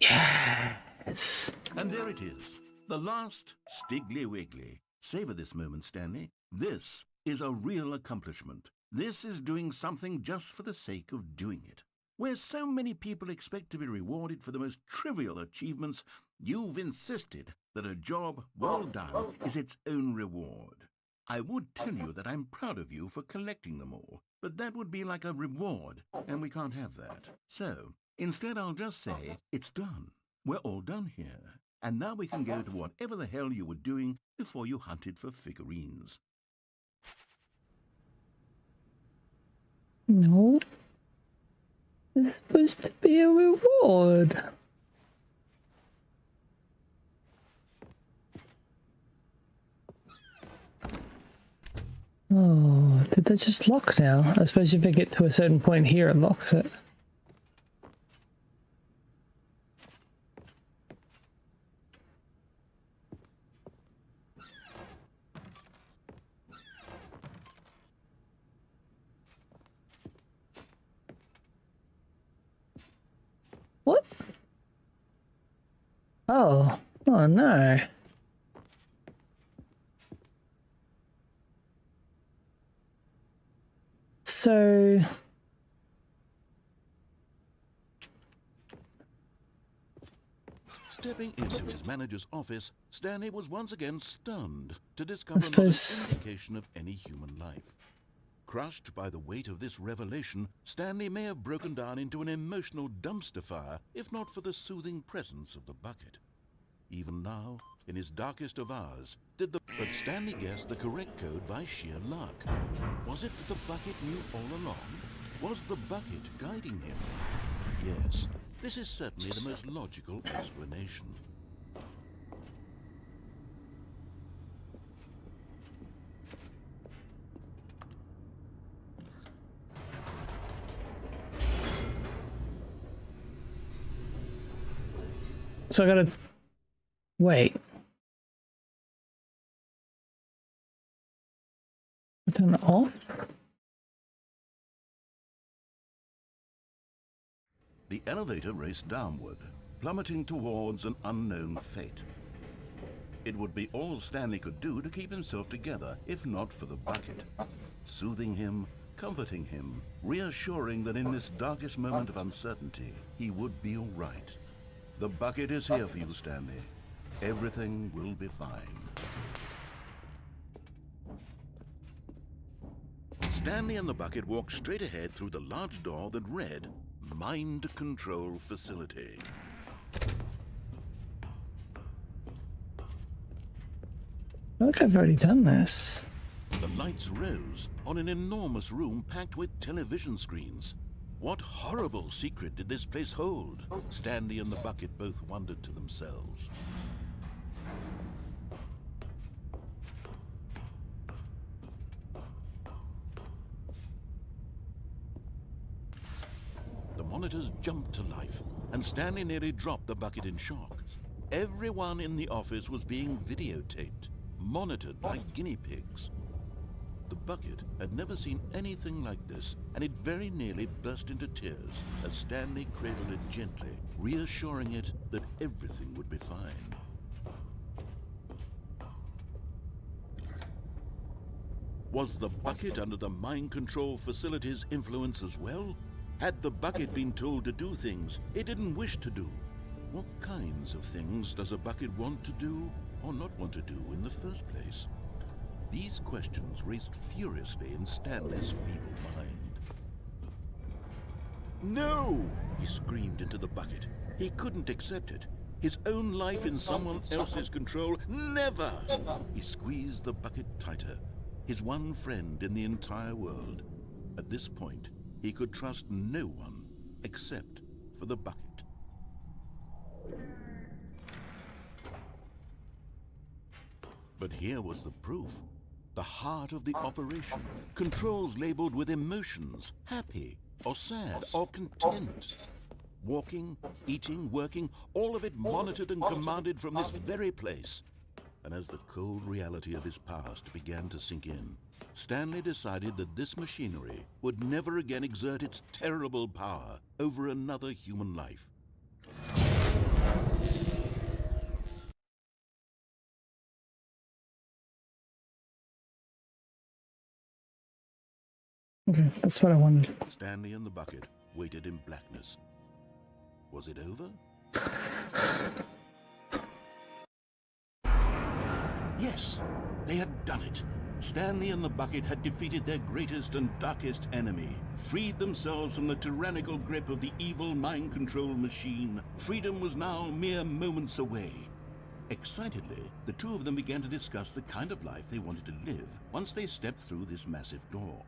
Yes. And there it is, the last Stiggly Wiggly. Savor this moment, Stanley. This is a real accomplishment. This is doing something just for the sake of doing it. Where so many people expect to be rewarded for the most trivial achievements, you've insisted that a job well done is its own reward. I would tell you that I'm proud of you for collecting them all, but that would be like a reward, and we can't have that. So, instead I'll just say, it's done. We're all done here. And now we can go to whatever the hell you were doing before you hunted for figurines. No. It's supposed to be a reward. Oh, did that just lock now? I suppose if I get to a certain point here, it locks it. What? Oh. Oh no. So... Stepping into his manager's office, Stanley was once again stunned to discover not an indication of any human life. Crushed by the weight of this revelation, Stanley may have broken down into an emotional dumpster fire if not for the soothing presence of the bucket. Even now, in his darkest of hours, but Stanley guessed the correct code by sheer luck. Was it that the bucket knew all along? Was the bucket guiding him? Yes, this is certainly the most logical explanation. So I gotta wait. Turn it off? The elevator raced downward, plummeting towards an unknown fate. It would be all Stanley could do to keep himself together, if not for the bucket. Soothing him, comforting him, reassuring that in this darkest moment of uncertainty, he would be all right. The bucket is here for you, Stanley. Everything will be fine. Stanley and the bucket walked straight ahead through the large door that read, Mind Control Facility. I think I've already done this. The lights rose on an enormous room packed with television screens. What horrible secret did this place hold? Stanley and the bucket both wondered to themselves. The monitors jumped to life, and Stanley nearly dropped the bucket in shock. Everyone in the office was being videotaped, monitored like guinea pigs. The bucket had never seen anything like this, and it very nearly burst into tears as Stanley cradled it gently, reassuring it that everything would be fine. Was the bucket under the mind control facility's influence as well? Had the bucket been told to do things it didn't wish to do? What kinds of things does a bucket want to do or not want to do in the first place? These questions raced furiously in Stanley's feeble mind. No! He screamed into the bucket. He couldn't accept it. His own life in someone else's control? Never! He squeezed the bucket tighter. His one friend in the entire world. At this point, he could trust no one except for the bucket. But here was the proof. The heart of the operation. Controls labeled with emotions, happy or sad or content. Walking, eating, working, all of it monitored and commanded from this very place. And as the cold reality of his past began to sink in, Stanley decided that this machinery would never again exert its terrible power over another human life. Okay, that's what I wanted. Stanley and the bucket waited in blackness. Was it over? Yes, they had done it. Stanley and the bucket had defeated their greatest and darkest enemy, freed themselves from the tyrannical grip of the evil mind control machine. Freedom was now mere moments away. Excitedly, the two of them began to discuss the kind of life they wanted to live once they stepped through this massive door.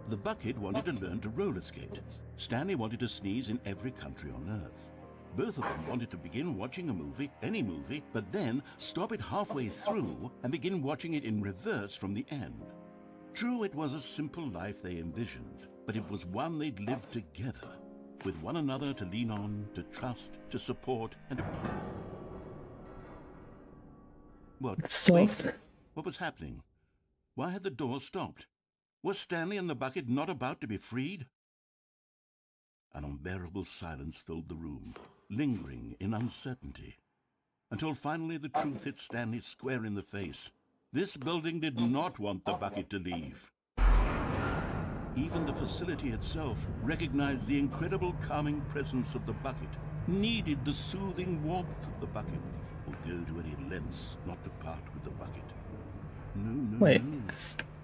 The bucket wanted to learn to roller skate. Stanley wanted to sneeze in every country on Earth. Both of them wanted to begin watching a movie, any movie, but then stop it halfway through and begin watching it in reverse from the end. True, it was a simple life they envisioned, but it was one they'd lived together, with one another to lean on, to trust, to support, and to... What? Stopped. Wait, what was happening? Why had the door stopped? Was Stanley and the bucket not about to be freed? An unbearable silence filled the room, lingering in uncertainty, until finally the truth hit Stanley square in the face. This building did not want the bucket to leave. Even the facility itself recognized the incredible calming presence of the bucket, needed the soothing warmth of the bucket, would go to any lengths not to part with the bucket. No. Wait.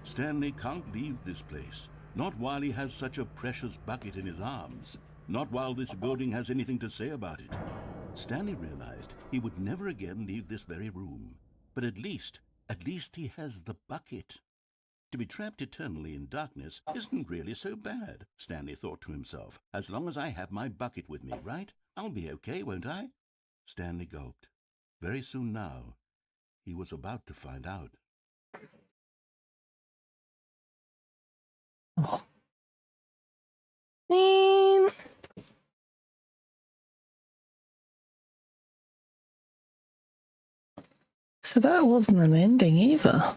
Stanley can't leave this place. Not while he has such a precious bucket in his arms. Not while this building has anything to say about it. Stanley realized he would never again leave this very room. But at least he has the bucket. To be trapped eternally in darkness isn't really so bad, Stanley thought to himself. As long as I have my bucket with me, right? I'll be okay, won't I? Stanley gulped. Very soon now, he was about to find out. Oh. Man. So that wasn't an ending either.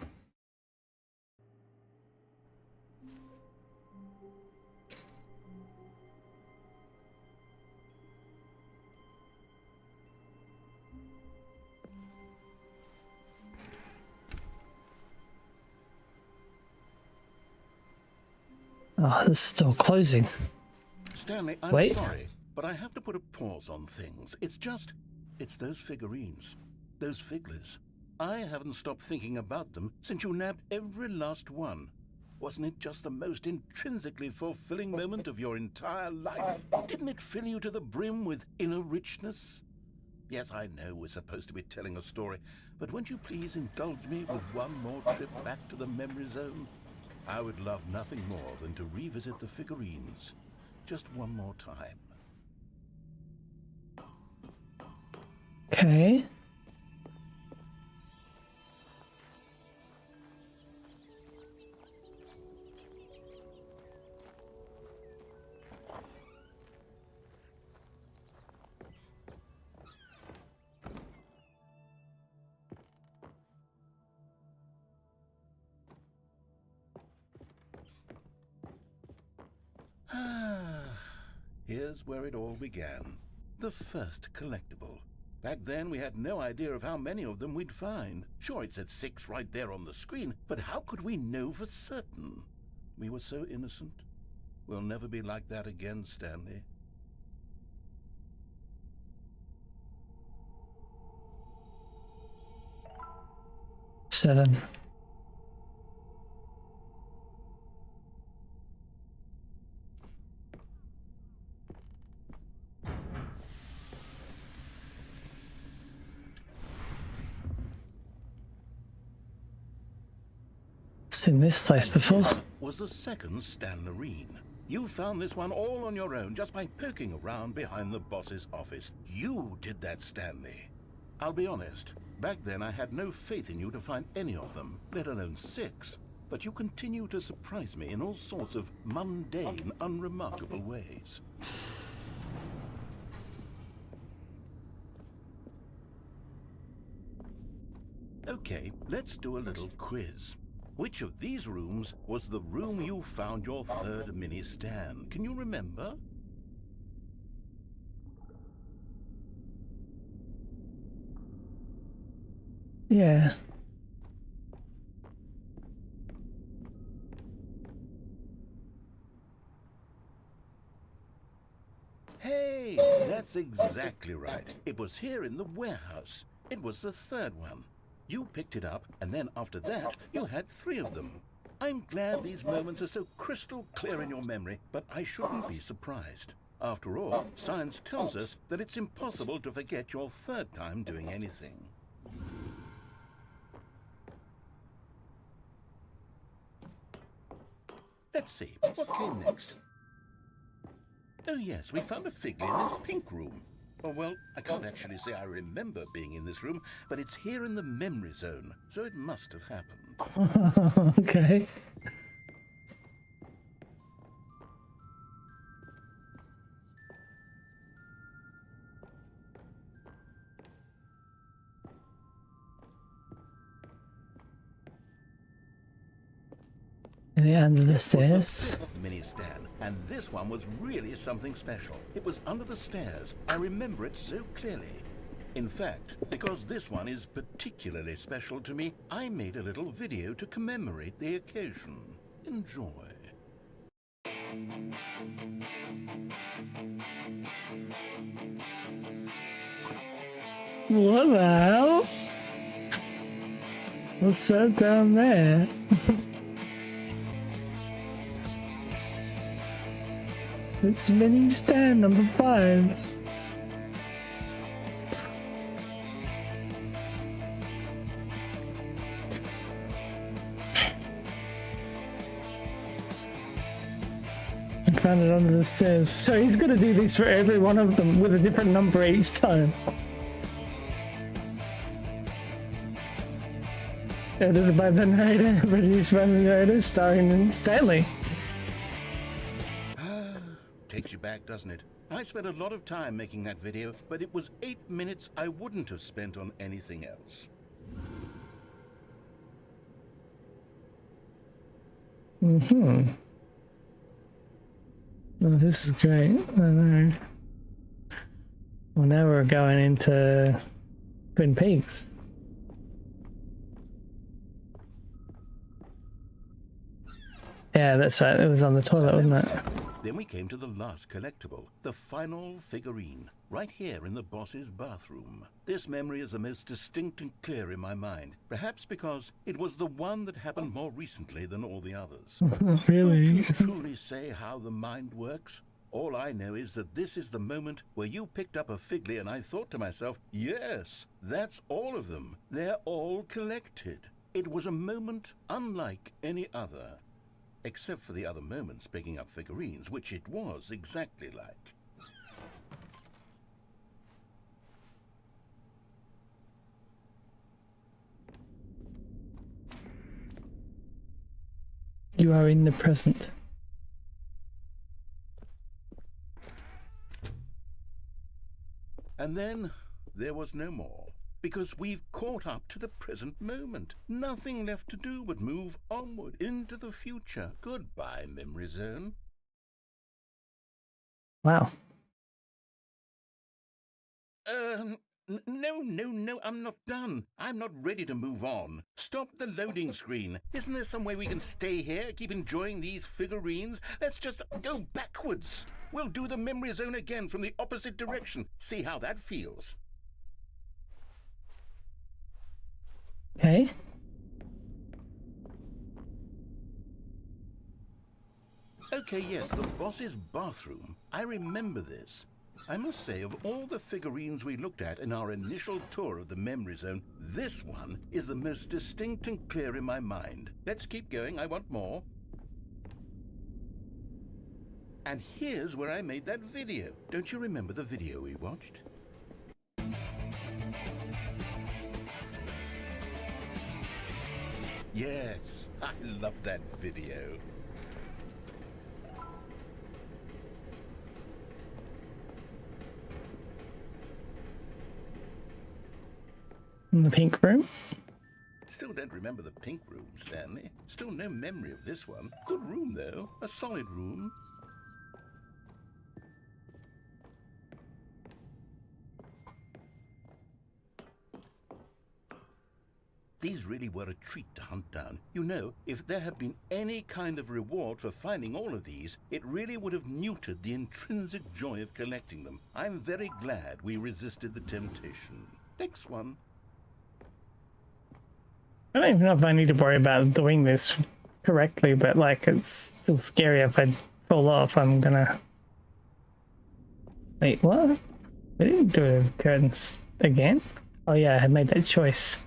Oh, this is still closing. Stanley, I'm Wait. sorry, but I have to put a pause on things. It's those figurines, those figglers. I haven't stopped thinking about them since you nabbed every last one. Wasn't it just the most intrinsically fulfilling moment of your entire life? Didn't it fill you to the brim with inner richness? Yes, I know we're supposed to be telling a story, but won't you please indulge me with one more trip back to the memory zone? I would love nothing more than to revisit the figurines just one more time. Okay. Here's where it all began. The first collectible. Back then, we had no idea of how many of them we'd find. Sure, it said 6 right there on the screen, but how could we know for certain? We were so innocent. We'll never be like that again, Stanley. 7. Seen this place before. Was the second Stanley. You found this one all on your own just by poking around behind the boss's office. You did that, Stanley. I'll be honest, back then I had no faith in you to find any of them, let alone 6. But you continue to surprise me in all sorts of mundane, unremarkable ways. Okay, let's do a little quiz. Which of these rooms was the room you found your third mini Stan? Can you remember? Yeah. Hey, that's exactly right. It was here in the warehouse. It was the third one. You picked it up, and then after that, you had 3 of them. I'm glad these moments are so crystal clear in your memory, but I shouldn't be surprised. After all, science tells us that it's impossible to forget your third time doing anything. Let's see, what came next? Oh yes, we found a Figley in this pink room. Oh, well, I can't actually say I remember being in this room, but it's here in the memory zone, so it must have happened. Okay. And under the stairs. Mini Stan, and this one was really something special. It was under the stairs. I remember it so clearly. In fact, because this one is particularly special to me, I made a little video to commemorate the occasion. Enjoy. What the hell? What's that down there? It's mini Stan number 5. I found it under the stairs. So he's gonna do this for every one of them with a different number each time. Edited by the narrator, produced by the narrator, starring Stanley. Takes you back, doesn't it? I spent a lot of time making that video, but it was 8 minutes I wouldn't have spent on anything else. Mm-hmm. Oh, this is great. I know. Well, now we're going into Twin Peaks. Yeah, that's right. It was on the toilet, wasn't it? Then we came to the last collectible, the final figurine, right here in the boss's bathroom. This memory is the most distinct and clear in my mind, perhaps because it was the one that happened more recently than all the others. Really? To truly say how the mind works, all I know is that this is the moment where you picked up a Figley and I thought to myself, yes, that's all of them. They're all collected. It was a moment unlike any other. Except for the other moments picking up figurines, which it was exactly like. You are in the present. And then there was no more. Because we've caught up to the present moment. Nothing left to do but move onward into the future. Goodbye, memory zone. Wow. No, I'm not done. I'm not ready to move on. Stop the loading screen. Isn't there some way we can stay here, keep enjoying these figurines? Let's just go backwards. We'll do the memory zone again from the opposite direction. See how that feels. Okay. Okay, yes, the boss's bathroom. I remember this. I must say, of all the figurines we looked at in our initial tour of the memory zone, this one is the most distinct and clear in my mind. Let's keep going, I want more. And here's where I made that video. Don't you remember the video we watched? Yes, I love that video. In the pink room? Still don't remember the pink room, Stanley. Still no memory of this one. Good room, though. A solid room. These really were a treat to hunt down. You know, if there had been any kind of reward for finding all of these, it really would have neutered the intrinsic joy of collecting them. I'm very glad we resisted the temptation. Next one. I don't even know if I need to worry about doing this correctly, but like it's still scary if I fall off. I'm gonna... Wait, what? I didn't do the curtains again? Oh yeah, I had made that choice.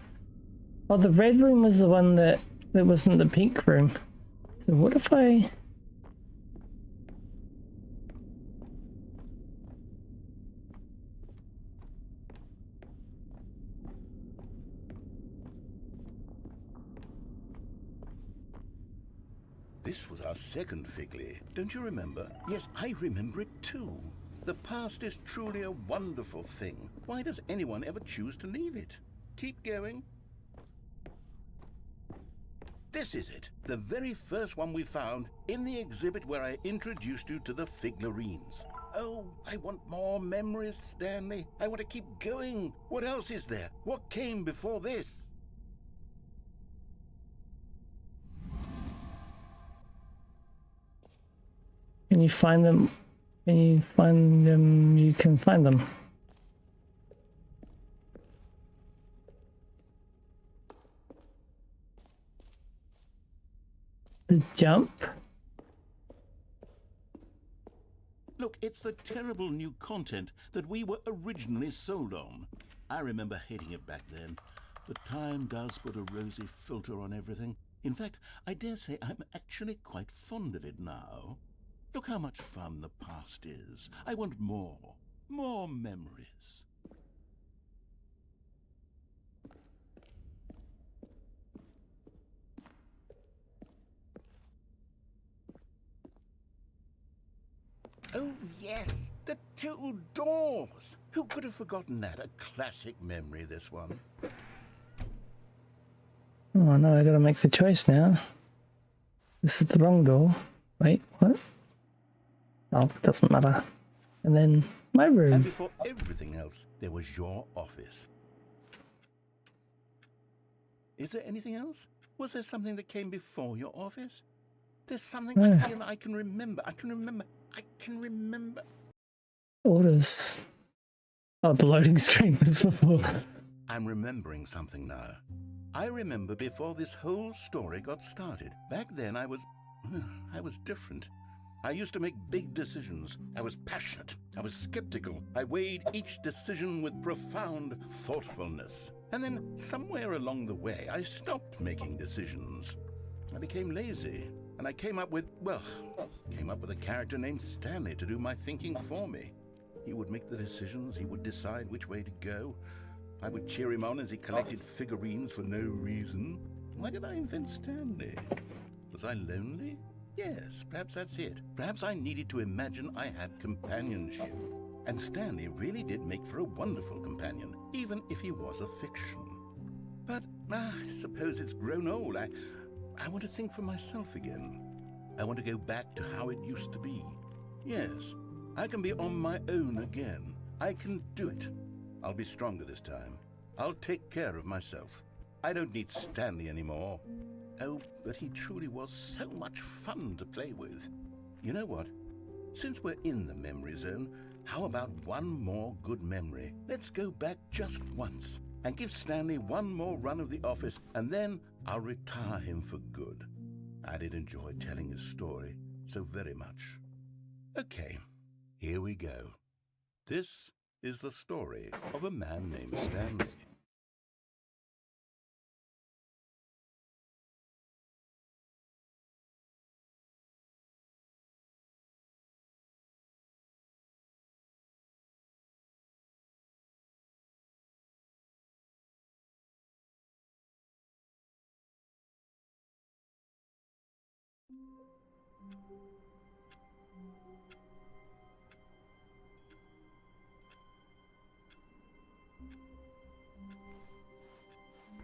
Oh, the red room was the one that wasn't the pink room. So what if I... This was our second Figley. Don't you remember? Yes, I remember it too. The past is truly a wonderful thing. Why does anyone ever choose to leave it? Keep going. This is it, the very first one we found in the exhibit where I introduced you to the figurines. Oh, I want more memories, Stanley. I want to keep going. What else is there? What came before this? Can you find them? Can you find them? You can find them. The jump? Look, it's the terrible new content that we were originally sold on. I remember hating it back then, but time does put a rosy filter on everything. In fact, I dare say I'm actually quite fond of it now. Look how much fun the past is. I want more memories. Oh, yes, the two doors. Who could have forgotten that? A classic memory, this one. Oh no, I gotta make the choice now. This is the wrong door. Wait, what? Oh, it doesn't matter. And then my room. And before everything else, there was your office. Is there anything else? Was there something that came before your office? There's something I feel I can remember. I can remember. Orders. Oh, the loading screen was before. I'm remembering something now. I remember before this whole story got started. Back then I was different. I used to make big decisions. I was passionate. I was skeptical. I weighed each decision with profound thoughtfulness. And then somewhere along the way, I stopped making decisions. I became lazy. And I came up with a character named Stanley to do my thinking for me. He would make the decisions. He would decide which way to go. I would cheer him on as he collected figurines for no reason. Why did I invent Stanley? Was I lonely? Yes, perhaps that's it. Perhaps I needed to imagine I had companionship. And Stanley really did make for a wonderful companion, even if he was a fiction. But I suppose it's grown old. I want to think for myself again. I want to go back to how it used to be. Yes, I can be on my own again. I can do it. I'll be stronger this time. I'll take care of myself. I don't need Stanley anymore. Oh, but he truly was so much fun to play with. You know what? Since we're in the memory zone, how about one more good memory? Let's go back just once and give Stanley one more run of the office, and then I'll retire him for good. I did enjoy telling his story. so very much. Okay, here we go. This is the story of a man named Stanley.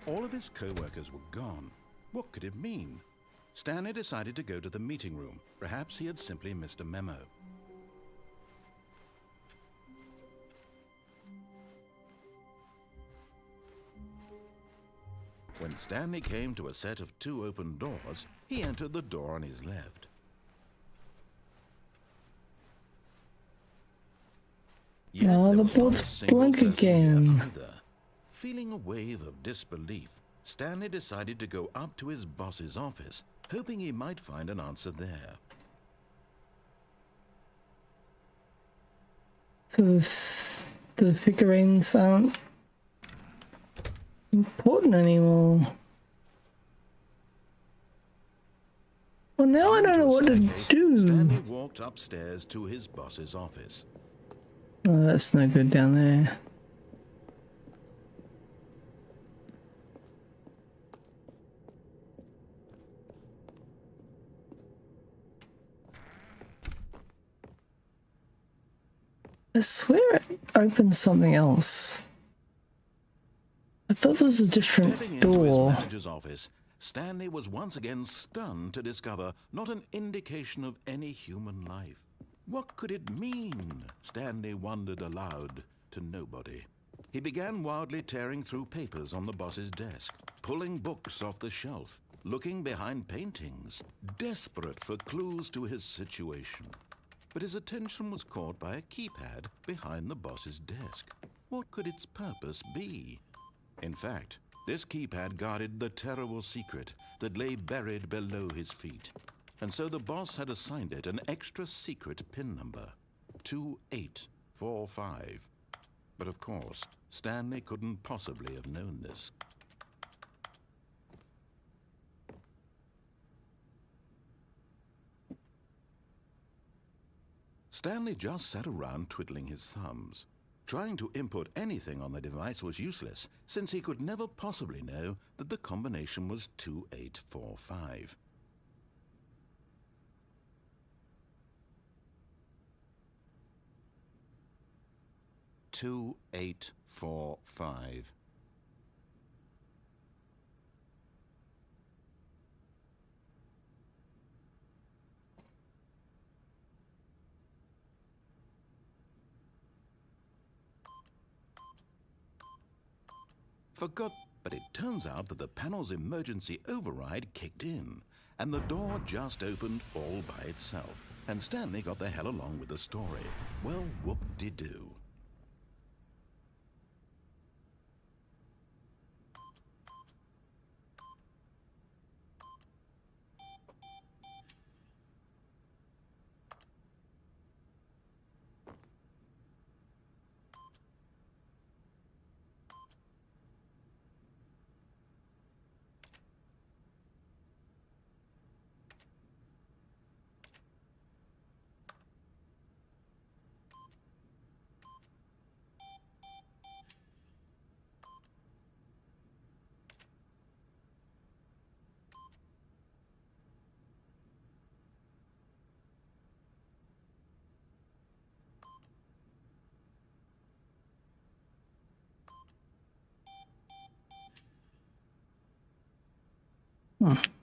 All of his co-workers were gone. What could it mean? Stanley decided to go to the meeting room. Perhaps he had simply missed a memo. When Stanley came to a set of 2 open doors, he entered the door on his left. Yet Oh, there the was not a board's single blank person there again. either. Feeling a wave of disbelief, Stanley decided to go up to his boss's office, hoping he might find an answer there. So the figurines aren't important anymore. Well, now I don't know what to do. Stanley walked upstairs to his boss's office. Oh, that's no good down there. I swear it opens something else. I thought there was a different Stepping into door. his manager's office, Stanley was once again stunned to discover not an indication of any human life. What could it mean? Stanley wondered aloud to nobody. He began wildly tearing through papers on the boss's desk, pulling books off the shelf, looking behind paintings, desperate for clues to his situation. But his attention was caught by a keypad behind the boss's desk. What could its purpose be? In fact, this keypad guarded the terrible secret that lay buried below his feet. And so the boss had assigned it an extra secret PIN number, 2845. But of course, Stanley couldn't possibly have known this. Stanley just sat around twiddling his thumbs. Trying to input anything on the device was useless, since he could never possibly know that the combination was 2845. "2845. Forgot, but it turns out that the panel's emergency override kicked in, and the door just opened all by itself, and Stanley got the hell along with the story. Well, whoop-de-doo.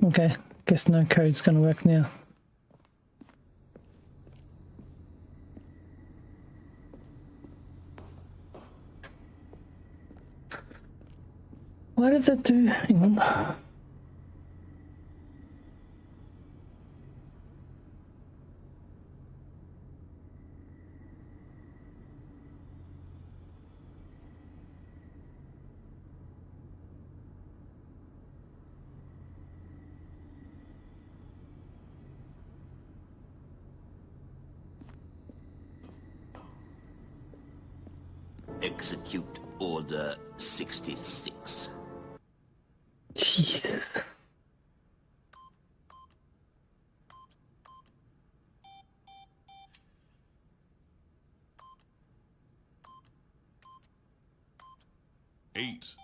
Okay, guess no code's gonna work now. What did that do? Hang on. Execute Order 66. Jesus. Eight.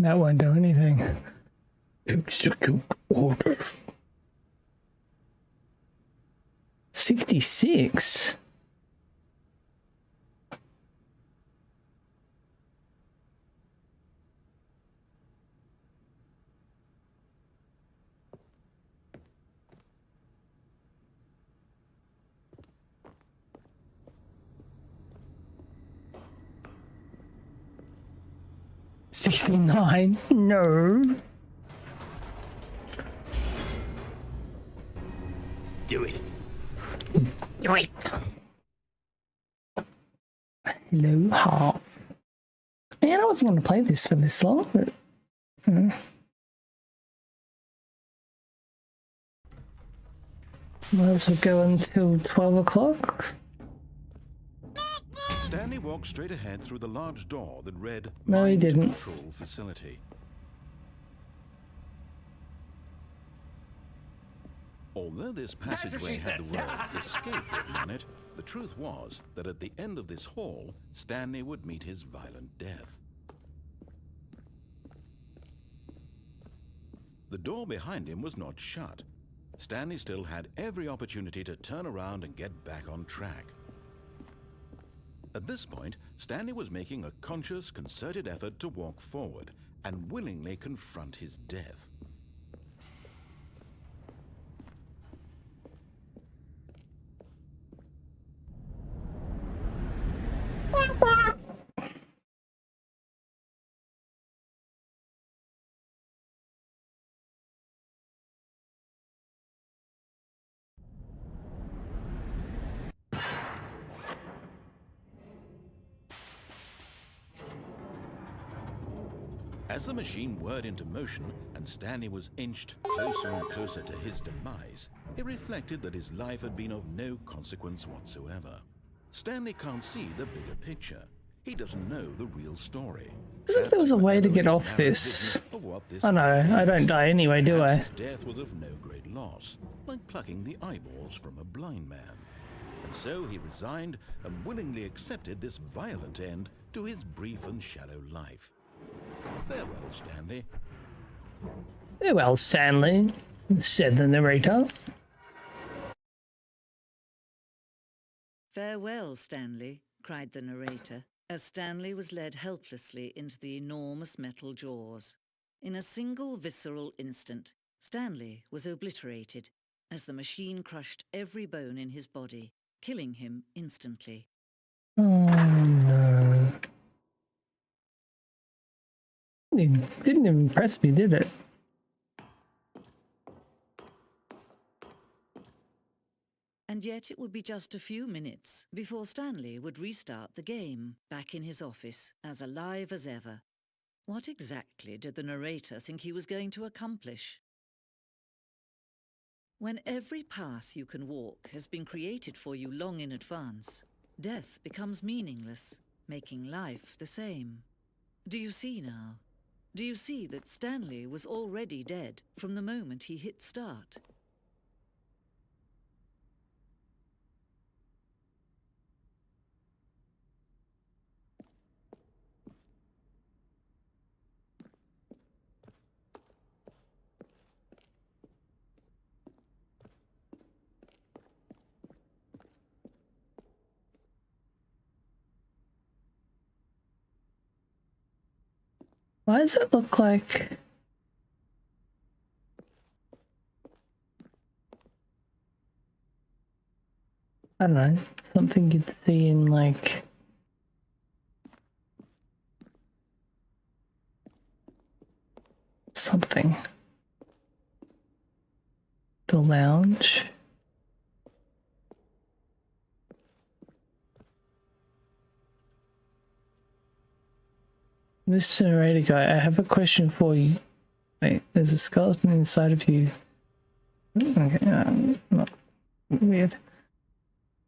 That won't do anything. Execute orders. 66? $69? No. Do it. Do it. Hello, heart. Man, I wasn't going to play this for this long, but... Might as well go until 12 o'clock. Stanley walked straight ahead through the large door that read No, he Mind didn't. Control Facility. Although this passageway had the word escape written on it, the truth was that at the end of this hall, Stanley would meet his violent death. The door behind him was not shut. Stanley still had every opportunity to turn around and get back on track. At this point, Stanley was making a conscious, concerted effort to walk forward and willingly confront his death. As the machine whirred into motion and Stanley was inched closer and closer to his demise, he reflected that his life had been of no consequence whatsoever. Stanley can't see the bigger picture. He doesn't know the real story. I think there was a way to get off this. I know, I don't die anyway, do I? His death was of no great loss, like plucking the eyeballs from a blind man. And so he resigned and willingly accepted this violent end to his brief and shallow life. Farewell, Stanley. Farewell, Stanley, said the narrator. Farewell, Stanley, cried the narrator, as Stanley was led helplessly into the enormous metal jaws. In a single visceral instant, Stanley was obliterated as the machine crushed every bone in his body, killing him instantly. Oh no. It didn't impress me, did it? And yet it would be just a few minutes before Stanley would restart the game, back in his office, as alive as ever. What exactly did the narrator think he was going to accomplish? When every path you can walk has been created for you long in advance, death becomes meaningless, making life the same. Do you see now? Do you see that Stanley was already dead from the moment he hit start? Why does it look like... I don't know, something you'd see in like... something. The lounge. Mr. Narrator guy, I have a question for you. Wait, there's a skeleton inside of you. Okay, not weird.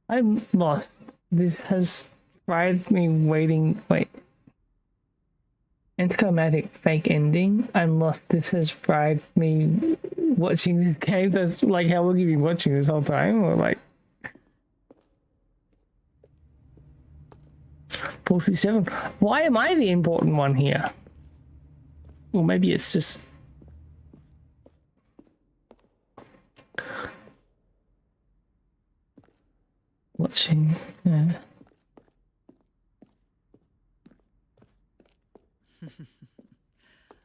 I'm lost. This has fried me waiting. Wait. Anticlimactic fake ending. I'm lost. This has fried me watching this game. That's like how long have you been watching this whole time? Or like 437. Why am I the important one here? Or maybe it's just watching. Yeah.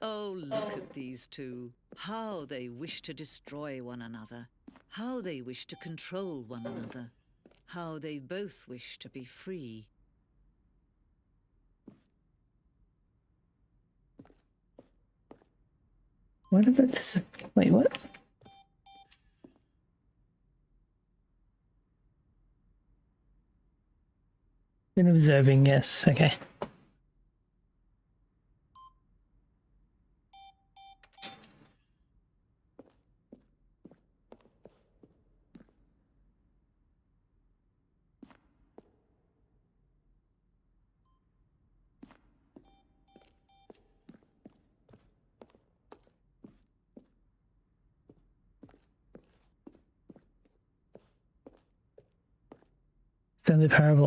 Oh, look at these two. How they wish to destroy one another. How they wish to control one another. How they both wish to be free. Why did that disappear? Wait, what? Been observing, yes, okay. Stanley Parable.